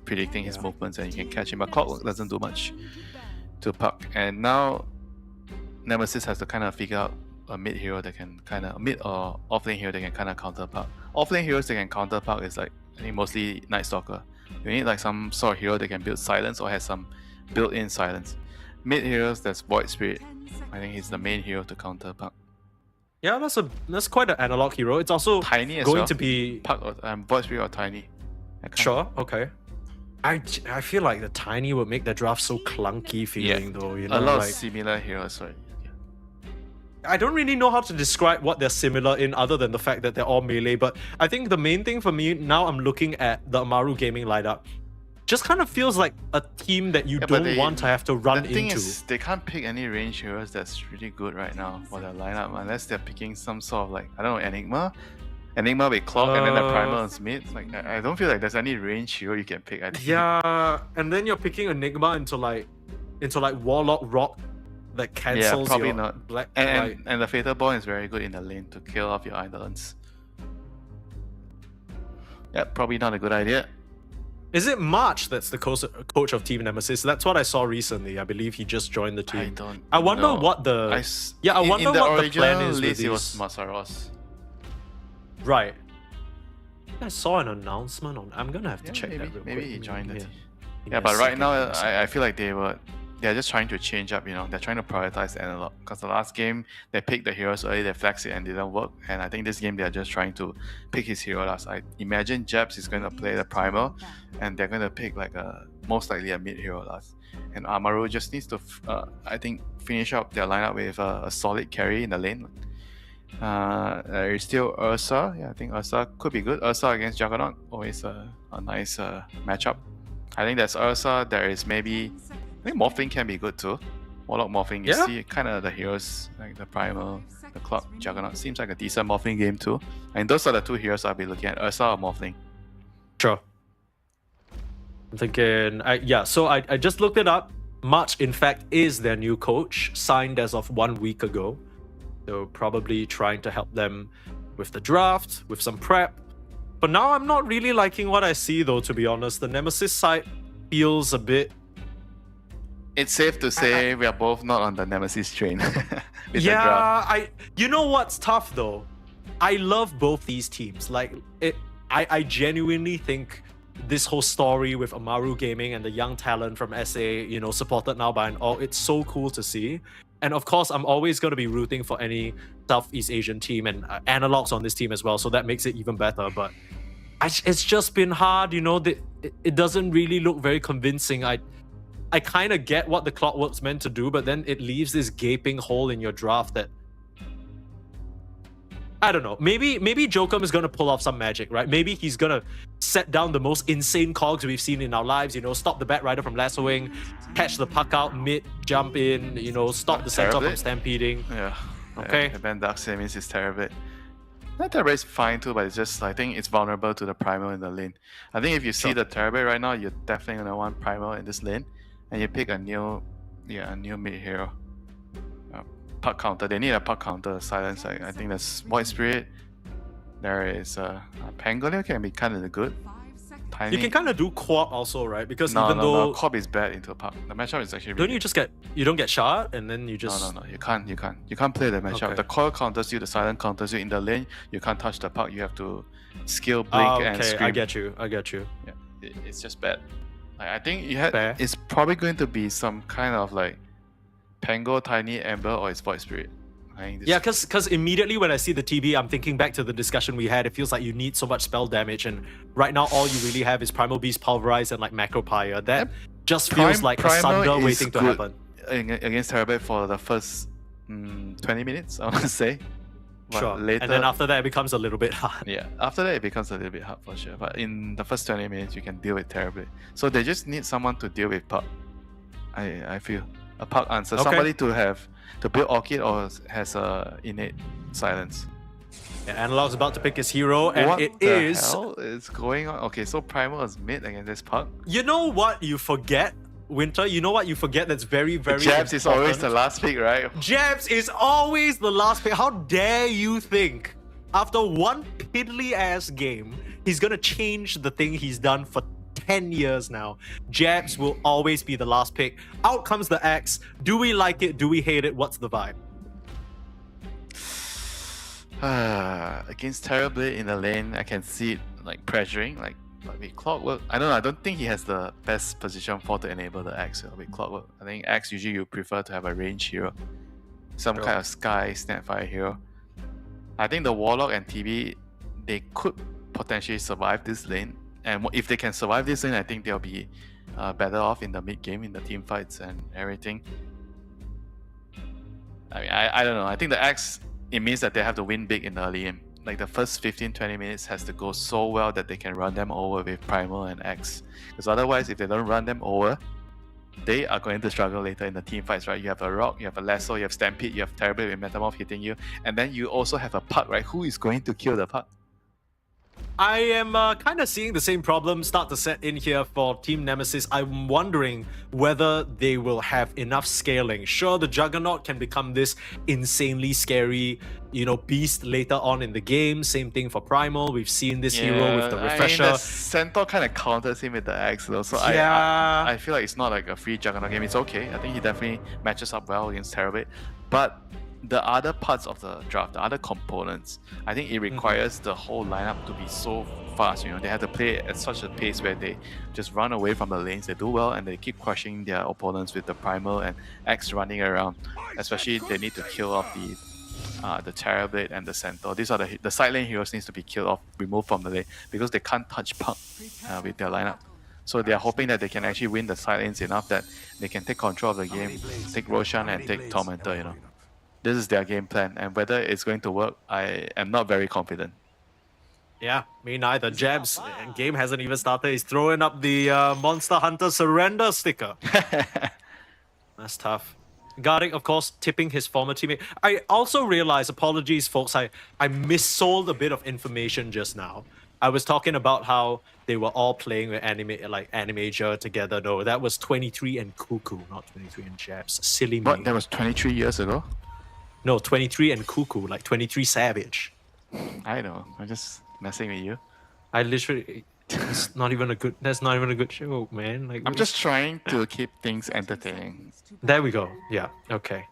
predicting his movements, and you can catch him. But Clockwork doesn't do much to Puck. And now Nemesis has to kind of figure out a mid hero that can kind of, mid or off lane hero that can kind of counter Puck. Off lane heroes that can counter Puck is like, I think mostly Night Stalker. You need like some sort of hero that can build silence or has some built-in silence. Mid heroes, that's Void Spirit. I think he's the main hero to counter Puck. Yeah, that's quite an analog hero. It's also Tiny as going well. to be Puck or Void Spirit or Tiny. sure. Okay. I feel like the Tiny would make the draft so clunky feeling though. You know, a lot like, of similar heroes, right? I don't really know how to describe what they're similar in other than the fact that they're all melee, but I think the main thing for me, now I'm looking at the Amaru Gaming lineup, just kind of feels like a team that you but don't want to have to run the thing into. is, they can't pick any range heroes that's really good right now for their lineup unless they're picking some sort of like, I don't know, Enigma with Clock and then the Primal is mid. Like, I don't feel like there's any range hero you can pick, I think. Yeah, and then you're picking Enigma into like Warlock Rock that cancels probably your not. black. And the Fatal Ball is very good in the lane to kill off your Eidolons. Yeah, probably not a good idea. Is it March that's the coach of Team Nemesis? That's what I saw recently. I believe he just joined the team. I wonder know. what the in what the original plan is with list, it was these. Masaros. Right. I saw an announcement on. I'm gonna have to check that. Real Maybe quick. he joined the Yeah. team. Give Yeah, me but a right second, now, give me a second. I feel like they're just trying to change up, you know. They're trying to prioritize analog. Because the last game, they picked the heroes early, they flexed it and it didn't work. And I think this game, they're just trying to pick his hero last. I imagine Jabs is going to play the Primal, and they're going to pick like most likely a mid hero last. And Amaru just needs to, I think, finish up their lineup with a solid carry in the lane. There is still Ursa. Yeah, I think Ursa could be good. Ursa against Juggernaut, always a nice matchup. I think that's Ursa. There is maybe, I think Morphling can be good too. Warlock Morphling, you see kind of the heroes like the Primal, the Clock, Juggernaut. Seems like a decent Morphling game too. And those are the two heroes I'll be looking at, Ursa or Morphling. Sure. I'm thinking, so I just looked it up. March, in fact, is their new coach, signed as of 1 week ago. So probably trying to help them with the draft, with some prep. But now I'm not really liking what I see though, to be honest. The Nemesis side feels a bit... It's safe to say we are both not on the Nemesis train. with the draft. Yeah, you know what's tough though? I love both these teams. Like, I genuinely think this whole story with Amaru Gaming and the young talent from SA, you know, supported now by an all, it's so cool to see. And of course, I'm always going to be rooting for any Southeast Asian team and analogs on this team as well, so that makes it even better. But it's just been hard, you know, it doesn't really look very convincing. I kind of get what the Clockwork's meant to do, but then it leaves this gaping hole in your draft that, I don't know, maybe Jokum is going to pull off some magic, right? Maybe he's going to set down the most insane cogs we've seen in our lives, you know, stop the Bat Rider from lassoing, catch the Puck out mid, jump in, you know, stop the Centaur from stampeding. Yeah. Okay. Van Dark means it's terrible. Terrorblade is fine too, but it's just I think it's vulnerable to the Primal in the lane. I think if you see the Terrorblade right now, you're definitely gonna want Primal in this lane, and you pick a new mid hero. Puck counter. They need a puck counter. Silence. I think that's Void Spirit. There is Pangolier can be kind of good. Tiny. You can kind of do co-op also, right? Because no, even though co-op is bad into a puck. The matchup is actually. Don't you just get shot and then you just No. You can't play the matchup. Okay. The coil counters you. The silent counters you in the lane. You can't touch the puck. You have to skill blink and scream. I get you. Yeah, it's just bad. I think it's probably going to be some kind of like Pango, Tiny, Ember, or it's Void Spirit. Yeah, because immediately when I see the TB, I'm thinking back to the discussion we had. It feels like you need so much spell damage, and right now all you really have is Primal Beast, Pulverize, and like Macropire. That just feels like a Sunder waiting to happen. Against Terrorblade for the first 20 minutes, I want to say. But Sure. later, And then after that, it becomes a little bit hard. Yeah, after that it becomes a little bit hard for sure. But in the first 20 minutes, you can deal with Terrorblade. So they just need someone to deal with Puck. I feel a Puck answer. Okay. Somebody to build Orchid or has a innate silence. Yeah, Analog's about to pick his hero, and what it the is. hell is going on? Okay, so Primal is mid against this Puck. You know what you forget, Winter? You know what you forget that's very, very Jabs is always the important? last pick, right? Jabs is always the last pick. How dare you think, after one piddly ass game, he's gonna change the thing he's done for 10 years now? Jabs will always be the last pick. Out comes the axe. Do we like it? Do we hate it? What's the vibe? Against Terrorblade in the lane, I can see it like pressuring, like with Clockwork. I don't know. I don't think he has the best position to enable the axe with Clockwork. I think axe usually you prefer to have a range hero, some kind of Sky Snapfire hero. I think the Warlock and TB, they could potentially survive this lane, and if they can survive this lane, I think they'll be better off in the mid game, in the team fights and everything. I mean, I don't know. I think the axe, it means that they have to win big in the early game. Like the first 15-20 minutes has to go so well that they can run them over with Primal and Axe. Because otherwise, if they don't run them over, they are going to struggle later in the team fights, right? You have a Rock, you have a Lasso, you have Stampede, you have Terrorblade with Metamorph hitting you, and then you also have a Puck, right? Who is going to kill the Puck? I am kind of seeing the same problem start to set in here for Team Nemesis. I'm wondering whether they will have enough scaling. Sure, the Juggernaut can become this insanely scary, beast later on in the game. Same thing for Primal. We've seen this hero with the Refresher. I mean, the Centaur kind of counters him with the Axe though, so Yeah. I feel like it's not like a free Juggernaut game. It's okay. I think he definitely matches up well against Terrorblade. But the other parts of the draft, the other components, I think it requires the whole lineup to be so fast. They have to play at such a pace where they just run away from the lanes. They do well and they keep crushing their opponents with the Primal and Axe running around. Especially they need to kill off the Terrorblade and the Centaur. These are the side lane heroes needs to be killed off, removed from the lane because they can't touch Puck with their lineup. So they are hoping that they can actually win the side lanes enough that they can take control of the game, take Roshan and take Tormentor. This is their game plan, and whether it's going to work, I am not very confident. Yeah, me neither. Jabs, game hasn't even started. He's throwing up the Monster Hunter surrender sticker. That's tough. Gardic, of course, tipping his former teammate. I also realized, apologies folks, I missold a bit of information just now. I was talking about how they were all playing with Animager together. No, that was 23 and Cuckoo, not 23 and Jabs. Silly me. What? That was 23 years ago? No, 23 and Cuckoo, like 23 Savage. I know. I'm just messing with you. I literally... That's not even a good joke, man. Like, I'm just trying to keep things entertaining. There we go. Yeah, okay.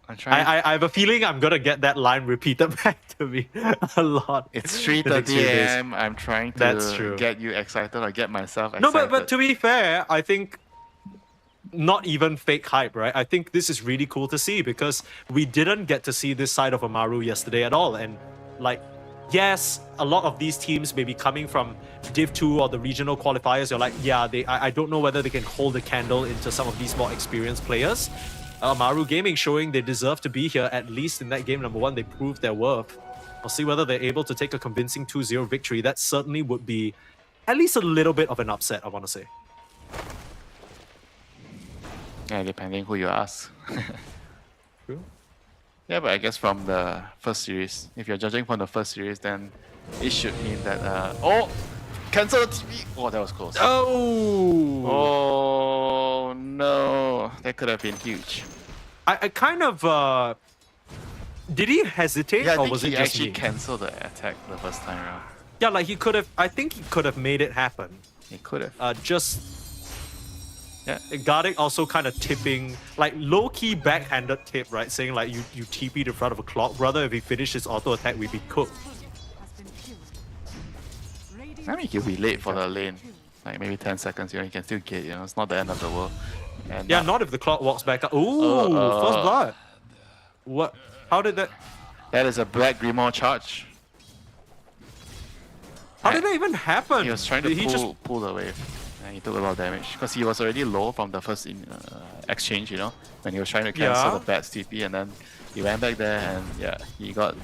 I'm trying. I have a feeling I'm gonna get that line repeated back to me a lot. It's 3:30 AM. I'm trying to get you excited or get myself excited. No, but to be fair, I think not even fake hype, right? I think this is really cool to see because we didn't get to see this side of Amaru yesterday at all. And yes, a lot of these teams may be coming from Div 2 or the regional qualifiers. You're like, yeah, I don't know whether they can hold a candle into some of these more experienced players. Amaru Gaming showing they deserve to be here, at least in that game number 1. They proved their worth. We'll see whether they're able to take a convincing 2-0 victory. That certainly would be at least a little bit of an upset, I want to say. Yeah, depending who you ask. True. Yeah, but I guess from the first series, if you're judging from the first series, then it should mean that oh, cancel the TP. Oh, that was close. Oh. Oh no, that could have been huge. I kind of did he hesitate, Yeah, I or think was it he just actually me? canceled the attack the first time around. Yeah, like he could have. I think he could have made it happen. He could have. Just. Yeah. Gardic also kind of tipping, like low-key backhanded tip, right? Saying like you TP'd in front of a clock. Brother, if he finished his auto attack, we'd be cooked. I mean, he'll be late for the lane. Like maybe 10 seconds, you know, he can still get, you know, it's not the end of the world. And Yeah, not if the clock walks back up. Ooh, first blood. What? How did that? That is a Black Grimoire charge. How did that even happen? He was trying to Did he pull the wave, and he took a lot of damage because he was already low from the first exchange, you know, when he was trying to cancel the Bat's TP, and then he went back there and yeah, he got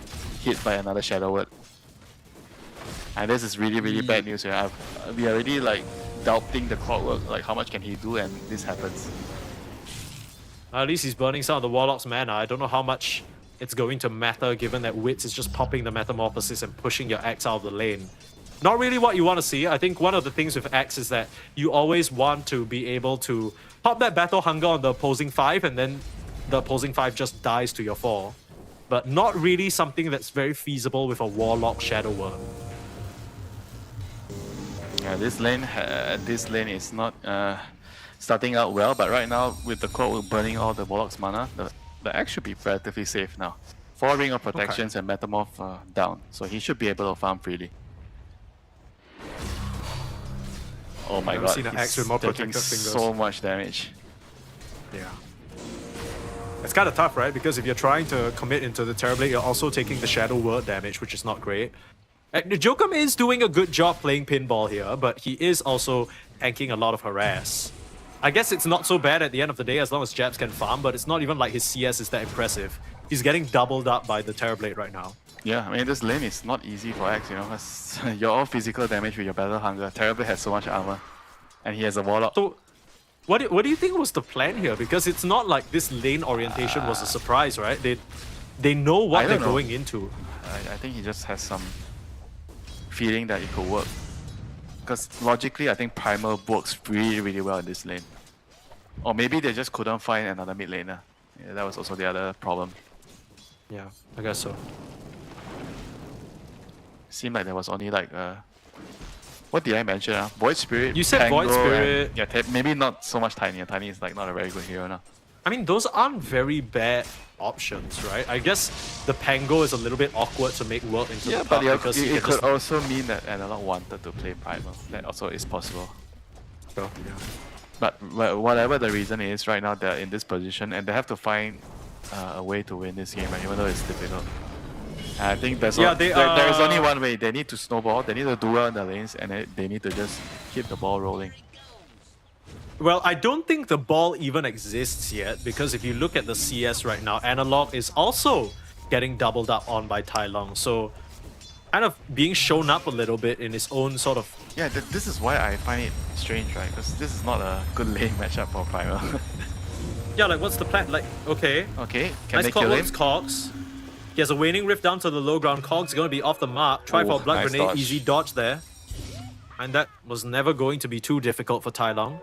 hit by another Shadow Word. And this is really, really bad news here. We are already like doubting the clockwork, like how much can he do, and this happens. At least he's burning some of the Warlock's mana. I don't know how much it's going to matter given that Wits is just popping the Metamorphosis and pushing your Axe out of the lane. Not really what you want to see. I think one of the things with Axe is that you always want to be able to pop that Battle Hunger on the opposing 5 and then the opposing 5 just dies to your 4. But not really something that's very feasible with a Warlock Shadow Word. Yeah, this lane is not starting out well, but right now with the clockwork burning all the Warlock's mana, the Axe should be relatively safe now. 4 Ring of Protections and Metamorph down, so he should be able to farm freely. Oh my god, Seen an Axe with more taking protective fingers. so much damage. Yeah. It's kind of tough, right? Because if you're trying to commit into the Terrorblade, you're also taking the Shadow Word damage, which is not great. Jokum is doing a good job playing pinball here, but he is also tanking a lot of harass. I guess it's not so bad at the end of the day as long as Jabs can farm, but it's not even like his CS is that impressive. He's getting doubled up by the Terrorblade right now. Yeah, I mean, this lane is not easy for Axe, you know, because you're all physical damage with your Battle Hunger. Terrorblade has so much armor, and he has a Warlock. So, what do you think was the plan here? Because it's not like this lane orientation was a surprise, right? They know what they're going into. I think he just has some feeling that it could work. Because logically, I think Primal works really, really well in this lane. Or maybe they just couldn't find another mid laner. Yeah, that was also the other problem. Yeah, I guess so. Seemed like there was only like what did I mention? Void Spirit. You said Void Spirit. And, yeah, maybe not so much Tiny. Tiny is like not a very good hero now. I mean, those aren't very bad options, right? I guess the Pango is a little bit awkward to make work into the path because it could also mean that Analog wanted to play Primal. That also is possible. Sure, yeah. But whatever the reason is, right now they're in this position and they have to find a way to win this game, right? Even though it's difficult. I think there's there's only one way. They need to snowball, they need to do well in the lanes, and they need to just keep the ball rolling. Well, I don't think the ball even exists yet, because if you look at the CS right now, Analog is also getting doubled up on by Tai Long, so kind of being shown up a little bit in his own sort of... Yeah, this is why I find it strange, right? Because this is not a good lane matchup for Primal. Yeah, like what's the plan? Like, okay. Okay, can nice they kill him? Cogs. He has a Waning Rift down to the low ground. Cogs going to be off the mark. Try for a Blood nice Grenade, dodge. easy dodge there. And that was never going to be too difficult for Tai Long.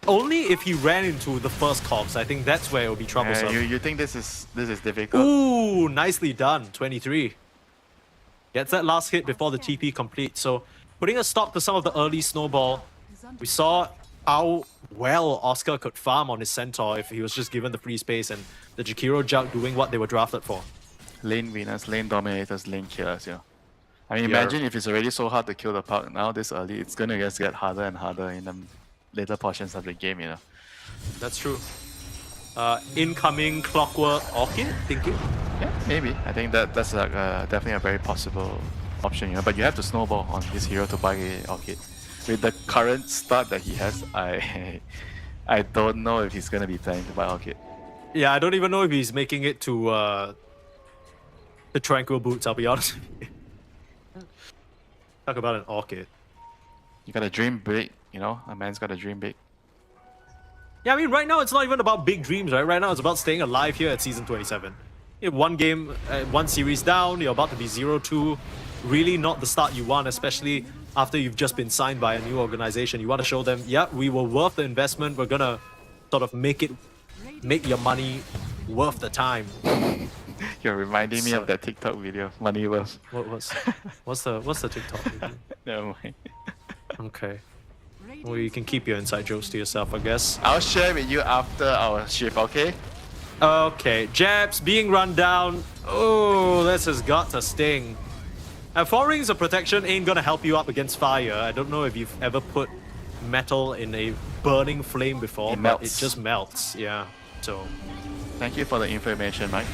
Only if he ran into the first Cogs. I think that's where it will be troublesome. You think this is difficult? Ooh, nicely done. 23. Gets that last hit before the TP completes. So putting a stop to some of the early snowball. We saw how well Oscar could farm on his Centaur if he was just given the free space, and the Jakiro Jug doing what they were drafted for. Lane winners, lane dominators, lane killers, you know. I mean, Yeah. imagine if it's already so hard to kill the puck now this early, it's gonna just get harder and harder in the later portions of the game, you know. That's true. Incoming Clockwork Orchid, thinking? Yeah, maybe. I think that's like definitely a very possible option, you know. But you have to snowball on this hero to buy Orchid. With the current start that he has, I don't know if he's gonna be planning to buy Orchid. Yeah, I don't even know if he's making it to the Tranquil Boots, I'll be honest with you. Talk about an Orchid. You gotta dream big, you know? A man's gotta dream big. Yeah, I mean, right now it's not even about big dreams, right? Right now it's about staying alive here at Season 27. One game, one series down, you're about to be 0-2. Really not the start you want, especially after you've just been signed by a new organization. You want to show them, yeah, we were worth the investment. We're gonna sort of make your money worth the time. You're reminding me of that TikTok video, money worth. What's the TikTok video? Never mind. Okay. Well, you can keep your inside jokes to yourself, I guess. I'll share with you after our shift, okay? Okay, Jabs being run down. Oh, this has got to sting. And 4 rings of protection ain't gonna help you up against fire. I don't know if you've ever put metal in a burning flame before, but it just melts. Yeah, so. Thank you for the information, Mike.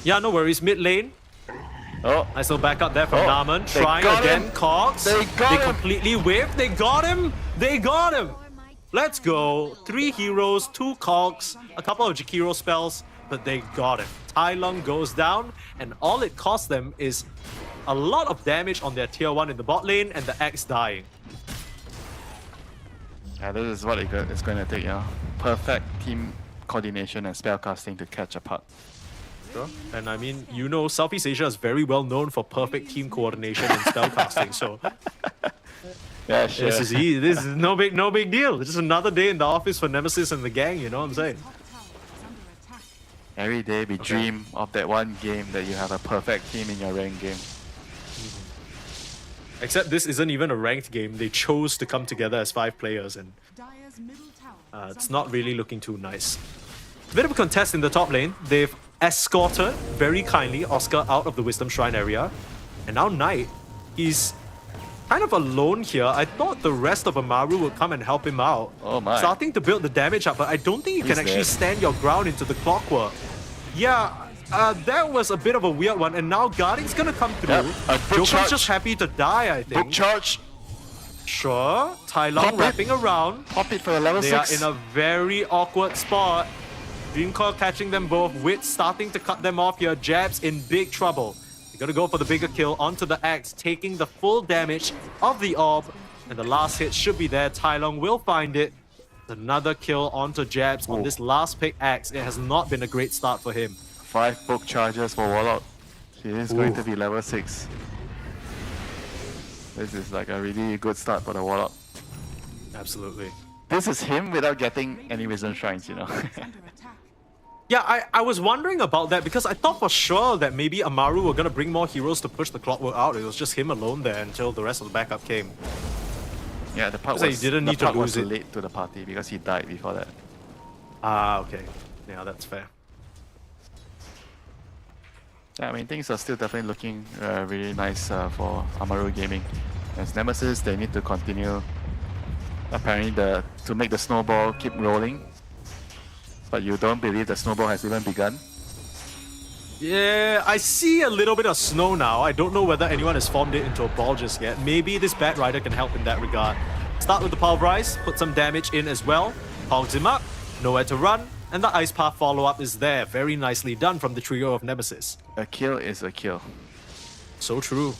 Yeah, no worries. Mid lane. Oh, nice little backup there from Naman. Trying again, Cogs. They completely whiffed. They got him. They got him. Let's go. 3 heroes, 2 Cogs, a couple of Jakiro spells, but they got him. Tai Lung goes down, and all it cost them is a lot of damage on their tier 1 in the bot lane and the Axe dying. Yeah, this is what it's going to take, you know. Perfect team coordination and spellcasting to catch a puck. Sure. And I mean, you know, Southeast Asia is very well known for perfect team coordination and spellcasting, so... Yeah, sure. This is easy. This is no big deal. It's just another day in the office for Nemesis and the gang, you know what I'm saying? Every day we dream of that one game that you have a perfect team in your ranked game. Except this isn't even a ranked game. They chose to come together as 5 players, and it's not really looking too nice. Bit of a contest in the top lane. They've escorted very kindly Oscar out of the Wisdom Shrine area, and now Knight, he's kind of alone here. I thought the rest of Amaru would come and help him out. Oh my. Starting to build the damage up, but I don't think you can actually stand your ground into the clockwork. Yeah, that was a bit of a weird one, and now Guarding's gonna come through. Joker's just happy to die, I think. Book charge. Sure. Tai Lung wrapping around. Pop it for a level 6. They are in a very awkward spot. Dreamcore catching them both. Wit starting to cut them off here. Jabs in big trouble. They're gonna go for the bigger kill onto the Axe, taking the full damage of the orb. And the last hit should be there. Tai Lung will find it. Another kill onto Jabs on this last pick Axe. It has not been a great start for him. 5 book charges for Warlock. He is going to be level 6. This is like a really good start for the Warlock. Absolutely. This is him without getting any Wisdom Shrines, you know. Yeah, I was wondering about that because I thought for sure that maybe Amaru were gonna bring more heroes to push the clockwork out. It was just him alone there until the rest of the backup came. Yeah, the part was, he didn't need to lose was late to the party because he died before that. Ah, okay. Yeah, that's fair. Yeah, I mean, things are still definitely looking really nice for Amaru Gaming. As Nemesis, they need to continue, apparently, to make the snowball keep rolling. But you don't believe the snowball has even begun? Yeah, I see a little bit of snow now. I don't know whether anyone has formed it into a ball just yet. Maybe this Bat Rider can help in that regard. Start with the Pulverize, put some damage in as well. Hogs him up, nowhere to run, and the Ice Path follow-up is there. Very nicely done from the trio of Nemesis. A kill is a kill. So true.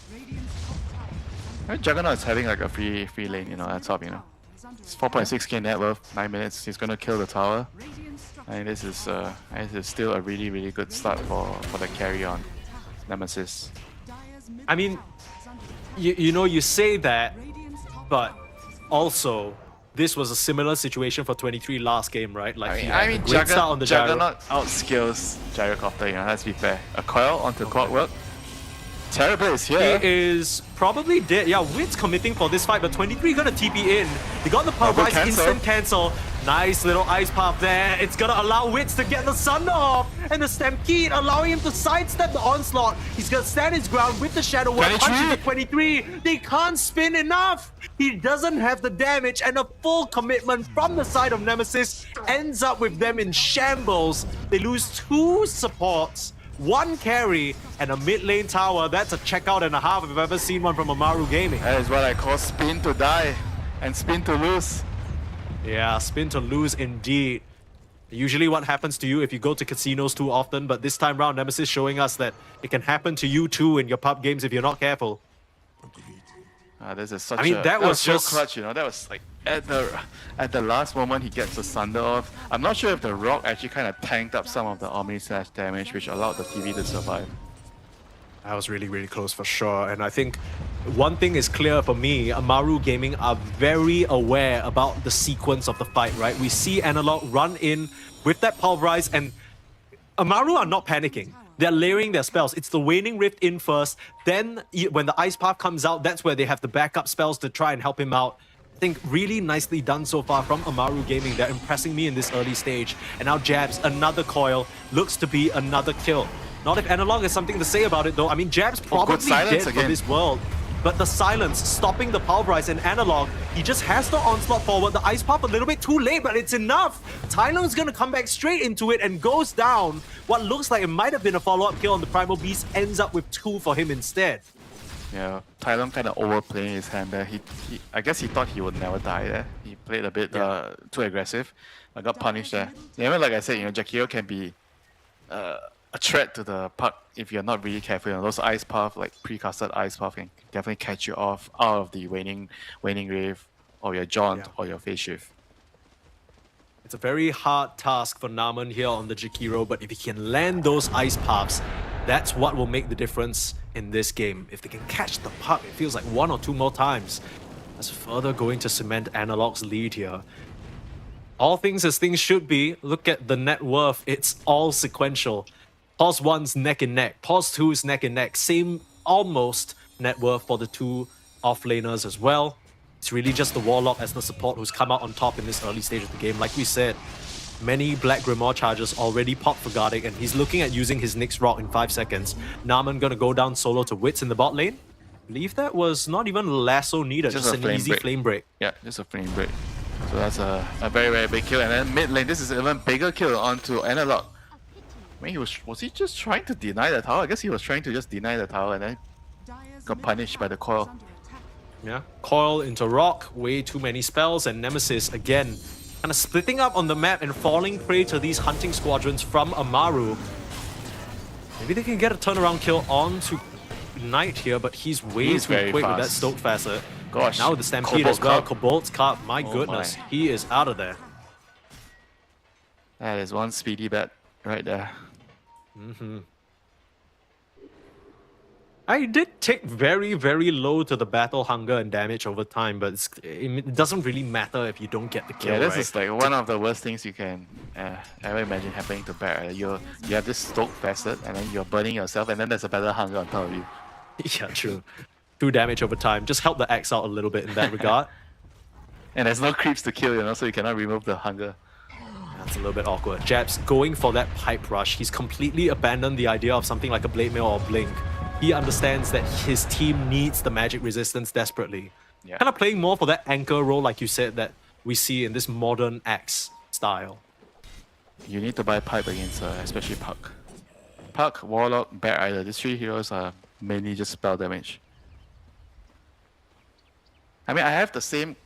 Juggernaut is having like a free lane, you know, at top, you know. It's 4.6k net worth, 9 minutes, he's gonna kill the tower. And this is still a really good start for the carry on Nemesis. I mean, you know, you say that, but also this was a similar situation for 23 last game, right? Like I mean great start on the Juggernaut outskills Gyrocopter, you know, let's be fair. A coil onto Clockwork. Terrorblade is here. He is probably dead. Yeah, Wit's committing for this fight, but 23 gonna TP in. They got the power rise, instant cancel. Nice little ice path there. It's gonna allow Wits to get the Sunder off. And the Stampede allowing him to sidestep the onslaught. He's gonna stand his ground with the Shadow Work. Punches the 23. They can't spin enough. He doesn't have the damage, and a full commitment from the side of Nemesis ends up with them in shambles. They lose 2 supports, 1 carry, and a mid lane tower. That's a checkout and a half if I've ever seen one from Amaru Gaming. That is what I call spin to die and spin to lose. Yeah, spin to lose indeed. Usually what happens to you if you go to casinos too often, but this time round Nemesis showing us that it can happen to you too in your pub games if you're not careful. This is such I mean, that was so just clutch, you know. That was like at the last moment he gets the Sunder off. I'm not sure if the Rock actually kind of tanked up some of the Omni Slash damage, which allowed the TV to survive. That was really, really close for sure. And I think one thing is clear for me, Amaru Gaming are very aware about the sequence of the fight, right? We see Analog run in with that Pulverize, and Amaru are not panicking. They're layering their spells. It's the Waning Rift in first. Then when the Ice Path comes out, that's where they have the backup spells to try and help him out. I think really nicely done so far from Amaru Gaming. They're impressing me in this early stage. And now Jabs, another coil, looks to be another kill. Not if Analog has something to say about it though. I mean, Jab's probably dead for this world. But the silence, stopping the Pulverize and Analog, he just has the onslaught forward. The Ice Pop a little bit too late, but it's enough. Tai Lung's gonna come back straight into it and goes down. What looks like it might have been a follow-up kill on the Primal Beast ends up with 2 for him instead. Yeah, Tai Lung kind of overplaying his hand there. I guess he thought he would never die there. He played a bit too aggressive. I got punished there. Yeah, I mean, like I said, you know, Jakiro can be a threat to the puck if you're not really careful. You know, those Ice Path, like precasted Ice Path, can definitely catch you off out of the waning Rave or your Jaunt or your Phase Shift. It's a very hard task for Naman here on the Jakiro, but if he can land those Ice Paths, that's what will make the difference in this game. If they can catch the puck, it feels like 1 or 2 more times. That's further going to cement Analog's lead here. All things as things should be. Look at the net worth. It's all sequential. Pause 1's neck and neck. Pause 2's neck and neck. Same almost net worth for the 2 offlaners as well. It's really just the Warlock as the support who's come out on top in this early stage of the game. Like we said, many Black Grimoire charges already popped for Gardic, and he's looking at using his Nyx Rock in 5 seconds. Naman gonna go down solo to Wits in the bot lane. I believe that was not even lasso needed, just an easy flame break. Yeah, just a flame break. So that's a very, very big kill. And then mid lane, this is an even bigger kill onto Analog. I mean, was he just trying to deny the tower? I guess he was trying to just deny the tower and then got punished by the coil. Yeah, coil into rock, way too many spells, and Nemesis again kind of splitting up on the map and falling prey to these hunting squadrons from Amaru. Maybe they can get a turnaround kill onto Knight here, but he's way too quick with that Stoke Facet. Gosh, now with the Stampede as well, Cobalt's Carp, my goodness, he is out of there. That is one speedy bet right there. I did tick very, very low to the battle hunger and damage over time, but it doesn't really matter if you don't get the kill. Yeah, this is like one of the worst things you can ever imagine happening to Barret. You have this Stoke Facet, and then you're burning yourself, and then there's a battle hunger on top of you. Yeah, true. 2 damage over time. Just help the axe out a little bit in that regard. And there's no creeps to kill, you know, so you cannot remove the hunger. That's a little bit awkward. Jab's going for that pipe rush. He's completely abandoned the idea of something like a Blade Mail or Blink. He understands that his team needs the magic resistance desperately. Yeah. Kind of playing more for that anchor role, like you said, that we see in this modern axe style. You need to buy pipe against especially Puck. Puck, Warlock, Bear Either. These 3 heroes are mainly just spell damage. I mean, I have the same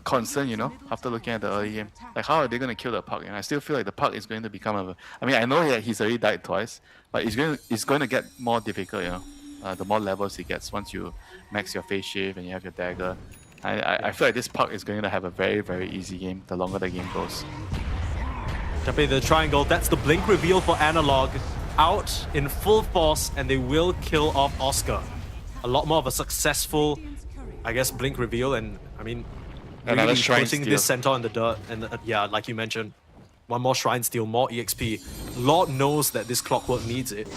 concern, you know, after looking at the early game. Like, how are they going to kill the Puck? And I still feel like the Puck is going to become a... I mean, I know that he's already died twice, but it's going to get more difficult, you know, the more levels he gets once you max your Phase Shift and you have your dagger. I feel like this Puck is going to have a very, very easy game the longer the game goes. Jumping the triangle, that's the blink reveal for Analog. Out in full force, and they will kill off Oscar. A lot more of a successful, I guess, blink reveal, and I mean, really putting this centaur in the dirt. And yeah, like you mentioned, one more Shrine Steal, more EXP. Lord knows that this Clockwork needs it.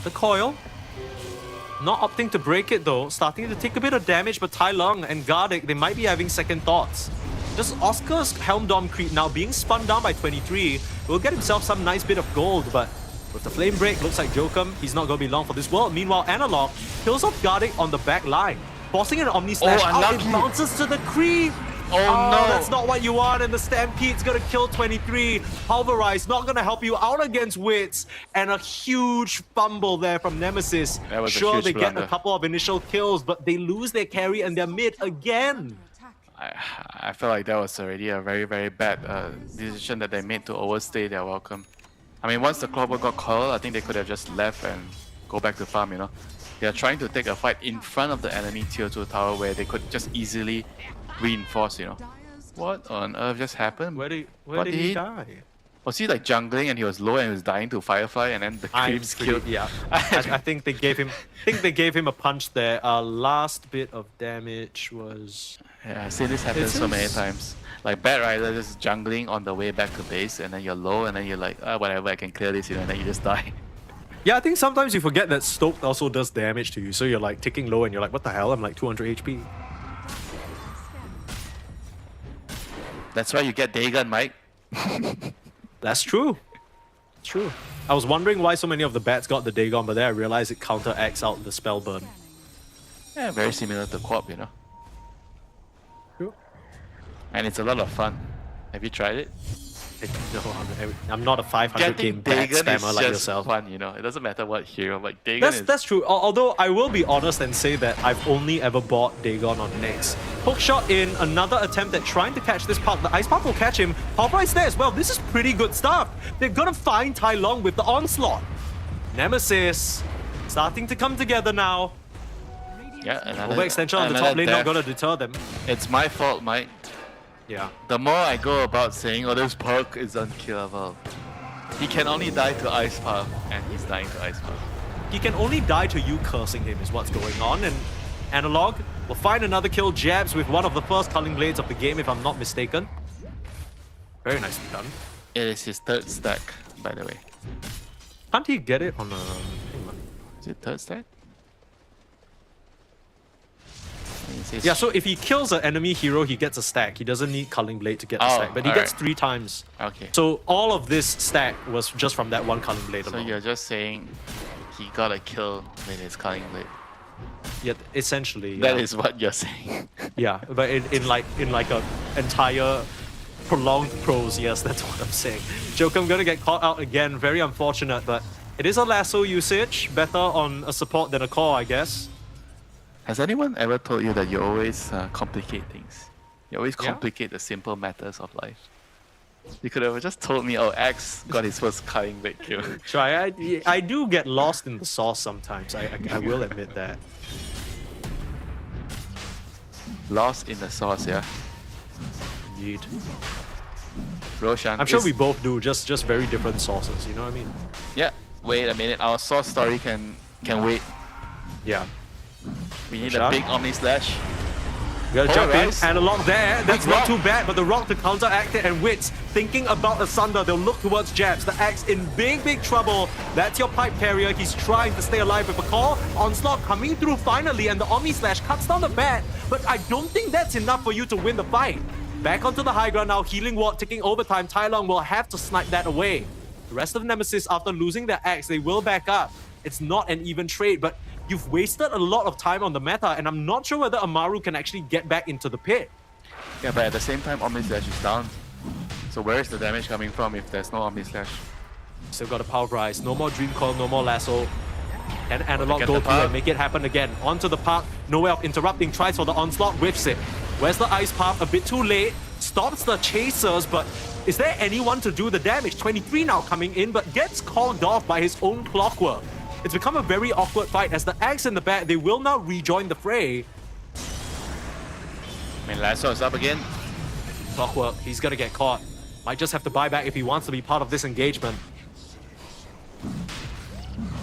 The coil, not opting to break it though, starting to take a bit of damage, but Tai Lung and Gardic, they might be having second thoughts. Just Oscar's Helm Dom creep now being spun down by 23 will get himself some nice bit of gold, but with the flame break, looks like Jokum, he's not going to be long for this world. Meanwhile, Analog kills off Gardic on the back line, forcing an Omni Slash out, it bounces to the creep. Oh no! That's not what you want, and the Stampede's gonna kill 23. Pulverize not gonna help you out against Wits, and a huge fumble there from Nemesis. That was sure, a huge they blunder. get a couple of initial kills, but they lose their carry and their mid again. I feel like that was already a very, very bad decision that they made to overstay their welcome. I mean, once the Clockwork got called, I think they could have just left and go back to farm, you know. They are trying to take a fight in front of the enemy tier 2 tower where they could just easily reinforce, you know. What on earth just happened? Where did he die? Was he like jungling and he was low and he was dying to Firefly and then the creeps killed? Yeah, I think they gave him a punch there. Last bit of damage was. Yeah, I've seen this happen so many times. Like Bad Rider just jungling on the way back to base and then you're low and then you're like, whatever, I can clear this, you know, and then you just die. Yeah, I think sometimes you forget that Stoked also does damage to you, so you're like ticking low and you're like, what the hell? I'm like 200 HP. That's why you get Dagon, Mike. That's true. True. I was wondering why so many of the bats got the Dagon, but then I realized it counteracts out the spell burn. Yeah, very similar to Quap, you know. True. And it's a lot of fun. Have you tried it? No, I'm not a 500 game bat spammer like yourself. Fun, you know. It doesn't matter what hero. Like Dagon That's true. Although I will be honest and say that I've only ever bought Dagon on Nyx. Hookshot in, another attempt at trying to catch this puck. The Ice Puck will catch him. Pulverize there as well. This is pretty good stuff. They're gonna find Tai Long with the onslaught. Nemesis starting to come together now. Yeah, another overextension on the top lane, not gonna deter them. It's my fault, Mike. Yeah. The more I go about saying, oh, this perk is unkillable, he can only die to Ice Puff, and he's dying to Ice Puff. He can only die to you cursing him is what's going on, and Analog will find another kill. Jabs with one of the first Culling Blades of the game, if I'm not mistaken. Very nicely done. It is his third stack, by the way. Can't he get it on a... Is it third stack? Yeah, so if he kills an enemy hero, he gets a stack. He doesn't need Culling Blade to get the stack, but he gets 3 times. Okay. So all of this stack was just from that one Culling Blade alone. So you're just saying he got a kill with his Culling Blade. Yeah, essentially. Yeah. That is what you're saying. Yeah, but in like a entire prolonged prose, yes, that's what I'm saying. Joker, I'm gonna get caught out again. Very unfortunate, but it is a lasso usage. Better on a support than a core, I guess. Has anyone ever told you that you always complicate things? You always complicate the simple matters of life. You could have just told me, oh, Axe got his first Culling Blade kill. Sure, I do get lost in the sauce sometimes. I will admit that. Lost in the sauce, yeah? Indeed. Roshan, I'm sure we both do, just very different sauces, you know what I mean? Yeah, wait a minute, our sauce story can wait. Yeah. We need a big Omni Slash. We gotta jump in, Analog there. That's not too bad, but the Rock to counteract it, and Wits thinking about Asunder. They'll look towards Jabs. The Axe in big trouble. That's your pipe carrier. He's trying to stay alive with a call. Onslaught coming through finally, and the Omni Slash cuts down the bat. But I don't think that's enough for you to win the fight. Back onto the high ground now. Healing Ward ticking overtime. Tai Long will have to snipe that away. The rest of Nemesis, after losing their Axe, they will back up. It's not an even trade, but you've wasted a lot of time on the meta, and I'm not sure whether Amaru can actually get back into the pit. Yeah, but at the same time, Omni Slash is down. So where is the damage coming from if there's no Omni Slash? Still got a Power Rise. No more Dream Coil, no more Lasso. And Analog go through and make it happen again. Onto the park, no way of interrupting. Tries for the onslaught, whiffs it. Where's the Ice Path? A bit too late. Stops the chasers, but is there anyone to do the damage? 23 now coming in, but gets called off by his own Clockwork. It's become a very awkward fight as the Axe in the back, they will now rejoin the fray. I mean, Lasso is up again. Clockwork, he's gonna get caught. Might just have to buy back if he wants to be part of this engagement.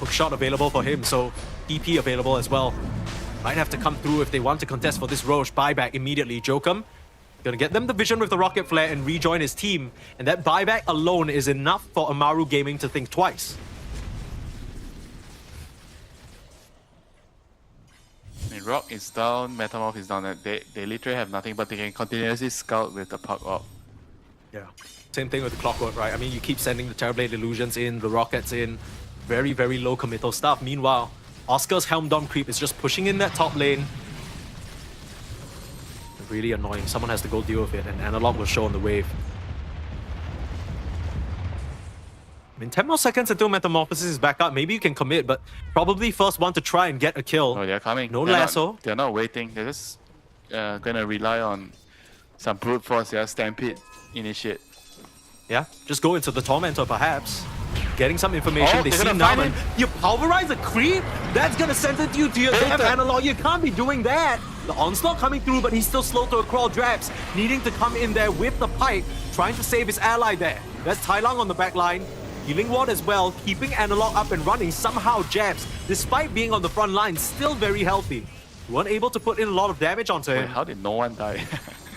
Hookshot available for him, so EP available as well. Might have to come through if they want to contest for this Roche. Buyback immediately. Jokum gonna get them the vision with the Rocket Flare and rejoin his team. And that buyback alone is enough for Amaru Gaming to think twice. I mean, Rock is down, Metamorph is down. They literally have nothing, but they can continuously scout with the puck up. Yeah. Same thing with the Clockwork, right? I mean, you keep sending the Terrorblade Illusions in, the Rockets in. Very, very low committal stuff. Meanwhile, Oscar's Helm Dom creep is just pushing in that top lane. Really annoying. Someone has to go deal with it, and Analog will show on the wave. I mean, 10 more seconds until Metamorphosis is back up. Maybe you can commit, but probably first one to try and get a kill. Oh, they're coming. No lasso. They're not waiting. They're just gonna rely on some brute force. Yeah, Stampede initiate. Yeah, just go into the Tormentor perhaps. getting some information. Oh, they they're see gonna find Naman. You pulverize a creep? That's gonna send it you to your damn analog. You can't be doing that. The onslaught coming through, but he's still slow to a crawl. Draps needing to come in there with the pipe, trying to save his ally there. That's Tai Lang on the back line. Healing ward as well, keeping analog up and running. Somehow Jabs, despite being on the front line, still very healthy. Weren't able to put in a lot of damage onto him. Wait, how did no one die?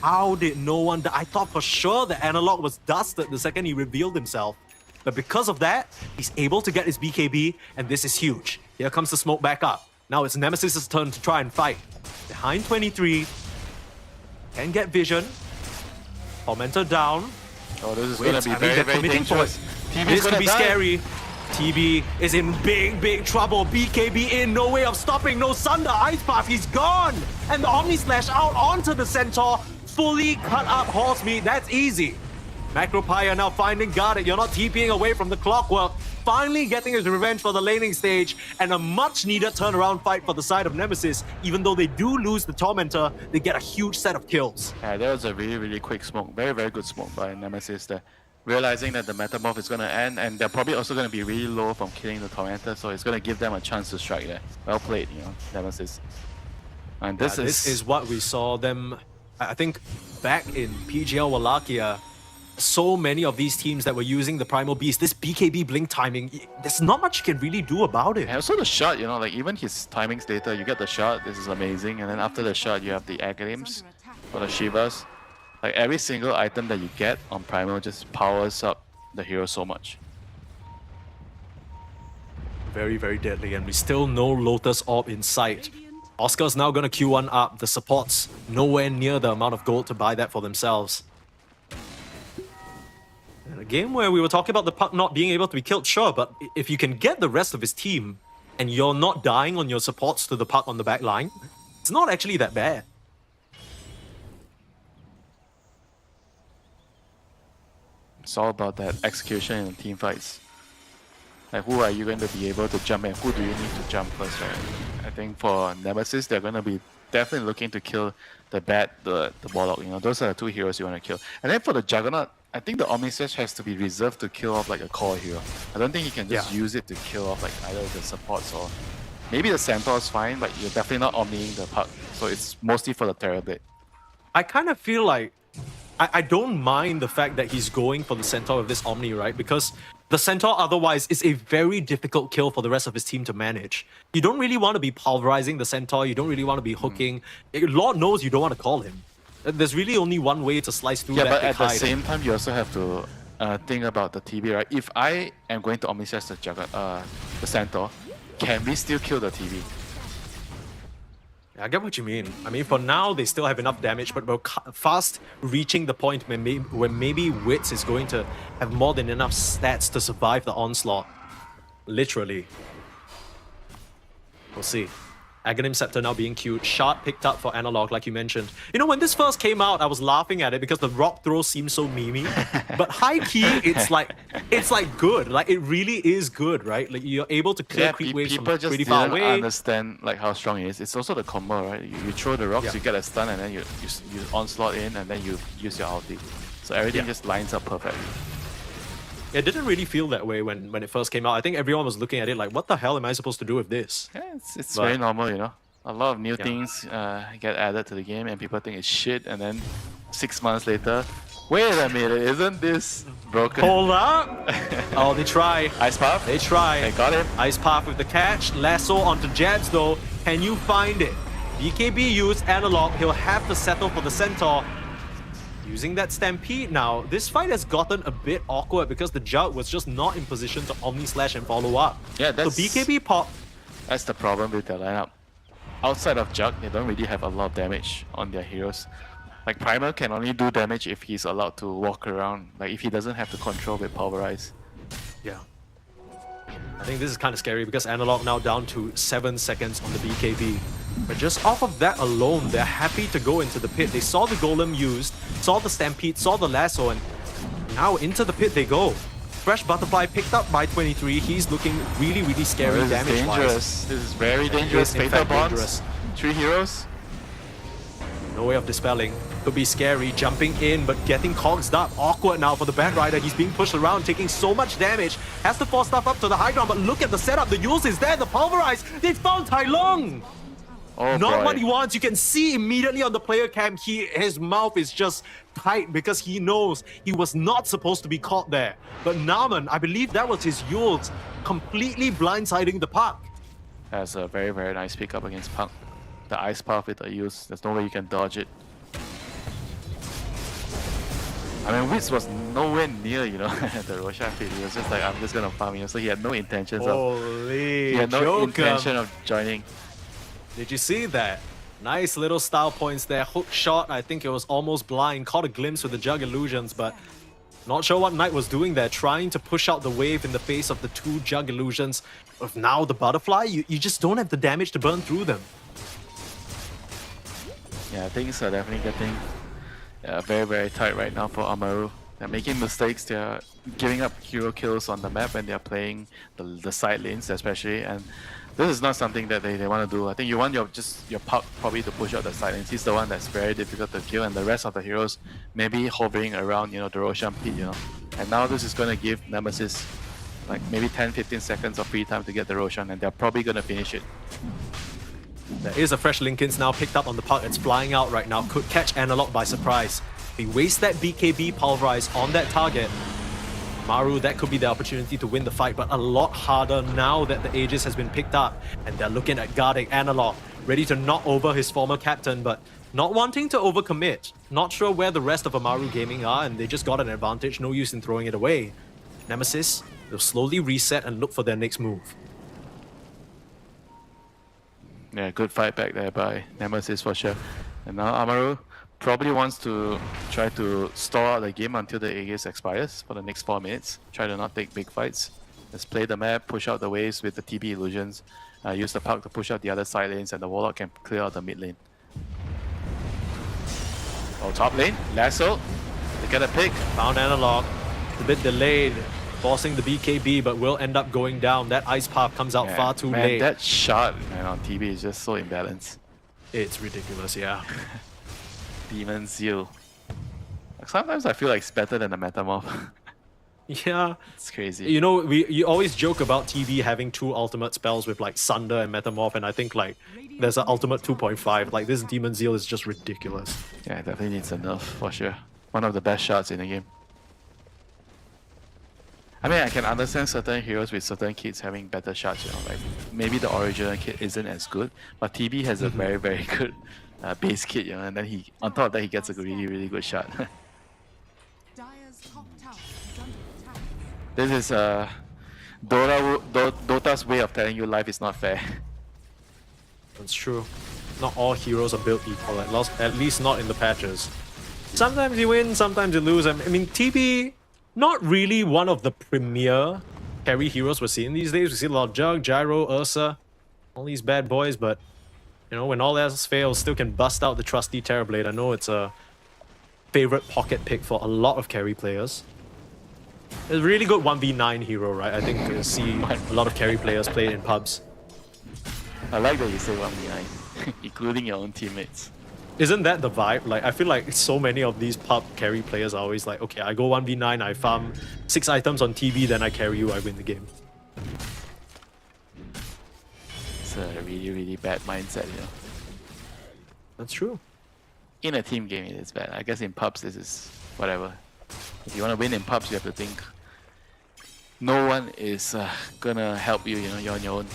How did no one die? I thought for sure the analog was dusted the second he revealed himself. But because of that, he's able to get his BKB, and this is huge. Here comes the smoke back up. Now it's Nemesis' turn to try and fight. Behind 23. Can get vision. Tormentor down. Oh, this is gonna be very, very dangerous. This could be scary. TB is in big trouble. BKB in, no way of stopping. No Sunder, Ice Path, he's gone. And the Omni Slash out onto the Centaur. Fully cut up horse meat, that's easy. Macropie now finding guarded. You're not TPing away from the clockwork. Finally getting his revenge for the laning stage, and a much needed turnaround fight for the side of Nemesis. Even though they do lose the Tormentor, they get a huge set of kills. Yeah, that was a really quick smoke. Very good smoke by Nemesis there. Realizing that the Metamorph is going to end, and they're probably also going to be really low from killing the Tormentor, so it's going to give them a chance to strike there. Well played, Nemesis. And this is what we saw them, I think, back in PGL Wallachia. So many of these teams that were using the Primal Beast, this BKB blink timing, there's not much you can really do about it. And also the shot, like even his timings data, you get the shot, this is amazing, and then after the shot you have the Agrims or the Shivas. Like every single item that you get on Primal just powers up the hero so much. Very deadly, and we still no Lotus Orb in sight. Oscar's now gonna Q1 up, the supports nowhere near the amount of gold to buy that for themselves. In a game where we were talking about the puck not being able to be killed, sure, but if you can get the rest of his team and you're not dying on your supports to the puck on the back line, it's not actually that bad. It's all about that execution in team fights. Like who are you going to be able to jump and who do you need to jump first, right? I think for Nemesis, they're going to be definitely looking to kill the Bat, the Warlock, those are the two heroes you want to kill. And then for the Juggernaut, I think the Omnislash has to be reserved to kill off like a core hero. I don't think he can just use it to kill off like either the supports or... Maybe the Centaur is fine, but you're definitely not Omniing the puck. So it's mostly for the Terrorblade. I kind of feel like... I don't mind the fact that he's going for the Centaur with this Omni, right? Because the Centaur otherwise is a very difficult kill for the rest of his team to manage. You don't really want to be pulverizing the Centaur, you don't really want to be hooking. Lord knows you don't want to call him. There's really only one way to slice through that. Yeah, but at the same time, you also have to think about the TB, right? If I am going to Omnislash the Centaur, can we still kill the TB? I get what you mean. I mean, for now, they still have enough damage, but we're fast reaching the point where maybe Wits is going to have more than enough stats to survive the onslaught. Literally. We'll see. Aghanim Scepter now being queued. Shard picked up for Analog, like you mentioned. When this first came out, I was laughing at it because the rock throw seems so memey. But high key, it's like good. Like it really is good, right? Like you're able to clear creep waves from pretty far away. People just didn't understand like how strong it is. It's also the combo, right? You throw the rocks, you get a stun, and then you onslaught in, and then you use your ulti. So everything just lines up perfectly. It didn't really feel that way when it first came out. I think everyone was looking at it like, what the hell am I supposed to do with this? Yeah, it's very normal, A lot of new things get added to the game and people think it's shit, and then 6 months later, wait a minute, isn't this broken? Hold up! Oh, they try. Ice Path? They try. They got him. Ice Path with the catch. Lasso onto Jabs though. Can you find it? BKB used Analog. He'll have to settle for the Centaur. Using that Stampede now, this fight has gotten a bit awkward because the Jug was just not in position to Omni Slash and follow up. Yeah, so BKB pop. That's the problem with their lineup. Outside of Jug, they don't really have a lot of damage on their heroes. Like Primal can only do damage if he's allowed to walk around, like if he doesn't have to control with Pulverize. Yeah. I think this is kind of scary because Analog now down to 7 seconds on the BKB. But just off of that alone, they're happy to go into the pit. They saw the Golem used, saw the Stampede, saw the Lasso, and now into the pit they go. Fresh Butterfly picked up by 23. He's looking really scary damage-wise. This is very dangerous. Fatal Bonds, 3 heroes. No way of dispelling. could be scary. Jumping in, but getting cogsed up. Awkward now for the Bat Rider. He's being pushed around, taking so much damage. Has to force stuff up to the high ground, but look at the setup. The Yules is there, the Pulverize. They found Tai Long. Oh, Not boy. what he wants. You can see immediately on the player cam, his mouth is just tight because he knows he was not supposed to be caught there. But Naaman, I believe that was his Yules, completely blindsiding the puck. That's a very, very nice pickup against Punk. The ice path with the use, there's no way you can dodge it. I mean, Witz was nowhere near, you know, the Roshan pit. He was just like, I'm just gonna farm, you know, so he had no intentions Holy he had no Joker. intention of joining. Did you see that? Nice little style points there. Hook shot, I think it was almost blind. Caught a glimpse with the Jug Illusions, but not sure what Knight was doing there. Trying to push out the wave in the face of the two Jug Illusions. With now the Butterfly, you just don't have the damage to burn through them. Yeah, things are definitely getting very, very tight right now for Amaru. They're making mistakes. They're giving up hero kills on the map when they're playing the side lanes, especially. And this is not something that they want to do. I think you want your puck probably to push out the side lanes. He's the one that's very difficult to kill, and the rest of the heroes maybe hovering around, you know, the Roshan pit, you know. And now this is going to give Nemesis like maybe 10-15 seconds of free time to get the Roshan, and they're probably going to finish it. There is a fresh Linken's now picked up on the puck. It's flying out right now. Could catch Analog by surprise. If he wastes that BKB Pulverize on that target, Maru, that could be the opportunity to win the fight, but a lot harder now that the Aegis has been picked up. And they're looking at guarding Analog, ready to knock over his former captain, but not wanting to overcommit. Not sure where the rest of Amaru Gaming are, and they just got an advantage. No use in throwing it away. Nemesis, they'll slowly reset and look for their next move. Yeah, good fight back there by Nemesis for sure. And now Amaru probably wants to try to stall out the game until the Aegis expires for the next 4 minutes. Try to not take big fights. Just play the map, push out the waves with the TB illusions, use the puck to push out the other side lanes, and the Warlock can clear out the mid lane. Oh, top lane, Lasso, they get a pick. Found Analog, a bit delayed, forcing the BKB, but will end up going down. That ice path comes out far too late. That shot, man, on TB is just so imbalanced. It's ridiculous, yeah. Demon Zeal. Like, sometimes I feel like it's better than the Metamorph. Yeah. It's crazy. You know, you always joke about TV having two ultimate spells with like Sunder and Metamorph, and I think like there's an ultimate 2.5. Like this Demon Zeal is just ridiculous. Yeah, it definitely needs a nerf for sure. One of the best shots in the game. I mean, I can understand certain heroes with certain kits having better shots, you know, like maybe the original kit isn't as good, but TB has a very, very good base kit, you know, and then on top of that he gets a really, really good shot. This is Dota's way of telling you life is not fair. That's true. Not all heroes are built equal, at least not in the patches. Sometimes you win, sometimes you lose. I mean, TB, not really one of the premier carry heroes we're seeing these days. We see a lot of Jug, Gyro, Ursa, all these bad boys, but you know, when all else fails, still can bust out the trusty Terrorblade. I know it's a favorite pocket pick for a lot of carry players. It's a really good 1v9 hero, right? I think you see a lot of carry players play it in pubs. I like that you say 1v9, including your own teammates. Isn't that the vibe? Like, I feel like so many of these pub carry players are always like, okay, I go 1v9, I farm 6 items on TV, then I carry you, I win the game. It's a really, really bad mindset, you know. That's true. In a team game, it is bad. I guess in pubs, this is whatever. If you want to win in pubs, you have to think no one is gonna help you, you know, you're on your own.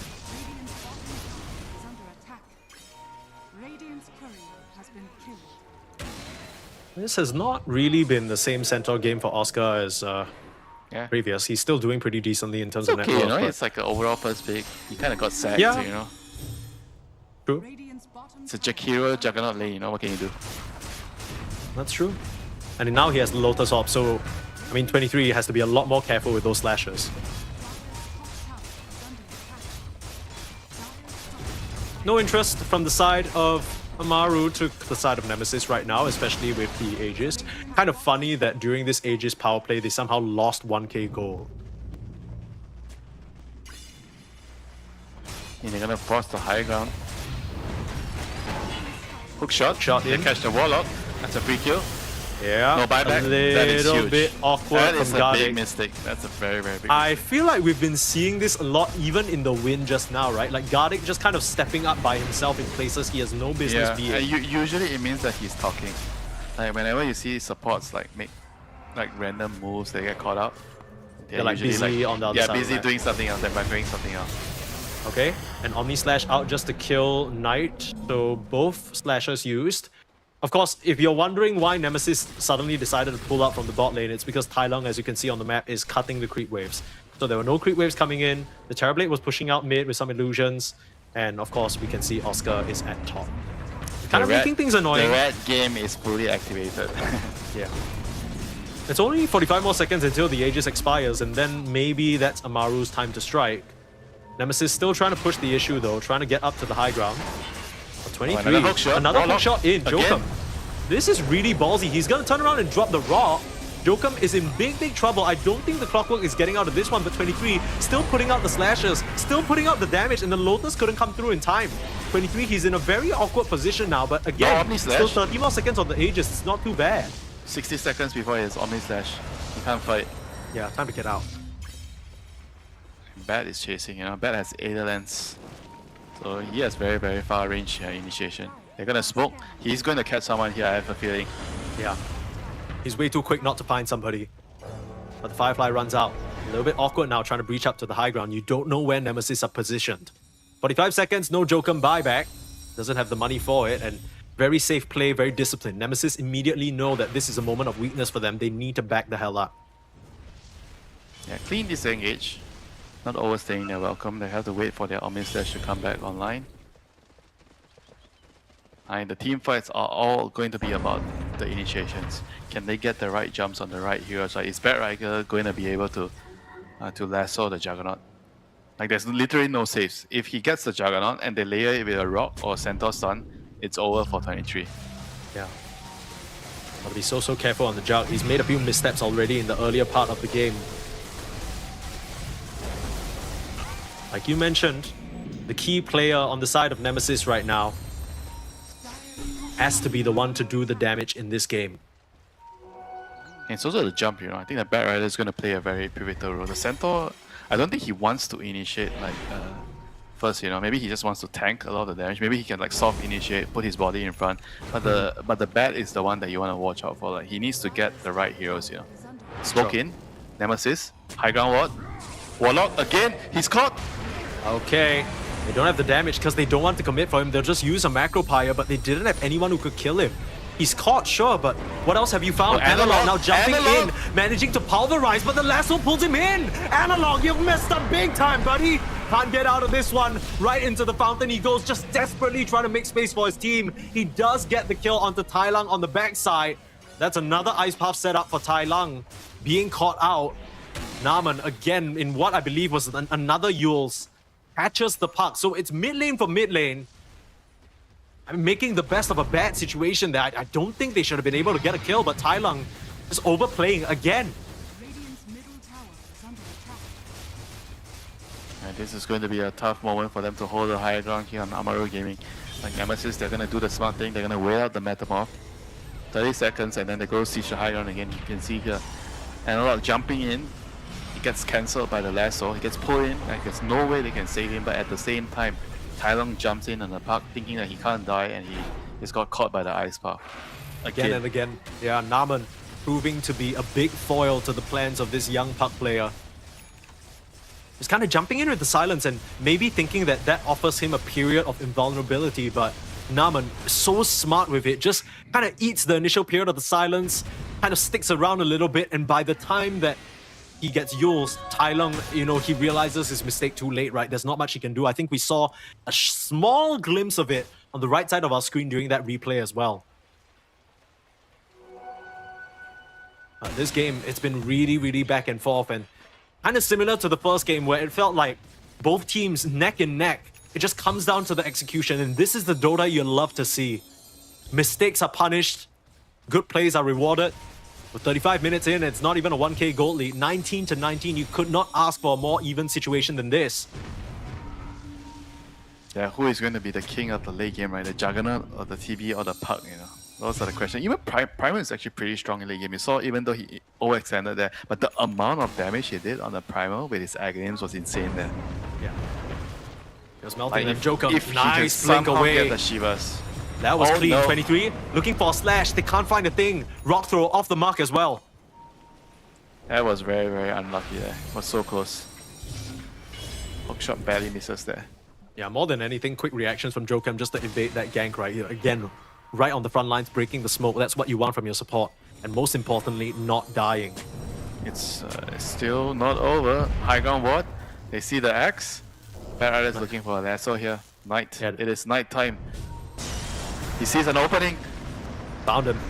This has not really been the same Centaur game for Oscar as previous. He's still doing pretty decently in terms of net Okay, worth, you know, but it's like an overall first pick. He kind of got sacked, Yeah. you know. True. It's a Jakiro Juggernaut lane, you know, what can you do? That's true. And now he has the Lotus Orb, so I mean 23 has to be a lot more careful with those slashes. No interest from the side of Amaru to the side of Nemesis right now, especially with the Aegis. Kind of funny that during this Aegis power play, they somehow lost 1k gold. And they're gonna force the high ground. Hook shot. Shot They in. catch the Warlock. That's a free kill. Yeah, No buyback. a That is little huge. bit awkward That is from a big Gardic. mistake. That's a very, very big I mistake. feel like we've been seeing this a lot even in the win just now, right? Like Gardic just kind of stepping up by himself in places he has no business Yeah, being. and usually it means that he's talking. Like whenever you see supports like make like random moves, they get caught out. They're like usually, busy on the other yeah, side of the busy map. doing something else, they're microing something else. Okay, and Omni Slash out just to kill Knight, so both slashes used. Of course, if you're wondering why Nemesis suddenly decided to pull out from the bot lane, it's because Tai Lung, as you can see on the map, is cutting the creep waves. So there were no creep waves coming in, the Terrorblade was pushing out mid with some illusions, and of course we can see Oscar is at top. Kind of making things annoying. The red game is fully activated. Yeah. It's only 45 more seconds until the Aegis expires, and then maybe that's Amaru's time to strike. Nemesis still trying to push the issue though, trying to get up to the high ground. 23, another hook shot. another Warlock. hook shot in, Again. Jokum. This is really ballsy. He's gonna turn around and drop the rock. Jokum is in big trouble. I don't think the Clockwork is getting out of this one, but 23 still putting out the slashes, still putting out the damage, and the Lotus couldn't come through in time. 23, he's in a very awkward position now, but again, Omni still Slash. 30 more seconds on the Aegis. It's not too bad. 60 seconds before his Omni Slash. He can't fight. Yeah, time to get out. Bat is chasing, you know. Bat has Aether Lens. So he has very, very far range initiation. They're gonna smoke. He's going to catch someone here, I have a feeling. Yeah. He's way too quick not to find somebody. But the Firefly runs out. A little bit awkward now trying to breach up to the high ground. You don't know where Nemesis are positioned. 45 seconds, no Jokum buyback. Doesn't have the money for it, and very safe play, very disciplined. Nemesis immediately know that this is a moment of weakness for them. They need to back the hell up. Yeah, clean disengage. Not overstaying their welcome. They have to wait for their Omni Slash to come back online. And the team fights are all going to be about the initiations. Can they get the right jumps on the right heroes? Like, is Bat Riker going to be able to lasso the Juggernaut? Like, there's literally no saves. If he gets the Juggernaut and they layer it with a rock or Centaur stun, it's over for 23. Yeah. Gotta be so careful on the Jug. He's made a few missteps already in the earlier part of the game. Like you mentioned, the key player on the side of Nemesis right now has to be the one to do the damage in this game. And it's also the jump, you know. I think the Bat Rider is going to play a very pivotal role. The Centaur, I don't think he wants to initiate like first, you know. Maybe he just wants to tank a lot of the damage. Maybe he can like soft initiate, put his body in front. But the Bat is the one that you want to watch out for. Like, he needs to get the right heroes, you know. Smoke in, Nemesis, high ground ward, Warlock again. He's caught. Okay. They don't have the damage because they don't want to commit for him. They'll just use a macro pyre, but they didn't have anyone who could kill him. He's caught, sure, but what else have you found? Oh, Analog now jumping Analog. in, managing to pulverize, but the lasso pulls him in. Analog, you've messed up big time, buddy. Can't get out of this one. Right into the fountain he goes, just desperately trying to make space for his team. He does get the kill onto Tai Lung on the backside. That's another Ice Path set up for Tai Lung. Being caught out. Naman, again, in what I believe was another Yules, catches the puck. So it's mid lane for mid lane. I'm making the best of a bad situation there. I don't think they should have been able to get a kill, but Tai Lung is overplaying again. And this is going to be a tough moment for them to hold the higher ground here on Amaru Gaming. Like Nemesis, they're going to do the smart thing. They're going to wait out the Metamorph. 30 seconds and then they go siege the high ground again. You can see here. Analog jumping in. He gets cancelled by the lasso. He gets pulled in. Like, there's no way they can save him, but at the same time, Tai Lung jumps in on the puck thinking that he can't die, and he just got caught by the Ice Path. Again and again. Yeah, Naman proving to be a big foil to the plans of this young puck player. He's kind of jumping in with the silence and maybe thinking that that offers him a period of invulnerability, but Naman is so smart with it, just kind of eats the initial period of the silence, kind of sticks around a little bit, and by the time that he gets Yules, Tai Lung, you know, he realizes his mistake too late, right? There's not much he can do. I think we saw a small glimpse of it on the right side of our screen during that replay as well. This game, it's been really back and forth, and kind of similar to the first game where it felt like both teams neck and neck. It just comes down to the execution, and this is the Dota you love to see. Mistakes are punished, good plays are rewarded. With 35 minutes in, it's not even a 1k gold lead. 19-19, you could not ask for a more even situation than this. Yeah, who is going to be the king of the late game, right? The Juggernaut or the TB or the puck, you know? Those are the questions. Even Primal is actually pretty strong in the game. You saw even though he overextended there, but the amount of damage he did on the Primal with his Aghanim was insane there. Yeah. He was melting them. if Joker, he can nice blink somehow away. get the Shivas. That was Oh, clean. no. 23. Looking for a slash. They can't find a thing. Rock throw off the mark as well. That was very, very unlucky there. Was so close. Hookshot barely misses there. Yeah, more than anything, quick reactions from Jokem just to evade that gank right here. Again, right on the front lines, breaking the smoke. That's what you want from your support. And most importantly, not dying. It's still not over. High ground ward. They see the axe. Bad Rider is looking for a lasso here. Night. Yeah. It is night time. He sees an opening. Found him.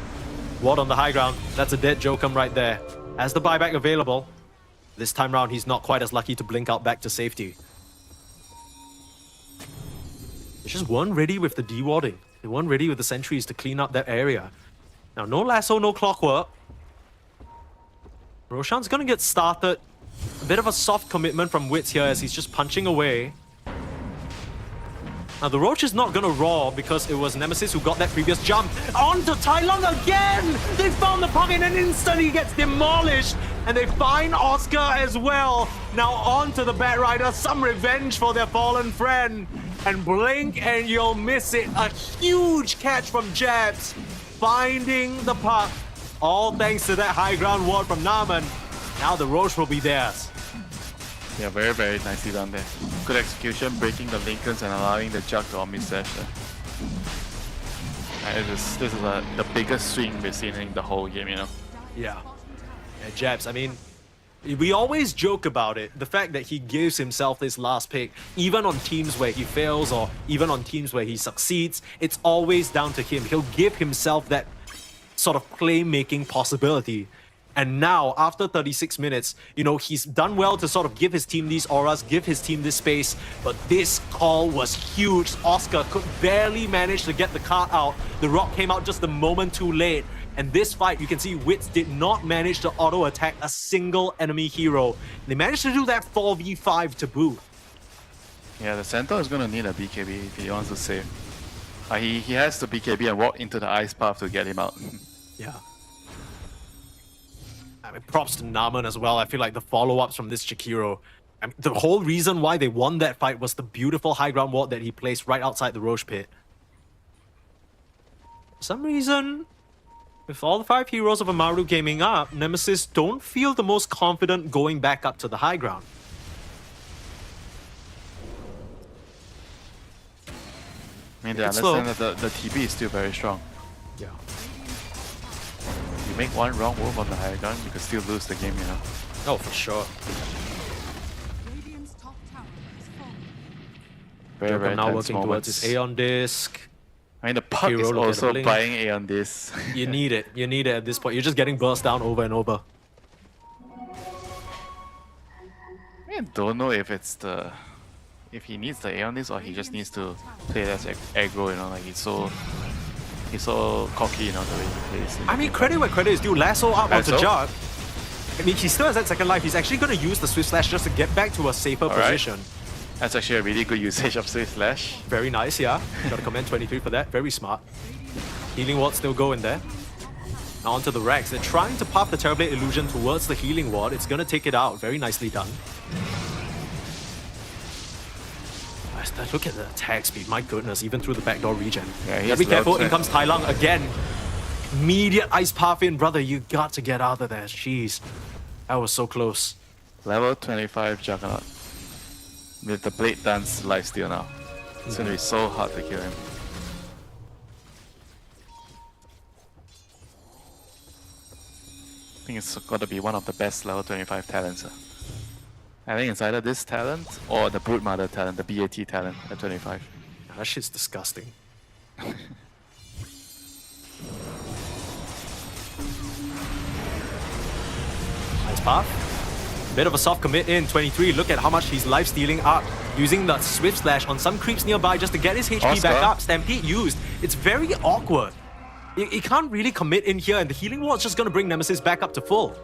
Ward on the high ground. That's a dead Jokem right there. As the buyback available, this time round he's not quite as lucky to blink out back to safety. They just weren't ready with the de-warding. They weren't ready with the sentries to clean up that area. Now, no lasso, no clockwork. Roshan's gonna get started. A bit of a soft commitment from Wits here as he's just punching away. Now, the Roach is not gonna roar because it was Nemesis who got that previous jump. Onto Tai Lung again! They found the pocket and instantly gets demolished. And they find Oscar as well. Now onto the Bat Rider, some revenge for their fallen friend. And blink and you'll miss it. A huge catch from Jabs. Finding the puck. All thanks to that high ground ward from Naman. Now the Roach will be theirs. Yeah, very, very nicely done there. Good execution, breaking the Lincolns and allowing the Jug to omni-sash there. This is the biggest swing we've seen in the whole game, you know? Yeah. Yeah, Jabs, I mean, we always joke about it. The fact that he gives himself this last pick, even on teams where he fails or even on teams where he succeeds, it's always down to him. He'll give himself that sort of playmaking possibility. And now, after 36 minutes, you know, he's done well to sort of give his team these auras, give his team this space, but this call was huge. Oscar could barely manage to get the card out. The rock came out just a moment too late. And this fight, you can see Wits did not manage to auto-attack a single enemy hero. They managed to do that 4v5 to boot. Yeah, the Centaur is going to need a BKB if he wants to save. He has to BKB and walk into the ice path to get him out. Yeah. I mean, props to Naman as well. I feel like the follow-ups from this Chikiro, I mean, the whole reason why they won that fight was the beautiful high ground ward that he placed right outside the Roche pit. For some reason, with all the 5 heroes of Amaru gaming up, Nemesis don't feel the most confident going back up to the high ground. I mean, they understand that the TP is still very strong. Yeah. You make one wrong move on the high ground, you could still lose the game, you know? Oh, for sure. Very, very now tense working towards moments. his Aeon disc. I mean, the puck Hero is look at also the blink. buying Aeon this. You need it. You need it at this point. You're just getting burst down over and over. I don't know if it's the... if he needs the Aeon this or he just needs to play less aggro, you know, like he's so cocky, you know, the way he plays. I mean, credit where credit is due. Lasso up onto Lasso? Jug. I mean, he still has that second life. He's actually going to use the Swift Slash just to get back to a safer position. That's actually a really good usage of Swift Slash. Very nice, yeah. Got to commend 23 for that. Very smart. Healing Ward still going there. Now onto the Rex. They're trying to pop the Terrorblade Illusion towards the Healing Ward. It's going to take it out. Very nicely done. Look at the attack speed. My goodness, even through the backdoor regen. Yeah, be careful. In comes Tai Lung again. Immediate ice path in, brother. You got to get out of there. Jeez. That was so close. Level 25 Juggernaut. With the Blade Dance lifesteal now. It's going to be so hard to kill him. I think it's got to be one of the best level 25 talents. I think it's either this talent or the Brood Mother talent, the BAT talent at 25. That shit's disgusting. Nice path. Bit of a soft commit in 23. Look at how much he's life stealing up. Using the Swift Slash on some creeps nearby just to get his HP back up. Stampede used. It's very awkward. He can't really commit in here and the Healing Ward's just going to bring Nemesis back up to full.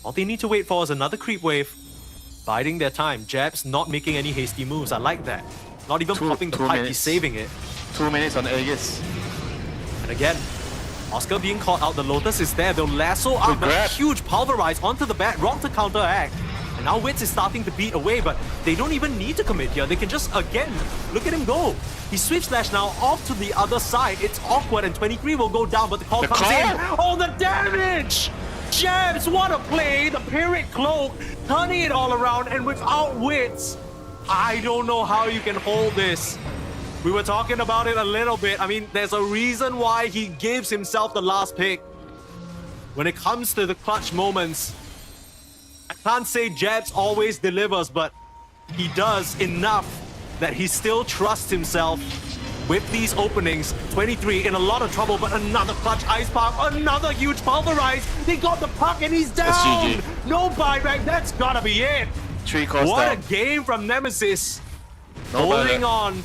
All they need to wait for is another creep wave. Biding their time. Jabs not making any hasty moves. I like that. Not even popping the pipe, he's saving it. 2 minutes on Aegis. And again, Oscar being caught out, the Lotus is there, they'll lasso out, but huge pulverize onto the back, wrong to counteract. And now Wits is starting to beat away, but they don't even need to commit here. They can just, again, look at him go. He sweep slash now off to the other side. It's awkward, and 23 will go down, but the call comes in. Oh, the damage! Jabs, what a play! The Pyrrhic Cloak, turning it all around, and without Wits, I don't know how you can hold this. We were talking about it a little bit. I mean, there's a reason why he gives himself the last pick. When it comes to the clutch moments, I can't say Jabs always delivers, but he does enough that he still trusts himself with these openings. 23 in a lot of trouble, but another clutch ice park, another huge pulverize. They got the puck and he's down. No buyback, that's gotta be it. 3 calls what down. A game from Nemesis. No holding buyback. on.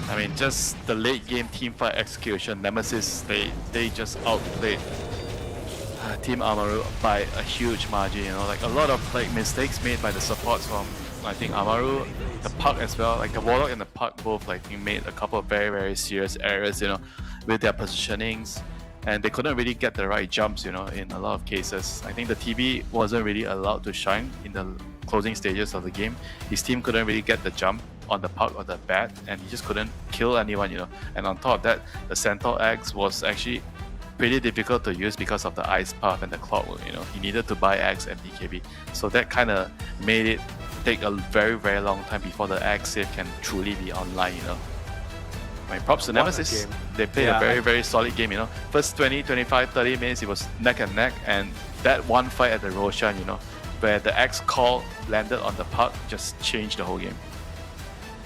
I mean, just the late game team fight execution. Nemesis, they just outplayed Team Amaru by a huge margin. You know, like a lot of like mistakes made by the supports from I think Amaru, the puck as well. Like the Warlock and the puck both like made a couple of very serious errors. You know, with their positionings, and they couldn't really get the right jumps. You know, in a lot of cases, I think the TB wasn't really allowed to shine in the closing stages of the game. His team couldn't really get the jump on the puck or the bat, and he just couldn't kill anyone, you know. And on top of that, the Centaur Axe was actually pretty difficult to use because of the ice path and the clockwork, you know. He needed to buy Axe and BKB, so that kind of made it take a very long time before the Axe save can truly be online, you know. I mean, props to Nemesis. They played a very solid game, you know. First 20, 25, 30 minutes, it was neck and neck, and that one fight at the Roshan, you know, where the Axe call landed on the puck just changed the whole game.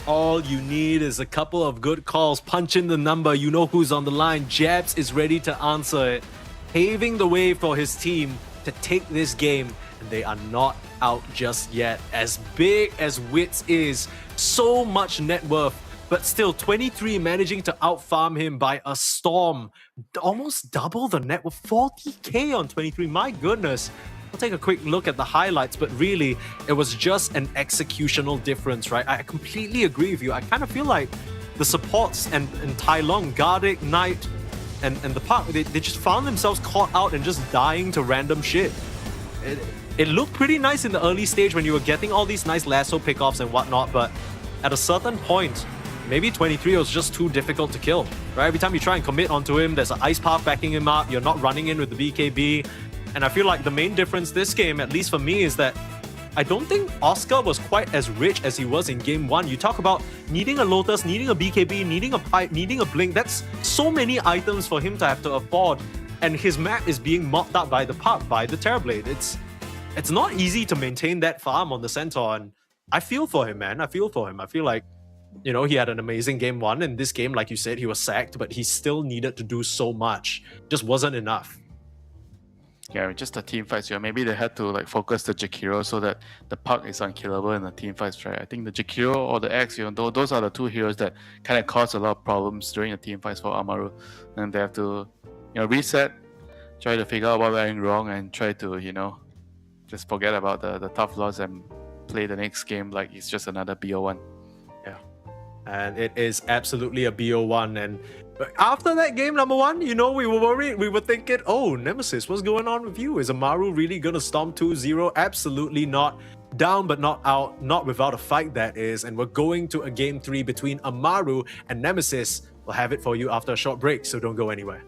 All you need is a couple of good calls. Punch in the number. You know who's on the line. Jabs is ready to answer it. Paving the way for his team to take this game. And they are not out just yet. As big as Wits is, so much net worth. But still, 23 managing to outfarm him by a storm. Almost double the net worth. 40k on 23. My goodness. We'll take a quick look at the highlights, but really, it was just an executional difference, right? I completely agree with you. I kind of feel like the supports and Tai Long, Gardic, Knight, and the Park, they just found themselves caught out and just dying to random shit. It looked pretty nice in the early stage when you were getting all these nice lasso pickoffs and whatnot, but at a certain point, maybe 23 was just too difficult to kill, right? Every time you try and commit onto him, there's an ice path backing him up, you're not running in with the BKB. And I feel like the main difference this game, at least for me, is that I don't think Oscar was quite as rich as he was in game 1. You talk about needing a Lotus, needing a BKB, needing a Pipe, needing a Blink. That's so many items for him to have to afford. And his map is being mopped up by the Puck, by the Terrorblade. It's not easy to maintain that farm on the Centaur. And I feel for him, man. I feel for him. I feel like, you know, he had an amazing game 1. And this game, like you said, he was sacked, but he still needed to do so much. Just wasn't enough. Yeah, just the team fights. Yeah, maybe they had to like focus the Jakiro so that the puck is unkillable in the team fights, right? I think the Jakiro or the Axe, you know, those are the two heroes that kind of cause a lot of problems during the team fights for Amaru, and they have to, you know, reset, try to figure out what went wrong, and try to, you know, just forget about the tough loss and play the next game like it's just another BO1. Yeah, and it is absolutely a BO1. And after that game number 1, you know, we were worried. We were thinking, oh, Nemesis, what's going on with you? Is Amaru really going to storm 2-0? Absolutely not. Down but not out, not without a fight, that is. And we're going to a game 3 between Amaru and Nemesis. We'll have it for you after a short break, so don't go anywhere.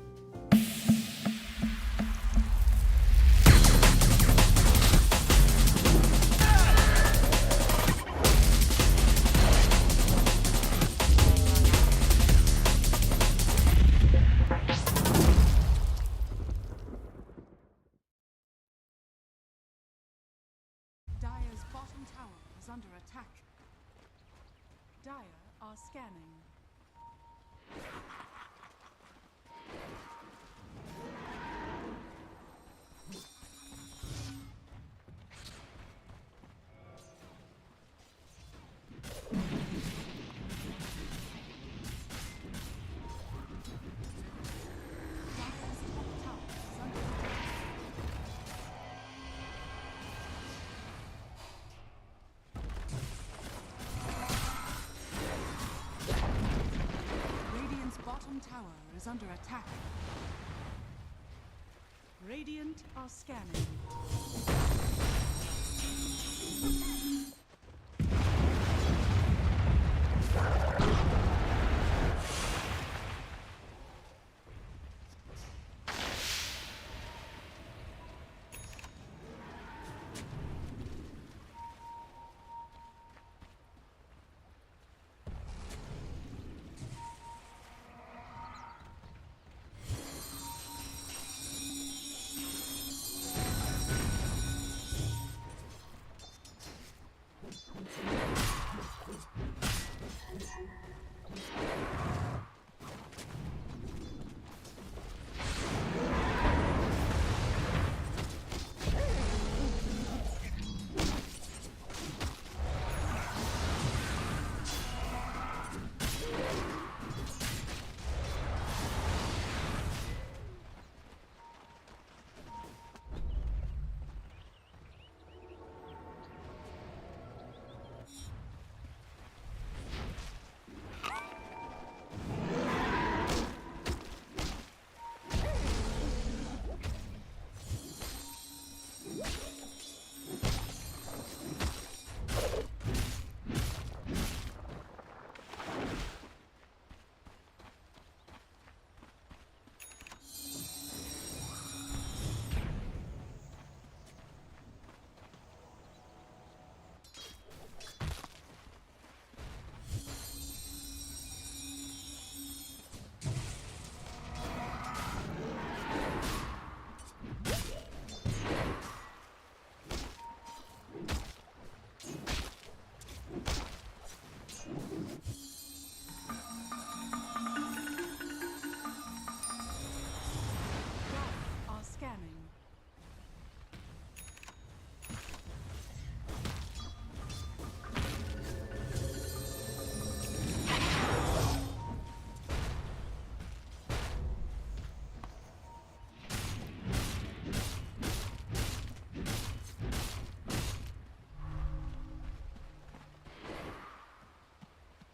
Dire's bottom tower is under attack. Dire are scanning. Radiant's bottom tower is under attack. Radiant are scanning.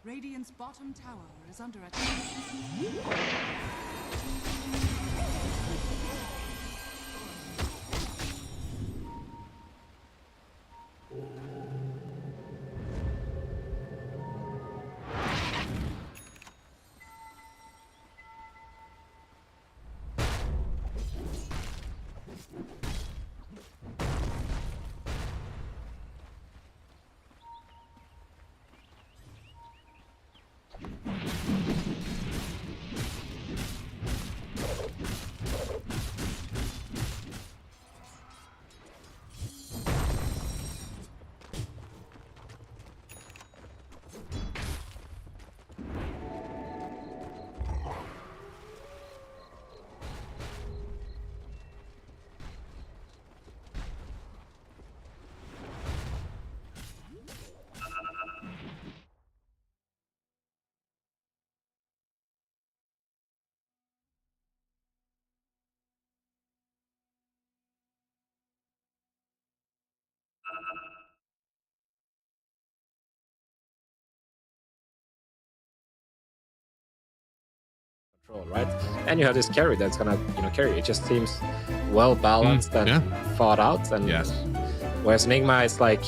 Radiant's bottom tower is under attack. Right, and you have this carry that's gonna carry. It just seems well balanced and thought out. And whereas Nigma is like,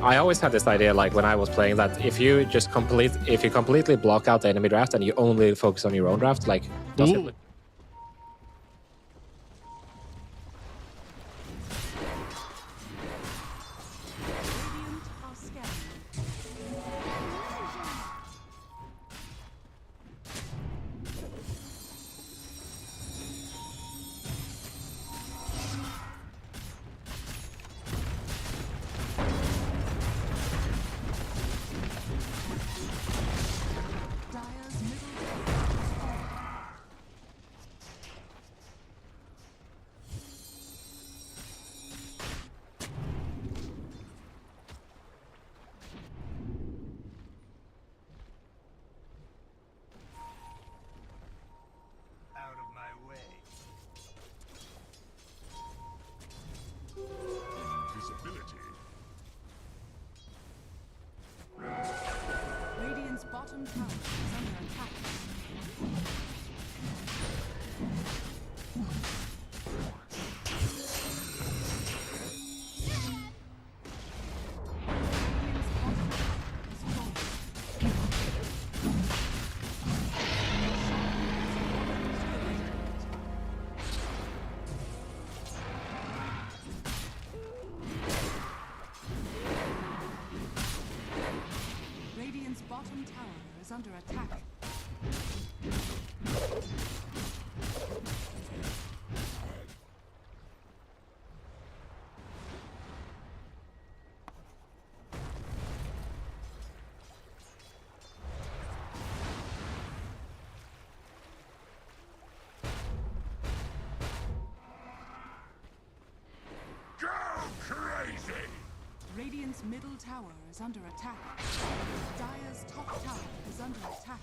I always had this idea, like when I was playing, that if you completely block out the enemy draft and you only focus on your own draft, like does it look bottom tower is under attack. Radiant's bottom tower is under attack. Go crazy! Radiant's middle tower is under attack. Dire's top tower is under attack.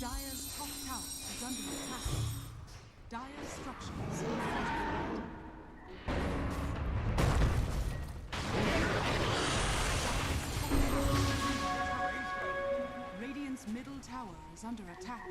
Dire's top tower is under attack. Dire's structures are fortified. Radiant's middle tower is under attack.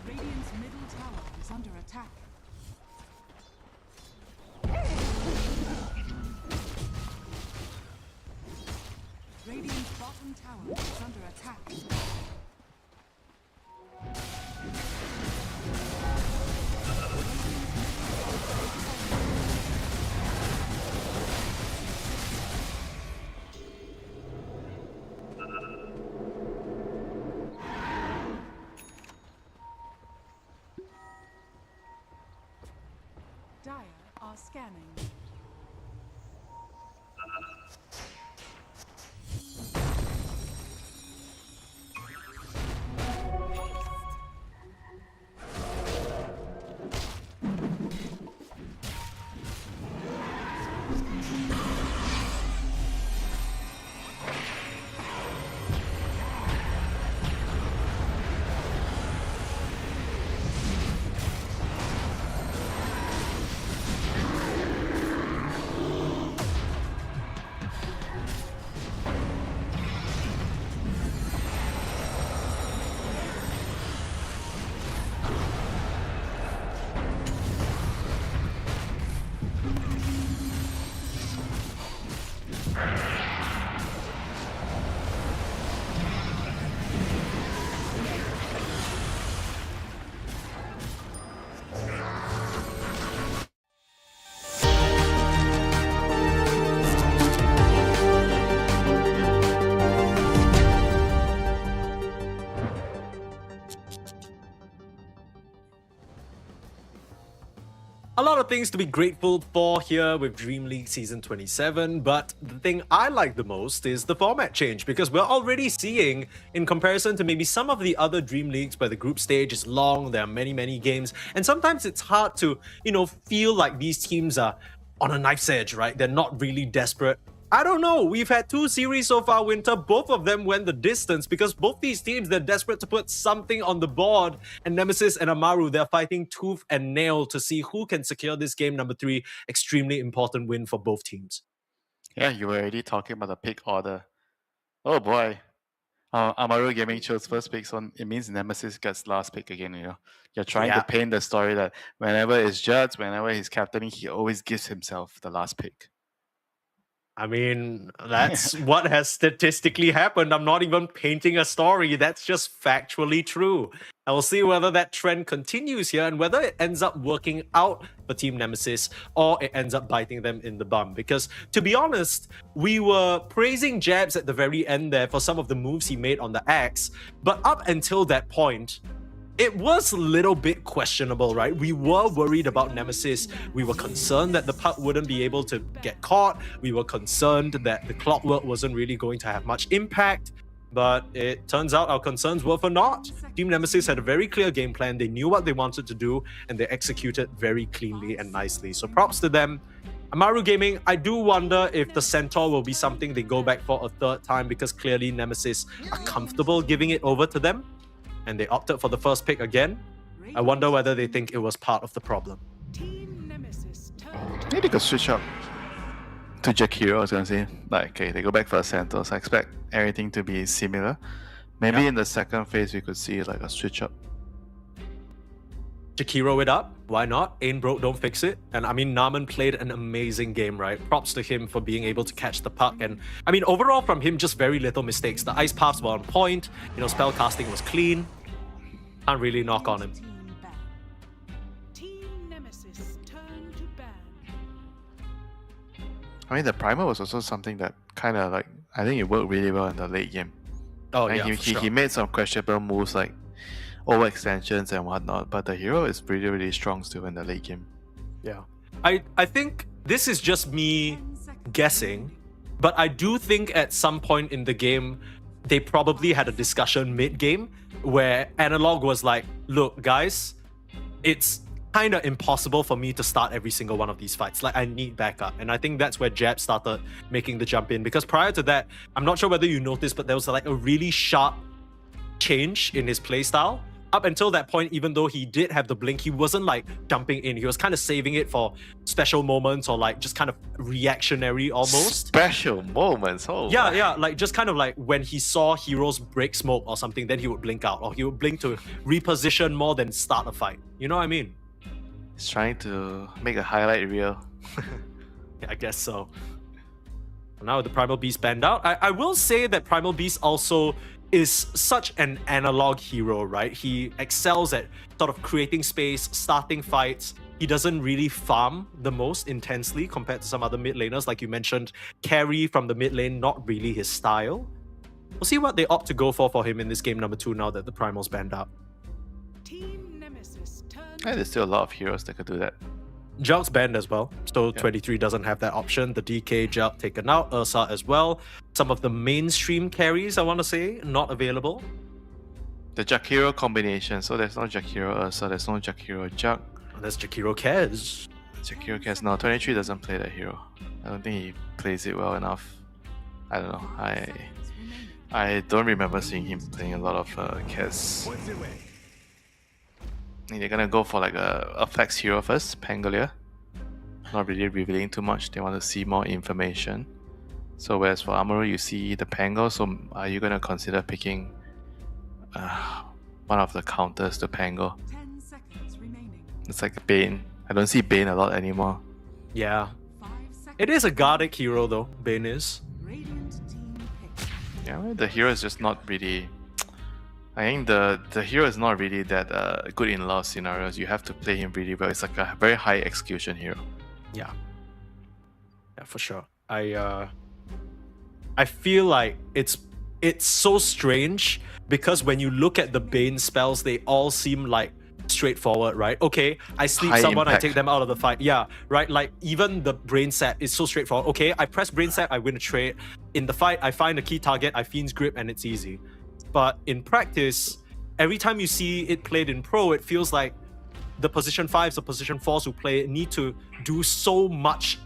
Radiant's middle tower is under attack. Radiant's bottom tower is under attack. Dire are scanning. A lot of things to be grateful for here with Dream League Season 27, but the thing I like the most is the format change, because we're already seeing, in comparison to maybe some of the other Dream Leagues where the group stage is long, there are many games, and sometimes it's hard to, feel like these teams are on a knife's edge, right? They're not really desperate. I don't know. We've had 2 series so far, Winter. Both of them went the distance because both these teams, they're desperate to put something on the board. And Nemesis and Amaru, they're fighting tooth and nail to see who can secure this game number 3. Extremely important win for both teams. Yeah, you were already talking about the pick order. Oh boy. Amaru Gaming chose first pick, so it means Nemesis gets last pick again, You're trying to paint the story that whenever it's Judd, whenever he's captaining, he always gives himself the last pick. I mean, that's what has statistically happened. I'm not even painting a story. That's just factually true. And we'll see whether that trend continues here and whether it ends up working out for Team Nemesis or it ends up biting them in the bum. Because, to be honest, we were praising Jabs at the very end there for some of the moves he made on the axe. But up until that point, it was a little bit questionable, right? We were worried about Nemesis. We were concerned that the puck wouldn't be able to get caught. We were concerned that the clockwork wasn't really going to have much impact. But it turns out our concerns were for naught. Team Nemesis had a very clear game plan. They knew what they wanted to do, and they executed very cleanly and nicely. So props to them. Amaru Gaming, I do wonder if the Centaur will be something they go back for a 3rd time, because clearly Nemesis are comfortable giving it over to them. And they opted for the first pick again. I wonder whether they think it was part of the problem. Maybe they could switch up to Jakiro, I was going to say. Okay, they go back for a center, so I expect everything to be similar. Maybe in the second phase, we could see a switch up. Jakiro it up, why not? Ain't broke, don't fix it. And I mean, Naman played an amazing game, right? Props to him for being able to catch the puck. And I mean, overall from him, just very little mistakes. The ice paths were on point, spell casting was clean. Can't really knock on him. I mean, the primer was also something that kind of I think it worked really well in the late game. Oh, and yeah, he made some questionable moves like overextensions and whatnot, but the hero is really strong still in the late game. Yeah. I think this is just me guessing, but I do think at some point in the game, they probably had a discussion mid-game where Analog was like, look, guys, it's kind of impossible for me to start every single one of these fights. I need backup. And I think that's where Jab started making the jump in, because prior to that, I'm not sure whether you noticed, but there was a really sharp change in his playstyle. Up until that point, even though he did have the blink, he wasn't dumping in. He was kind of saving it for special moments or just kind of reactionary almost. Special moments? Oh. Yeah, just kind of when he saw heroes break smoke or something, then he would blink out, or he would blink to reposition more than start a fight. You know what I mean? He's trying to make a highlight reel. Yeah, I guess so. Now the Primal Beast banned out. I will say that Primal Beast also is such an analog hero, right? He excels at sort of creating space, starting fights. He doesn't really farm the most intensely compared to some other mid laners, like you mentioned. Carry from the mid lane, not really his style. We'll see what they opt to go for him in this game number 2 now that the Primal's banned out. And there's still a lot of heroes that could do that. Jelk's banned as well, so 23 doesn't have that option. The DK Jelk taken out, Ursa as well. Some of the mainstream carries, I want to say, not available. The Jakiro combination, so there's no Jakiro Ursa, there's no Jakiro Jelk. And there's Jakiro Kez. Jakiro Kez, no, 23 doesn't play that hero. I don't think he plays it well enough. I don't know, I don't remember seeing him playing a lot of Kez. They're gonna go for a flex hero first, Pangolier. Not really revealing too much, they want to see more information. So whereas for Amaru you see the Pango, so are you gonna consider picking one of the counters to Pango? It's like Bane. I don't see Bane a lot anymore. Yeah. It is a Gardic hero though, Bane is. Yeah, well, the hero is just not really... I think the hero is not really that good in a lot of scenarios. You have to play him really well. It's a very high execution hero. Yeah, for sure. I feel like it's so strange because when you look at the Bane spells, they all seem like straightforward, right? Okay, I sleep High someone, impact. I take them out of the fight. Yeah, right? Like even the brain set is so straightforward. Okay, I press brain set, I win a trade. In the fight, I find a key target, I Fiend's Grip, and it's easy. But in practice, every time you see it played in pro, it feels like the position 5s or position 4s who play it need to do so much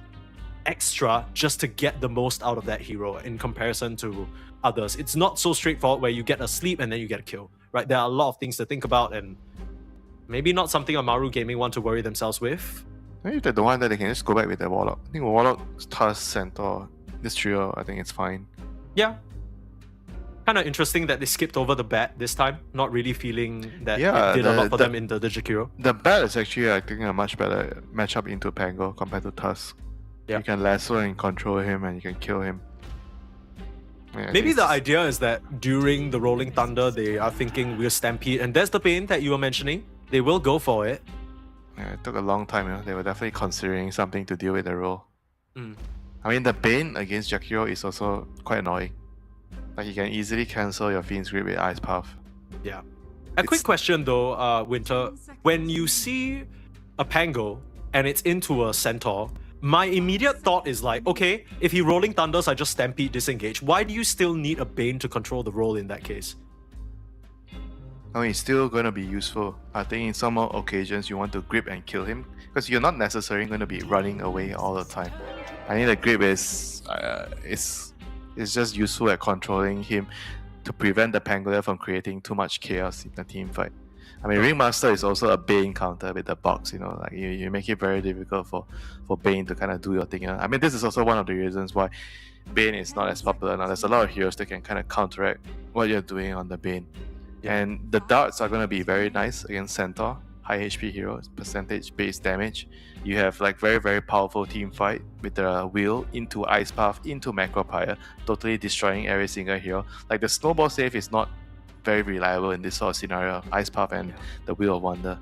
extra just to get the most out of that hero in comparison to others. It's not so straightforward where you get a sleep and then you get a kill, right? There are a lot of things to think about, and maybe not something Amaru Gaming want to worry themselves with. Maybe if they don't want that, they can just go back with their Warlock. I think Warlock, Tusk, Centaur, this trio, I think it's fine. Yeah. Kind of interesting that they skipped over the bat this time, not really feeling that Yeah, it did a lot for them in the Digikiro. The bat is actually, I think, a much better matchup into Pango compared to Tusk. Yeah. You can lasso and control him, and you can kill him. Yeah, Maybe the idea is that during the Rolling Thunder, they are thinking we'll Stampede, and that's the pain that you were mentioning. They will go for it. Yeah, it took a long time, you know. They were definitely considering something to deal with the role. Mm. I mean, the Bane against Jakiro is also quite annoying. Like, you can easily cancel your Fiend's Grip with Ice Path. Yeah. A quick question though, Winter. When you see a Pango and it's into a Centaur, my immediate thought is like, okay, if he Rolling Thunders, I just Stampede, disengage. Why do you still need a Bane to control the role in that case? I mean, it's still going to be useful. I think in some more occasions you want to grip and kill him, because you're not necessarily going to be running away all the time. I think the grip is just useful at controlling him to prevent the Pangolier from creating too much chaos in the team fight. I mean, Ringmaster is also a Bane counter with the box, you know, like you make it very difficult for Bane to kind of do your thing. You know? I mean, this is also one of the reasons why Bane is not as popular now. There's a lot of heroes that can kind of counteract what you're doing on the Bane. And the darts are going to be very nice against Centaur, high HP heroes, percentage based damage. You have like very, very powerful team fight with the wheel into Ice Path, into Macropire, totally destroying every single hero. Like the snowball save is not very reliable in this sort of scenario, Ice Path and the Wheel of Wonder.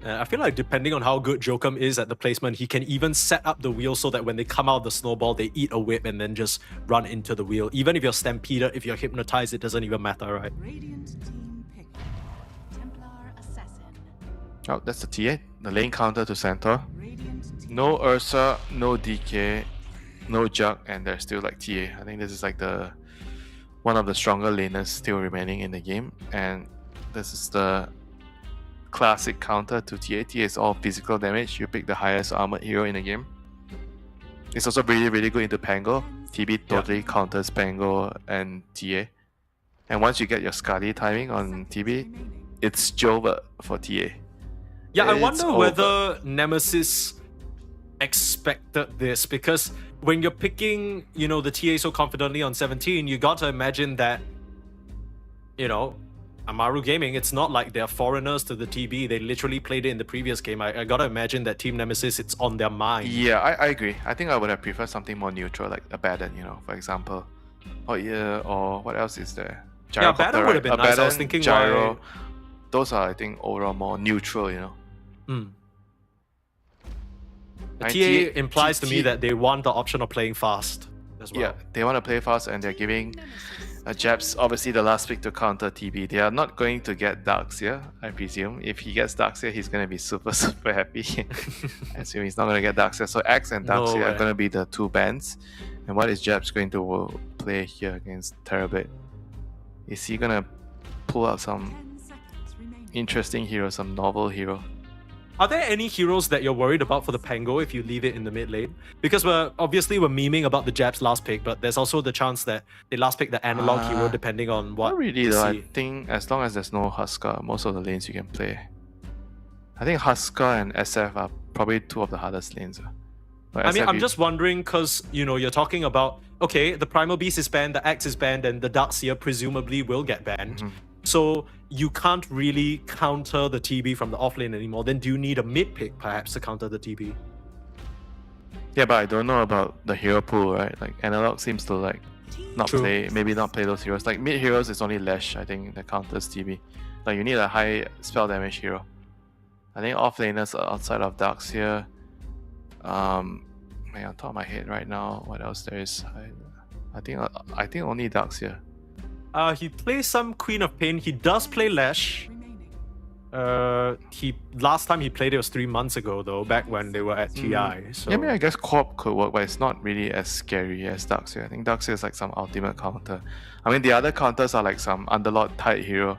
I feel like depending on how good Jokum is at the placement, he can even set up the wheel so that when they come out of the snowball, they eat a whip and then just run into the wheel. Even if you're Stampeded, if you're hypnotized, it doesn't even matter, right? Oh, that's the TA. The lane counter to Centaur. No Ursa, no DK, no Jug, and there's still like TA. I think this is like one of the stronger laners still remaining in the game, and this is the classic counter to TA. TA is all physical damage. You pick the highest armored hero in the game. It's also really, really good into Pango. TB totally counters Pango and TA. And once you get your Skadi timing on TB, it's Jova for TA. Yeah, I It's wonder over. whether Nemesis expected this, because when you're picking, you know, the TA so confidently on 17, you got to imagine that, you know, Amaru Gaming, it's not like they're foreigners to the TB. They literally played it in the previous game. I gotta imagine that Team Nemesis, it's on their mind. Yeah, I agree. I think I would have preferred something more neutral, like Abaddon, you know, for example. Oh yeah, or what else is there? Yeah, Abaddon would have been nice. I was thinking Gyro. why... Those are, I think, overall more neutral, you know. The TA implies to me that they want the option of playing fast as well. Yeah, they want to play fast, and they're giving Japs obviously the last pick to counter TB. They are not going to get Darkseer, I presume. If he gets Darkseer, he's going to be super, super happy. I assume he's not going to get Darkseer. So Axe and Darkseer are going to be the two bans. And what is Japs going to play here against Terrorblade? Is he going to pull out some interesting hero, some novel hero? Are there any heroes that you're worried about for the Pango if you leave it in the mid lane? Because we're memeing about the Japs last pick, but there's also the chance that they last pick the analog hero depending on what Not really they though. see. I think as long as there's no Huskar, most of the lanes you can play. I think Huskar and SF are probably two of the hardest lanes. But I mean, SF I'm just wondering because, you know, you're talking about, okay, the Primal Beast is banned, the Axe is banned, and the Darkseer presumably will get banned. So you can't really counter the TB from the offlane anymore. Then do you need a mid pick perhaps to counter the TB? Yeah, but I don't know about the hero pool, right? Like Analog seems to like not play those heroes. Like mid heroes is only Lesh, I think, that counters TB. Like you need a high spell damage hero. I think offlaners outside of Darkseer. On top of my head right now, what else there is? I think only Darkseer. He plays some Queen of Pain. He does play Lash. Last time he played it was 3 months ago though, back when they were at TI. So Yeah, I mean, I guess Corp could work, but it's not really as scary as Darkseer. I think Darkseer is like some ultimate counter. I mean, the other counters are like some Underlord tight hero.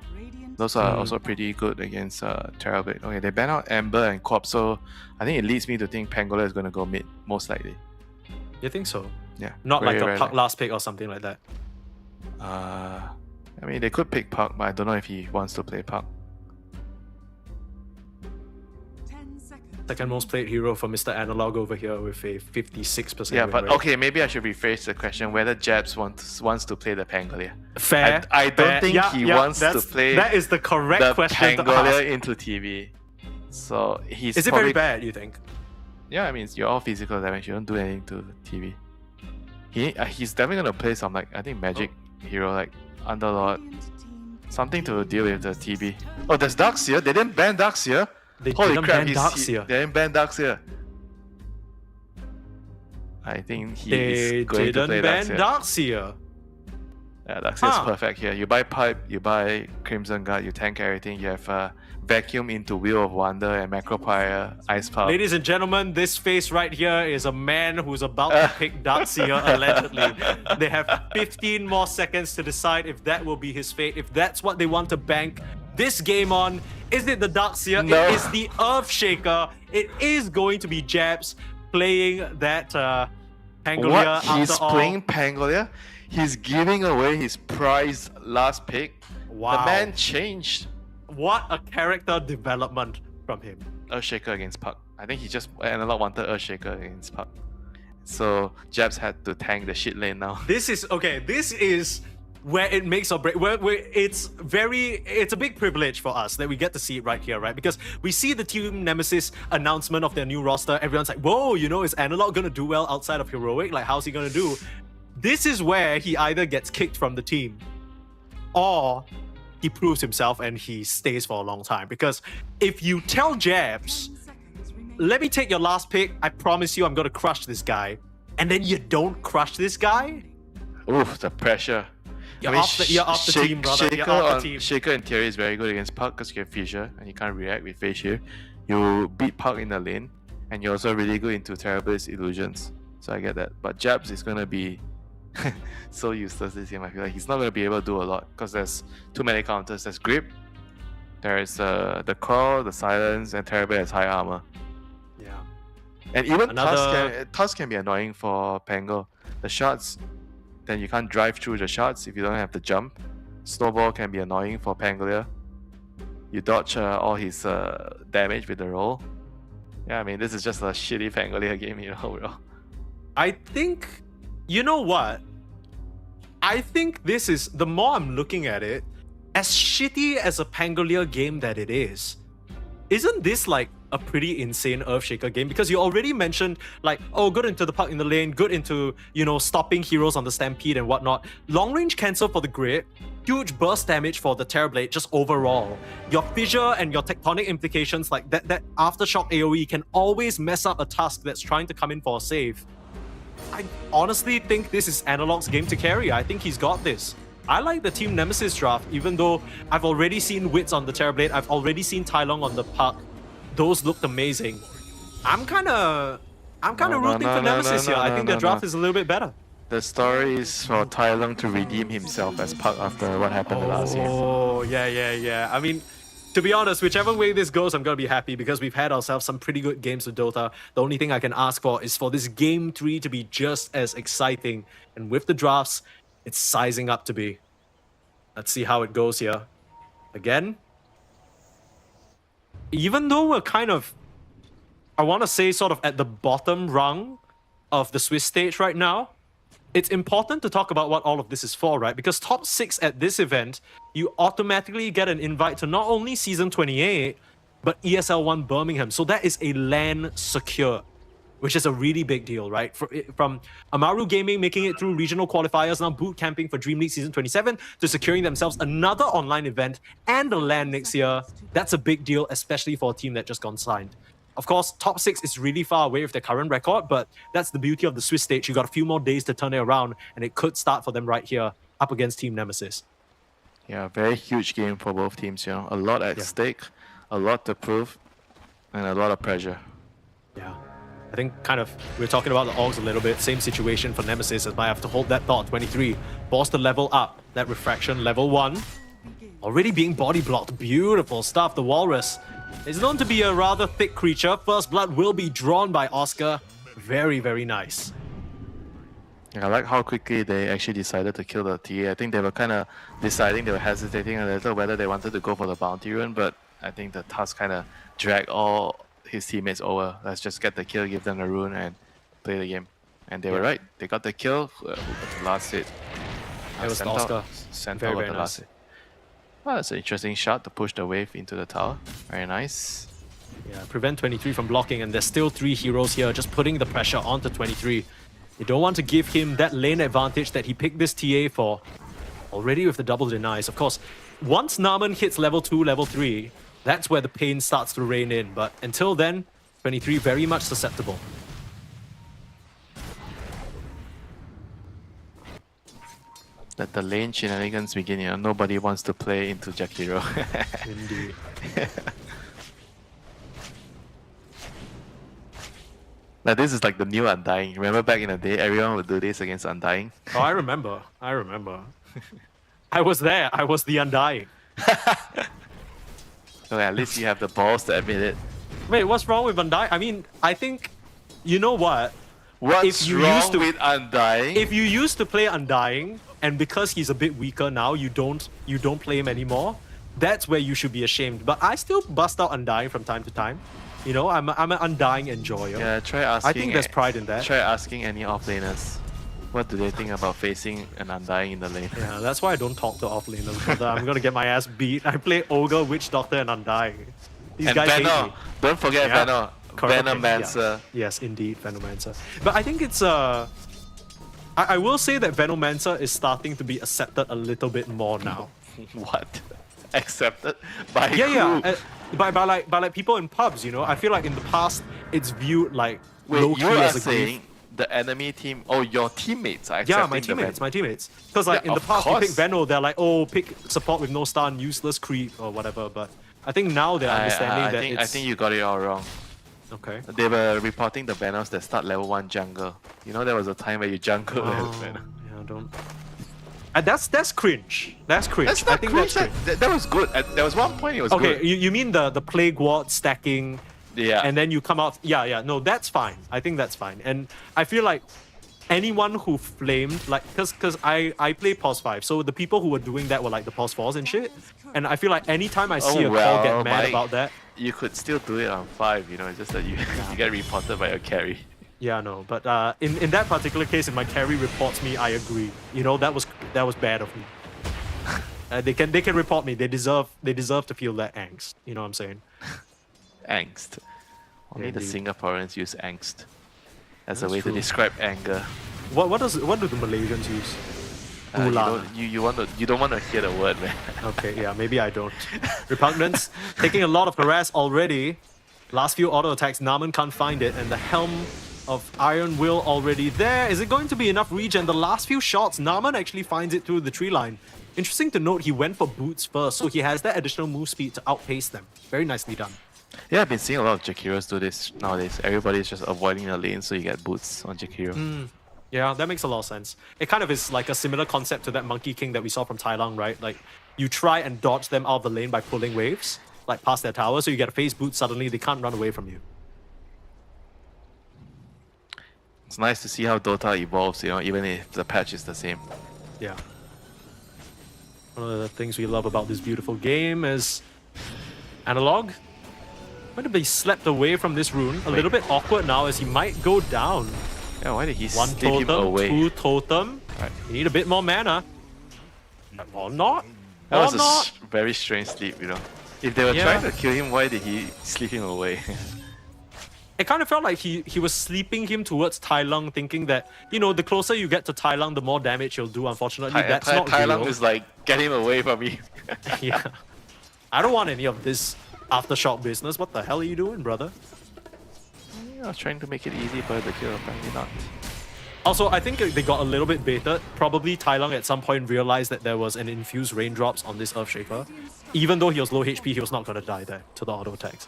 Those are also pretty good against Terrorblade. Okay, they ban out Ember and Corp, so I think it leads me to think Pangolin is going to go mid, most likely. You think so? Yeah. Not like very a Puck rarely. last pick or something like that. I mean, they could pick Puck, but I don't know if he wants to play Puck. Second most played hero for Mr. Analog over here with a 56% Yeah, win but rate. okay, maybe I should rephrase the question whether Jabs wants to play the Pangolier. Fair. I don't fair. think he wants to play That is the correct the question to Pangolier ask. into TV. So he's Is it probably, very bad, you think? Yeah, I mean, you're all physical damage. You don't do anything to TV. He's definitely gonna play some like I think magic hero like Underlord, something to deal with the TB. Oh, there's Darkseer. They didn't ban Darkseer. They Holy didn't crap! ban Darkseer. They didn't ban Darkseer. I think he They is going to didn't play ban Darkseer. Darkseer. Yeah, Darkseer is Huh. perfect here. You buy Pipe, you buy Crimson Guard, you tank everything. You have Vacuum into Wheel of Wonder and Macropire, Ice Pulp. Ladies and gentlemen, this face right here is a man who's about to pick Darkseer, allegedly. They have 15 more seconds to decide if that will be his fate, if that's what they want to bank this game on. Is it the Darkseer? No. It is the Earthshaker. It is going to be Jabs playing that Pangolier What? after He's all. playing Pangolier? He's giving away his prized last pick. Wow. The man changed. What a character development from him. Earthshaker against Puck. I think he just Analog wanted Earthshaker against Puck. So Jabs had to tank the shit lane now. This is okay. This is where it makes or break. Where it's a big privilege for us that we get to see it right here, right? Because we see the Team Nemesis announcement of their new roster. Everyone's like, "Whoa, you know, is Analog gonna do well outside of Heroic? Like, how's he gonna do?" This is where he either gets kicked from the team, or he proves himself and he stays for a long time. Because if you tell Jabs, let me take your last pick, I promise you I'm gonna crush this guy, and then you don't crush this guy, Oof, the pressure. You're off the team, brother. You're off the team. Shaker in theory is very good against Puck because you have Fissure and you can't react with Phase Shield. You beat Puck in the lane, and you're also really good into Terrorblade's illusions. So I get that. But Jabs is gonna be so useless this game. I feel like he's not gonna be able to do a lot because there's too many counters. There's Grip, there's the Crawl, the Silence, and Terrorblade has high armor. Yeah. And even Another- Tusk can be annoying for Pango. The shots, then you can't drive through the shots if you don't have the jump. Snowball can be annoying for Pangolier. You dodge all his damage with the roll. Yeah, I mean, this is just a shitty Pangolier game, you know, bro. I think, you know what? I think this is, the more I'm looking at it, as shitty as a Pangolier game that it is, isn't this like a pretty insane Earthshaker game? Because you already mentioned like, oh, good into the Puck in the lane, good into, you know, stopping heroes on the Stampede and whatnot. Long range cancel for the Grid, huge burst damage for the Terrorblade just overall. Your Fissure and your tectonic implications like that Aftershock AoE can always mess up a Tusk that's trying to come in for a save. I honestly think this is Analog's game to carry. I think he's got this. I like the Team Nemesis draft, even though I've already seen Wits on the Terrorblade, I've already seen Tai Long on the Puck. Those looked amazing. I'm kind of rooting for Nemesis here. I think their draft is a little bit better. The story is for Tai Lung to redeem himself as Puck after what happened last year. Oh, yeah. I mean, to be honest, whichever way this goes, I'm going to be happy because we've had ourselves some pretty good games with Dota. The only thing I can ask for is for this Game 3 to be just as exciting. And with the drafts, it's sizing up to be. Let's see how it goes here. Again, even though we're kind of, I want to say sort of at the bottom rung of the Swiss stage right now, it's important to talk about what all of this is for, right? Because top 6 at this event, you automatically get an invite to not only Season 28, but ESL 1 Birmingham. So that is a LAN secure, which is a really big deal, right? From Amaru Gaming making it through regional qualifiers, now boot camping for DreamLeague Season 27, to securing themselves another online event and a LAN next year. That's a big deal, especially for a team that just got signed. Of course, top 6 is really far away with their current record, but that's the beauty of the Swiss stage. You got a few more days to turn it around, and it could start for them right here, up against Team Nemesis. Yeah, very huge game for both teams, you know. A lot at stake. a lot to prove and a lot of pressure. Yeah. I think kind of, we're talking about the Augs a little bit. Same situation for Nemesis, as I have to hold that thought. 23, forced to level up. That refraction, level 1. Already being body blocked. Beautiful stuff. The Walrus is known to be a rather thick creature. First blood will be drawn by Oscar. Very, very nice. I like how quickly they actually decided to kill the TA. I think they were kind of deciding, they were hesitating a little whether they wanted to go for the bounty run, but I think the task kind of dragged all his teammates over. Let's just get the kill, give them a rune, and play the game. And they were right. They got the kill. Who got the last hit? It was Oscar. Centaur got the last hit. Well, that's an interesting shot to push the wave into the tower. Very nice. Yeah, prevent 23 from blocking, and there's still 3 heroes here, just putting the pressure onto 23. You don't want to give him that lane advantage that he picked this TA for. Already with the double denies. Of course, once Naman hits level 2, level 3, that's where the pain starts to rein in. But until then, 23 very much susceptible. Let the lane shenanigans begin. You know, nobody wants to play into Jakiro. Indeed. Now this is like the new Undying. Remember back in the day, everyone would do this against Undying? Oh, I remember. I remember. I was there. I was the Undying. So at least you have the balls to admit it. Wait, what's wrong with Undying? I mean, I think, you know what? What's wrong with Undying? If you used to play Undying, and because he's a bit weaker now, you don't play him anymore, that's where you should be ashamed. But I still bust out Undying from time to time. You know, I'm an Undying enjoyer. Yeah, try asking. I think there's pride in that. Try asking any offlaners. What do they think about facing an Undying in the lane? Yeah, that's why I don't talk to offlaners, brother. I'm gonna get my ass beat. I play Ogre, Witch Doctor, and Undying. These and guys hate Venom. me. Don't forget Venom. Correct. Venomancer. Yeah. Yes, indeed, Venomancer. But I think it's I will say that Venomancer is starting to be accepted a little bit more now. What? Accepted by who? Yeah. By like people in pubs, you know. I feel like in the past it's viewed like wait, you are saying the enemy team? Oh, your teammates are accepting my teammates. Because like in the past, you pick Veno, they're like, oh, pick support with no stun, useless creep or whatever. But I think now they're understanding that it's... I think you got it all wrong. Okay. They were reporting the Venos that start level 1 jungle. You know, there was a time where you jungle Venom. Yeah, don't. That's cringe. That's cringe. That's not I think cringe. that's cringe. That was good. There was one point it was good. Okay, you mean the Plague Ward stacking? Yeah. And then you come out. Yeah. No, that's fine. I think that's fine. And I feel like anyone who flamed, like, because I play POS 5, so the people who were doing that were like the POS 4s and shit. And I feel like anytime I see a call get mad about that. You could still do it on 5, you know, it's just that you get reported by your carry. Yeah, no, but in that particular case, if my carry reports me, I agree. You know, that was bad of me. They can report me. They deserve to feel that angst. You know what I'm saying? Angst. Only the Singaporeans use angst as a That's way true. to describe anger. What do the Malaysians use? You don't want to hear the word, man. Okay, yeah, maybe I don't. Repugnance, taking a lot of harass already. Last few auto attacks, Naman can't find it, and the Helm of Iron Will already there. Is it going to be enough regen? The last few shots, Naman actually finds it through the tree line. Interesting to note, he went for boots first, so he has that additional move speed to outpace them. Very nicely done. Yeah, I've been seeing a lot of Jakiros do this nowadays. Everybody's just avoiding the lane so you get boots on Jakiro. Yeah, that makes a lot of sense. It kind of is like a similar concept to that Monkey King that we saw from Tai Lang, right? Like, you try and dodge them out of the lane by pulling waves, like past their tower, so you get a phase boot, suddenly they can't run away from you. It's nice to see how Dota evolves, you know, even if the patch is the same. Yeah. One of the things we love about this beautiful game is Analog. Might have been slept away from this rune. A little bit awkward now as he might go down. Yeah, why did he One sleep him totem, away? 2 totem. Right. You need a bit more mana. Or not. That or was not. a very strange sleep, you know. If they were trying to kill him, why did he sleep him away? It kind of felt like he was sleeping him towards Tai Lung, thinking that, you know, the closer you get to Tai Lung, the more damage he'll do. Unfortunately, that's not Tai Lung real. is like, get him away from me. Yeah. I don't want any of this aftershock business. What the hell are you doing, brother? I was trying to make it easy for the kill, apparently not. Also, I think they got a little bit baited. Probably Tai Lung at some point realized that there was an infused raindrops on this Earthshaker. Even though he was low HP, he was not going to die there to the auto attacks.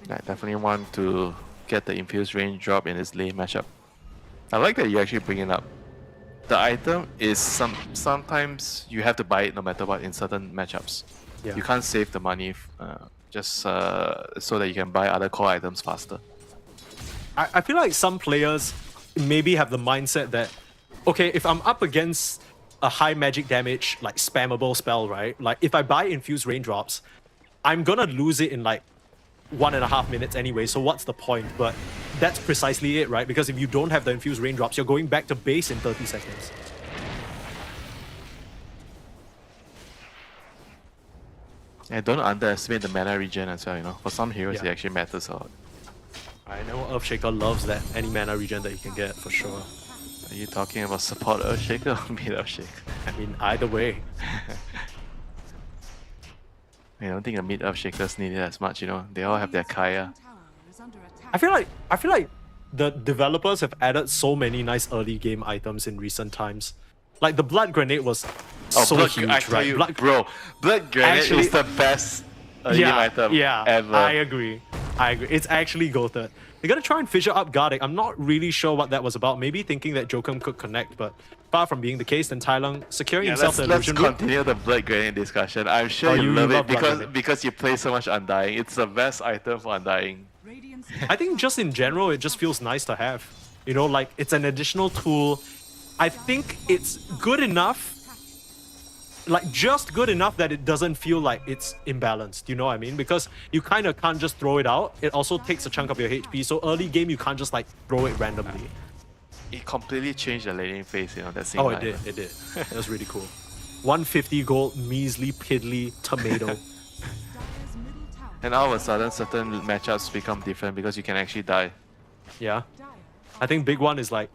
I definitely want to get the infused raindrop in his lane matchup. I like that you actually bring it up. The item is sometimes you have to buy it no matter what in certain matchups. Yeah. You can't save the money just so that you can buy other core items faster. I feel like some players maybe have the mindset that, okay, if I'm up against a high magic damage, like spammable spell, right? Like if I buy infused raindrops, I'm gonna lose it in like 1.5 minutes anyway, so what's the point? But that's precisely it, right? Because if you don't have the infused raindrops, you're going back to base in 30 seconds. And don't underestimate the mana regen as well, you know. For some heroes, it actually matters a lot. I know Earthshaker loves that, any mana regen that you can get, for sure. Are you talking about support Earthshaker or mid Earthshaker? I mean, either way. I don't think the mid Earthshakers need it as much, you know. They all have their Kaya. I feel like the developers have added so many nice early game items in recent times. Like the blood grenade was so huge, right? Blood grenade is the best early game item ever. I agree. It's actually goated. They're gonna try and fissure up Gardic. I'm not really sure what that was about. Maybe thinking that Jokum could connect, but far from being the case, then Tai Lung securing himself the illusion let's continue the blood grenade discussion. I'm sure you love it because you play so much Undying. It's the best item for Undying. I think just in general, it just feels nice to have. You know, like it's an additional tool. I think it's good enough, like just good enough that it doesn't feel like it's imbalanced, you know what I mean? Because you kind of can't just throw it out. It also takes a chunk of your HP, so early game you can't just like throw it randomly. It completely changed the laning phase, you know, that same it did. It was really cool. 150 gold, measly, piddly tomato. And all of a sudden, certain matchups become different because you can actually die. Yeah. I think big one is like,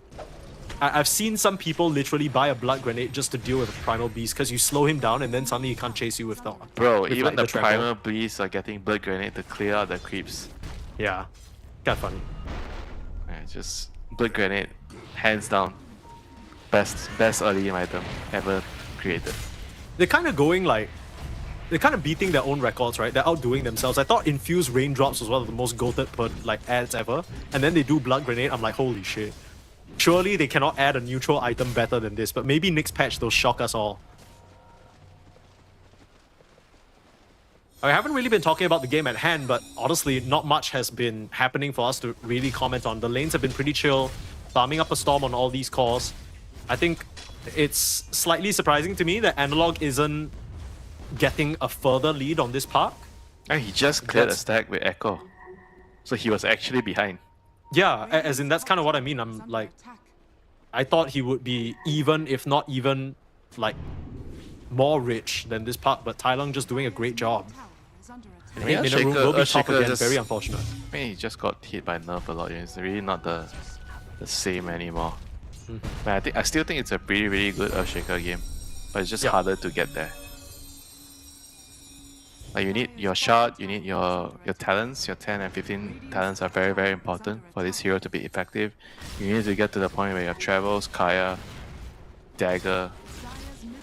I've seen some people literally buy a blood grenade just to deal with a primal beast because you slow him down and then suddenly he can't chase you with the. Bro, even the primal beasts are getting blood grenade to clear out the creeps. Yeah, kind of funny. Yeah, just blood grenade, hands down, best early game item ever created. They're kind of going like, they're kind of beating their own records, right? They're outdoing themselves. I thought infused raindrops was one of the most goated ads ever, and then they do blood grenade. I'm like, holy shit. Surely they cannot add a neutral item better than this, but maybe next patch they'll shock us all. I haven't really been talking about the game at hand, but honestly, not much has been happening for us to really comment on. The lanes have been pretty chill, farming up a storm on all these cores. I think it's slightly surprising to me that Analog isn't getting a further lead on this park. And he just cleared a stack with Echo. So he was actually behind. Yeah, as in that's kind of what I mean. I'm like, I thought he would be even, if not even, like, more rich than this part, but Tai Lung just doing a great job. And I mean, Minaroon will be top again, just, very unfortunate. I mean, he just got hit by nerf a lot. It's really not the same anymore. But I still think it's a really good Earthshaker game, but it's just harder to get there. Like you need your shard, you need your talents. Your 10 and 15 talents are very important for this hero to be effective. You need to get to the point where you have travels, Kaya, dagger,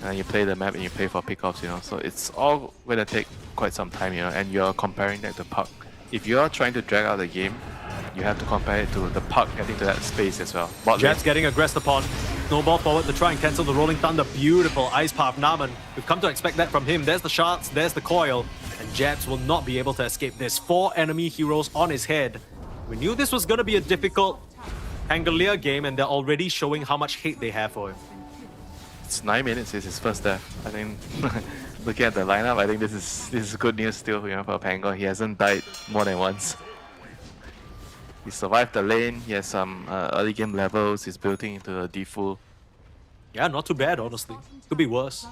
and you play the map and you play for pickoffs, you know. So it's all gonna take quite some time, you know. And you're comparing that to Puck. If you're trying to drag out the game, you have to compare it to the Puck getting to that space as well. Jets getting aggressed upon. Snowball forward to try and cancel the Rolling Thunder. Beautiful Ice Path Naman. We've come to expect that from him. There's the shards, there's the coil. And Jabs will not be able to escape this. 4 enemy heroes on his head. We knew this was going to be a difficult Pangolier game, and they're already showing how much hate they have for him. It's 9 minutes, it's his first death. I think, looking at the lineup, I think this is good news still, you know, for Pangol. He hasn't died more than once. He survived the lane, he has some early game levels, he's building into a default. Yeah, not too bad, honestly. Could be worse.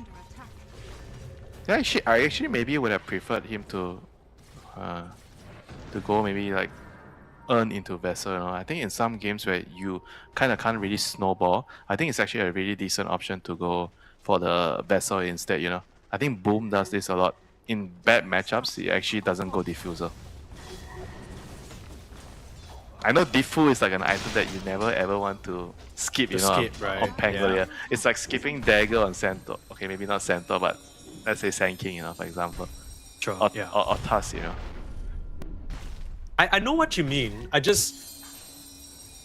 Yeah, I actually maybe would have preferred him to go maybe like earn into Vessel, you know. I think in some games where you kind of can't really snowball, I think it's actually a really decent option to go for the Vessel instead, you know. I think Boom does this a lot. In bad matchups, he actually doesn't go Diffuser. I know Diffu is like an item that you never ever want to skip, Right. on Pangolier. Yeah. It's like skipping Dagger on Centaur. Okay, maybe not Centaur, but let's say Sand King, for example. Sure, Or, yeah. or Tusk, I know what you mean.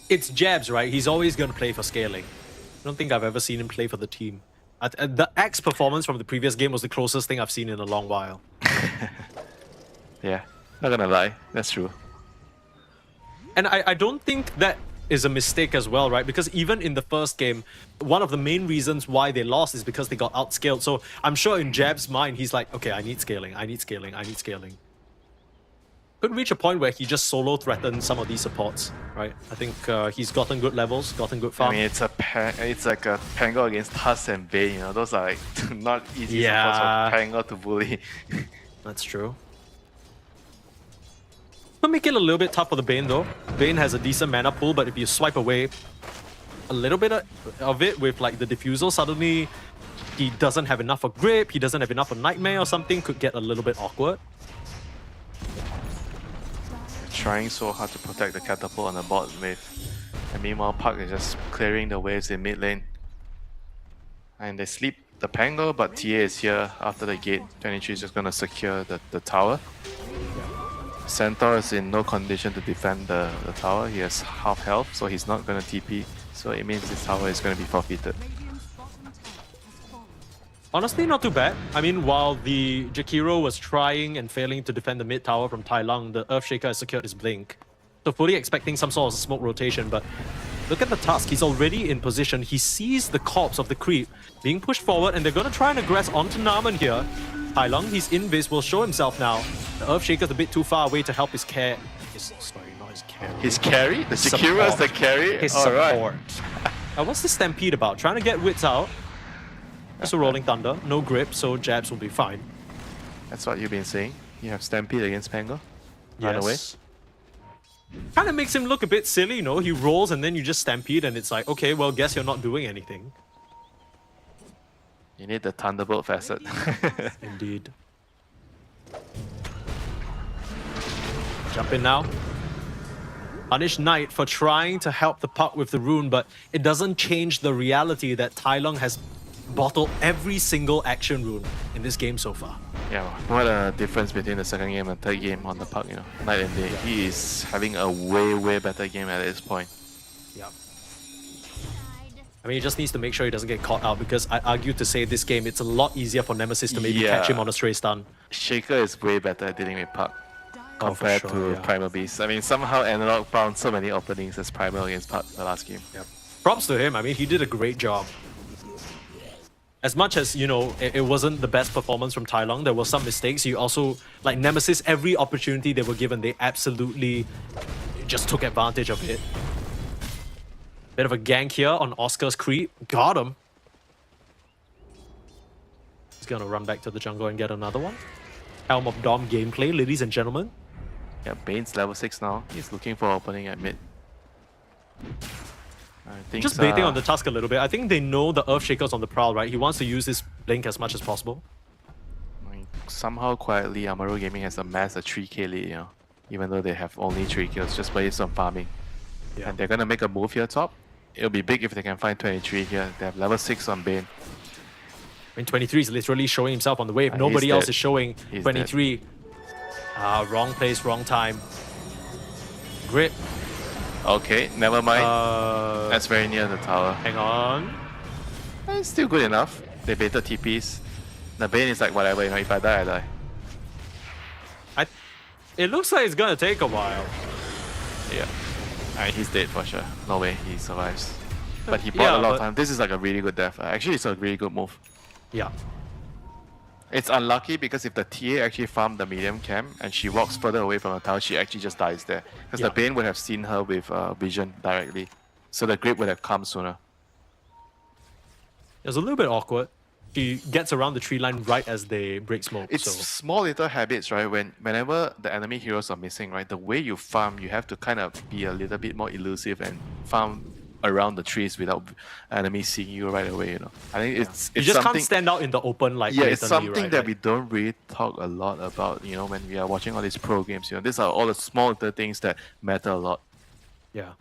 It's Jabs, right? He's always going to play for scaling. I don't think I've ever seen him play for the team. The Axe performance from the previous game was the closest thing I've seen in a long while. Yeah, not gonna lie, that's true. And I don't think that is a mistake as well, right? Because even in the first game, one of the main reasons why they lost is because they got outscaled. So I'm sure in Jab's mind, he's like, okay, I need scaling, I need scaling, I need scaling. Could reach a point where he just solo threatens some of these supports, right? I think he's gotten good levels, gotten good farm. I mean, it's like a Pango against Tusk and Bane, those are like not easy supports for Pango to bully. That's true. Could make it a little bit tough for the Bane though. Bane has a decent mana pool, but if you swipe away a little bit of it with like the Diffusal, suddenly he doesn't have enough for Grip, he doesn't have enough for Nightmare or something, could get a little bit awkward. Trying so hard to protect the catapult on the bot wave. And meanwhile, Puck is just clearing the waves in mid lane. And they sleep the Pango, but TA is here after the gate. 23 is just gonna secure the tower. Centaur is in no condition to defend the tower. He has half health, so he's not gonna TP. So it means this tower is gonna be forfeited. Honestly, not too bad. I mean, while the Jakiro was trying and failing to defend the mid tower from Tai Lung, the Earthshaker has secured his blink. So fully expecting some sort of smoke rotation, but look at the Tusk. He's already in position. He sees the corpse of the creep being pushed forward, and they're going to try and aggress onto Naman here. Tai Lung, his invis will show himself now. The Earthshaker's a bit too far away to help his care. Sorry, not his carry. His carry? The Jakiro is the carry? His Alright. support. What's the Stampede about? Trying to get Wits out. Just a Rolling Thunder, no grip, so Jabs will be fine. That's what you've been saying. You have Stampede against Pango. Run away. Kind of makes him look a bit silly, He rolls and then you just Stampede and it's like, okay, well, guess you're not doing anything. You need the Thunderbolt facet. Indeed. Jump in now. Punish Knight for trying to help the Puck with the rune, but it doesn't change the reality that Tai Lung has bottled every single action rune in this game so far. Yeah, what a difference between the second game and third game on the Puck, Night and day. He is having a way better game at this point. Yeah. I mean, he just needs to make sure he doesn't get caught out, because I argue to say this game, it's a lot easier for Nemesis to maybe catch him on a stray stun. Shaker is way better at dealing with Puck compared to Primal Beast. I mean, somehow Analog found so many openings as Primal against Puck the last game. Yep. Props to him. I mean, he did a great job. As much as, it wasn't the best performance from Tai Lung, there were some mistakes. You also, like Nemesis, every opportunity they were given, they absolutely just took advantage of it. Bit of a gank here on Oscar's creep. Got him. He's gonna run back to the jungle and get another one. Helm of Dom gameplay, ladies and gentlemen. Yeah, Bane's level 6 now. He's looking for opening at mid. Just baiting on the Tusk a little bit. I think they know the Earthshaker's on the prowl, right? He wants to use this blink as much as possible. I mean, somehow quietly, Amaru Gaming has amassed a 3k lead, even though they have only 3 kills just based on farming. Yeah. And they're gonna make a move here top. It'll be big if they can find 23 here. They have level 6 on Bane. I mean, 23 is literally showing himself on the wave. Nobody else is showing. He's 23. Wrong place, wrong time. Grip. Okay, never mind. That's very near the tower. Hang on. It's still good enough. They baited TPs. The Bane is like, whatever, if I die, I die. It looks like it's gonna take a while. Yeah. I mean, he's dead for sure. No way he survives. But he bought a lot of time. This is like a really good death. Actually, it's a really good move. Yeah. It's unlucky because if the TA actually farmed the medium camp and she walks further away from the tower, she actually just dies there. Because the Bane would have seen her with vision directly. So the grip would have come sooner. It was a little bit awkward. She gets around the tree line right as they break smoke. It's small little habits, right? Whenever the enemy heroes are missing, right? The way you farm, you have to kind of be a little bit more elusive and farm around the trees without enemies seeing you right away, I think it's you just something, can't stand out in the open like it's something that we don't really talk a lot about, when we are watching all these pro games, these are all the small little things that matter a lot. Yeah.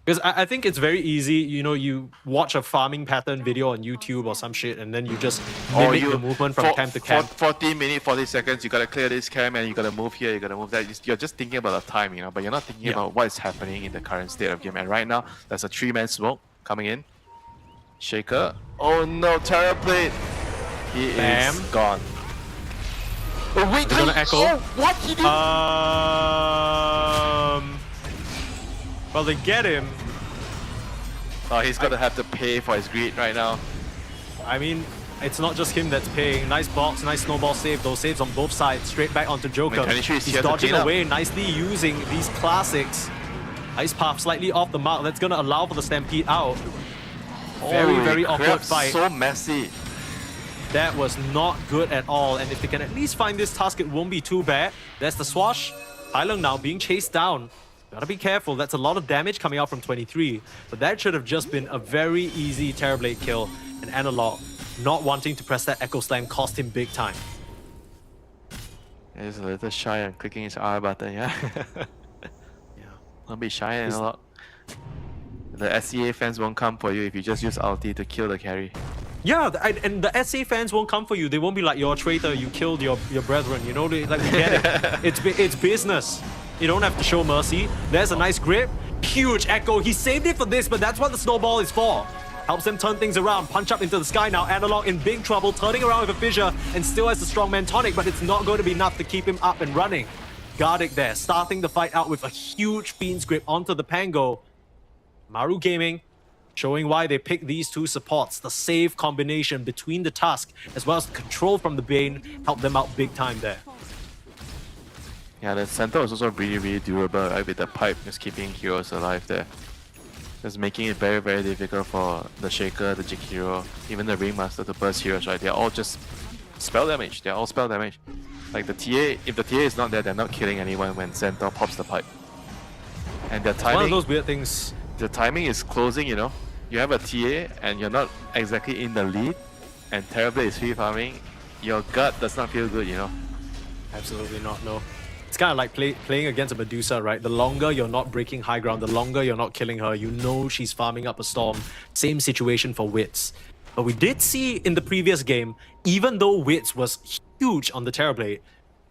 Because I think it's very easy, you know, you watch a farming pattern video on YouTube or some shit, and then you just mimic the movement from camp to camp. 40 minutes, 40 seconds, you gotta clear this camp and you gotta move here, you gotta move that. You're just thinking about the time, you know, but you're not thinking about what is happening in the current state of game. And right now, there's a 3-man smoke coming in. Shaker. Oh no, Terror Blade. He is gone. Oh wait, They're gonna echo. Oh, what? He did? Well, they get him. Oh, he's gonna have to pay for his greed right now. I mean, it's not just him that's paying. Nice box, nice snowball save. Those saves on both sides. Straight back onto Joker. He's dodging away nicely using these classics. Ice Path slightly off the mark. That's gonna allow for the Stampede out. Very awkward fight. So messy. That was not good at all. And if they can at least find this task, it won't be too bad. There's the swash. Hailung now being chased down. Gotta be careful. That's a lot of damage coming out from 23. But that should have just been a very easy Terrorblade kill. And Analog not wanting to press that Echo Slam cost him big time. He's a little shy on clicking his R button, yeah? Don't be shy, Analog. The SEA fans won't come for you if you just use ulti to kill the carry. Yeah, and the SA fans won't come for you. They won't be like, you're a traitor, you killed your brethren. You know, like, we get it. It's business. You don't have to show mercy. There's a nice grip. Huge echo. He saved it for this, but that's what the snowball is for. Helps them turn things around. Punch up into the sky now. Analog in big trouble, turning around with a fissure and still has the strongman tonic, but it's not going to be enough to keep him up and running. Gardic there, starting the fight out with a huge Fiend's Grip onto the Pango. Maru Gaming showing why they picked these two supports. The save combination between the Tusk as well as the control from the Bane helped them out big time there. Yeah, the center was also really durable, right? With the pipe just keeping heroes alive there. Just making it very difficult for the Shaker, the Jig Hero, even the Ringmaster to burst heroes, right? They're all just spell damage. They're all spell damage. Like the TA, if the TA is not there, they're not killing anyone when Centaur pops the pipe. And their timing... One of those weird things. The timing is closing, you know? You have a TA and you're not exactly in the lead, and Terrorblade is free farming, your gut does not feel good, you know? Absolutely not, no. It's kind of like playing against a Medusa, right? The longer you're not breaking high ground, the longer you're not killing her, you know she's farming up a storm. Same situation for Wits. But we did see in the previous game, even though Wits was huge on the Terrorblade,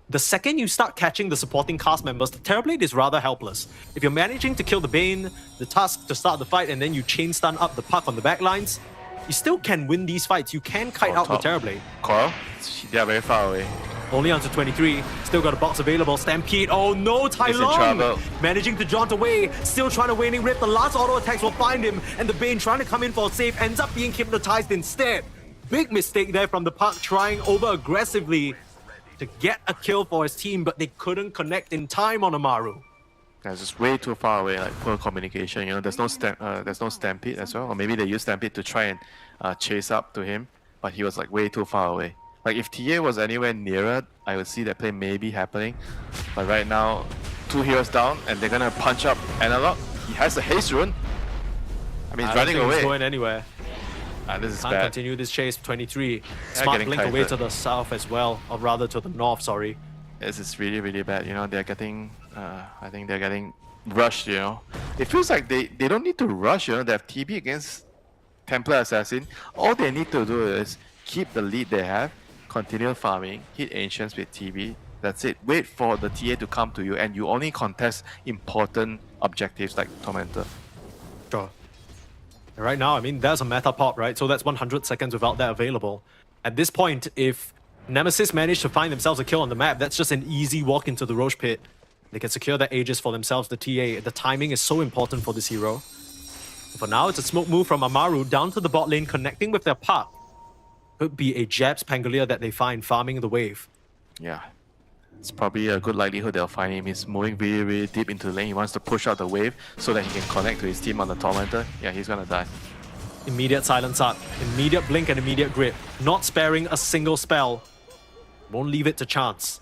the second you start catching the supporting cast members, the Terrorblade is rather helpless. If you're managing to kill the Bane, the Tusk to start the fight, and then you chain stun up the Puck on the backlines, you still can win these fights. You can kite out the Terrorblade. Coral, they are very far away. Only onto 23. Still got a box available. Stampede. Oh no, Tai Lung! Managing to jaunt away. Still trying to Waning Rip. The last auto attacks will find him. And the Bane trying to come in for a save ends up being hypnotized instead. Big mistake there from the Puck, trying over aggressively to get a kill for his team, but they couldn't connect in time on Amaru. Yeah, it's just way too far away, like poor communication. You know, there's no Stampede as well, or maybe they use Stampede to try and chase up to him, but he was like way too far away. Like if TA was anywhere nearer, I would see that play maybe happening. But right now, 2 heroes down, and they're gonna punch up Analog. He has a haste rune. I mean, he's running away. He's going anywhere. This is Can't bad. continue this chase. 23. Smart blink away to the south as well, or rather to the north. Sorry. This is really bad. You know, they're getting. I think they're getting rushed. You know, it feels like they don't need to rush. You know, they have TB against Templar Assassin. All they need to do is keep the lead they have, continue farming, hit Ancients with TB. That's it. Wait for the TA to come to you, and you only contest important objectives like Tormentor. Sure. Right now, I mean, there's a meta pop, right? So that's 100 seconds without that available. At this point, if Nemesis manage to find themselves a kill on the map, that's just an easy walk into the Roche Pit. They can secure that Aegis for themselves, the TA. The timing is so important for this hero. For now, it's a smoke move from Amaru down to the bot lane, connecting with their Puck. Could be a Jabs Pangolier that they find farming the wave. Yeah. It's probably a good likelihood they'll find him. He's moving really deep into the lane. He wants to push out the wave so that he can connect to his team on the Tormentor. Yeah, he's gonna die. Immediate silence up, immediate blink and immediate grip. Not sparing a single spell. Won't leave it to chance.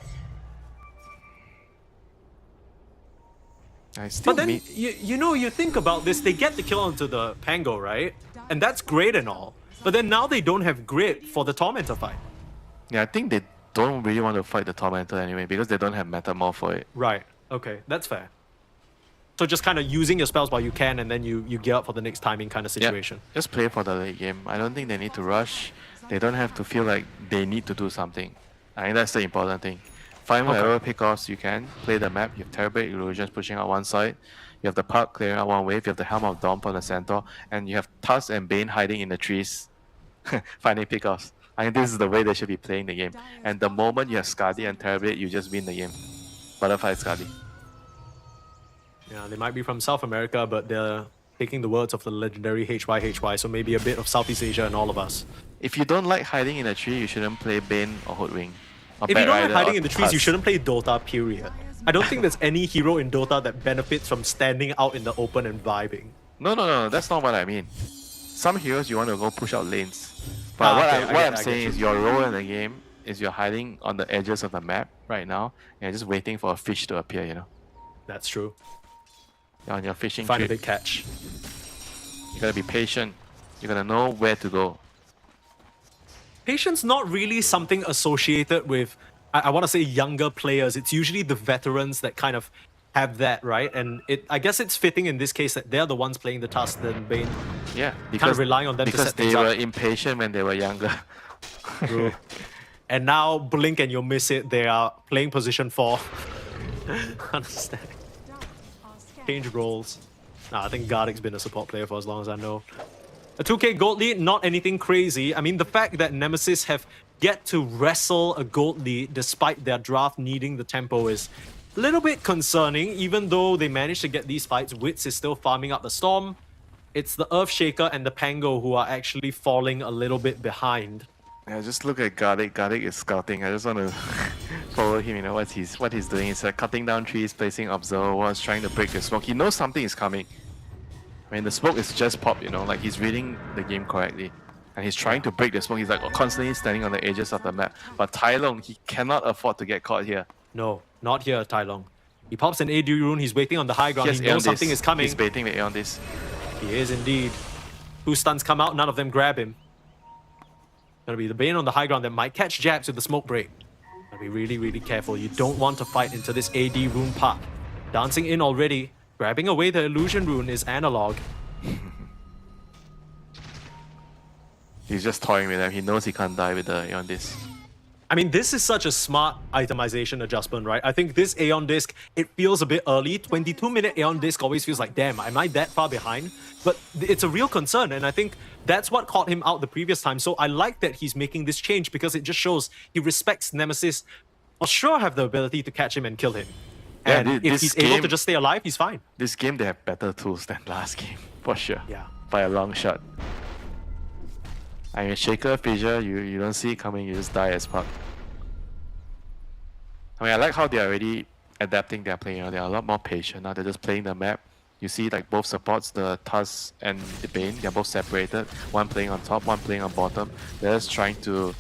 But then, you know, you think about this, they get the kill onto the Pango, right? And that's great and all. But then now they don't have grip for the Tormentor fight. Yeah, I think they don't really want to fight the Tormentor anyway because they don't have Metamorph for it. Right, okay, that's fair. So just kind of using your spells while you can, and then you gear up for the next timing kind of situation. Yeah, just play for the late game. I don't think they need to rush. They don't have to feel like they need to do something. I think that's the important thing. Find whatever pickoffs you can. Play the map. You have Terrible Illusions pushing out one side. You have the Park clearing out one wave. You have the Helm of Dawn from the center. And you have Tusk and Bane hiding in the trees. Finding pickoffs. I think this is the way they should be playing the game. And the moment you have Skadi and Terrorblade, you just win the game. Butterfly Skadi. Yeah, they might be from South America, but they're taking the words of the legendary HYHY, so maybe a bit of Southeast Asia and all of us. If you don't like hiding in a tree, you shouldn't play Bane or Hoodwing. Or If you don't like Batrider hiding or in the trees, you Tusk. shouldn't play Dota, period. I don't think there's any hero in Dota that benefits from standing out in the open and vibing. No, that's not what I mean. Some heroes you want to go push out lanes. But what I'm saying is your role in the game is you're hiding on the edges of the map right now and just waiting for a fish to appear, you know? That's true. You're on your fishing Find a trip. big catch. You gotta be patient. You gotta know where to go. Patience not really something associated with, I want to say, younger players. It's usually the veterans that kind of have that, right? And I guess it's fitting in this case that they're the ones playing the Tusk than Bane. Yeah, kind of relying on them to because set they things were up. impatient when they were younger. True. And now, blink and you'll miss it. They are playing position 4. Understand. Change roles. Nah, I think Gardick's been a support player for as long as I know. A 2k gold lead, not anything crazy. I mean, the fact that Nemesis have yet to wrestle a gold lead despite their draft needing the tempo is a little bit concerning. Even though they managed to get these fights, Wits is still farming up the Storm. It's the Earthshaker and the Pango who are actually falling a little bit behind. Yeah, just look at Gardick. Gardick is scouting. I just want to follow him, you know, what he's doing. He's cutting down trees, placing observers, trying to break the smoke. He knows something is coming. I mean, the smoke is just popped, you know, like he's reading the game correctly. And he's trying to break the smoke. He's like constantly standing on the edges of the map. But Tai Long, he cannot afford to get caught here. No, not here, Tai Long. He pops an AD rune, he's waiting on the high ground, he knows something is coming. He's baiting the Aeon this. He is indeed. 2 stuns come out, none of them grab him. Gonna be the Bane on the high ground that might catch Jax with the smoke break. Gotta be really, really careful. You don't want to fight into this AD rune park. Dancing in already. Grabbing away the illusion rune is analog. He's just toying with them. He knows he can't die with the Aeon this. I mean, this is such a smart itemization adjustment, right? I think this Aeon Disc, it feels a bit early. 22-minute Aeon Disc always feels like, damn, am I that far behind? But it's a real concern, and I think that's what caught him out the previous time. So I like that he's making this change because it just shows he respects Nemesis. For sure have the ability to catch him and kill him. Yeah, And if he's able to just stay alive, he's fine. This game, they have better tools than last game, for sure. Yeah. By a long shot. I mean, Shaker, Fissure, you don't see it coming, you just die as Puck. I mean, I like how they're already adapting their play. You know, they're a lot more patient now. They're just playing the map. You see, like, both supports, the Tusk and the Bane, they're both separated. One playing on top, one playing on bottom. They're just trying to,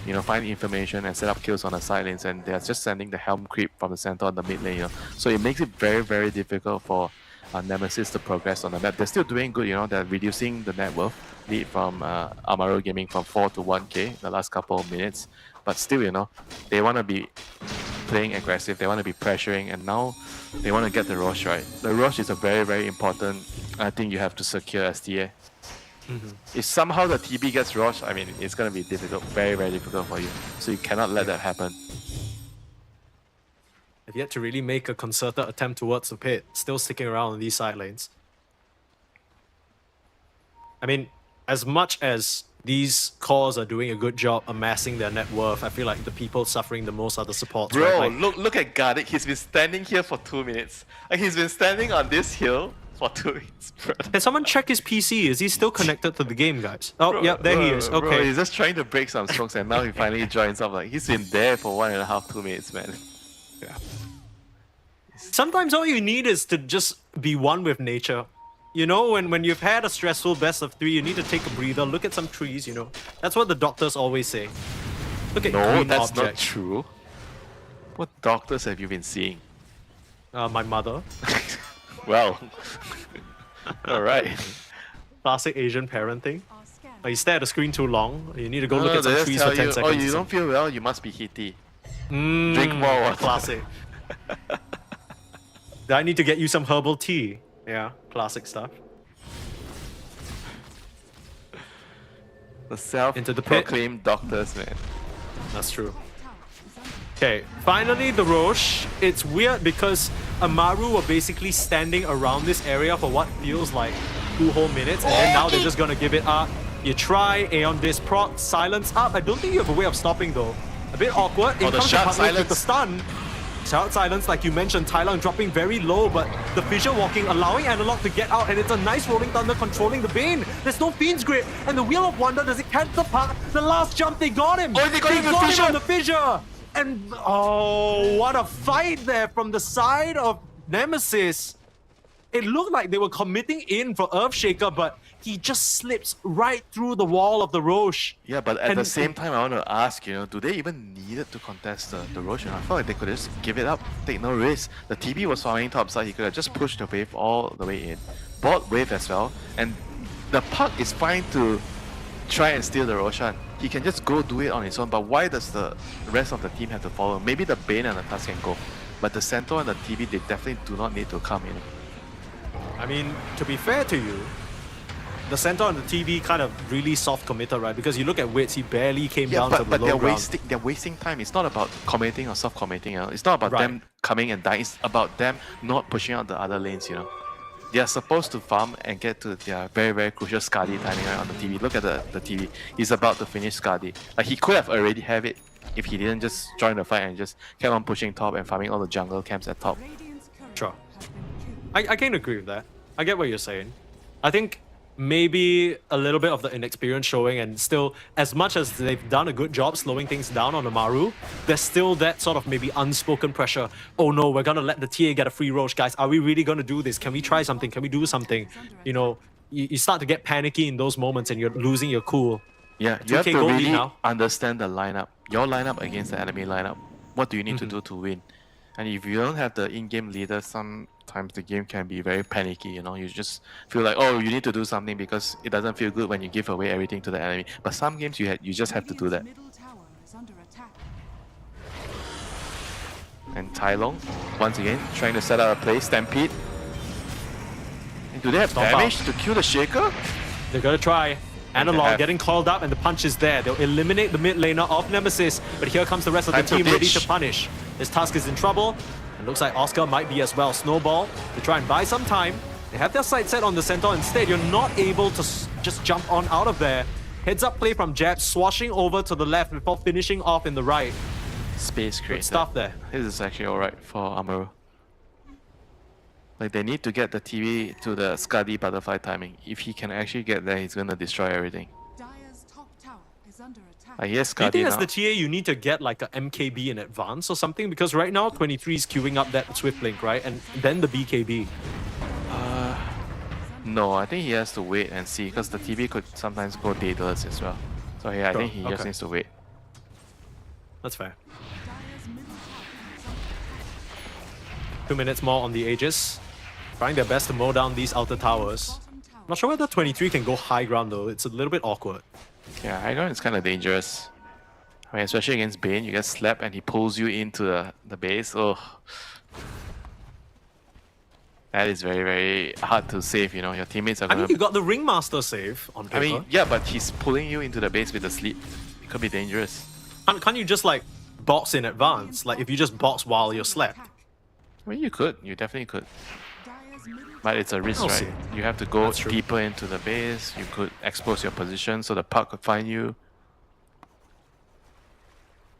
you know, find information and set up kills on the side lanes, and they're just sending the Helm creep from the center on the mid lane, you know. So it makes it very, very difficult for Nemesis to progress on the map. They're still doing good, you know. They're reducing the net worth lead from Amaro Gaming from 4 to 1k the last couple of minutes. But still, you know, they want to be playing aggressive, they want to be pressuring, and now they want to get the Rosh right. The Rosh is a very, very important thing you have to secure as TA. If somehow the TB gets Rosh, I mean, it's going to be difficult, very, very difficult for you. So you cannot let that happen. Have yet to really make a concerted attempt towards the pit, still sticking around on these side lanes. I mean, as much as these cores are doing a good job amassing their net worth, I feel like the people suffering the most are the supports. Bro, right? Like, look at Gardick. He's been standing here for 2 minutes. Like, he's been standing on this hill for 2 minutes, bro. Can someone check his PC? Is he still connected to the game, guys? Oh, Bro, yeah, there he is. bro, Okay. he's just trying to break some strokes and now he finally joins up. Like, he's been there for 1.5, 2 minutes, man. Yeah. Sometimes all you need is to just be one with nature. You know, when you've had a stressful best of 3, you need to take a breather, look at some trees, you know. That's what the doctors always say. Look at No, green that's not objects. true. What doctors have you been seeing? My mother. Well, alright. Classic Asian parenting. You stare at the screen too long, you need to go No, look at they some just trees tell for 10 you, seconds. oh, you don't feel well, you must be heaty. Drink more water. Classic. Do I need to get you some herbal tea? Yeah, classic stuff. The Into the pit. self-proclaimed doctors, man. That's true. Okay, finally the Roche. It's weird because Amaru were basically standing around this area for what feels like 2 whole minutes, and then now they're just gonna give it up. You try, Aeon Disc proc, silence up. I don't think you have a way of stopping though. A bit awkward. In the comes shot Putlock with the silence. stun. Shout silence, like you mentioned, Tylung dropping very low, but the fissure walking, allowing Analog to get out, and it's a nice Rolling Thunder controlling the Bane. There's no Fiend's Grip, and the Wheel of Wonder, does it catch the puck? The last jump, they got him! Oh, they got him on the fissure! And oh, what a fight there from the side of Nemesis. It looked like they were committing in for Earthshaker, but he just slips right through the wall of the Roche. Yeah, but at the same time, I want to ask, do they even need it to contest the Roche? I felt like they could just give it up, take no risk. The TB was farming topside, he could have just pushed the wave all the way in. Bought wave as well, and the puck is fine to try and steal the Roshan. He can just go do it on his own, but why does the rest of the team have to follow? Maybe the Bane and the Tusk can go, but the Centaur and the TB, they definitely do not need to come in. I mean, to be fair to you, the Centaur and the TV kind of really soft committed, right? Because you look at Wits, he barely came down to the but low ground. they're wasting time. It's not about committing or soft committing. It's not about them coming and dying. It's about them not pushing out the other lanes. They are supposed to farm and get to their very, very crucial Skadi timing right on the TV. Look at the TV. He's about to finish Skadi. Like, he could have already have it if he didn't just join the fight and just kept on pushing top and farming all the jungle camps at top. Sure. I can agree with that. I get what you're saying. I think maybe a little bit of the inexperience showing, and still, as much as they've done a good job slowing things down on Amaru, there's still that sort of maybe unspoken pressure. Oh no, we're gonna let the TA get a free Roche, guys. Are we really gonna do this? Can we try something? Can we do something? You start to get panicky in those moments and you're losing your cool. Yeah, you have to really understand the lineup. Your lineup against the enemy lineup. What do you need to do to win? And if you don't have the in-game leader, sometimes the game can be very panicky, You just feel like, oh, you need to do something because it doesn't feel good when you give away everything to the enemy. But some games you just have to do that. And Tylong, once again, trying to set up a play, Stampede. And do they have damage to kill the Shaker? They're gonna try. Analog getting called up and the punch is there. They'll eliminate the mid laner of Nemesis, but here comes the rest of the team ready to punish. This Tusk is in trouble, and looks like Oscar might be as well. Snowball to try and buy some time. They have their sight set on the Centaur instead. You're not able to just jump on out of there. Heads up play from Jab, swashing over to the left before finishing off in the right. Space created. Good stuff there. This is actually alright for Amaru. Like, they need to get the TV to the Skadi butterfly timing. If he can actually get there, he's gonna destroy everything. Yes, Do you Skadi think now. as the TA you need to get like a MKB in advance or something? Because right now 23 is queuing up that Swift Link, right? And then the BKB. No, I think he has to wait and see, because the TV could sometimes go Daedalus as well. So yeah, I think he just needs to wait. That's fair. 2 minutes more on the Aegis. Trying their best to mow down these outer towers. Not sure whether 23 can go high ground though. It's a little bit awkward. Yeah, high ground is kind of dangerous. I mean, especially against Bane, you get slapped and he pulls you into the base. Oh, that is very, very hard to save. Your teammates are gonna... I mean, you got the Ringmaster save on paper. I mean, yeah, but he's pulling you into the base with the sleep. It could be dangerous. Can't you just like box in advance? Like if you just box while you're slept? I mean, you could. You definitely could. But it's a risk, I'll right? see. You have to go deeper into the base. You could expose your position so the puck could find you.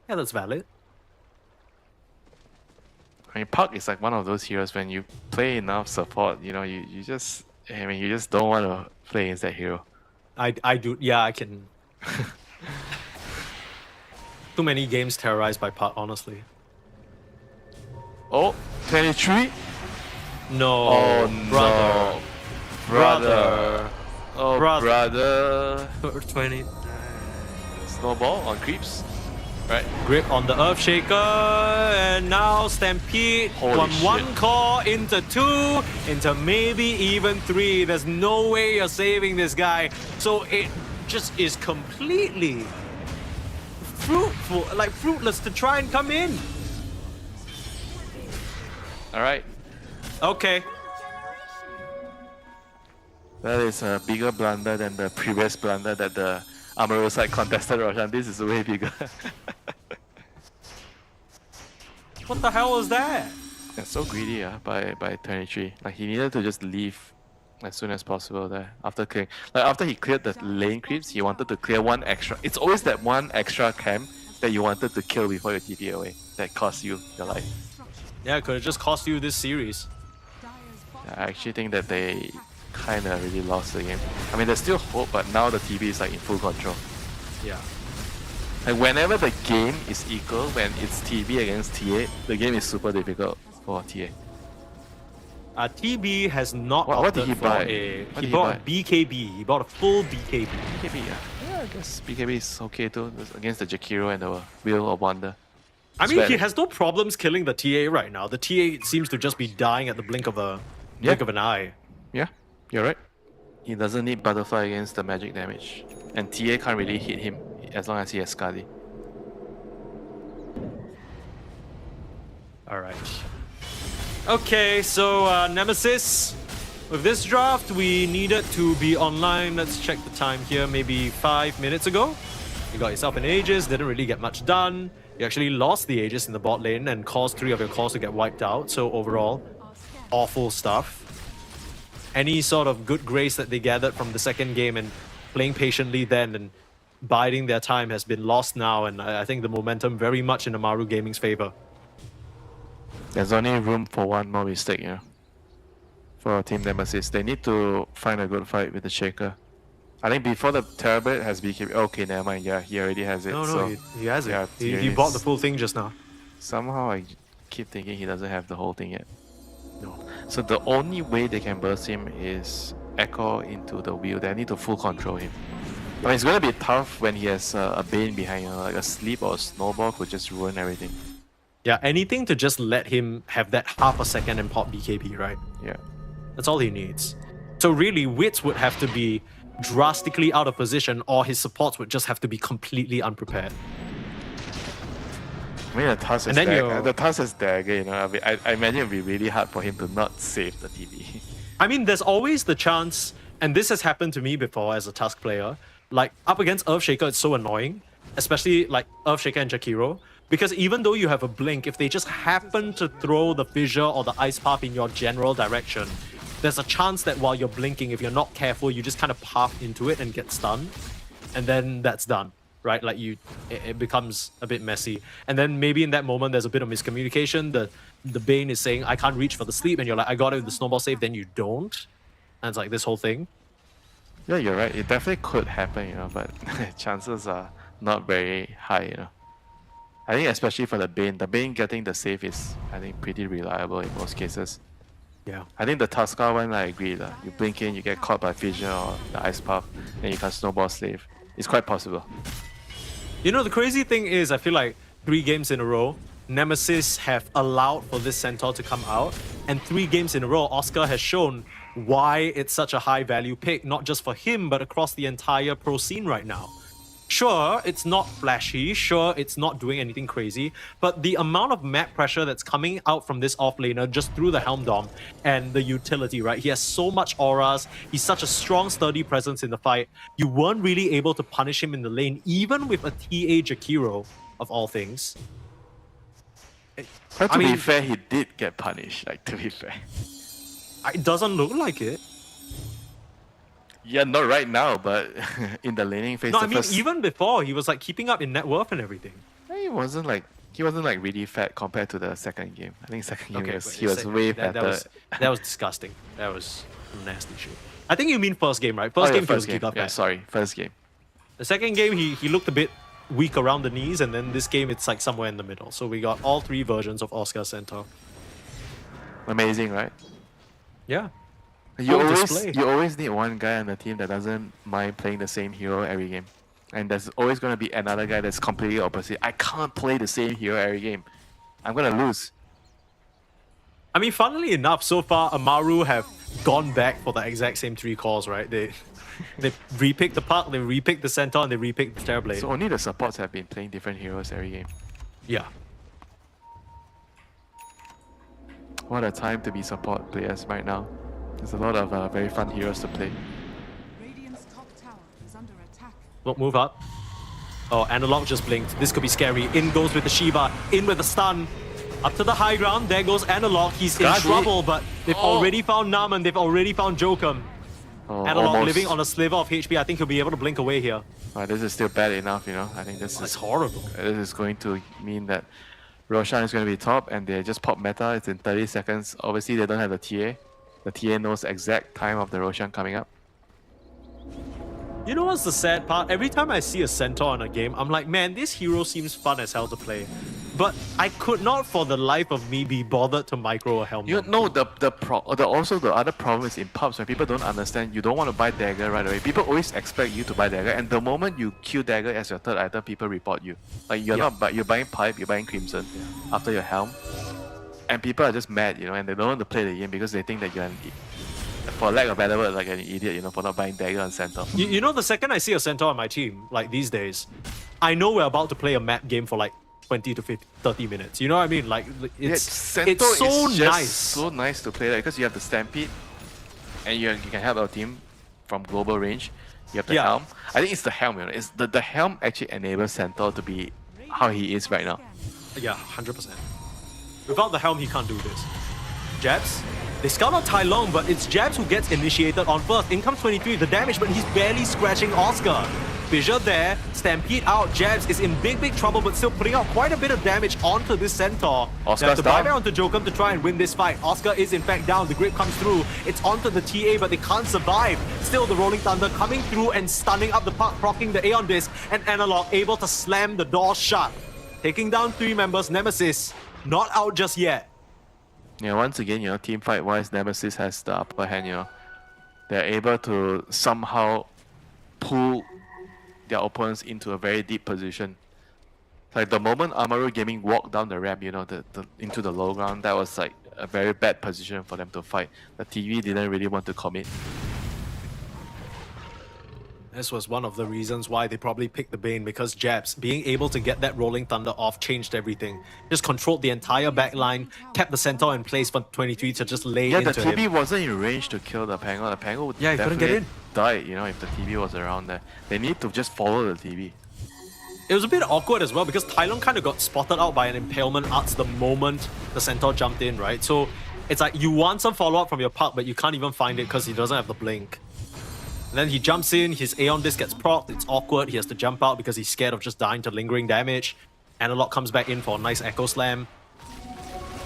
Yeah, that's valid. I mean, Puck is like one of those heroes when you play enough support, you just don't want to play against that hero. I do, yeah, I can. Too many games terrorized by Puck, honestly. Oh, 23? No. Oh, brother. no. Brother. Oh, brother. 20. Snowball on creeps. Right. Grip on the Earthshaker, and now Stampede from one core into 2, into maybe even 3. There's no way you're saving this guy. So it just is completely fruitless to try and come in. Alright. Okay. That is a bigger blunder than the previous blunder that the Amaro side contested Roshan. This is way bigger. What the hell was that? That's so greedy by 23. Like he needed to just leave as soon as possible there after clearing. Like after he cleared the lane creeps, he wanted to clear one extra. It's always that one extra camp that you wanted to kill before you TP away that costs you your life. Yeah, could have just cost you this series. Yeah, I actually think that they kind of really lost the game. I mean, there's still hope, but now the TB is like in full control. Yeah. Like whenever the game is equal, when it's TB against TA, the game is super difficult for TA. TB has not What did he opted buy? for a... What He did bought BKB. He bought a full BKB. BKB, yeah. Yeah, I guess BKB is okay too against the Jakiro and the Wheel of Wonder. I mean, he has no problems killing the TA right now. The TA seems to just be dying at the blink of an eye. Yeah, you're right. He doesn't need Butterfly against the magic damage. And TA can't really hit him as long as he has Skadi. Alright. Okay, so Nemesis. With this draft, we needed to be online. Let's check the time here, maybe 5 minutes ago. You got yourself an Aegis, didn't really get much done. You actually lost the Aegis in the bot lane and caused 3 of your cores to get wiped out. So overall, awful stuff. Any sort of good grace that they gathered from the second game and playing patiently then and biding their time has been lost now, and I think the momentum very much in Amaru Gaming's favor. There's only room for one more mistake, you know. For Team Nemesis, they need to find a good fight with the Shaker. I think before the Terrorblade has BKB. Okay, never mind. Yeah, he already has it. No, so he has it. Yeah, He bought the full thing just now. Somehow I keep thinking he doesn't have the whole thing yet. No. So the only way they can burst him is Echo into the wheel. They need to full control him. I mean, it's gonna be tough when he has a Bane behind, you know, like a Sleep or a Snowball could just ruin everything. Yeah, anything to just let him have that half a second and pop BKB, right? Yeah. That's all he needs. So really, Wits would have to be drastically out of position, or his supports would just have to be completely unprepared. I mean, the task is dagger, you know. I mean, I imagine it would be really hard for him to not save the TB. I mean, there's always the chance, and this has happened to me before as a Tusk player, like up against Earthshaker, it's so annoying, especially like Earthshaker and Jakiro, because even though you have a blink, if they just happen to throw the fissure or the ice path in your general direction, there's a chance that while you're blinking, if you're not careful, you just kind of path into it and get stunned, and then that's done, right? Like it becomes a bit messy, and then maybe in that moment there's a bit of miscommunication. The Bane is saying, I can't reach for the sleep, and you're like, I got it with the snowball save, then you don't, and it's like this whole thing. Yeah, you're right. It definitely could happen, you know, but chances are not very high, you know. I think especially for the Bane getting the save is, I think, pretty reliable in most cases. Yeah. I think the Tuskar one, I agree. You blink in, you get caught by fissure or the ice puff, then you can snowball slave. It's quite possible. You know, the crazy thing is, I feel like 3 games in a row, Nemesis have allowed for this Centaur to come out, and 3 games in a row, Oscar has shown why it's such a high value pick, not just for him, but across the entire pro scene right now. Sure, it's not flashy, sure, it's not doing anything crazy, but the amount of map pressure that's coming out from this offlaner just through the Helm Dom and the utility, right? He has so much auras, he's such a strong, sturdy presence in the fight. You weren't really able to punish him in the lane, even with a TA Jakiro, of all things. But to be fair, he did get punished, like, to be fair. It doesn't look like it. Yeah, not right now, but in the laning phase. No, I mean, even before, he was like keeping up in net worth and everything. He wasn't like really fat compared to the second game. I think second game he was way fatter. That was disgusting. That was nasty shit. I think you mean first game, right? First game he was keeping up. Yeah, sorry, first game. The second game he looked a bit weak around the knees, and then this game it's like somewhere in the middle. So we got all 3 versions of Oscar Centaur. Amazing, right? Yeah. You always need one guy on the team that doesn't mind playing the same hero every game. And there's always going to be another guy that's completely opposite. I can't play the same hero every game. I'm going to lose. I mean, funnily enough, so far, Amaru have gone back for the exact same 3 calls, right? They repicked the Puck, they repicked the Centaur, and they repicked the Terrorblade. So only the supports have been playing different heroes every game. Yeah. What a time to be support players right now. There's a lot of very fun heroes to play. Radiant's top tower is under attack. Don't move up. Oh, Analog just blinked. This could be scary. In goes with the Shiva. In with the stun. Up to the high ground. There goes Analog. He's in trouble, but they've already found Naman. They've already found Jokum. Analog almost. living on a sliver of HP. I think he'll be able to blink away here. This is still bad enough, you know. I think this is horrible. This is going to mean that Roshan is going to be top, and they just pop meta. It's in 30 seconds. Obviously, they don't have the TA. The TA knows the exact time of the Roshan coming up. You know what's the sad part? Every time I see a Centaur in a game, I'm like, man, this hero seems fun as hell to play. But I could not for the life of me be bothered to micro a helmet. You know, also the other problem is in pubs when people don't understand, you don't want to buy dagger right away. People always expect you to buy dagger, and the moment you queue dagger as your third item, people report you. Like you're not, but you're buying pipe, you're buying crimson after your helm, and people are just mad, you know, and they don't want to play the game because they think that you're an, for lack of a better word, like an idiot, you know, for not buying dagger on Centaur. You know, the second I see a Centaur on my team, like these days, I know we're about to play a map game for like 20 to 50, 30 minutes. You know what I mean? Like, it's so nice. So nice to play that because you have the Stampede and you can help our team from global range. You have the helm. I think it's the helm, you know. It's the helm actually enables Centaur to be how he is right now. Yeah, 100%. Without the helm, he can't do this. Jabs. They scout out Tai Long, but it's Jabs who gets initiated on first. In comes 23, the damage, but he's barely scratching Oscar. Fissure there, Stampede out, Jabs is in big trouble, but still putting out quite a bit of damage onto this Centaur. They have to buy back onto Jokum to try and win this fight. Oscar is in fact down, the grip comes through. It's onto the TA, but they can't survive. Still the Rolling Thunder coming through and stunning up the puck, proccing the Aeon Disc, and Analog able to slam the door shut. Taking down 3 members, Nemesis not out just yet. Yeah, once again, you know, team fight wise, Nemesis has the upper hand, you know. They're able to somehow pull their opponents into a very deep position. Like the moment Amaru Gaming walked down the ramp, you know, into the low ground, that was like a very bad position for them to fight. The TV didn't really want to commit. This was one of the reasons why they probably picked the Bane, because Jabs, being able to get that Rolling Thunder off, changed everything. Just controlled the entire backline, kept the Centaur in place for 23 to just lay into him. Yeah, the TV wasn't in range to kill the Pango. The Pango would definitely die, you know, if the TV was around there. They need to just follow the TV. It was a bit awkward as well because Tai Long kind of got spotted out by an Impalement Arts the moment the Centaur jumped in, right? So it's like you want some follow-up from your puck, but you can't even find it because he doesn't have the blink. And then he jumps in, his Aeon Disc gets procced, it's awkward, he has to jump out because he's scared of just dying to lingering damage. Analog comes back in for a nice Echo Slam.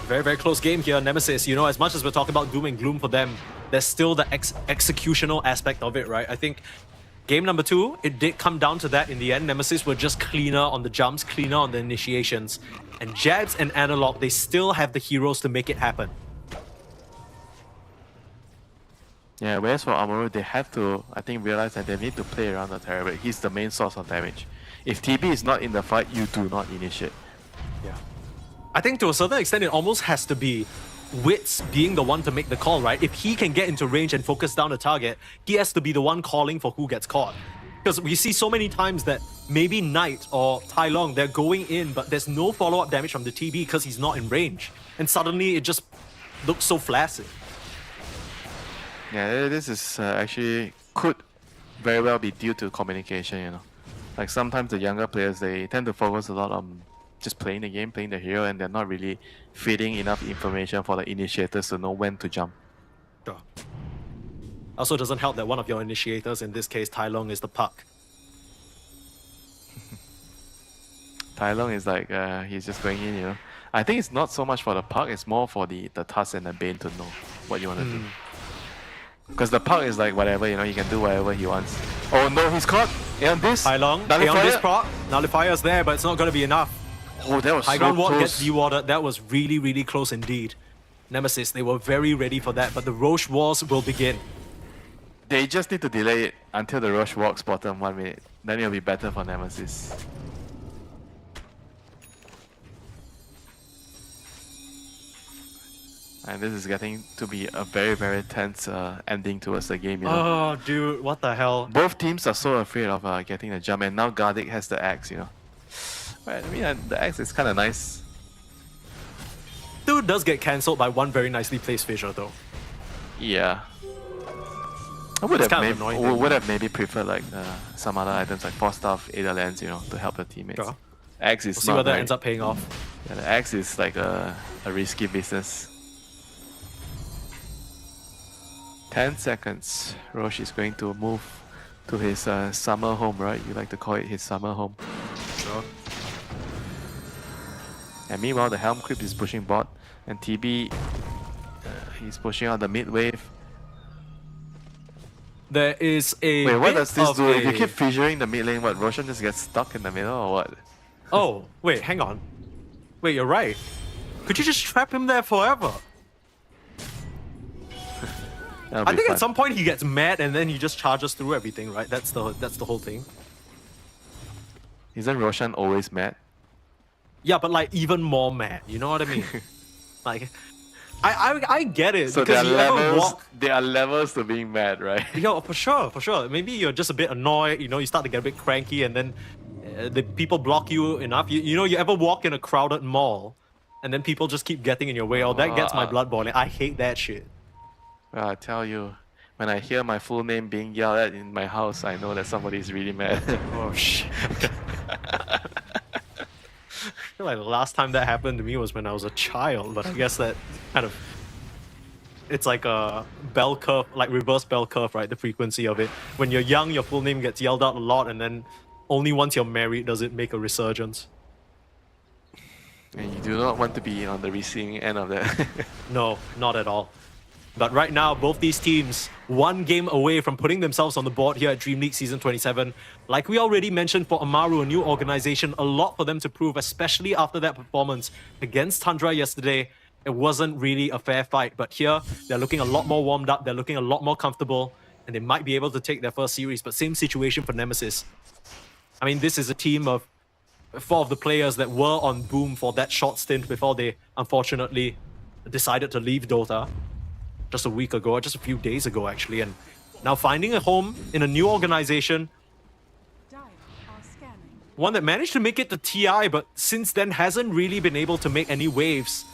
Very close game here, Nemesis. You know, as much as we're talking about doom and gloom for them, there's still the executional aspect of it, right? I think game number 2, it did come down to that in the end. Nemesis were just cleaner on the jumps, cleaner on the initiations. And Jabs and Analog, they still have the heroes to make it happen. Yeah, whereas for Amaru, they have to, I think, realize that they need to play around the Terrorblade. He's the main source of damage. If TB is not in the fight, you do not initiate. Yeah. I think to a certain extent, it almost has to be Wits being the one to make the call, right? If he can get into range and focus down the target, he has to be the one calling for who gets caught. Because we see so many times that maybe Knight or Tai Long, they're going in, but there's no follow-up damage from the TB because he's not in range. And suddenly, it just looks so flaccid. Yeah, this is actually could very well be due to communication, you know. Like sometimes the younger players, they tend to focus a lot on just playing the game, playing the hero, and they're not really feeding enough information for the initiators to know when to jump. Sure. Also doesn't help that one of your initiators, in this case Tai Long, is the puck. Tai Long is like, he's just going in, you know. I think it's not so much for the puck, it's more for the Tusk and the Bane to know what you want to do. Because the puck is like whatever, you know, he can do whatever he wants. Oh no, he's caught! Aeon Disc! Tai Long, Aeon Disc proc. Nullifier's there, but it's not going to be enough. Oh, that was High so ground ward close. gets dewatered. That was really close indeed. Nemesis, they were very ready for that, but the Roche Wars will begin. They just need to delay it until the Roche walks bottom 1 minute. Then it'll be better for Nemesis. And this is getting to be a very tense ending towards the game, you know. Oh, dude, what the hell? Both teams are so afraid of getting the jump, and now Gardic has the axe, you know. Right, I mean, the axe is kind of nice. Dude, does get cancelled by one very nicely placed fissure though. Yeah. I would It's have, kind of maybe, annoying. would have maybe preferred like some other items like 4-staff, Ada Lens, you know, to help the teammates. Sure. Axe is We'll see not whether it very- ends up paying off. Yeah, the Axe is like a risky business. 10 seconds. Roche is going to move to his summer home, right? You like to call it his summer home. Sure. And meanwhile, the Helm Creep is pushing bot, and TB, he's pushing out the mid wave. There is a Wait, what bit does this of do? If you a- keep fissuring the mid lane, what, Roshan just gets stuck in the middle or what? Oh, wait, hang on. Wait, you're right. Could you just trap him there forever? That'll I be think fun. at some point he gets mad and then he just charges through everything, right? That's the whole thing. Isn't Roshan always mad? Yeah, but like even more mad. You know what I mean? Like, I get it So there because are you ever levels. walk. There are levels to being mad, right? Yeah, for sure, for sure. Maybe you're just a bit annoyed. You know, you start to get a bit cranky, and then the people block you enough. You know, you ever walk in a crowded mall, and then people just keep getting in your way. Oh, that gets my blood boiling. I hate that shit. Well, I tell you, when I hear my full name being yelled at in my house, I know that somebody's really mad. Oh shit. I feel like the last time that happened to me was when I was a child, but I guess that kind of, it's like a bell curve, like reverse bell curve, right? The frequency of it. When you're young, your full name gets yelled out a lot, and then only once you're married does it make a resurgence. And you do not want to be on the receiving end of that. No, not at all. But right now, both these teams, one game away from putting themselves on the board here at DreamLeague Season 27. Like we already mentioned for Amaru, a new organization, a lot for them to prove, especially after that performance against Tundra yesterday. It wasn't really a fair fight, but here, they're looking a lot more warmed up, they're looking a lot more comfortable, and they might be able to take their first series, but same situation for Nemesis. I mean, this is a team of 4 of the players that were on Boom for that short stint before they unfortunately decided to leave Dota. Just a week ago, or just a few days ago actually, and now finding a home in a new organization, one that managed to make it to TI, but since then hasn't really been able to make any waves.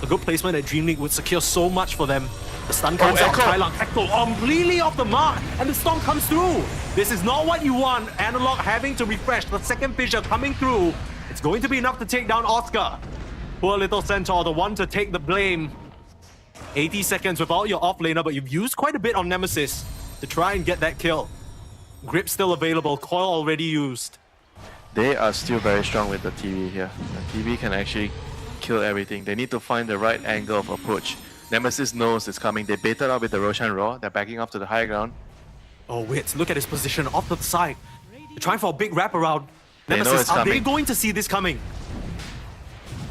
A good placement at DreamLeague would secure so much for them. The stun comes out, Kailang Echo completely off the mark, and the storm comes through. This is not what you want. Analog having to refresh, the second fissure coming through. It's going to be enough to take down Oscar. Poor little Centaur, the one to take the blame. 80 seconds without your offlaner, but you've used quite a bit on Nemesis to try and get that kill. Grip still available, coil already used. They are still very strong with the TV here. The TV can actually kill everything. They need to find the right angle of approach. Nemesis knows it's coming. They baited out with the Roshan Raw. They're backing up to the high ground. Oh, wait, look at his position off to the side. They're trying for a big wraparound. They know Nemesis, it's are they coming. going to see this coming?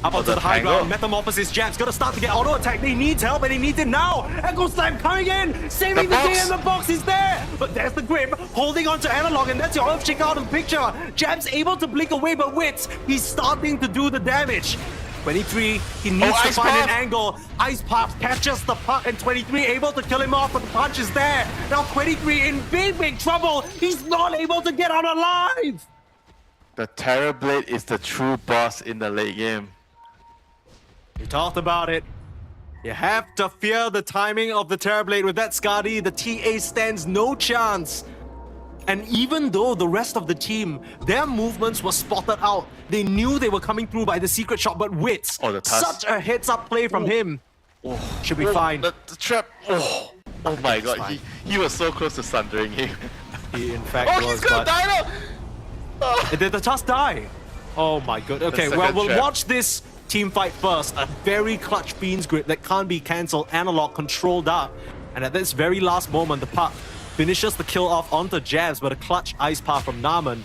Up onto the the high tangle. ground, Metamorphosis Jab's gotta start to get auto attack. They need help and he needs it now. Echo Slam coming in, saving the day, and the box is there. But there's the grip, holding on to Analog, and that's your Earthshake out of the picture. Jab's able to blink away, but Wits, he's starting to do the damage. 23, he needs to Ice find Path. an angle. Ice Path catches the puck, and 23 able to kill him off, but the punch is there. Now 23 in big trouble. He's not able to get out alive. The Terrorblade is the true boss in the late game. We talked about it. You have to fear the timing of the Terrorblade. With that Skadi, the TA stands no chance. And even though the rest of the team, their movements were spotted out, they knew they were coming through by the secret shot, but Wits, Oh, the task. such a heads-up play from him. Should be fine. The trap. Oh my god, he was so close to sundering him. He in fact Oh, was, he's gonna but... die now! Did the task die? Oh my god. Okay, The well, second we'll trap. watch this team fight first. A very clutch Beans grip that can't be cancelled. Analog controlled up. And at this very last moment, the puck finishes the kill off onto Jabs, but a clutch Ice Path from Naman.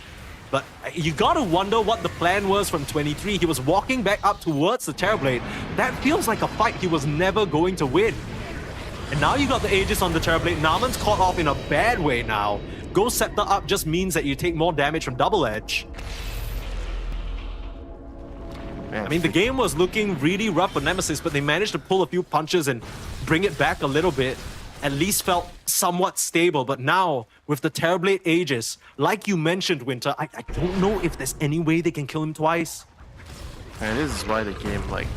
But you gotta wonder what the plan was from 23. He was walking back up towards the Terrorblade. That feels like a fight he was never going to win. And now you got the Aegis on the Terrorblade. Naman's caught off in a bad way now. Ghost Scepter up just means that you take more damage from Double Edge. Man, I mean, the game was looking really rough for Nemesis, but they managed to pull a few punches and bring it back a little bit. At least felt somewhat stable, but now, with the Terrorblade Aegis, like you mentioned, Winter, I don't know if there's any way they can kill him twice. And this is why the game, like,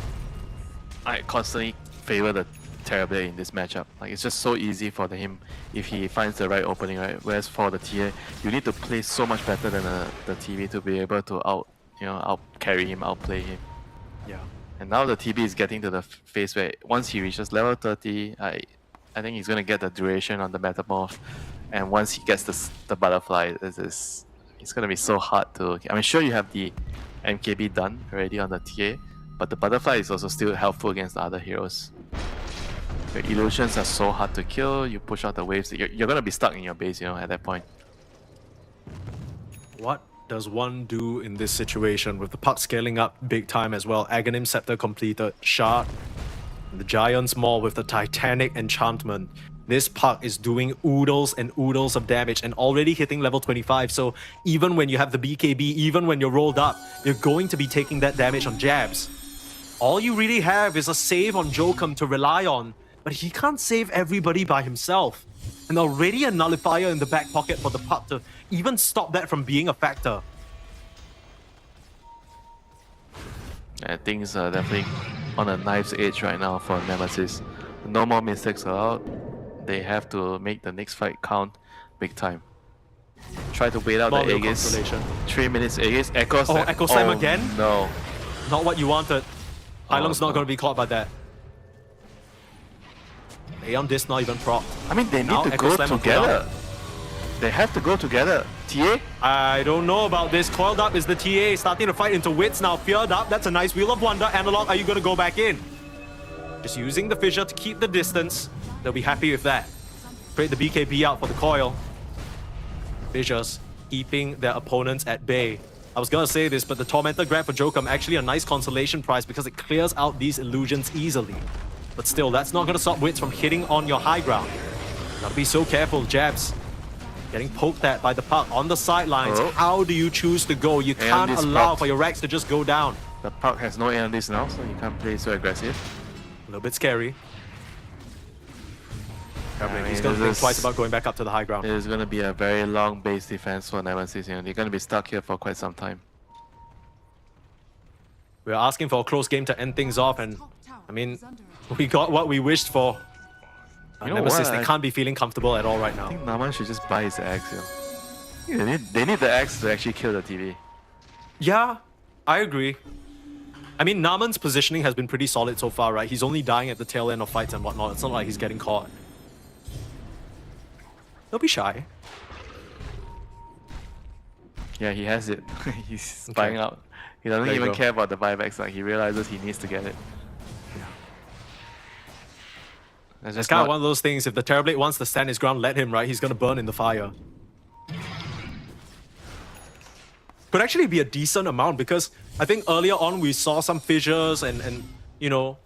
I constantly favor the Terrorblade in this matchup. Like it's just so easy for him if he finds the right opening, right? Whereas for the TA, you need to play so much better than the TB to be able to out carry him, outplay him. Yeah. And now the TB is getting to the phase where once he reaches level 30, I think he's gonna get the duration on the Metamorph, and once he gets the butterfly, it's gonna be so hard to. I mean, sure you have the MKB done already on the TA, but the butterfly is also still helpful against the other heroes. Your illusions are so hard to kill. You push out the waves. You're gonna be stuck in your base, at that point. What does one do in this situation with the puck scaling up big time as well? Aghanim Scepter completed, Shard, the Giant's Maul with the Titanic Enchantment. This puck is doing oodles and oodles of damage and already hitting level 25, so even when you have the BKB, even when you're rolled up, you're going to be taking that damage on jabs. All you really have is a save on Jokum to rely on, but he can't save everybody by himself. And already a nullifier in the back pocket for the puck to even stop that from being a factor. Yeah, things are definitely on a knife's edge right now for Nemesis. No more mistakes allowed. They have to make the next fight count big time. Try to wait out the Aegis. 3 minutes Aegis. Echo Slam. Echo Slam again? No. Not what you wanted. Hailong's not going to be caught by that. Aeon Disc not even proc. I mean, they need to go together. They have to go together. TA? I don't know about this. Coiled Up is the TA. Starting to fight into wits now. Feared Up. That's a nice Wheel of Wonder. Analog, are you going to go back in? Just using the Fissure to keep the distance. They'll be happy with that. Create the BKB out for the coil. Fissures keeping their opponents at bay. I was gonna say this, but the Tormentor grab for Jokum actually a nice consolation prize because it clears out these illusions easily. But still, that's not gonna stop Wits from hitting on your high ground. Gotta be so careful, jabs. Getting poked at by the puck on the sidelines. How do you choose to go? You can't allow for your racks to just go down. The puck has no air on this now, so you can't play so aggressive. A little bit scary. He's gonna think twice about going back up to the high ground. There's gonna be a very long base defense for Nemesis. They're gonna be stuck here for quite some time. We're asking for a close game to end things off, and I mean, we got what we wished for. Nemesis, they can't be feeling comfortable at all right now. I think Naman should just buy his axe. They need the axe to actually kill the TV. Yeah, I agree. I mean, Naman's positioning has been pretty solid so far, right? He's only dying at the tail end of fights and whatnot. It's not like he's getting caught. Don't be shy. Yeah, he has it. He's spying out. He doesn't even care about the buybacks. Like, he realizes he needs to get it. It's kind of one of those things. If the Terrorblade wants to stand his ground, let him, right? He's going to burn in the fire. Could actually be a decent amount because I think earlier on we saw some fissures and you know,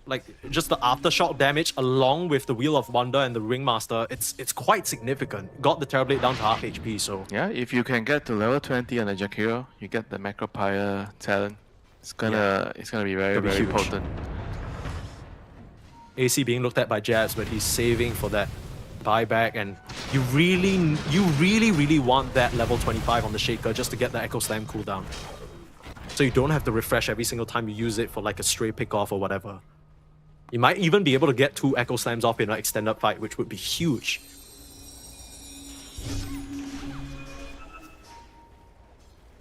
like just the aftershock damage along with the Wheel of Wonder and the Ringmaster. It's quite significant. Got the Terrorblade down to half HP, so yeah, if you can get to level 20 on the Jakiro, you get the Macropyre talent. It's gonna be very potent. AC being looked at by Jabs, but he's saving for that buyback, and you really want that level 25 on the Shaker just to get the Echo Slam cooldown. So you don't have to refresh every single time you use it for like a stray pick off or whatever. You might even be able to get 2 Echo Slams off in an extended fight, which would be huge.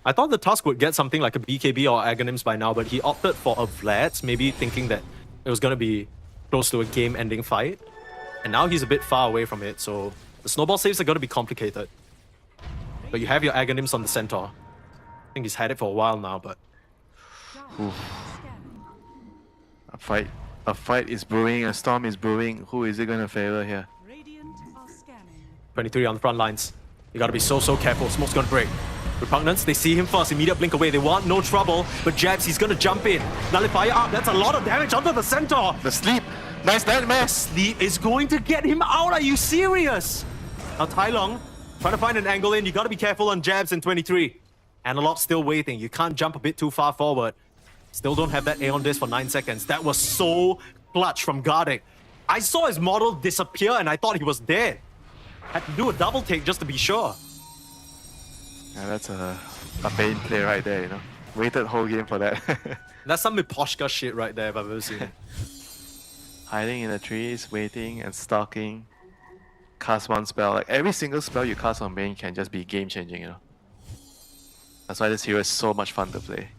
I thought the Tusk would get something like a BKB or Aghanims by now, but he opted for a Vlad's, maybe thinking that it was going to be close to a game-ending fight. And now he's a bit far away from it, so the snowball saves are going to be complicated. But you have your Aghanims on the Centaur. I think he's had it for a while now, but... Oof. A fight is brewing, a storm is brewing. Who is it going to favor here? 23 on the front lines. You gotta be so careful. Smoke's gonna break. Repugnance, they see him first, immediate blink away. They want no trouble, but Jabs, he's gonna jump in. Nullifier up, that's a lot of damage under the Centaur. The sleep, nice nightmare. The sleep is going to get him out, are you serious? Now Tai Long, trying to find an angle in. You gotta be careful on Jabs in 23. Analog still waiting, you can't jump a bit too far forward. Still don't have that Aeon Disc for 9 seconds. That was so clutch from Gardic. I saw his model disappear and I thought he was dead. Had to do a double take just to be sure. Yeah, that's a Bane play right there, you know. Waited whole game for that. That's some Miposhka shit right there if I've ever seen it. Hiding in the trees, waiting and stalking. Cast one spell. Like every single spell you cast on main can just be game changing, you know. That's why this hero is so much fun to play.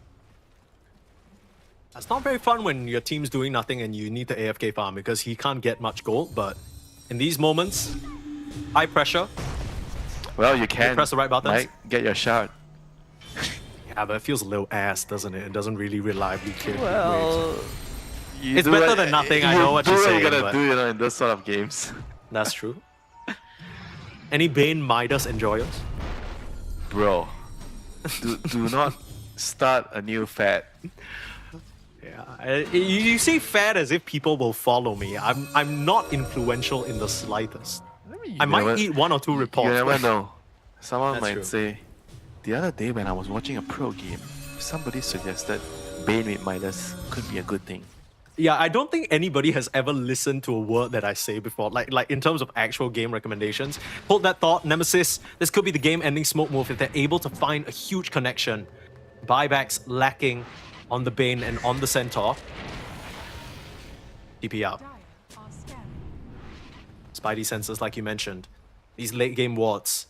It's not very fun when your team's doing nothing and you need the AFK farm because he can't get much gold, but in these moments, high pressure. Well, you can press the right buttons. Like, get your shard. Yeah, but it feels a little ass, doesn't it? It doesn't really reliably clear. Well, it's better than nothing, I know what you're saying. You gotta but do, you know, in those sort of games. That's true. Any Bane Midas enjoyers? Bro, do not start a new fad. Yeah, you say fad as if people will follow me. I'm not influential in the slightest. I might eat one or two reports. You never know. Someone That's might true. say, the other day when I was watching a pro game, somebody suggested Bane with Midas could be a good thing. Yeah, I don't think anybody has ever listened to a word that I say before. Like in terms of actual game recommendations. Hold that thought, Nemesis. This could be the game-ending smoke move if they're able to find a huge connection. Buybacks lacking on the Bane and on the Centaur. TP out. Spidey sensors, like you mentioned. These late-game wards.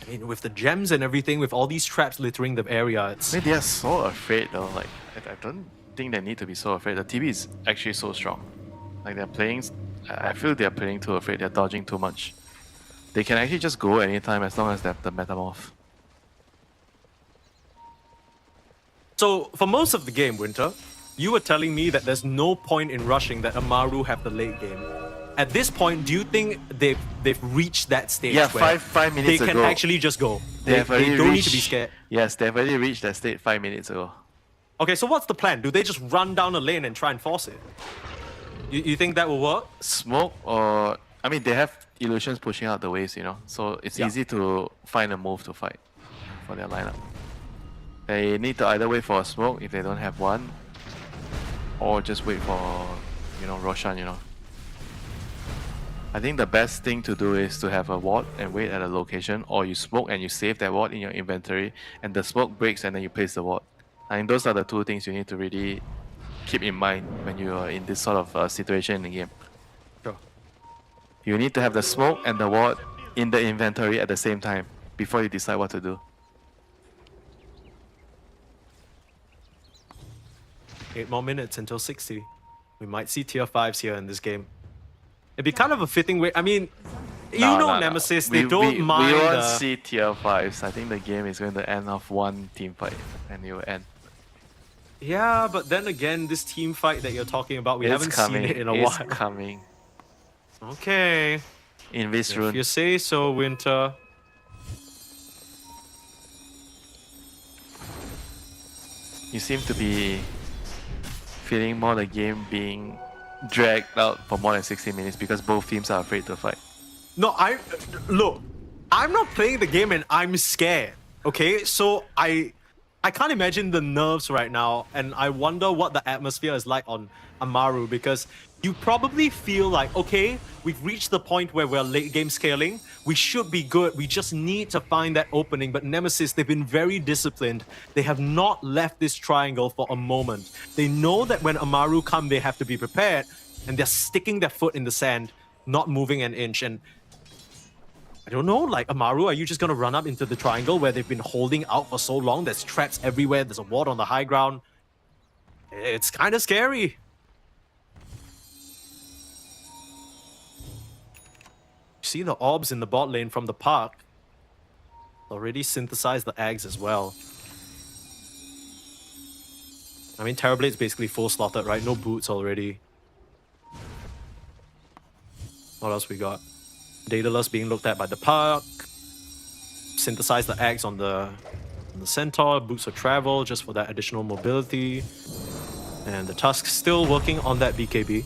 I mean, with the gems and everything, with all these traps littering the area, it's... I mean, they are so afraid though. Like, I don't think they need to be so afraid. The TV is actually so strong. Like, they're playing... I feel they're playing too afraid. They're dodging too much. They can actually just go anytime as long as they have the Metamorph. So, for most of the game, Winter, you were telling me that there's no point in rushing that Amaru have the late game. At this point, do you think they've reached that stage Yeah, where five minutes they can ago. actually just go? They don't need to be scared. Yes, they've already reached that state 5 minutes ago. Okay, so what's the plan? Do they just run down the lane and try and force it? You think that will work? Smoke or... I mean, they have illusions pushing out the waves, you know. So it's easy to find a move to fight for their lineup. They need to either wait for a smoke if they don't have one, or just wait for, you know, Roshan, you know. I think the best thing to do is to have a ward and wait at a location, or you smoke and you save that ward in your inventory, and the smoke breaks and then you place the ward. I think those are the two things you need to really keep in mind when you are in this sort of situation in the game. Sure. You need to have the smoke and the ward in the inventory at the same time before you decide what to do. 8 more minutes until 60. We might see tier 5s here in this game. It'd be kind of a fitting way. I mean, Nemesis, they don't mind. We won't see tier 5s. I think the game is going to end off one team fight and it will end. Yeah, but then again, this team fight that you're talking about, we haven't seen it in a while. It's coming. Okay. In this room. If you say so, Winter. You seem to be feeling more the game being dragged out for more than 60 minutes because both teams are afraid to fight. No, look, I'm not playing the game and I'm scared. Okay, so I can't imagine the nerves right now, and I wonder what the atmosphere is like on Amaru, because you probably feel like, okay, we've reached the point where we're late game scaling, we should be good, we just need to find that opening. But Nemesis, they've been very disciplined. They have not left this triangle for a moment. They know that when Amaru come, they have to be prepared, and they're sticking their foot in the sand, not moving an inch. And I don't know, like, Amaru, are you just gonna run up into the triangle where they've been holding out for so long? There's traps everywhere, there's a ward on the high ground. It's kind of scary. See the orbs in the bot lane from the park. Already synthesized the Ags as well. I mean, Terrorblade's basically full slotted, right? No boots already. What else we got? Daedalus being looked at by the park. Synthesize the Ags on the Centaur. Boots of travel just for that additional mobility. And the Tusk still working on that BKB.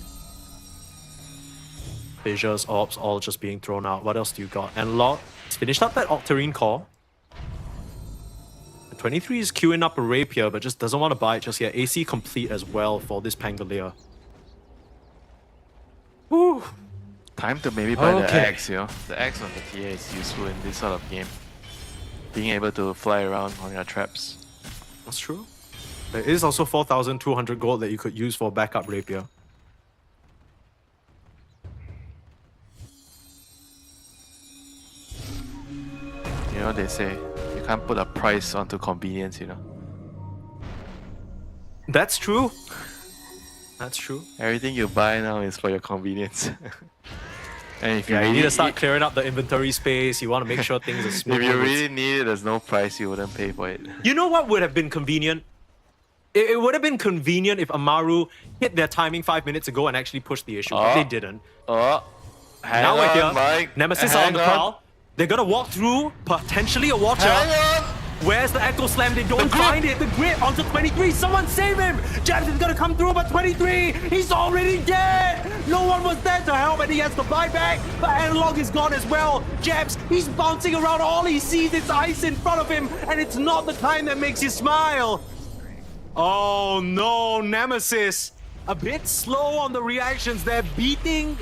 Fissures, orbs, all just being thrown out. What else do you got? Analog. It's finished up that Octarine core. The 23 is queuing up a Rapier, but just doesn't want to buy it just yet. AC complete as well for this Pangolier. Woo! Time to maybe buy the Axe, you know. The Axe on the TA is useful in this sort of game. Being able to fly around on your traps. That's true. There is also 4,200 gold that you could use for backup rapier. You know, they say you can't put a price onto convenience, you know. That's true. That's true. Everything you buy now is for your convenience. And if You need to start clearing up the inventory space. You want to make sure things are smooth. If you really need it, there's no price you wouldn't pay for it. You know what would have been convenient? It would have been convenient if Amaru hit their timing 5 minutes ago and actually pushed the issue, but they didn't. Now we're here. Mike. Nemesis are on the prowl. They're gonna walk through, potentially a Watcher. Where's the Echo Slam? They don't find it. The grip onto 23. Someone save him! Jabs is gonna come through, but 23, he's already dead! No one was there to help, and he has to buy back, but Analog is gone as well. Jabs, he's bouncing around. All he sees is ice in front of him, and it's not the time that makes you smile. Oh no, Nemesis. A bit slow on the reactions. They're getting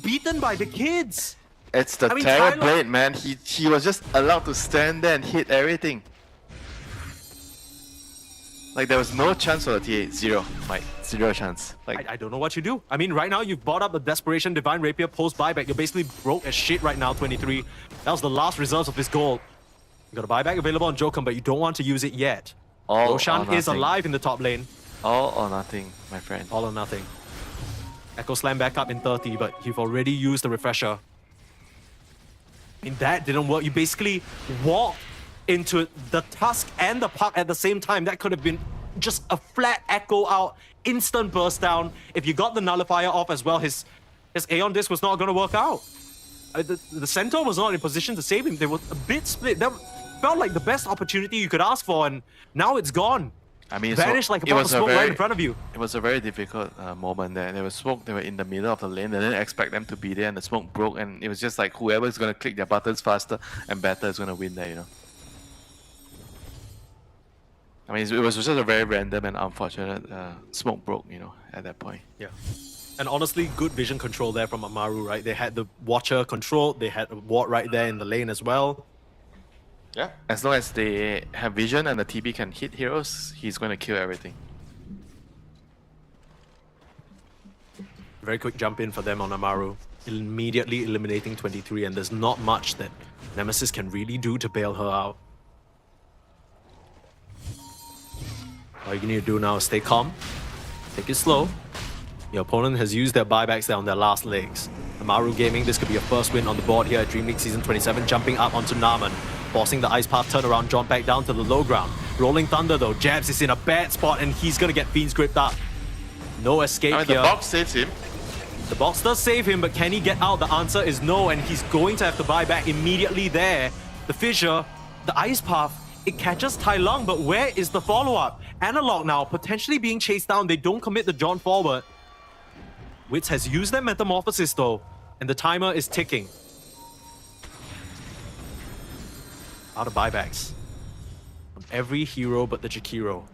beaten by the kids. It's the Terror Blade, man. He was just allowed to stand there and hit everything. Like, there was no chance for the TA. Zero, Mike. Zero chance. Like, I don't know what you do. I mean, right now you've bought up the Desperation Divine Rapier post buyback. You're basically broke as shit right now, 23. That was the last reserves of this gold. You got a buyback available on Jokum, but you don't want to use it yet. Roshan is alive in the top lane. All or nothing, my friend. All or nothing. Echo Slam back up in 30, but you've already used the refresher. I mean, that didn't work. You basically walked into the Tusk and the Puck at the same time. That could have been just a flat echo out, instant burst down. If you got the nullifier off as well, his Aeon Disc was not going to work out. The Centaur was not in position to save him. They were a bit split. That felt like the best opportunity you could ask for, and now it's gone. I mean, vanished like a ball of smoke right in front of you. It was a very difficult moment there. There was smoke, they were in the middle of the lane. They didn't expect them to be there, and the smoke broke, and it was just like whoever is going to click their buttons faster and better is going to win there, you know. I mean, it was just a very random and unfortunate smoke broke, you know, at that point. Yeah. And honestly, good vision control there from Amaru, right? They had the Watcher controlled, they had a ward right there in the lane as well. Yeah, as long as they have vision and the TB can hit heroes, he's going to kill everything. Very quick jump in for them on Amaru. Immediately eliminating 23, and there's not much that Nemesis can really do to bail her out. All you need to do now is stay calm, take it slow. Your opponent has used their buybacks there on their last legs. Amaru Gaming, this could be a first win on the board here at DreamLeague Season 27, jumping up onto Naman. Forcing the Ice Path turnaround, John back down to the low ground. Rolling Thunder though, Jabs is in a bad spot and he's gonna get Fiend's gripped up. No escape here. The box saves him. The box does save him, but can he get out? The answer is no, and he's going to have to buy back immediately there. The fissure, the Ice Path, it catches Tai Lung, but where is the follow-up? Analog now, potentially being chased down. They don't commit the John forward. Wits has used their Metamorphosis though, and the timer is ticking. Out of buybacks from every hero but the Jakiro.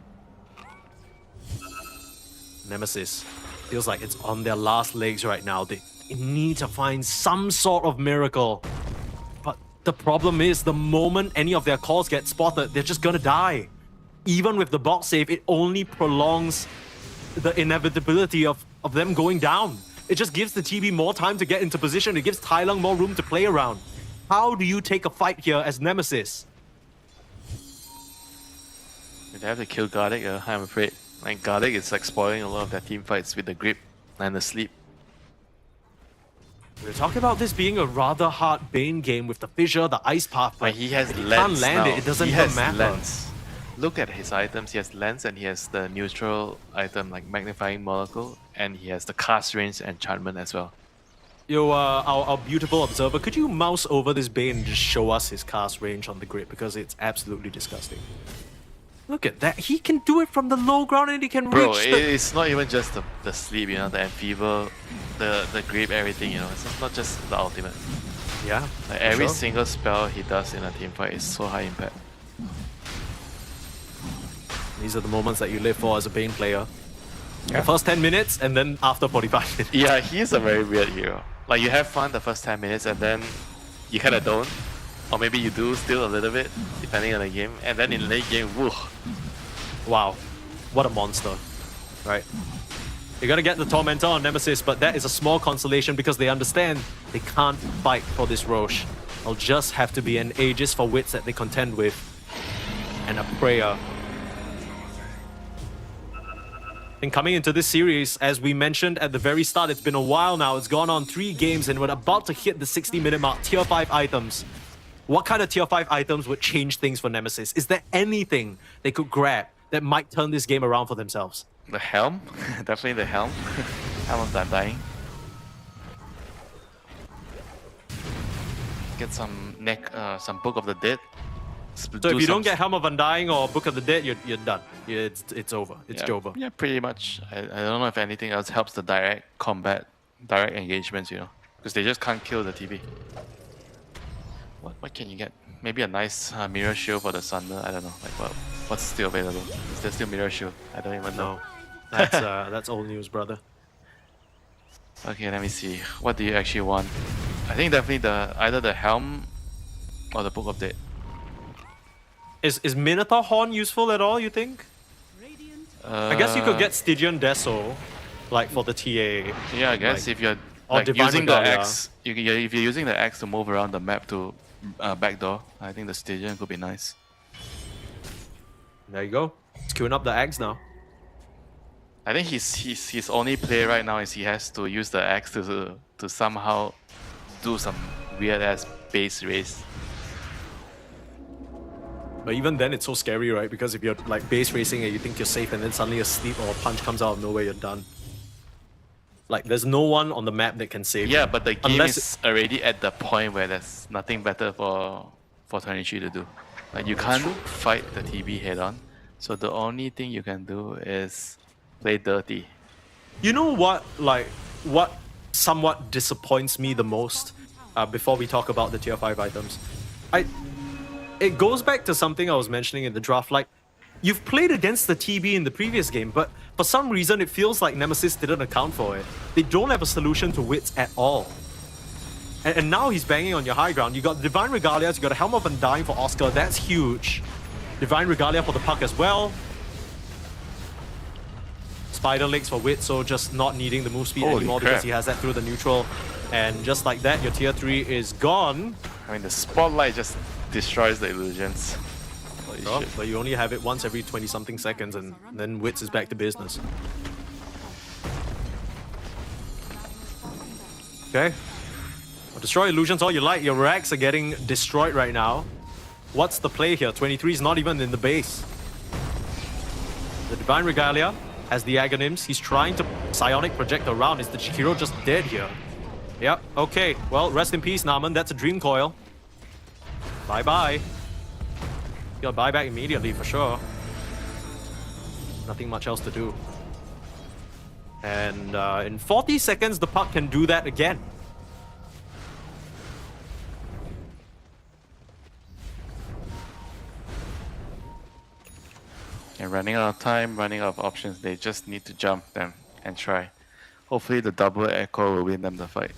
Nemesis feels like it's on their last legs right now. They need to find some sort of miracle. But the problem is, the moment any of their calls get spotted, they're just gonna die. Even with the box save, it only prolongs the inevitability of them going down. It just gives the TB more time to get into position. It gives Tai Lung more room to play around. How do you take a fight here as Nemesis? They have to kill Garlic, I'm afraid. Like, Garlic is like spoiling a lot of their team fights with the grip and the sleep. We're talking about this being a rather hard Bane game with the fissure, the Ice Path, but he has he lens can't land now. it. It doesn't he even has matter. Lens. Look at his items. He has lens and he has the neutral item like Magnifying Molecule, and he has the cast range enchantment as well. Yo, our beautiful observer, could you mouse over this Bane and just show us his cast range on the grid, because it's absolutely disgusting. Look at that. He can do it from the low ground and he can reach the... It's not even just the sleep, you know, the enfeeble, the grip, everything, you know. It's not just the ultimate. Yeah. Like every single spell he does in a team fight is so high impact. These are the moments that you live for as a Bane player. Yeah. The first 10 minutes and then after 45 minutes. Yeah, he's a very weird hero. Like, you have fun the first 10 minutes and then you kind of don't. Or maybe you do still a little bit, depending on the game. And then in late game, woo. Wow, what a monster, right? You're gonna get the Tormentor on Nemesis, but that is a small consolation because they understand they can't fight for this Roche. It'll just have to be an Aegis for Wits that they contend with, and a Prayer. And coming into this series, as we mentioned at the very start, it's been a while now. It's gone on 3 games and we're about to hit the 60-minute mark. Tier 5 items. What kind of Tier 5 items would change things for Nemesis? Is there anything they could grab that might turn this game around for themselves? The Helm? Definitely the Helm. Helm of Undying. Get some Book of the Dead. So if you don't get Helm of Undying or Book of the Dead, you're done. It's over. It's over. Yeah, pretty much. I don't know if anything else helps the direct combat, direct engagements, you know, because they just can't kill the TB. What can you get? Maybe a nice Mirror Shield for the Sunder. I don't know. Like what's still available? Is there still Mirror Shield? I don't even know. That's old news, brother. Okay, let me see. What do you actually want? I think definitely either the Helm or the Book of Dead. Is Minotaur Horn useful at all, you think? I guess you could get Stygian Deso, like for the TA. Yeah, I guess if you're like using the axe, if you're using the axe to move around the map to backdoor, I think the Stygian could be nice. There you go. He's queuing up the axe now. I think his only play right now is he has to use the axe to somehow do some weird ass base race. But even then, it's so scary, right? Because if you're like base racing and you think you're safe and then suddenly a sleep or a punch comes out of nowhere, you're done. Like, there's no one on the map that can save you. Yeah, but the game is already at the point where there's nothing better for 23 to do. Like, you can't fight the TB head on. So the only thing you can do is play dirty. You know what, like, what somewhat disappoints me the most before we talk about the tier 5 items? It goes back to something I was mentioning in the draft, like, you've played against the TB in the previous game, but for some reason it feels like Nemesis didn't account for it. They don't have a solution to Wits at all. And now he's banging on your high ground. You got Divine Regalias, you got a Helm of Undying for Oscar, that's huge. Divine Regalia for the Puck as well. Spider Legs for Wit, so just not needing the move speed anymore because he has that through the neutral. And just like that, your tier 3 is gone. I mean, the Spotlight just destroys the illusions. Oh, but you only have it once every 20-something seconds, and then Wits is back to business. Okay. Well, destroy illusions all you like. Your racks are getting destroyed right now. What's the play here? 23 is not even in the base. The Divine Regalia has the Agonyms. He's trying to psionic project around. Is the Chikiro just dead here? Yep, okay. Well, rest in peace, Naman. That's a Dream Coil. Bye-bye. You'll buy back immediately for sure. Nothing much else to do. And in 40 seconds, the Puck can do that again. And running out of time, running out of options, they just need to jump them and try. Hopefully the double echo will win them the fight.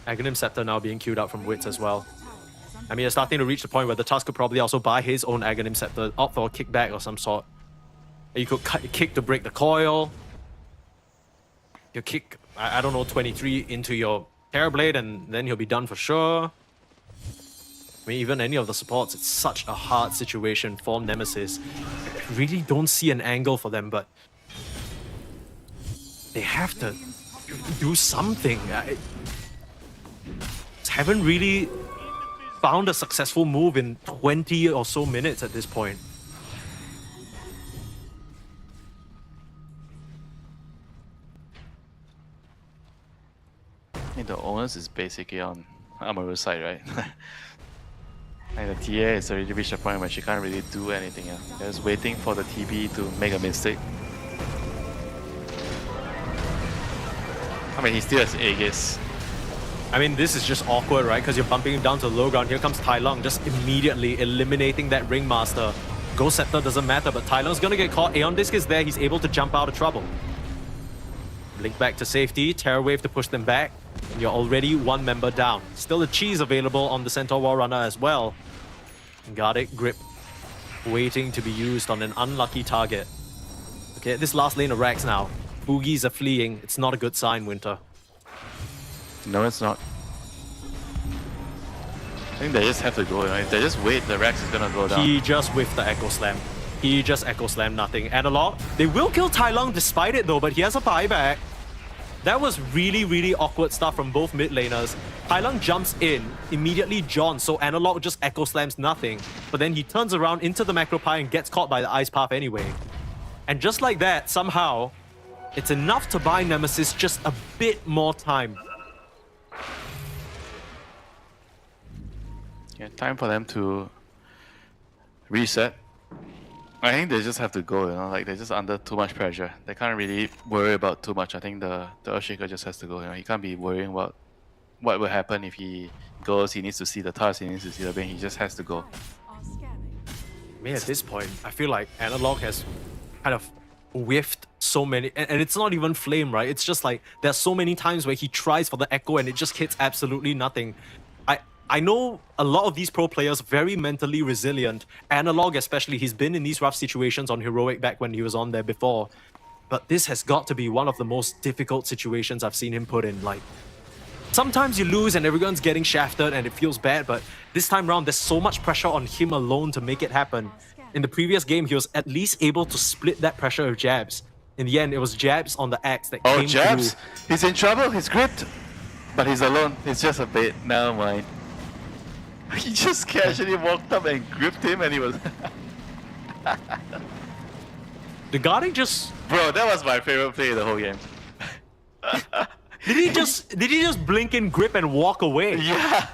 Aghanim Scepter now being queued up from Wits as well. I mean, it's starting to reach the point where the Tusk could probably also buy his own Aghanim Scepter, opt for a kickback or some sort. You could kick to break the coil. You kick, I don't know, 23 into your Terrorblade and then he'll be done for sure. I mean, even any of the supports, it's such a hard situation for Nemesis. I really don't see an angle for them, but they have to do something. I haven't really found a successful move in 20 or so minutes at this point. I think the onus is basically on Amaru's side, right? And the TA has already reached a point where she can't really do anything else. Just waiting for the TB to make a mistake. I mean, he still has Aegis. I mean, this is just awkward, right? Because you're bumping him down to the low ground. Here comes Tai Lung, just immediately eliminating that Ringmaster. Ghost Scepter doesn't matter, but Tai Lung's gonna get caught. Aeon Disc is there, he's able to jump out of trouble. Blink back to safety, Terror Wave to push them back. And you're already one member down. Still a cheese available on the Centaur War Runner as well. Gardic Grip waiting to be used on an unlucky target. Okay, this last lane of Rax now. Boogies are fleeing. It's not a good sign, Winter. No, it's not. I think they just have to go. If they just wait, the Rex is gonna go down. He just whiffed the Echo Slam. He just Echo Slam nothing. Analog, they will kill Tai Lung despite it though, but he has a buyback. That was really, really awkward stuff from both mid laners. Tai Lung jumps in, immediately John, so Analog just Echo Slams nothing. But then he turns around into the Macro Pie and gets caught by the Ice Path anyway. And just like that, somehow, it's enough to buy Nemesis just a bit more time. Yeah, time for them to reset. I think they just have to go, like they're just under too much pressure. They can't really worry about too much. I think the Earthshaker just has to go. He can't be worrying about what will happen if he goes. He needs to see the task, he needs to see the bane. He just has to go. I mean, at this point, I feel like Analog has kind of whiffed so many, and it's not even flame, right? It's just like there's so many times where he tries for the echo and it just hits absolutely nothing. I know a lot of these pro players very mentally resilient. Analog especially, he's been in these rough situations on Heroic back when he was on there before. But this has got to be one of the most difficult situations I've seen him put in. Like, sometimes you lose and everyone's getting shafted and it feels bad, but this time around there's so much pressure on him alone to make it happen. In the previous game, he was at least able to split that pressure with jabs. In the end, it was jabs on the axe that came jabs! through. He's in trouble, he's gripped! But he's alone, it's just a bait, never mind. He just casually walked up and gripped him and he was... The Guardian just... Bro, that was my favorite play of the whole game. Did he just blink and grip and walk away? Yeah!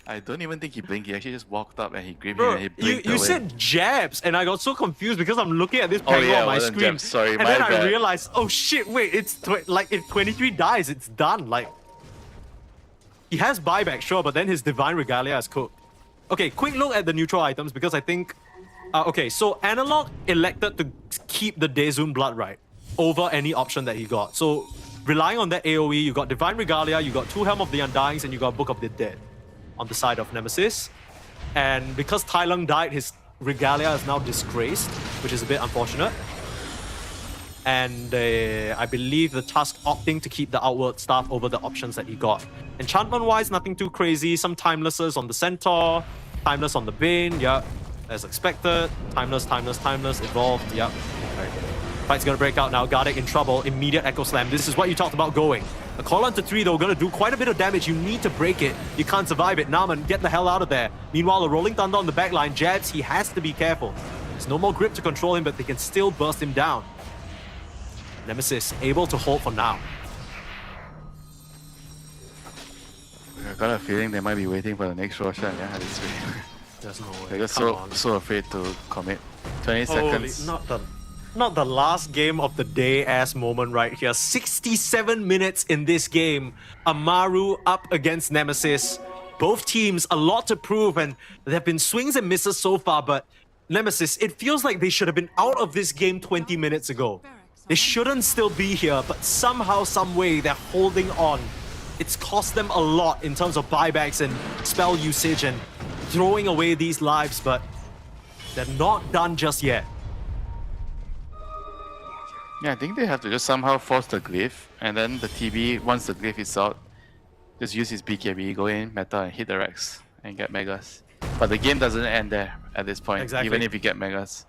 I don't even think he blinked, he actually just walked up and he gripped him and he blinked you away. said jabs and I got so confused because I'm looking at this panel on my screen. Jabs. Sorry, and then I realized, oh shit, wait, it's like if 23 dies, it's done. Like, he has buyback, sure, but then his Divine Regalia is cooked. Okay, quick look at the neutral items because I think... okay, so Analog elected to keep the Dezun Blood Right over any option that he got. So, relying on that AoE, you got Divine Regalia, you got 2 Helm of the Undyings, and you got Book of the Dead on the side of Nemesis. And because Tai Lung died, his Regalia is now disgraced, which is a bit unfortunate. And I believe the Tusk opting to keep the Outward Staff over the options that he got. Enchantment-wise, nothing too crazy. Some Timelesses on the Centaur, Timeless on the Bane, yep, as expected. Timeless, evolved, yep. Okay. Fight's gonna break out now. Gardic in trouble, immediate Echo Slam. This is what you talked about going. A call onto 3 though, gonna do quite a bit of damage. You need to break it. You can't survive it. Naman, get the hell out of there. Meanwhile, a Rolling Thunder on the backline. Jabs, he has to be careful. There's no more grip to control him, but they can still burst him down. Nemesis able to hold for now. I got a feeling they might be waiting for the next Roshan, yeah, this way. There's no way. They're just so afraid to commit. 20 seconds. Not the last game of the day ass moment right here. 67 minutes in this game. Amaru up against Nemesis. Both teams a lot to prove and there have been swings and misses so far, but Nemesis, it feels like they should have been out of this game 20 minutes ago. They shouldn't still be here, but somehow, some way, they're holding on. It's cost them a lot in terms of buybacks and spell usage and throwing away these lives, but they're not done just yet. Yeah, I think they have to just somehow force the glyph, and then the TB, once the glyph is out, just use his BKB, go in, meta, and hit the Rex, and get Megas. But the game doesn't end there at this point, even if you get Megas.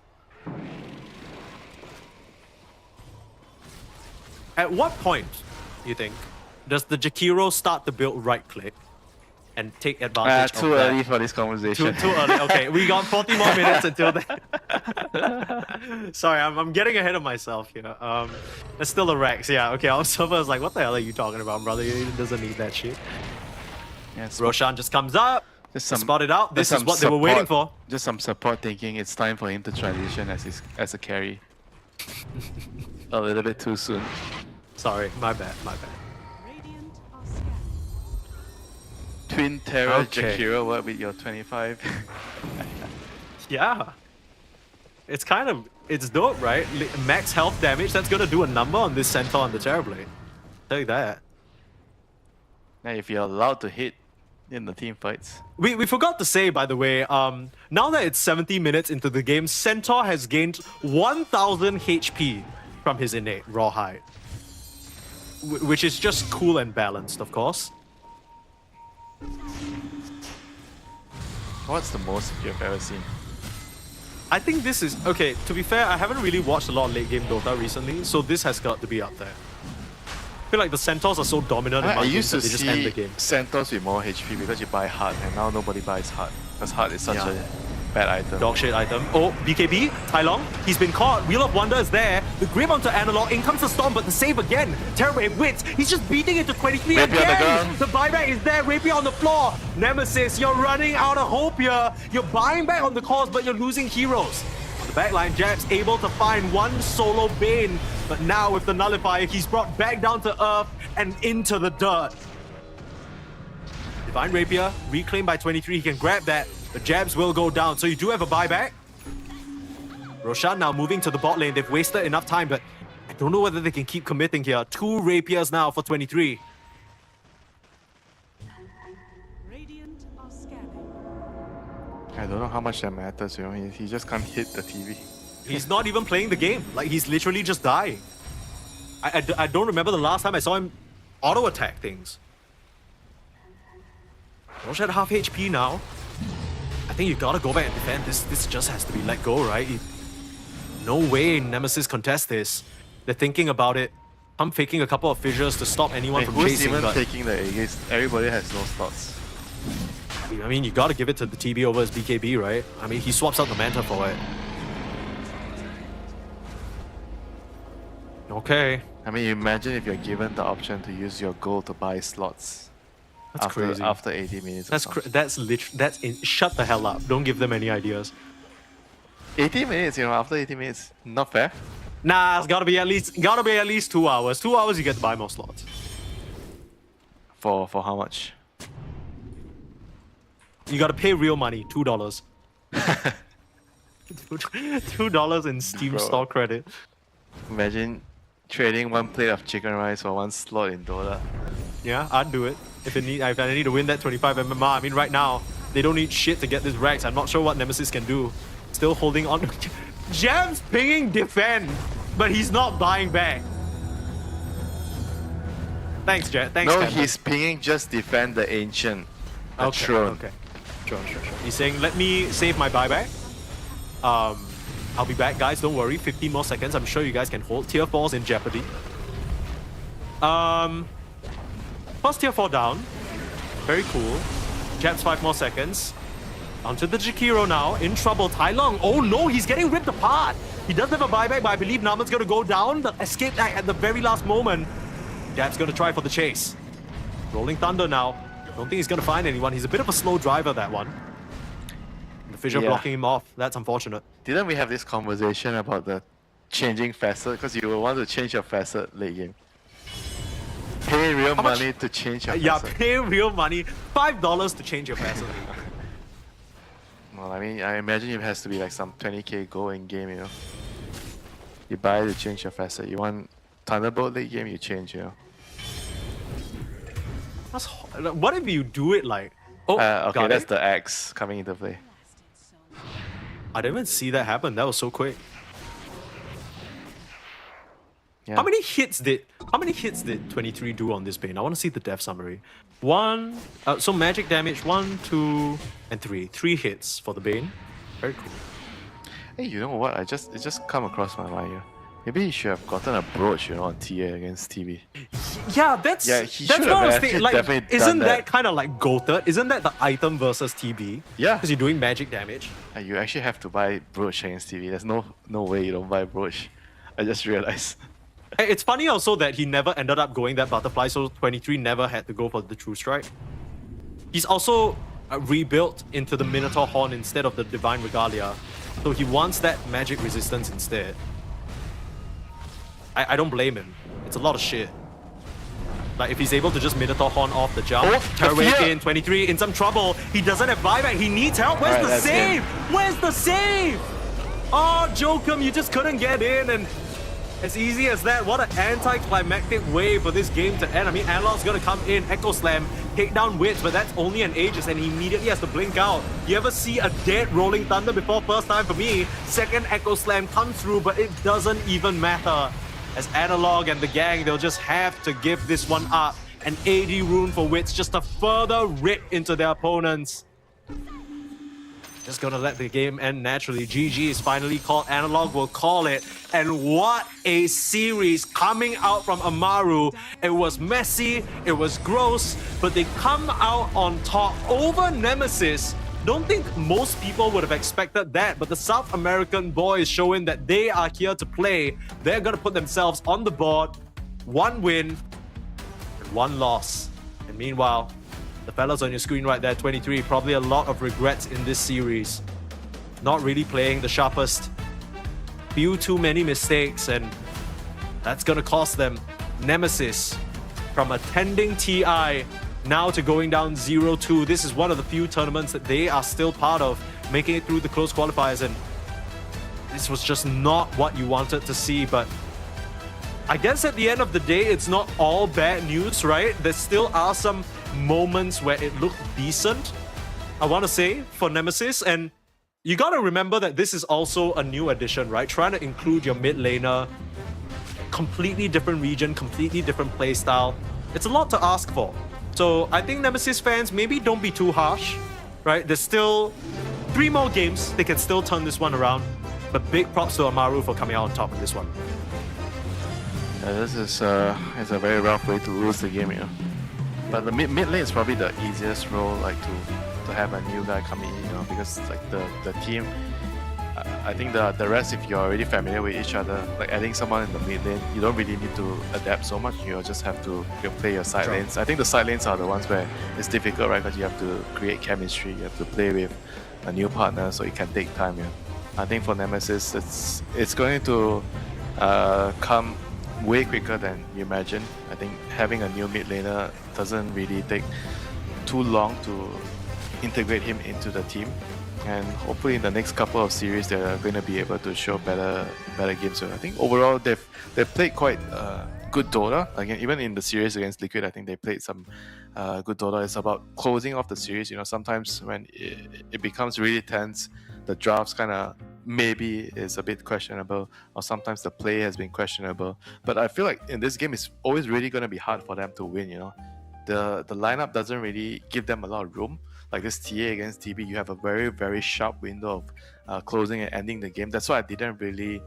At what point, you think, does the Jakiro start to build right-click and take advantage of too that? early for this conversation. Too early. Okay, we got 40 more minutes until then. Sorry, I'm getting ahead of myself here. There's still a Rex. Yeah, okay, our server is like, what the hell are you talking about, brother? He doesn't need that shit. Yes, Roshan just comes up, spot it out. This is what they were waiting for. Just some support thinking it's time for him to transition as a carry. A little bit too soon. Sorry, my bad. Twin Terror Jakiro, what with your 25? Yeah. It's dope, right? Max health damage, that's gonna do a number on this Centaur and the Terrorblade. tell you that. Now, if you're allowed to hit in the team fights. We forgot to say, by the way, now that it's 70 minutes into the game, Centaur has gained 1000 HP from his innate Rawhide. Which is just cool and balanced, of course. What's the most you've ever seen? I think this is... Okay, to be fair, I haven't really watched a lot of late game Dota recently, so this has got to be up there. I feel like the Centaurs are so dominant in I my used games to that they just end the see game. Centaurs with more HP because you buy Heart, and now nobody buys Heart. Because Heart is such a bad item. Dog shit item. Oh, BKB, Tai Long, he's been caught. Wheel of Wonder is there. The grip onto Analog, in comes the Storm, but the save again. Terrorwave wits, he's just beating into 23 Rapier again. The buyback is there, Rapier on the floor. Nemesis, you're running out of hope here. You're buying back on the cause, but you're losing heroes. On the backline, Jab's able to find one solo Bane, but now with the Nullifier, he's brought back down to earth and into the dirt. Divine Rapier, reclaimed by 23, he can grab that. The Jabs will go down, so you do have a buyback. Roshan now moving to the bot lane. They've wasted enough time, but I don't know whether they can keep committing here. 2 Rapiers now for 23. Radiant are scanning. I don't know how much that matters, you know. He just can't hit the TV. He's not even playing the game. Like, he's literally just dying. I don't remember the last time I saw him auto-attack things. Rosh at half HP now. I think you gotta go back and defend. This just has to be let go, right? No way Nemesis contests this. They're thinking about it. I'm faking a couple of fissures to stop anyone from who's chasing. even But taking the Aegis? Everybody has no slots. I mean, you gotta give it to the TB over his BKB, right? I mean, he swaps out the Manta for it. Okay. I mean, imagine if you're given the option to use your gold to buy slots. That's crazy. After 80 minutes. Shut the hell up. Don't give them any ideas. 80 minutes, you know, after 80 minutes. Not fair. Nah, it's gotta be at least 2 hours. 2 hours you get to buy more slots. For how much? You gotta pay real money, $2. $2 in Steam Bro. store credit. Imagine trading 1 plate of chicken rice for 1 slot in Dota. Yeah, I'd do it. If I need to win that 25 MMR. I mean, right now, they don't need shit to get this Rex. I'm not sure what Nemesis can do. Still holding on. Jam's pinging defend, but he's not buying back. Thanks, Jet. Thanks, No, Panda. he's pinging just defend the Ancient. The Throne. Okay. Sure. He's saying, let me save my buyback. I'll be back, guys. Don't worry. 15 more seconds. I'm sure you guys can hold. Tier 4's in jeopardy. First tier 4 down. Very cool. Jabs 5 more seconds. Onto the Jakiro now. In trouble. Tai Long. Oh no, he's getting ripped apart. He does have a buyback, but I believe Naman's going to go down. The escape act at the very last moment. Jab's going to try for the chase. Rolling Thunder now. Don't think he's going to find anyone. He's a bit of a slow driver, that one. The Fissure blocking him off. That's unfortunate. Didn't we have this conversation about the changing facet? Because you will want to change your facet late game. Pay real money to change your facet. Yeah, pay real money. $5 to change your facet. Well, I mean, I imagine it has to be like some 20k gold in game, you know. You buy to change your facet. You want Thunderbolt late game, you change, you know. What if you do it like... Oh, okay, that's the axe coming into play. I didn't even see that happen. That was so quick. Yeah. How many hits did 23 do on this Bane? I want to see the death summary. So magic damage 1, 2, and 3. 3 hits for the Bane. Very cool. Hey, you know what? It just come across my mind here. Maybe he should have gotten a brooch, you know, on TA against TV. Yeah, that's he that's should what have I was actually thinking. Like, definitely isn't done that kind of like goated? Isn't that the item versus TB? Yeah. Because you're doing magic damage. You actually have to buy brooch against TV. There's no way you don't buy brooch. I just realized. It's funny also that he never ended up going that butterfly, so 23 never had to go for the True Strike. He's also rebuilt into the Minotaur Horn instead of the Divine Regalia, so he wants that magic resistance instead. I don't blame him. It's a lot of shit. Like, if he's able to just Minotaur Horn off the jump, Terrorwave in, 23 in some trouble. He doesn't have buyback. He needs help. Where's the save? Where's the save? Oh, Jokum, you just couldn't get in, and As easy as that. What an anticlimactic way for this game to end. I mean, Analog's gonna come in, Echo Slam, take down Witch, but that's only an Aegis, and he immediately has to blink out. You ever see a dead Rolling Thunder before? First time for me. Second Echo Slam comes through, but it doesn't even matter. As Analog and the gang, they'll just have to give this one up. An AD rune for Witch just to further rip into their opponents. Just gonna let the game end naturally. GG is finally called. Analog will call it. And what a series coming out from Amaru. It was messy, it was gross, but they come out on top over Nemesis. Don't think most people would have expected that, but the South American boys showing that they are here to play. They're gonna put themselves on the board. 1 win and 1 loss. And meanwhile, the fellas on your screen right there, 23, probably a lot of regrets in this series. Not really playing the sharpest. Few too many mistakes, and that's gonna cost them. Nemesis, from attending TI, now to going down 0-2. This is one of the few tournaments that they are still part of, making it through the close qualifiers, and this was just not what you wanted to see, but I guess at the end of the day, it's not all bad news, right? There still are some moments where it looked decent, I want to say, for Nemesis. And you got to remember that this is also a new addition, right? Trying to include your mid laner, completely different region, completely different playstyle. It's a lot to ask for. So I think Nemesis fans, maybe don't be too harsh, right? There's still 3 more games. They can still turn this one around. But big props to Amaru for coming out on top in this one. Yeah, this is it's a very rough way to lose the game, you know. But the mid lane is probably the easiest role, like to have a new guy come in, you know, because like the team, I think the rest, if you're already familiar with each other, like adding someone in the mid lane, you don't really need to adapt so much. You just have to play your side lanes. I think the side lanes are the ones where it's difficult, right? Because you have to create chemistry, you have to play with a new partner, so it can take time. Yeah. I think for Nemesis, it's going to come way quicker than you imagine. I think having a new mid laner doesn't really take too long to integrate him into the team, and hopefully in the next couple of series they're going to be able to show better games. So I think overall they've played quite good Dota. Again, even in the series against Liquid, I think they played some good Dota. It's about closing off the series. You know, sometimes when it becomes really tense, the drafts kind of maybe is a bit questionable, or sometimes the play has been questionable. But I feel like in this game, it's always really going to be hard for them to win, you know. The lineup doesn't really give them a lot of room. Like this TA against TB, you have a very, very sharp window of closing and ending the game. That's why I didn't really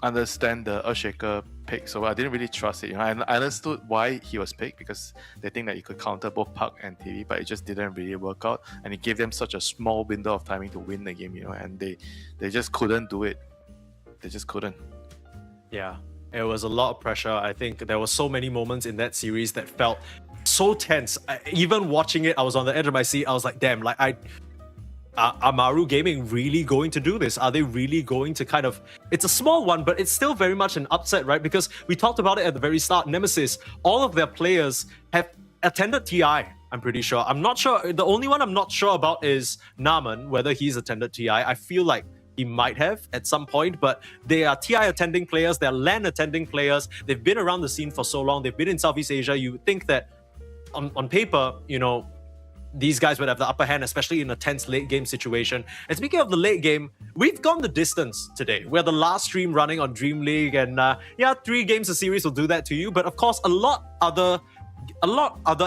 understand the Earthshaker pick, so I didn't really trust it. You know, I understood why he was picked, because they think that he could counter both Puck and TV, but it just didn't really work out, and it gave them such a small window of timing to win the game, you know, and they just couldn't do it. They just couldn't. Yeah, it was a lot of pressure. I think there were so many moments in that series that felt so tense. Even watching it, I was on the edge of my seat. I was like, damn, like Amaru Gaming really going to do this? Are they really going to kind of... It's a small one, but it's still very much an upset, right? Because we talked about it at the very start. Nemesis, all of their players have attended TI, I'm pretty sure. I'm not sure. The only one I'm not sure about is Naman, whether he's attended TI. I feel like he might have at some point, but they are TI attending players, they're LAN attending players. They've been around the scene for so long. They've been in Southeast Asia. You would think that on paper, you know, these guys would have the upper hand, especially in a tense late game situation. And speaking of the late game, we've gone the distance today. We're the last stream running on DreamLeague, and yeah, 3 games a series will do that to you. But of course, a lot other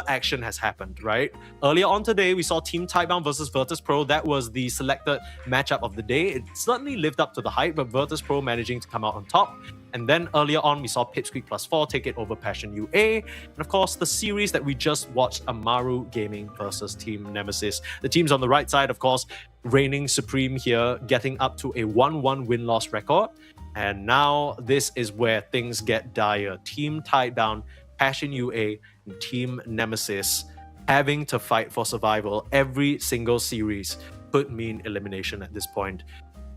action has happened, right? Earlier on today, we saw Team Tightbound versus Virtus Pro. That was the selected matchup of the day. It certainly lived up to the hype, but Virtus Pro managing to come out on top. And then earlier on, we saw Pipsqueak +4 take it over Passion UA. And of course, the series that we just watched, Amaru Gaming versus Team Nemesis. The teams on the right side, of course, reigning supreme here, getting up to a 1-1 win-loss record. And now this is where things get dire. Team Tightbound, Passion UA, and Team Nemesis having to fight for survival every single series could mean elimination at this point.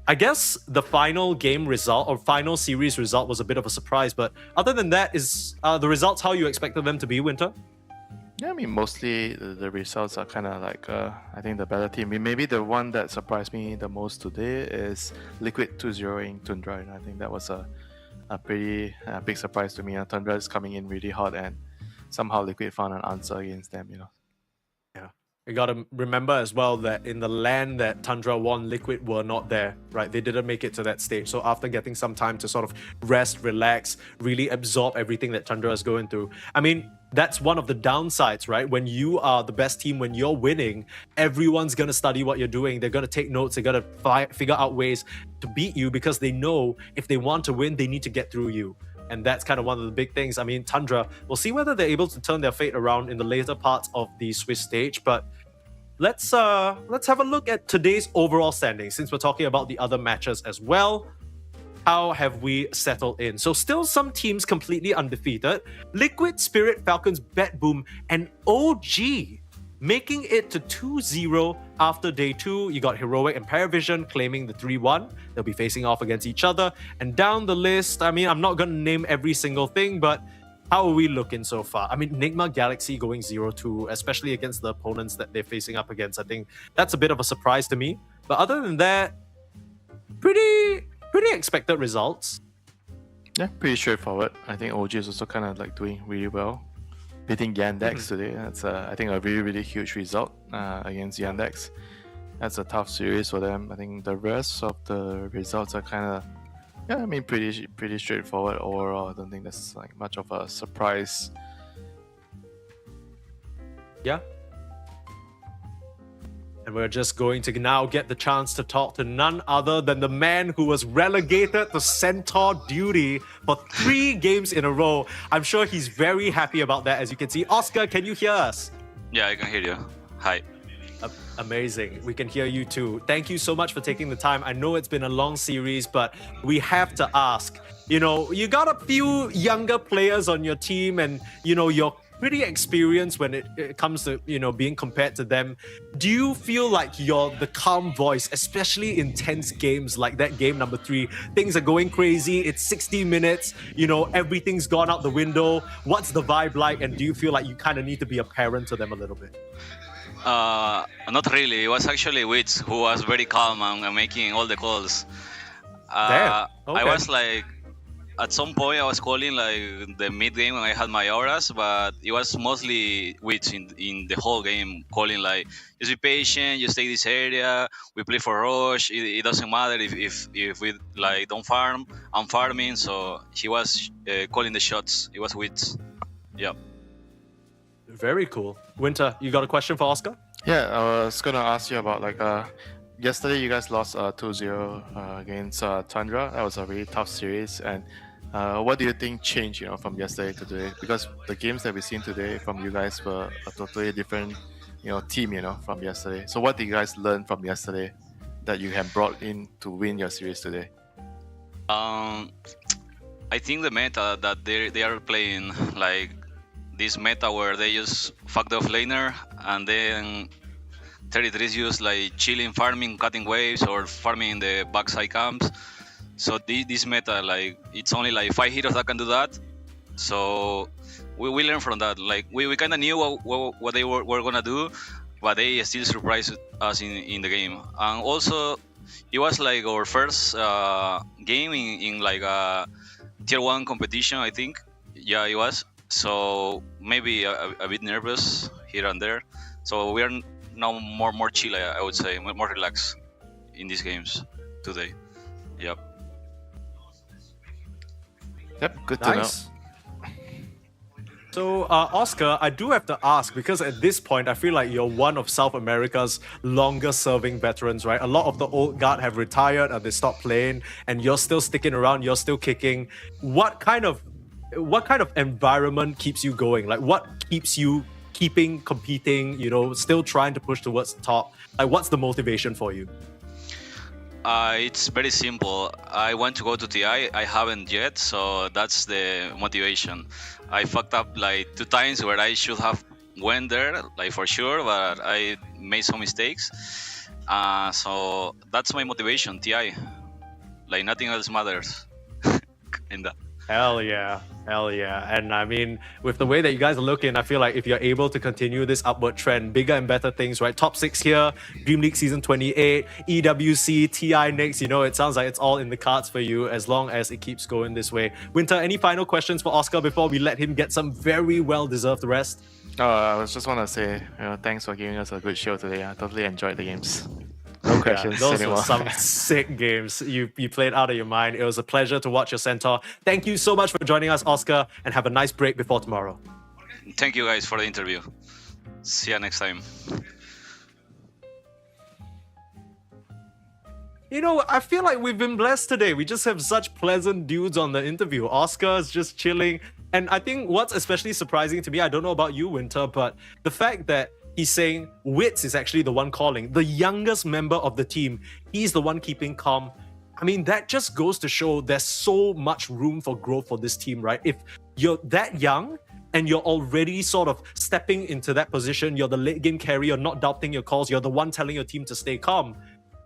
I guess the final game result or final series result was a bit of a surprise, but other than that, is the results how you expected them to be, Winter? Yeah, I mean, mostly the results are kind of like, I think the better team. Maybe the one that surprised me the most today is Liquid 2-0ing Tundra. And I think that was a a pretty big surprise to me. Tundra is coming in really hot, and somehow Liquid found an answer against them. Yeah. You gotta remember as well that in the land that Tundra won, Liquid were not there, right? They didn't make it to that stage. So after getting some time to sort of rest, relax, really absorb everything that Tundra is going through. I mean, that's one of the downsides, right? When you are the best team, when you're winning, everyone's gonna study what you're doing. They're gonna take notes. They're gonna figure out ways to beat you because they know if they want to win, they need to get through you. And that's kind of one of the big things. I mean, Tundra, we'll see whether they're able to turn their fate around in the later parts of the Swiss stage. But let's have a look at today's overall standing, since we're talking about the other matches as well. How have we settled in? So still some teams completely undefeated. Liquid, Spirit, Falcons, Bet Boom, and OG making it to 2-0 after day 2. You got Heroic and Paravision claiming the 3-1. They'll be facing off against each other. And down the list, I mean, I'm not going to name every single thing, but how are we looking so far? I mean, Nigma Galaxy going 0-2, especially against the opponents that they're facing up against. I think that's a bit of a surprise to me. But other than that, pretty expected results. Yeah, pretty straightforward. I think OG is also kind of like doing really well. Beating Yandex today, that's I think a really huge result against Yandex. That's a tough series for them. I think the rest of the results are kind of, yeah, I mean, pretty straightforward overall. I don't think that's like much of a surprise. Yeah. And we're just going to now get the chance to talk to none other than the man who was relegated to Centaur duty for 3 games in a row. I'm sure he's very happy about that, as you can see. Oscar, can you hear us? Yeah, I can hear you. Hi. Amazing. We can hear you too. Thank you so much for taking the time. I know it's been a long series, but we have to ask. You know, you got a few younger players on your team, and, you know, you're pretty experienced when it comes to, you know, being compared to them. Do you feel like you're the calm voice, especially in tense games like that game number 3? Things are going crazy. It's 60 minutes. You know, everything's gone out the window. What's the vibe like? And do you feel like you kind of need to be a parent to them a little bit? Not really. It was actually Witz who was very calm and making all the calls. Damn. Okay. I was like, at some point I was calling like the mid game when I had my auras, but it was mostly Witz in the whole game calling like, just be patient, just take this area, we play for rush, it doesn't matter if we like don't farm, I'm farming. So he was calling the shots. It was Witz. Yeah. Very cool. Winter, you got a question for Oscar? Yeah, I was gonna ask you about like yesterday you guys lost 2-0 against Tundra. That was a really tough series. And what do you think changed, you know, from yesterday to today? Because the games that we've seen today from you guys were a totally different, you know, team, you know, from yesterday. So what did you guys learn from yesterday that you have brought in to win your series today? I think the meta that they are playing, like this meta where they just fuck the offlaner and then 33 is just like chilling, farming, cutting waves, or farming in the backside camps. So this meta, like, it's only like 5 heroes that can do that. So we learned from that. Like we kind of knew what they were gonna do, but they still surprised us in the game. And also, it was like our first game in like a tier 1 competition, I think. Yeah, it was. So maybe a bit nervous here and there. So we are now more chill, I would say, more relaxed in these games today. Yep. Yep, good to know. So, Oscar, I do have to ask, because at this point, I feel like you're one of South America's longest-serving veterans, right? A lot of the old guard have retired and they stopped playing, and you're still sticking around, you're still kicking. What kind of environment keeps you going? Like, what keeps you competing, you know, still trying to push towards the top? Like, what's the motivation for you? It's very simple. I want to go to TI. I haven't yet, so that's the motivation. I fucked up like 2 times where I should have went there, like for sure, but I made some mistakes. So that's my motivation, TI. Like nothing else matters. Kinda. Hell yeah. Hell yeah. And I mean, with the way that you guys are looking, I feel like if you're able to continue this upward trend, bigger and better things, right? Top 6 here, DreamLeague Season 28, EWC, TI next, it sounds like it's all in the cards for you as long as it keeps going this way. Winter, any final questions for Oscar before we let him get some very well-deserved rest? I just want to say, thanks for giving us a good show today. I totally enjoyed the games. No questions those anymore. were some sick games. You played out of your mind. It was a pleasure to watch your centaur. Thank you so much for joining us, Oscar, and have a nice break before tomorrow. Thank you guys for the interview. See you next time. I feel like we've been blessed today. We just have such pleasant dudes on the interview. Oscar's just chilling. And I think what's especially surprising to me, I don't know about you, Winter, but the fact that he's saying Wits is actually the one calling, the youngest member of the team. He's the one keeping calm. I mean, that just goes to show there's so much room for growth for this team, right? If you're that young and you're already sort of stepping into that position, you're the late game carry, you're not doubting your calls, you're the one telling your team to stay calm.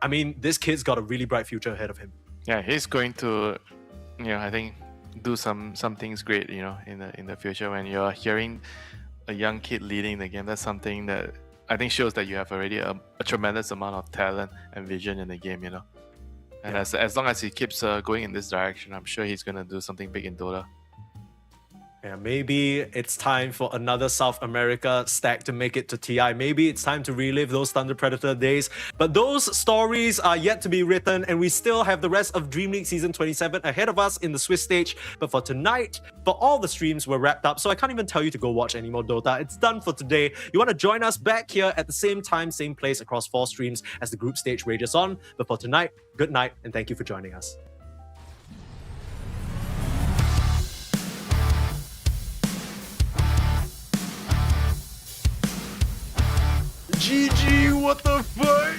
I mean, this kid's got a really bright future ahead of him. Yeah, he's going to, I think, do some things great, in the future. When you're hearing a young kid leading the game, that's something that I think shows that you have already a tremendous amount of talent and vision in the game, And as long as he keeps going in this direction, I'm sure he's going to do something big in Dota. Yeah, maybe it's time for another South America stack to make it to TI. Maybe it's time to relive those Thunder Predator days. But those stories are yet to be written, and we still have the rest of DreamLeague Season 27 ahead of us in the Swiss stage. But for tonight, for all the streams were wrapped up, so I can't even tell you to go watch any more Dota. It's done for today. You want to join us back here at the same time, same place across 4 streams as the group stage rages on. But for tonight, good night, and thank you for joining us. GG, what the fuck?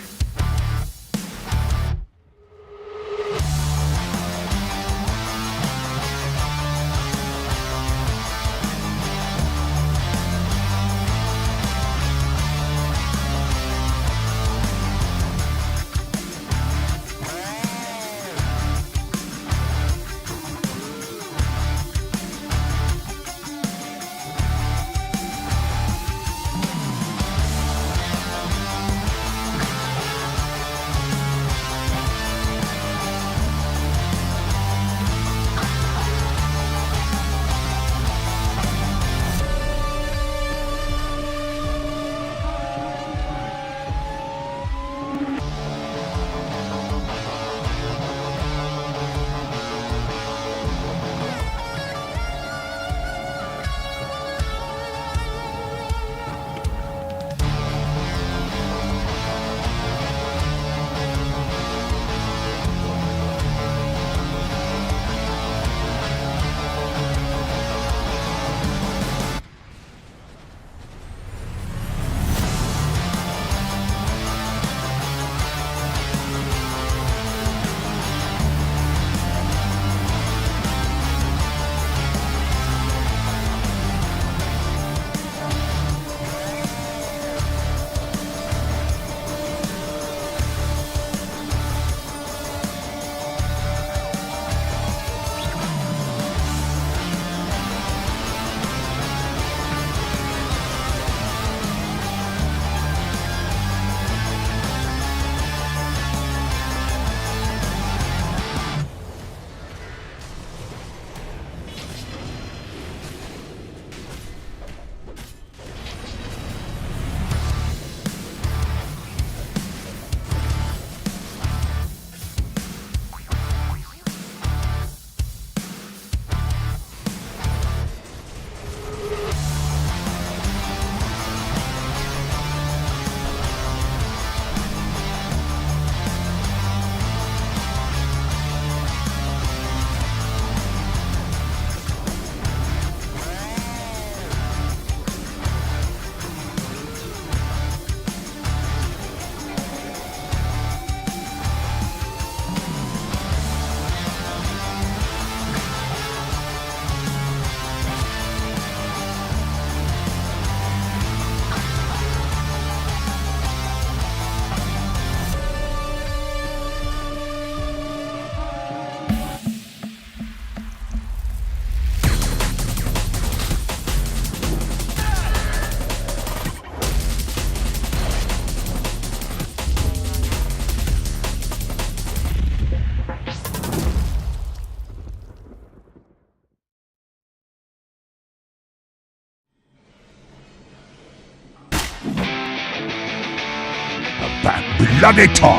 bloody torn.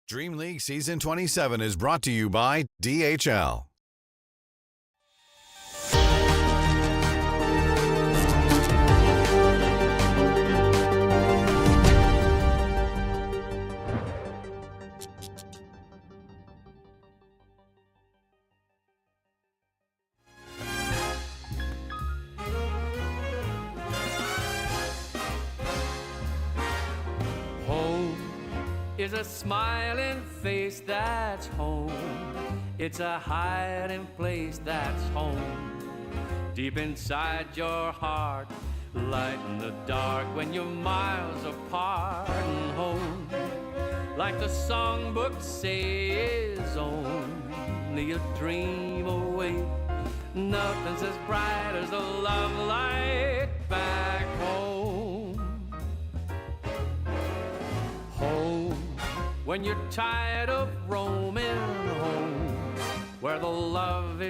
DreamLeague Season 27 is brought to you by DHL. Is a smiling face that's home. It's a hiding place that's home. Deep inside your heart, light in the dark when you're miles apart. And home, like the songbook says, only a dream away. Nothing's as bright as the love light back home. Home, when you're tired of roaming home, where the love is